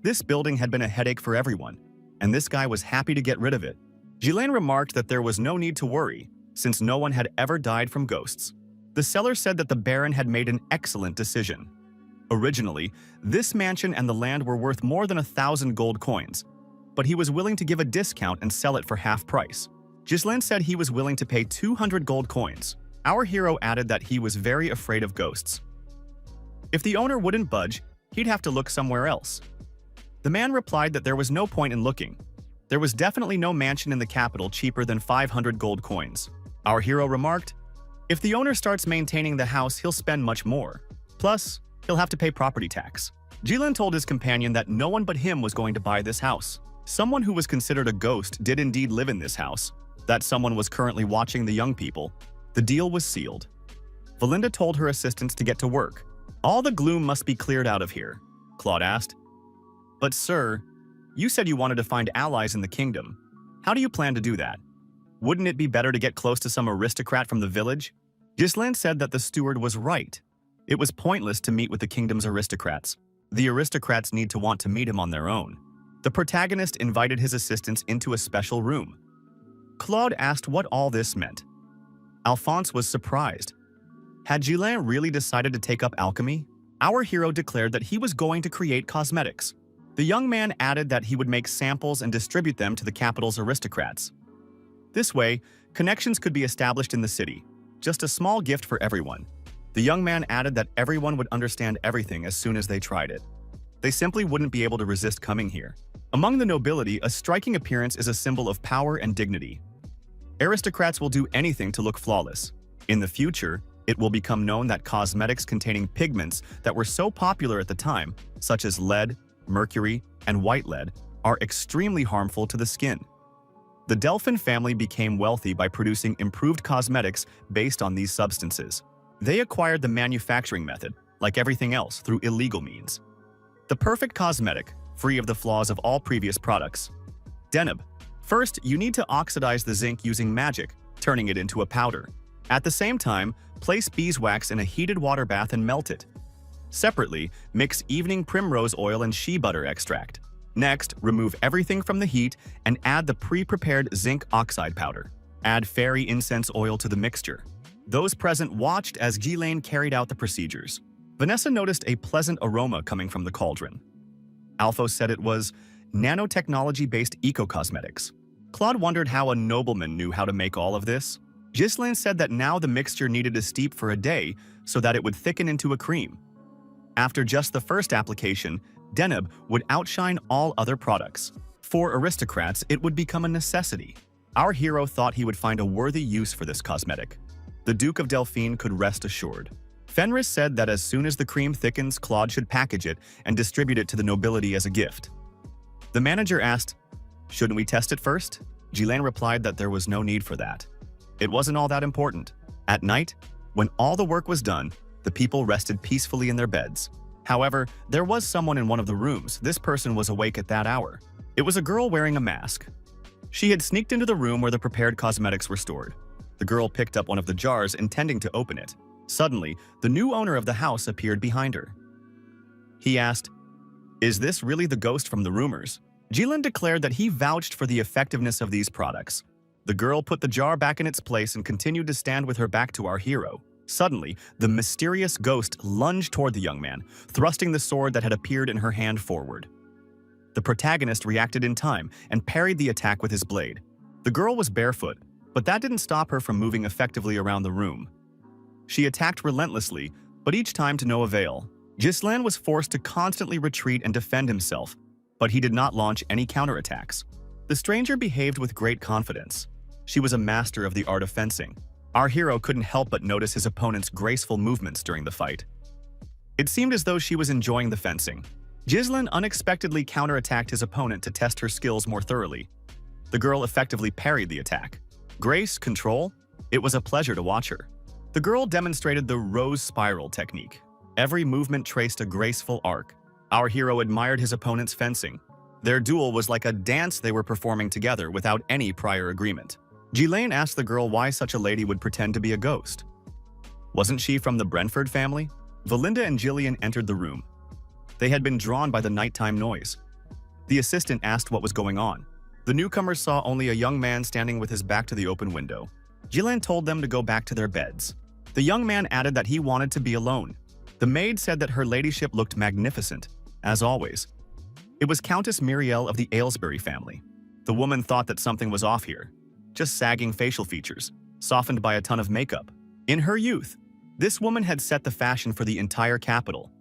This building had been a headache for everyone, and this guy was happy to get rid of it. Ghislain remarked that there was no need to worry, since no one had ever died from ghosts. The seller said that the Baron had made an excellent decision. Originally, this mansion and the land were worth more than 1,000 gold coins, but he was willing to give a discount and sell it for half price. Ghislain said he was willing to pay 200 gold coins. Our hero added that he was very afraid of ghosts. If the owner wouldn't budge, he'd have to look somewhere else. The man replied that there was no point in looking. There was definitely no mansion in the capital cheaper than 500 gold coins. Our hero remarked, "If the owner starts maintaining the house, he'll spend much more. Plus, he'll have to pay property tax." Ghislain told his companion that no one but him was going to buy this house. Someone who was considered a ghost did indeed live in this house. That someone was currently watching the young people. The deal was sealed. Valinda told her assistants to get to work. "All the gloom must be cleared out of here," Claude asked. "But sir, you said you wanted to find allies in the kingdom. How do you plan to do that? Wouldn't it be better to get close to some aristocrat from the village?" Ghislain said that the steward was right. It was pointless to meet with the kingdom's aristocrats. The aristocrats need to want to meet him on their own. The protagonist invited his assistants into a special room. Claude asked what all this meant. Alphonse was surprised. Had Ghislain really decided to take up alchemy? Our hero declared that he was going to create cosmetics. The young man added that he would make samples and distribute them to the capital's aristocrats. This way, connections could be established in the city. Just a small gift for everyone. The young man added that everyone would understand everything as soon as they tried it. They simply wouldn't be able to resist coming here. Among the nobility, a striking appearance is a symbol of power and dignity. Aristocrats will do anything to look flawless. In the future, it will become known that cosmetics containing pigments that were so popular at the time, such as lead, mercury, and white lead, are extremely harmful to the skin. The Delphin family became wealthy by producing improved cosmetics based on these substances. They acquired the manufacturing method, like everything else, through illegal means. The perfect cosmetic, free of the flaws of all previous products. Deneb. First, you need to oxidize the zinc using magic, turning it into a powder. At the same time, place beeswax in a heated water bath and melt it. Separately, mix evening primrose oil and shea butter extract. Next, remove everything from the heat and add the pre-prepared zinc oxide powder. Add fairy incense oil to the mixture. Those present watched as Ghislaine carried out the procedures. Vanessa noticed a pleasant aroma coming from the cauldron. Alphonse said it was nanotechnology-based eco-cosmetics. Claude wondered how a nobleman knew how to make all of this. Ghislaine said that now the mixture needed to steep for a day so that it would thicken into a cream. After just the first application, Deneb would outshine all other products. For aristocrats, it would become a necessity. Our hero thought he would find a worthy use for this cosmetic. The Duke of Delphine could rest assured. Fenris said that as soon as the cream thickens, Claude should package it and distribute it to the nobility as a gift. The manager asked, "Shouldn't we test it first?" Ghislaine replied that there was no need for that. It wasn't all that important. At night, when all the work was done, the people rested peacefully in their beds. However, there was someone in one of the rooms. This person was awake at that hour. It was a girl wearing a mask. She had sneaked into the room where the prepared cosmetics were stored. The girl picked up one of the jars, intending to open it. Suddenly, the new owner of the house appeared behind her. He asked, "Is this really the ghost from the rumors?" Ghislaine declared that he vouched for the effectiveness of these products. The girl put the jar back in its place and continued to stand with her back to our hero. Suddenly, the mysterious ghost lunged toward the young man, thrusting the sword that had appeared in her hand forward. The protagonist reacted in time and parried the attack with his blade. The girl was barefoot, but that didn't stop her from moving effectively around the room. She attacked relentlessly, but each time to no avail. Ghislaine was forced to constantly retreat and defend himself, but he did not launch any counterattacks. The stranger behaved with great confidence. She was a master of the art of fencing. Our hero couldn't help but notice his opponent's graceful movements during the fight. It seemed as though she was enjoying the fencing. Ghislaine unexpectedly counterattacked his opponent to test her skills more thoroughly. The girl effectively parried the attack. Grace, control, it was a pleasure to watch her. The girl demonstrated the rose spiral technique. Every movement traced a graceful arc. Our hero admired his opponent's fencing. Their duel was like a dance they were performing together without any prior agreement. Ghislaine asked the girl why such a lady would pretend to be a ghost. Wasn't she from the Brentford family? Valinda and Gillian entered the room. They had been drawn by the nighttime noise. The assistant asked what was going on. The newcomers saw only a young man standing with his back to the open window. Ghislaine told them to go back to their beds. The young man added that he wanted to be alone. The maid said that her ladyship looked magnificent, as always. It was Countess Muriel of the Aylesbury family. The woman thought that something was off here. Just sagging facial features, softened by a ton of makeup. In her youth, this woman had set the fashion for the entire capital.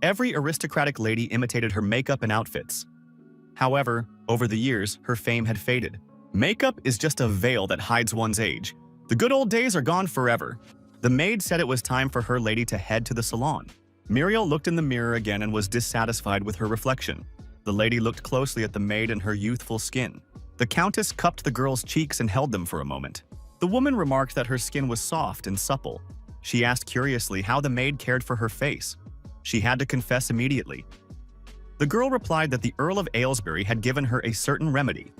Every aristocratic lady imitated her makeup and outfits. However, over the years, her fame had faded. Makeup is just a veil that hides one's age. The good old days are gone forever. The maid said it was time for her lady to head to the salon. Muriel looked in the mirror again and was dissatisfied with her reflection. The lady looked closely at the maid and her youthful skin. The countess cupped the girl's cheeks and held them for a moment. The woman remarked that her skin was soft and supple. She asked curiously how the maid cared for her face. She had to confess immediately. The girl replied that the Earl of Aylesbury had given her a certain remedy.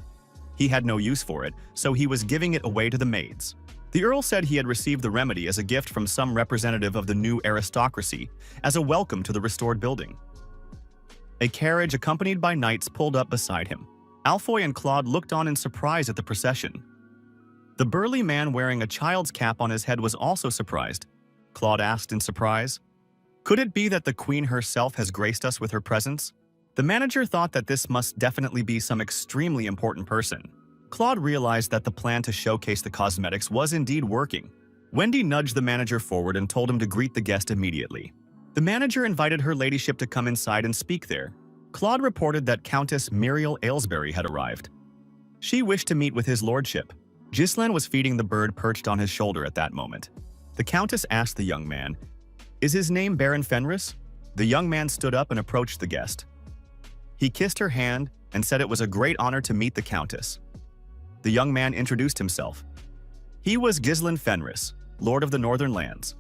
He had no use for it, so he was giving it away to the maids. The Earl said he had received the remedy as a gift from some representative of the new aristocracy as a welcome to the restored building. A carriage accompanied by knights pulled up beside him. Alfoy and Claude looked on in surprise at the procession. The burly man wearing a child's cap on his head was also surprised. Claude asked in surprise, "Could it be that the Queen herself has graced us with her presence?" The manager thought that this must definitely be some extremely important person. Claude realized that the plan to showcase the cosmetics was indeed working. Wendy nudged the manager forward and told him to greet the guest immediately. The manager invited her ladyship to come inside and speak there. Claude reported that Countess Muriel Aylesbury had arrived. She wished to meet with his lordship. Ghislain was feeding the bird perched on his shoulder at that moment. The Countess asked the young man, "Is his name Baron Fenris?" The young man stood up and approached the guest. He kissed her hand and said it was a great honor to meet the Countess. The young man introduced himself. He was Ghislain Fenris, Lord of the Northern Lands.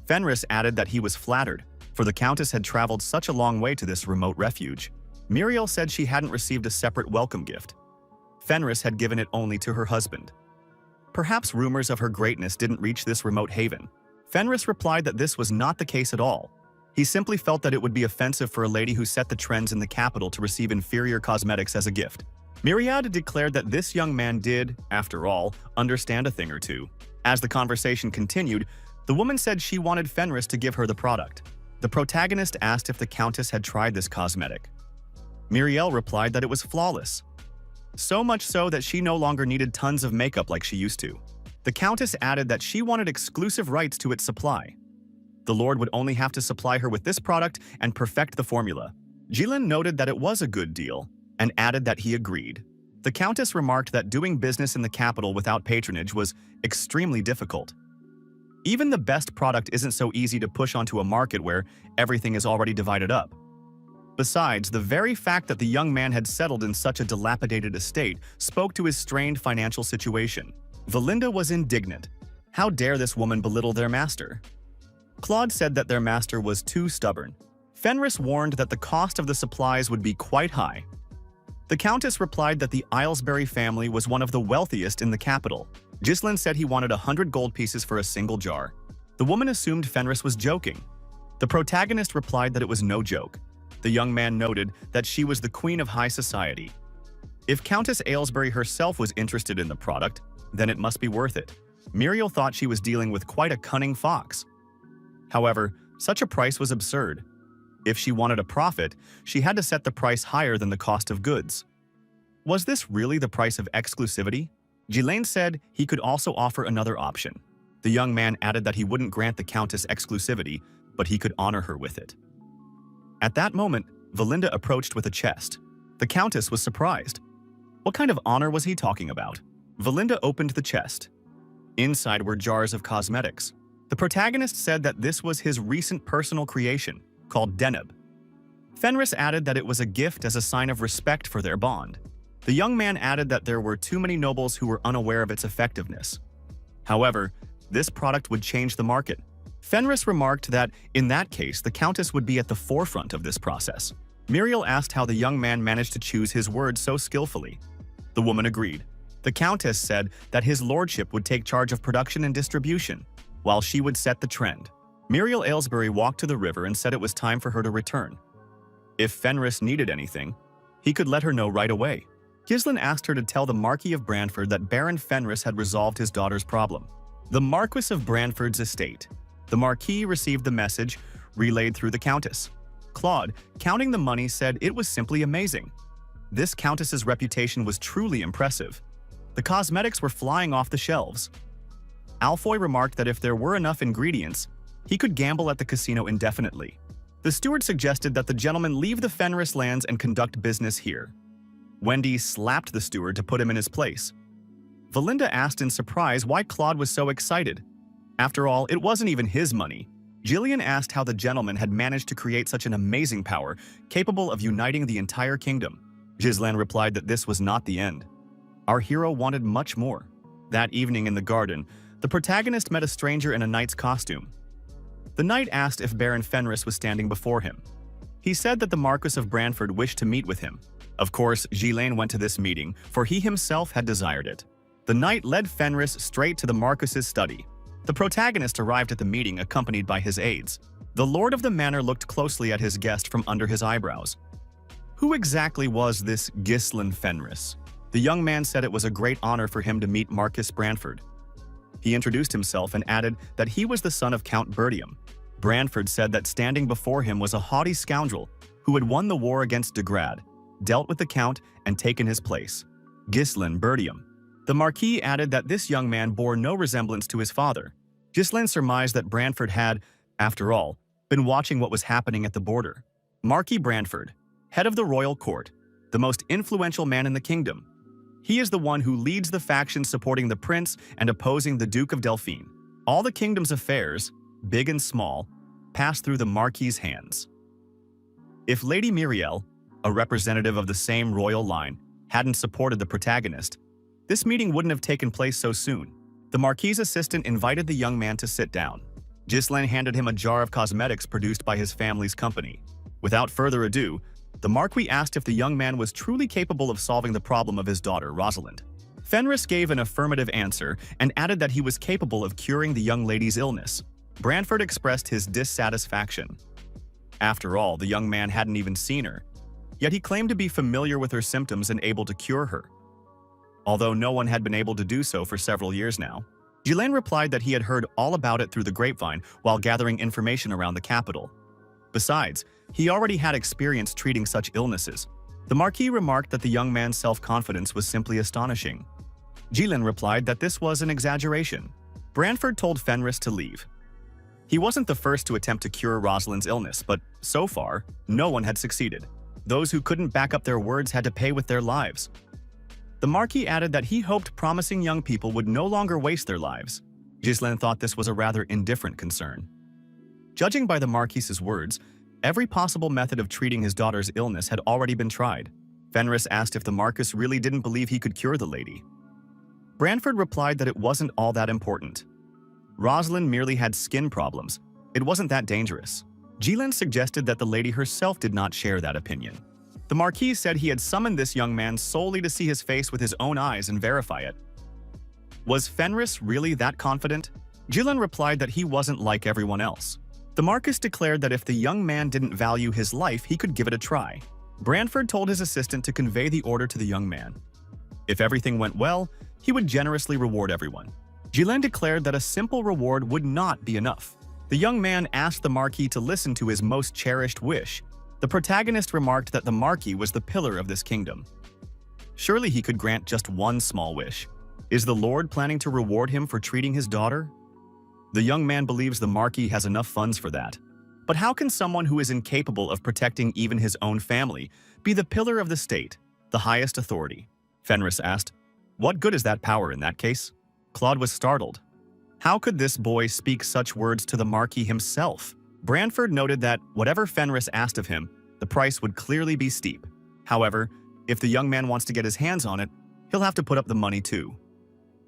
Fenris added that he was flattered, for the Countess had traveled such a long way to this remote refuge. Muriel said she hadn't received a separate welcome gift. Fenris had given it only to her husband. Perhaps rumors of her greatness didn't reach this remote haven. Fenris replied that this was not the case at all. He simply felt that it would be offensive for a lady who set the trends in the capital to receive inferior cosmetics as a gift. Myriad declared that this young man did, after all, understand a thing or two. As the conversation continued, the woman said she wanted Fenris to give her the product. The protagonist asked if the Countess had tried this cosmetic. Muriel replied that it was flawless. So much so that she no longer needed tons of makeup like she used to. The Countess added that she wanted exclusive rights to its supply. The Lord would only have to supply her with this product and perfect the formula. Jilin noted that it was a good deal and added that he agreed. The Countess remarked that doing business in the capital without patronage was extremely difficult. Even the best product isn't so easy to push onto a market where everything is already divided up. Besides, the very fact that the young man had settled in such a dilapidated estate spoke to his strained financial situation. Valinda was indignant. How dare this woman belittle their master? Claude said that their master was too stubborn. Fenris warned that the cost of the supplies would be quite high. The Countess replied that the Aylesbury family was one of the wealthiest in the capital. Ghislain said he wanted 100 gold pieces for a single jar. The woman assumed Fenris was joking. The protagonist replied that it was no joke. The young man noted that she was the queen of high society. If Countess Aylesbury herself was interested in the product, then it must be worth it. Muriel thought she was dealing with quite a cunning fox. However, such a price was absurd. If she wanted a profit, she had to set the price higher than the cost of goods. Was this really the price of exclusivity? Ghislain said he could also offer another option. The young man added that he wouldn't grant the Countess exclusivity, but he could honor her with it. At that moment, Valinda approached with a chest. The Countess was surprised. What kind of honor was he talking about? Valinda opened the chest. Inside were jars of cosmetics. The protagonist said that this was his recent personal creation, called Deneb. Fenris added that it was a gift as a sign of respect for their bond. The young man added that there were too many nobles who were unaware of its effectiveness. However, this product would change the market. Fenris remarked that, in that case, the Countess would be at the forefront of this process. Muriel asked how the young man managed to choose his words so skillfully. The woman agreed. The Countess said that his lordship would take charge of production and distribution, while she would set the trend. Muriel Aylesbury walked to the river and said it was time for her to return. If Fenris needed anything, he could let her know right away. Ghislain asked her to tell the Marquis of Branford that Baron Fenris had resolved his daughter's problem. The Marquis of Branford's estate. The Marquis received the message, relayed through the Countess. Claude, counting the money, said it was simply amazing. This Countess's reputation was truly impressive. The cosmetics were flying off the shelves. Alfoy remarked that if there were enough ingredients, he could gamble at the casino indefinitely. The steward suggested that the gentleman leave the Fenris lands and conduct business here. Wendy slapped the steward to put him in his place. Valinda asked in surprise why Claude was so excited. After all, it wasn't even his money. Jillian asked how the gentleman had managed to create such an amazing power, capable of uniting the entire kingdom. Ghislain replied that this was not the end. Our hero wanted much more. That evening in the garden, the protagonist met a stranger in a knight's costume. The knight asked if Baron Fenris was standing before him. He said that the Marquis of Branford wished to meet with him. Of course, Ghislain went to this meeting, for he himself had desired it. The knight led Fenris straight to the Marquis's study. The protagonist arrived at the meeting accompanied by his aides. The lord of the manor looked closely at his guest from under his eyebrows. Who exactly was this Ghislain Fenris? The young man said it was a great honor for him to meet Marquis Branford. He introduced himself and added that he was the son of Count Bertium. Branford said that standing before him was a haughty scoundrel who had won the war against de Grad, dealt with the Count, and taken his place. Ghislain Bertium. The Marquis added that this young man bore no resemblance to his father. Ghislain surmised that Branford had, after all, been watching what was happening at the border. Marquis Branford, head of the royal court, the most influential man in the kingdom. He is the one who leads the faction supporting the prince and opposing the Duke of Delphine. All the kingdom's affairs, big and small, pass through the Marquis's hands. If Lady Muriel, a representative of the same royal line, hadn't supported the protagonist, this meeting wouldn't have taken place so soon. The Marquis's assistant invited the young man to sit down. Ghislain handed him a jar of cosmetics produced by his family's company. Without further ado, the Marquis asked if the young man was truly capable of solving the problem of his daughter, Rosalind. Fenris gave an affirmative answer and added that he was capable of curing the young lady's illness. Branford expressed his dissatisfaction. After all, the young man hadn't even seen her, yet he claimed to be familiar with her symptoms and able to cure her. Although no one had been able to do so for several years now, Ghislain replied that he had heard all about it through the grapevine while gathering information around the capital. Besides, he already had experience treating such illnesses. The Marquis remarked that the young man's self-confidence was simply astonishing. Ghislain replied that this was an exaggeration. Branford told Fenris to leave. He wasn't the first to attempt to cure Rosalind's illness, but so far, no one had succeeded. Those who couldn't back up their words had to pay with their lives. The Marquis added that he hoped promising young people would no longer waste their lives. Ghislain thought this was a rather indifferent concern. Judging by the Marquis's words, every possible method of treating his daughter's illness had already been tried. Fenris asked if the Marquis really didn't believe he could cure the lady. Branford replied that it wasn't all that important. Rosalind merely had skin problems. It wasn't that dangerous. Ghislain suggested that the lady herself did not share that opinion. The Marquis said he had summoned this young man solely to see his face with his own eyes and verify it. Was Fenris really that confident? Ghislain replied that he wasn't like everyone else. The Marquis declared that if the young man didn't value his life, he could give it a try. Branford told his assistant to convey the order to the young man. If everything went well, he would generously reward everyone. Ghislain declared that a simple reward would not be enough. The young man asked the Marquis to listen to his most cherished wish. The protagonist remarked that the Marquis was the pillar of this kingdom. Surely he could grant just one small wish. Is the Lord planning to reward him for treating his daughter? The young man believes the Marquis has enough funds for that. But how can someone who is incapable of protecting even his own family be the pillar of the state, the highest authority? Fenris asked. What good is that power in that case? Claude was startled. How could this boy speak such words to the Marquis himself? Branford noted that whatever Fenris asked of him, the price would clearly be steep. However, if the young man wants to get his hands on it, he'll have to put up the money too.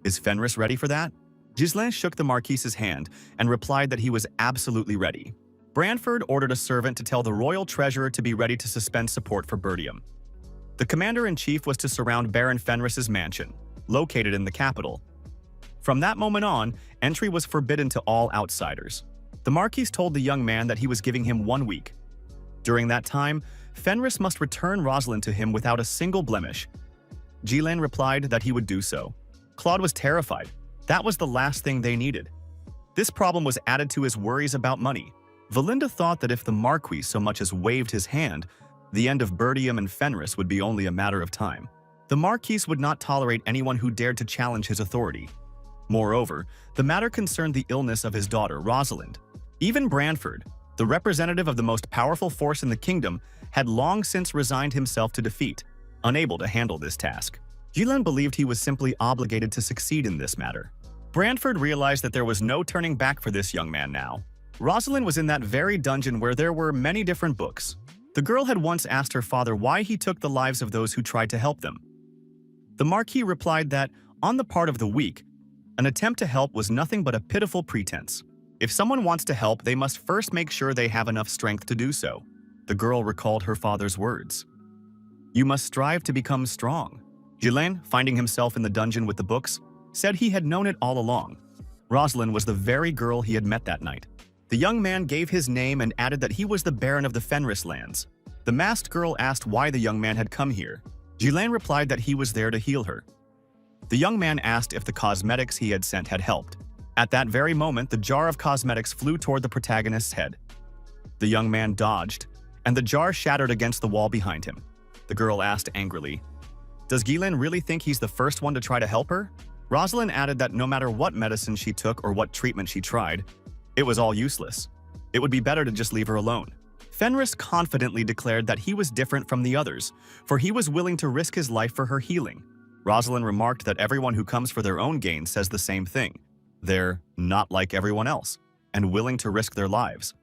Is Fenris ready for that? Ghislain shook the Marquis's hand and replied that he was absolutely ready. Branford ordered a servant to tell the royal treasurer to be ready to suspend support for Bertium. The commander-in-chief was to surround Baron Fenris's mansion, located in the capital. From that moment on, entry was forbidden to all outsiders. The Marquis told the young man that he was giving him 1 week. During that time, Fenris must return Rosalind to him without a single blemish. Ghislain replied that he would do so. Claude was terrified. That was the last thing they needed. This problem was added to his worries about money. Valinda thought that if the Marquis so much as waved his hand, the end of Bertium and Fenris would be only a matter of time. The Marquis would not tolerate anyone who dared to challenge his authority. Moreover, the matter concerned the illness of his daughter, Rosalind. Even Branford, the representative of the most powerful force in the kingdom, had long since resigned himself to defeat, unable to handle this task. Ghislain believed he was simply obligated to succeed in this matter. Branford realized that there was no turning back for this young man now. Rosalind was in that very dungeon where there were many different books. The girl had once asked her father why he took the lives of those who tried to help them. The Marquis replied that, on the part of the weak, an attempt to help was nothing but a pitiful pretense. If someone wants to help, they must first make sure they have enough strength to do so. The girl recalled her father's words. You must strive to become strong. Ghislain, finding himself in the dungeon with the books, said he had known it all along. Rosalind was the very girl he had met that night. The young man gave his name and added that he was the Baron of the Fenris lands. The masked girl asked why the young man had come here. Ghislain replied that he was there to heal her. The young man asked if the cosmetics he had sent had helped. At that very moment, the jar of cosmetics flew toward the protagonist's head. The young man dodged, and the jar shattered against the wall behind him. The girl asked angrily, Does Ghislain really think he's the first one to try to help her? Rosalind added that no matter what medicine she took or what treatment she tried, it was all useless. It would be better to just leave her alone. Fenris confidently declared that he was different from the others, for he was willing to risk his life for her healing. Rosalind remarked that everyone who comes for their own gain says the same thing. They're not like everyone else and willing to risk their lives.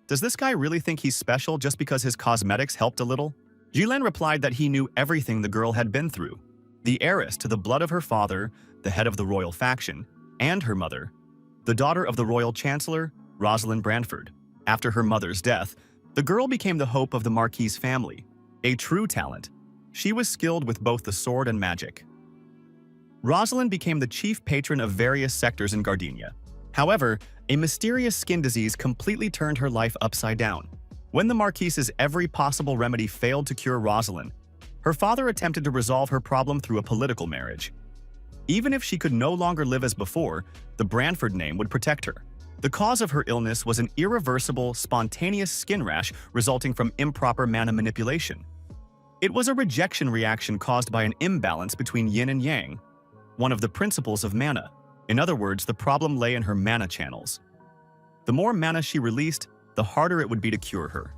Does this guy really think he's special just because his cosmetics helped a little? Jilin replied that he knew everything the girl had been through. The heiress to the blood of her father, the head of the royal faction, and her mother, the daughter of the royal chancellor, Rosalind Brandford. After her mother's death, the girl became the hope of the Marquis family, a true talent. She was skilled with both the sword and magic. Rosalind became the chief patron of various sectors in Gardenia. However, a mysterious skin disease completely turned her life upside down. When the Marquise's every possible remedy failed to cure Rosalind, her father attempted to resolve her problem through a political marriage. Even if she could no longer live as before, the Brandford name would protect her. The cause of her illness was an irreversible, spontaneous skin rash resulting from improper mana manipulation. It was a rejection reaction caused by an imbalance between yin and yang, one of the principles of mana. In other words, the problem lay in her mana channels. The more mana she released, the harder it would be to cure her.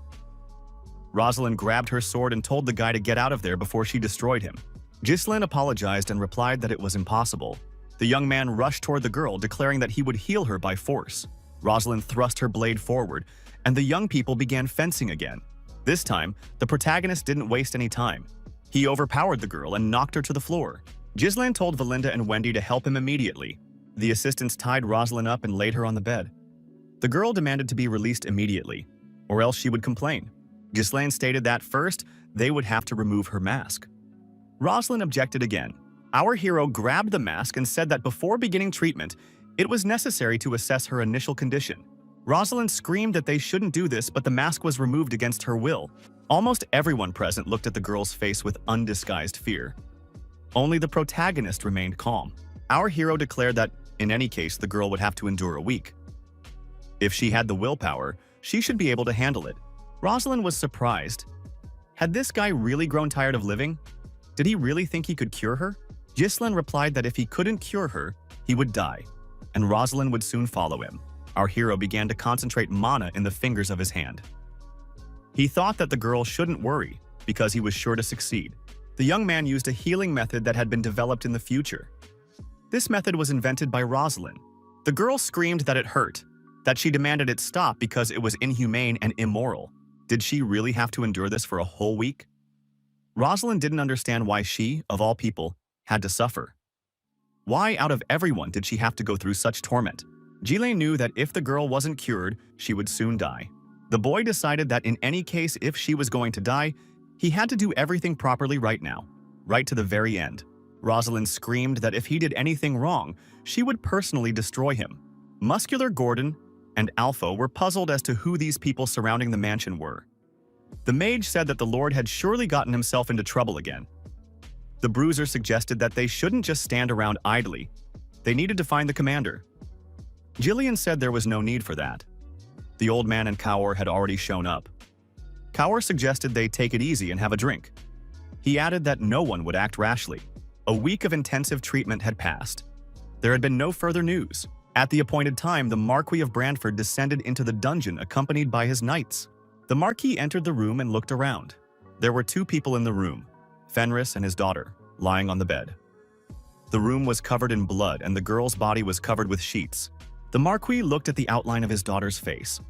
Rosalind grabbed her sword and told the guy to get out of there before she destroyed him. Ghislaine apologized and replied that it was impossible. The young man rushed toward the girl, declaring that he would heal her by force. Rosalind thrust her blade forward, and the young people began fencing again. This time, the protagonist didn't waste any time. He overpowered the girl and knocked her to the floor. Ghislaine told Valinda and Wendy to help him immediately. The assistants tied Rosalind up and laid her on the bed. The girl demanded to be released immediately, or else she would complain. Ghislaine stated that first, they would have to remove her mask. Rosalind objected again. Our hero grabbed the mask and said that before beginning treatment, it was necessary to assess her initial condition. Rosalind screamed that they shouldn't do this, but the mask was removed against her will. Almost everyone present looked at the girl's face with undisguised fear. Only the protagonist remained calm. Our hero declared that, in any case, the girl would have to endure a week. If she had the willpower, she should be able to handle it. Rosalind was surprised. Had this guy really grown tired of living? Did he really think he could cure her? Ghislaine replied that if he couldn't cure her, he would die, and Rosalind would soon follow him. Our hero began to concentrate mana in the fingers of his hand. He thought that the girl shouldn't worry, because he was sure to succeed. The young man used a healing method that had been developed in the future. This method was invented by Rosalind. The girl screamed that it hurt, that she demanded it stop because it was inhumane and immoral. Did she really have to endure this for a whole week? Rosalind didn't understand why she, of all people, had to suffer. Why, out of everyone, did she have to go through such torment? Ghislaine knew that if the girl wasn't cured, she would soon die. The boy decided that in any case, if she was going to die, he had to do everything properly right now, right to the very end. Rosalind screamed that if he did anything wrong, she would personally destroy him. Muscular Gordon and Alpha were puzzled as to who these people surrounding the mansion were. The mage said that the Lord had surely gotten himself into trouble again. The bruiser suggested that they shouldn't just stand around idly. They needed to find the commander. Jillian said there was no need for that. The old man and Kaur had already shown up. Kaur suggested they take it easy and have a drink. He added that no one would act rashly. A week of intensive treatment had passed. There had been no further news. At the appointed time, the Marquis of Brandford descended into the dungeon accompanied by his knights. The Marquis entered the room and looked around. There were two people in the room, Fenris and his daughter, lying on the bed. The room was covered in blood and the girl's body was covered with sheets. The Marquis looked at the outline of his daughter's face.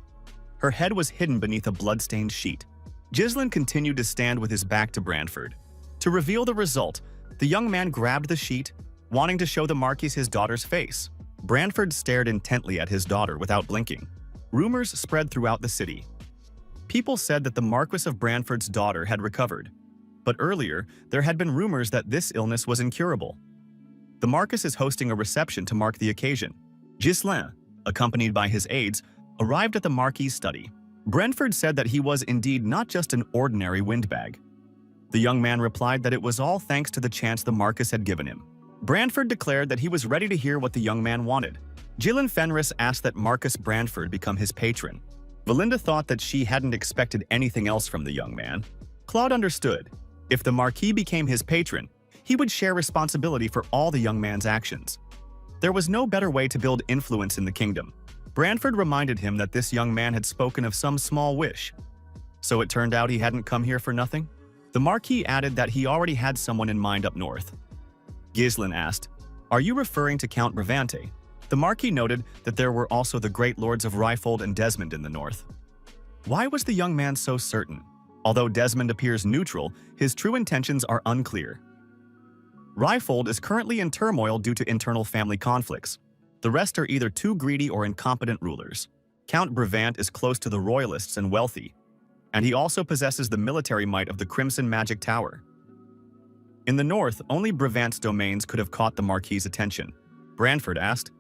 Her head was hidden beneath a blood-stained sheet. Ghislaine continued to stand with his back to Brandford. To reveal the result, the young man grabbed the sheet, wanting to show the Marquis his daughter's face. Brandford stared intently at his daughter without blinking. Rumors spread throughout the city. People said that the Marquis of Brandford's daughter had recovered, but earlier there had been rumors that this illness was incurable. The Marquis is hosting a reception to mark the occasion. Ghislaine, accompanied by his aides, arrived at the Marquis' study. Brentford said that he was indeed not just an ordinary windbag. The young man replied that it was all thanks to the chance the Marquis had given him. Brandford declared that he was ready to hear what the young man wanted. Gillian Fenris asked that Marcus Brandford become his patron. Valinda thought that she hadn't expected anything else from the young man. Claude understood. If the Marquis became his patron, he would share responsibility for all the young man's actions. There was no better way to build influence in the kingdom. Brandford reminded him that this young man had spoken of some small wish. So it turned out he hadn't come here for nothing? The Marquis added that he already had someone in mind up north. Ghislain asked, "Are you referring to Count Bravante?" The Marquis noted that there were also the great lords of Ryfold and Desmond in the north. Why was the young man so certain? Although Desmond appears neutral, his true intentions are unclear. Ryfold is currently in turmoil due to internal family conflicts. The rest are either too greedy or incompetent rulers. Count Bravant is close to the royalists and wealthy, and he also possesses the military might of the Crimson Magic Tower. In the north, only Bravant's domains could have caught the Marquis's attention. Branford asked,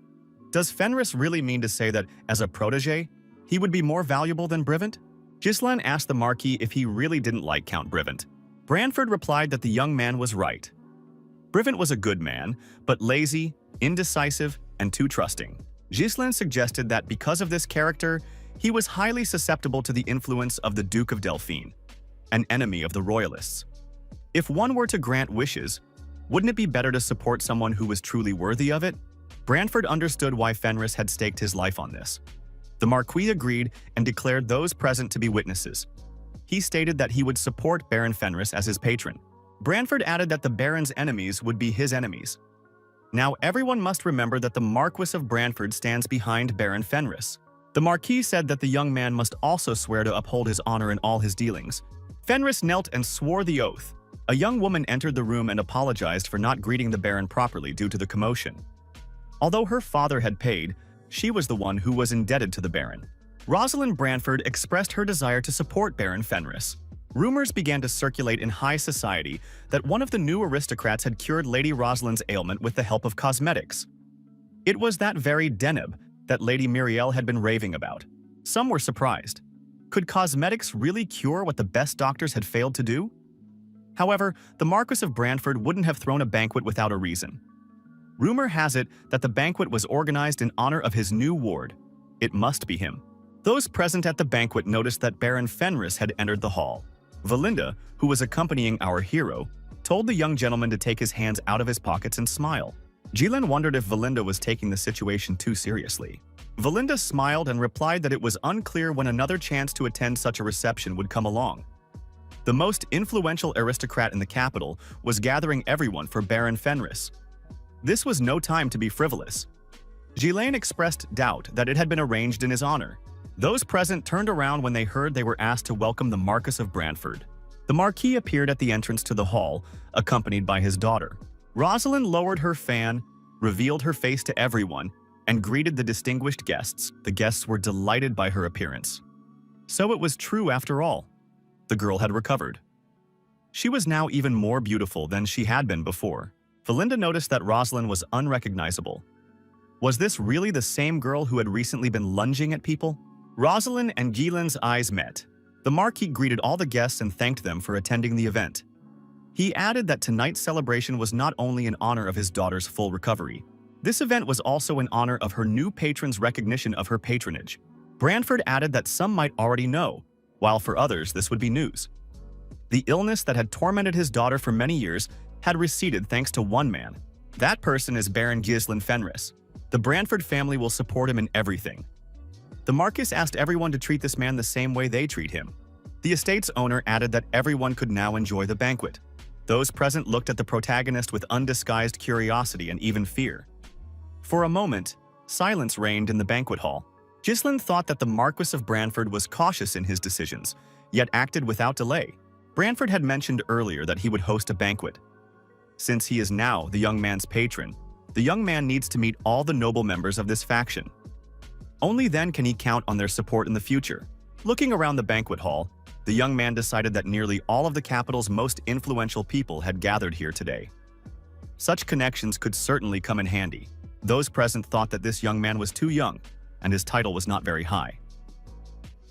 "Does Fenris really mean to say that, as a protege, he would be more valuable than Brivant?" Ghislain asked the Marquis if he really didn't like Count Brivant. Branford replied that the young man was right. Brivant was a good man, but lazy, indecisive, and too trusting. Ghislain suggested that because of this character, he was highly susceptible to the influence of the Duke of Delphine, an enemy of the royalists. If one were to grant wishes, wouldn't it be better to support someone who was truly worthy of it? Branford understood why Fenris had staked his life on this. The Marquis agreed and declared those present to be witnesses. He stated that he would support Baron Fenris as his patron. Branford added that the Baron's enemies would be his enemies. Now everyone must remember that the Marquis of Branford stands behind Baron Fenris. The Marquis said that the young man must also swear to uphold his honor in all his dealings. Fenris knelt and swore the oath. A young woman entered the room and apologized for not greeting the Baron properly due to the commotion. Although her father had paid, she was the one who was indebted to the Baron. Rosalind Branford expressed her desire to support Baron Fenris. Rumors began to circulate in high society that one of the new aristocrats had cured Lady Rosalind's ailment with the help of cosmetics. It was that very Deneb that Lady Muriel had been raving about. Some were surprised. Could cosmetics really cure what the best doctors had failed to do? However, the Marquis of Branford wouldn't have thrown a banquet without a reason. Rumor has it that the banquet was organized in honor of his new ward. It must be him. Those present at the banquet noticed that Baron Fenris had entered the hall. Valinda, who was accompanying our hero, told the young gentleman to take his hands out of his pockets and smile. Ghislain wondered if Valinda was taking the situation too seriously. Valinda smiled and replied that it was unclear when another chance to attend such a reception would come along. The most influential aristocrat in the capital was gathering everyone for Baron Fenris. This was no time to be frivolous. Ghislain expressed doubt that it had been arranged in his honor. Those present turned around when they heard they were asked to welcome the Marquis of Branford. The Marquis appeared at the entrance to the hall, accompanied by his daughter. Rosalind lowered her fan, revealed her face to everyone, and greeted the distinguished guests. The guests were delighted by her appearance. So it was true after all. The girl had recovered. She was now even more beautiful than she had been before. Valinda noticed that Rosalind was unrecognizable. Was this really the same girl who had recently been lunging at people? Rosalind and Ghislain's eyes met. The Marquis greeted all the guests and thanked them for attending the event. He added that tonight's celebration was not only in honor of his daughter's full recovery. This event was also in honor of her new patron's recognition of her patronage. Branford added that some might already know, while for others this would be news. The illness that had tormented his daughter for many years had receded thanks to one man. That person is Baron Ghislain Fenris. The Branford family will support him in everything. The Marquis asked everyone to treat this man the same way they treat him. The estate's owner added that everyone could now enjoy the banquet. Those present looked at the protagonist with undisguised curiosity and even fear. For a moment, silence reigned in the banquet hall. Ghislain thought that the Marquis of Branford was cautious in his decisions, yet acted without delay. Branford had mentioned earlier that he would host a banquet. Since he is now the young man's patron, the young man needs to meet all the noble members of this faction. Only then can he count on their support in the future. Looking around the banquet hall, the young man decided that nearly all of the capital's most influential people had gathered here today. Such connections could certainly come in handy. Those present thought that this young man was too young, and his title was not very high.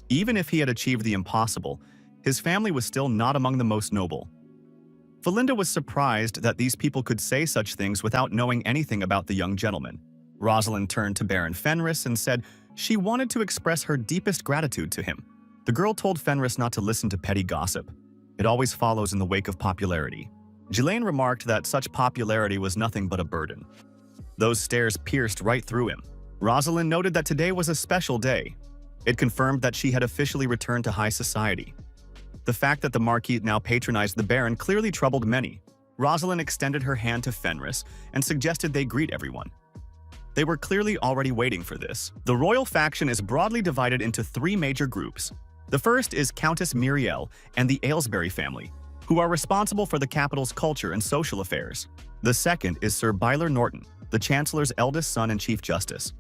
Even if he had achieved the impossible, his family was still not among the most noble. Valinda was surprised that these people could say such things without knowing anything about the young gentleman. Rosalind turned to Baron Fenris and said she wanted to express her deepest gratitude to him. The girl told Fenris not to listen to petty gossip. It always follows in the wake of popularity. Ghislain remarked that such popularity was nothing but a burden. Those stares pierced right through him. Rosalind noted that today was a special day. It confirmed that she had officially returned to high society. The fact that the Marquis now patronized the Baron clearly troubled many. Rosalind extended her hand to Fenris and suggested they greet everyone. They were clearly already waiting for this. The royal faction is broadly divided into three major groups. The first is Countess Muriel and the Aylesbury family, who are responsible for the capital's culture and social affairs. The second is Sir Byler Norton, the Chancellor's eldest son and Chief Justice.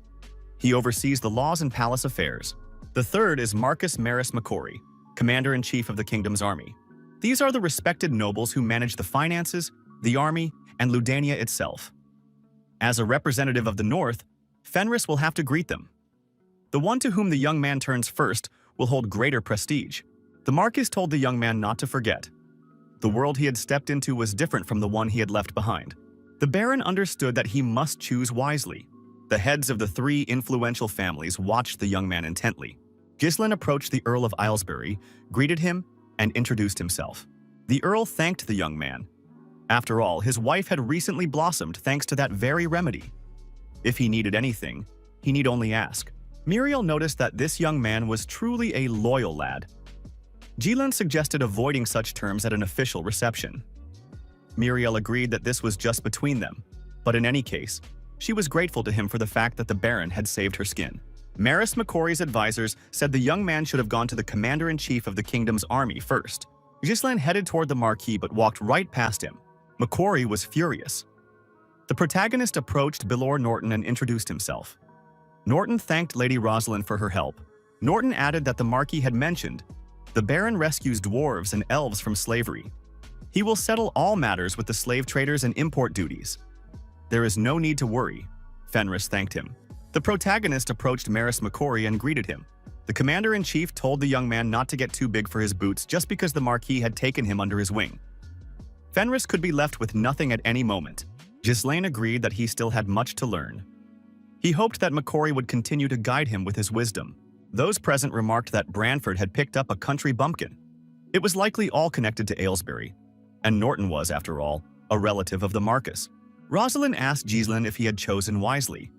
He oversees the laws and palace affairs. The third is Marcus Maris McCory, Commander-in-Chief of the Kingdom's army. These are the respected nobles who manage the finances, the army, and Ludania itself. As a representative of the North, Fenris will have to greet them. The one to whom the young man turns first will hold greater prestige. The Marquis told the young man not to forget. The world he had stepped into was different from the one he had left behind. The Baron understood that he must choose wisely. The heads of the three influential families watched the young man intently. Ghislaine approached the Earl of Aylesbury, greeted him, and introduced himself. The Earl thanked the young man. After all, his wife had recently blossomed thanks to that very remedy. If he needed anything, he need only ask. Muriel noticed that this young man was truly a loyal lad. Ghislaine suggested avoiding such terms at an official reception. Muriel agreed that this was just between them, but in any case, she was grateful to him for the fact that the Baron had saved her skin. Maris McCory's advisors said the young man should have gone to the Commander-in-Chief of the Kingdom's army first. Ghislaine headed toward the Marquis but walked right past him. McCory was furious. The protagonist approached Bylor Norton and introduced himself. Norton thanked Lady Rosalind for her help. Norton added that the Marquis had mentioned, the Baron rescues dwarves and elves from slavery. He will settle all matters with the slave traders and import duties. There is no need to worry. Fenris thanked him. The protagonist approached Maris McCory and greeted him. The Commander-in-Chief told the young man not to get too big for his boots just because the Marquis had taken him under his wing. Fenris could be left with nothing at any moment. Ghislaine agreed that he still had much to learn. He hoped that McCory would continue to guide him with his wisdom. Those present remarked that Branford had picked up a country bumpkin. It was likely all connected to Aylesbury, and Norton was, after all, a relative of the Marquis. Rosalind asked Ghislaine if he had chosen wisely.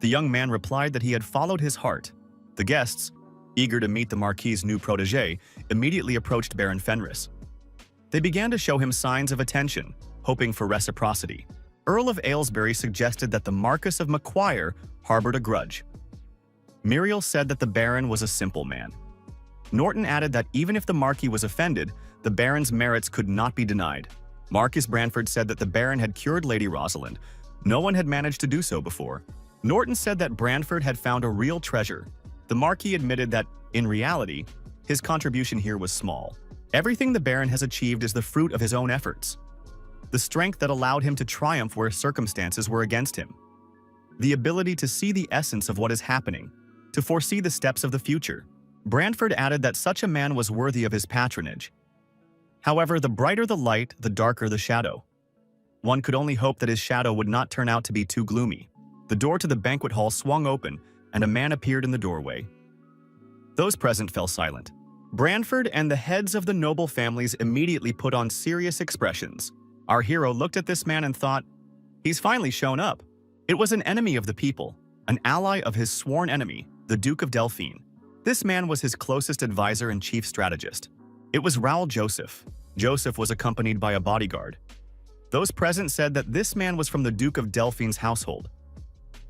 The young man replied that he had followed his heart. The guests, eager to meet the Marquis's new protégé, immediately approached Baron Fenris. They began to show him signs of attention, hoping for reciprocity. Earl of Aylesbury suggested that the Marquis of Macquarie harbored a grudge. Muriel said that the Baron was a simple man. Norton added that even if the Marquis was offended, the Baron's merits could not be denied. Marcus Branford said that the Baron had cured Lady Rosalind. No one had managed to do so before. Norton said that Branford had found a real treasure. The Marquis admitted that, in reality, his contribution here was small. Everything the Baron has achieved is the fruit of his own efforts. The strength that allowed him to triumph where circumstances were against him. The ability to see the essence of what is happening, to foresee the steps of the future. Branford added that such a man was worthy of his patronage. However, the brighter the light, the darker the shadow. One could only hope that his shadow would not turn out to be too gloomy. The door to the banquet hall swung open, and a man appeared in the doorway. Those present fell silent. Branford and the heads of the noble families immediately put on serious expressions. Our hero looked at this man and thought, he's finally shown up. It was an enemy of the people, an ally of his sworn enemy, the Duke of Delphine. This man was his closest advisor and chief strategist. It was Raoul Joseph. Joseph was accompanied by a bodyguard. Those present said that this man was from the Duke of Delphine's household.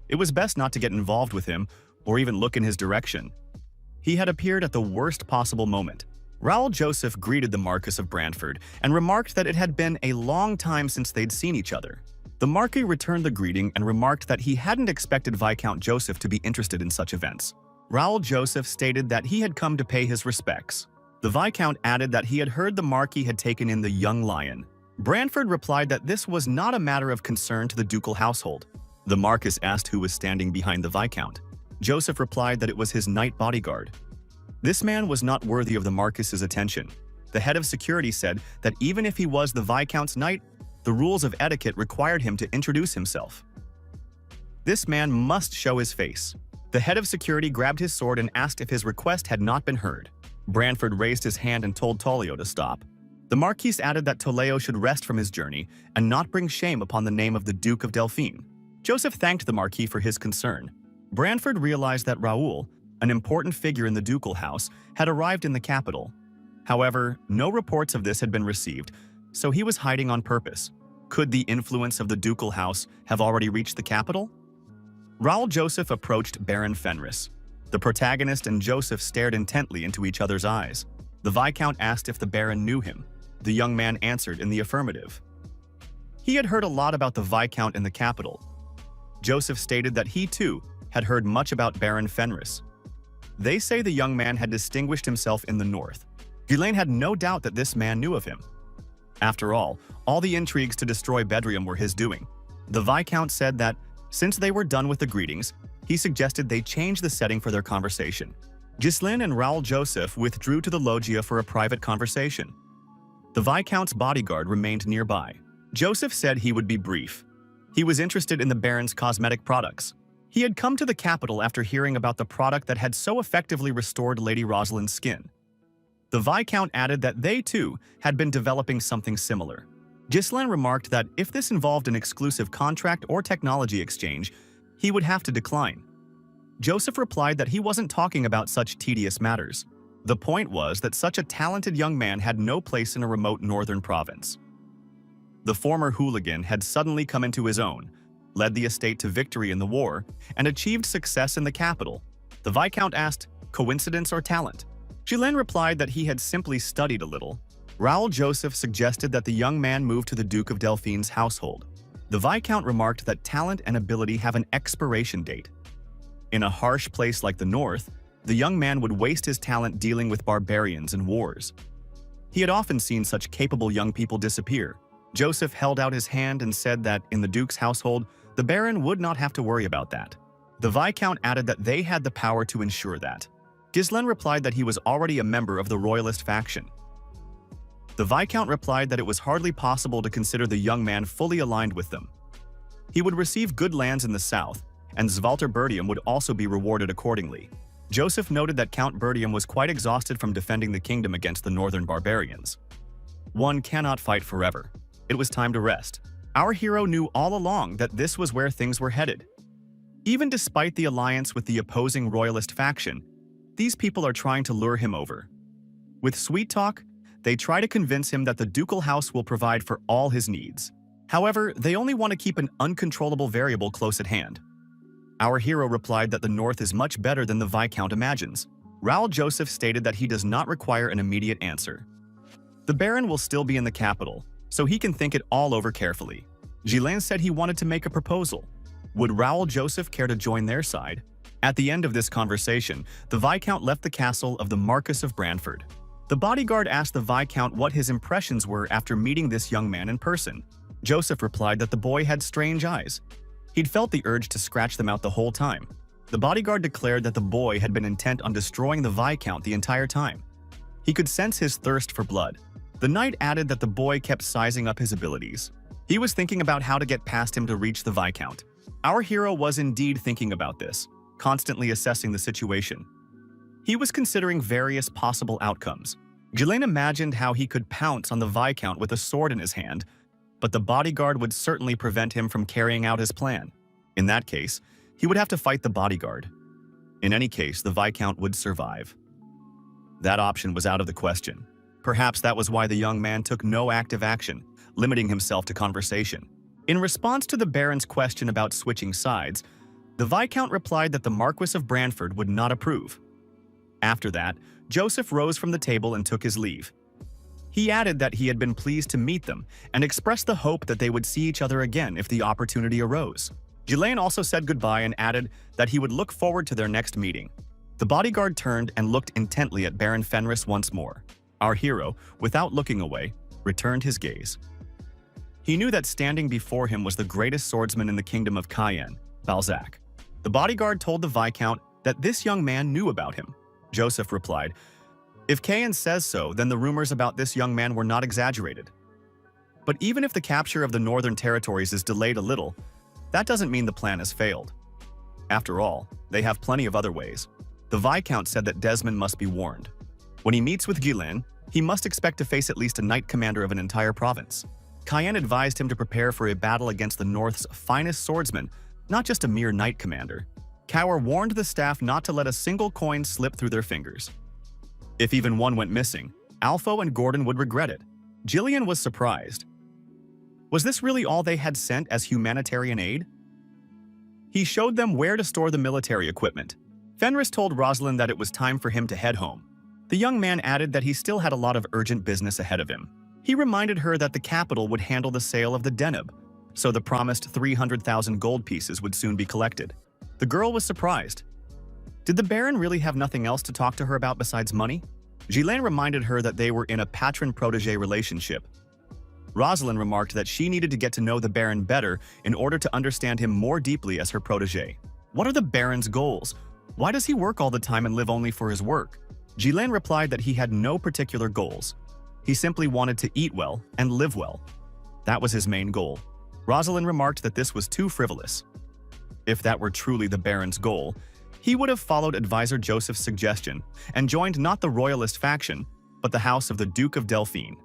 It was best not to get involved with him or even look in his direction. He had appeared at the worst possible moment. Raoul Joseph greeted the Marquis of Branford and remarked that it had been a long time since they'd seen each other. The Marquis returned the greeting and remarked that he hadn't expected Viscount Joseph to be interested in such events. Raoul Joseph stated that he had come to pay his respects. The Viscount added that he had heard the Marquis had taken in the young lion. Branford replied that this was not a matter of concern to the ducal household. The Marquis asked who was standing behind the Viscount. Joseph replied that it was his knight bodyguard. This man was not worthy of the Marquis's attention. The head of security said that even if he was the Viscount's knight, the rules of etiquette required him to introduce himself. This man must show his face. The head of security grabbed his sword and asked if his request had not been heard. Branford raised his hand and told Tolleo to stop. The Marquis added that Tolleo should rest from his journey and not bring shame upon the name of the Duke of Delphine. Joseph thanked the Marquis for his concern. Branford realized that Raoul, an important figure in the ducal house, had arrived in the capital. However, no reports of this had been received, so he was hiding on purpose. Could the influence of the ducal house have already reached the capital? Raoul Joseph approached Baron Fenris. The protagonist and Joseph stared intently into each other's eyes. The Viscount asked if the Baron knew him. The young man answered in the affirmative. He had heard a lot about the Viscount in the capital. Joseph stated that he, too, had heard much about Baron Fenris. They say the young man had distinguished himself in the north. Ghislaine had no doubt that this man knew of him. After all the intrigues to destroy Bedrium were his doing. The Viscount said that, since they were done with the greetings, he suggested they change the setting for their conversation. Ghislaine and Raoul Joseph withdrew to the loggia for a private conversation. The Viscount's bodyguard remained nearby. Joseph said he would be brief. He was interested in the Baron's cosmetic products. He had come to the capital after hearing about the product that had so effectively restored Lady Rosalind's skin. The Viscount added that they, too, had been developing something similar. Ghislaine remarked that if this involved an exclusive contract or technology exchange, he would have to decline. Joseph replied that he wasn't talking about such tedious matters. The point was that such a talented young man had no place in a remote northern province. The former hooligan had suddenly come into his own, led the estate to victory in the war, and achieved success in the capital. The Viscount asked, coincidence or talent? Ghislaine replied that he had simply studied a little. Raoul Joseph suggested that the young man move to the Duke of Delphine's household. The Viscount remarked that talent and ability have an expiration date. In a harsh place like the North, the young man would waste his talent dealing with barbarians and wars. He had often seen such capable young people disappear. Joseph held out his hand and said that in the Duke's household, the Baron would not have to worry about that. The Viscount added that they had the power to ensure that. Ghislaine replied that he was already a member of the Royalist faction. The Viscount replied that it was hardly possible to consider the young man fully aligned with them. He would receive good lands in the south, and Zvalter Bertium would also be rewarded accordingly. Joseph noted that Count Bertium was quite exhausted from defending the kingdom against the northern barbarians. One cannot fight forever. It was time to rest. Our hero knew all along that this was where things were headed. Even despite the alliance with the opposing Royalist faction, these people are trying to lure him over. With sweet talk, they try to convince him that the ducal house will provide for all his needs. However, they only want to keep an uncontrollable variable close at hand. Our hero replied that the North is much better than the Viscount imagines. Raoul Joseph stated that he does not require an immediate answer. The Baron will still be in the capital, so he can think it all over carefully. Ghislaine said he wanted to make a proposal. Would Raoul Joseph care to join their side? At the end of this conversation, the Viscount left the castle of the Marquis of Branford. The bodyguard asked the Viscount what his impressions were after meeting this young man in person. Joseph replied that the boy had strange eyes. He'd felt the urge to scratch them out the whole time. The bodyguard declared that the boy had been intent on destroying the Viscount the entire time. He could sense his thirst for blood. The knight added that the boy kept sizing up his abilities. He was thinking about how to get past him to reach the Viscount. Our hero was indeed thinking about this, constantly assessing the situation. He was considering various possible outcomes. Ghislaine imagined how he could pounce on the Viscount with a sword in his hand, but the bodyguard would certainly prevent him from carrying out his plan. In that case, he would have to fight the bodyguard. In any case, the Viscount would survive. That option was out of the question. Perhaps that was why the young man took no active action, limiting himself to conversation. In response to the Baron's question about switching sides, the Viscount replied that the Marquis of Branford would not approve. After that, Joseph rose from the table and took his leave. He added that he had been pleased to meet them and expressed the hope that they would see each other again if the opportunity arose. Ghislaine also said goodbye and added that he would look forward to their next meeting. The bodyguard turned and looked intently at Baron Fenris once more. Our hero, without looking away, returned his gaze. He knew that standing before him was the greatest swordsman in the kingdom of Cayenne, Balzac. The bodyguard told the Viscount that this young man knew about him. Joseph replied, "If Cayenne says so, then the rumors about this young man were not exaggerated. But even if the capture of the northern territories is delayed a little, that doesn't mean the plan has failed. After all, they have plenty of other ways." The Viscount said that Desmond must be warned. When he meets with Ghislaine, he must expect to face at least a knight commander of an entire province. Cayenne advised him to prepare for a battle against the North's finest swordsman, not just a mere knight commander. Cower warned the staff not to let a single coin slip through their fingers. If even one went missing, Alpho and Gordon would regret it. Jillian was surprised. Was this really all they had sent as humanitarian aid? He showed them where to store the military equipment. Fenris told Rosalind that it was time for him to head home. The young man added that he still had a lot of urgent business ahead of him. He reminded her that the capital would handle the sale of the Deneb, so the promised 300,000 gold pieces would soon be collected. The girl was surprised. Did the Baron really have nothing else to talk to her about besides money? Ghislaine reminded her that they were in a patron-protégé relationship. Rosalind remarked that she needed to get to know the Baron better in order to understand him more deeply as her protégé. What are the Baron's goals? Why does he work all the time and live only for his work? Ghislaine replied that he had no particular goals. He simply wanted to eat well and live well. That was his main goal. Rosalind remarked that this was too frivolous. If that were truly the Baron's goal, he would have followed advisor Joseph's suggestion and joined not the royalist faction, but the house of the Duke of Delphine.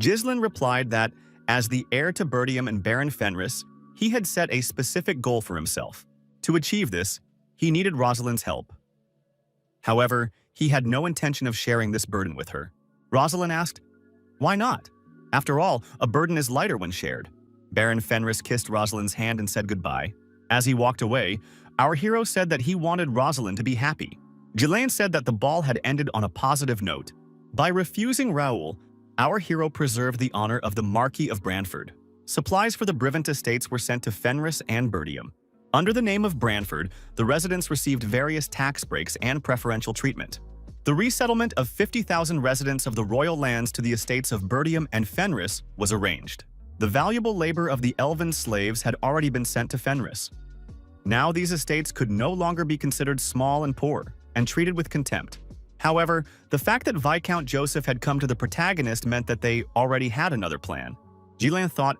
Ghislaine replied that, as the heir to Bertium and Baron Fenris, he had set a specific goal for himself. To achieve this, he needed Rosalind's help. However, he had no intention of sharing this burden with her. Rosalind asked, "Why not? After all, a burden is lighter when shared." Baron Fenris kissed Rosalind's hand and said goodbye. As he walked away, our hero said that he wanted Rosalind to be happy. Ghislaine said that the ball had ended on a positive note. By refusing Raoul, our hero preserved the honor of the Marquis of Branford. Supplies for the Brivant estates were sent to Fenris and Bertium. Under the name of Branford, the residents received various tax breaks and preferential treatment. The resettlement of 50,000 residents of the royal lands to the estates of Bertium and Fenris was arranged. The valuable labor of the elven slaves had already been sent to Fenris. Now these estates could no longer be considered small and poor, and treated with contempt. However, the fact that Viscount Joseph had come to the protagonist meant that they already had another plan. Ghislaine thought,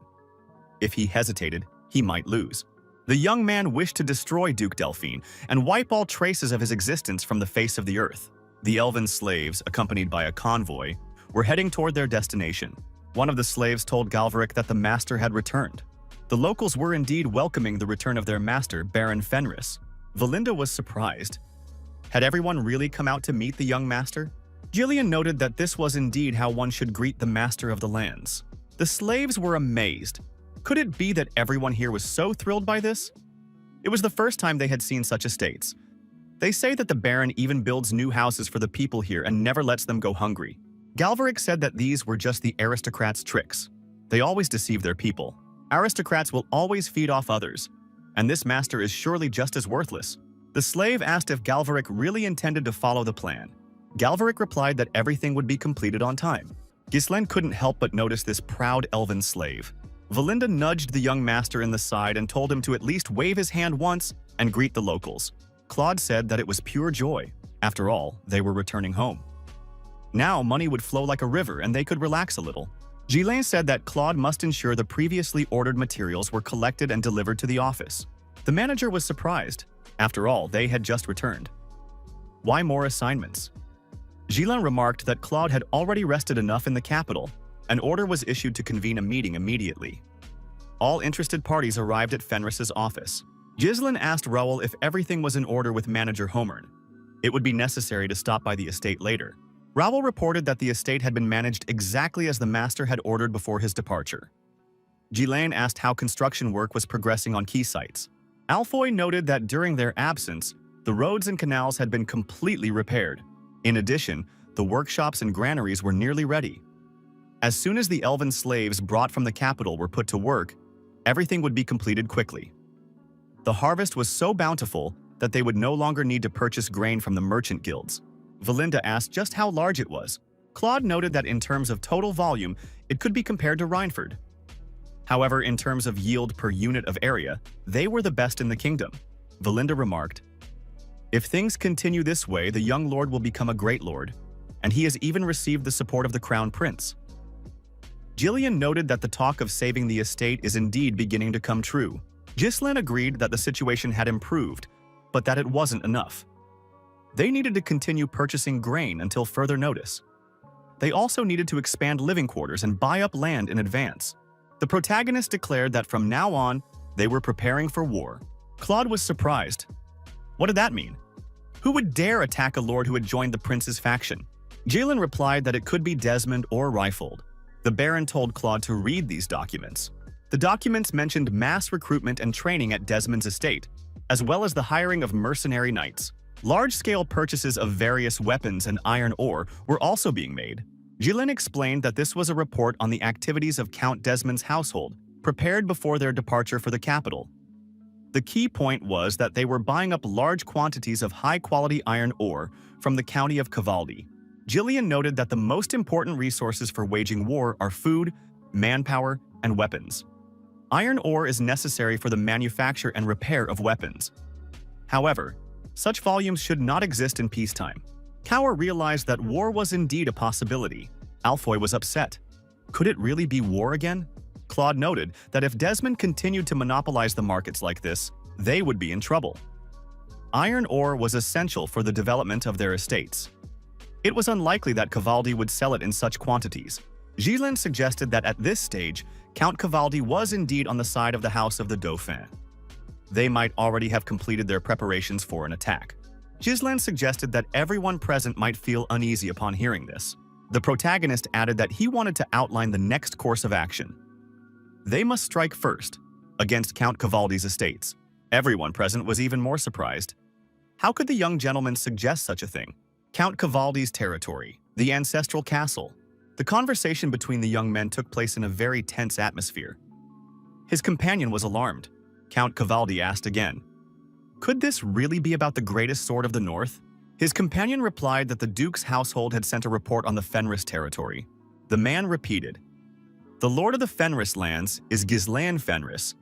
if he hesitated, he might lose. The young man wished to destroy Duke Delphine and wipe all traces of his existence from the face of the earth. The elven slaves, accompanied by a convoy, were heading toward their destination. One of the slaves told Galverick that the master had returned. The locals were indeed welcoming the return of their master, Baron Fenris. Valinda was surprised. Had everyone really come out to meet the young master? Gillian noted that this was indeed how one should greet the master of the lands. The slaves were amazed. Could it be that everyone here was so thrilled by this? It was the first time they had seen such estates. They say that the Baron even builds new houses for the people here and never lets them go hungry. Galverick said that these were just the aristocrats' tricks. They always deceive their people. Aristocrats will always feed off others, and this master is surely just as worthless. The slave asked if Galverick really intended to follow the plan. Galverick replied that everything would be completed on time. Ghislaine couldn't help but notice this proud elven slave. Valinda nudged the young master in the side and told him to at least wave his hand once and greet the locals. Claude said that it was pure joy. After all, they were returning home. Now money would flow like a river and they could relax a little. Ghislaine said that Claude must ensure the previously ordered materials were collected and delivered to the office. The manager was surprised. After all, they had just returned. Why more assignments? Ghislaine remarked that Claude had already rested enough in the capital. An order was issued to convene a meeting immediately. All interested parties arrived at Fenris's office. Ghislaine asked Raoul if everything was in order with manager Homern. It would be necessary to stop by the estate later. Raoul reported that the estate had been managed exactly as the master had ordered before his departure. Ghislaine asked how construction work was progressing on key sites. Alfoy noted that during their absence, the roads and canals had been completely repaired. In addition, the workshops and granaries were nearly ready. As soon as the elven slaves brought from the capital were put to work, everything would be completed quickly. The harvest was so bountiful that they would no longer need to purchase grain from the merchant guilds. Valinda asked just how large it was. Claude noted that in terms of total volume, it could be compared to Rhineford. However, in terms of yield per unit of area, they were the best in the kingdom. Valinda remarked, "If things continue this way, the young lord will become a great lord, and he has even received the support of the crown prince." Gillian noted that the talk of saving the estate is indeed beginning to come true. Ghislaine agreed that the situation had improved, but that it wasn't enough. They needed to continue purchasing grain until further notice. They also needed to expand living quarters and buy up land in advance. The protagonist declared that from now on, they were preparing for war. Claude was surprised. What did that mean? Who would dare attack a lord who had joined the prince's faction? Ghislaine replied that it could be Desmond or Ryfold. The Baron told Claude to read these documents. The documents mentioned mass recruitment and training at Desmond's estate, as well as the hiring of mercenary knights. Large-scale purchases of various weapons and iron ore were also being made. Jilin explained that this was a report on the activities of Count Desmond's household, prepared before their departure for the capital. The key point was that they were buying up large quantities of high-quality iron ore from the county of Cavaldi. Jillian noted that the most important resources for waging war are food, manpower, and weapons. Iron ore is necessary for the manufacture and repair of weapons. However, such volumes should not exist in peacetime. Kaur realized that war was indeed a possibility. Alfoy was upset. Could it really be war again? Claude noted that if Desmond continued to monopolize the markets like this, they would be in trouble. Iron ore was essential for the development of their estates. It was unlikely that Cavaldi would sell it in such quantities. Jilin suggested that at this stage, Count Cavaldi was indeed on the side of the House of the Dauphin. They might already have completed their preparations for an attack. Jilin suggested that everyone present might feel uneasy upon hearing this. The protagonist added that he wanted to outline the next course of action. They must strike first, against Count Cavaldi's estates. Everyone present was even more surprised. How could the young gentleman suggest such a thing? Count Cavaldi's territory, the ancestral castle. The conversation between the young men took place in a very tense atmosphere. His companion was alarmed. Count Cavaldi asked again, "Could this really be about the greatest sword of the north?" His companion replied that the Duke's household had sent a report on the Fenris territory. The man repeated, "The lord of the Fenris lands is Ghislain Fenris.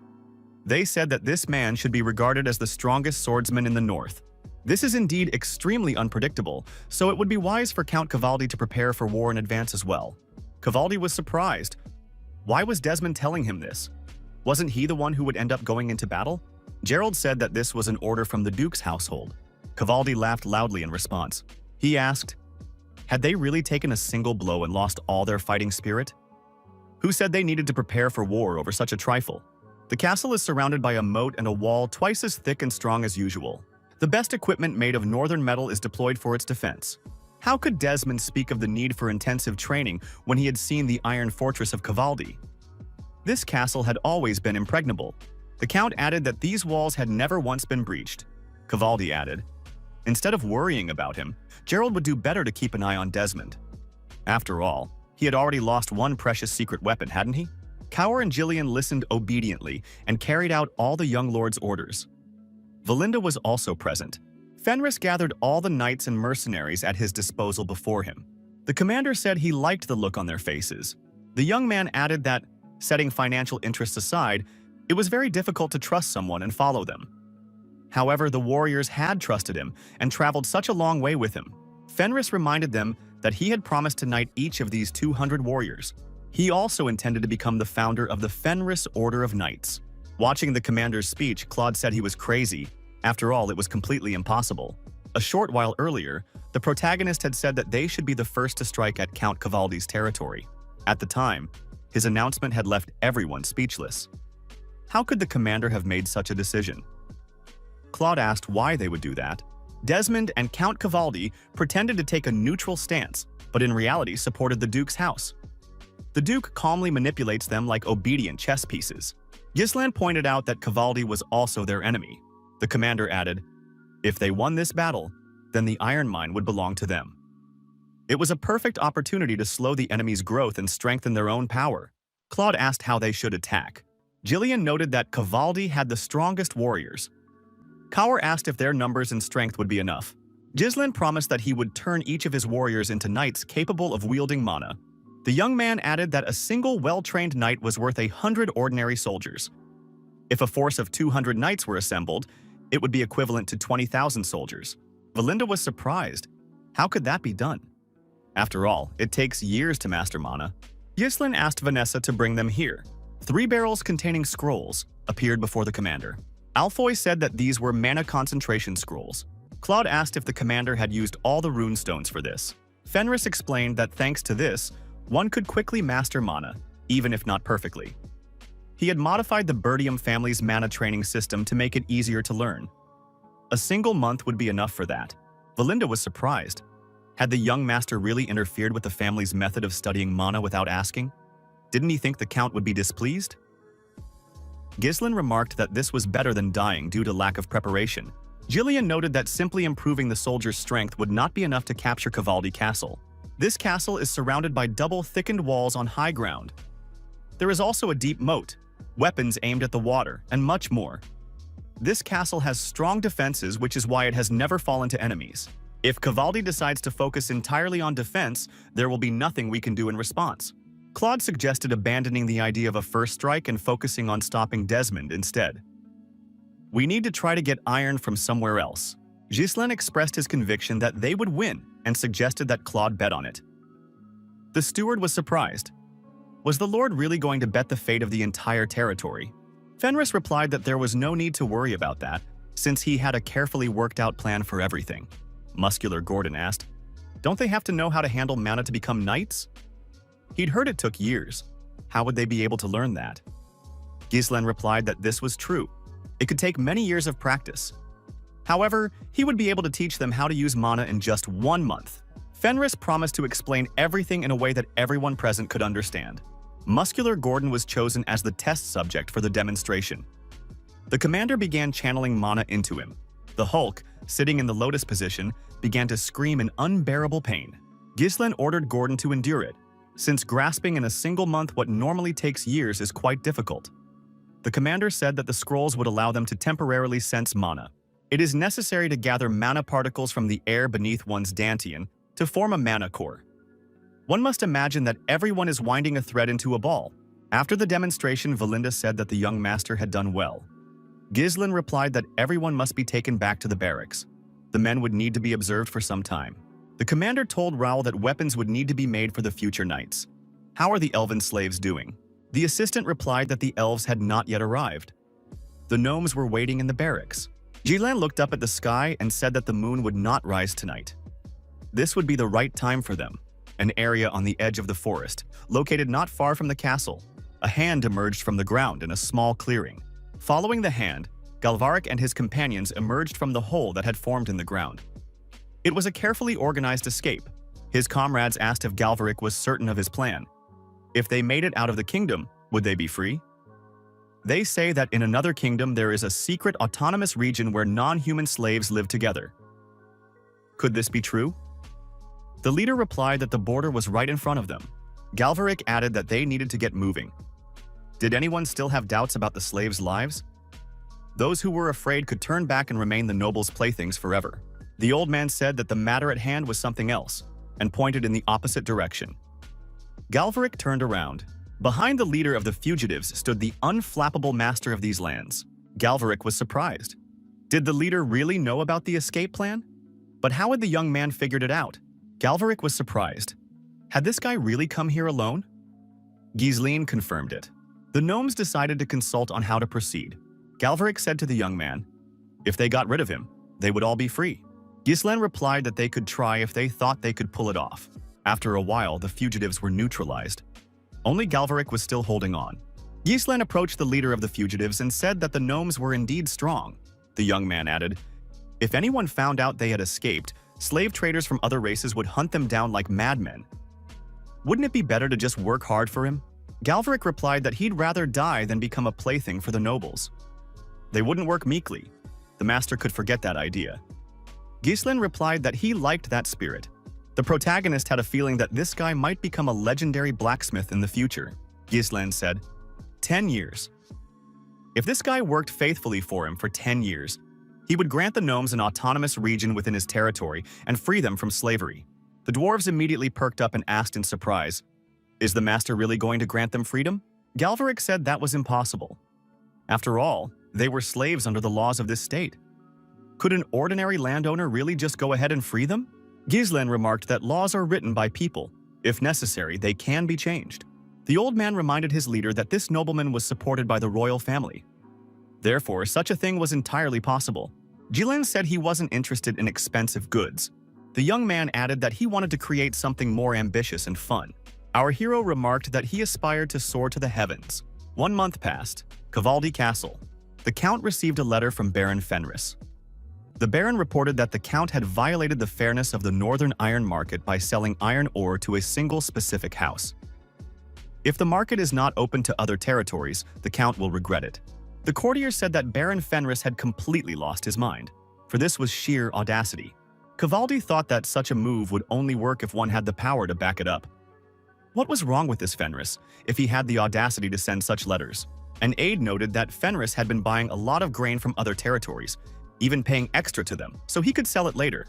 They said that this man should be regarded as the strongest swordsman in the north. This is indeed extremely unpredictable, so it would be wise for Count Cavaldi to prepare for war in advance as well." Cavaldi was surprised. Why was Desmond telling him this? Wasn't he the one who would end up going into battle? Gerald said that this was an order from the Duke's household. Cavaldi laughed loudly in response. He asked, had they really taken a single blow and lost all their fighting spirit? Who said they needed to prepare for war over such a trifle? The castle is surrounded by a moat and a wall twice as thick and strong as usual. The best equipment made of northern metal is deployed for its defense. How could Desmond speak of the need for intensive training when he had seen the iron fortress of Cavaldi? This castle had always been impregnable. The Count added that these walls had never once been breached. Cavaldi added, instead of worrying about him, Gerald would do better to keep an eye on Desmond. After all, he had already lost one precious secret weapon, hadn't he? Kaur and Jillian listened obediently and carried out all the young lord's orders. Valinda was also present. Fenris gathered all the knights and mercenaries at his disposal before him. The commander said he liked the look on their faces. The young man added that, setting financial interests aside, it was very difficult to trust someone and follow them. However, the warriors had trusted him and traveled such a long way with him. Fenris reminded them that he had promised to knight each of these 200 warriors. He also intended to become the founder of the Fenris Order of Knights. Watching the commander's speech, Claude said he was crazy. After all, it was completely impossible. A short while earlier, the protagonist had said that they should be the first to strike at Count Cavaldi's territory. At the time, his announcement had left everyone speechless. How could the commander have made such a decision? Claude asked why they would do that. Desmond and Count Cavaldi pretended to take a neutral stance, but in reality supported the Duke's house. The Duke calmly manipulates them like obedient chess pieces. Ghislain pointed out that Cavaldi was also their enemy. The commander added, if they won this battle, then the iron mine would belong to them. It was a perfect opportunity to slow the enemy's growth and strengthen their own power. Claude asked how they should attack. Jillian noted that Cavaldi had the strongest warriors. Kaur asked if their numbers and strength would be enough. Ghislain promised that he would turn each of his warriors into knights capable of wielding mana. The young man added that a single well-trained knight was worth 100 ordinary soldiers. If a force of 200 knights were assembled, it would be equivalent to 20,000 soldiers. Valinda was surprised. How could that be done? After all, it takes years to master mana. Ghislain asked Vanessa to bring them here. 3 barrels containing scrolls appeared before the commander. Alfoy said that these were mana concentration scrolls. Claude asked if the commander had used all the rune stones for this. Fenris explained that thanks to this, one could quickly master mana, even if not perfectly. He had modified the Birdium family's mana training system to make it easier to learn. A single month would be enough for that. Valinda was surprised. Had the young master really interfered with the family's method of studying mana without asking? Didn't he think the Count would be displeased? Ghislain remarked that this was better than dying due to lack of preparation. Jillian noted that simply improving the soldier's strength would not be enough to capture Cavaldi Castle. This castle is surrounded by double-thickened walls on high ground. There is also a deep moat, weapons aimed at the water, and much more. This castle has strong defenses, which is why it has never fallen to enemies. If Cavaldi decides to focus entirely on defense, there will be nothing we can do in response. Claude suggested abandoning the idea of a first strike and focusing on stopping Desmond instead. We need to try to get iron from somewhere else. Ghislain expressed his conviction that they would win and suggested that Claude bet on it. The steward was surprised. Was the Lord really going to bet the fate of the entire territory? Fenris replied that there was no need to worry about that, since he had a carefully worked-out plan for everything. Muscular Gordon asked, "Don't they have to know how to handle mana to become knights?" He'd heard it took years. How would they be able to learn that? Ghislain replied that this was true. It could take many years of practice. However, he would be able to teach them how to use mana in just 1 month. Fenris promised to explain everything in a way that everyone present could understand. Muscular Gordon was chosen as the test subject for the demonstration. The commander began channeling mana into him. The Hulk, sitting in the lotus position, began to scream in unbearable pain. Ghislain ordered Gordon to endure it, since grasping in a single month what normally takes years is quite difficult. The commander said that the scrolls would allow them to temporarily sense mana. It is necessary to gather mana particles from the air beneath one's dantian to form a mana core. One must imagine that everyone is winding a thread into a ball. After the demonstration, Valinda said that the young master had done well. Ghislain replied that everyone must be taken back to the barracks. The men would need to be observed for some time. The commander told Raoul that weapons would need to be made for the future knights. How are the elven slaves doing? The assistant replied that the elves had not yet arrived. The gnomes were waiting in the barracks. Ghislain looked up at the sky and said that the moon would not rise tonight. This would be the right time for them. An area on the edge of the forest, located not far from the castle. A hand emerged from the ground in a small clearing. Following the hand, Galvaric and his companions emerged from the hole that had formed in the ground. It was a carefully organized escape. His comrades asked if Galvaric was certain of his plan. If they made it out of the kingdom, would they be free? They say that in another kingdom there is a secret autonomous region where non-human slaves live together. Could this be true? The leader replied that the border was right in front of them. Galvaric added that they needed to get moving. Did anyone still have doubts about the slaves' lives? Those who were afraid could turn back and remain the nobles' playthings forever. The old man said that the matter at hand was something else, and pointed in the opposite direction. Galvaric turned around. Behind the leader of the fugitives stood the unflappable master of these lands. Galvaric was surprised. Did the leader really know about the escape plan? But how had the young man figured it out? Galvaric was surprised. Had this guy really come here alone? Ghislain confirmed it. The gnomes decided to consult on how to proceed. Galvaric said to the young man, if they got rid of him, they would all be free. Ghislain replied that they could try if they thought they could pull it off. After a while, the fugitives were neutralized. Only Galvaric was still holding on. Ghislain approached the leader of the fugitives and said that the gnomes were indeed strong. The young man added, if anyone found out they had escaped, slave traders from other races would hunt them down like madmen. Wouldn't it be better to just work hard for him? Galvaric replied that he'd rather die than become a plaything for the nobles. They wouldn't work meekly. The master could forget that idea. Ghislain replied that he liked that spirit. The protagonist had a feeling that this guy might become a legendary blacksmith in the future. Ghislain said, 10 years. If this guy worked faithfully for him for 10 years, he would grant the gnomes an autonomous region within his territory and free them from slavery. The dwarves immediately perked up and asked in surprise, is the master really going to grant them freedom? Galvaric said that was impossible. After all, they were slaves under the laws of this state. Could an ordinary landowner really just go ahead and free them? Ghislain remarked that laws are written by people. If necessary, they can be changed. The old man reminded his leader that this nobleman was supported by the royal family. Therefore, such a thing was entirely possible. Ghislain said he wasn't interested in expensive goods. The young man added that he wanted to create something more ambitious and fun. Our hero remarked that he aspired to soar to the heavens. 1 month passed. Cavaldi Castle. The Count received a letter from Baron Fenris. The Baron reported that the Count had violated the fairness of the northern iron market by selling iron ore to a single specific house. If the market is not open to other territories, the Count will regret it. The courtier said that Baron Fenris had completely lost his mind, for this was sheer audacity. Cavaldi thought that such a move would only work if one had the power to back it up. What was wrong with this Fenris, if he had the audacity to send such letters? An aide noted that Fenris had been buying a lot of grain from other territories, even paying extra to them, so he could sell it later.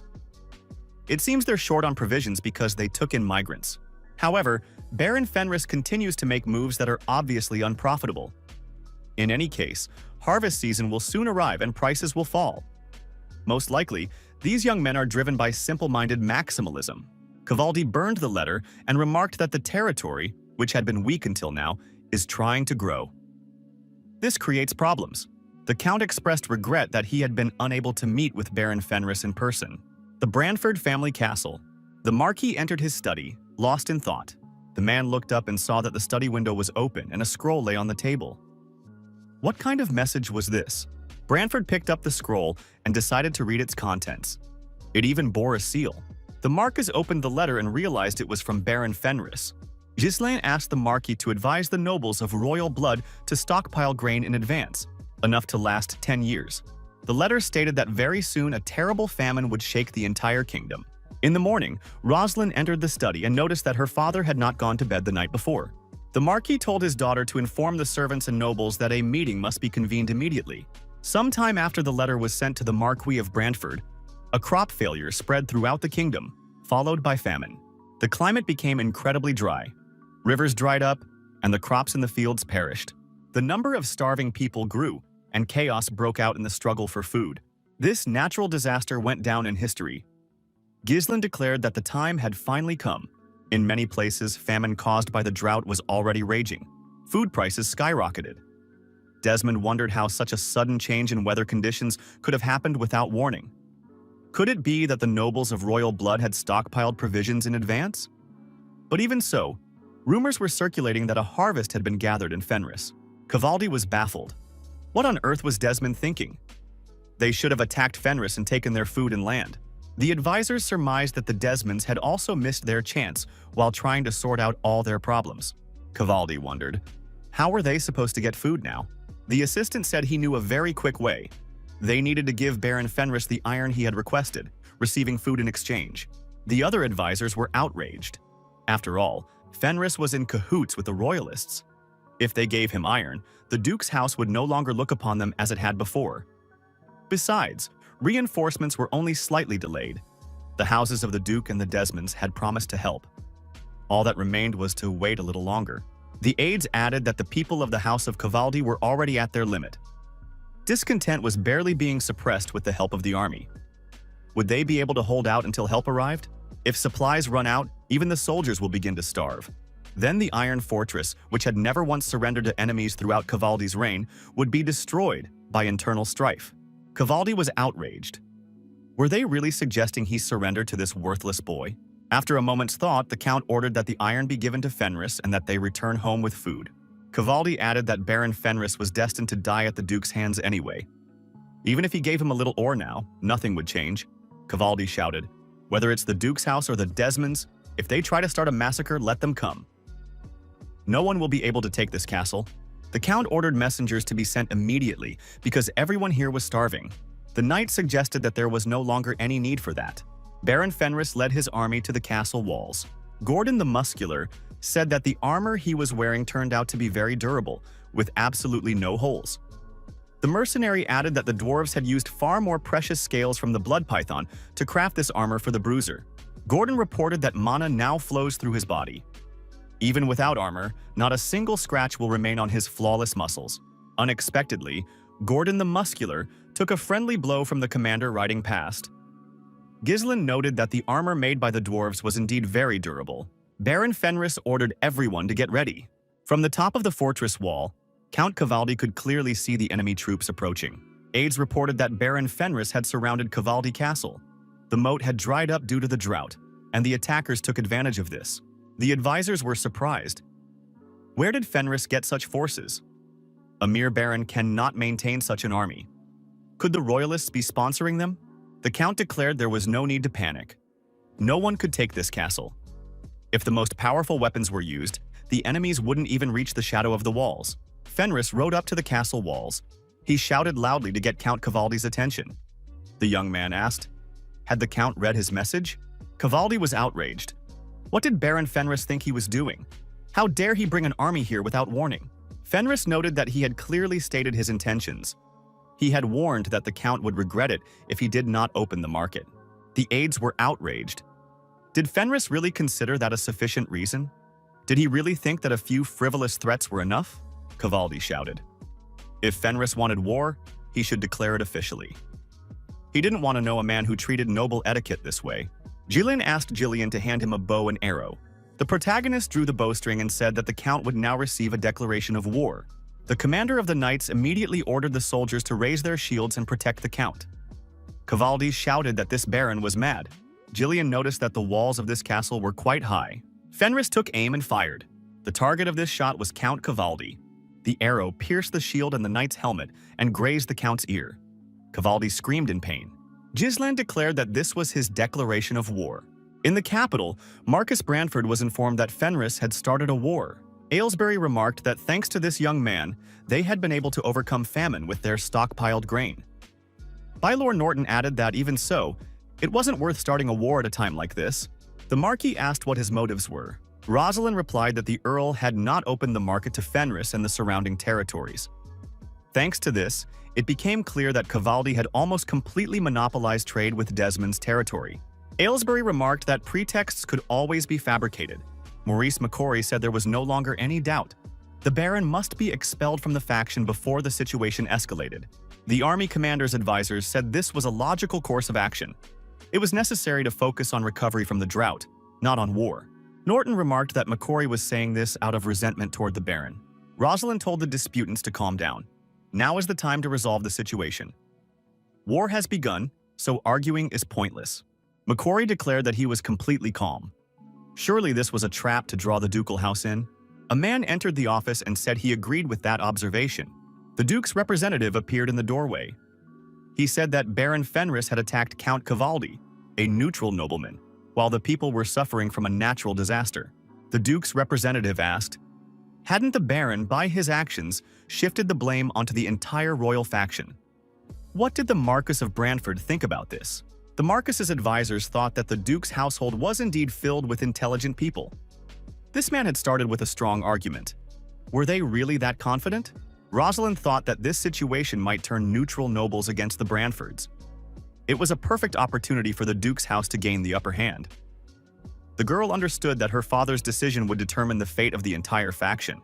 It seems they're short on provisions because they took in migrants. However, Baron Fenris continues to make moves that are obviously unprofitable. In any case, harvest season will soon arrive and prices will fall. Most likely, these young men are driven by simple-minded maximalism. Cavaldi burned the letter and remarked that the territory, which had been weak until now, is trying to grow. This creates problems. The Count expressed regret that he had been unable to meet with Baron Fenris in person. The Branford family castle. The Marquis entered his study, lost in thought. The man looked up and saw that the study window was open and a scroll lay on the table. What kind of message was this? Branford picked up the scroll and decided to read its contents. It even bore a seal. The Marquis opened the letter and realized it was from Baron Fenris. Ghislain asked the Marquis to advise the nobles of royal blood to stockpile grain in advance, enough to last 10 years. The letter stated that very soon a terrible famine would shake the entire kingdom. In the morning, Rosalind entered the study and noticed that her father had not gone to bed the night before. The Marquis told his daughter to inform the servants and nobles that a meeting must be convened immediately. Sometime after the letter was sent to the Marquis of Brantford, a crop failure spread throughout the kingdom, followed by famine. The climate became incredibly dry. Rivers dried up, and the crops in the fields perished. The number of starving people grew, and chaos broke out in the struggle for food. This natural disaster went down in history. Ghislain declared that the time had finally come. In many places, famine caused by the drought was already raging. Food prices skyrocketed. Desmond wondered how such a sudden change in weather conditions could have happened without warning. Could it be that the nobles of royal blood had stockpiled provisions in advance? But even so, rumors were circulating that a harvest had been gathered in Fenris. Cavaldi was baffled. What on earth was Desmond thinking? They should have attacked Fenris and taken their food and land. The advisors surmised that the Desmonds had also missed their chance while trying to sort out all their problems. Cavaldi wondered, how were they supposed to get food now? The assistant said he knew a very quick way. They needed to give Baron Fenris the iron he had requested, receiving food in exchange. The other advisors were outraged. After all, Fenris was in cahoots with the royalists. If they gave him iron, the Duke's house would no longer look upon them as it had before. Besides, reinforcements were only slightly delayed. The houses of the Duke and the Desmonds had promised to help. All that remained was to wait a little longer. The aides added that the people of the House of Cavaldi were already at their limit. Discontent was barely being suppressed with the help of the army. Would they be able to hold out until help arrived? If supplies run out, even the soldiers will begin to starve. Then the Iron Fortress, which had never once surrendered to enemies throughout Cavaldi's reign, would be destroyed by internal strife. Cavaldi was outraged. Were they really suggesting he surrender to this worthless boy? After a moment's thought, the Count ordered that the iron be given to Fenris and that they return home with food. Cavaldi added that Baron Fenris was destined to die at the Duke's hands anyway. Even if he gave him a little ore now, nothing would change. Cavaldi shouted, whether it's the Duke's house or the Desmonds, if they try to start a massacre, let them come. No one will be able to take this castle. The Count ordered messengers to be sent immediately because everyone here was starving. The knight suggested that there was no longer any need for that. Baron Fenris led his army to the castle walls. Gordon the Muscular said that the armor he was wearing turned out to be very durable, with absolutely no holes. The Mercenary added that the dwarves had used far more precious scales from the blood python to craft this armor for the bruiser. Gordon reported that mana now flows through his body. Even without armor, not a single scratch will remain on his flawless muscles. Unexpectedly, Gordon the Muscular took a friendly blow from the commander riding past. Ghislain noted that the armor made by the dwarves was indeed very durable. Baron Fenris ordered everyone to get ready. From the top of the fortress wall, Count Cavaldi could clearly see the enemy troops approaching. Aides reported that Baron Fenris had surrounded Cavaldi Castle. The moat had dried up due to the drought, and the attackers took advantage of this. The advisors were surprised. Where did Fenris get such forces? A mere baron cannot maintain such an army. Could the royalists be sponsoring them? The Count declared there was no need to panic. No one could take this castle. If the most powerful weapons were used, the enemies wouldn't even reach the shadow of the walls. Fenris rode up to the castle walls. He shouted loudly to get Count Cavaldi's attention. The young man asked, had the Count read his message? Cavaldi was outraged. What did Baron Fenris think he was doing? How dare he bring an army here without warning? Fenris noted that he had clearly stated his intentions. He had warned that the Count would regret it if he did not open the market. The aides were outraged. Did Fenris really consider that a sufficient reason? Did he really think that a few frivolous threats were enough? Cavaldi shouted. If Fenris wanted war, he should declare it officially. He didn't want to know a man who treated noble etiquette this way. Jillian asked Jillian to hand him a bow and arrow. The protagonist drew the bowstring and said that the Count would now receive a declaration of war. The commander of the knights immediately ordered the soldiers to raise their shields and protect the Count. Cavaldi shouted that this baron was mad. Jillian noticed that the walls of this castle were quite high. Fenris took aim and fired. The target of this shot was Count Cavaldi. The arrow pierced the shield and the knight's helmet and grazed the Count's ear. Cavaldi screamed in pain. Gislan declared that this was his declaration of war. In the capital, Marcus Branford was informed that Fenris had started a war. Aylesbury remarked that thanks to this young man, they had been able to overcome famine with their stockpiled grain. Bylor Norton added that even so, it wasn't worth starting a war at a time like this. The Marquis asked what his motives were. Rosalind replied that the Earl had not opened the market to Fenris and the surrounding territories. Thanks to this, it became clear that Cavaldi had almost completely monopolized trade with Desmond's territory. Aylesbury remarked that pretexts could always be fabricated. Maurice McCory said there was no longer any doubt. The Baron must be expelled from the faction before the situation escalated. The army commander's advisors said this was a logical course of action. It was necessary to focus on recovery from the drought, not on war. Norton remarked that McCory was saying this out of resentment toward the Baron. Rosalind told the disputants to calm down. Now is the time to resolve the situation. War has begun, so arguing is pointless. McCory declared that he was completely calm. Surely this was a trap to draw the ducal house in. A man entered the office and said he agreed with that observation. The Duke's representative appeared in the doorway. He said that Baron Fenris had attacked Count Cavaldi, a neutral nobleman, while the people were suffering from a natural disaster. The Duke's representative asked, hadn't the Baron, by his actions, shifted the blame onto the entire royal faction? What did the Marquis of Branford think about this? The Marquis's advisors thought that the Duke's household was indeed filled with intelligent people. This man had started with a strong argument. Were they really that confident? Rosalind thought that this situation might turn neutral nobles against the Branfords. It was a perfect opportunity for the Duke's house to gain the upper hand. The girl understood that her father's decision would determine the fate of the entire faction.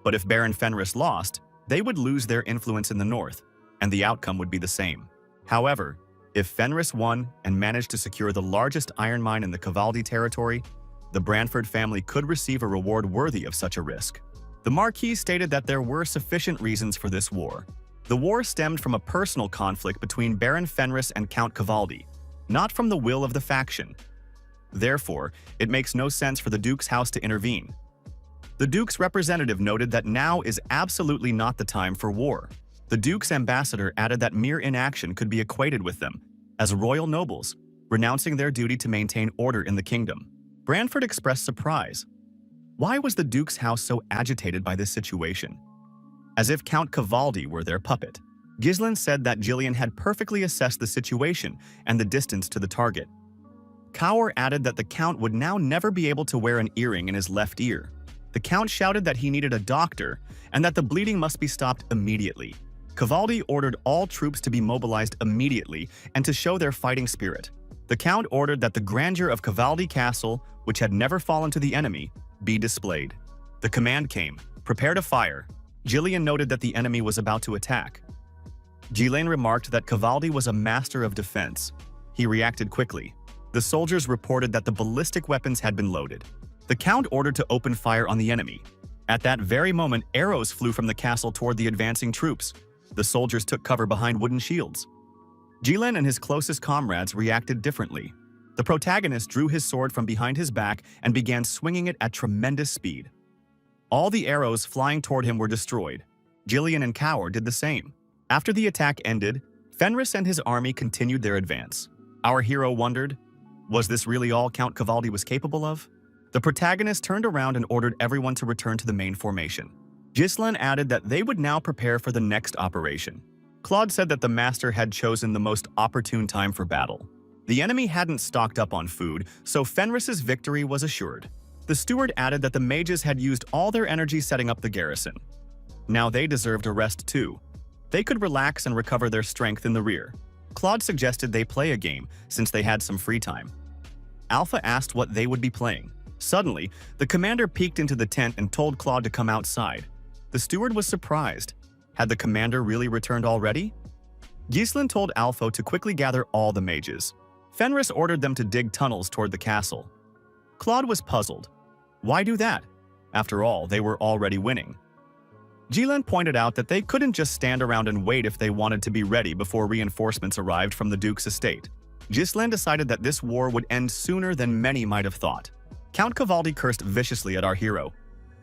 But if Baron Fenris lost, they would lose their influence in the north, and the outcome would be the same. However, if Fenris won and managed to secure the largest iron mine in the Cavaldi territory, the Branford family could receive a reward worthy of such a risk. The Marquis stated that there were sufficient reasons for this war. The war stemmed from a personal conflict between Baron Fenris and Count Cavaldi, not from the will of the faction. Therefore, it makes no sense for the Duke's house to intervene. The Duke's representative noted that now is absolutely not the time for war. The Duke's ambassador added that mere inaction could be equated with them as royal nobles, renouncing their duty to maintain order in the kingdom. Branford expressed surprise. Why was the Duke's house so agitated by this situation? As if Count Cavaldi were their puppet. Gislan said that Jillian had perfectly assessed the situation and the distance to the target. Cower added that the Count would now never be able to wear an earring in his left ear. The Count shouted that he needed a doctor and that the bleeding must be stopped immediately. Cavaldi ordered all troops to be mobilized immediately and to show their fighting spirit. The Count ordered that the grandeur of Cavaldi Castle, which had never fallen to the enemy, be displayed. The command came, prepare to fire. Jillian noted that the enemy was about to attack. Ghislaine remarked that Cavaldi was a master of defense. He reacted quickly. The soldiers reported that the ballistic weapons had been loaded. The Count ordered to open fire on the enemy. At that very moment, arrows flew from the castle toward the advancing troops. The soldiers took cover behind wooden shields. Ghislaine and his closest comrades reacted differently. The protagonist drew his sword from behind his back and began swinging it at tremendous speed. All the arrows flying toward him were destroyed. Jillian and Cower did the same. After the attack ended, Fenris and his army continued their advance. Our hero wondered, was this really all Count Cavaldi was capable of? The protagonist turned around and ordered everyone to return to the main formation. Ghislain added that they would now prepare for the next operation. Claude said that the master had chosen the most opportune time for battle. The enemy hadn't stocked up on food, so Fenris's victory was assured. The steward added that the mages had used all their energy setting up the garrison. Now they deserved a rest too. They could relax and recover their strength in the rear. Claude suggested they play a game, since they had some free time. Alpha asked what they would be playing. Suddenly, the commander peeked into the tent and told Claude to come outside. The steward was surprised. Had the commander really returned already? Ghislain told Alpha to quickly gather all the mages. Fenris ordered them to dig tunnels toward the castle. Claude was puzzled. Why do that? After all, they were already winning. Ghislain pointed out that they couldn't just stand around and wait if they wanted to be ready before reinforcements arrived from the Duke's estate. Ghislain decided that this war would end sooner than many might have thought. Count Cavaldi cursed viciously at our hero.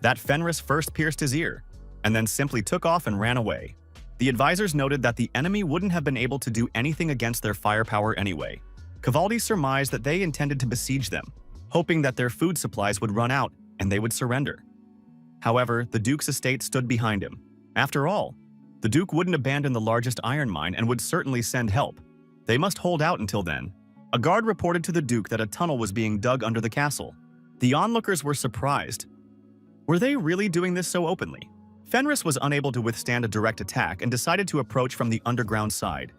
That Fenris first pierced his ear, and then simply took off and ran away. The advisors noted that the enemy wouldn't have been able to do anything against their firepower anyway. Cavaldi surmised that they intended to besiege them, hoping that their food supplies would run out and they would surrender. However, the Duke's estate stood behind him. After all, the Duke wouldn't abandon the largest iron mine and would certainly send help. They must hold out until then. A guard reported to the Duke that a tunnel was being dug under the castle. The onlookers were surprised. Were they really doing this so openly? Fenris was unable to withstand a direct attack and decided to approach from the underground side.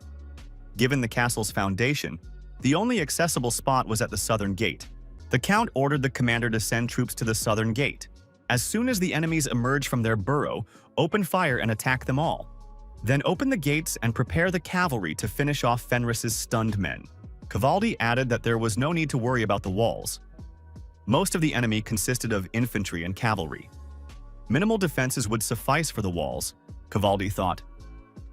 Given the castle's foundation, the only accessible spot was at the southern gate. The Count ordered the commander to send troops to the southern gate. As soon as the enemies emerge from their burrow, open fire and attack them all. Then open the gates and prepare the cavalry to finish off Fenris's stunned men. Cavaldi added that there was no need to worry about the walls. Most of the enemy consisted of infantry and cavalry. Minimal defenses would suffice for the walls, Cavaldi thought.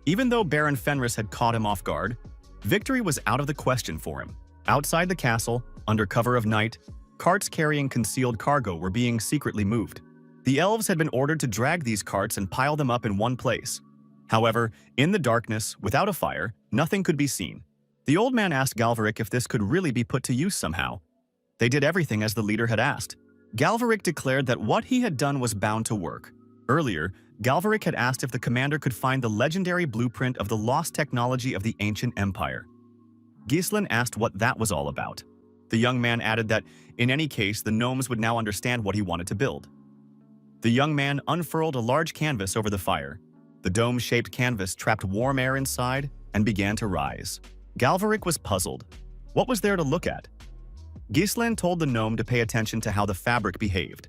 Even though Baron Fenris had caught him off guard, victory was out of the question for him. Outside the castle, under cover of night, carts carrying concealed cargo were being secretly moved. The elves had been ordered to drag these carts and pile them up in one place. However, in the darkness, without a fire, nothing could be seen. The old man asked Galvaric if this could really be put to use somehow. They did everything as the leader had asked. Galvaric declared that what he had done was bound to work. Earlier, Galvaric had asked if the commander could find the legendary blueprint of the lost technology of the ancient empire. Ghislain asked what that was all about. The young man added that, in any case, the gnomes would now understand what he wanted to build. The young man unfurled a large canvas over the fire. The dome-shaped canvas trapped warm air inside and began to rise. Galvaric was puzzled. What was there to look at? Ghislain told the gnome to pay attention to how the fabric behaved.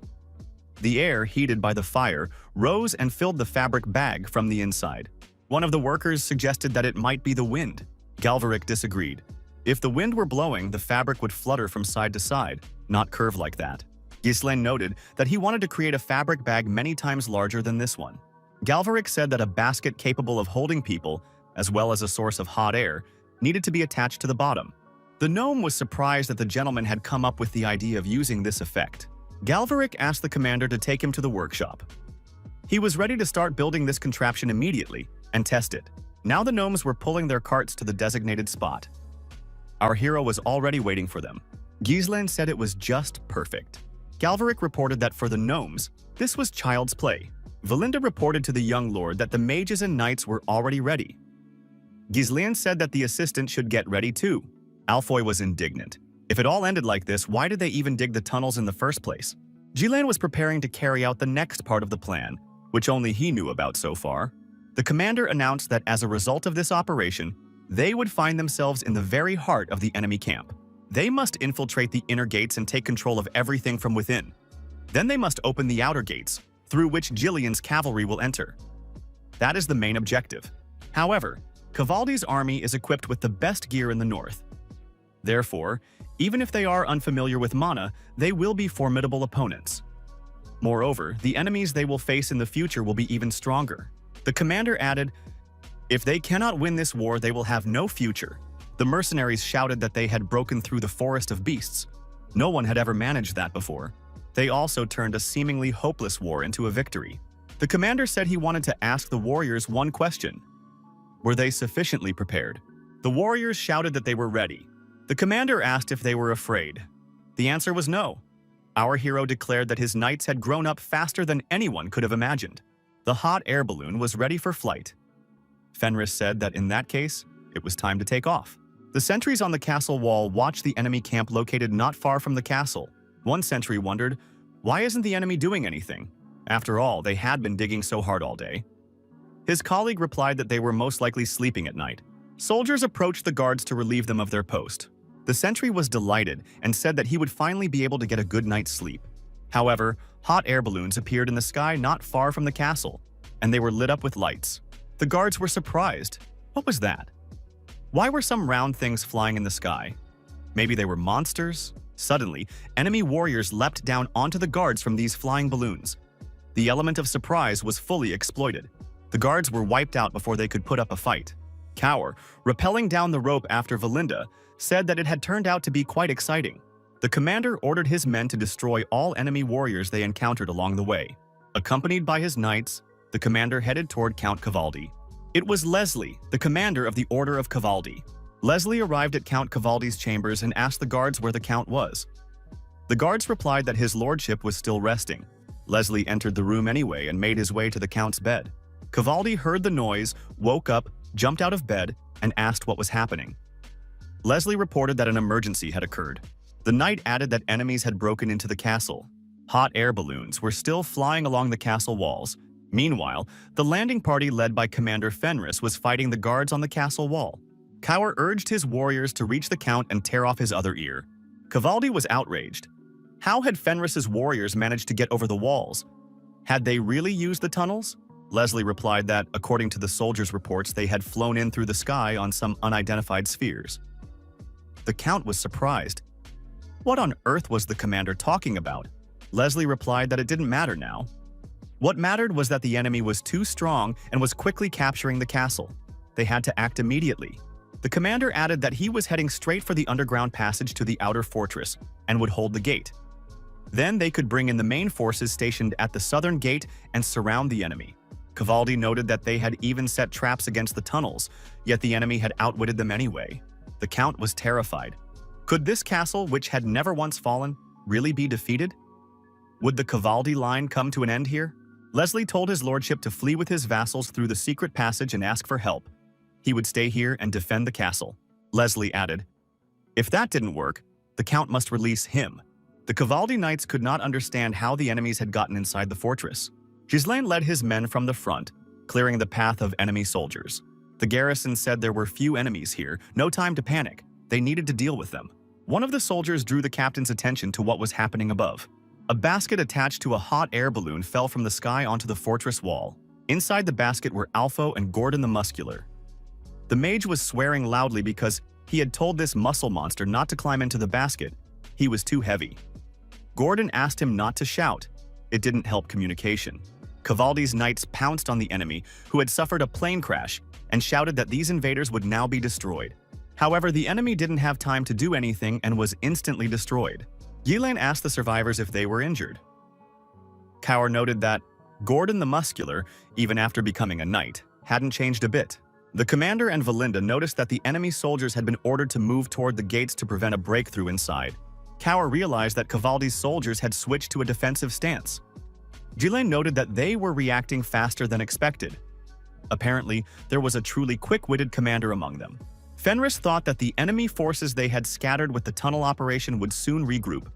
The air, heated by the fire, rose and filled the fabric bag from the inside. One of the workers suggested that it might be the wind. Galvaric disagreed. If the wind were blowing, the fabric would flutter from side to side, not curve like that. Ghislain noted that he wanted to create a fabric bag many times larger than this one. Galvaric said that a basket capable of holding people, as well as a source of hot air, needed to be attached to the bottom. The gnome was surprised that the gentleman had come up with the idea of using this effect. Galvaric asked the commander to take him to the workshop. He was ready to start building this contraption immediately and test it. Now the gnomes were pulling their carts to the designated spot. Our hero was already waiting for them. Ghislain said it was just perfect. Galvaric reported that for the gnomes, this was child's play. Valinda reported to the young lord that the mages and knights were already ready. Ghislain said that the assistant should get ready too. Alfoy was indignant. If it all ended like this, why did they even dig the tunnels in the first place? Ghislain was preparing to carry out the next part of the plan, which only he knew about so far. The commander announced that as a result of this operation, they would find themselves in the very heart of the enemy camp. They must infiltrate the inner gates and take control of everything from within. Then they must open the outer gates, through which Jillian's cavalry will enter. That is the main objective. However, Cavaldi's army is equipped with the best gear in the north. Therefore, even if they are unfamiliar with mana, they will be formidable opponents. Moreover, the enemies they will face in the future will be even stronger. The commander added, "If they cannot win this war, they will have no future." The mercenaries shouted that they had broken through the forest of beasts. No one had ever managed that before. They also turned a seemingly hopeless war into a victory. The commander said he wanted to ask the warriors one question. Were they sufficiently prepared? The warriors shouted that they were ready. The commander asked if they were afraid. The answer was no. Our hero declared that his knights had grown up faster than anyone could have imagined. The hot air balloon was ready for flight. Fenris said that in that case, it was time to take off. The sentries on the castle wall watched the enemy camp located not far from the castle. One sentry wondered, why isn't the enemy doing anything? After all, they had been digging so hard all day. His colleague replied that they were most likely sleeping at night. Soldiers approached the guards to relieve them of their post. The sentry was delighted and said that he would finally be able to get a good night's sleep. However, hot air balloons appeared in the sky not far from the castle, and they were lit up with lights. The guards were surprised. What was that? Why were some round things flying in the sky? Maybe they were monsters? Suddenly, enemy warriors leapt down onto the guards from these flying balloons. The element of surprise was fully exploited. The guards were wiped out before they could put up a fight. Cower, rappelling down the rope after Valinda, said that it had turned out to be quite exciting. The commander ordered his men to destroy all enemy warriors they encountered along the way. Accompanied by his knights, the commander headed toward Count Cavaldi. It was Leslie, the commander of the Order of Cavaldi. Leslie arrived at Count Cavaldi's chambers and asked the guards where the count was. The guards replied that his lordship was still resting. Leslie entered the room anyway and made his way to the count's bed. Cavaldi heard the noise, woke up, jumped out of bed, and asked what was happening. Leslie reported that an emergency had occurred. The knight added that enemies had broken into the castle. Hot air balloons were still flying along the castle walls. Meanwhile, the landing party led by Commander Fenris was fighting the guards on the castle wall. Cower urged his warriors to reach the count and tear off his other ear. Cavaldi was outraged. How had Fenris's warriors managed to get over the walls? Had they really used the tunnels? Leslie replied that, according to the soldiers' reports, they had flown in through the sky on some unidentified spheres. The count was surprised. What on earth was the commander talking about? Leslie replied that it didn't matter now. What mattered was that the enemy was too strong and was quickly capturing the castle. They had to act immediately. The commander added that he was heading straight for the underground passage to the outer fortress and would hold the gate. Then they could bring in the main forces stationed at the southern gate and surround the enemy. Cavaldi noted that they had even set traps against the tunnels, yet the enemy had outwitted them anyway. The count was terrified. Could this castle, which had never once fallen, really be defeated? Would the Cavaldi line come to an end here? Leslie told his lordship to flee with his vassals through the secret passage and ask for help. He would stay here and defend the castle. Leslie added, if that didn't work, the count must release him. The Cavaldi knights could not understand how the enemies had gotten inside the fortress. Ghislain led his men from the front, clearing the path of enemy soldiers. The garrison said there were few enemies here, no time to panic. They needed to deal with them. One of the soldiers drew the captain's attention to what was happening above. A basket attached to a hot air balloon fell from the sky onto the fortress wall. Inside the basket were Alpho and Gordon the Muscular. The mage was swearing loudly because he had told this muscle monster not to climb into the basket. He was too heavy. Gordon asked him not to shout. It didn't help communication. Cavaldi's knights pounced on the enemy, who had suffered a plane crash, and shouted that these invaders would now be destroyed. However, the enemy didn't have time to do anything and was instantly destroyed. Ghislain asked the survivors if they were injured. Cower noted that Gordon the Muscular, even after becoming a knight, hadn't changed a bit. The commander and Valinda noticed that the enemy soldiers had been ordered to move toward the gates to prevent a breakthrough inside. Cower realized that Cavaldi's soldiers had switched to a defensive stance. Ghislain noted that they were reacting faster than expected. Apparently, there was a truly quick-witted commander among them. Fenris thought that the enemy forces they had scattered with the tunnel operation would soon regroup.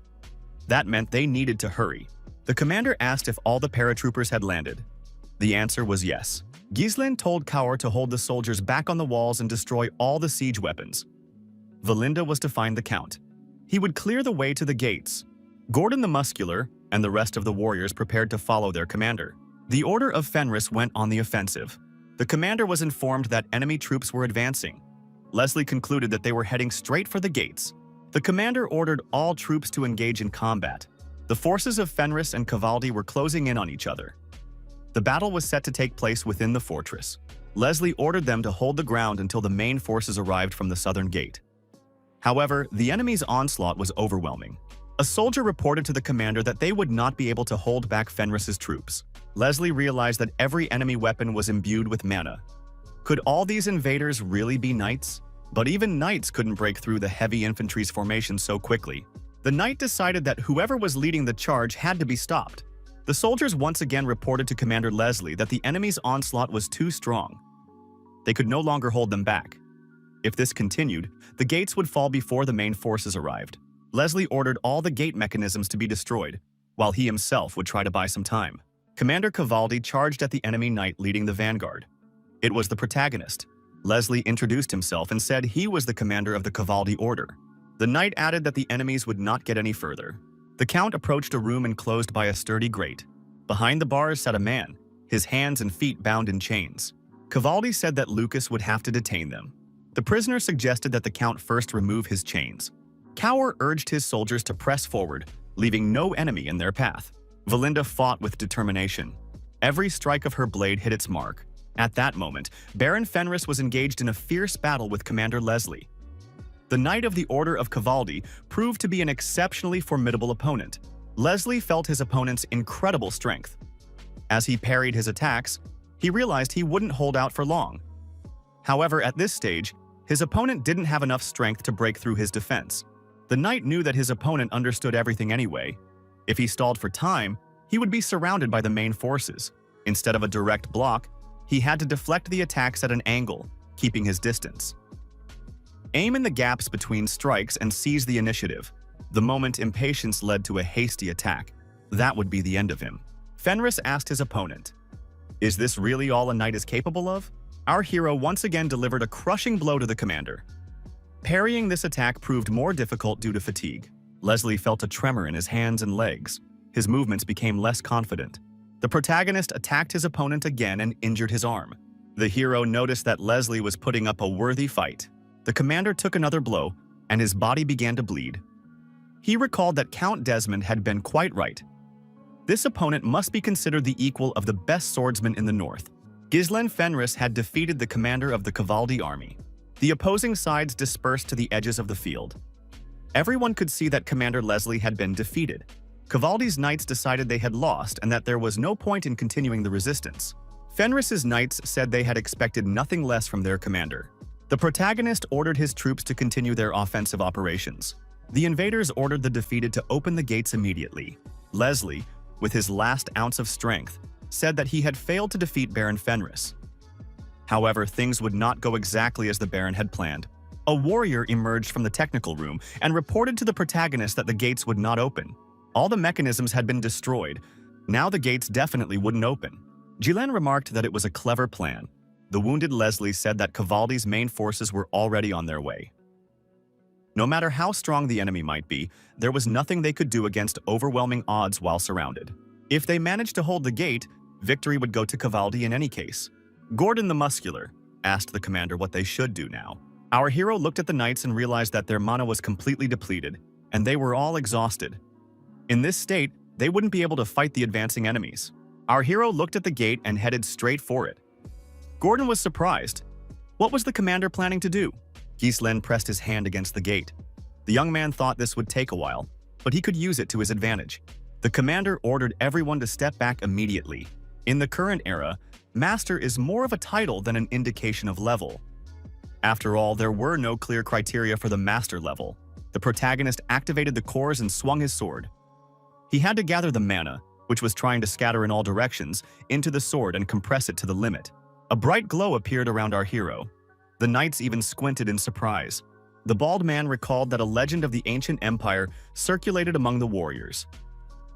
That meant they needed to hurry. The commander asked if all the paratroopers had landed. The answer was yes. Ghislain told Cower to hold the soldiers back on the walls and destroy all the siege weapons. Valinda was to find the count. He would clear the way to the gates. Gordon the Muscular and the rest of the warriors prepared to follow their commander. The order of Fenris went on the offensive. The commander was informed that enemy troops were advancing. Leslie concluded that they were heading straight for the gates. The commander ordered all troops to engage in combat. The forces of Fenris and Cavaldi were closing in on each other. The battle was set to take place within the fortress. Leslie ordered them to hold the ground until the main forces arrived from the southern gate. However, the enemy's onslaught was overwhelming. A soldier reported to the commander that they would not be able to hold back Fenris's troops. Leslie realized that every enemy weapon was imbued with mana. Could all these invaders really be knights? But even knights couldn't break through the heavy infantry's formation so quickly. The The knight decided that whoever was leading the charge had to be stopped. The soldiers once again reported to Commander Leslie that the enemy's onslaught was too strong. They could no longer hold them back. If this continued, the gates would fall before the main forces arrived. Leslie ordered all the gate mechanisms to be destroyed, while he himself would try to buy some time. Commander Cavaldi charged at the enemy knight leading the vanguard. It was the protagonist. Leslie introduced himself and said he was the commander of the Cavaldi order. The knight added that the enemies would not get any further. The count approached a room enclosed by a sturdy grate. Behind the bars sat a man, his hands and feet bound in chains. Cavaldi said that Lucas would have to detain them. The prisoner suggested that the count first remove his chains. Cower urged his soldiers to press forward, leaving no enemy in their path. Valinda fought with determination. Every strike of her blade hit its mark. At that moment, Baron Fenris was engaged in a fierce battle with Commander Leslie. The Knight of the Order of Cavaldi proved to be an exceptionally formidable opponent. Leslie felt his opponent's incredible strength. As he parried his attacks, he realized he wouldn't hold out for long. However, at this stage, his opponent didn't have enough strength to break through his defense. The knight knew that his opponent understood everything anyway. If he stalled for time, he would be surrounded by the main forces. Instead of a direct block, he had to deflect the attacks at an angle, keeping his distance. Aim in the gaps between strikes and seize the initiative. The moment impatience led to a hasty attack, that would be the end of him. Fenris asked his opponent, "Is this really all a knight is capable of?" Our hero once again delivered a crushing blow to the commander. Parrying this attack proved more difficult due to fatigue. Leslie felt a tremor in his hands and legs. His movements became less confident. The protagonist attacked his opponent again and injured his arm. The hero noticed that Leslie was putting up a worthy fight. The commander took another blow, and his body began to bleed. He recalled that Count Desmond had been quite right. This opponent must be considered the equal of the best swordsman in the north. Ghislain Fenris had defeated the commander of the Cavaldi army. The opposing sides dispersed to the edges of the field. Everyone could see that Commander Leslie had been defeated. Cavaldi's knights decided they had lost and that there was no point in continuing the resistance. Fenris's knights said they had expected nothing less from their commander. The protagonist ordered his troops to continue their offensive operations. The invaders ordered the defeated to open the gates immediately. Leslie, with his last ounce of strength, said that he had failed to defeat Baron Fenris. However, things would not go exactly as the Baron had planned. A warrior emerged from the technical room and reported to the protagonist that the gates would not open. All the mechanisms had been destroyed. Now the gates definitely wouldn't open. Ghislain remarked that it was a clever plan. The wounded Leslie said that Cavaldi's main forces were already on their way. No matter how strong the enemy might be, there was nothing they could do against overwhelming odds while surrounded. If they managed to hold the gate, victory would go to Cavaldi in any case. Gordon the Muscular asked the commander what they should do now. Our hero looked at the knights and realized that their mana was completely depleted, and they were all exhausted. In this state, they wouldn't be able to fight the advancing enemies. Our hero looked at the gate and headed straight for it. Gordon was surprised. What was the commander planning to do? Ghislain pressed his hand against the gate. The young man thought this would take a while, but he could use it to his advantage. The commander ordered everyone to step back immediately. In the current era, Master is more of a title than an indication of level. After all, there were no clear criteria for the Master level. The protagonist activated the cores and swung his sword. He had to gather the mana, which was trying to scatter in all directions, into the sword and compress it to the limit. A bright glow appeared around our hero. The knights even squinted in surprise. The bald man recalled that a legend of the ancient empire circulated among the warriors.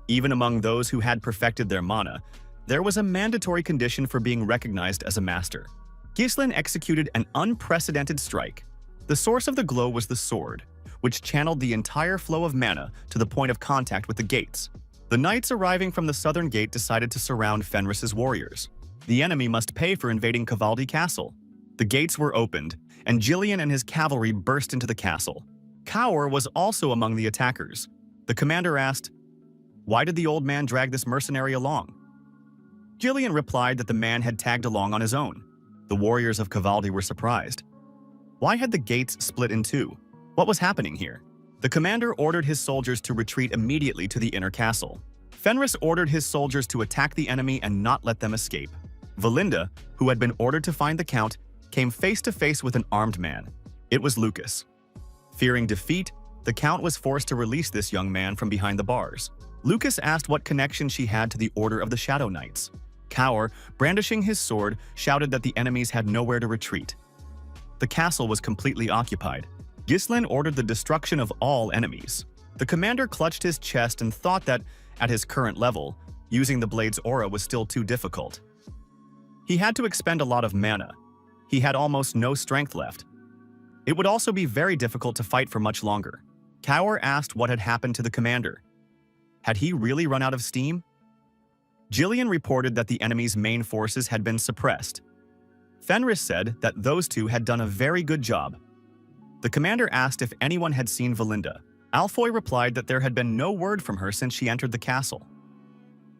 Even among those who had perfected their mana, there was a mandatory condition for being recognized as a master. Ghislain executed an unprecedented strike. The source of the glow was the sword, which channeled the entire flow of mana to the point of contact with the gates. The knights arriving from the southern gate decided to surround Fenris's warriors. The enemy must pay for invading Cavaldi Castle. The gates were opened, and Gillian and his cavalry burst into the castle. Cower was also among the attackers. The commander asked, "Why did the old man drag this mercenary along?" Gillian replied that the man had tagged along on his own. The warriors of Cavaldi were surprised. Why had the gates split in two? What was happening here? The commander ordered his soldiers to retreat immediately to the inner castle. Fenris ordered his soldiers to attack the enemy and not let them escape. Valinda, who had been ordered to find the count, came face to face with an armed man. It was Lucas. Fearing defeat, The Count was forced to release this young man from behind the bars. Lucas asked what connection she had to the Order of the Shadow Knights. Kaur, brandishing his sword, shouted that the enemies had nowhere to retreat. The castle was completely occupied. Ghislain ordered the destruction of all enemies. The commander clutched his chest and thought that, at his current level, using the blade's aura was still too difficult. He had to expend a lot of mana. He had almost no strength left. It would also be very difficult to fight for much longer. Kaur asked what had happened to the commander. Had he really run out of steam? Jillian reported that the enemy's main forces had been suppressed. Fenris said that those two had done a very good job. The commander asked if anyone had seen Valinda. Alfoy replied that there had been no word from her since she entered the castle.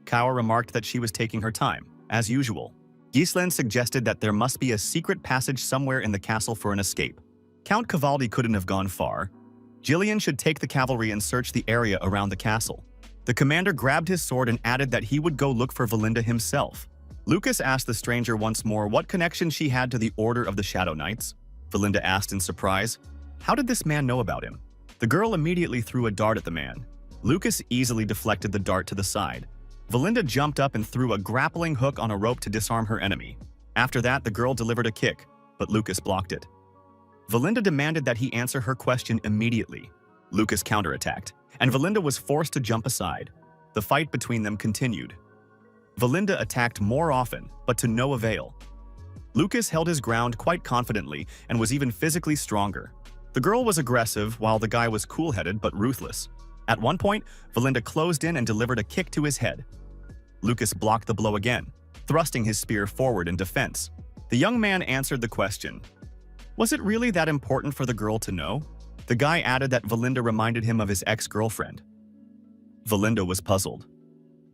Kaur remarked that she was taking her time, as usual. Ghislain suggested that there must be a secret passage somewhere in the castle for an escape. Count Cavaldi couldn't have gone far. Jillian should take the cavalry and search the area around the castle. The commander grabbed his sword and added that he would go look for Valinda himself. Lucas asked the stranger once more what connection she had to the Order of the Shadow Knights. Valinda asked in surprise, how did this man know about him? The girl immediately threw a dart at the man. Lucas easily deflected the dart to the side. Valinda jumped up and threw a grappling hook on a rope to disarm her enemy. After that, the girl delivered a kick, but Lucas blocked it. Valinda demanded that he answer her question immediately. Lucas counterattacked, and Valinda was forced to jump aside. The fight between them continued. Valinda attacked more often, but to no avail. Lucas held his ground quite confidently and was even physically stronger. The girl was aggressive, while the guy was cool-headed but ruthless. At one point, Valinda closed in and delivered a kick to his head. Lucas blocked the blow again, thrusting his spear forward in defense. The young man answered the question. Was it really that important for the girl to know? The guy added that Valinda reminded him of his ex-girlfriend. Valinda was puzzled.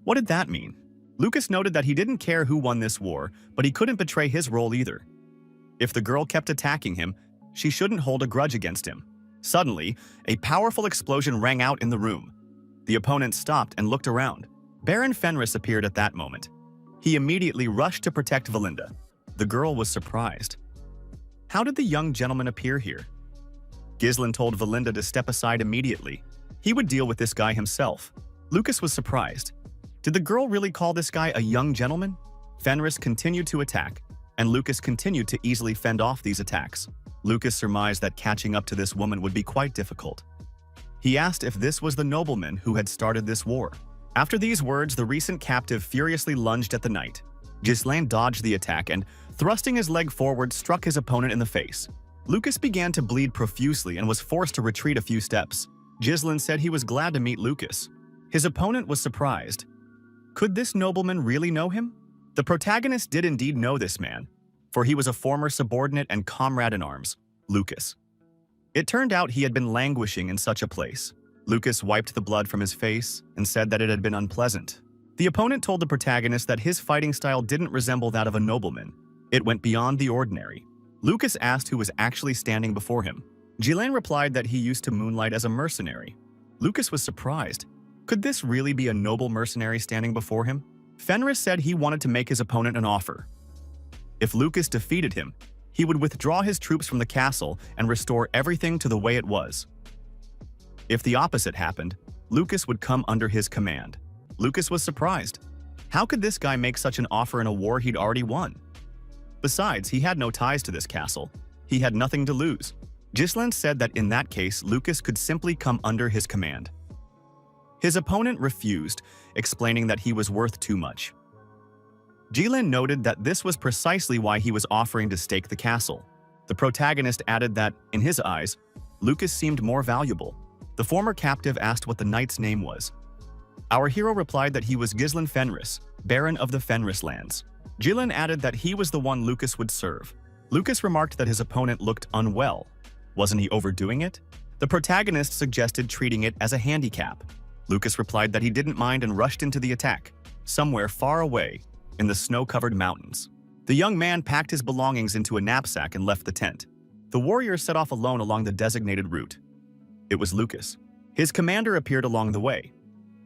What did that mean? Lucas noted that he didn't care who won this war, but he couldn't betray his role either. If the girl kept attacking him, she shouldn't hold a grudge against him. Suddenly, a powerful explosion rang out in the room. The opponent stopped and looked around. Baron Fenris appeared at that moment. He immediately rushed to protect Valinda. The girl was surprised. How did the young gentleman appear here? Ghislain told Valinda to step aside immediately. He would deal with this guy himself. Lucas was surprised. Did the girl really call this guy a young gentleman? Fenris continued to attack, and Lucas continued to easily fend off these attacks. Lucas surmised that catching up to this woman would be quite difficult. He asked if this was the nobleman who had started this war. After these words, the recent captive furiously lunged at the knight. Ghislain dodged the attack and, thrusting his leg forward, struck his opponent in the face. Lucas began to bleed profusely and was forced to retreat a few steps. Ghislain said he was glad to meet Lucas. His opponent was surprised. Could this nobleman really know him? The protagonist did indeed know this man, for he was a former subordinate and comrade in arms, Lucas. It turned out he had been languishing in such a place. Lucas wiped the blood from his face and said that it had been unpleasant. The opponent told the protagonist that his fighting style didn't resemble that of a nobleman. It went beyond the ordinary. Lucas asked who was actually standing before him. Ghislain replied that he used to moonlight as a mercenary. Lucas was surprised. Could this really be a noble mercenary standing before him? Fenris said he wanted to make his opponent an offer. If Lucas defeated him, he would withdraw his troops from the castle and restore everything to the way it was. If the opposite happened, Lucas would come under his command. Lucas was surprised. How could this guy make such an offer in a war he'd already won? Besides, he had no ties to this castle. He had nothing to lose. Ghislain said that in that case, Lucas could simply come under his command. His opponent refused, explaining that he was worth too much. Ghislain noted that this was precisely why he was offering to stake the castle. The protagonist added that, in his eyes, Lucas seemed more valuable. The former captive asked what the knight's name was. Our hero replied that he was Ghislain Fenris, Baron of the Fenris lands. Ghislain added that he was the one Lucas would serve. Lucas remarked that his opponent looked unwell. Wasn't he overdoing it? The protagonist suggested treating it as a handicap. Lucas replied that he didn't mind and rushed into the attack, somewhere far away, in the snow-covered mountains. The young man packed his belongings into a knapsack and left the tent. The warrior set off alone along the designated route. It was Lucas. His commander appeared along the way.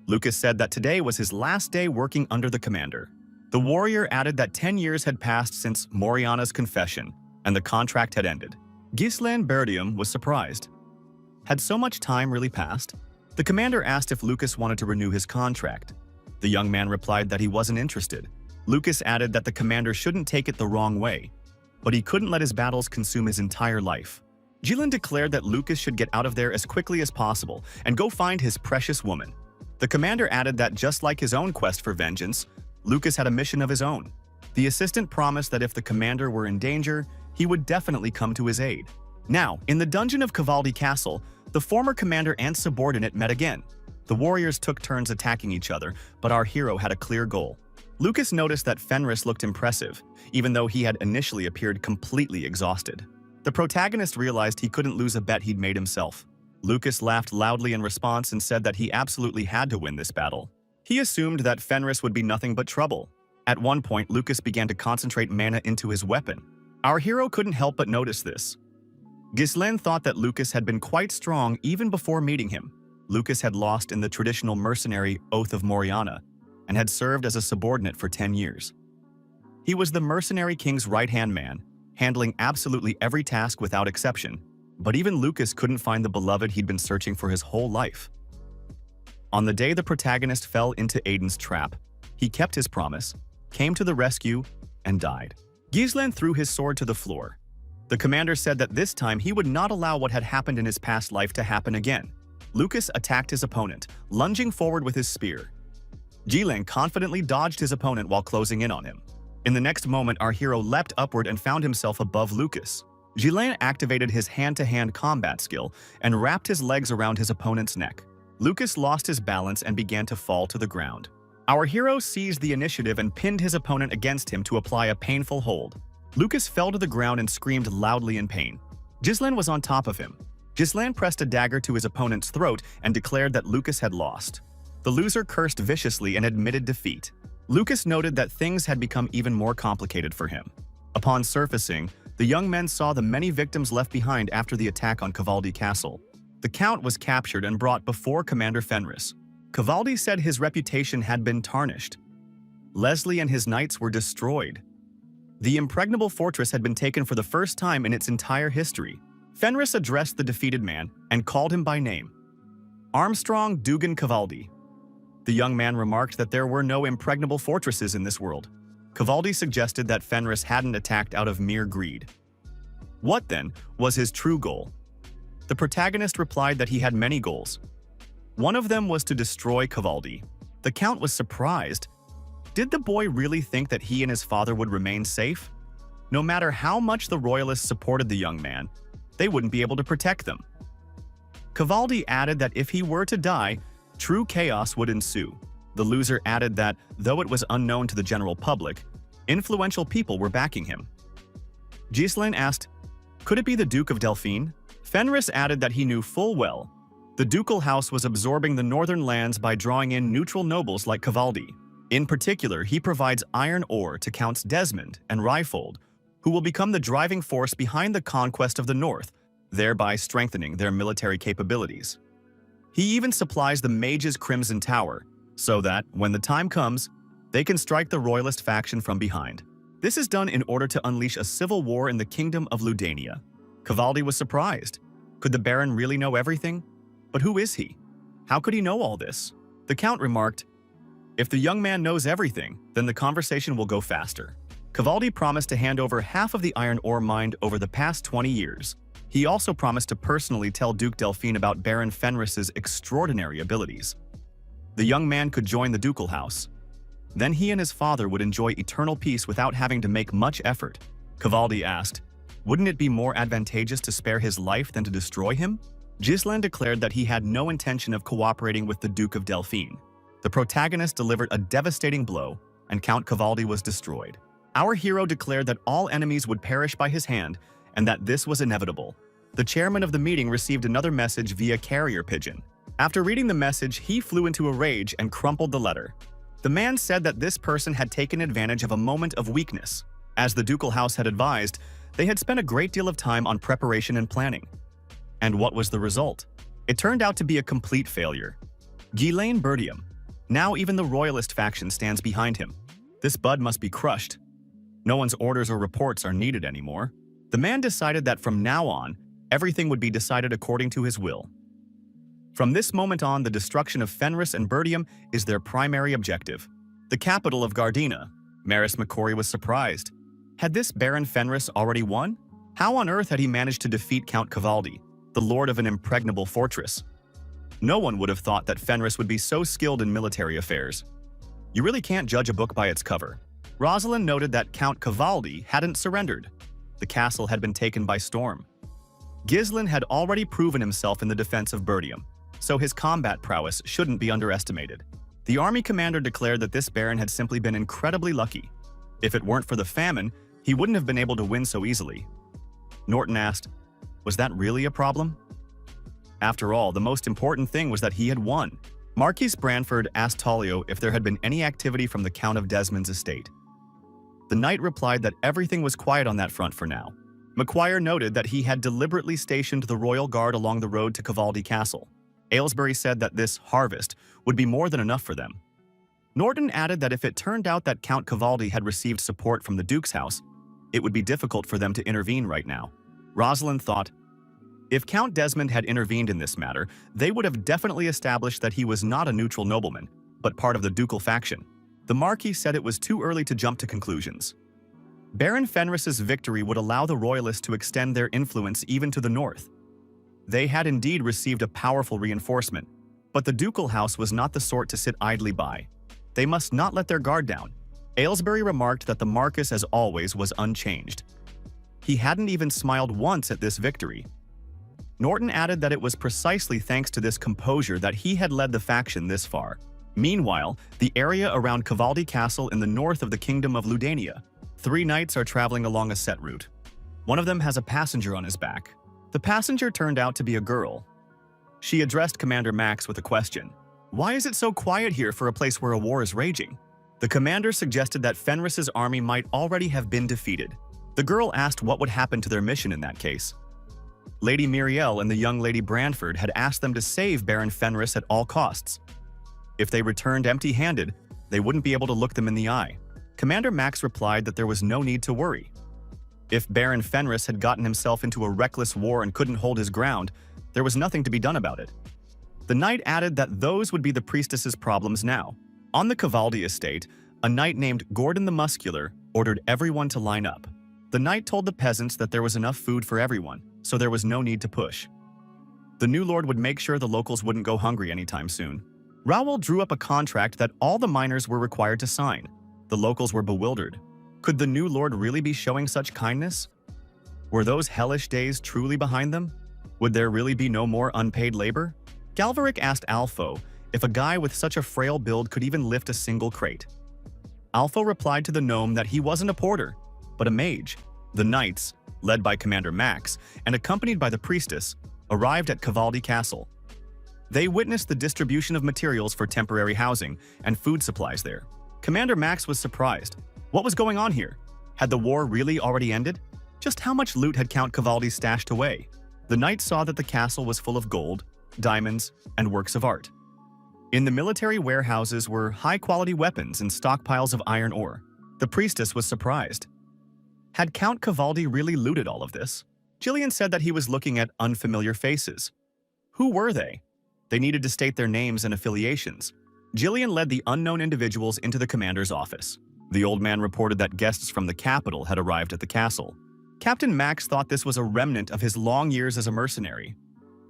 Lucas said that today was his last day working under the commander. The warrior added that 10 years had passed since Moriana's confession, and the contract had ended. Ghislain Berdium was surprised. Had so much time really passed? The commander asked if Lucas wanted to renew his contract. The young man replied that he wasn't interested. Lucas added that the commander shouldn't take it the wrong way, but he couldn't let his battles consume his entire life. Jilin declared that Lucas should get out of there as quickly as possible and go find his precious woman. The commander added that just like his own quest for vengeance, Lucas had a mission of his own. The assistant promised that if the commander were in danger, he would definitely come to his aid. Now, in the dungeon of Cavaldi Castle, the former commander and subordinate met again. The warriors took turns attacking each other, but our hero had a clear goal. Lucas noticed that Fenris looked impressive, even though he had initially appeared completely exhausted. The protagonist realized he couldn't lose a bet he'd made himself. Lucas laughed loudly in response and said that he absolutely had to win this battle. He assumed that Fenris would be nothing but trouble. At one point, Lucas began to concentrate mana into his weapon. Our hero couldn't help but notice this. Ghislaine thought that Lucas had been quite strong even before meeting him. Lucas had lost in the traditional mercenary Oath of Moriana and had served as a subordinate for 10 years. He was the mercenary king's right-hand man, handling absolutely every task without exception, but even Lucas couldn't find the beloved he'd been searching for his whole life. On the day the protagonist fell into Aiden's trap, he kept his promise, came to the rescue, and died. Ghislaine threw his sword to the floor. The commander said that this time he would not allow what had happened in his past life to happen again. Lucas attacked his opponent, lunging forward with his spear. Ghislaine confidently dodged his opponent while closing in on him. In the next moment, our hero leapt upward and found himself above Lucas. Ghislaine activated his hand-to-hand combat skill and wrapped his legs around his opponent's neck. Lucas lost his balance and began to fall to the ground. Our hero seized the initiative and pinned his opponent against him to apply a painful hold. Lucas fell to the ground and screamed loudly in pain. Ghislaine was on top of him. Ghislaine pressed a dagger to his opponent's throat and declared that Lucas had lost. The loser cursed viciously and admitted defeat. Lucas noted that things had become even more complicated for him. Upon surfacing, the young men saw the many victims left behind after the attack on Cavaldi Castle. The Count was captured and brought before Commander Fenris. Cavaldi said his reputation had been tarnished. Leslie and his knights were destroyed. The impregnable fortress had been taken for the first time in its entire history. Fenris addressed the defeated man and called him by name. Armstrong Dugan Cavaldi. The young man remarked that there were no impregnable fortresses in this world. Cavaldi suggested that Fenris hadn't attacked out of mere greed. What, then, was his true goal? The protagonist replied that he had many goals. One of them was to destroy Cavaldi. The Count was surprised. Did the boy really think that he and his father would remain safe? No matter how much the royalists supported the young man, they wouldn't be able to protect them. Cavaldi added that if he were to die, true chaos would ensue. The loser added that, though it was unknown to the general public, influential people were backing him. Ghislaine asked, could it be the Duke of Delphine? Fenris added that he knew full well the ducal house was absorbing the northern lands by drawing in neutral nobles like Cavaldi. In particular, he provides iron ore to Counts Desmond and Ryfold, who will become the driving force behind the conquest of the north, thereby strengthening their military capabilities. He even supplies the Mages' Crimson Tower, so that, when the time comes, they can strike the royalist faction from behind. This is done in order to unleash a civil war in the kingdom of Ludania. Cavaldi was surprised. Could the Baron really know everything? But who is he? How could he know all this? The Count remarked, if the young man knows everything, then the conversation will go faster. Cavaldi promised to hand over half of the iron ore mined over the past 20 years. He also promised to personally tell Duke Delphine about Baron Fenris's extraordinary abilities. The young man could join the ducal house. Then he and his father would enjoy eternal peace without having to make much effort. Cavaldi asked, wouldn't it be more advantageous to spare his life than to destroy him? Ghislaine declared that he had no intention of cooperating with the Duke of Delphine. The protagonist delivered a devastating blow, and Count Cavaldi was destroyed. Our hero declared that all enemies would perish by his hand, and that this was inevitable. The chairman of the meeting received another message via carrier pigeon. After reading the message, he flew into a rage and crumpled the letter. The man said that this person had taken advantage of a moment of weakness. As the ducal house had advised, they had spent a great deal of time on preparation and planning. And what was the result? It turned out to be a complete failure. Ghislaine Bertium. Now even the royalist faction stands behind him. This bud must be crushed. No one's orders or reports are needed anymore. The man decided that from now on, everything would be decided according to his will. From this moment on, the destruction of Fenris and Bertium is their primary objective. The capital of Gardena, Maris McCory was surprised. Had this Baron Fenris already won? How on earth had he managed to defeat Count Cavaldi, the lord of an impregnable fortress? No one would have thought that Fenris would be so skilled in military affairs. You really can't judge a book by its cover. Rosalind noted that Count Cavaldi hadn't surrendered. The castle had been taken by storm. Ghislain had already proven himself in the defense of Bertium, so his combat prowess shouldn't be underestimated. The army commander declared that this baron had simply been incredibly lucky. If it weren't for the famine, he wouldn't have been able to win so easily. Norton asked, was that really a problem? After all, the most important thing was that he had won. Marquis Branford asked Tallio if there had been any activity from the Count of Desmond's estate. The knight replied that everything was quiet on that front for now. Macquarie noted that he had deliberately stationed the royal guard along the road to Cavaldi Castle. Aylesbury said that this harvest would be more than enough for them. Norton added that if it turned out that Count Cavaldi had received support from the Duke's house, it would be difficult for them to intervene right now. Rosalind thought, if Count Desmond had intervened in this matter, they would have definitely established that he was not a neutral nobleman, but part of the ducal faction. The Marquis said it was too early to jump to conclusions. Baron Fenris's victory would allow the Royalists to extend their influence even to the north. They had indeed received a powerful reinforcement, but the ducal house was not the sort to sit idly by. They must not let their guard down. Aylesbury remarked that the Marquis, as always, was unchanged. He hadn't even smiled once at this victory. Norton added that it was precisely thanks to this composure that he had led the faction this far. Meanwhile, the area around Cavaldi Castle in the north of the Kingdom of Ludania. 3 knights are traveling along a set route. One of them has a passenger on his back. The passenger turned out to be a girl. She addressed Commander Max with a question. Why is it so quiet here for a place where a war is raging? The commander suggested that Fenris's army might already have been defeated. The girl asked what would happen to their mission in that case. Lady Muriel and the young Lady Branford had asked them to save Baron Fenris at all costs. If they returned empty-handed, they wouldn't be able to look them in the eye. Commander Max replied that there was no need to worry. If Baron Fenris had gotten himself into a reckless war and couldn't hold his ground, there was nothing to be done about it. The knight added that those would be the priestess's problems now. On the Cavaldi estate, a knight named Gordon the Muscular ordered everyone to line up. The knight told the peasants that there was enough food for everyone, so there was no need to push. The new lord would make sure the locals wouldn't go hungry anytime soon. Raoul drew up a contract that all the miners were required to sign. The locals were bewildered. Could the new lord really be showing such kindness? Were those hellish days truly behind them? Would there really be no more unpaid labor? Galverick asked Alpho if a guy with such a frail build could even lift a single crate. Alpho replied to the gnome that he wasn't a porter, but a mage. The knights, led by Commander Max and accompanied by the priestess, arrived at Cavaldi Castle. They witnessed the distribution of materials for temporary housing and food supplies there. Commander Max was surprised. What was going on here? Had the war really already ended? Just how much loot had Count Cavaldi stashed away? The knights saw that the castle was full of gold, diamonds, and works of art. In the military warehouses were high-quality weapons and stockpiles of iron ore. The priestess was surprised. Had Count Cavaldi really looted all of this? Gillian said that he was looking at unfamiliar faces. Who were they? They needed to state their names and affiliations. Gillian led the unknown individuals into the commander's office. The old man reported that guests from the capital had arrived at the castle. Captain Max thought this was a remnant of his long years as a mercenary.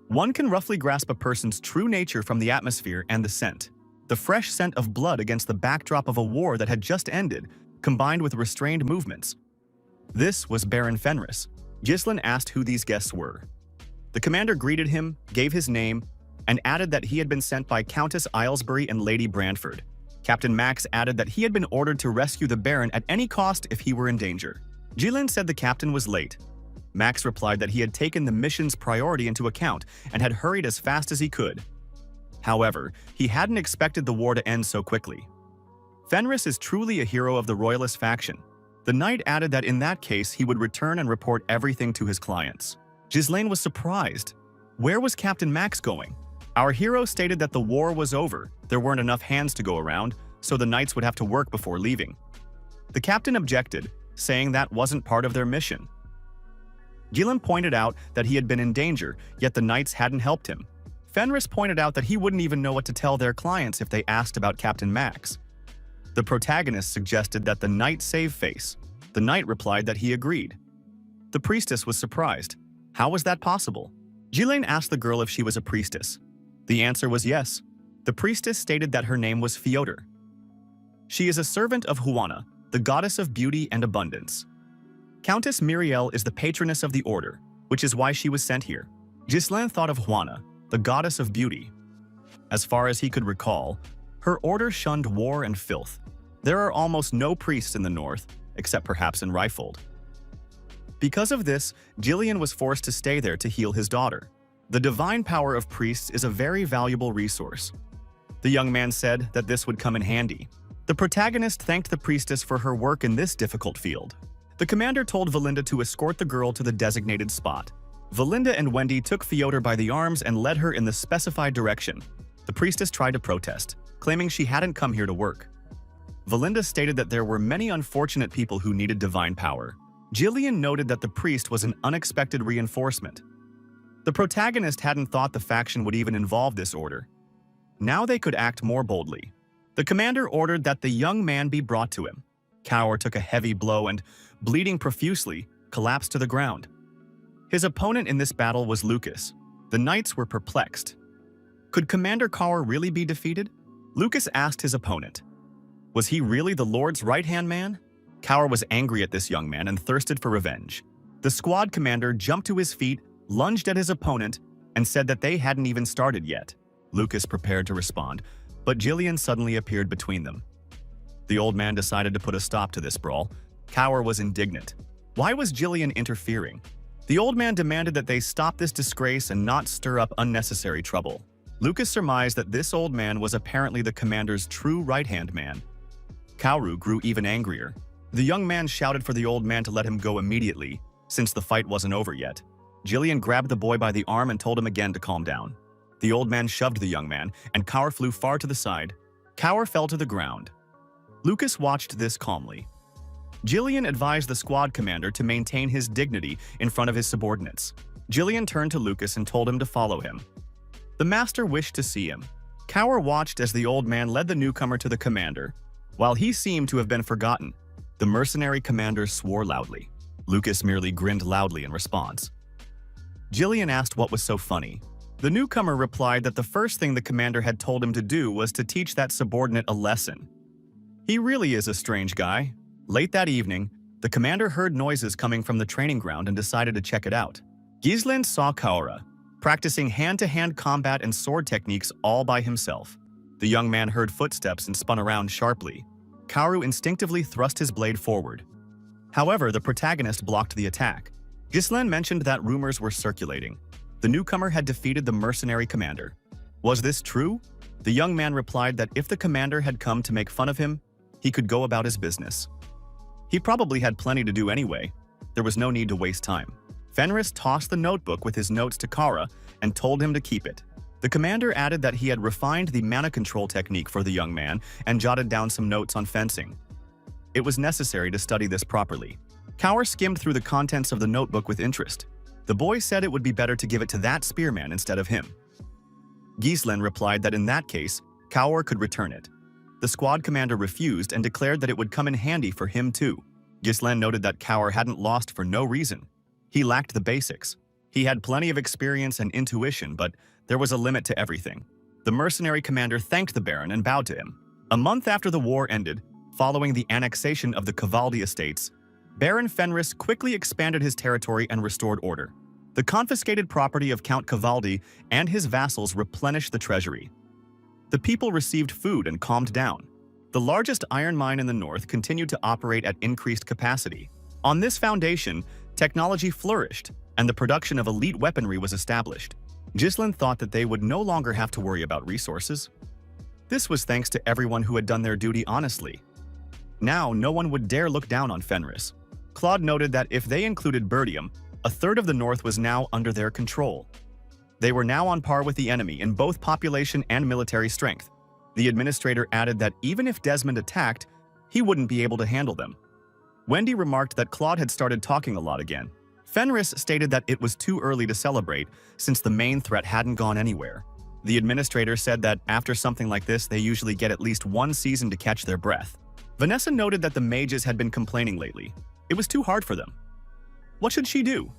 One can roughly grasp a person's true nature from the atmosphere and the scent. The fresh scent of blood against the backdrop of a war that had just ended, combined with restrained movements. This was Baron Fenris. Ghislain asked who these guests were. The commander greeted him, gave his name, and added that he had been sent by Countess Aylesbury and Lady Branford. Captain Max added that he had been ordered to rescue the Baron at any cost if he were in danger. Ghislain said the captain was late. Max replied that he had taken the mission's priority into account and had hurried as fast as he could. However, he hadn't expected the war to end so quickly. Fenris is truly a hero of the Royalist faction. The knight added that in that case he would return and report everything to his clients. Ghislain was surprised. Where was Captain Max going? Our hero stated that the war was over, there weren't enough hands to go around, so the knights would have to work before leaving. The captain objected, saying that wasn't part of their mission. Jilin pointed out that he had been in danger, yet the knights hadn't helped him. Fenris pointed out that he wouldn't even know what to tell their clients if they asked about Captain Max. The protagonist suggested that the knight save face. The knight replied that he agreed. The priestess was surprised. How was that possible? Jilin asked the girl if she was a priestess. The answer was yes. The priestess stated that her name was Fyodor. She is a servant of Huana, the goddess of beauty and abundance. Countess Miriel is the patroness of the order, which is why she was sent here. Ghislain thought of Huana, the goddess of beauty. As far as he could recall, her order shunned war and filth. There are almost no priests in the north, except perhaps in Reifold. Because of this, Jillian was forced to stay there to heal his daughter. The divine power of priests is a very valuable resource. The young man said that this would come in handy. The protagonist thanked the priestess for her work in this difficult field. The commander told Valinda to escort the girl to the designated spot. Valinda and Wendy took Fyodor by the arms and led her in the specified direction. The priestess tried to protest, claiming she hadn't come here to work. Valinda stated that there were many unfortunate people who needed divine power. Jillian noted that the priest was an unexpected reinforcement. The protagonist hadn't thought the faction would even involve this order. Now they could act more boldly. The commander ordered that the young man be brought to him. Kaur took a heavy blow and, bleeding profusely, collapsed to the ground. His opponent in this battle was Lucas. The knights were perplexed. Could Commander Kaur really be defeated? Lucas asked his opponent. Was he really the Lord's right-hand man? Kaur was angry at this young man and thirsted for revenge. The squad commander jumped to his feet, lunged at his opponent, and said that they hadn't even started yet. Lucas prepared to respond, but Jillian suddenly appeared between them. The old man decided to put a stop to this brawl. Kaur was indignant. Why was Jillian interfering? The old man demanded that they stop this disgrace and not stir up unnecessary trouble. Lucas surmised that this old man was apparently the commander's true right-hand man. Kauru grew even angrier. The young man shouted for the old man to let him go immediately, since the fight wasn't over yet. Jillian grabbed the boy by the arm and told him again to calm down. The old man shoved the young man, and Kaur flew far to the side. Kaur fell to the ground. Lucas watched this calmly. Jillian advised the squad commander to maintain his dignity in front of his subordinates. Jillian turned to Lucas and told him to follow him. The master wished to see him. Kaur watched as the old man led the newcomer to the commander. While he seemed to have been forgotten, the mercenary commander swore loudly. Lucas merely grinned loudly in response. Jillian asked what was so funny. The newcomer replied that the first thing the commander had told him to do was to teach that subordinate a lesson. He really is a strange guy. Late that evening, the commander heard noises coming from the training ground and decided to check it out. Ghislain saw Kaura, practicing hand-to-hand combat and sword techniques all by himself. The young man heard footsteps and spun around sharply. Kauru instinctively thrust his blade forward. However, the protagonist blocked the attack. Ghislain mentioned that rumors were circulating. The newcomer had defeated the mercenary commander. Was this true? The young man replied that if the commander had come to make fun of him, he could go about his business. He probably had plenty to do anyway. There was no need to waste time. Fenris tossed the notebook with his notes to Kara and told him to keep it. The commander added that he had refined the mana control technique for the young man and jotted down some notes on fencing. It was necessary to study this properly. Kaur skimmed through the contents of the notebook with interest. The boy said it would be better to give it to that spearman instead of him. Ghislain replied that in that case, Kaur could return it. The squad commander refused and declared that it would come in handy for him too. Ghislain noted that Kaur hadn't lost for no reason. He lacked the basics. He had plenty of experience and intuition, but there was a limit to everything. The mercenary commander thanked the Baron and bowed to him. A month after the war ended, following the annexation of the Cavaldi estates, Baron Fenris quickly expanded his territory and restored order. The confiscated property of Count Cavaldi and his vassals replenished the treasury. The people received food and calmed down. The largest iron mine in the north continued to operate at increased capacity. On this foundation, technology flourished, and the production of elite weaponry was established. Ghislain thought that they would no longer have to worry about resources. This was thanks to everyone who had done their duty honestly. Now, no one would dare look down on Fenris. Claude noted that if they included Burdium, a third of the north was now under their control. They were now on par with the enemy in both population and military strength. The administrator added that even if Desmond attacked, he wouldn't be able to handle them. Wendy remarked that Claude had started talking a lot again. Fenris stated that it was too early to celebrate since the main threat hadn't gone anywhere. The administrator said that after something like this, they usually get at least one season to catch their breath. Vanessa noted that the mages had been complaining lately. It was too hard for them. What should she do?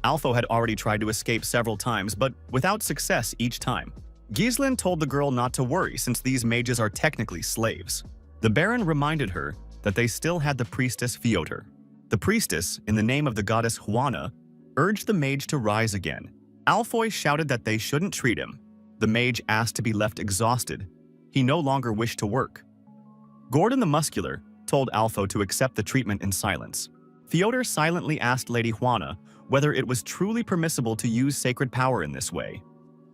Alpha had already tried to escape several times, but without success each time. Ghislaine told the girl not to worry since these mages are technically slaves. The Baron reminded her that they still had the priestess Fyodor. The priestess, in the name of the goddess Juana, urged the mage to rise again. Alfoy shouted that they shouldn't treat him. The mage asked to be left exhausted. He no longer wished to work. Gordon the Muscular told Alpho to accept the treatment in silence. Fyodor silently asked Lady Juana whether it was truly permissible to use sacred power in this way,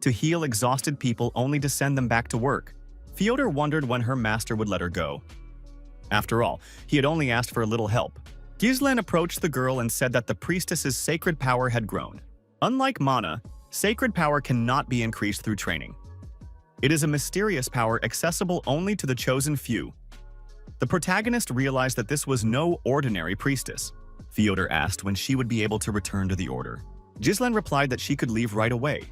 to heal exhausted people only to send them back to work. Fyodor wondered when her master would let her go. After all, he had only asked for a little help. Ghislaine approached the girl and said that the priestess's sacred power had grown. Unlike mana, sacred power cannot be increased through training. It is a mysterious power accessible only to the chosen few. The protagonist realized that this was no ordinary priestess. Fyodor asked when she would be able to return to the order. Ghislaine replied that she could leave right away.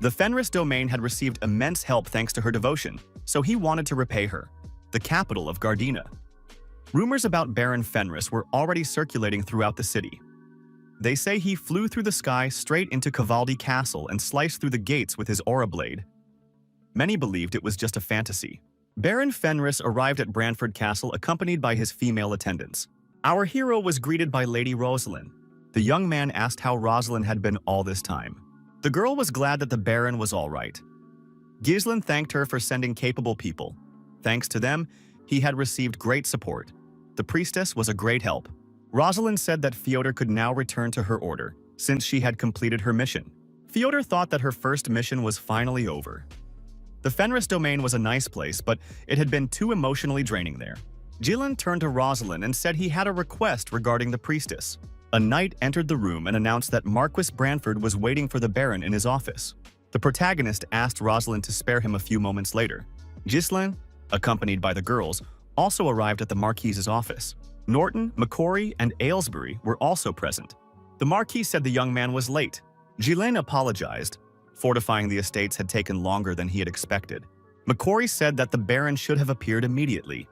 The Fenris domain had received immense help thanks to her devotion, so he wanted to repay her. The capital of Gardena. Rumors about Baron Fenris were already circulating throughout the city. They say he flew through the sky straight into Cavaldi Castle and sliced through the gates with his aura blade. Many believed it was just a fantasy. Baron Fenris arrived at Branford Castle accompanied by his female attendants. Our hero was greeted by Lady Rosalind. The young man asked how Rosalind had been all this time. The girl was glad that the Baron was all right. Ghislaine thanked her for sending capable people. Thanks to them, he had received great support. The priestess was a great help. Rosalind said that Fyodor could now return to her order, since she had completed her mission. Fyodor thought that her first mission was finally over. The Fenris domain was a nice place, but it had been too emotionally draining there. Ghislaine turned to Rosalind and said he had a request regarding the priestess. A knight entered the room and announced that Marquis Branford was waiting for the Baron in his office. The protagonist asked Rosalind to spare him a few moments later. Ghislaine, accompanied by the girls, also arrived at the Marquis's office. Norton, McCory, and Aylesbury were also present. The Marquis said the young man was late. Ghislaine apologized. Fortifying the estates had taken longer than he had expected. McCory said that the Baron should have appeared immediately.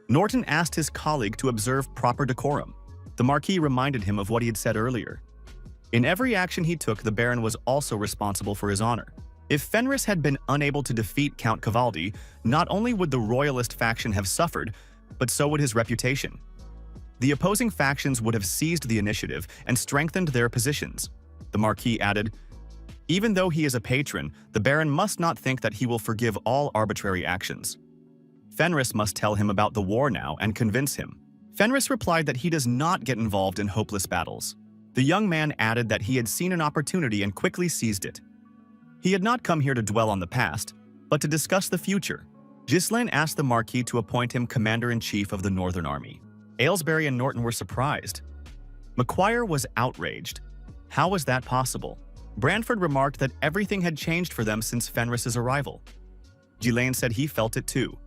Norton asked his colleague to observe proper decorum. The Marquis reminded him of what he had said earlier. In every action he took, the Baron was also responsible for his honor. If Fenris had been unable to defeat Count Cavaldi, not only would the royalist faction have suffered, but so would his reputation. The opposing factions would have seized the initiative and strengthened their positions. The Marquis added, "Even though he is a patron, the Baron must not think that he will forgive all arbitrary actions. Fenris must tell him about the war now and convince him." Fenris replied that he does not get involved in hopeless battles. The young man added that he had seen an opportunity and quickly seized it. He had not come here to dwell on the past, but to discuss the future. Ghislaine asked the Marquis to appoint him Commander-in-Chief of the Northern Army. Aylesbury and Norton were surprised. Macquarie was outraged. How was that possible? Branford remarked that everything had changed for them since Fenris's arrival. Ghislaine said he felt it too.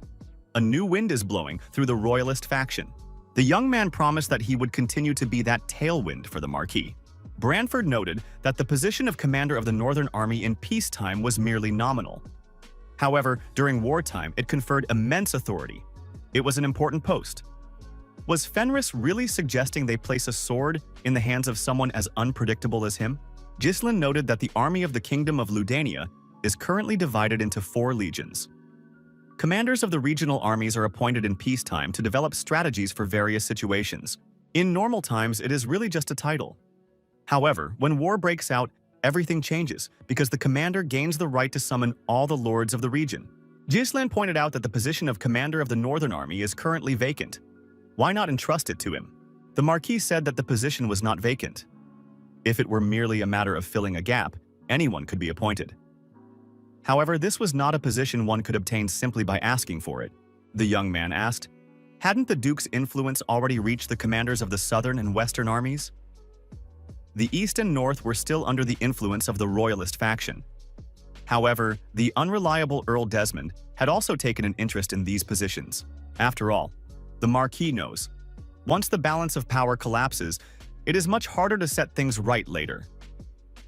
A new wind is blowing through the royalist faction. The young man promised that he would continue to be that tailwind for the Marquis. Branford noted that the position of commander of the Northern Army in peacetime was merely nominal. However, during wartime, it conferred immense authority. It was an important post. Was Fenris really suggesting they place a sword in the hands of someone as unpredictable as him? Ghislaine noted that the army of the Kingdom of Ludania is currently divided into 4 legions. Commanders of the regional armies are appointed in peacetime to develop strategies for various situations. In normal times, it is really just a title. However, when war breaks out, everything changes because the commander gains the right to summon all the lords of the region. Ghislaine pointed out that the position of commander of the Northern Army is currently vacant. Why not entrust it to him? The Marquis said that the position was not vacant. If it were merely a matter of filling a gap, anyone could be appointed. However, this was not a position one could obtain simply by asking for it. The young man asked, hadn't the Duke's influence already reached the commanders of the Southern and Western armies? The East and North were still under the influence of the Royalist faction. However, the unreliable Earl Desmond had also taken an interest in these positions. After all, the Marquis knows, once the balance of power collapses, It is much harder to set things right later.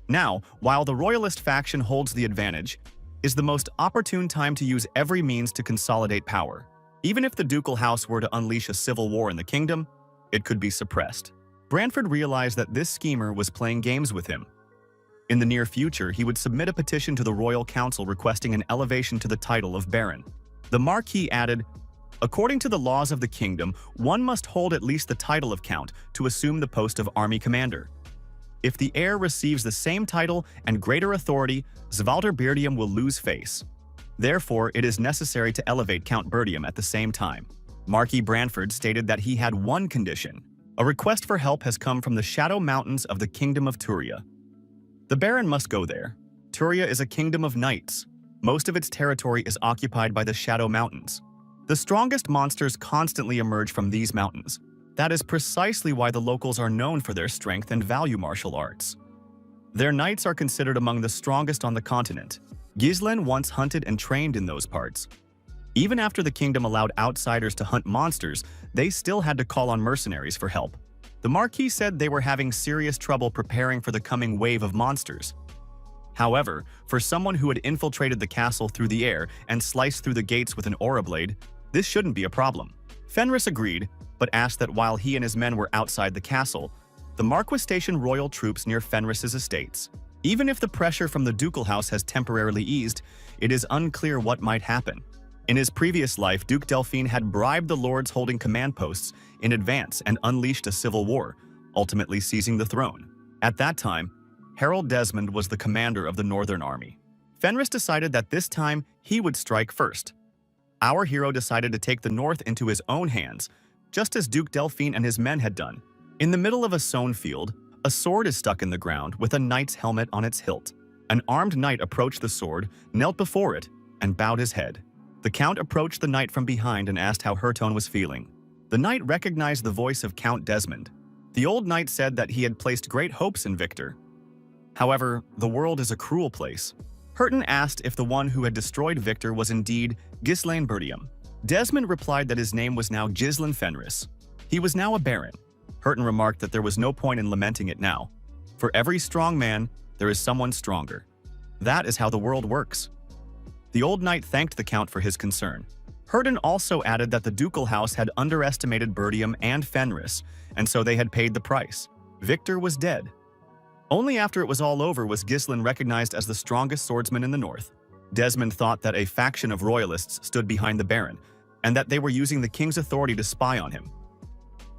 Now, while the royalist faction holds the advantage, is the most opportune time to use every means to consolidate power. Even if the ducal house were to unleash a civil war in the kingdom, it could be suppressed. Branford realized that this schemer was playing games with him. In the near future, he would submit a petition to the royal council requesting an elevation to the title of baron. The Marquis added, "According to the laws of the kingdom, one must hold at least the title of count to assume the post of army commander. If the heir receives the same title and greater authority, Svalder Birdium will lose face. Therefore, it is necessary to elevate Count Birdium at the same time." Marquis Branford stated that he had one condition. A request for help has come from the Shadow Mountains of the Kingdom of Turia. The Baron must go there. Turia is a kingdom of knights. Most of its territory is occupied by the Shadow Mountains. The strongest monsters constantly emerge from these mountains. That is precisely why the locals are known for their strength and value martial arts. Their knights are considered among the strongest on the continent. Ghislaine once hunted and trained in those parts. Even after the kingdom allowed outsiders to hunt monsters, they still had to call on mercenaries for help. The Marquis said they were having serious trouble preparing for the coming wave of monsters. However, for someone who had infiltrated the castle through the air and sliced through the gates with an aura blade, this shouldn't be a problem. Fenris agreed, but asked that while he and his men were outside the castle, the Marquis stationed royal troops near Fenris's estates. Even if the pressure from the ducal house has temporarily eased, it is unclear what might happen. In his previous life, Duke Delphine had bribed the lords holding command posts in advance and unleashed a civil war, ultimately seizing the throne. At that time, Harold Desmond was the commander of the Northern Army. Fenris decided that this time he would strike first. Our hero decided to take the north into his own hands, just as Duke Delphine and his men had done. In the middle of a sown field, a sword is stuck in the ground with a knight's helmet on its hilt. An armed knight approached the sword, knelt before it, and bowed his head. The count approached the knight from behind and asked how Hertone was feeling. The knight recognized the voice of Count Desmond. The old knight said that he had placed great hopes in Victor. However, the world is a cruel place. Herton asked if the one who had destroyed Victor was indeed Ghislaine Birdium. Desmond replied that his name was now Ghislaine Fenris. He was now a baron. Herton remarked that there was no point in lamenting it now. For every strong man, there is someone stronger. That is how the world works. The old knight thanked the count for his concern. Herton also added that the ducal house had underestimated Birdium and Fenris, and so they had paid the price. Victor was dead. Only after it was all over was Ghislaine recognized as the strongest swordsman in the north. Desmond thought that a faction of royalists stood behind the baron, and that they were using the king's authority to spy on him.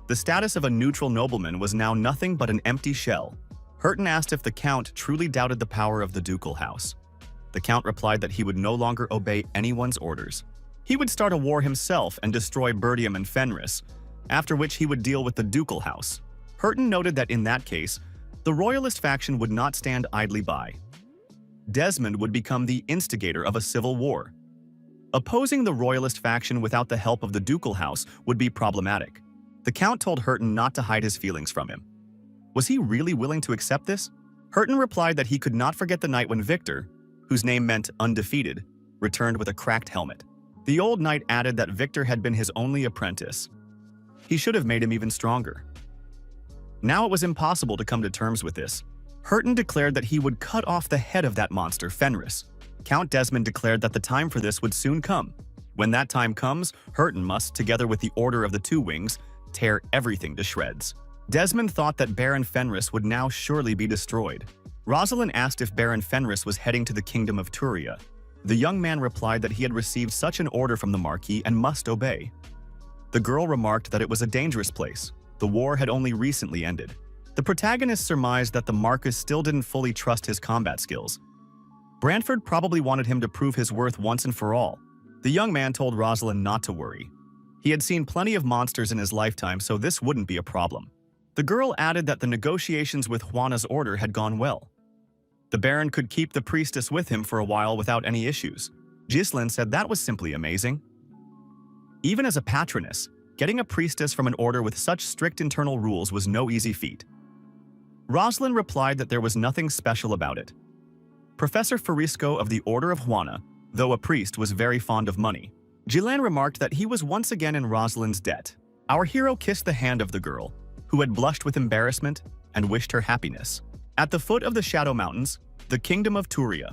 The status of a neutral nobleman was now nothing but an empty shell. Herton asked if the count truly doubted the power of the ducal house. The count replied that he would no longer obey anyone's orders. He would start a war himself and destroy Birdium and Fenris, after which he would deal with the ducal house. Herton noted that in that case, the royalist faction would not stand idly by. Desmond would become the instigator of a civil war. Opposing the royalist faction without the help of the ducal house would be problematic. The count told Herton not to hide his feelings from him. Was he really willing to accept this? Herton replied that he could not forget the night when Victor, whose name meant undefeated, returned with a cracked helmet. The old knight added that Victor had been his only apprentice. He should have made him even stronger. Now it was impossible to come to terms with this. Herton declared that he would cut off the head of that monster, Fenris. Count Desmond declared that the time for this would soon come. When that time comes, Herton must, together with the Order of the Two Wings, tear everything to shreds. Desmond thought that Baron Fenris would now surely be destroyed. Rosalind asked if Baron Fenris was heading to the kingdom of Turia. The young man replied that he had received such an order from the Marquis and must obey. The girl remarked that it was a dangerous place. The war had only recently ended. The protagonist surmised that the Marquis still didn't fully trust his combat skills. Branford probably wanted him to prove his worth once and for all. The young man told Rosalind not to worry. He had seen plenty of monsters in his lifetime, so this wouldn't be a problem. The girl added that the negotiations with Juana's order had gone well. The Baron could keep the priestess with him for a while without any issues. Ghislaine said that was simply amazing. Even as a patroness, getting a priestess from an order with such strict internal rules was no easy feat. Rosalind replied that there was nothing special about it. Professor Farisco of the Order of Juana, though a priest, was very fond of money. Ghislaine remarked that he was once again in Rosalind's debt. Our hero kissed the hand of the girl. who had blushed with embarrassment and wished her happiness. At the foot of the Shadow Mountains, the kingdom of Turia,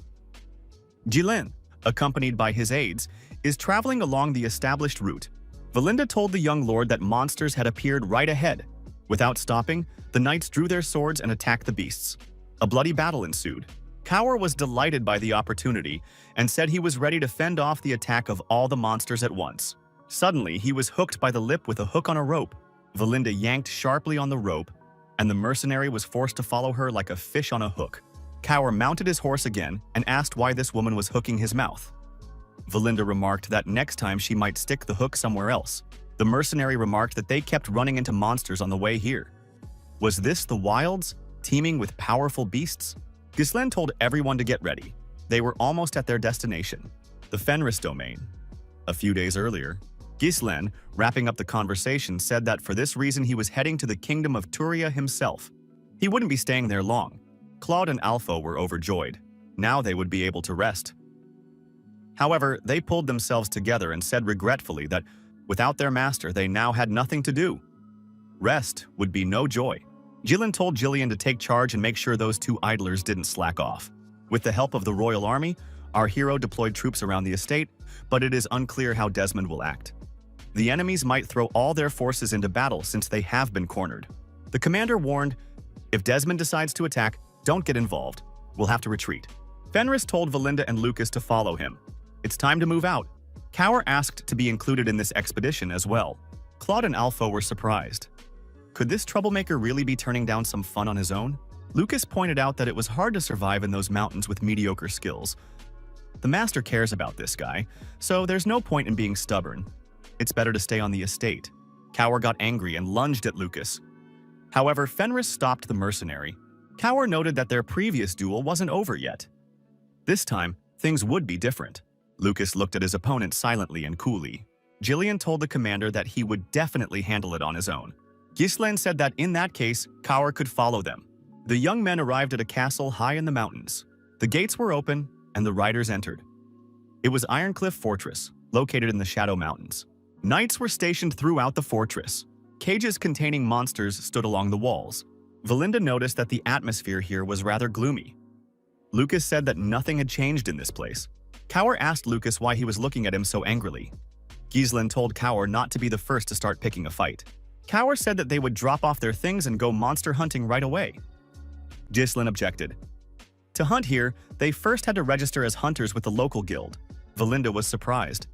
Jilin, accompanied by his aides, is traveling along the established route. Valinda told the young lord that monsters had appeared right ahead. Without stopping, the knights drew their swords and attacked the beasts. A bloody battle ensued. Kaur was delighted by the opportunity and said he was ready to fend off the attack of all the monsters at once. Suddenly, he was hooked by the lip with a hook on a rope. Valinda yanked sharply on the rope, and the mercenary was forced to follow her like a fish on a hook. Kaur mounted his horse again and asked why this woman was hooking his mouth. Valinda remarked that next time she might stick the hook somewhere else. The mercenary remarked that they kept running into monsters on the way here. Was this the wilds, teeming with powerful beasts? Ghislaine told everyone to get ready. They were almost at their destination, the Fenris domain. A few days earlier, Ghislaine, wrapping up the conversation, said that for this reason he was heading to the kingdom of Turia himself. He wouldn't be staying there long. Claude and Alpha were overjoyed. Now they would be able to rest. However, they pulled themselves together and said regretfully that without their master, they now had nothing to do. Rest would be no joy. Jillian told Jillian to take charge and make sure those two idlers didn't slack off. With the help of the royal army, our hero deployed troops around the estate, but it is unclear how Desmond will act. The enemies might throw all their forces into battle since they have been cornered. The commander warned, if Desmond decides to attack, don't get involved. We'll have to retreat. Fenris told Valinda and Lucas to follow him. It's time to move out. Kaur asked to be included in this expedition as well. Claude and Alpha were surprised. Could this troublemaker really be turning down some fun on his own? Lucas pointed out that it was hard to survive in those mountains with mediocre skills. The master cares about this guy, so there's no point in being stubborn. It's better to stay on the estate. Kaur got angry and lunged at Lucas. However, Fenris stopped the mercenary. Kaur noted that their previous duel wasn't over yet. This time, things would be different. Lucas looked at his opponent silently and coolly. Jillian told the commander that he would definitely handle it on his own. Ghislaine said that in that case, Kaur could follow them. The young men arrived at a castle high in the mountains. The gates were open, and the riders entered. It was Ironcliff Fortress, located in the Shadow Mountains. Knights were stationed throughout the fortress. Cages containing monsters stood along the walls. Valinda noticed that the atmosphere here was rather gloomy. Lucas said that nothing had changed in this place. Kaur asked Lucas why he was looking at him so angrily. Ghislaine told Kaur not to be the first to start picking a fight. Kaur said that they would drop off their things and go monster hunting right away. Ghislaine objected. To hunt here, they first had to register as hunters with the local guild. Valinda was surprised.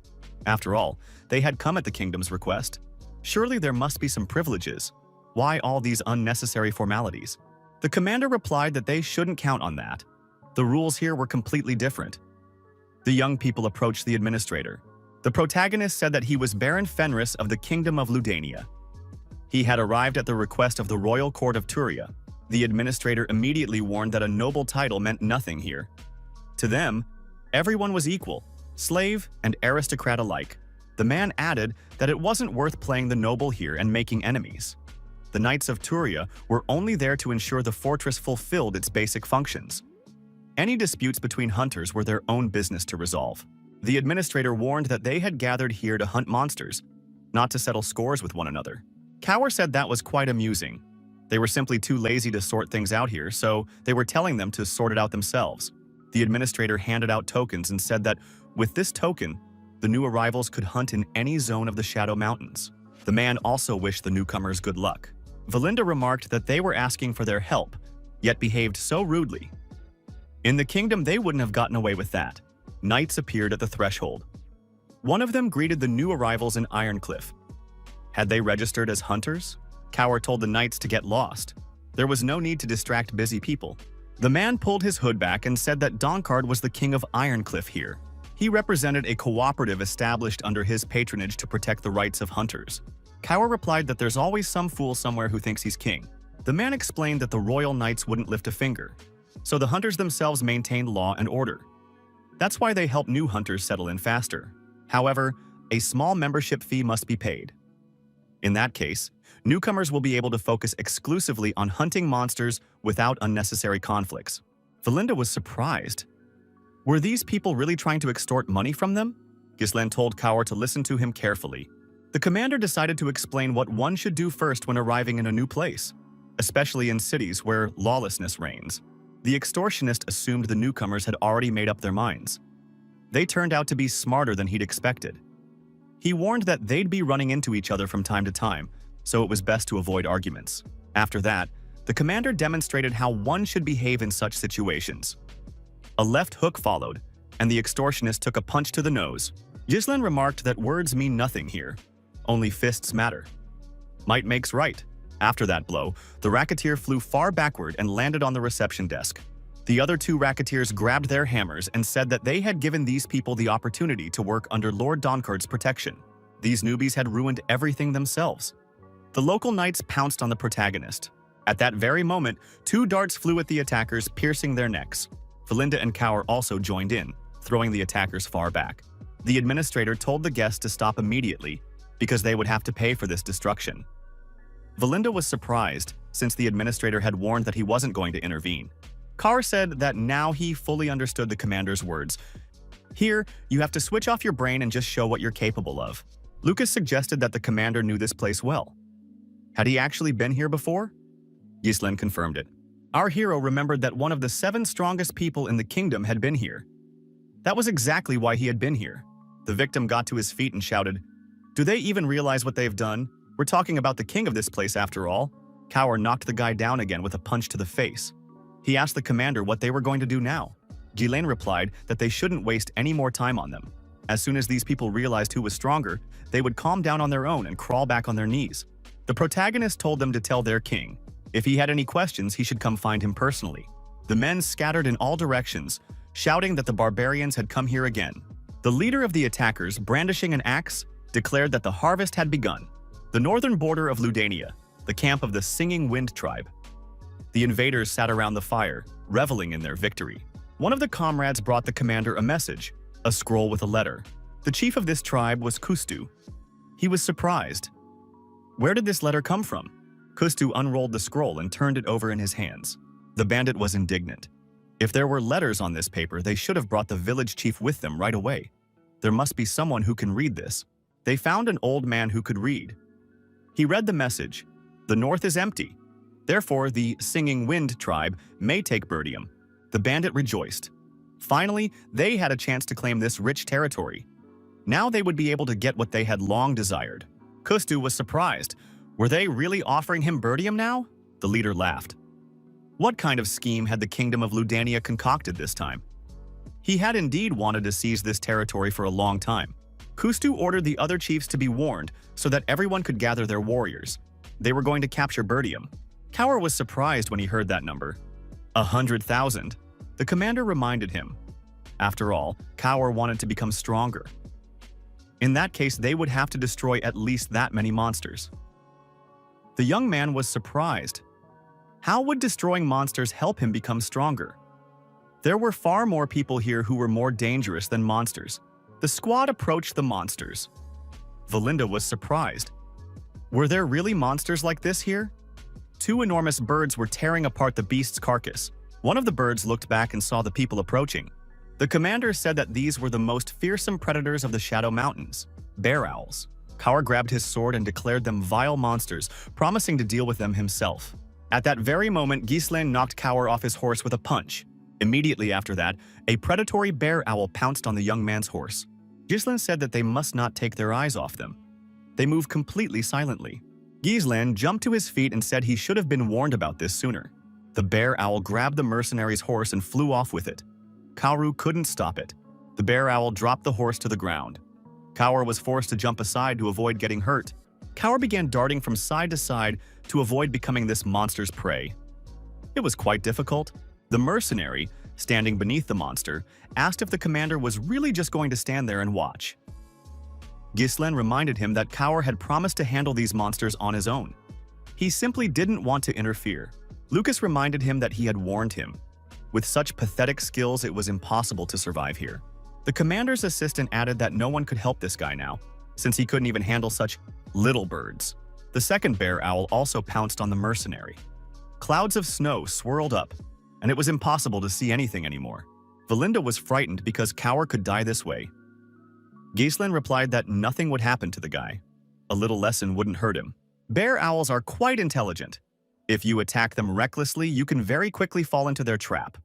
After all, they had come at the kingdom's request. Surely there must be some privileges. Why all these unnecessary formalities? The commander replied that they shouldn't count on that. The rules here were completely different. The young people approached the administrator. The protagonist said that he was Baron Fenris of the Kingdom of Ludania. He had arrived at the request of the royal court of Turia. The administrator immediately warned that a noble title meant nothing here. To them, everyone was equal, slave and aristocrat alike. The man added that it wasn't worth playing the noble here and making enemies. The Knights of Turia were only there to ensure the fortress fulfilled its basic functions. Any disputes between hunters were their own business to resolve. The administrator warned that they had gathered here to hunt monsters, not to settle scores with one another. Kaur said that was quite amusing. They were simply too lazy to sort things out here, so they were telling them to sort it out themselves. The administrator handed out tokens and said that with this token, the new arrivals could hunt in any zone of the Shadow Mountains. The man also wished the newcomers good luck. Valinda remarked that they were asking for their help, yet behaved so rudely. In the kingdom, they wouldn't have gotten away with that. Knights appeared at the threshold. One of them greeted the new arrivals in Ironcliff. Had they registered as hunters? Kaur told the knights to get lost. There was no need to distract busy people. The man pulled his hood back and said that Donkard was the king of Ironcliff here. He represented a cooperative established under his patronage to protect the rights of hunters. Kaur replied that there's always some fool somewhere who thinks he's king. The man explained that the royal knights wouldn't lift a finger, so the hunters themselves maintained law and order. That's why they help new hunters settle in faster. However, a small membership fee must be paid. In that case, newcomers will be able to focus exclusively on hunting monsters without unnecessary conflicts. Valinda was surprised. Were these people really trying to extort money from them? Ghislaine told Kaur to listen to him carefully. The commander decided to explain what one should do first when arriving in a new place, especially in cities where lawlessness reigns. The extortionist assumed the newcomers had already made up their minds. They turned out to be smarter than he'd expected. He warned that they'd be running into each other from time to time, so it was best to avoid arguments. After that, the commander demonstrated how one should behave in such situations. A left hook followed, and the extortionist took a punch to the nose. Ghislain remarked that words mean nothing here. Only fists matter. Might makes right. After that blow, the racketeer flew far backward and landed on the reception desk. The other two racketeers grabbed their hammers and said that they had given these people the opportunity to work under Lord Doncard's protection. These newbies had ruined everything themselves. The local knights pounced on the protagonist. At that very moment, two darts flew at the attackers, piercing their necks. Valinda and Kaur also joined in, throwing the attackers far back. The administrator told the guests to stop immediately because they would have to pay for this destruction. Valinda was surprised, since the administrator had warned that he wasn't going to intervene. Kaur said that now he fully understood the commander's words. Here, you have to switch off your brain and just show what you're capable of. Lucas suggested that the commander knew this place well. Had he actually been here before? Ghislain confirmed it. Our hero remembered that one of the 7 strongest people in the kingdom had been here. That was exactly why he had been here. The victim got to his feet and shouted, "Do they even realize what they've done? We're talking about the king of this place after all." Kaur knocked the guy down again with a punch to the face. He asked the commander what they were going to do now. Ghislain replied that they shouldn't waste any more time on them. As soon as these people realized who was stronger, they would calm down on their own and crawl back on their knees. The protagonist told them to tell their king. If he had any questions, he should come find him personally. The men scattered in all directions, shouting that the barbarians had come here again. The leader of the attackers, brandishing an axe, declared that the harvest had begun. The northern border of Ludania, the camp of the Singing Wind tribe. The invaders sat around the fire, reveling in their victory. One of the comrades brought the commander a message, a scroll with a letter. The chief of this tribe was Kustu. He was surprised. Where did this letter come from? Kustu unrolled the scroll and turned it over in his hands. The bandit was indignant. If there were letters on this paper, they should have brought the village chief with them right away. There must be someone who can read this. They found an old man who could read. He read the message. The north is empty. Therefore, the Singing Wind tribe may take Birdium. The bandit rejoiced. Finally, they had a chance to claim this rich territory. Now they would be able to get what they had long desired. Kustu was surprised. Were they really offering him Birdium now? The leader laughed. What kind of scheme had the kingdom of Ludania concocted this time? He had indeed wanted to seize this territory for a long time. Kustu ordered the other chiefs to be warned so that everyone could gather their warriors. They were going to capture Birdium. Kaur was surprised when he heard that number. 100,000. The commander reminded him. After all, Kaur wanted to become stronger. In that case, they would have to destroy at least that many monsters. The young man was surprised. How would destroying monsters help him become stronger? There were far more people here who were more dangerous than monsters. The squad approached the monsters. Valinda was surprised. Were there really monsters like this here? 2 enormous birds were tearing apart the beast's carcass. One of the birds looked back and saw the people approaching. The commander said that these were the most fearsome predators of the Shadow Mountains, bear owls. Kaur grabbed his sword and declared them vile monsters, promising to deal with them himself. At that very moment, Ghislain knocked Kaur off his horse with a punch. Immediately after that, a predatory bear owl pounced on the young man's horse. Ghislain said that they must not take their eyes off them. They moved completely silently. Ghislain jumped to his feet and said he should have been warned about this sooner. The bear owl grabbed the mercenary's horse and flew off with it. Kaur couldn't stop it. The bear owl dropped the horse to the ground. Kaur was forced to jump aside to avoid getting hurt. Kaur began darting from side to side to avoid becoming this monster's prey. It was quite difficult. The mercenary, standing beneath the monster, asked if the commander was really just going to stand there and watch. Ghislain reminded him that Kaur had promised to handle these monsters on his own. He simply didn't want to interfere. Lucas reminded him that he had warned him. With such pathetic skills, it was impossible to survive here. The commander's assistant added that no one could help this guy now, since he couldn't even handle such little birds. The second bear owl also pounced on the mercenary. Clouds of snow swirled up, and it was impossible to see anything anymore. Valinda was frightened because Kaur could die this way. Ghislain replied that nothing would happen to the guy. A little lesson wouldn't hurt him. Bear owls are quite intelligent. If you attack them recklessly, you can very quickly fall into their trap.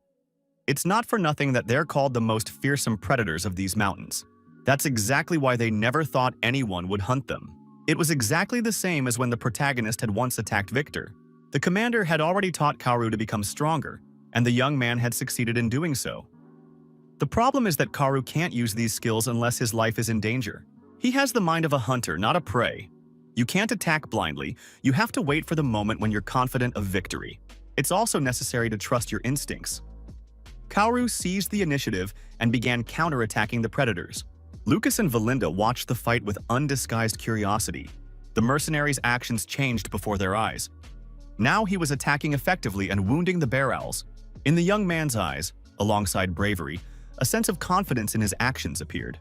It's not for nothing that they're called the most fearsome predators of these mountains. That's exactly why they never thought anyone would hunt them. It was exactly the same as when the protagonist had once attacked Victor. The commander had already taught Kaoru to become stronger, and the young man had succeeded in doing so. The problem is that Kaoru can't use these skills unless his life is in danger. He has the mind of a hunter, not a prey. You can't attack blindly, you have to wait for the moment when you're confident of victory. It's also necessary to trust your instincts. Kaoru seized the initiative and began counterattacking the predators. Lucas and Valinda watched the fight with undisguised curiosity. The mercenary's actions changed before their eyes. Now he was attacking effectively and wounding the bear owls. In the young man's eyes, alongside bravery, a sense of confidence in his actions appeared.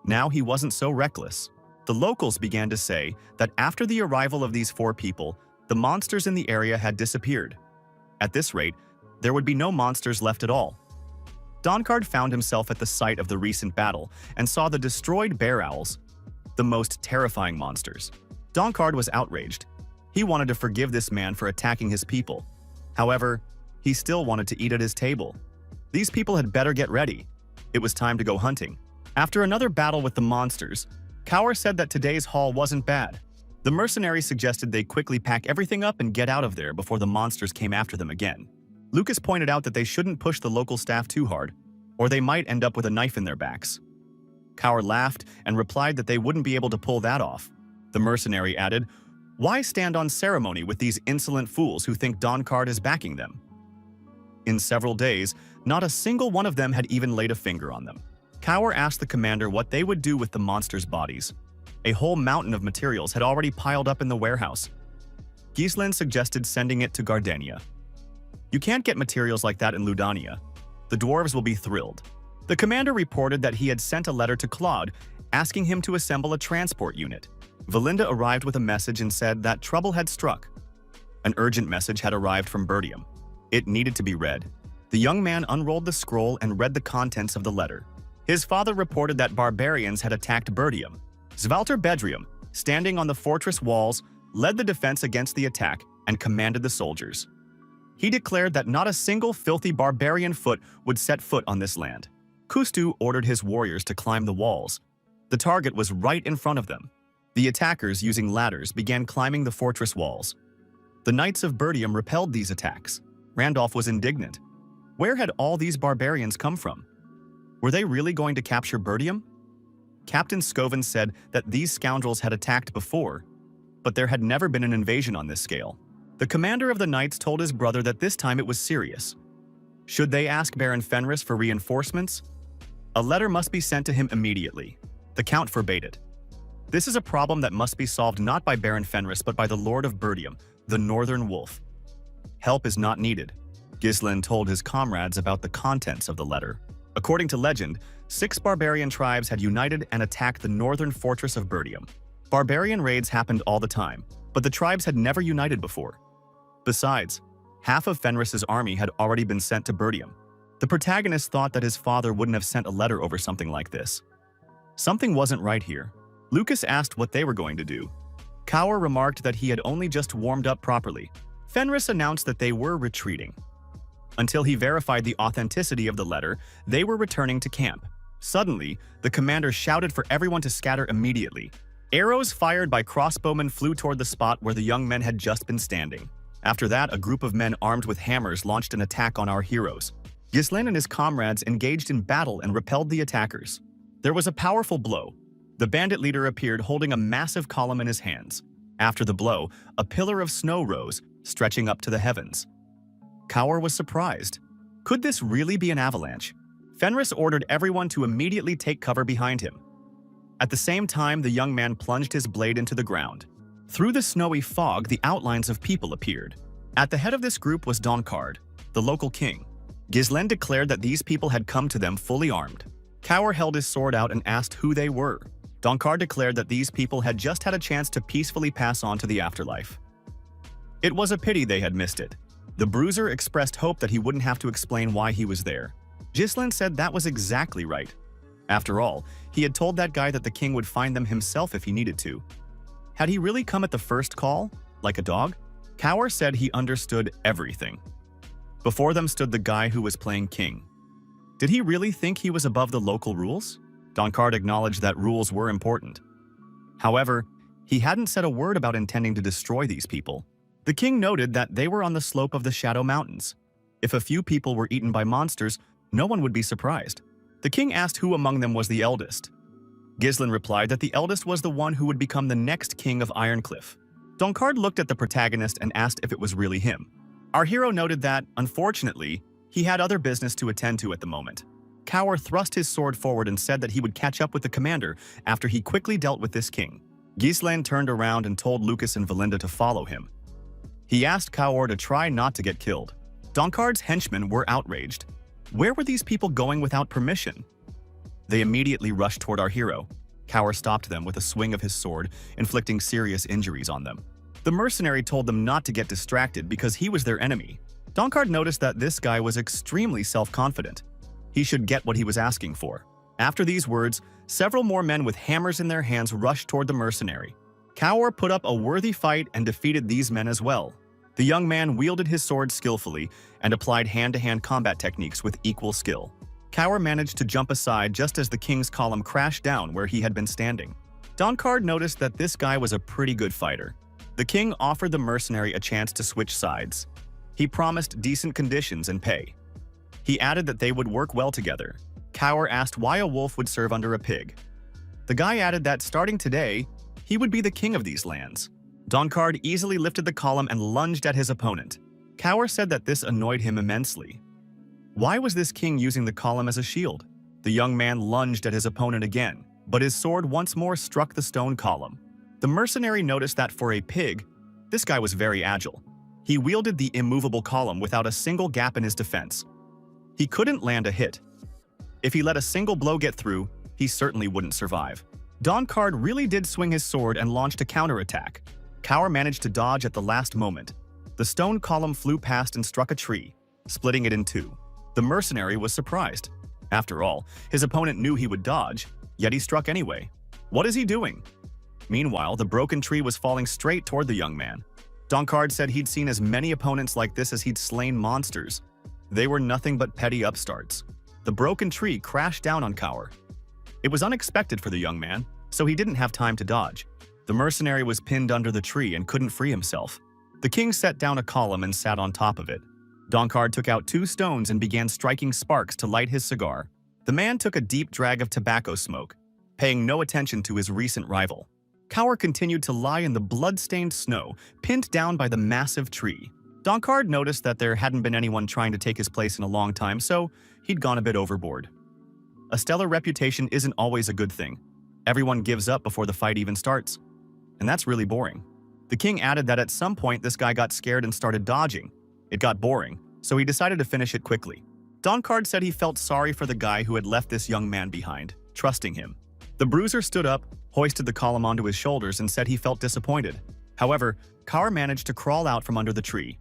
Now he wasn't so reckless. The locals began to say that after the arrival of these 4 people, the monsters in the area had disappeared. At this rate, there would be no monsters left at all. Doncard found himself at the site of the recent battle and saw the destroyed bear owls, the most terrifying monsters. Doncard was outraged. He wanted to forgive this man for attacking his people. However, he still wanted to eat at his table. These people had better get ready. It was time to go hunting. After another battle with the monsters, Kaur said that today's haul wasn't bad. The mercenary suggested they quickly pack everything up and get out of there before the monsters came after them again. Lucas pointed out that they shouldn't push the local staff too hard, or they might end up with a knife in their backs. Kaur laughed and replied that they wouldn't be able to pull that off. The mercenary added, "Why stand on ceremony with these insolent fools who think Doncard is backing them?" In several days, not a single one of them had even laid a finger on them. Kaur asked the commander what they would do with the monsters' bodies. A whole mountain of materials had already piled up in the warehouse. Gislen suggested sending it to Gardenia. You can't get materials like that in Ludania. The dwarves will be thrilled. The commander reported that he had sent a letter to Claude, asking him to assemble a transport unit. Valinda arrived with a message and said that trouble had struck. An urgent message had arrived from Bertium. It needed to be read. The young man unrolled the scroll and read the contents of the letter. His father reported that barbarians had attacked Bertium. Svalter Bedrium, standing on the fortress walls, led the defense against the attack and commanded the soldiers. He declared that not a single filthy barbarian foot would set foot on this land. Kustu ordered his warriors to climb the walls. The target was right in front of them. The attackers, using ladders, began climbing the fortress walls. The Knights of Bertium repelled these attacks. Randolph was indignant. Where had all these barbarians come from? Were they really going to capture Bertium? Captain Scoven said that these scoundrels had attacked before, but there had never been an invasion on this scale. The commander of the Knights told his brother that this time it was serious. Should they ask Baron Fenris for reinforcements? A letter must be sent to him immediately. The Count forbade it. This is a problem that must be solved not by Baron Fenris but by the Lord of Bertium, the Northern Wolf. Help is not needed. Gislen told his comrades about the contents of the letter. According to legend, 6 barbarian tribes had united and attacked the northern fortress of Bertium. Barbarian raids happened all the time, but the tribes had never united before. Besides, half of Fenris's army had already been sent to Bertium. The protagonist thought that his father wouldn't have sent a letter over something like this. Something wasn't right here. Lucas asked what they were going to do. Kaur remarked that he had only just warmed up properly. Fenris announced that they were retreating. Until he verified the authenticity of the letter, they were returning to camp. Suddenly, the commander shouted for everyone to scatter immediately. Arrows fired by crossbowmen flew toward the spot where the young men had just been standing. After that, a group of men armed with hammers launched an attack on our heroes. Gislen and his comrades engaged in battle and repelled the attackers. There was a powerful blow. The bandit leader appeared holding a massive column in his hands. After the blow, a pillar of snow rose, stretching up to the heavens. Kaur was surprised. Could this really be an avalanche? Fenris ordered everyone to immediately take cover behind him. At the same time, the young man plunged his blade into the ground. Through the snowy fog, the outlines of people appeared. At the head of this group was Doncard, the local king. Gislen declared that these people had come to them fully armed. Kaur held his sword out and asked who they were. Doncard declared that these people had just had a chance to peacefully pass on to the afterlife. It was a pity they had missed it. The bruiser expressed hope that he wouldn't have to explain why he was there. Gislen said that was exactly right. After all, he had told that guy that the king would find them himself if he needed to. Had he really come at the first call, like a dog? Kaur said he understood everything. Before them stood the guy who was playing king. Did he really think he was above the local rules? Donkard acknowledged that rules were important. However, he hadn't said a word about intending to destroy these people. The king noted that they were on the slope of the Shadow Mountains. If a few people were eaten by monsters, no one would be surprised. The king asked who among them was the eldest. Ghislain replied that the eldest was the one who would become the next king of Ironcliff. Donkard looked at the protagonist and asked if it was really him. Our hero noted that, unfortunately, he had other business to attend to at the moment. Kaur thrust his sword forward and said that he would catch up with the commander after he quickly dealt with this king. Ghislain turned around and told Lucas and Valinda to follow him. He asked Kaur to try not to get killed. Donkard's henchmen were outraged. Where were these people going without permission? They immediately rushed toward our hero. Kaur stopped them with a swing of his sword, inflicting serious injuries on them. The mercenary told them not to get distracted because he was their enemy. Donkard noticed that this guy was extremely self-confident. He should get what he was asking for. After these words, several more men with hammers in their hands rushed toward the mercenary. Kaur put up a worthy fight and defeated these men as well. The young man wielded his sword skillfully and applied hand-to-hand combat techniques with equal skill. Kaur managed to jump aside just as the king's column crashed down where he had been standing. Donkard noticed that this guy was a pretty good fighter. The king offered the mercenary a chance to switch sides. He promised decent conditions and pay. He added that they would work well together. Kaur asked why a wolf would serve under a pig. The guy added that starting today, he would be the king of these lands. Donkard easily lifted the column and lunged at his opponent. Kaur said that this annoyed him immensely. Why was this king using the column as a shield? The young man lunged at his opponent again, but his sword once more struck the stone column. The mercenary noticed that for a pig, this guy was very agile. He wielded the immovable column without a single gap in his defense. He couldn't land a hit. If he let a single blow get through, he certainly wouldn't survive. Donkard really did swing his sword and launched a counterattack. Kaur managed to dodge at the last moment. The stone column flew past and struck a tree, splitting it in two. The mercenary was surprised. After all, his opponent knew he would dodge, yet he struck anyway. What is he doing? Meanwhile, the broken tree was falling straight toward the young man. Donkard said he'd seen as many opponents like this as he'd slain monsters. They were nothing but petty upstarts. The broken tree crashed down on Kaur. It was unexpected for the young man, so he didn't have time to dodge. The mercenary was pinned under the tree and couldn't free himself. The king set down a column and sat on top of it. Donkard took out 2 stones and began striking sparks to light his cigar. The man took a deep drag of tobacco smoke, paying no attention to his recent rival. Kaur continued to lie in the blood-stained snow, pinned down by the massive tree. Donkard noticed that there hadn't been anyone trying to take his place in a long time, so he'd gone a bit overboard. A stellar reputation isn't always a good thing. Everyone gives up before the fight even starts. And that's really boring. The king added that at some point this guy got scared and started dodging. It got boring, so he decided to finish it quickly. Donkard said he felt sorry for the guy who had left this young man behind, trusting him. The bruiser stood up, hoisted the column onto his shoulders, and said he felt disappointed. However, Kaur managed to crawl out from under the tree.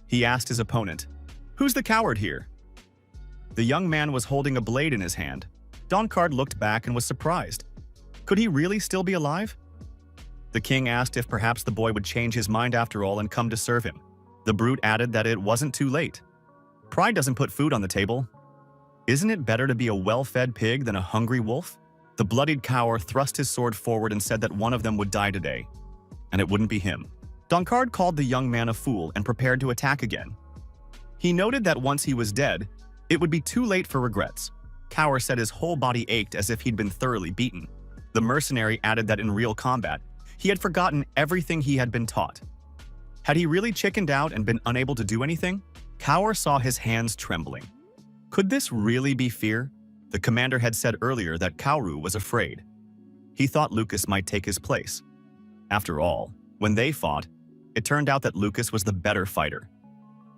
He asked his opponent, "Who's the coward here?" The young man was holding a blade in his hand. Donkard looked back and was surprised. Could he really still be alive? The king asked if perhaps the boy would change his mind after all and come to serve him. The brute added that it wasn't too late. Pride doesn't put food on the table. Isn't it better to be a well-fed pig than a hungry wolf? The bloodied Kaur thrust his sword forward and said that one of them would die today, and it wouldn't be him. Donkard called the young man a fool and prepared to attack again. He noted that once he was dead, it would be too late for regrets. Kaur said his whole body ached as if he'd been thoroughly beaten. The mercenary added that in real combat, he had forgotten everything he had been taught. Had he really chickened out and been unable to do anything? Kaur saw his hands trembling. Could this really be fear? The commander had said earlier that Kauru was afraid. He thought Lucas might take his place. After all, when they fought, it turned out that Lucas was the better fighter.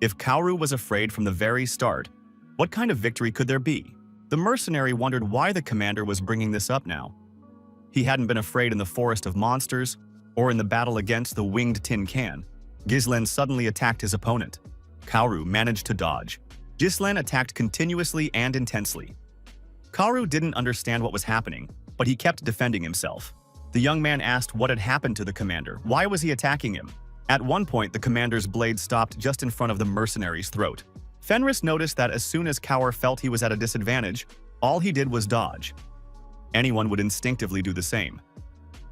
If Kauru was afraid from the very start, what kind of victory could there be? The mercenary wondered why the commander was bringing this up now. He hadn't been afraid in the forest of monsters or in the battle against the winged tin can. Ghislain suddenly attacked his opponent. Kauru managed to dodge. Ghislain attacked continuously and intensely. Kauru didn't understand what was happening, but he kept defending himself. The young man asked what had happened to the commander. Why was he attacking him? At one point, the commander's blade stopped just in front of the mercenary's throat. Fenris noticed that as soon as Kaur felt he was at a disadvantage, all he did was dodge. Anyone would instinctively do the same.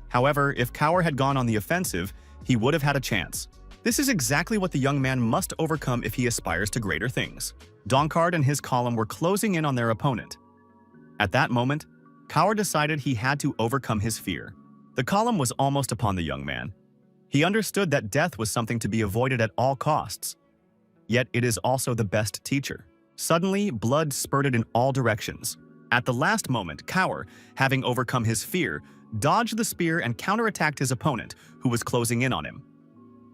However, if Kaur had gone on the offensive, he would have had a chance. This is exactly what the young man must overcome if he aspires to greater things. Donkard and his column were closing in on their opponent. At that moment, Kaur decided he had to overcome his fear. The column was almost upon the young man. He understood that death was something to be avoided at all costs. Yet it is also the best teacher. Suddenly, blood spurted in all directions. At the last moment, Kaur, having overcome his fear, dodged the spear and counterattacked his opponent, who was closing in on him.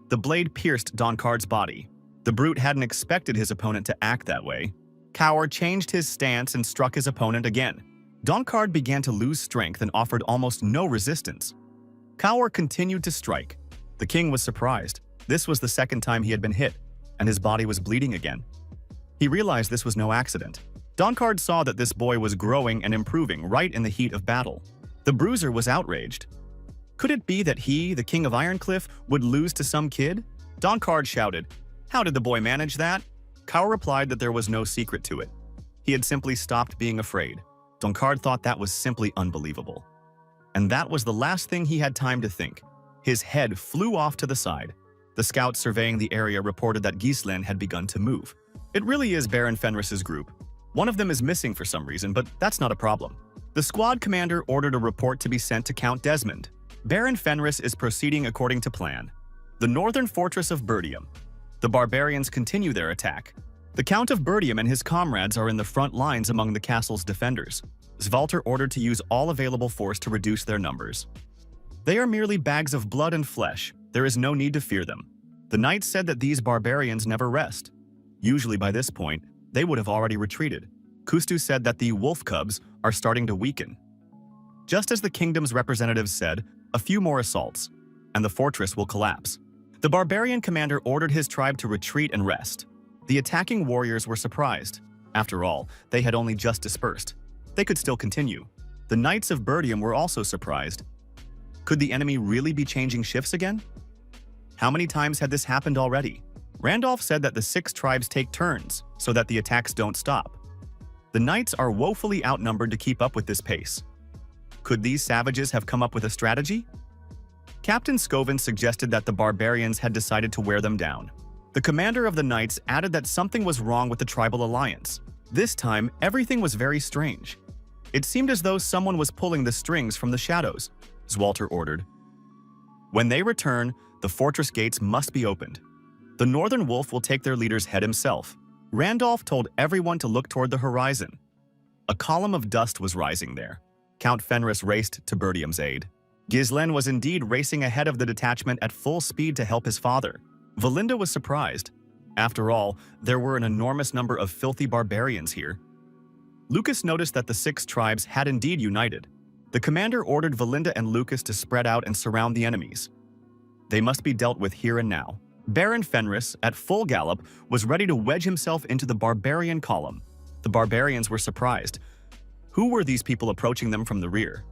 The blade pierced Donkard's body. The brute hadn't expected his opponent to act that way. Kaur changed his stance and struck his opponent again. Donkard began to lose strength and offered almost no resistance. Kaur continued to strike. The king was surprised. This was the second time he had been hit, and his body was bleeding again. He realized this was no accident. Donkard saw that this boy was growing and improving right in the heat of battle. The bruiser was outraged. Could it be that he, the king of Ironcliff, would lose to some kid? Donkard shouted, "How did the boy manage that?" Kaur replied that there was no secret to it. He had simply stopped being afraid. Donkard thought that was simply unbelievable. And that was the last thing he had time to think. His head flew off to the side. The scouts surveying the area reported that Gislen had begun to move. It really is Baron Fenris's group. One of them is missing for some reason, but that's not a problem. The squad commander ordered a report to be sent to Count Desmond. Baron Fenris is proceeding according to plan. The northern fortress of Burdium. The barbarians continue their attack. The Count of Burdium and his comrades are in the front lines among the castle's defenders. Svalter ordered to use all available force to reduce their numbers. They are merely bags of blood and flesh. There is no need to fear them. The knights said that these barbarians never rest. Usually by this point, they would have already retreated. Kustu said that the wolf cubs are starting to weaken. Just as the kingdom's representatives said, a few more assaults, and the fortress will collapse. The barbarian commander ordered his tribe to retreat and rest. The attacking warriors were surprised. After all, they had only just dispersed. They could still continue. The knights of Burdium were also surprised. Could the enemy really be changing shifts again? How many times had this happened already? Randolph said that the 6 tribes take turns so that the attacks don't stop. The knights are woefully outnumbered to keep up with this pace. Could these savages have come up with a strategy? Captain Scovin suggested that the barbarians had decided to wear them down. The commander of the knights added that something was wrong with the tribal alliance. This time, everything was very strange. It seemed as though someone was pulling the strings from the shadows, Zwalter ordered. When they return, the fortress gates must be opened. The Northern Wolf will take their leader's head himself. Randolph told everyone to look toward the horizon. A column of dust was rising there. Count Fenris raced to Burdium's aid. Gislen was indeed racing ahead of the detachment at full speed to help his father. Valinda was surprised. After all, there were an enormous number of filthy barbarians here. Lucas noticed that the 6 tribes had indeed united. The commander ordered Valinda and Lucas to spread out and surround the enemies. They must be dealt with here and now. Baron Fenris, at full gallop, was ready to wedge himself into the barbarian column. The barbarians were surprised. Who were these people approaching them from the rear?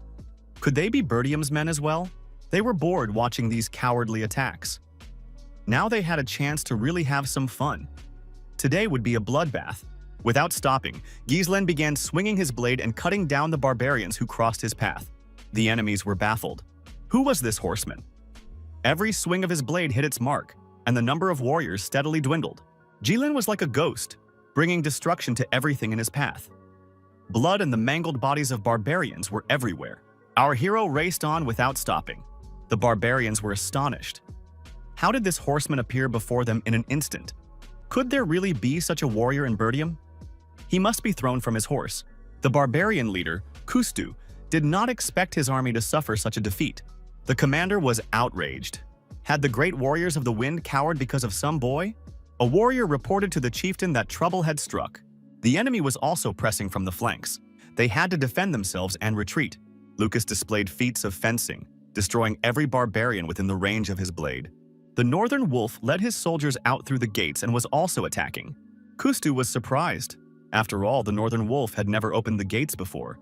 Could they be Burdium's men as well? They were bored watching these cowardly attacks. Now they had a chance to really have some fun. Today would be a bloodbath. Without stopping, Gislen began swinging his blade and cutting down the barbarians who crossed his path. The enemies were baffled. Who was this horseman? Every swing of his blade hit its mark, and the number of warriors steadily dwindled. Gislen was like a ghost, bringing destruction to everything in his path. Blood and the mangled bodies of barbarians were everywhere. Our hero raced on without stopping. The barbarians were astonished. How did this horseman appear before them in an instant? Could there really be such a warrior in Burdium? He must be thrown from his horse. The barbarian leader, Kustu, did not expect his army to suffer such a defeat. The commander was outraged. Had the great warriors of the wind cowered because of some boy? A warrior reported to the chieftain that trouble had struck. The enemy was also pressing from the flanks. They had to defend themselves and retreat. Lucas displayed feats of fencing, destroying every barbarian within the range of his blade. The Northern Wolf led his soldiers out through the gates and was also attacking. Kustu was surprised. After all, the Northern Wolf had never opened the gates before.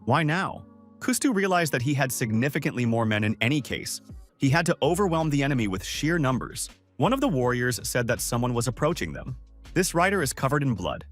Why now? Kustu realized that he had significantly more men in any case. He had to overwhelm the enemy with sheer numbers. One of the warriors said that someone was approaching them. This rider is covered in blood.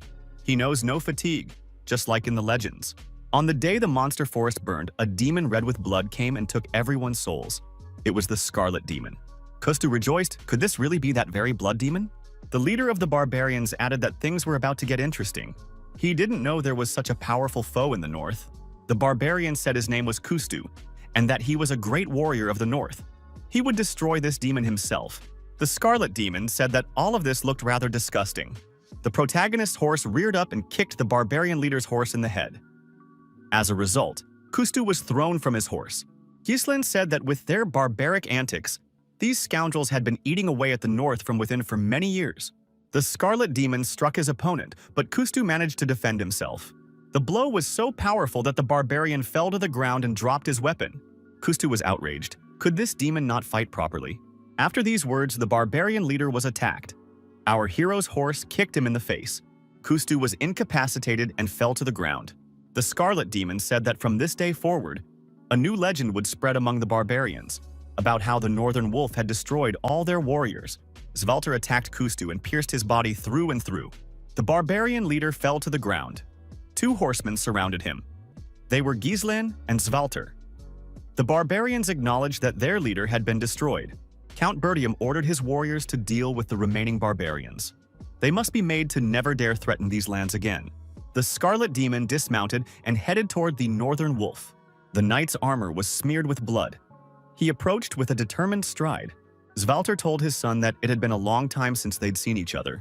He knows no fatigue, just like in the legends. On the day the monster forest burned, a demon red with blood came and took everyone's souls. It was the Scarlet Demon. Kustu rejoiced. Could this really be that very blood demon? The leader of the barbarians added that things were about to get interesting. He didn't know there was such a powerful foe in the north. The barbarian said his name was Kustu, and that he was a great warrior of the north. He would destroy this demon himself. The Scarlet Demon said that all of this looked rather disgusting. The protagonist's horse reared up and kicked the barbarian leader's horse in the head. As a result, Kustu was thrown from his horse. Gislen said that with their barbaric antics, these scoundrels had been eating away at the north from within for many years. The Scarlet Demon struck his opponent, but Kustu managed to defend himself. The blow was so powerful that the barbarian fell to the ground and dropped his weapon. Kustu was outraged. Could this demon not fight properly? After these words, the barbarian leader was attacked. Our hero's horse kicked him in the face. Kustu was incapacitated and fell to the ground. The Scarlet Demon said that from this day forward, a new legend would spread among the barbarians about how the Northern Wolf had destroyed all their warriors. Svalter attacked Kustu and pierced his body through and through. The barbarian leader fell to the ground. 2 horsemen surrounded him. They were Gislen and Svalter. The barbarians acknowledged that their leader had been destroyed. Count Bertium ordered his warriors to deal with the remaining barbarians. They must be made to never dare threaten these lands again. The Scarlet Demon dismounted and headed toward the Northern Wolf. The knight's armor was smeared with blood. He approached with a determined stride. Svalter told his son that it had been a long time since they'd seen each other.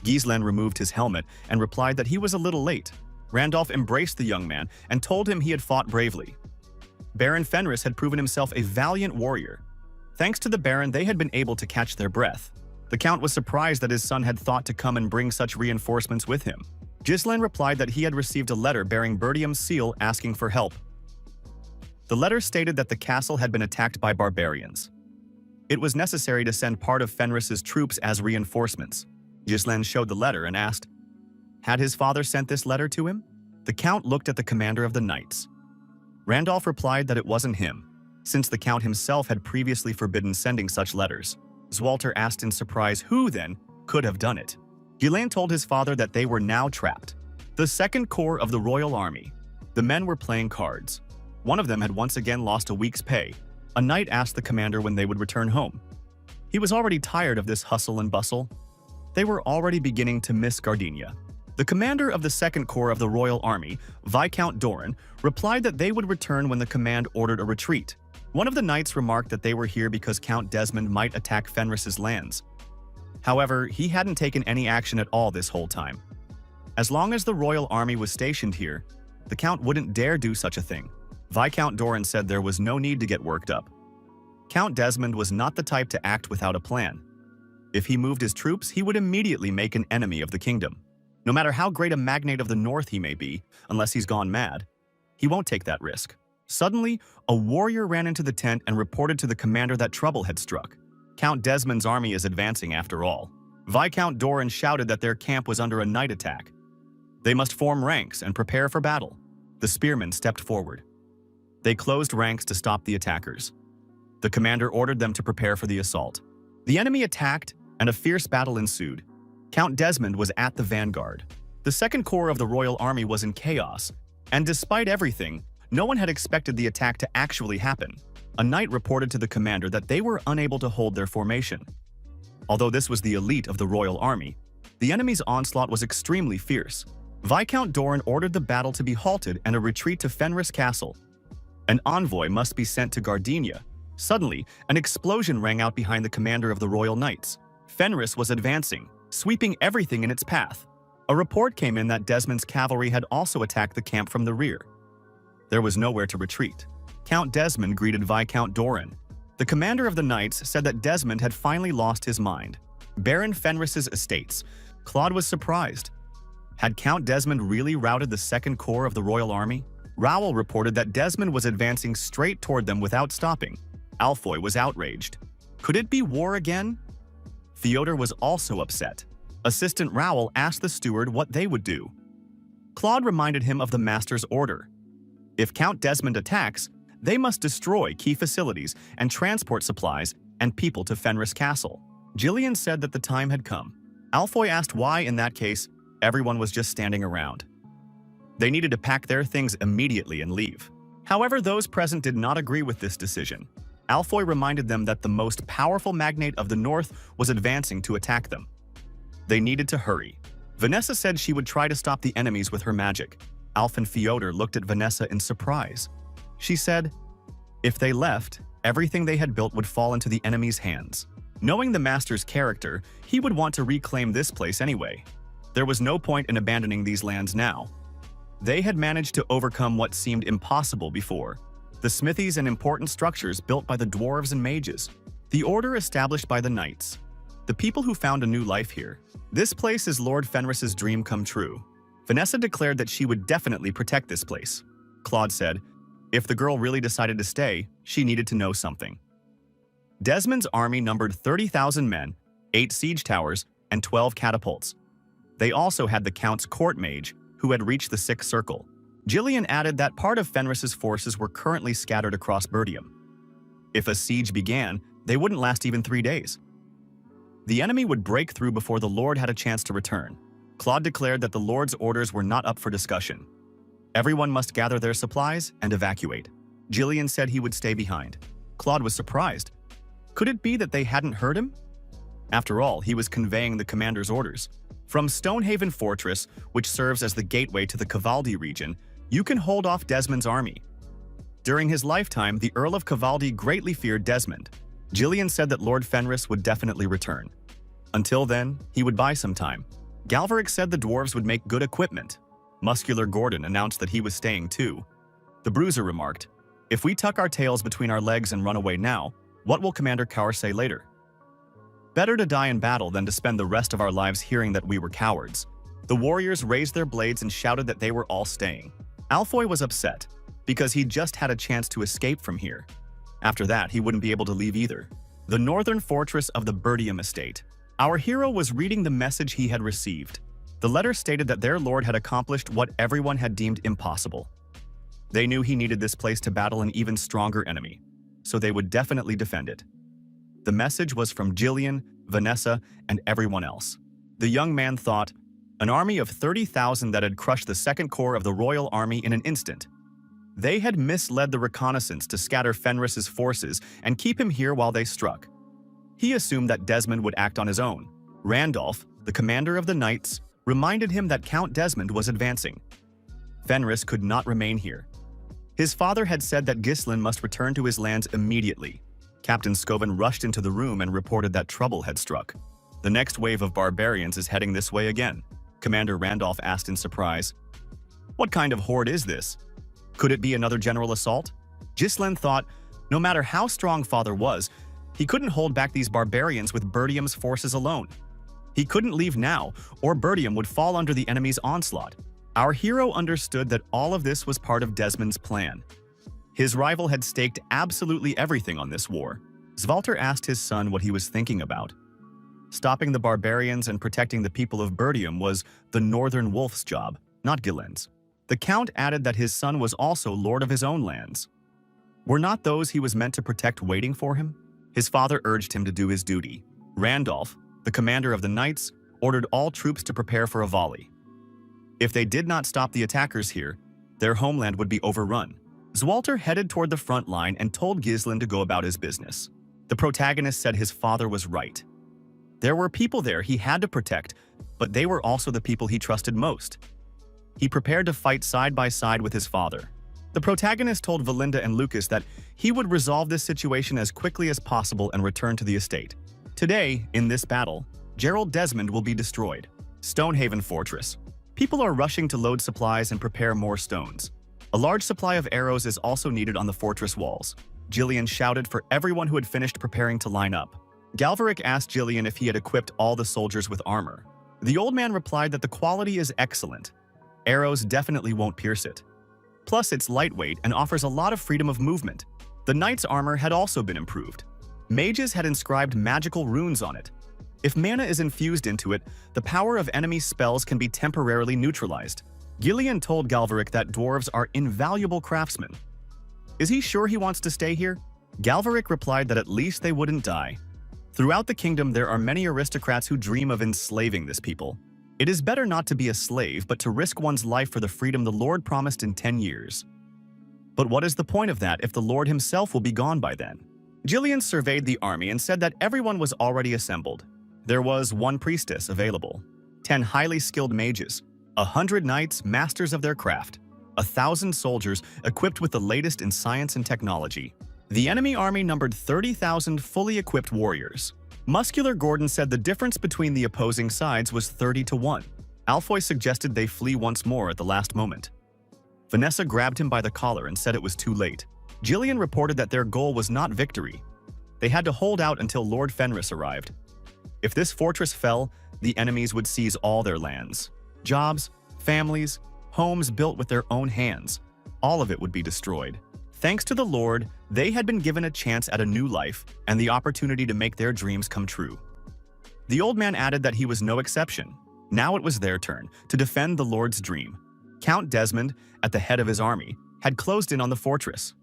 Gislen removed his helmet and replied that he was a little late. Randolph embraced the young man and told him he had fought bravely. Baron Fenris had proven himself a valiant warrior. Thanks to the Baron, they had been able to catch their breath. The Count was surprised that his son had thought to come and bring such reinforcements with him. Gislen replied that he had received a letter bearing Bertium's seal asking for help. The letter stated that the castle had been attacked by barbarians. It was necessary to send part of Fenris's troops as reinforcements. Gislen showed the letter and asked, had his father sent this letter to him? The Count looked at the commander of the knights. Randolph replied that it wasn't him, since the Count himself had previously forbidden sending such letters. Zwalter asked in surprise who, then, could have done it. Ghislain told his father that they were now trapped. The Second Corps of the Royal Army. The men were playing cards. One of them had once again lost a week's pay. A knight asked the commander when they would return home. He was already tired of this hustle and bustle. They were already beginning to miss Gardenia. The commander of the Second Corps of the Royal Army, Viscount Doran, replied that they would return when the command ordered a retreat. One of the knights remarked that they were here because Count Desmond might attack Fenris's lands. However, he hadn't taken any action at all this whole time. As long as the Royal Army was stationed here, the Count wouldn't dare do such a thing. Viscount Doran said there was no need to get worked up. Count Desmond was not the type to act without a plan. If he moved his troops, he would immediately make an enemy of the kingdom. No matter how great a magnate of the north he may be, unless he's gone mad, he won't take that risk. Suddenly, a warrior ran into the tent and reported to the commander that trouble had struck. Count Desmond's army is advancing after all. Viscount Doran shouted that their camp was under a night attack. They must form ranks and prepare for battle. The spearmen stepped forward. They closed ranks to stop the attackers. The commander ordered them to prepare for the assault. The enemy attacked, and a fierce battle ensued. Count Desmond was at the vanguard. The Second Corps of the Royal Army was in chaos, and despite everything, no one had expected the attack to actually happen. A knight reported to the commander that they were unable to hold their formation. Although this was the elite of the Royal Army, the enemy's onslaught was extremely fierce. Viscount Doran ordered the battle to be halted and a retreat to Fenris Castle. An envoy must be sent to Gardenia. Suddenly, an explosion rang out behind the commander of the Royal Knights. Fenris was advancing, sweeping everything in its path. A report came in that Desmond's cavalry had also attacked the camp from the rear. There was nowhere to retreat. Count Desmond greeted Viscount Doran. The commander of the knights said that Desmond had finally lost his mind. Baron Fenris's estates. Claude was surprised. Had Count Desmond really routed the Second Corps of the Royal Army? Rowell reported that Desmond was advancing straight toward them without stopping. Alfoy was outraged. Could it be war again? Theodor was also upset. Assistant Rowell asked the steward what they would do. Claude reminded him of the master's order. If Count Desmond attacks, they must destroy key facilities and transport supplies and people to Fenris Castle. Jillian said that the time had come. Alfoy asked why, in that case, everyone was just standing around. They needed to pack their things immediately and leave. However, those present did not agree with this decision. Alfoy reminded them that the most powerful magnate of the North was advancing to attack them. They needed to hurry. Vanessa said she would try to stop the enemies with her magic. Alf and Fyodor looked at Vanessa in surprise. She said, if they left, everything they had built would fall into the enemy's hands. Knowing the master's character, he would want to reclaim this place anyway. There was no point in abandoning these lands now. They had managed to overcome what seemed impossible before. The smithies and important structures built by the dwarves and mages. The order established by the knights. The people who found a new life here. This place is Lord Fenris's dream come true. Vanessa declared that she would definitely protect this place. Claude said, if the girl really decided to stay, she needed to know something. Desmond's army numbered 30,000 men, 8 siege towers, and 12 catapults. They also had the Count's court mage, who had reached the 6th circle. Jillian added that part of Fenris's forces were currently scattered across Burdium. If a siege began, they wouldn't last even 3 days. The enemy would break through before the Lord had a chance to return. Claude declared that the Lord's orders were not up for discussion. Everyone must gather their supplies and evacuate. Jillian said he would stay behind. Claude was surprised. Could it be that they hadn't heard him? After all, he was conveying the commander's orders. From Stonehaven Fortress, which serves as the gateway to the Cavaldi region, you can hold off Desmond's army. During his lifetime, the Earl of Cavaldi greatly feared Desmond. Jillian said that Lord Fenris would definitely return. Until then, he would buy some time. Galverick said the dwarves would make good equipment. Muscular Gordon announced that he was staying too. The Bruiser remarked, if we tuck our tails between our legs and run away now, what will Commander Kaur say later? Better to die in battle than to spend the rest of our lives hearing that we were cowards. The warriors raised their blades and shouted that they were all staying. Alfoy was upset, because he just had a chance to escape from here. After that, he wouldn't be able to leave either. The northern fortress of the Burdium estate. Our hero was reading the message he had received. The letter stated that their lord had accomplished what everyone had deemed impossible. They knew he needed this place to battle an even stronger enemy, so they would definitely defend it. The message was from Jillian, Vanessa, and everyone else. The young man thought, an army of 30,000 that had crushed the Second Corps of the Royal Army in an instant. They had misled the reconnaissance to scatter Fenris's forces and keep him here while they struck. He assumed that Desmond would act on his own. Randolph, the commander of the Knights, reminded him that Count Desmond was advancing. Fenris could not remain here. His father had said that Ghislain must return to his lands immediately. Captain Scoven rushed into the room and reported that trouble had struck. The next wave of barbarians is heading this way again. Commander Randolph asked in surprise, what kind of horde is this? Could it be another general assault? Ghislain thought, no matter how strong Father was, he couldn't hold back these barbarians with Burdium's forces alone. He couldn't leave now, or Burdium would fall under the enemy's onslaught. Our hero understood that all of this was part of Desmond's plan. His rival had staked absolutely everything on this war. Svalter asked his son what he was thinking about. Stopping the barbarians and protecting the people of Burdium was the Northern Wolf's job, not Ghislain's. The Count added that his son was also lord of his own lands. Were not those he was meant to protect waiting for him? His father urged him to do his duty. Randolph, the commander of the Knights, ordered all troops to prepare for a volley. If they did not stop the attackers here, their homeland would be overrun. Zwalter headed toward the front line and told Ghislain to go about his business. The protagonist said his father was right. There were people there he had to protect, but they were also the people he trusted most. He prepared to fight side by side with his father. The protagonist told Valinda and Lucas that he would resolve this situation as quickly as possible and return to the estate. Today, in this battle, Gerald Desmond will be destroyed. Stonehaven Fortress. People are rushing to load supplies and prepare more stones. A large supply of arrows is also needed on the fortress walls. Jillian shouted for everyone who had finished preparing to line up. Galverick asked Jillian if he had equipped all the soldiers with armor. The old man replied that the quality is excellent. Arrows definitely won't pierce it. Plus, it's lightweight and offers a lot of freedom of movement. The knight's armor had also been improved. Mages had inscribed magical runes on it. If mana is infused into it, the power of enemy spells can be temporarily neutralized. Gillian told Galverick that dwarves are invaluable craftsmen. Is he sure he wants to stay here? Galverick replied that at least they wouldn't die. Throughout the kingdom, there are many aristocrats who dream of enslaving this people. It is better not to be a slave, but to risk one's life for the freedom the Lord promised in 10 years. But what is the point of that if the Lord himself will be gone by then? Gillian surveyed the army and said that everyone was already assembled. There was 1 priestess available, 10 highly skilled mages, 100 knights masters of their craft, 1,000 soldiers equipped with the latest in science and technology. The enemy army numbered 30,000 fully equipped warriors. Muscular Gordon said the difference between the opposing sides was 30-1. Alfoy suggested they flee once more at the last moment. Vanessa grabbed him by the collar and said it was too late. Gillian reported that their goal was not victory. They had to hold out until Lord Fenris arrived. If this fortress fell, the enemies would seize all their lands. Jobs, families, homes built with their own hands. All of it would be destroyed. Thanks to the Lord, they had been given a chance at a new life and the opportunity to make their dreams come true. The old man added that he was no exception. Now it was their turn to defend the Lord's dream. Count Desmond, at the head of his army, had closed in on the fortress.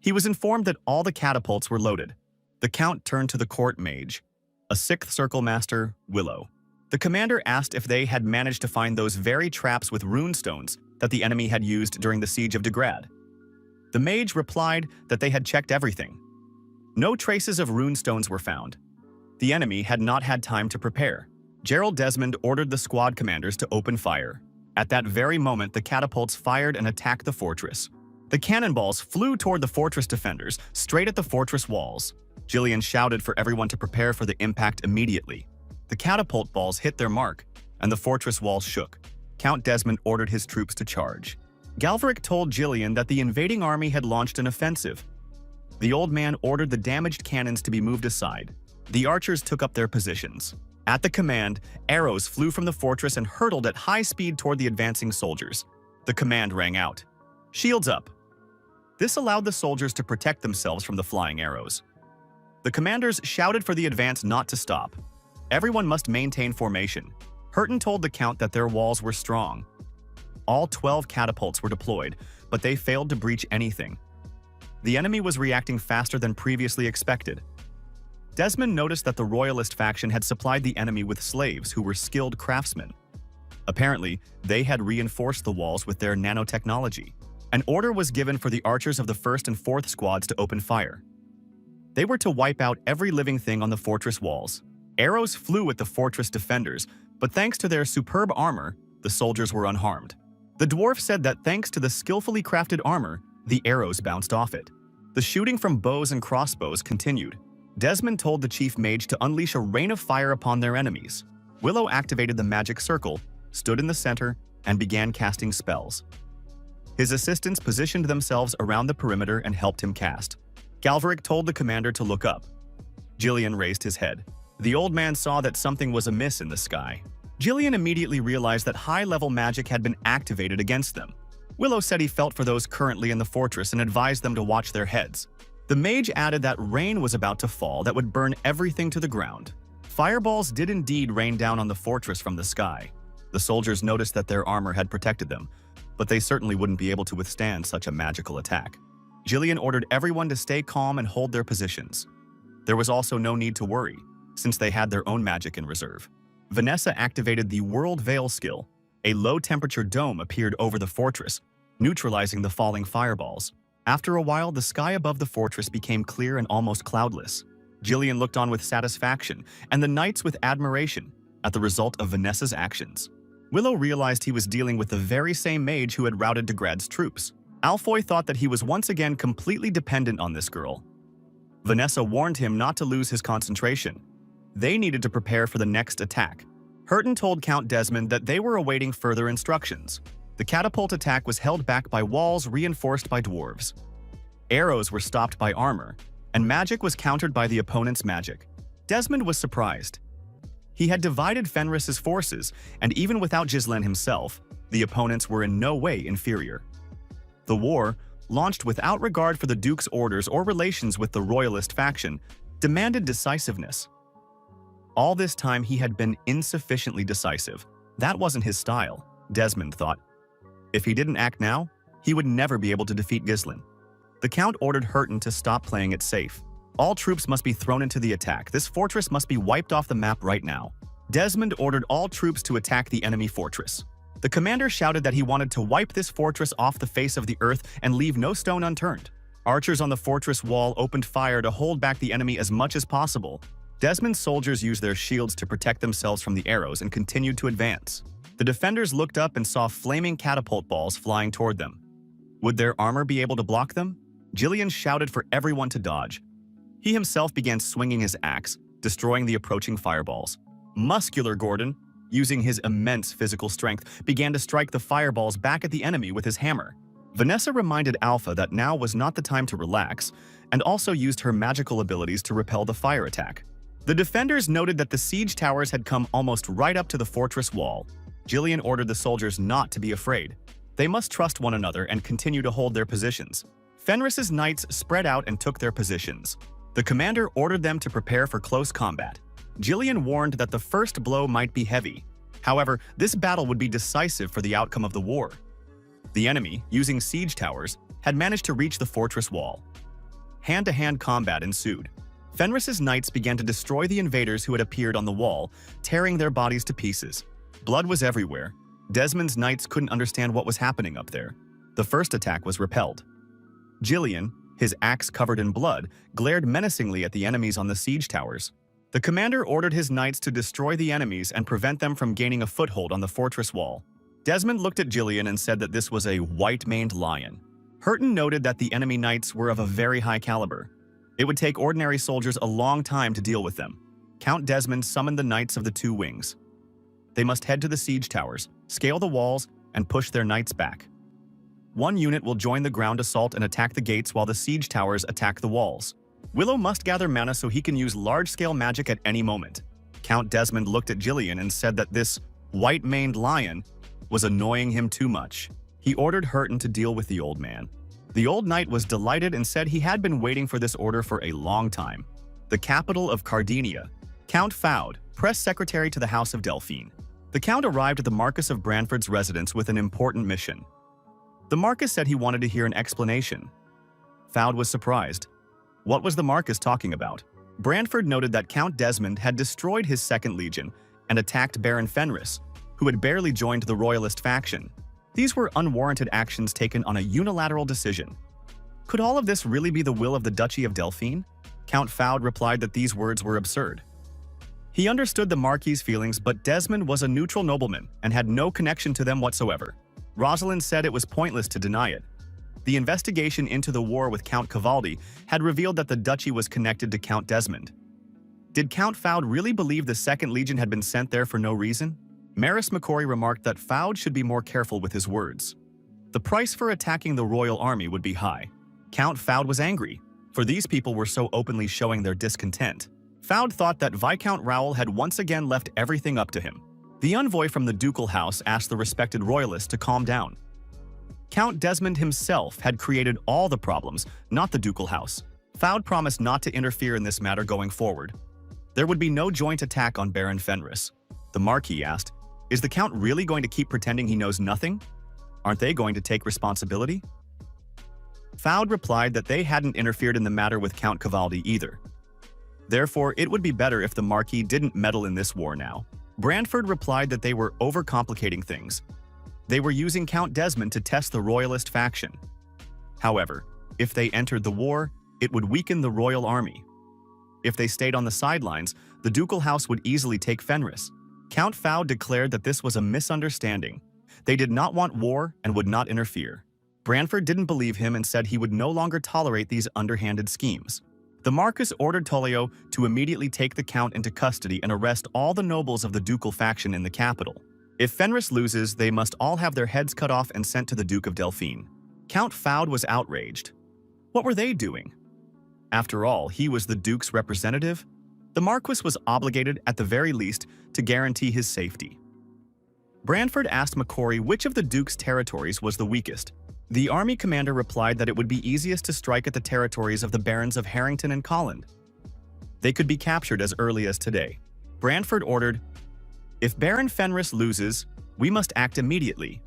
He was informed that all the catapults were loaded. The Count turned to the court mage, a 6th circle master, Willow. The commander asked if they had managed to find those very traps with runestones that the enemy had used during the siege of Degrad. The mage replied that they had checked everything. No traces of runestones were found. The enemy had not had time to prepare. Gerald Desmond ordered the squad commanders to open fire. At that very moment, the catapults fired and attacked the fortress. The cannonballs flew toward the fortress defenders, straight at the fortress walls. Gillian shouted for everyone to prepare for the impact immediately. The catapult balls hit their mark, and the fortress walls shook. Count Desmond ordered his troops to charge. Galverick told Gillian that the invading army had launched an offensive. The old man ordered the damaged cannons to be moved aside. The archers took up their positions. At the command, arrows flew from the fortress and hurtled at high speed toward the advancing soldiers. The command rang out. "Shields up!" This allowed the soldiers to protect themselves from the flying arrows. The commanders shouted for the advance not to stop. Everyone must maintain formation. Hurton told the Count that their walls were strong. All 12 catapults were deployed, but they failed to breach anything. The enemy was reacting faster than previously expected. Desmond noticed that the Royalist faction had supplied the enemy with slaves who were skilled craftsmen. Apparently, they had reinforced the walls with their nanotechnology. An order was given for the archers of the 1st and 4th squads to open fire. They were to wipe out every living thing on the fortress walls. Arrows flew at the fortress defenders, but thanks to their superb armor, the soldiers were unharmed. The dwarf said that thanks to the skillfully crafted armor, the arrows bounced off it. The shooting from bows and crossbows continued. Desmond told the chief mage to unleash a rain of fire upon their enemies. Willow activated the magic circle, stood in the center, and began casting spells. His assistants positioned themselves around the perimeter and helped him cast. Galverick told the commander to look up. Gillian raised his head. The old man saw that something was amiss in the sky. Gillian immediately realized that high-level magic had been activated against them. Willow said he felt for those currently in the fortress and advised them to watch their heads. The mage added that rain was about to fall that would burn everything to the ground. Fireballs did indeed rain down on the fortress from the sky. The soldiers noticed that their armor had protected them, but they certainly wouldn't be able to withstand such a magical attack. Gillian ordered everyone to stay calm and hold their positions. There was also no need to worry, since they had their own magic in reserve. Vanessa activated the World Veil skill. A low-temperature dome appeared over the fortress, neutralizing the falling fireballs. After a while, the sky above the fortress became clear and almost cloudless. Gillian looked on with satisfaction, and the knights with admiration, at the result of Vanessa's actions. Willow realized he was dealing with the very same mage who had routed Degrad's troops. Alfoy thought that he was once again completely dependent on this girl. Vanessa warned him not to lose his concentration. They needed to prepare for the next attack. Hurton told Count Desmond that they were awaiting further instructions. The catapult attack was held back by walls reinforced by dwarves. Arrows were stopped by armor, and magic was countered by the opponent's magic. Desmond was surprised. He had divided Fenris's forces, and even without Ghislain himself, the opponents were in no way inferior. The war, launched without regard for the Duke's orders or relations with the Royalist faction, demanded decisiveness. All this time he had been insufficiently decisive. That wasn't his style, Desmond thought. If he didn't act now, he would never be able to defeat Ghislain. The Count ordered Hurton to stop playing it safe. All troops must be thrown into the attack. This fortress must be wiped off the map right now. Desmond ordered all troops to attack the enemy fortress. The commander shouted that he wanted to wipe this fortress off the face of the earth and leave no stone unturned. Archers on the fortress wall opened fire to hold back the enemy as much as possible. Desmond's soldiers used their shields to protect themselves from the arrows and continued to advance. The defenders looked up and saw flaming catapult balls flying toward them. Would their armor be able to block them? Jillian shouted for everyone to dodge. He himself began swinging his axe, destroying the approaching fireballs. Muscular Gordon, using his immense physical strength, began to strike the fireballs back at the enemy with his hammer. Vanessa reminded Alpha that now was not the time to relax, and also used her magical abilities to repel the fire attack. The defenders noted that the siege towers had come almost right up to the fortress wall. Jillian ordered the soldiers not to be afraid. They must trust one another and continue to hold their positions. Fenris's knights spread out and took their positions. The commander ordered them to prepare for close combat. Jillian warned that the first blow might be heavy. However, this battle would be decisive for the outcome of the war. The enemy, using siege towers, had managed to reach the fortress wall. Hand-to-hand combat ensued. Fenris's knights began to destroy the invaders who had appeared on the wall, tearing their bodies to pieces. Blood was everywhere. Desmond's knights couldn't understand what was happening up there. The first attack was repelled. Jillian, his axe covered in blood, glared menacingly at the enemies on the siege towers. The commander ordered his knights to destroy the enemies and prevent them from gaining a foothold on the fortress wall. Desmond looked at Jillian and said that this was a white-maned lion. Hurton noted that the enemy knights were of a very high caliber. It would take ordinary soldiers a long time to deal with them. Count Desmond summoned the knights of the two wings. They must head to the siege towers, scale the walls, and push their knights back. One unit will join the ground assault and attack the gates while the siege towers attack the walls. Willow must gather mana so he can use large-scale magic at any moment. Count Desmond looked at Jillian and said that this white-maned lion was annoying him too much. He ordered Hurton to deal with the old man. The old knight was delighted and said he had been waiting for this order for a long time. The capital of Cardinia, Count Foude, press secretary to the House of Delphine. The Count arrived at the Marquis of Branford's residence with an important mission. The Marquis said he wanted to hear an explanation. Foude was surprised. What was the Marquis talking about? Branford noted that Count Desmond had destroyed his second legion and attacked Baron Fenris, who had barely joined the royalist faction. These were unwarranted actions taken on a unilateral decision. Could all of this really be the will of the Duchy of Delphine? Count Foude replied that these words were absurd. He understood the Marquis's feelings, but Desmond was a neutral nobleman and had no connection to them whatsoever. Rosalind said it was pointless to deny it. The investigation into the war with Count Cavaldi had revealed that the duchy was connected to Count Desmond. Did Count Foude really believe the Second Legion had been sent there for no reason? Maris McCory remarked that Foude should be more careful with his words. The price for attacking the royal army would be high. Count Foude was angry, for these people were so openly showing their discontent. Foude thought that Viscount Raoul had once again left everything up to him. The envoy from the ducal house asked the respected royalist to calm down. Count Desmond himself had created all the problems, not the ducal house. Foude promised not to interfere in this matter going forward. There would be no joint attack on Baron Fenris. The Marquis asked, "Is the Count really going to keep pretending he knows nothing? Aren't they going to take responsibility?" Foude replied that they hadn't interfered in the matter with Count Cavaldi either. Therefore, it would be better if the Marquis didn't meddle in this war now. Branford replied that they were overcomplicating things. They were using Count Desmond to test the royalist faction. However, if they entered the war, it would weaken the royal army. If they stayed on the sidelines, the ducal house would easily take Fenris. Count Foude declared that this was a misunderstanding. They did not want war and would not interfere. Branford didn't believe him and said he would no longer tolerate these underhanded schemes. The Marquis ordered Tollio to immediately take the Count into custody and arrest all the nobles of the ducal faction in the capital. If Fenris loses, they must all have their heads cut off and sent to the Duke of Delphine. Count Foude was outraged. What were they doing? After all, he was the Duke's representative. The Marquis was obligated, at the very least, to guarantee his safety. Branford asked McCory which of the Duke's territories was the weakest. The army commander replied that it would be easiest to strike at the territories of the Barons of Harrington and Colland. They could be captured as early as today. Branford ordered, "If Baron Fenris loses, we must act immediately."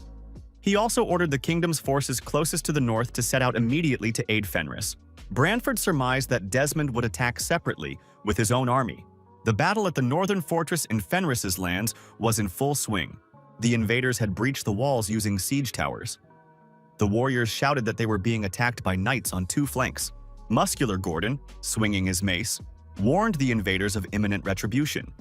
He also ordered the kingdom's forces closest to the north to set out immediately to aid Fenris. Branford surmised that Desmond would attack separately with his own army. The battle at the northern fortress in Fenris's lands was in full swing. The invaders had breached the walls using siege towers. The warriors shouted that they were being attacked by knights on two flanks. Muscular Gordon, swinging his mace, warned the invaders of imminent retribution.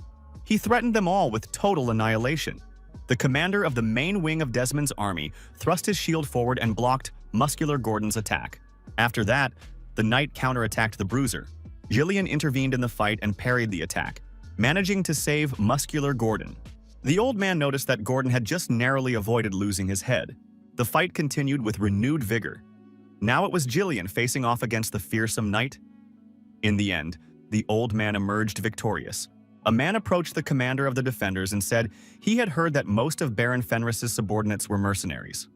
He threatened them all with total annihilation. The commander of the main wing of Desmond's army thrust his shield forward and blocked Muscular Gordon's attack. After that, the knight counterattacked the bruiser. Jillian intervened in the fight and parried the attack, managing to save Muscular Gordon. The old man noticed that Gordon had just narrowly avoided losing his head. The fight continued with renewed vigor. Now it was Jillian facing off against the fearsome knight. In the end, the old man emerged victorious. A man approached the commander of the defenders and said he had heard that most of Baron Fenris's subordinates were mercenaries.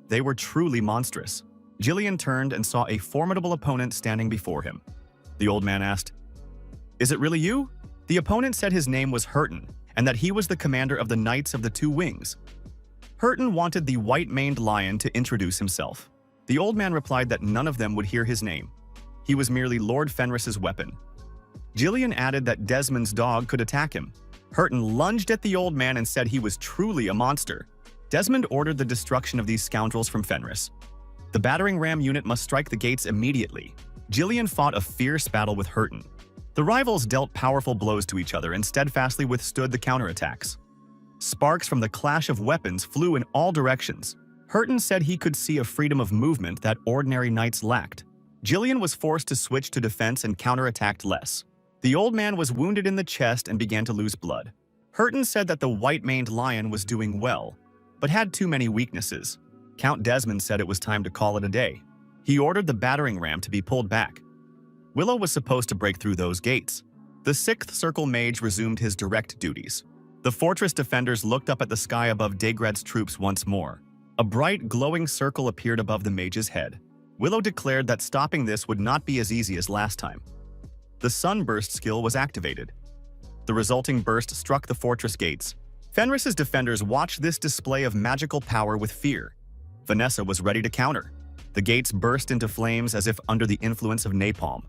They were truly monstrous. Jillian turned and saw a formidable opponent standing before him. The old man asked, "Is it really you?" The opponent said his name was Hurton and that he was the commander of the Knights of the Two Wings. Hurton wanted the white-maned lion to introduce himself. The old man replied that none of them would hear his name. He was merely Lord Fenris's weapon. Jillian added that Desmond's dog could attack him. Hurton lunged at the old man and said he was truly a monster. Desmond ordered the destruction of these scoundrels from Fenris. The battering ram unit must strike the gates immediately. Jillian fought a fierce battle with Hurton. The rivals dealt powerful blows to each other and steadfastly withstood the counterattacks. Sparks from the clash of weapons flew in all directions. Hurton said he could see a freedom of movement that ordinary knights lacked. Jillian was forced to switch to defense and counterattacked less. The old man was wounded in the chest and began to lose blood. Hurton said that the white-maned lion was doing well, but had too many weaknesses. Count Desmond said it was time to call it a day. He ordered the battering ram to be pulled back. Willow was supposed to break through those gates. The Sixth Circle mage resumed his direct duties. The fortress defenders looked up at the sky above Degred's troops once more. A bright, glowing circle appeared above the mage's head. Willow declared that stopping this would not be as easy as last time. The sunburst skill was activated. The resulting burst struck the fortress gates. Fenris's defenders watched this display of magical power with fear. Vanessa was ready to counter. The gates burst into flames as if under the influence of napalm.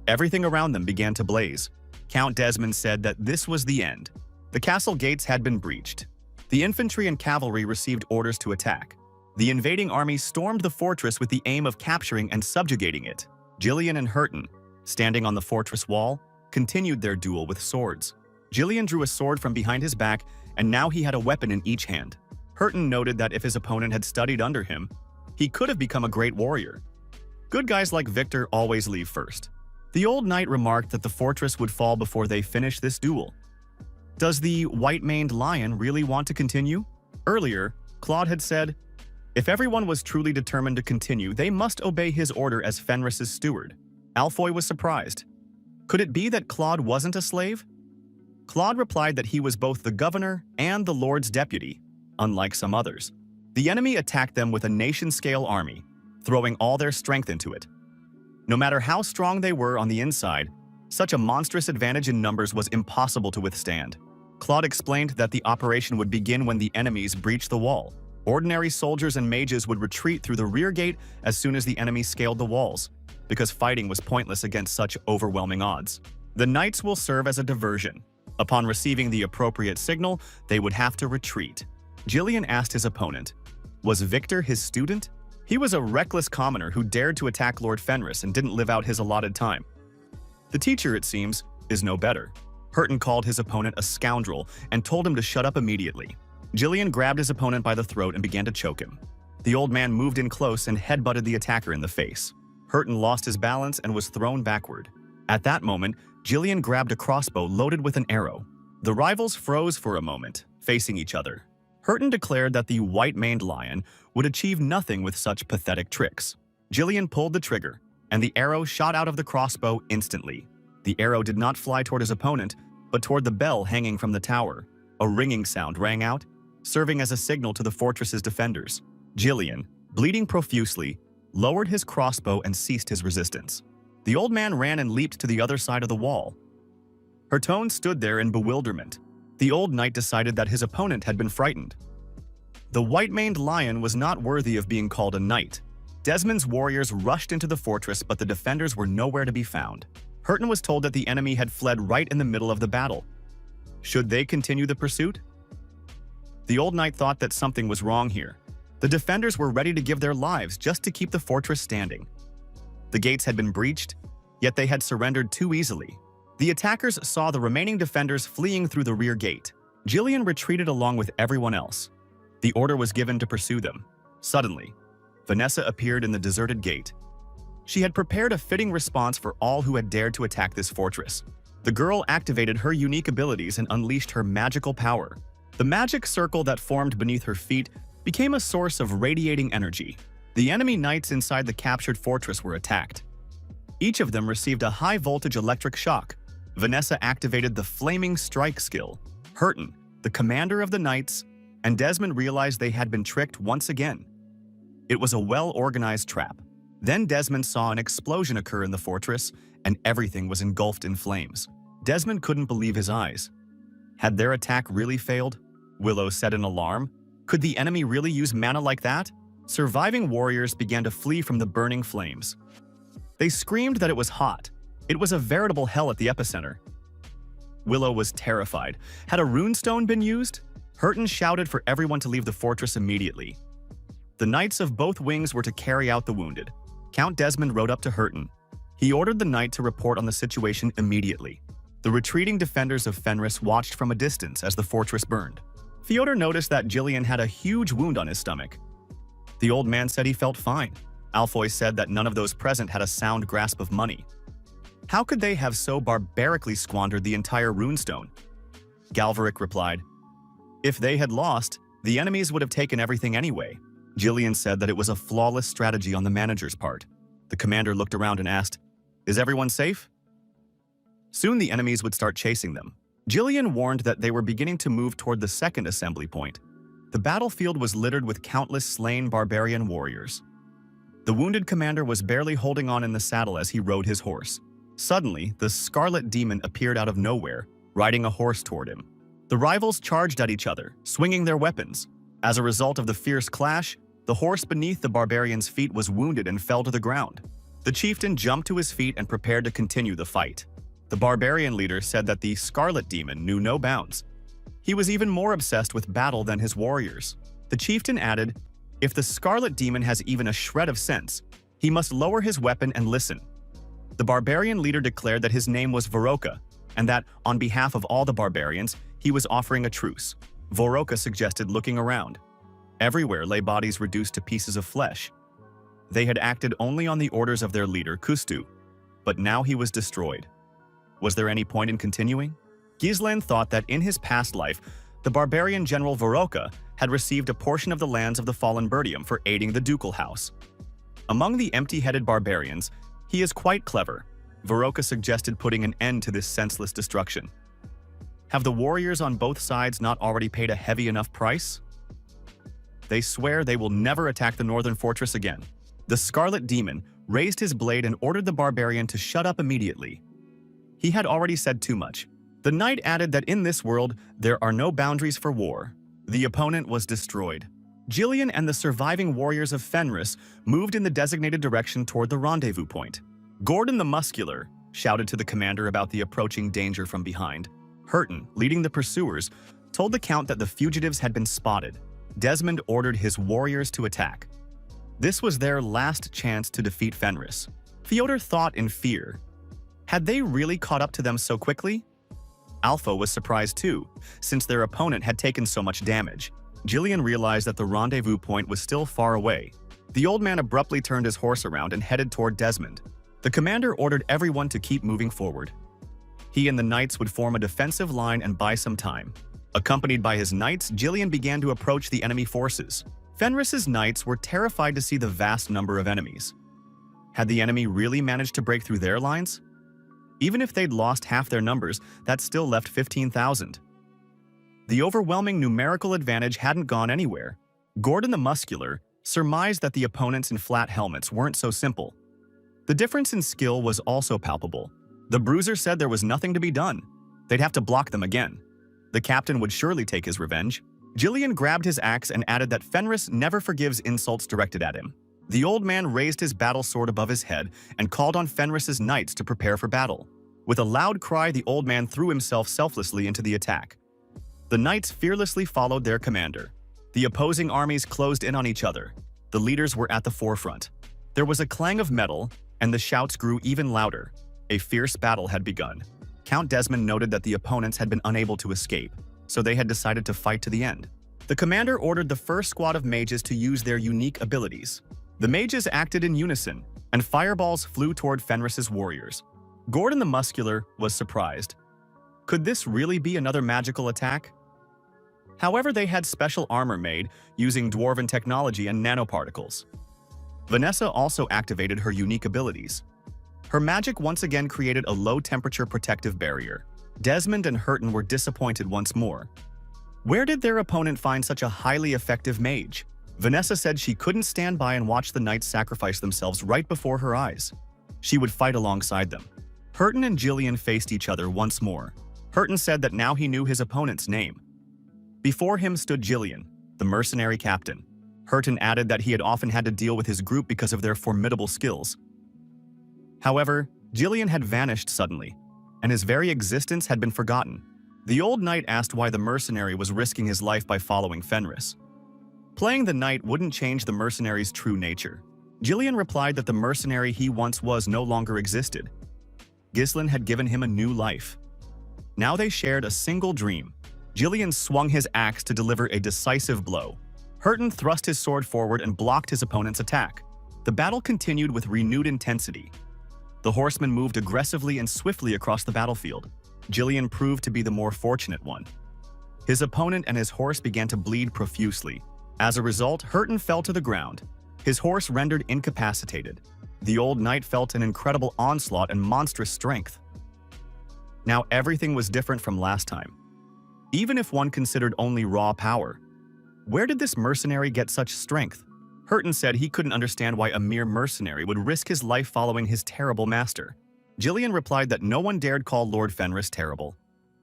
Everything around them began to blaze. Count Desmond said that this was the end. The castle gates had been breached. The infantry and cavalry received orders to attack. The invading army stormed the fortress with the aim of capturing and subjugating it. Jillian and Hurton, standing on the fortress wall, continued their duel with swords. Jillian drew a sword from behind his back, and now he had a weapon in each hand. Hurton noted that if his opponent had studied under him, he could have become a great warrior. Good guys like Victor always leave first. The old knight remarked that the fortress would fall before they finished this duel. Does the white-maned lion really want to continue? Earlier, Claude had said, if everyone was truly determined to continue, they must obey his order as Fenris's steward. Alfoy was surprised. Could it be that Claude wasn't a slave? Claude replied that he was both the governor and the Lord's deputy, unlike some others. The enemy attacked them with a nation-scale army, throwing all their strength into it. No matter how strong they were on the inside, such a monstrous advantage in numbers was impossible to withstand. Claude explained that the operation would begin when the enemies breached the wall. Ordinary soldiers and mages would retreat through the rear gate as soon as the enemy scaled the walls, because fighting was pointless against such overwhelming odds. The knights will serve as a diversion. Upon receiving the appropriate signal, they would have to retreat. Jillian asked his opponent, was Victor his student? He was a reckless commoner who dared to attack Lord Fenris and didn't live out his allotted time. The teacher, it seems, is no better. Hurton called his opponent a scoundrel and told him to shut up immediately. Jillian grabbed his opponent by the throat and began to choke him. The old man moved in close and headbutted the attacker in the face. Hurton lost his balance and was thrown backward. At that moment, Jillian grabbed a crossbow loaded with an arrow. The rivals froze for a moment, facing each other. Hurton declared that the white-maned lion would achieve nothing with such pathetic tricks. Jillian pulled the trigger, and the arrow shot out of the crossbow instantly. The arrow did not fly toward his opponent, but toward the bell hanging from the tower. A ringing sound rang out, serving as a signal to the fortress's defenders. Jillian, bleeding profusely, lowered his crossbow and ceased his resistance. The old man ran and leaped to the other side of the wall. Hurton stood there in bewilderment. The old knight decided that his opponent had been frightened. The white-maned lion was not worthy of being called a knight. Desmond's warriors rushed into the fortress, but the defenders were nowhere to be found. Hurton was told that the enemy had fled right in the middle of the battle. Should they continue the pursuit? The old knight thought that something was wrong here. The defenders were ready to give their lives just to keep the fortress standing. The gates had been breached, yet they had surrendered too easily. The attackers saw the remaining defenders fleeing through the rear gate. Jillian retreated along with everyone else. The order was given to pursue them. Suddenly, Vanessa appeared in the deserted gate. She had prepared a fitting response for all who had dared to attack this fortress. The girl activated her unique abilities and unleashed her magical power. The magic circle that formed beneath her feet became a source of radiating energy. The enemy knights inside the captured fortress were attacked. Each of them received a high-voltage electric shock. Vanessa activated the Flaming Strike skill. Hurton, the commander of the knights, and Desmond realized they had been tricked once again. It was a well-organized trap. Then Desmond saw an explosion occur in the fortress, and everything was engulfed in flames. Desmond couldn't believe his eyes. Had their attack really failed? Willow said in alarm. Could the enemy really use mana like that? Surviving warriors began to flee from the burning flames. They screamed that it was hot. It was a veritable hell at the epicenter. Willow was terrified. Had a runestone been used? Hurton shouted for everyone to leave the fortress immediately. The knights of both wings were to carry out the wounded. Count Desmond rode up to Hurton. He ordered the knight to report on the situation immediately. The retreating defenders of Fenris watched from a distance as the fortress burned. Fyodor noticed that Jillian had a huge wound on his stomach. The old man said he felt fine. Alfoy said that none of those present had a sound grasp of money. How could they have so barbarically squandered the entire runestone? Galverick replied, "If they had lost, the enemies would have taken everything anyway." Jillian said that it was a flawless strategy on the manager's part. The commander looked around and asked, "Is everyone safe?" Soon the enemies would start chasing them. Jillian warned that they were beginning to move toward the second assembly point. The battlefield was littered with countless slain barbarian warriors. The wounded commander was barely holding on in the saddle as he rode his horse. Suddenly, the Scarlet Demon appeared out of nowhere, riding a horse toward him. The rivals charged at each other, swinging their weapons. As a result of the fierce clash, the horse beneath the barbarian's feet was wounded and fell to the ground. The chieftain jumped to his feet and prepared to continue the fight. The barbarian leader said that the Scarlet Demon knew no bounds. He was even more obsessed with battle than his warriors. The chieftain added, "If the Scarlet Demon has even a shred of sense, he must lower his weapon and listen." The barbarian leader declared that his name was Voroka, and that, on behalf of all the barbarians, he was offering a truce. Voroka suggested looking around. Everywhere lay bodies reduced to pieces of flesh. They had acted only on the orders of their leader, Kustu, but now he was destroyed. Was there any point in continuing? Gislan thought that in his past life, the barbarian general Voroka had received a portion of the lands of the fallen Birdium for aiding the ducal house. Among the empty-headed barbarians, he is quite clever. Voroka suggested putting an end to this senseless destruction. Have the warriors on both sides not already paid a heavy enough price? They swear they will never attack the northern fortress again. The Scarlet Demon raised his blade and ordered the barbarian to shut up immediately. He had already said too much. The knight added that in this world, there are no boundaries for war. The opponent was destroyed. Jillian and the surviving warriors of Fenris moved in the designated direction toward the rendezvous point. Gordon the Muscular shouted to the commander about the approaching danger from behind. Hurton, leading the pursuers, told the count that the fugitives had been spotted. Desmond ordered his warriors to attack. This was their last chance to defeat Fenris. Fyodor thought in fear. Had they really caught up to them so quickly? Alpha was surprised too, since their opponent had taken so much damage. Jillian realized that the rendezvous point was still far away. The old man abruptly turned his horse around and headed toward Desmond. The commander ordered everyone to keep moving forward. He and the knights would form a defensive line and buy some time. Accompanied by his knights, Jillian began to approach the enemy forces. Fenris's knights were terrified to see the vast number of enemies. Had the enemy really managed to break through their lines? Even if they'd lost half their numbers, that still left 15,000. The overwhelming numerical advantage hadn't gone anywhere. Gordon the Muscular surmised that the opponents in flat helmets weren't so simple. The difference in skill was also palpable. The Bruiser said there was nothing to be done. They'd have to block them again. The captain would surely take his revenge. Jillian grabbed his axe and added that Fenris never forgives insults directed at him. The old man raised his battle sword above his head and called on Fenris's knights to prepare for battle. With a loud cry, the old man threw himself selflessly into the attack. The knights fearlessly followed their commander. The opposing armies closed in on each other. The leaders were at the forefront. There was a clang of metal, and the shouts grew even louder. A fierce battle had begun. Count Desmond noted that the opponents had been unable to escape, so they had decided to fight to the end. The commander ordered the first squad of mages to use their unique abilities. The mages acted in unison, and fireballs flew toward Fenris's warriors. Gordon the Muscular was surprised. Could this really be another magical attack? However, they had special armor made using dwarven technology and nanoparticles. Vanessa also activated her unique abilities. Her magic once again created a low-temperature protective barrier. Desmond and Hurton were disappointed once more. Where did their opponent find such a highly effective mage? Vanessa said she couldn't stand by and watch the knights sacrifice themselves right before her eyes. She would fight alongside them. Hurton and Jillian faced each other once more. Hurton said that now he knew his opponent's name. Before him stood Jillian, the mercenary captain. Hurton added that he had often had to deal with his group because of their formidable skills. However, Jillian had vanished suddenly, and his very existence had been forgotten. The old knight asked why the mercenary was risking his life by following Fenris. Playing the knight wouldn't change the mercenary's true nature. Jillian replied that the mercenary he once was no longer existed. Ghislain had given him a new life. Now they shared a single dream. Jillian swung his axe to deliver a decisive blow. Hurton thrust his sword forward and blocked his opponent's attack. The battle continued with renewed intensity. The horsemen moved aggressively and swiftly across the battlefield. Jillian proved to be the more fortunate one. His opponent and his horse began to bleed profusely. As a result, Hurton fell to the ground, his horse rendered incapacitated. The old knight felt an incredible onslaught and monstrous strength. Now everything was different from last time. Even if one considered only raw power, where did this mercenary get such strength? Hurton said he couldn't understand why a mere mercenary would risk his life following his terrible master. Jillian replied that no one dared call Lord Fenris terrible.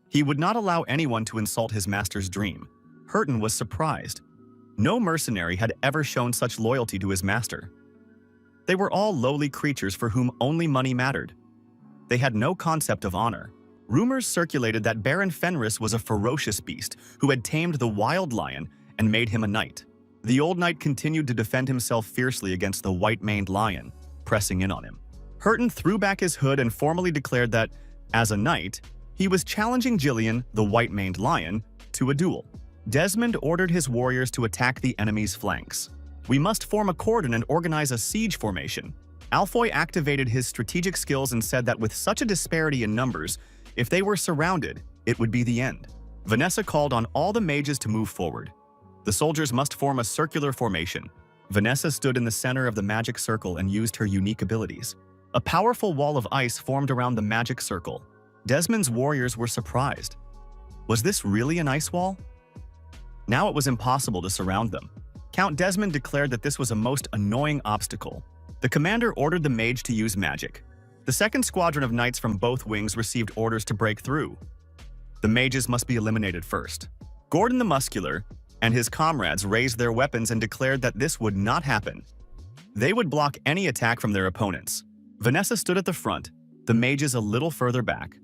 He would not allow anyone to insult his master's dream. Hurton was surprised. No mercenary had ever shown such loyalty to his master. They were all lowly creatures for whom only money mattered. They had no concept of honor. Rumors circulated that Baron Fenris was a ferocious beast who had tamed the wild lion and made him a knight. The old knight continued to defend himself fiercely against the white-maned lion, pressing in on him. Hurton threw back his hood and formally declared that, as a knight, he was challenging Jillian, the white-maned lion, to a duel. Desmond ordered his warriors to attack the enemy's flanks. "We must form a cordon and organize a siege formation." Alfoy activated his strategic skills and said that with such a disparity in numbers, if they were surrounded, it would be the end. Vanessa called on all the mages to move forward. The soldiers must form a circular formation. Vanessa stood in the center of the magic circle and used her unique abilities. A powerful wall of ice formed around the magic circle. Desmond's warriors were surprised. Was this really an ice wall? Now it was impossible to surround them. Count Desmond declared that this was a most annoying obstacle. The commander ordered the mage to use magic. The second squadron of knights from both wings received orders to break through. The mages must be eliminated first. Gordon the Muscular and his comrades raised their weapons and declared that this would not happen. They would block any attack from their opponents. Vanessa stood at the front, the mages a little further back.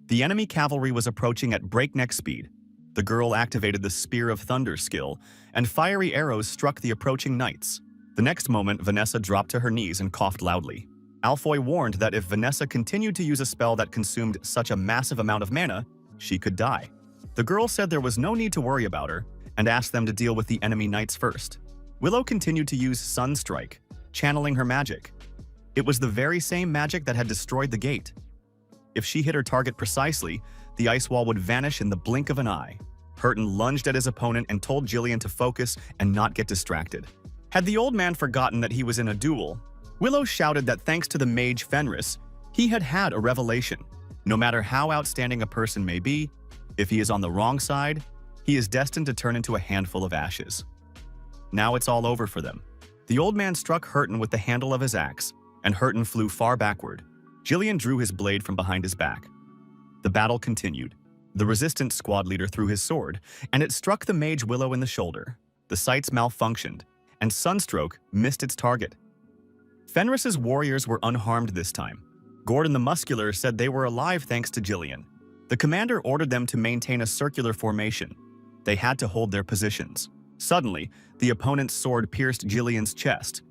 The enemy cavalry was approaching at breakneck speed. The girl activated the Spear of Thunder skill, and fiery arrows struck the approaching knights. The next moment, Vanessa dropped to her knees and coughed loudly. Alfoy warned that if Vanessa continued to use a spell that consumed such a massive amount of mana, she could die. The girl said there was no need to worry about her, and asked them to deal with the enemy knights first. Willow continued to use Sunstrike, channeling her magic. It was the very same magic that had destroyed the gate. If she hit her target precisely, the ice wall would vanish in the blink of an eye. Hurton lunged at his opponent and told Jillian to focus and not get distracted. Had the old man forgotten that he was in a duel, Willow shouted that thanks to the mage Fenris, he had had a revelation. No matter how outstanding a person may be, if he is on the wrong side, he is destined to turn into a handful of ashes. Now it's all over for them. The old man struck Hurton with the handle of his axe, and Hurton flew far backward. Jillian drew his blade from behind his back. The battle continued. The resistant squad leader threw his sword, and it struck the mage Willow in the shoulder. The sights malfunctioned, and Sunstroke missed its target. Fenris's warriors were unharmed this time. Gordon the Muscular said they were alive thanks to Jillian. The commander ordered them to maintain a circular formation. They had to hold their positions. Suddenly, the opponent's sword pierced Jillian's chest.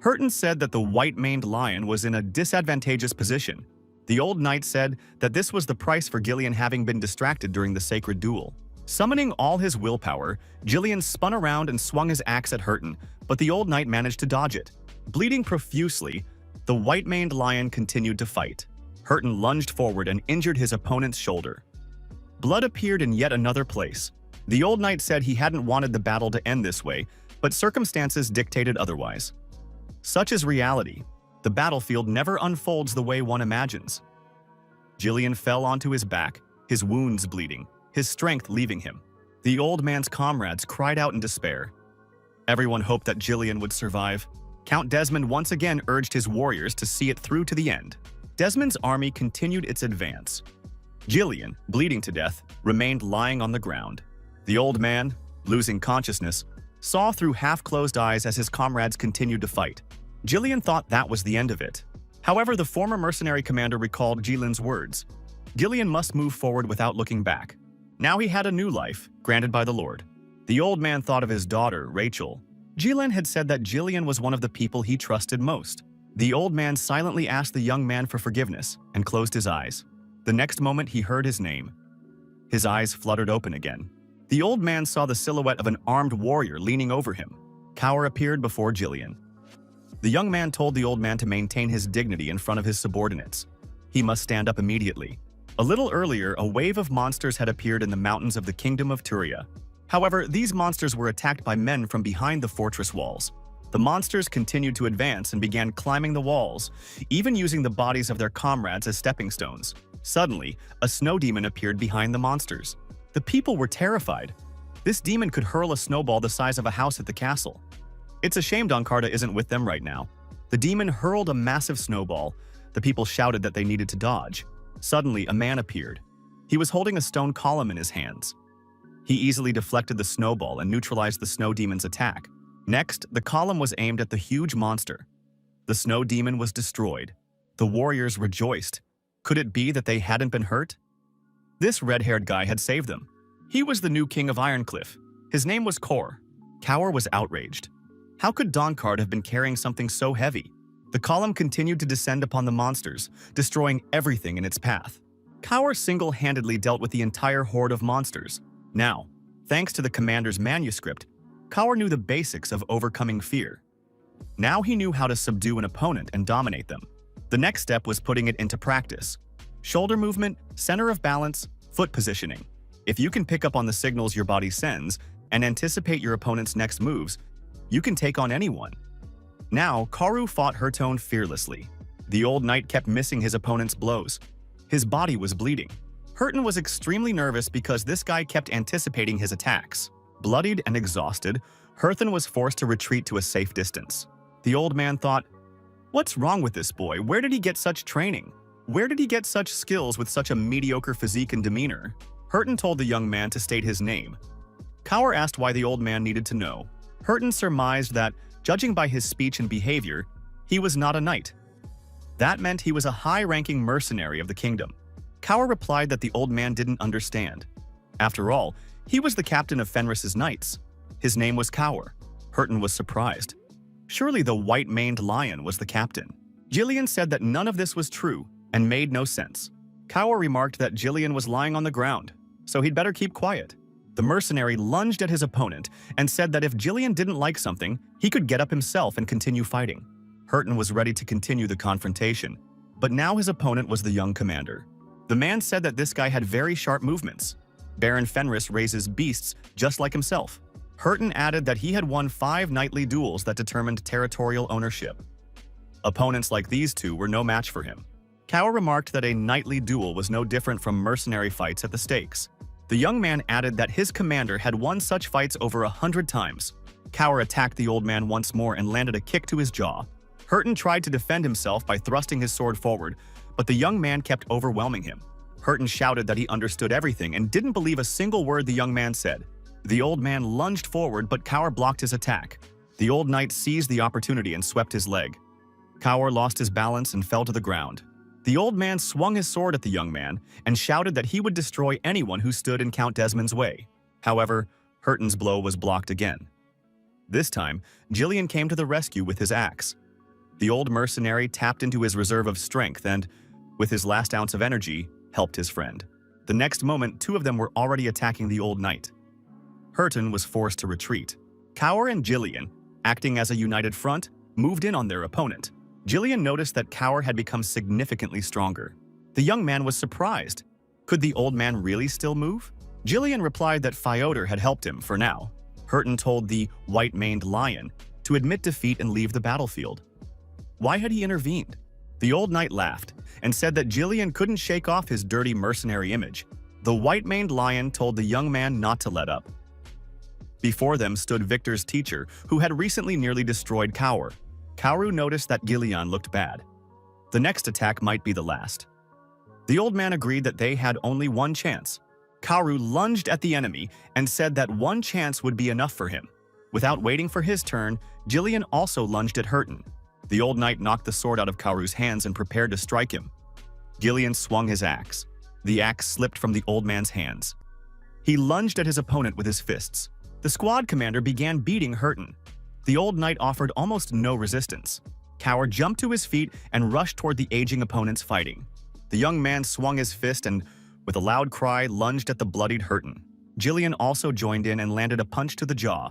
Hurton said that the white-maned lion was in a disadvantageous position. The old knight said that this was the price for Gillian having been distracted during the sacred duel. Summoning all his willpower, Jillian spun around and swung his axe at Hurton, but the old knight managed to dodge it. Bleeding profusely, the white-maned lion continued to fight. Hurton lunged forward and injured his opponent's shoulder. Blood appeared in yet another place. The old knight said he hadn't wanted the battle to end this way, but circumstances dictated otherwise. Such is reality. The battlefield never unfolds the way one imagines. Jillian fell onto his back, his wounds bleeding, his strength leaving him. The old man's comrades cried out in despair. Everyone hoped that Jillian would survive. Count Desmond once again urged his warriors to see it through to the end. Desmond's army continued its advance. Jillian, bleeding to death, remained lying on the ground. The old man, losing consciousness, saw through half-closed eyes as his comrades continued to fight. Jillian thought that was the end of it. However, the former mercenary commander recalled Jillian's words. Gillian must move forward without looking back. Now he had a new life, granted by the Lord. The old man thought of his daughter, Rachel. Jillian had said that Jillian was one of the people he trusted most. The old man silently asked the young man for forgiveness and closed his eyes. The next moment he heard his name. His eyes fluttered open again. The old man saw the silhouette of an armed warrior leaning over him. Cower appeared before Jillian. The young man told the old man to maintain his dignity in front of his subordinates. He must stand up immediately. A little earlier, a wave of monsters had appeared in the mountains of the Kingdom of Turia. However, these monsters were attacked by men from behind the fortress walls. The monsters continued to advance and began climbing the walls, even using the bodies of their comrades as stepping stones. Suddenly, a snow demon appeared behind the monsters. The people were terrified. This demon could hurl a snowball the size of a house at the castle. It's a shame Doncarda isn't with them right now. The demon hurled a massive snowball. The people shouted that they needed to dodge. Suddenly, a man appeared. He was holding a stone column in his hands. He easily deflected the snowball and neutralized the snow demon's attack. Next, the column was aimed at the huge monster. The snow demon was destroyed. The warriors rejoiced. Could it be that they hadn't been hurt? This red-haired guy had saved them. He was the new king of Ironcliff. His name was Kor. Cower was outraged. How could Doncard have been carrying something so heavy? The column continued to descend upon the monsters, destroying everything in its path. Cower single-handedly dealt with the entire horde of monsters. Now, thanks to the commander's manuscript, Cower knew the basics of overcoming fear. Now he knew how to subdue an opponent and dominate them. The next step was putting it into practice. Shoulder movement, center of balance, foot positioning. If you can pick up on the signals your body sends and anticipate your opponent's next moves, you can take on anyone. Now, Karu fought Hertone fearlessly. The old knight kept missing his opponent's blows. His body was bleeding. Hurton was extremely nervous because this guy kept anticipating his attacks. Bloodied and exhausted, Hurton was forced to retreat to a safe distance. The old man thought, "What's wrong with this boy? Where did he get such training? Where did he get such skills with such a mediocre physique and demeanor?" Hurton told the young man to state his name. Cower asked why the old man needed to know. Hurton surmised that, judging by his speech and behavior, he was not a knight. That meant he was a high-ranking mercenary of the kingdom. Cower replied that the old man didn't understand. After all, he was the captain of Fenris's knights. His name was Cower. Hurton was surprised. Surely the white-maned lion was the captain. Jillian said that none of this was true and made no sense. Cower remarked that Jillian was lying on the ground, so he'd better keep quiet. The mercenary lunged at his opponent and said that if Jillian didn't like something, he could get up himself and continue fighting. Hurton was ready to continue the confrontation, but now his opponent was the young commander. The man said that this guy had very sharp movements. Baron Fenris raises beasts just like himself. Hurton added that he had won 5 knightly duels that determined territorial ownership. Opponents like these two were no match for him. Cower remarked that a knightly duel was no different from mercenary fights at the stakes. The young man added that his commander had won such fights over 100 times. Cower attacked the old man once more and landed a kick to his jaw. Hurton tried to defend himself by thrusting his sword forward, but the young man kept overwhelming him. Hurton shouted that he understood everything and didn't believe a single word the young man said. The old man lunged forward, but Kaur blocked his attack. The old knight seized the opportunity and swept his leg. Kaur lost his balance and fell to the ground. The old man swung his sword at the young man and shouted that he would destroy anyone who stood in Count Desmond's way. However, Hurton's blow was blocked again. This time, Jillian came to the rescue with his axe. The old mercenary tapped into his reserve of strength and, with his last ounce of energy, helped his friend. The next moment, two of them were already attacking the old knight. Hurton was forced to retreat. Kaur and Jillian, acting as a united front, moved in on their opponent. Jillian noticed that Kaur had become significantly stronger. The young man was surprised. Could the old man really still move? Jillian replied that Fyodor had helped him for now. Hurton told the white-maned lion to admit defeat and leave the battlefield. Why had he intervened? The old knight laughed and said that Jillian couldn't shake off his dirty mercenary image. The white-maned lion told the young man not to let up. Before them stood Victor's teacher, who had recently nearly destroyed Kaur. Kauru noticed that Gillian looked bad. The next attack might be the last. The old man agreed that they had only one chance. Kauru lunged at the enemy and said that one chance would be enough for him. Without waiting for his turn, Jillian also lunged at Hurton. The old knight knocked the sword out of Kauru's hands and prepared to strike him. Gillian swung his axe. The axe slipped from the old man's hands. He lunged at his opponent with his fists. The squad commander began beating Hurton. The old knight offered almost no resistance. Kaur jumped to his feet and rushed toward the aging opponents fighting. The young man swung his fist and, with a loud cry, lunged at the bloodied Hurton. Jillian also joined in and landed a punch to the jaw.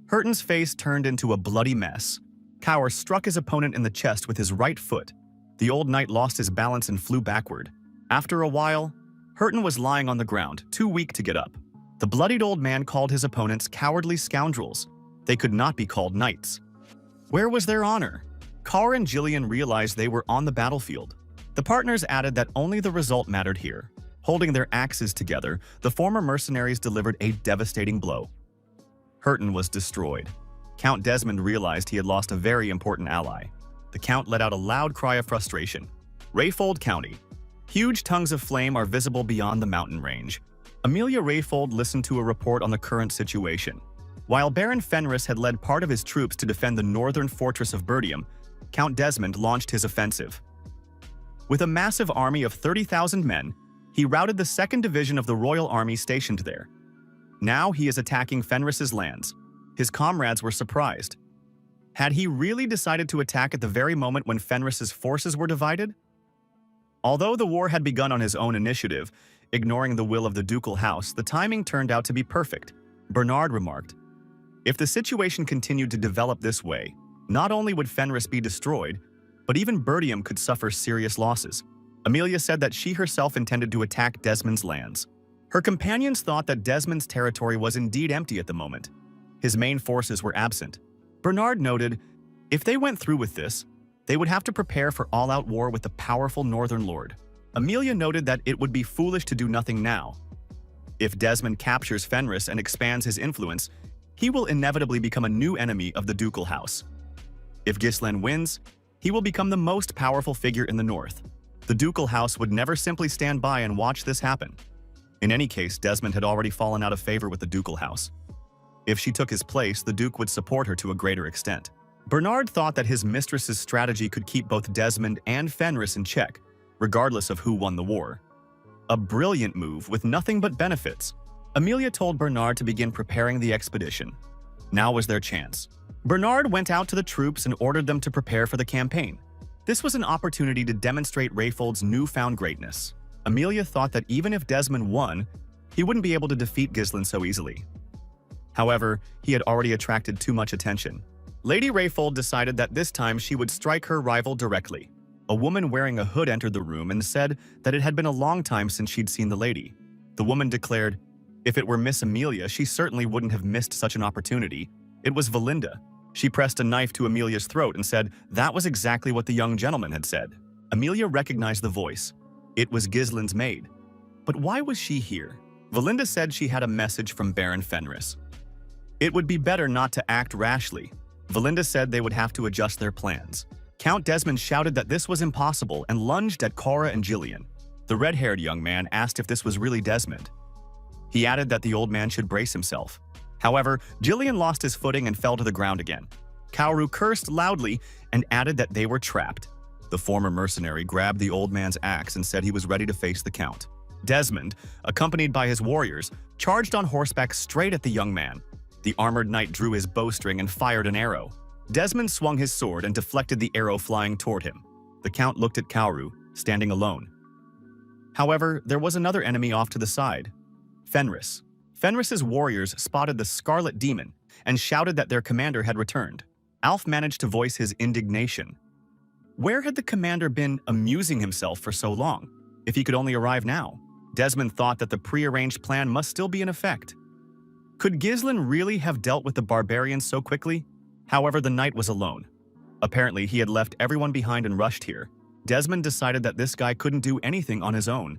Hurton's face turned into a bloody mess. Kaur struck his opponent in the chest with his right foot. The old knight lost his balance and flew backward. After a while, Hurton was lying on the ground, too weak to get up. The bloodied old man called his opponents cowardly scoundrels. They could not be called knights. Where was their honor? Kaur and Jillian realized they were on the battlefield. The partners added that only the result mattered here. Holding their axes together, the former mercenaries delivered a devastating blow. Hurton was destroyed. Count Desmond realized he had lost a very important ally. The Count let out a loud cry of frustration. Rayfold County. Huge tongues of flame are visible beyond the mountain range. Amelia Rayfold listened to a report on the current situation. While Baron Fenris had led part of his troops to defend the northern fortress of Burdium, Count Desmond launched his offensive. With a massive army of 30,000 men, he routed the 2nd Division of the Royal Army stationed there. Now he is attacking Fenris's lands. His comrades were surprised. Had he really decided to attack at the very moment when Fenris's forces were divided? Although the war had begun on his own initiative, ignoring the will of the ducal house, the timing turned out to be perfect. Bernard remarked, "If the situation continued to develop this way, not only would Fenris be destroyed, but even Burdium could suffer serious losses." Amelia said that she herself intended to attack Desmond's lands. Her companions thought that Desmond's territory was indeed empty at the moment. His main forces were absent. Bernard noted, if they went through with this, they would have to prepare for all-out war with the powerful Northern Lord. Amelia noted that it would be foolish to do nothing now. If Desmond captures Fenris and expands his influence, he will inevitably become a new enemy of the ducal house. If Gislen wins, he will become the most powerful figure in the north. The ducal house would never simply stand by and watch this happen. In any case, Desmond had already fallen out of favor with the ducal house. If she took his place, the Duke would support her to a greater extent. Bernard thought that his mistress's strategy could keep both Desmond and Fenris in check, regardless of who won the war. A brilliant move with nothing but benefits. Amelia told Bernard to begin preparing the expedition. Now was their chance. Bernard went out to the troops and ordered them to prepare for the campaign. This was an opportunity to demonstrate Rayfold's newfound greatness. Amelia thought that even if Desmond won, he wouldn't be able to defeat Gislen so easily. However, he had already attracted too much attention. Lady Rayfold decided that this time she would strike her rival directly. A woman wearing a hood entered the room and said that it had been a long time since she'd seen the lady. The woman declared, if it were Miss Amelia, she certainly wouldn't have missed such an opportunity. It was Valinda. She pressed a knife to Amelia's throat and said that was exactly what the young gentleman had said. Amelia recognized the voice. It was Gislen's maid. But why was she here? Valinda said she had a message from Baron Fenris. It would be better not to act rashly. Valinda said they would have to adjust their plans. Count Desmond shouted that this was impossible and lunged at Cora and Jillian. The red-haired young man asked if this was really Desmond. He added that the old man should brace himself. However, Jillian lost his footing and fell to the ground again. Kaoru cursed loudly and added that they were trapped. The former mercenary grabbed the old man's axe and said he was ready to face the Count. Desmond, accompanied by his warriors, charged on horseback straight at the young man. The armored knight drew his bowstring and fired an arrow. Desmond swung his sword and deflected the arrow flying toward him. The Count looked at Kaoru, standing alone. However, there was another enemy off to the side. Fenris. Fenris's warriors spotted the Scarlet Demon and shouted that their commander had returned. Alf managed to voice his indignation. Where had the commander been amusing himself for so long, if he could only arrive now? Desmond thought that the prearranged plan must still be in effect. Could Ghislain really have dealt with the barbarians so quickly? However, the knight was alone. Apparently, he had left everyone behind and rushed here. Desmond decided that this guy couldn't do anything on his own.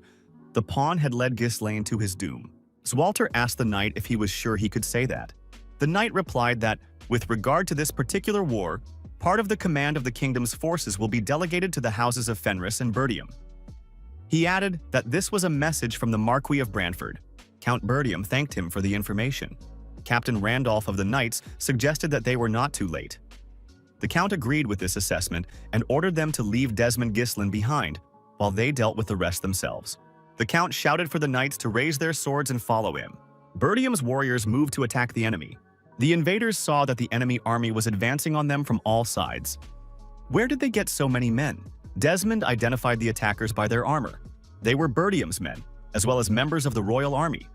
The pawn had led Ghislain to his doom. Zwalter asked the knight if he was sure he could say that. The knight replied that, with regard to this particular war, part of the command of the kingdom's forces will be delegated to the houses of Fenris and Bertium. He added that this was a message from the Marquis of Brantford. Count Bertium thanked him for the information. Captain Randolph of the Knights suggested that they were not too late. The Count agreed with this assessment and ordered them to leave Desmond Ghislain behind, while they dealt with the rest themselves. The Count shouted for the Knights to raise their swords and follow him. Bertium's warriors moved to attack the enemy. The invaders saw that the enemy army was advancing on them from all sides. Where did they get so many men? Desmond identified the attackers by their armor. They were Bertium's men, as well as members of the royal army.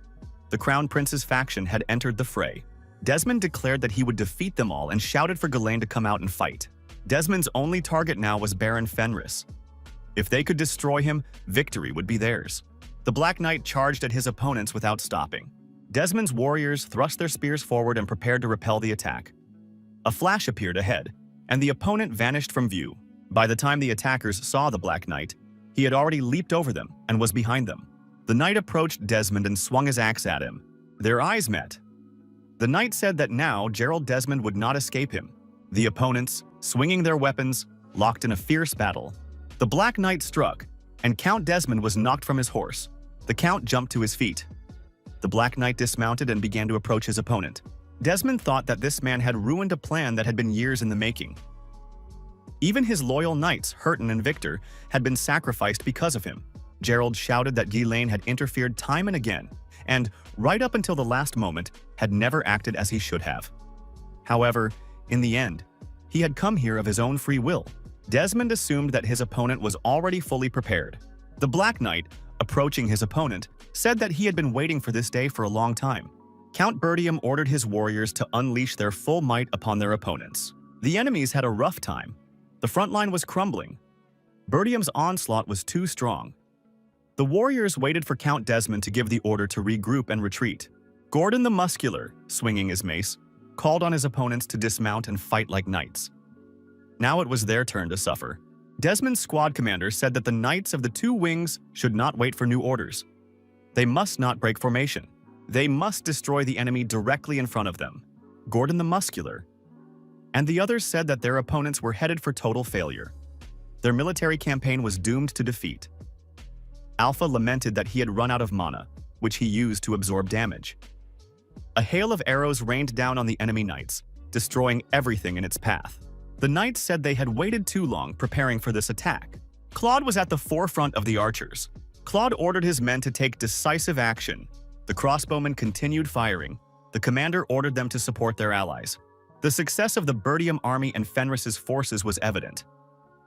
The Crown Prince's faction had entered the fray. Desmond declared that he would defeat them all and shouted for Ghislain to come out and fight. Desmond's only target now was Baron Fenris. If they could destroy him, victory would be theirs. The Black Knight charged at his opponents without stopping. Desmond's warriors thrust their spears forward and prepared to repel the attack. A flash appeared ahead, and the opponent vanished from view. By the time the attackers saw the Black Knight, he had already leaped over them and was behind them. The knight approached Desmond and swung his axe at him. Their eyes met. The knight said that now Gerald Desmond would not escape him. The opponents, swinging their weapons, locked in a fierce battle. The Black Knight struck, and Count Desmond was knocked from his horse. The Count jumped to his feet. The Black Knight dismounted and began to approach his opponent. Desmond thought that this man had ruined a plan that had been years in the making. Even his loyal knights, Hurton and Victor, had been sacrificed because of him. Gerald shouted that Ghislain had interfered time and again, and, right up until the last moment, had never acted as he should have. However, in the end, he had come here of his own free will. Desmond assumed that his opponent was already fully prepared. The Black Knight, approaching his opponent, said that he had been waiting for this day for a long time. Count Bertium ordered his warriors to unleash their full might upon their opponents. The enemies had a rough time. The front line was crumbling. Bertium's onslaught was too strong. The warriors waited for Count Desmond to give the order to regroup and retreat. Gordon the Muscular, swinging his mace, called on his opponents to dismount and fight like knights. Now it was their turn to suffer. Desmond's squad commander said that the knights of the two wings should not wait for new orders. They must not break formation. They must destroy the enemy directly in front of them. Gordon the Muscular and the others said that their opponents were headed for total failure. Their military campaign was doomed to defeat. Alpha lamented that he had run out of mana, which he used to absorb damage. A hail of arrows rained down on the enemy knights, destroying everything in its path. The knights said they had waited too long preparing for this attack. Claude was at the forefront of the archers. Claude ordered his men to take decisive action. The crossbowmen continued firing. The commander ordered them to support their allies. The success of the Bertium army and Fenris's forces was evident.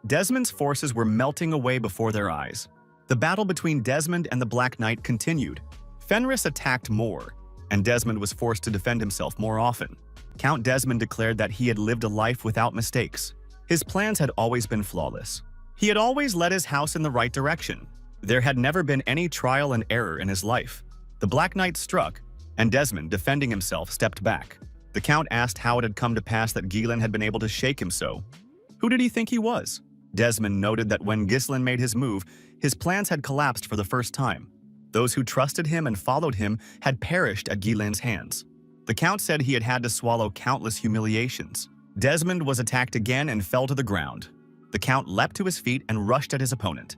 Desmond's forces were melting away before their eyes. The battle between Desmond and the Black Knight continued. Fenris attacked more, and Desmond was forced to defend himself more often. Count Desmond declared that he had lived a life without mistakes. His plans had always been flawless. He had always led his house in the right direction. There had never been any trial and error in his life. The Black Knight struck, and Desmond, defending himself, stepped back. The Count asked how it had come to pass that Ghislain had been able to shake him so. Who did he think he was? Desmond noted that when Ghislain made his move, his plans had collapsed for the first time. Those who trusted him and followed him had perished at Ghislain's hands. The Count said he had had to swallow countless humiliations. Desmond was attacked again and fell to the ground. The Count leapt to his feet and rushed at his opponent.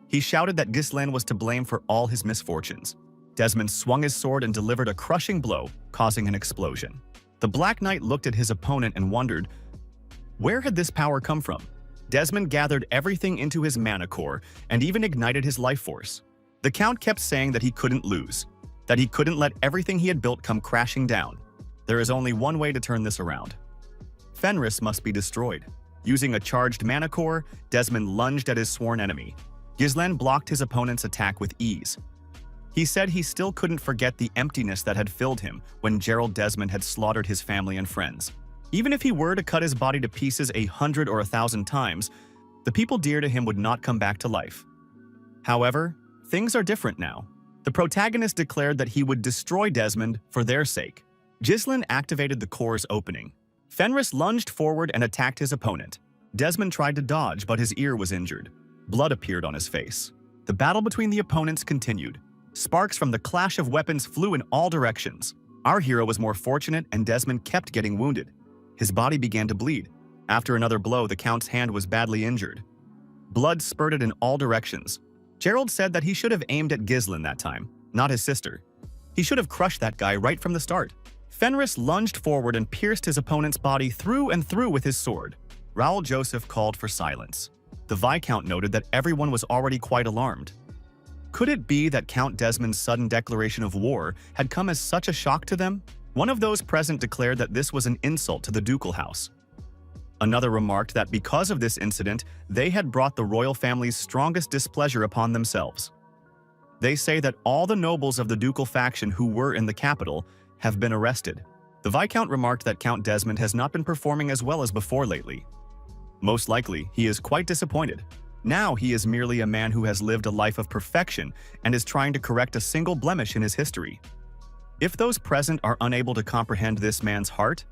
He shouted that Ghislaine was to blame for all his misfortunes. Desmond swung his sword and delivered a crushing blow, causing an explosion. The Black Knight looked at his opponent and wondered, where had this power come from? Desmond gathered everything into his mana core and even ignited his life force. The Count kept saying that he couldn't lose, that he couldn't let everything he had built come crashing down. There is only one way to turn this around. Fenris must be destroyed. Using a charged mana core, Desmond lunged at his sworn enemy. Ghislaine blocked his opponent's attack with ease. He said he still couldn't forget the emptiness that had filled him when Gerald Desmond had slaughtered his family and friends. Even if he were to cut his body to pieces 100 or 1,000 times, the people dear to him would not come back to life. However, things are different now. The protagonist declared that he would destroy Desmond for their sake. Ghislaine activated the core's opening. Fenris lunged forward and attacked his opponent. Desmond tried to dodge, but his ear was injured. Blood appeared on his face. The battle between the opponents continued. Sparks from the clash of weapons flew in all directions. Our hero was more fortunate, and Desmond kept getting wounded. His body began to bleed. After another blow, the Count's hand was badly injured. Blood spurted in all directions. Gerald said that he should have aimed at Ghislaine that time, not his sister. He should have crushed that guy right from the start. Fenris lunged forward and pierced his opponent's body through and through with his sword. Raoul Joseph called for silence. The Viscount noted that everyone was already quite alarmed. Could it be that Count Desmond's sudden declaration of war had come as such a shock to them? One of those present declared that this was an insult to the ducal house. Another remarked that because of this incident, they had brought the royal family's strongest displeasure upon themselves. They say that all the nobles of the ducal faction who were in the capital have been arrested. The Viscount remarked that Count Desmond has not been performing as well as before lately. Most likely, he is quite disappointed. Now he is merely a man who has lived a life of perfection and is trying to correct a single blemish in his history. If those present are unable to comprehend this man's heart,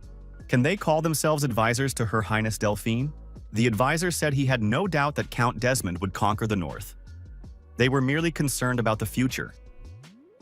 can they call themselves advisors to Her Highness Delphine? The advisor said he had no doubt that Count Desmond would conquer the north. They were merely concerned about the future.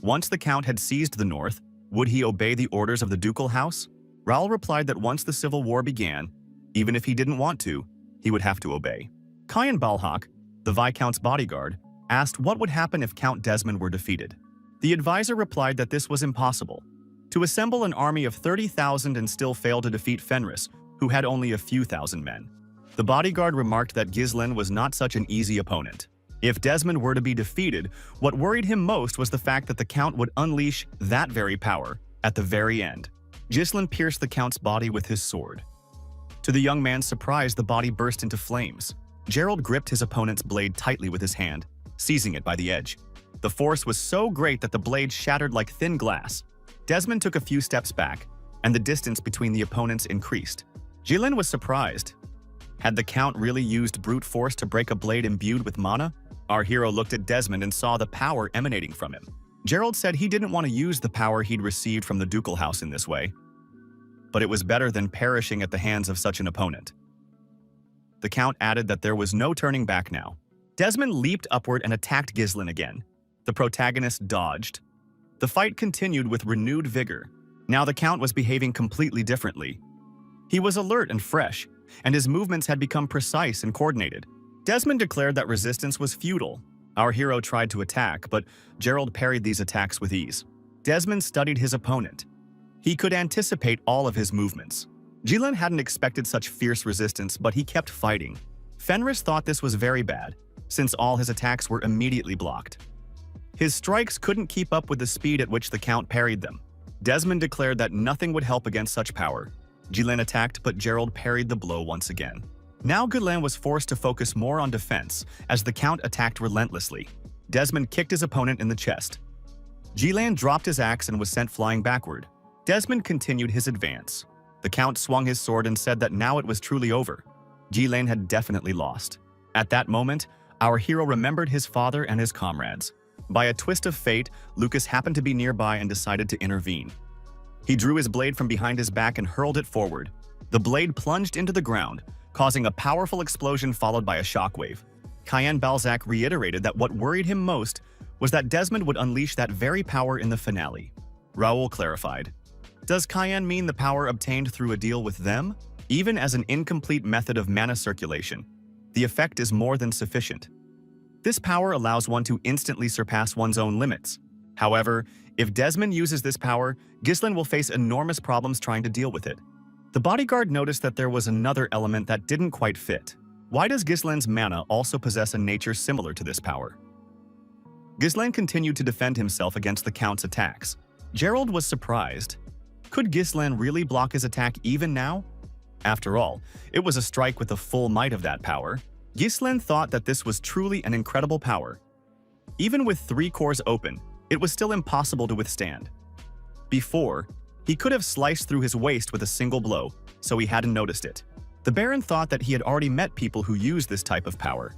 Once the Count had seized the north, would he obey the orders of the ducal house? Raoul replied that once the civil war began, even if he didn't want to, he would have to obey. Kyan Balhak, the Viscount's bodyguard, asked what would happen if Count Desmond were defeated. The advisor replied that this was impossible. To assemble an army of 30,000 and still fail to defeat Fenris, who had only a few thousand men. The bodyguard remarked that Ghislaine was not such an easy opponent. If Desmond were to be defeated, what worried him most was the fact that the Count would unleash that very power at the very end. Ghislaine pierced the Count's body with his sword. To the young man's surprise, the body burst into flames. Gerald gripped his opponent's blade tightly with his hand, seizing it by the edge. The force was so great that the blade shattered like thin glass. Desmond took a few steps back, and the distance between the opponents increased. Ghislaine was surprised. Had the Count really used brute force to break a blade imbued with mana? Our hero looked at Desmond and saw the power emanating from him. Gerald said he didn't want to use the power he'd received from the ducal house in this way, but it was better than perishing at the hands of such an opponent. The Count added that there was no turning back now. Desmond leaped upward and attacked Ghislaine again. The protagonist dodged. The fight continued with renewed vigor. Now the Count was behaving completely differently. He was alert and fresh, and his movements had become precise and coordinated. Desmond declared that resistance was futile. Our hero tried to attack, but Gerald parried these attacks with ease. Desmond studied his opponent. He could anticipate all of his movements. Ghislaine hadn't expected such fierce resistance, but he kept fighting. Fenris thought this was very bad, since all his attacks were immediately blocked. His strikes couldn't keep up with the speed at which the Count parried them. Desmond declared that nothing would help against such power. Ghislaine attacked, but Gerald parried the blow once again. Now Ghislaine was forced to focus more on defense, as the Count attacked relentlessly. Desmond kicked his opponent in the chest. Ghislaine dropped his axe and was sent flying backward. Desmond continued his advance. The Count swung his sword and said that now it was truly over. Ghislaine had definitely lost. At that moment, our hero remembered his father and his comrades. By a twist of fate, Lucas happened to be nearby and decided to intervene. He drew his blade from behind his back and hurled it forward. The blade plunged into the ground, causing a powerful explosion followed by a shockwave. Kyan Balzac reiterated that what worried him most was that Desmond would unleash that very power in the finale. Raoul clarified, "Does Kyan mean the power obtained through a deal with them? Even as an incomplete method of mana circulation, the effect is more than sufficient." This power allows one to instantly surpass one's own limits. However, if Desmond uses this power, Ghislain will face enormous problems trying to deal with it. The bodyguard noticed that there was another element that didn't quite fit. Why does Ghislain's mana also possess a nature similar to this power? Ghislain continued to defend himself against the Count's attacks. Gerald was surprised. Could Ghislain really block his attack even now? After all, it was a strike with the full might of that power. Ghislain thought that this was truly an incredible power. Even with 3 cores open, it was still impossible to withstand. Before, he could have sliced through his waist with a single blow, so he hadn't noticed it. The Baron thought that he had already met people who used this type of power.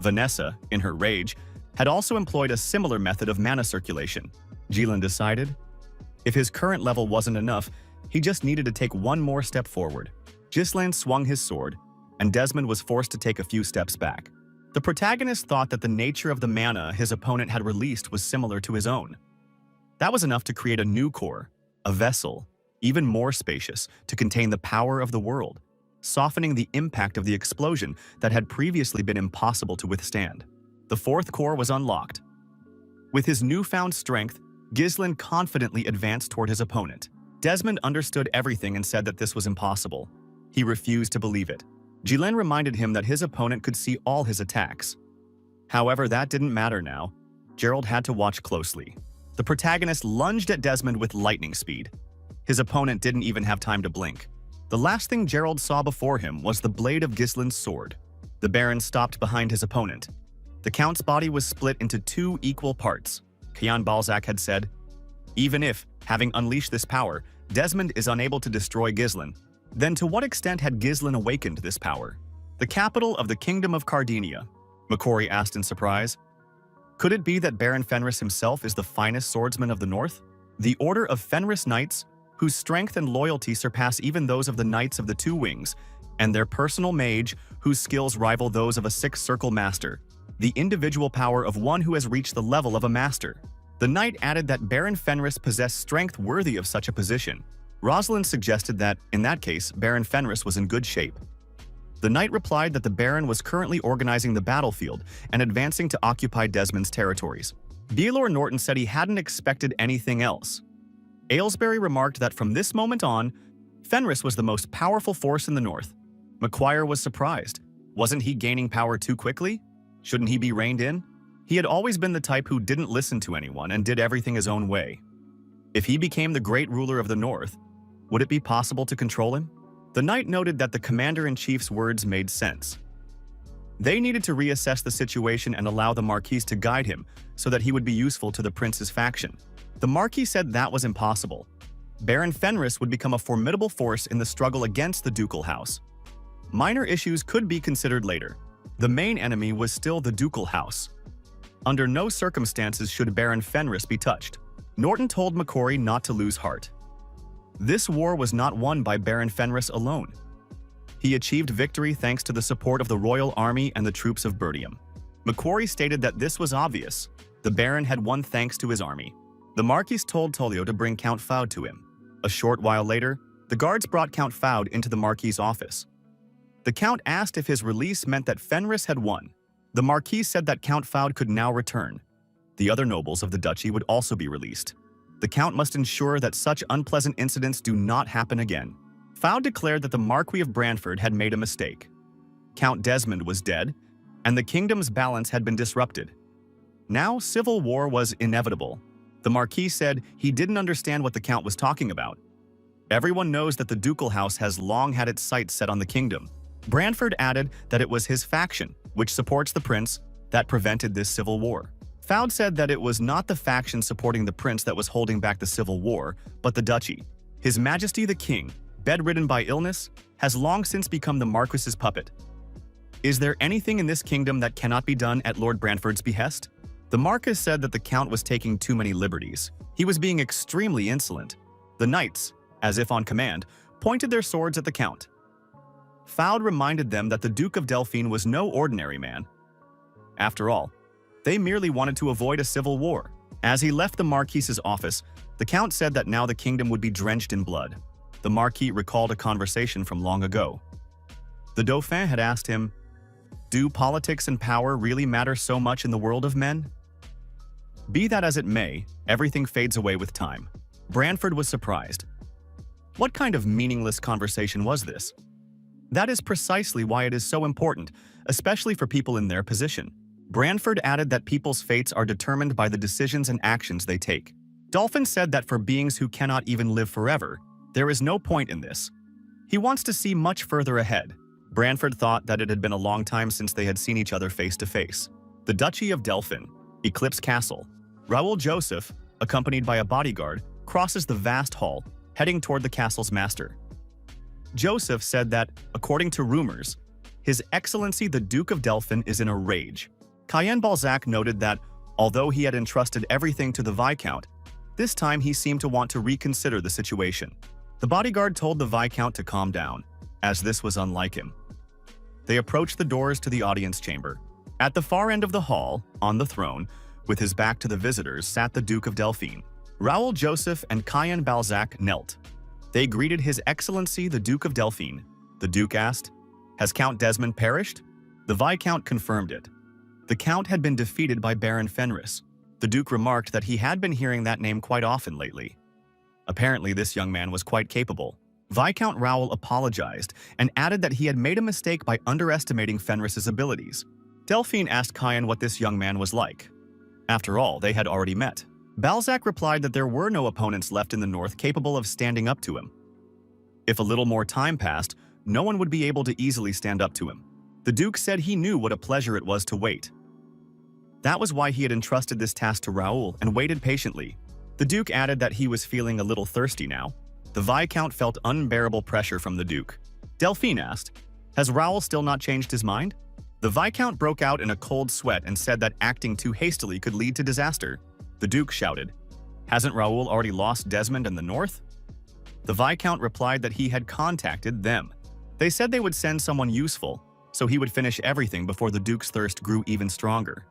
Vanessa, in her rage, had also employed a similar method of mana circulation. Ghislain decided, if his current level wasn't enough, he just needed to take one more step forward. Ghislain swung his sword, and Desmond was forced to take a few steps back. The protagonist thought that the nature of the mana his opponent had released was similar to his own. That was enough to create a new core, a vessel, even more spacious, to contain the power of the world, softening the impact of the explosion that had previously been impossible to withstand. The 4th core was unlocked. With his newfound strength, Ghislain confidently advanced toward his opponent. Desmond understood everything and said that this was impossible. He refused to believe it. Ghislain reminded him that his opponent could see all his attacks. However, that didn't matter now. Gerald had to watch closely. The protagonist lunged at Desmond with lightning speed. His opponent didn't even have time to blink. The last thing Gerald saw before him was the blade of Ghislain's sword. The Baron stopped behind his opponent. The Count's body was split into 2 equal parts. Kian Balzac had said, even if, having unleashed this power, Desmond is unable to destroy Ghislain, then to what extent had Ghislain awakened this power? The capital of the Kingdom of Cardinia, McCory asked in surprise. Could it be that Baron Fenris himself is the finest swordsman of the North? The Order of Fenris Knights, whose strength and loyalty surpass even those of the Knights of the Two Wings, and their personal mage, whose skills rival those of a 6-circle master, the individual power of one who has reached the level of a master. The knight added that Baron Fenris possessed strength worthy of such a position. Rosalind suggested that, in that case, Baron Fenris was in good shape. The knight replied that the Baron was currently organizing the battlefield and advancing to occupy Desmond's territories. Beelor Norton said he hadn't expected anything else. Aylesbury remarked that from this moment on, Fenris was the most powerful force in the North. Macquarie was surprised. Wasn't he gaining power too quickly? Shouldn't he be reined in? He had always been the type who didn't listen to anyone and did everything his own way. If he became the great ruler of the North, would it be possible to control him? The knight noted that the commander-in-chief's words made sense. They needed to reassess the situation and allow the Marquis to guide him so that he would be useful to the prince's faction. The Marquis said that was impossible. Baron Fenris would become a formidable force in the struggle against the ducal house. Minor issues could be considered later. The main enemy was still the ducal house. Under no circumstances should Baron Fenris be touched. Norton told McCory not to lose heart. This war was not won by Baron Fenris alone. He achieved victory thanks to the support of the royal army and the troops of Burdium. McCory stated that this was obvious. The Baron had won thanks to his army. The Marquis told Tolio to bring Count Faud to him. A short while later, the guards brought Count Faud into the Marquis' office. The Count asked if his release meant that Fenris had won. The Marquis said that Count Faud could now return. The other nobles of the duchy would also be released. The Count must ensure that such unpleasant incidents do not happen again. Faud declared that the Marquis of Brantford had made a mistake. Count Desmond was dead, and the kingdom's balance had been disrupted. Now, civil war was inevitable. The Marquis said he didn't understand what the Count was talking about. Everyone knows that the ducal house has long had its sights set on the kingdom. Brantford added that it was his faction, which supports the prince, that prevented this civil war. Faud said that it was not the faction supporting the prince that was holding back the civil war, but the duchy. His Majesty the King, bedridden by illness, has long since become the Marquis's puppet. Is there anything in this kingdom that cannot be done at Lord Brantford's behest? The Marquis said that the Count was taking too many liberties. He was being extremely insolent. The knights, as if on command, pointed their swords at the Count. Faud reminded them that the Duke of Delphine was no ordinary man. After all, they merely wanted to avoid a civil war. As he left the Marquis's office, the Count said that now the kingdom would be drenched in blood. The Marquis recalled a conversation from long ago. The Dauphin had asked him, Do politics and power really matter so much in the world of men? Be that as it may, everything fades away with time. Branford was surprised. What kind of meaningless conversation was this? That is precisely why it is so important, especially for people in their position. Branford added that people's fates are determined by the decisions and actions they take. Dolphin said that for beings who cannot even live forever, there is no point in this. He wants to see much further ahead. Branford thought that it had been a long time since they had seen each other face to face. The Duchy of Delphin, Eclipse Castle. Raoul Joseph, accompanied by a bodyguard, crosses the vast hall, heading toward the castle's master. Joseph said that, according to rumors, His Excellency the Duke of Delphin is in a rage. Cayenne Balzac noted that, although he had entrusted everything to the Viscount, this time he seemed to want to reconsider the situation. The bodyguard told the Viscount to calm down, as this was unlike him. They approached the doors to the audience chamber. At the far end of the hall, on the throne, with his back to the visitors, sat the Duke of Delphine. Raoul Joseph and Cayenne Balzac knelt. They greeted His Excellency the Duke of Delphine. The Duke asked, "Has Count Desmond perished?" The Viscount confirmed it. The Count had been defeated by Baron Fenris. The Duke remarked that he had been hearing that name quite often lately. Apparently, this young man was quite capable. Viscount Raoul apologized and added that he had made a mistake by underestimating Fenris's abilities. Delphine asked Cayenne what this young man was like. After all, they had already met. Balzac replied that there were no opponents left in the north capable of standing up to him. If a little more time passed, no one would be able to easily stand up to him. The Duke said he knew what a pleasure it was to wait. That was why he had entrusted this task to Raoul and waited patiently. The Duke added that he was feeling a little thirsty now. The Viscount felt unbearable pressure from the Duke. Delphine asked, "Has Raoul still not changed his mind?" The Viscount broke out in a cold sweat and said that acting too hastily could lead to disaster. The Duke shouted, "Hasn't Raoul already lost Desmond and the North?" The Viscount replied that he had contacted them. They said they would send someone useful, so he would finish everything before the Duke's thirst grew even stronger.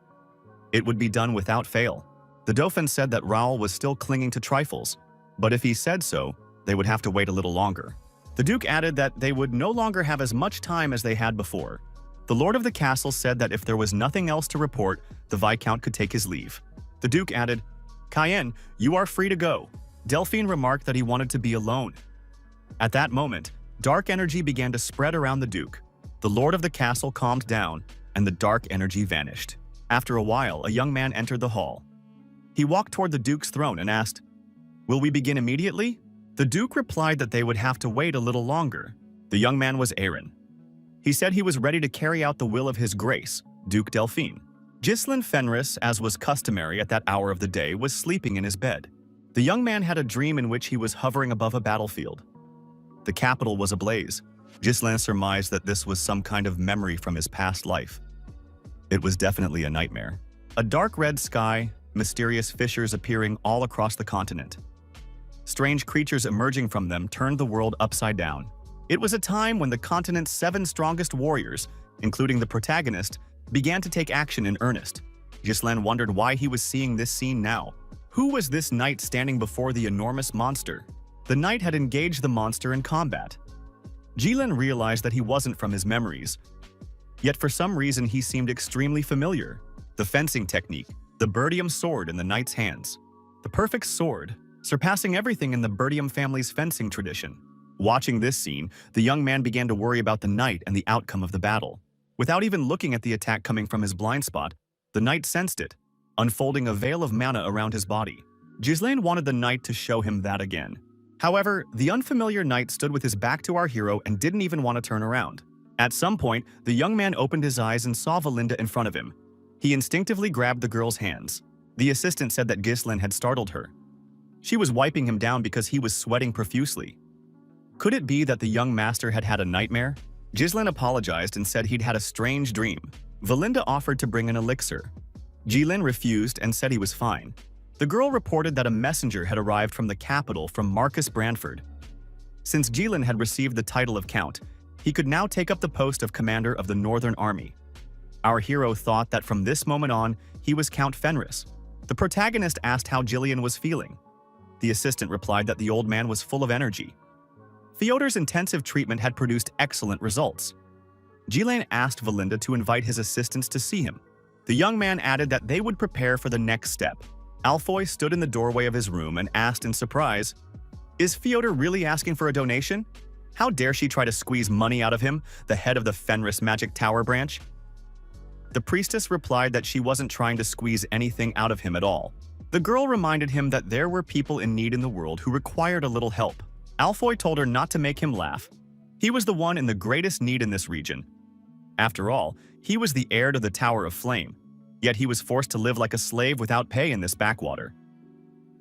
It would be done without fail. The Dauphin said that Raoul was still clinging to trifles, but if he said so, they would have to wait a little longer. The Duke added that they would no longer have as much time as they had before. The Lord of the Castle said that if there was nothing else to report, the Viscount could take his leave. The Duke added, "Cayenne, you are free to go." Delphine remarked that he wanted to be alone. At that moment, dark energy began to spread around the Duke. The Lord of the Castle calmed down, and the dark energy vanished. After a while, a young man entered the hall. He walked toward the Duke's throne and asked, "Will we begin immediately?" The Duke replied that they would have to wait a little longer. The young man was Aaron. He said he was ready to carry out the will of His Grace, Duke Delphine. Ghislain Fenris, as was customary at that hour of the day, was sleeping in his bed. The young man had a dream in which he was hovering above a battlefield. The capital was ablaze. Ghislain surmised that this was some kind of memory from his past life. It was definitely a nightmare. A dark red sky, mysterious fissures appearing all across the continent. Strange creatures emerging from them turned the world upside down. It was a time when the continent's 7 strongest warriors, including the protagonist, began to take action in earnest. Ghislain wondered why he was seeing this scene now. Who was this knight standing before the enormous monster? The knight had engaged the monster in combat. Ghislain realized that he wasn't from his memories. Yet for some reason he seemed extremely familiar. The fencing technique, the Birdium sword in the knight's hands. The perfect sword, surpassing everything in the Birdium family's fencing tradition. Watching this scene, the young man began to worry about the knight and the outcome of the battle. Without even looking at the attack coming from his blind spot, the knight sensed it, unfolding a veil of mana around his body. Ghislain wanted the knight to show him that again. However, the unfamiliar knight stood with his back to our hero and didn't even want to turn around. At some point, the young man opened his eyes and saw Valinda in front of him. He instinctively grabbed the girl's hands. The assistant said that Ghislain had startled her. She was wiping him down because he was sweating profusely. Could it be that the young master had had a nightmare? Ghislain apologized and said he'd had a strange dream. Valinda offered to bring an elixir. Ghislain refused and said he was fine. The girl reported that a messenger had arrived from the capital from Marcus Branford. Since Ghislain had received the title of Count, he could now take up the post of commander of the Northern Army. Our hero thought that from this moment on, he was Count Fenris. The protagonist asked how Gillian was feeling. The assistant replied that the old man was full of energy. Fyodor's intensive treatment had produced excellent results. Jilane asked Valinda to invite his assistants to see him. The young man added that they would prepare for the next step. Alfoy stood in the doorway of his room and asked in surprise, "Is Fyodor really asking for a donation? How dare she try to squeeze money out of him, the head of the Fenris Magic Tower branch?" The priestess replied that she wasn't trying to squeeze anything out of him at all. The girl reminded him that there were people in need in the world who required a little help. Alfoy told her not to make him laugh. He was the one in the greatest need in this region. After all, he was the heir to the Tower of Flame, yet he was forced to live like a slave without pay in this backwater.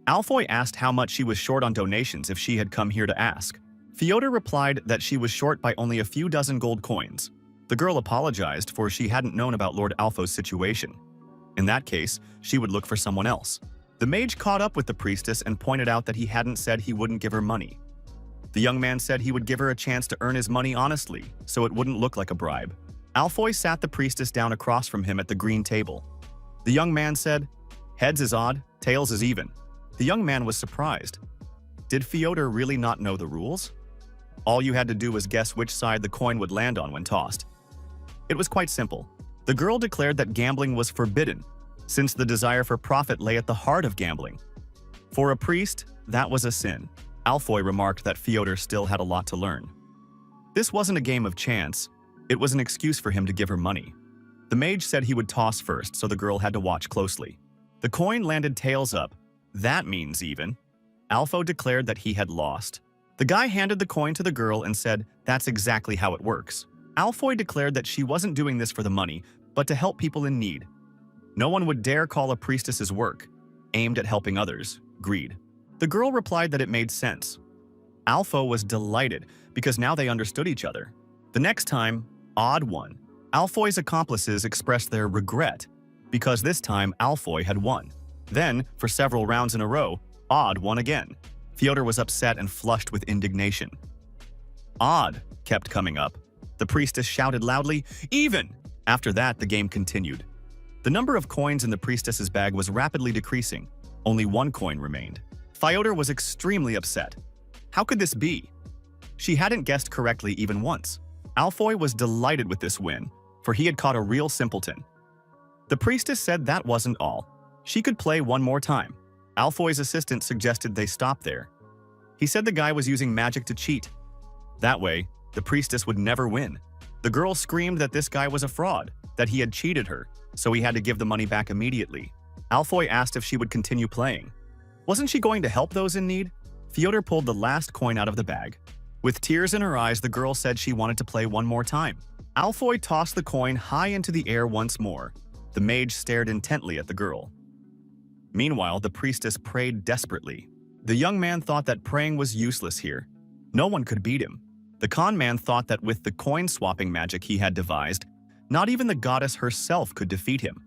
Alfoy asked how much she was short on donations if she had come here to ask. Fyodor replied that she was short by only a few dozen gold coins. The girl apologized for she hadn't known about Lord Alfo's situation. In that case, she would look for someone else. The mage caught up with the priestess and pointed out that he hadn't said he wouldn't give her money. The young man said he would give her a chance to earn his money honestly, so it wouldn't look like a bribe. Alfoy sat the priestess down across from him at the green table. The young man said, "Heads is odd, tails is even." The young man was surprised. Did Fyodor really not know the rules? All you had to do was guess which side the coin would land on when tossed. It was quite simple. The girl declared that gambling was forbidden, since the desire for profit lay at the heart of gambling. For a priest, that was a sin. Alfoy remarked that Fyodor still had a lot to learn. This wasn't a game of chance. It was an excuse for him to give her money. The mage said he would toss first, so the girl had to watch closely. The coin landed tails up. That means even. Alfo declared that he had lost. The guy handed the coin to the girl and said, "That's exactly how it works." Alfoy declared that she wasn't doing this for the money, but to help people in need. No one would dare call a priestess's work, aimed at helping others, greed. The girl replied that it made sense. Alfo was delighted because now they understood each other. The next time, Odd won. Alfoy's accomplices expressed their regret because this time Alfoy had won. Then, for several rounds in a row, Odd won again. Fyodor was upset and flushed with indignation. Odd kept coming up. The priestess shouted loudly, "Even!" After that, the game continued. The number of coins in the priestess's bag was rapidly decreasing. Only one coin remained. Fyodor was extremely upset. How could this be? She hadn't guessed correctly even once. Alfoy was delighted with this win, for he had caught a real simpleton. The priestess said that wasn't all. She could play one more time. Alfoy's assistant suggested they stop there. He said the guy was using magic to cheat. That way, the priestess would never win. The girl screamed that this guy was a fraud, that he had cheated her, so he had to give the money back immediately. Alfoy asked if she would continue playing. Wasn't she going to help those in need? Fyodor pulled the last coin out of the bag. With tears in her eyes, the girl said she wanted to play one more time. Alfoy tossed the coin high into the air once more. The mage stared intently at the girl. Meanwhile, the priestess prayed desperately. The young man thought that praying was useless here. No one could beat him. The con man thought that with the coin-swapping magic he had devised, not even the goddess herself could defeat him.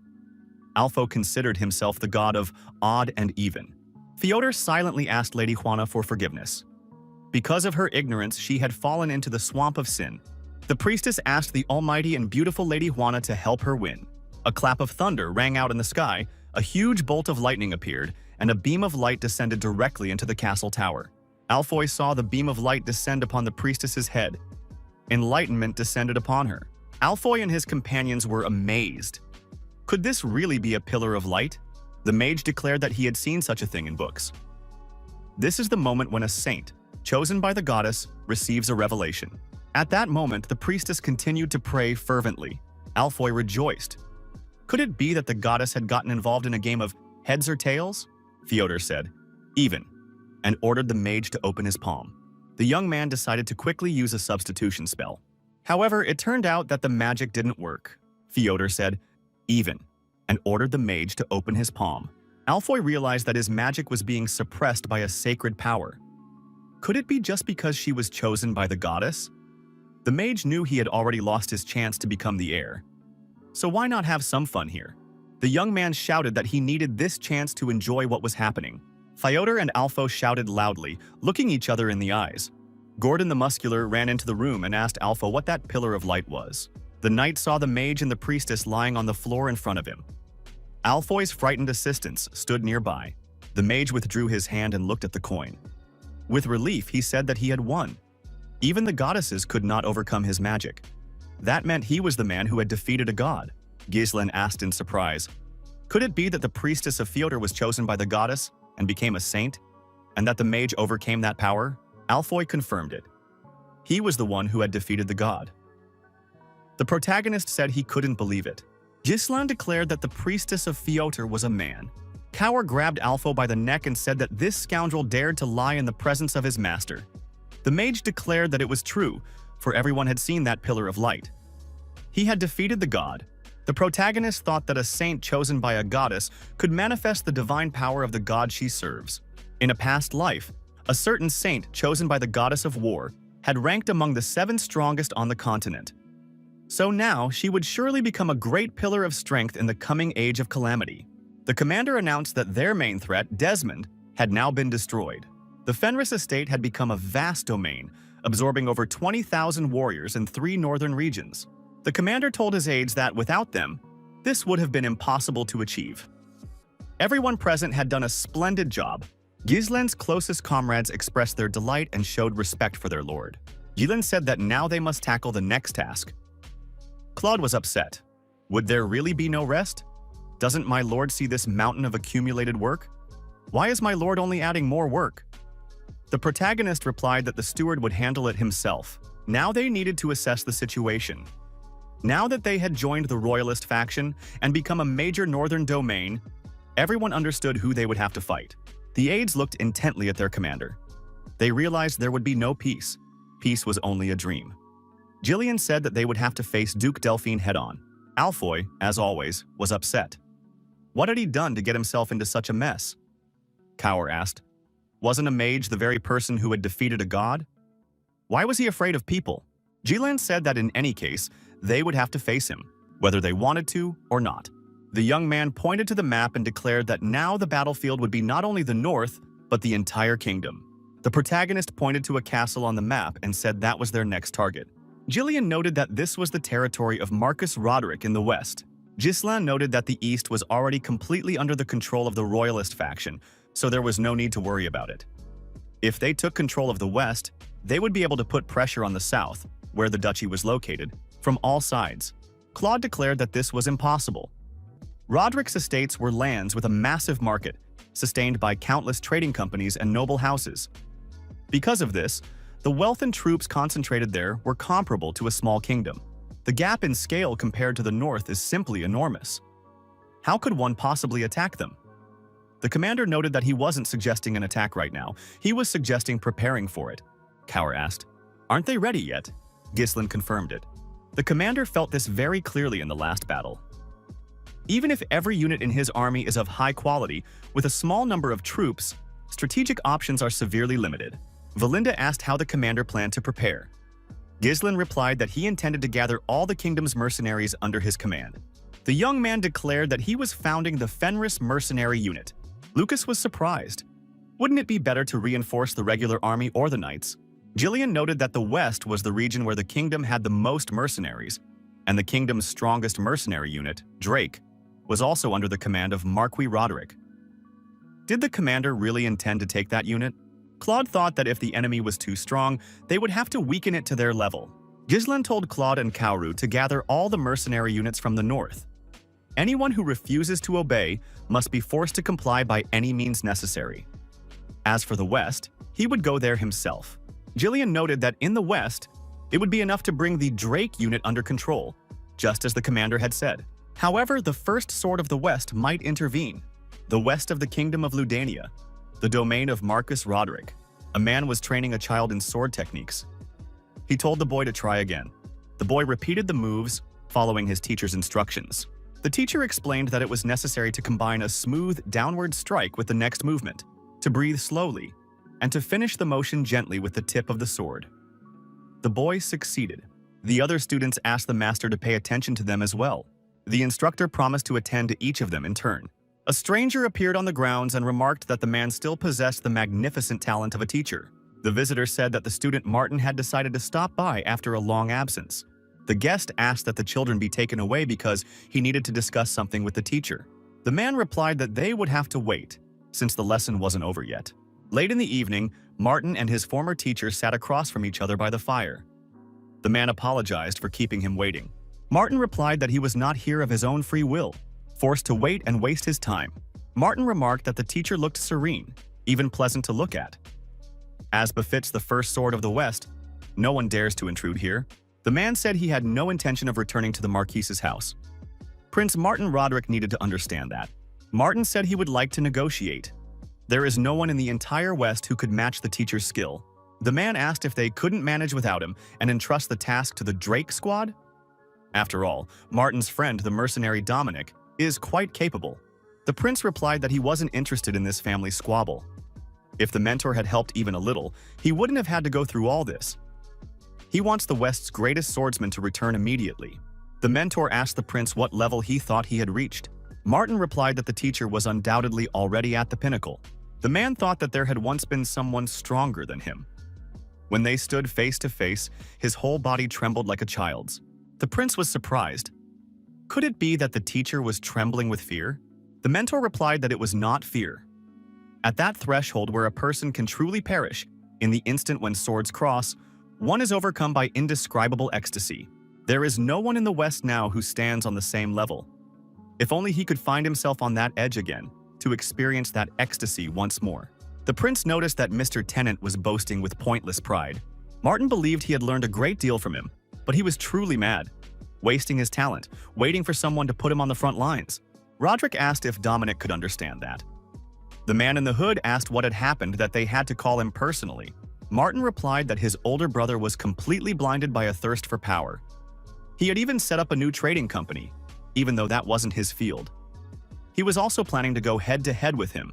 Alfo considered himself the god of odd and even. Fyodor silently asked Lady Juana for forgiveness. Because of her ignorance, she had fallen into the swamp of sin. The priestess asked the almighty and beautiful Lady Juana to help her win. A clap of thunder rang out in the sky, a huge bolt of lightning appeared, and a beam of light descended directly into the castle tower. Alfoy saw the beam of light descend upon the priestess's head. Enlightenment descended upon her. Alfoy and his companions were amazed. Could this really be a pillar of light? The mage declared that he had seen such a thing in books. This is the moment when a saint, chosen by the goddess, receives a revelation. At that moment, the priestess continued to pray fervently. Alfoy rejoiced. Could it be that the goddess had gotten involved in a game of heads or tails? Fyodor said, "Even," and ordered the mage to open his palm. The young man decided to quickly use a substitution spell. However, it turned out that the magic didn't work. Fyodor said, "Even," and ordered the mage to open his palm. Alfoy realized that his magic was being suppressed by a sacred power. Could it be just because she was chosen by the goddess? The mage knew he had already lost his chance to become the heir. So why not have some fun here? The young man shouted that he needed this chance to enjoy what was happening. Fyodor and Alfo shouted loudly, looking each other in the eyes. Gordon the Muscular ran into the room and asked Alfo what that pillar of light was. The knight saw the mage and the priestess lying on the floor in front of him. Alfoy's frightened assistants stood nearby. The mage withdrew his hand and looked at the coin. With relief, he said that he had won. Even the goddesses could not overcome his magic. That meant he was the man who had defeated a god. Gislen asked in surprise. Could it be that the priestess of Fjotr was chosen by the goddess and became a saint, and that the mage overcame that power? Alfoy confirmed it. He was the one who had defeated the god. The protagonist said he couldn't believe it. Gislen declared that the priestess of Fjotr was a man. Kaur grabbed Alfo by the neck and said that this scoundrel dared to lie in the presence of his master. The mage declared that it was true, for everyone had seen that pillar of light. He had defeated the god. The protagonist thought that a saint chosen by a goddess could manifest the divine power of the god she serves. In a past life, a certain saint chosen by the goddess of war had ranked among the 7 strongest on the continent. So now she would surely become a great pillar of strength in the coming age of calamity. The commander announced that their main threat, Desmond, had now been destroyed. The Fenris estate had become a vast domain, absorbing over 20,000 warriors in 3 northern regions. The commander told his aides that without them, this would have been impossible to achieve. Everyone present had done a splendid job. Gislen's closest comrades expressed their delight and showed respect for their lord. Gislen said that now they must tackle the next task. Claude was upset. Would there really be no rest? Doesn't my lord see this mountain of accumulated work? Why is my lord only adding more work? The protagonist replied that the steward would handle it himself. Now they needed to assess the situation. Now that they had joined the royalist faction and become a major northern domain, everyone understood who they would have to fight. The aides looked intently at their commander. They realized there would be no peace. Peace was only a dream. Jillian said that they would have to face Duke Delphine head-on. Alfoy, as always, was upset. What had he done to get himself into such a mess? Kaur asked. Wasn't a mage the very person who had defeated a god? Why was he afraid of people? Jillian said that in any case, they would have to face him, whether they wanted to or not. The young man pointed to the map and declared that now the battlefield would be not only the north, but the entire kingdom. The protagonist pointed to a castle on the map and said that was their next target. Jillian noted that this was the territory of Marcus Roderick in the west. Gislen noted that the east was already completely under the control of the royalist faction, so there was no need to worry about it. If they took control of the west, they would be able to put pressure on the south, where the duchy was located, from all sides. Claude declared that this was impossible. Roderick's estates were lands with a massive market, sustained by countless trading companies and noble houses. Because of this, the wealth and troops concentrated there were comparable to a small kingdom. The gap in scale compared to the north is simply enormous. How could one possibly attack them? The commander noted that he wasn't suggesting an attack right now. He was suggesting preparing for it. Kaur asked, "Aren't they ready yet?" Gislen confirmed it. The commander felt this very clearly in the last battle. Even if every unit in his army is of high quality, with a small number of troops, strategic options are severely limited. Valinda asked how the commander planned to prepare. Gislen replied that he intended to gather all the kingdom's mercenaries under his command. The young man declared that he was founding the Fenris Mercenary unit. Lucas was surprised. Wouldn't it be better to reinforce the regular army or the knights? Jillian noted that the west was the region where the kingdom had the most mercenaries, and the kingdom's strongest mercenary unit, Drake, was also under the command of Marquis Roderick. Did the commander really intend to take that unit? Claude thought that if the enemy was too strong, they would have to weaken it to their level. Gislen told Claude and Kauru to gather all the mercenary units from the north. Anyone who refuses to obey must be forced to comply by any means necessary. As for the west, he would go there himself. Jillian noted that in the west, it would be enough to bring the Drake unit under control, just as the commander had said. However, the first sword of the west might intervene. The west of the kingdom of Ludania, the domain of Marcus Roderick. A man was training a child in sword techniques. He told the boy to try again. The boy repeated the moves, following his teacher's instructions. The teacher explained that it was necessary to combine a smooth downward strike with the next movement, to breathe slowly, and to finish the motion gently with the tip of the sword. The boy succeeded. The other students asked the master to pay attention to them as well. The instructor promised to attend to each of them in turn. A stranger appeared on the grounds and remarked that the man still possessed the magnificent talent of a teacher. The visitor said that the student Martin had decided to stop by after a long absence. The guest asked that the children be taken away because he needed to discuss something with the teacher. The man replied that they would have to wait, since the lesson wasn't over yet. Late in the evening, Martin and his former teacher sat across from each other by the fire. The man apologized for keeping him waiting. Martin replied that he was not here of his own free will, forced to wait and waste his time. Martin remarked that the teacher looked serene, even pleasant to look at. As befits the first sword of the West, no one dares to intrude here. The man said he had no intention of returning to the Marquise's house. Prince Martin Roderick needed to understand that. Martin said he would like to negotiate. There is no one in the entire West who could match the teacher's skill. The man asked if they couldn't manage without him and entrust the task to the Drake squad. After all, Martin's friend, the mercenary Dominic, is quite capable. The prince replied that he wasn't interested in this family squabble. If the mentor had helped even a little, he wouldn't have had to go through all this. He wants the West's greatest swordsman to return immediately. The mentor asked the prince what level he thought he had reached. Martin replied that the teacher was undoubtedly already at the pinnacle. The man thought that there had once been someone stronger than him. When they stood face to face, his whole body trembled like a child's. The prince was surprised. Could it be that the teacher was trembling with fear? The mentor replied that it was not fear. At that threshold where a person can truly perish, in the instant when swords cross, one is overcome by indescribable ecstasy. There is no one in the West now who stands on the same level. If only he could find himself on that edge again, to experience that ecstasy once more. The prince noticed that Mr. Tennant was boasting with pointless pride. Martin believed he had learned a great deal from him, but he was truly mad, wasting his talent, waiting for someone to put him on the front lines. Roderick asked if Dominic could understand that. The man in the hood asked what had happened that they had to call him personally. Martin replied that his older brother was completely blinded by a thirst for power. He had even set up a new trading company, even though that wasn't his field. He was also planning to go head-to-head with him.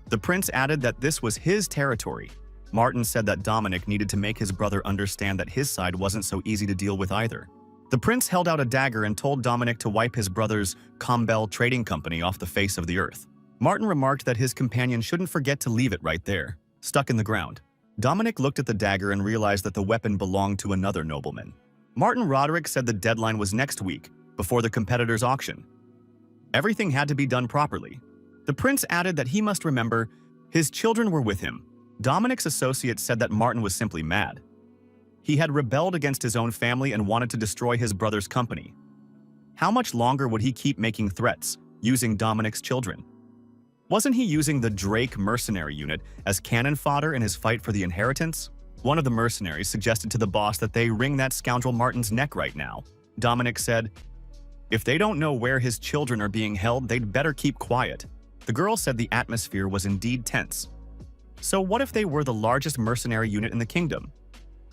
The prince added that this was his territory. Martin said that Dominic needed to make his brother understand that his side wasn't so easy to deal with either. The prince held out a dagger and told Dominic to wipe his brother's Combel trading company off the face of the earth. Martin remarked that his companion shouldn't forget to leave it right there, stuck in the ground. Dominic looked at the dagger and realized that the weapon belonged to another nobleman. Martin Roderick said the deadline was next week, before the competitor's auction. Everything had to be done properly. The prince added that he must remember his children were with him. Dominic's associate said that Martin was simply mad. He had rebelled against his own family and wanted to destroy his brother's company. How much longer would he keep making threats, using Dominic's children? Wasn't he using the Drake mercenary unit as cannon fodder in his fight for the inheritance? One of the mercenaries suggested to the boss that they wring that scoundrel Martin's neck right now. Dominic said, if they don't know where his children are being held, they'd better keep quiet. The girl said the atmosphere was indeed tense. So what if they were the largest mercenary unit in the kingdom?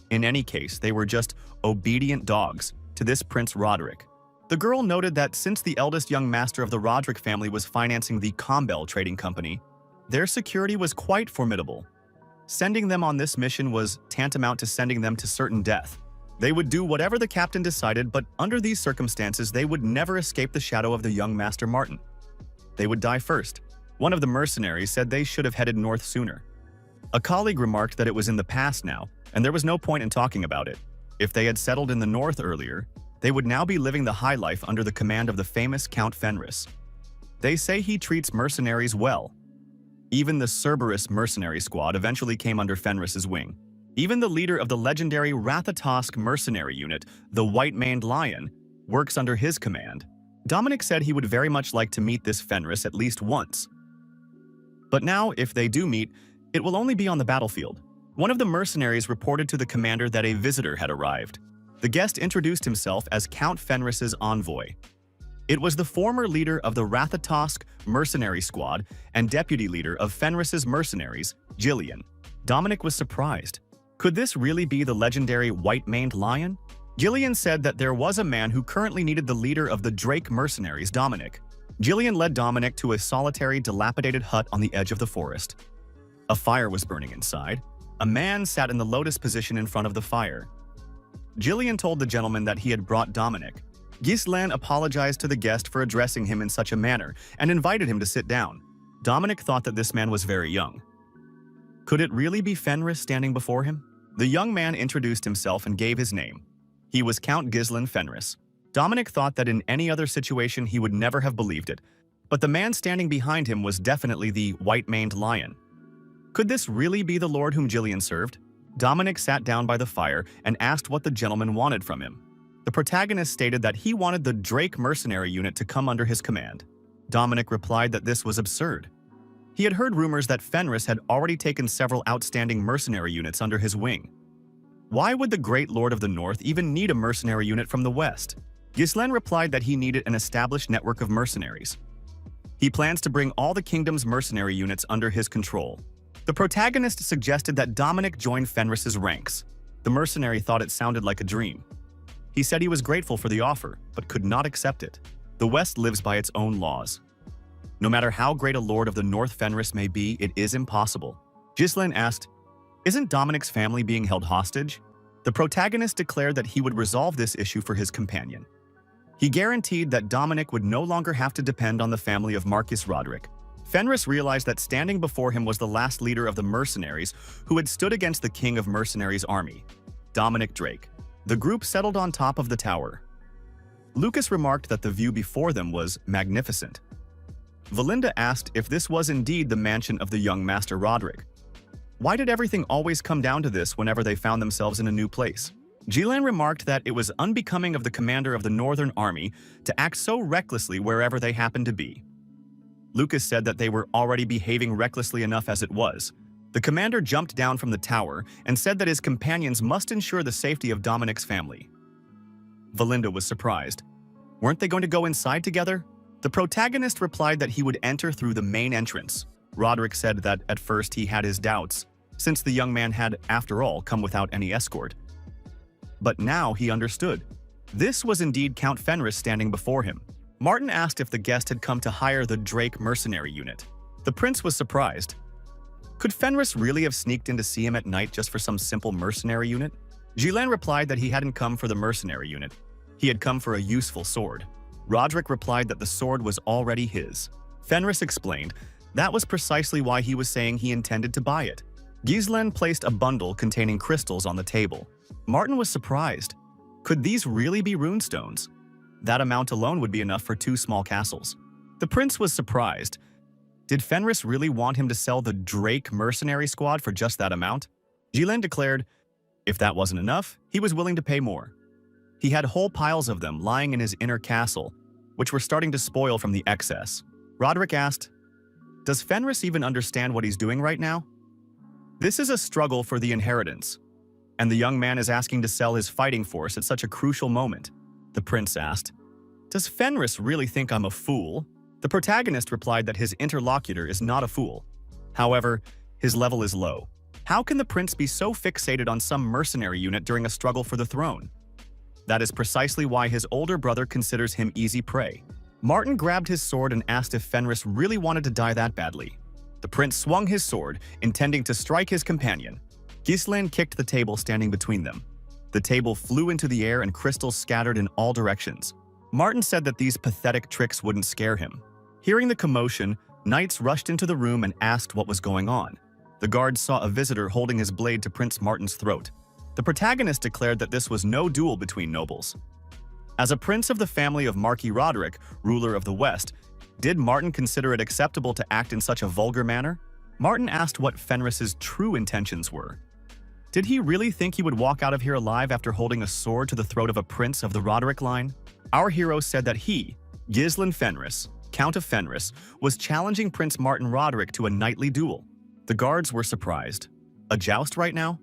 In any case, they were just obedient dogs to this Prince Roderick. The girl noted that since the eldest young master of the Roderick family was financing the Combel trading company, their security was quite formidable. Sending them on this mission was tantamount to sending them to certain death. They would do whatever the captain decided, but under these circumstances, they would never escape the shadow of the young Master Martin. They would die first. One of the mercenaries said they should have headed north sooner. A colleague remarked that it was in the past now, and there was no point in talking about it. If they had settled in the north earlier, they would now be living the high life under the command of the famous Count Fenris. They say he treats mercenaries well. Even the Cerberus mercenary squad eventually came under Fenris's wing. Even the leader of the legendary Rathatosk mercenary unit, the White-Maned Lion, works under his command. Dominic said he would very much like to meet this Fenris at least once. But now, if they do meet, it will only be on the battlefield. One of the mercenaries reported to the commander that a visitor had arrived. The guest introduced himself as Count Fenris's envoy. It was the former leader of the Rathatosk mercenary squad and deputy leader of Fenris's mercenaries, Jillian. Dominic was surprised. Could this really be the legendary White-Maned Lion? Jillian said that there was a man who currently needed the leader of the Drake mercenaries, Dominic. Jillian led Dominic to a solitary, dilapidated hut on the edge of the forest. A fire was burning inside. A man sat in the lotus position in front of the fire. Jillian told the gentleman that he had brought Dominic. Ghislain apologized to the guest for addressing him in such a manner and invited him to sit down. Dominic thought that this man was very young. Could it really be Fenris standing before him? The young man introduced himself and gave his name. He was Count Ghislain Fenris. Dominic thought that in any other situation he would never have believed it, but the man standing behind him was definitely the White-Maned Lion. Could this really be the lord whom Jillian served? Dominic sat down by the fire and asked what the gentleman wanted from him. The protagonist stated that he wanted the Drake mercenary unit to come under his command. Dominic replied that this was absurd. He had heard rumors that Fenris had already taken several outstanding mercenary units under his wing. Why would the Great Lord of the North even need a mercenary unit from the West? Ghislaine replied that he needed an established network of mercenaries. He plans to bring all the kingdom's mercenary units under his control. The protagonist suggested that Dominic join Fenris's ranks. The mercenary thought it sounded like a dream. He said he was grateful for the offer, but could not accept it. The West lives by its own laws. No matter how great a lord of the North Fenris may be, it is impossible. Ghislaine asked, "Isn't Dominic's family being held hostage?" The protagonist declared that he would resolve this issue for his companion. He guaranteed that Dominic would no longer have to depend on the family of Marcus Roderick. Fenris realized that standing before him was the last leader of the mercenaries who had stood against the king of mercenaries' army, Dominic Drake. The group settled on top of the tower. Lucas remarked that the view before them was magnificent. Valinda asked if this was indeed the mansion of the young Master Roderick. Why did everything always come down to this whenever they found themselves in a new place? Ghislaine remarked that it was unbecoming of the commander of the Northern Army to act so recklessly wherever they happened to be. Lucas said that they were already behaving recklessly enough as it was. The commander jumped down from the tower and said that his companions must ensure the safety of Dominic's family. Valinda was surprised. Weren't they going to go inside together? The protagonist replied that he would enter through the main entrance. Roderick said that at first he had his doubts, since the young man had, after all, come without any escort. But now he understood. This was indeed Count Fenris standing before him. Martin asked if the guest had come to hire the Drake mercenary unit. The prince was surprised. Could Fenris really have sneaked in to see him at night just for some simple mercenary unit? Ghislaine replied that he hadn't come for the mercenary unit. He had come for a useful sword. Roderick replied that the sword was already his. Fenris explained that was precisely why he was saying he intended to buy it. Ghislaine placed a bundle containing crystals on the table. Martin was surprised. Could these really be runestones? That amount alone would be enough for 2 small castles. The prince was surprised. Did Fenris really want him to sell the Drake mercenary squad for just that amount? Ghislaine declared, if that wasn't enough, he was willing to pay more. He had whole piles of them lying in his inner castle, which were starting to spoil from the excess. Roderick asked, "Does Fenris even understand what he's doing right now? This is a struggle for the inheritance, and the young man is asking to sell his fighting force at such a crucial moment." The prince asked, "Does Fenris really think I'm a fool?" The protagonist replied that his interlocutor is not a fool. However, his level is low. How can the prince be so fixated on some mercenary unit during a struggle for the throne? That is precisely why his older brother considers him easy prey. Martin grabbed his sword and asked if Fenris really wanted to die that badly. The prince swung his sword, intending to strike his companion. Ghislaine kicked the table standing between them. The table flew into the air and crystals scattered in all directions. Martin said that these pathetic tricks wouldn't scare him. Hearing the commotion, knights rushed into the room and asked what was going on. The guards saw a visitor holding his blade to Prince Martin's throat. The protagonist declared that this was no duel between nobles. As a prince of the family of Marquis Roderick, ruler of the West, did Martin consider it acceptable to act in such a vulgar manner? Martin asked what Fenris's true intentions were. Did he really think he would walk out of here alive after holding a sword to the throat of a prince of the Roderick line? Our hero said that he, Ghislaine Fenris, Count of Fenris, was challenging Prince Martin Roderick to a knightly duel. The guards were surprised. A joust right now?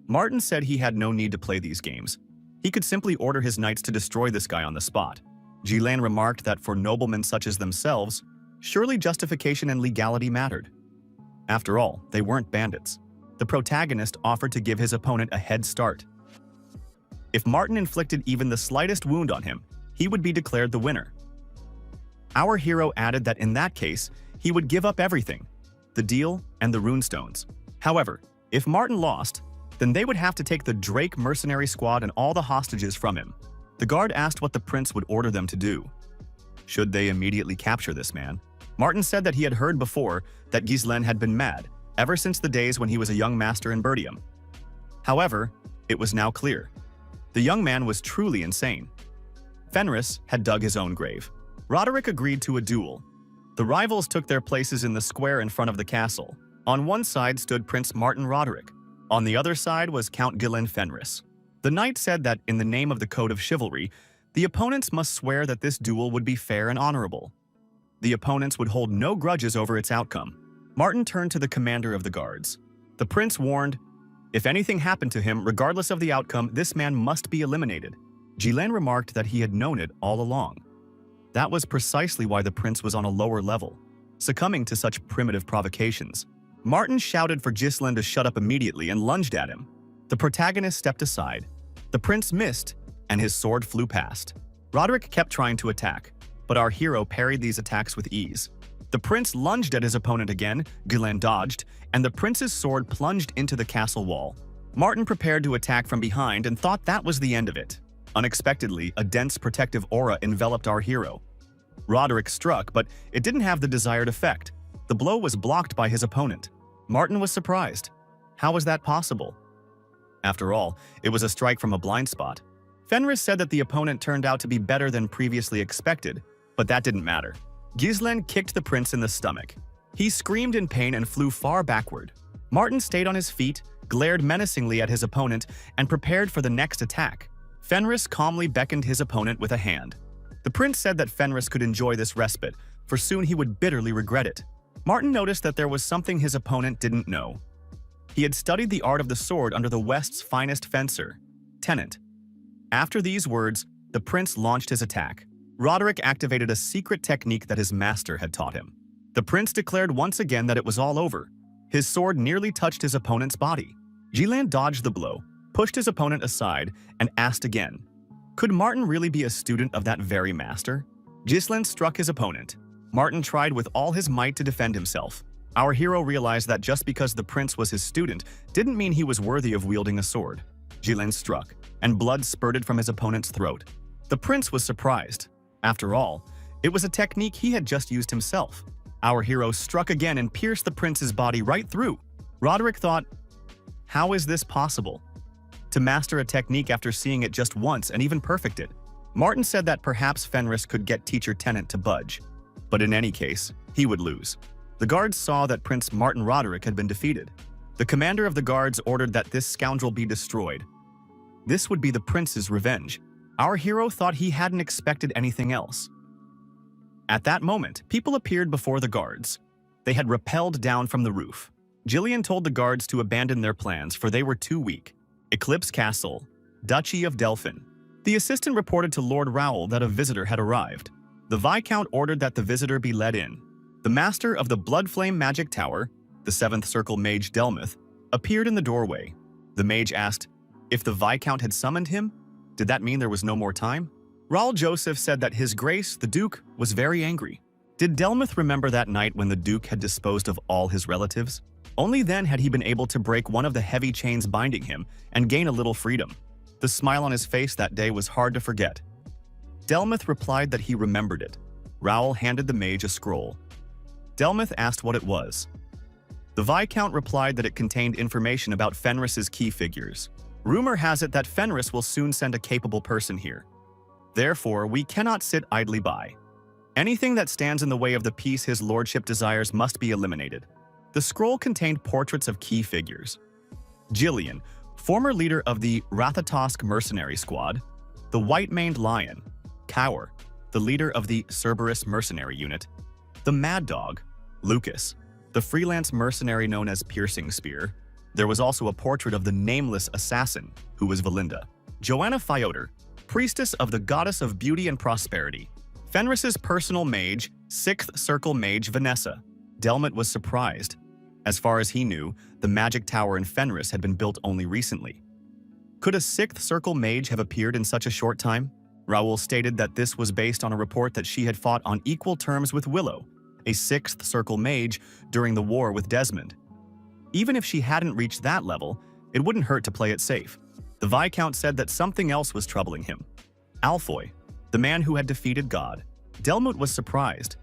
Martin said he had no need to play these games. He could simply order his knights to destroy this guy on the spot. Ghislaine remarked that for noblemen such as themselves, surely justification and legality mattered. After all, they weren't bandits. The protagonist offered to give his opponent a head start. If Martin inflicted even the slightest wound on him, he would be declared the winner. Our hero added that in that case, he would give up everything, the deal and the runestones. However, if Martin lost, then they would have to take the Drake mercenary squad and all the hostages from him. The guard asked what the prince would order them to do. Should they immediately capture this man? Martin said that he had heard before that Ghislaine had been mad, ever since the days when he was a young master in Burdium. However, it was now clear. The young man was truly insane. Fenris had dug his own grave. Roderick agreed to a duel. The rivals took their places in the square in front of the castle. On one side stood Prince Martin Roderick. On the other side was Count Gillen Fenris. The knight said that in the name of the Code of Chivalry, the opponents must swear that this duel would be fair and honorable. The opponents would hold no grudges over its outcome. Martin turned to the commander of the guards. The prince warned, if anything happened to him, regardless of the outcome, this man must be eliminated. Gillen remarked that he had known it all along. That was precisely why the prince was on a lower level, succumbing to such primitive provocations. Martin shouted for Ghislain to shut up immediately and lunged at him. The protagonist stepped aside. The prince missed, and his sword flew past. Roderick kept trying to attack, but our hero parried these attacks with ease. The prince lunged at his opponent again, Ghislain dodged, and the prince's sword plunged into the castle wall. Martin prepared to attack from behind and thought that was the end of it. Unexpectedly, a dense protective aura enveloped our hero. Roderick struck, but it didn't have the desired effect. The blow was blocked by his opponent. Martin was surprised. How was that possible? After all, it was a strike from a blind spot. Fenris said that the opponent turned out to be better than previously expected, but that didn't matter. Ghislain kicked the prince in the stomach. He screamed in pain and flew far backward. Martin stayed on his feet, glared menacingly at his opponent, and prepared for the next attack. Fenris calmly beckoned his opponent with a hand. The prince said that Fenris could enjoy this respite, for soon he would bitterly regret it. Martin noticed that there was something his opponent didn't know. He had studied the art of the sword under the West's finest fencer, Tennant. After these words, the prince launched his attack. Roderick activated a secret technique that his master had taught him. The prince declared once again that it was all over. His sword nearly touched his opponent's body. Ghislain dodged the blow, pushed his opponent aside, and asked again. Could Martin really be a student of that very master? Ghislain struck his opponent. Martin tried with all his might to defend himself. Our hero realized that just because the prince was his student didn't mean he was worthy of wielding a sword. Ghislain struck, and blood spurted from his opponent's throat. The prince was surprised. After all, it was a technique he had just used himself. Our hero struck again and pierced the prince's body right through. Roderick thought, how is this possible? To master a technique after seeing it just once and even perfect it. Martin said that perhaps Fenris could get teacher Tennant to budge. But in any case, he would lose. The guards saw that Prince Martin Roderick had been defeated. The commander of the guards ordered that this scoundrel be destroyed. This would be the prince's revenge. Our hero thought he hadn't expected anything else. At that moment, people appeared before the guards. They had rappelled down from the roof. Gillian told the guards to abandon their plans, for they were too weak. Eclipse Castle, Duchy of Delphin. The assistant reported to Lord Raoul that a visitor had arrived. The Viscount ordered that the visitor be led in. The master of the Bloodflame Magic Tower, the 7th Circle Mage Delmuth, appeared in the doorway. The mage asked if the Viscount had summoned him. Did that mean there was no more time? Raoul Joseph said that His Grace, the Duke, was very angry. Did Delmuth remember that night when the Duke had disposed of all his relatives? Only then had he been able to break one of the heavy chains binding him and gain a little freedom. The smile on his face that day was hard to forget. Delmuth replied that he remembered it. Raoul handed the mage a scroll. Delmuth asked what it was. The Viscount replied that it contained information about Fenris's key figures. Rumor has it that Fenris will soon send a capable person here. Therefore, we cannot sit idly by. Anything that stands in the way of the peace his lordship desires must be eliminated. The scroll contained portraits of key figures. Gillian, former leader of the Rathatosk Mercenary Squad, the White-Maned Lion, Cower, the leader of the Cerberus Mercenary Unit, the Mad Dog, Lucas, the freelance mercenary known as Piercing Spear. There was also a portrait of the nameless assassin, who was Valinda. Joanna Fyoder, priestess of the goddess of beauty and prosperity. Fenris's personal mage, 6th Circle Mage Vanessa. Delmuth was surprised. As far as he knew, the magic tower in Fenris had been built only recently. Could a 6th Circle Mage have appeared in such a short time? Raoul stated that this was based on a report that she had fought on equal terms with Willow, a 6th Circle Mage, during the war with Desmond. Even if she hadn't reached that level, it wouldn't hurt to play it safe. The Viscount said that something else was troubling him. Alfoy, the man who had defeated God. Delmuth was surprised.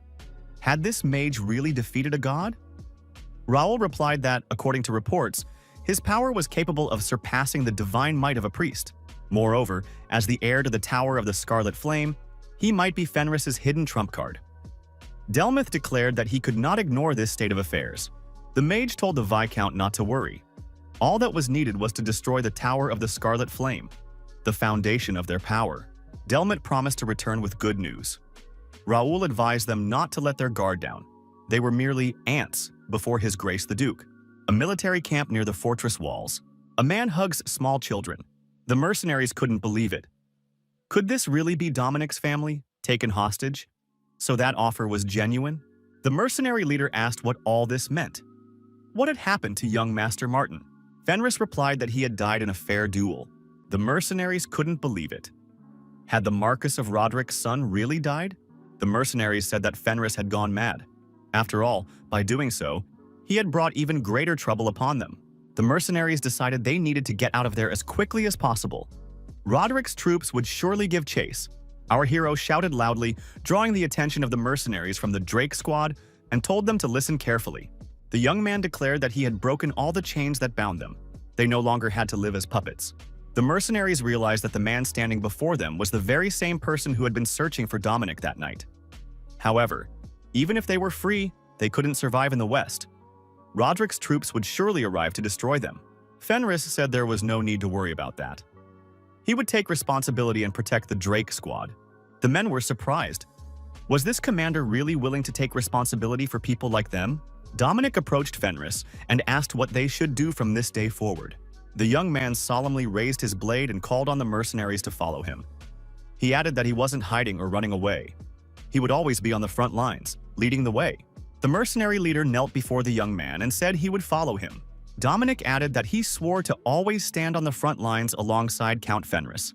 Had this mage really defeated a god? Raoul replied that, according to reports, his power was capable of surpassing the divine might of a priest. Moreover, as the heir to the Tower of the Scarlet Flame, he might be Fenris's hidden trump card. Delmuth declared that he could not ignore this state of affairs. The mage told the Viscount not to worry. All that was needed was to destroy the Tower of the Scarlet Flame, the foundation of their power. Delmet promised to return with good news. Raoul advised them not to let their guard down. They were merely ants before His Grace the Duke. A military camp near the fortress walls. A man hugs small children. The mercenaries couldn't believe it. Could this really be Dominic's family, taken hostage? So that offer was genuine? The mercenary leader asked what all this meant. What had happened to young Master Martin? Fenris replied that he had died in a fair duel. The mercenaries couldn't believe it. Had the Marquis of Roderick's son really died? The mercenaries said that Fenris had gone mad. After all, by doing so, he had brought even greater trouble upon them. The mercenaries decided they needed to get out of there as quickly as possible. Roderick's troops would surely give chase. Our hero shouted loudly, drawing the attention of the mercenaries from the Drake squad, and told them to listen carefully. The young man declared that he had broken all the chains that bound them. They no longer had to live as puppets. The mercenaries realized that the man standing before them was the very same person who had been searching for Dominic that night. However, even if they were free, they couldn't survive in the West. Roderick's troops would surely arrive to destroy them. Fenris said there was no need to worry about that. He would take responsibility and protect the Drake squad. The men were surprised. Was this commander really willing to take responsibility for people like them? Dominic approached Fenris and asked what they should do from this day forward. The young man solemnly raised his blade and called on the mercenaries to follow him. He added that he wasn't hiding or running away. He would always be on the front lines, leading the way. The mercenary leader knelt before the young man and said he would follow him. Dominic added that he swore to always stand on the front lines alongside Count Fenris.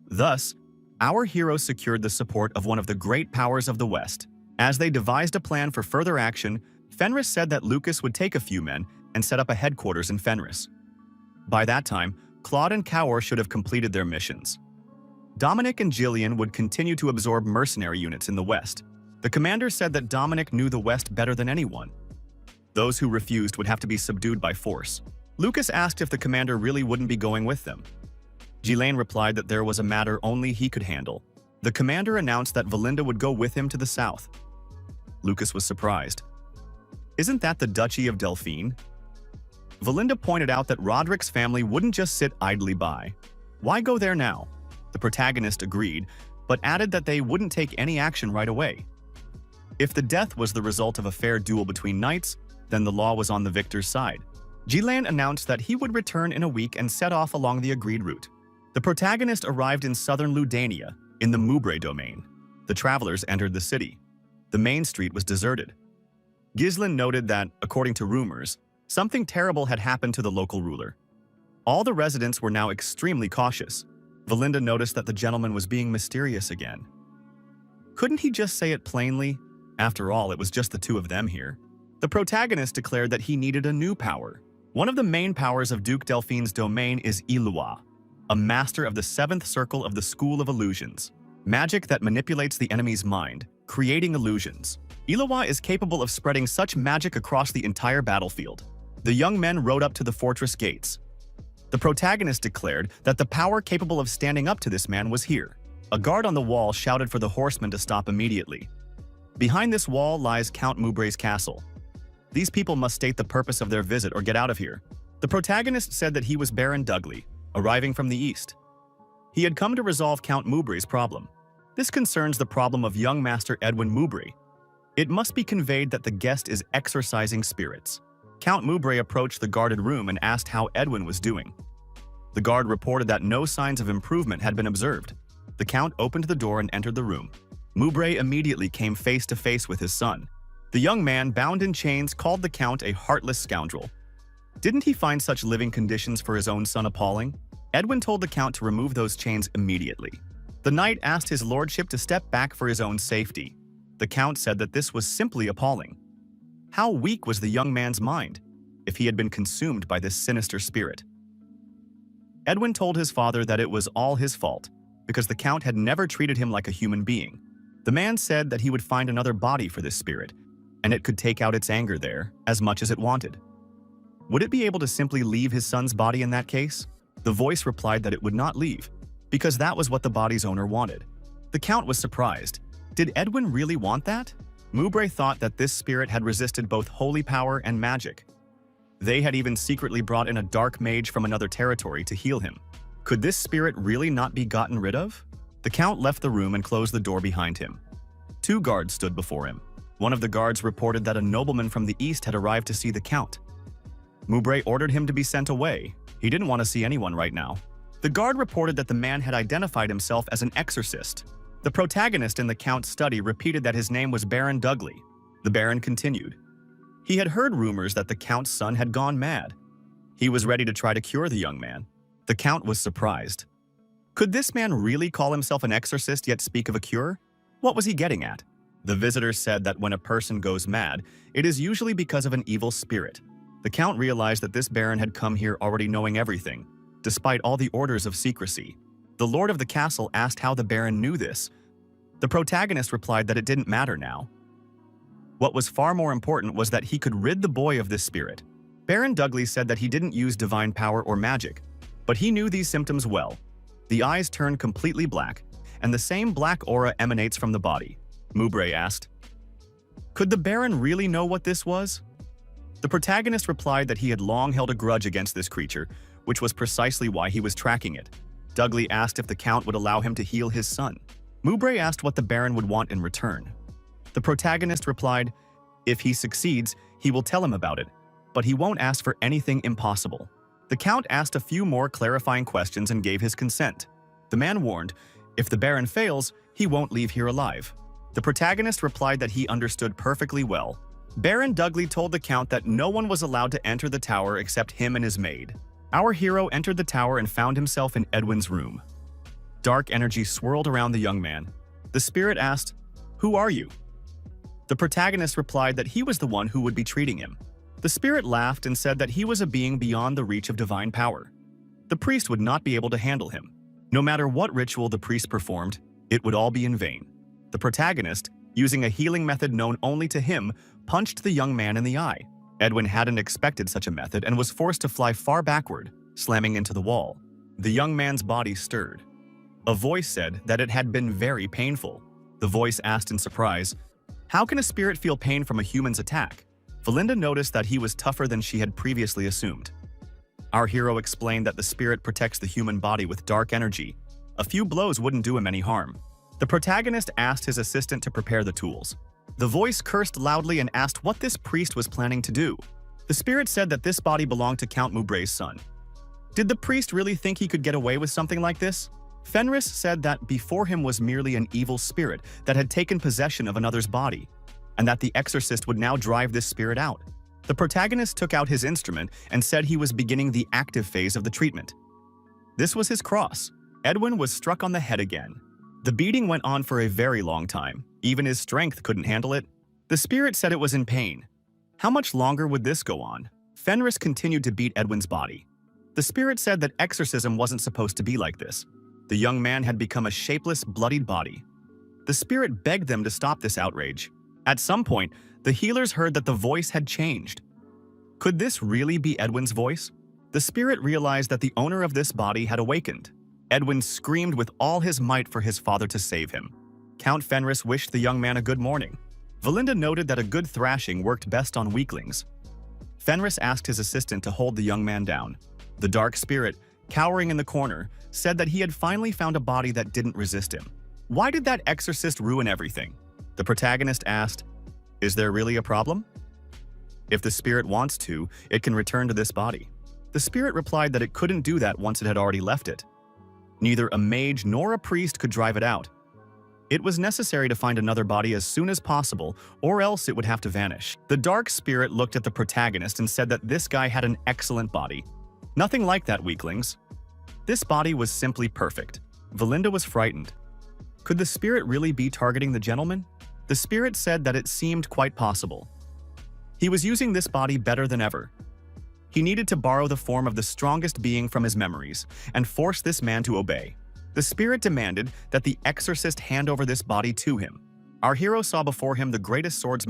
Thus, our hero secured the support of one of the great powers of the West. As they devised a plan for further action, Fenris said that Lucas would take a few men and set up a headquarters in Fenris. By that time, Claude and Kaur should have completed their missions. Dominic and Jillian would continue to absorb mercenary units in the West. The commander said that Dominic knew the West better than anyone. Those who refused would have to be subdued by force. Lucas asked if the commander really wouldn't be going with them. Ghislaine replied that there was a matter only he could handle. The commander announced that Valinda would go with him to the south. Lucas was surprised. Isn't that the Duchy of Delphine? Valinda pointed out that Roderick's family wouldn't just sit idly by. Why go there now? The protagonist agreed, but added that they wouldn't take any action right away. If the death was the result of a fair duel between knights, then the law was on the victor's side. Ghislaine announced that he would return in a week and set off along the agreed route. The protagonist arrived in southern Ludania, in the Moubre domain. The travelers entered the city. The main street was deserted. Ghislaine noted that, according to rumors, something terrible had happened to the local ruler. All the residents were now extremely cautious. Valinda noticed that the gentleman was being mysterious again. Couldn't he just say it plainly? After all, it was just the two of them here. The protagonist declared that he needed a new power. One of the main powers of Duke Delphine's domain is Ilua, a master of the seventh circle of the School of Illusions. Magic that manipulates the enemy's mind, creating illusions. Ilua is capable of spreading such magic across the entire battlefield. The young men rode up to the fortress gates. The protagonist declared that the power capable of standing up to this man was here. A guard on the wall shouted for the horsemen to stop immediately. Behind this wall lies Count Moubre's castle. These people must state the purpose of their visit or get out of here. The protagonist said that he was Baron Dudley, arriving from the east. He had come to resolve Count Moubre's problem. This concerns the problem of young Master Edwin Moubre. It must be conveyed that the guest is exorcising spirits. Count Moubre approached the guarded room and asked how Edwin was doing. The guard reported that no signs of improvement had been observed. The Count opened the door and entered the room. Moubre immediately came face to face with his son. The young man, bound in chains, called the Count a heartless scoundrel. Didn't he find such living conditions for his own son appalling? Edwin told the Count to remove those chains immediately. The knight asked his lordship to step back for his own safety. The Count said that this was simply appalling. How weak was the young man's mind, if he had been consumed by this sinister spirit? Edwin told his father that it was all his fault, because the Count had never treated him like a human being. The man said that he would find another body for this spirit, and it could take out its anger there as much as it wanted. Would it be able to simply leave his son's body in that case? The voice replied that it would not leave, because that was what the body's owner wanted. The Count was surprised. Did Edwin really want that? Moubre thought that this spirit had resisted both holy power and magic. They had even secretly brought in a dark mage from another territory to heal him. Could this spirit really not be gotten rid of? The Count left the room and closed the door behind him. 2 guards stood before him. One of the guards reported that a nobleman from the east had arrived to see the Count. Mubray ordered him to be sent away. He didn't want to see anyone right now. The guard reported that the man had identified himself as an exorcist. The protagonist in the Count's study repeated that his name was Baron Dudley. The Baron continued. He had heard rumors that the Count's son had gone mad. He was ready to try to cure the young man. The Count was surprised. Could this man really call himself an exorcist yet speak of a cure? What was he getting at? The visitor said that when a person goes mad, it is usually because of an evil spirit. The Count realized that this Baron had come here already knowing everything, despite all the orders of secrecy. The lord of the castle asked how the Baron knew this. The protagonist replied that it didn't matter now. What was far more important was that he could rid the boy of this spirit. Baron Dudley said that he didn't use divine power or magic, but he knew these symptoms well. The eyes turn completely black, and the same black aura emanates from the body. Mubray asked, "Could the Baron really know what this was?" The protagonist replied that he had long held a grudge against this creature, which was precisely why he was tracking it. Dudley asked if the Count would allow him to heal his son. Mubray asked what the Baron would want in return. The protagonist replied, if he succeeds, he will tell him about it, but he won't ask for anything impossible. The Count asked a few more clarifying questions and gave his consent. The man warned, if the Baron fails, he won't leave here alive. The protagonist replied that he understood perfectly well. Baron Dudley told the Count that no one was allowed to enter the tower except him and his maid. Our hero entered the tower and found himself in Edwin's room. Dark energy swirled around the young man. The spirit asked, "Who are you?" The protagonist replied that he was the one who would be treating him. The spirit laughed and said that he was a being beyond the reach of divine power. The priest would not be able to handle him. No matter what ritual the priest performed, it would all be in vain. The protagonist, using a healing method known only to him, punched the young man in the eye. Edwin hadn't expected such a method and was forced to fly far backward, slamming into the wall. The young man's body stirred. A voice said that it had been very painful. The voice asked in surprise, "How can a spirit feel pain from a human's attack?" Valinda noticed that he was tougher than she had previously assumed. Our hero explained that the spirit protects the human body with dark energy. A few blows wouldn't do him any harm. The protagonist asked his assistant to prepare the tools. The voice cursed loudly and asked what this priest was planning to do. The spirit said that this body belonged to Count Mubray's son. Did the priest really think he could get away with something like this? Fenris said that before him was merely an evil spirit that had taken possession of another's body, and that the exorcist would now drive this spirit out. The protagonist took out his instrument and said he was beginning the active phase of the treatment. This was his cross. Edwin was struck on the head again. The beating went on for a very long time. Even his strength couldn't handle it. The spirit said it was in pain. How much longer would this go on? Fenris continued to beat Edwin's body. The spirit said that exorcism wasn't supposed to be like this. The young man had become a shapeless, bloodied body. The spirit begged them to stop this outrage. At some point, the healers heard that the voice had changed. Could this really be Edwin's voice? The spirit realized that the owner of this body had awakened. Edwin screamed with all his might for his father to save him. Count Fenris wished the young man a good morning. Valinda noted that a good thrashing worked best on weaklings. Fenris asked his assistant to hold the young man down. The dark spirit, cowering in the corner, said that he had finally found a body that didn't resist him. Why did that exorcist ruin everything? The protagonist asked, "Is there really a problem?" If the spirit wants to, it can return to this body. The spirit replied that it couldn't do that once it had already left it. Neither a mage nor a priest could drive it out. It was necessary to find another body as soon as possible, or else it would have to vanish. The dark spirit looked at the protagonist and said that this guy had an excellent body. Nothing like that, weaklings. This body was simply perfect. Valinda was frightened. Could the spirit really be targeting the gentleman? The spirit said that it seemed quite possible. He was using this body better than ever. He needed to borrow the form of the strongest being from his memories and force this man to obey. The spirit demanded that the exorcist hand over this body to him. Our hero saw before him the greatest swordsman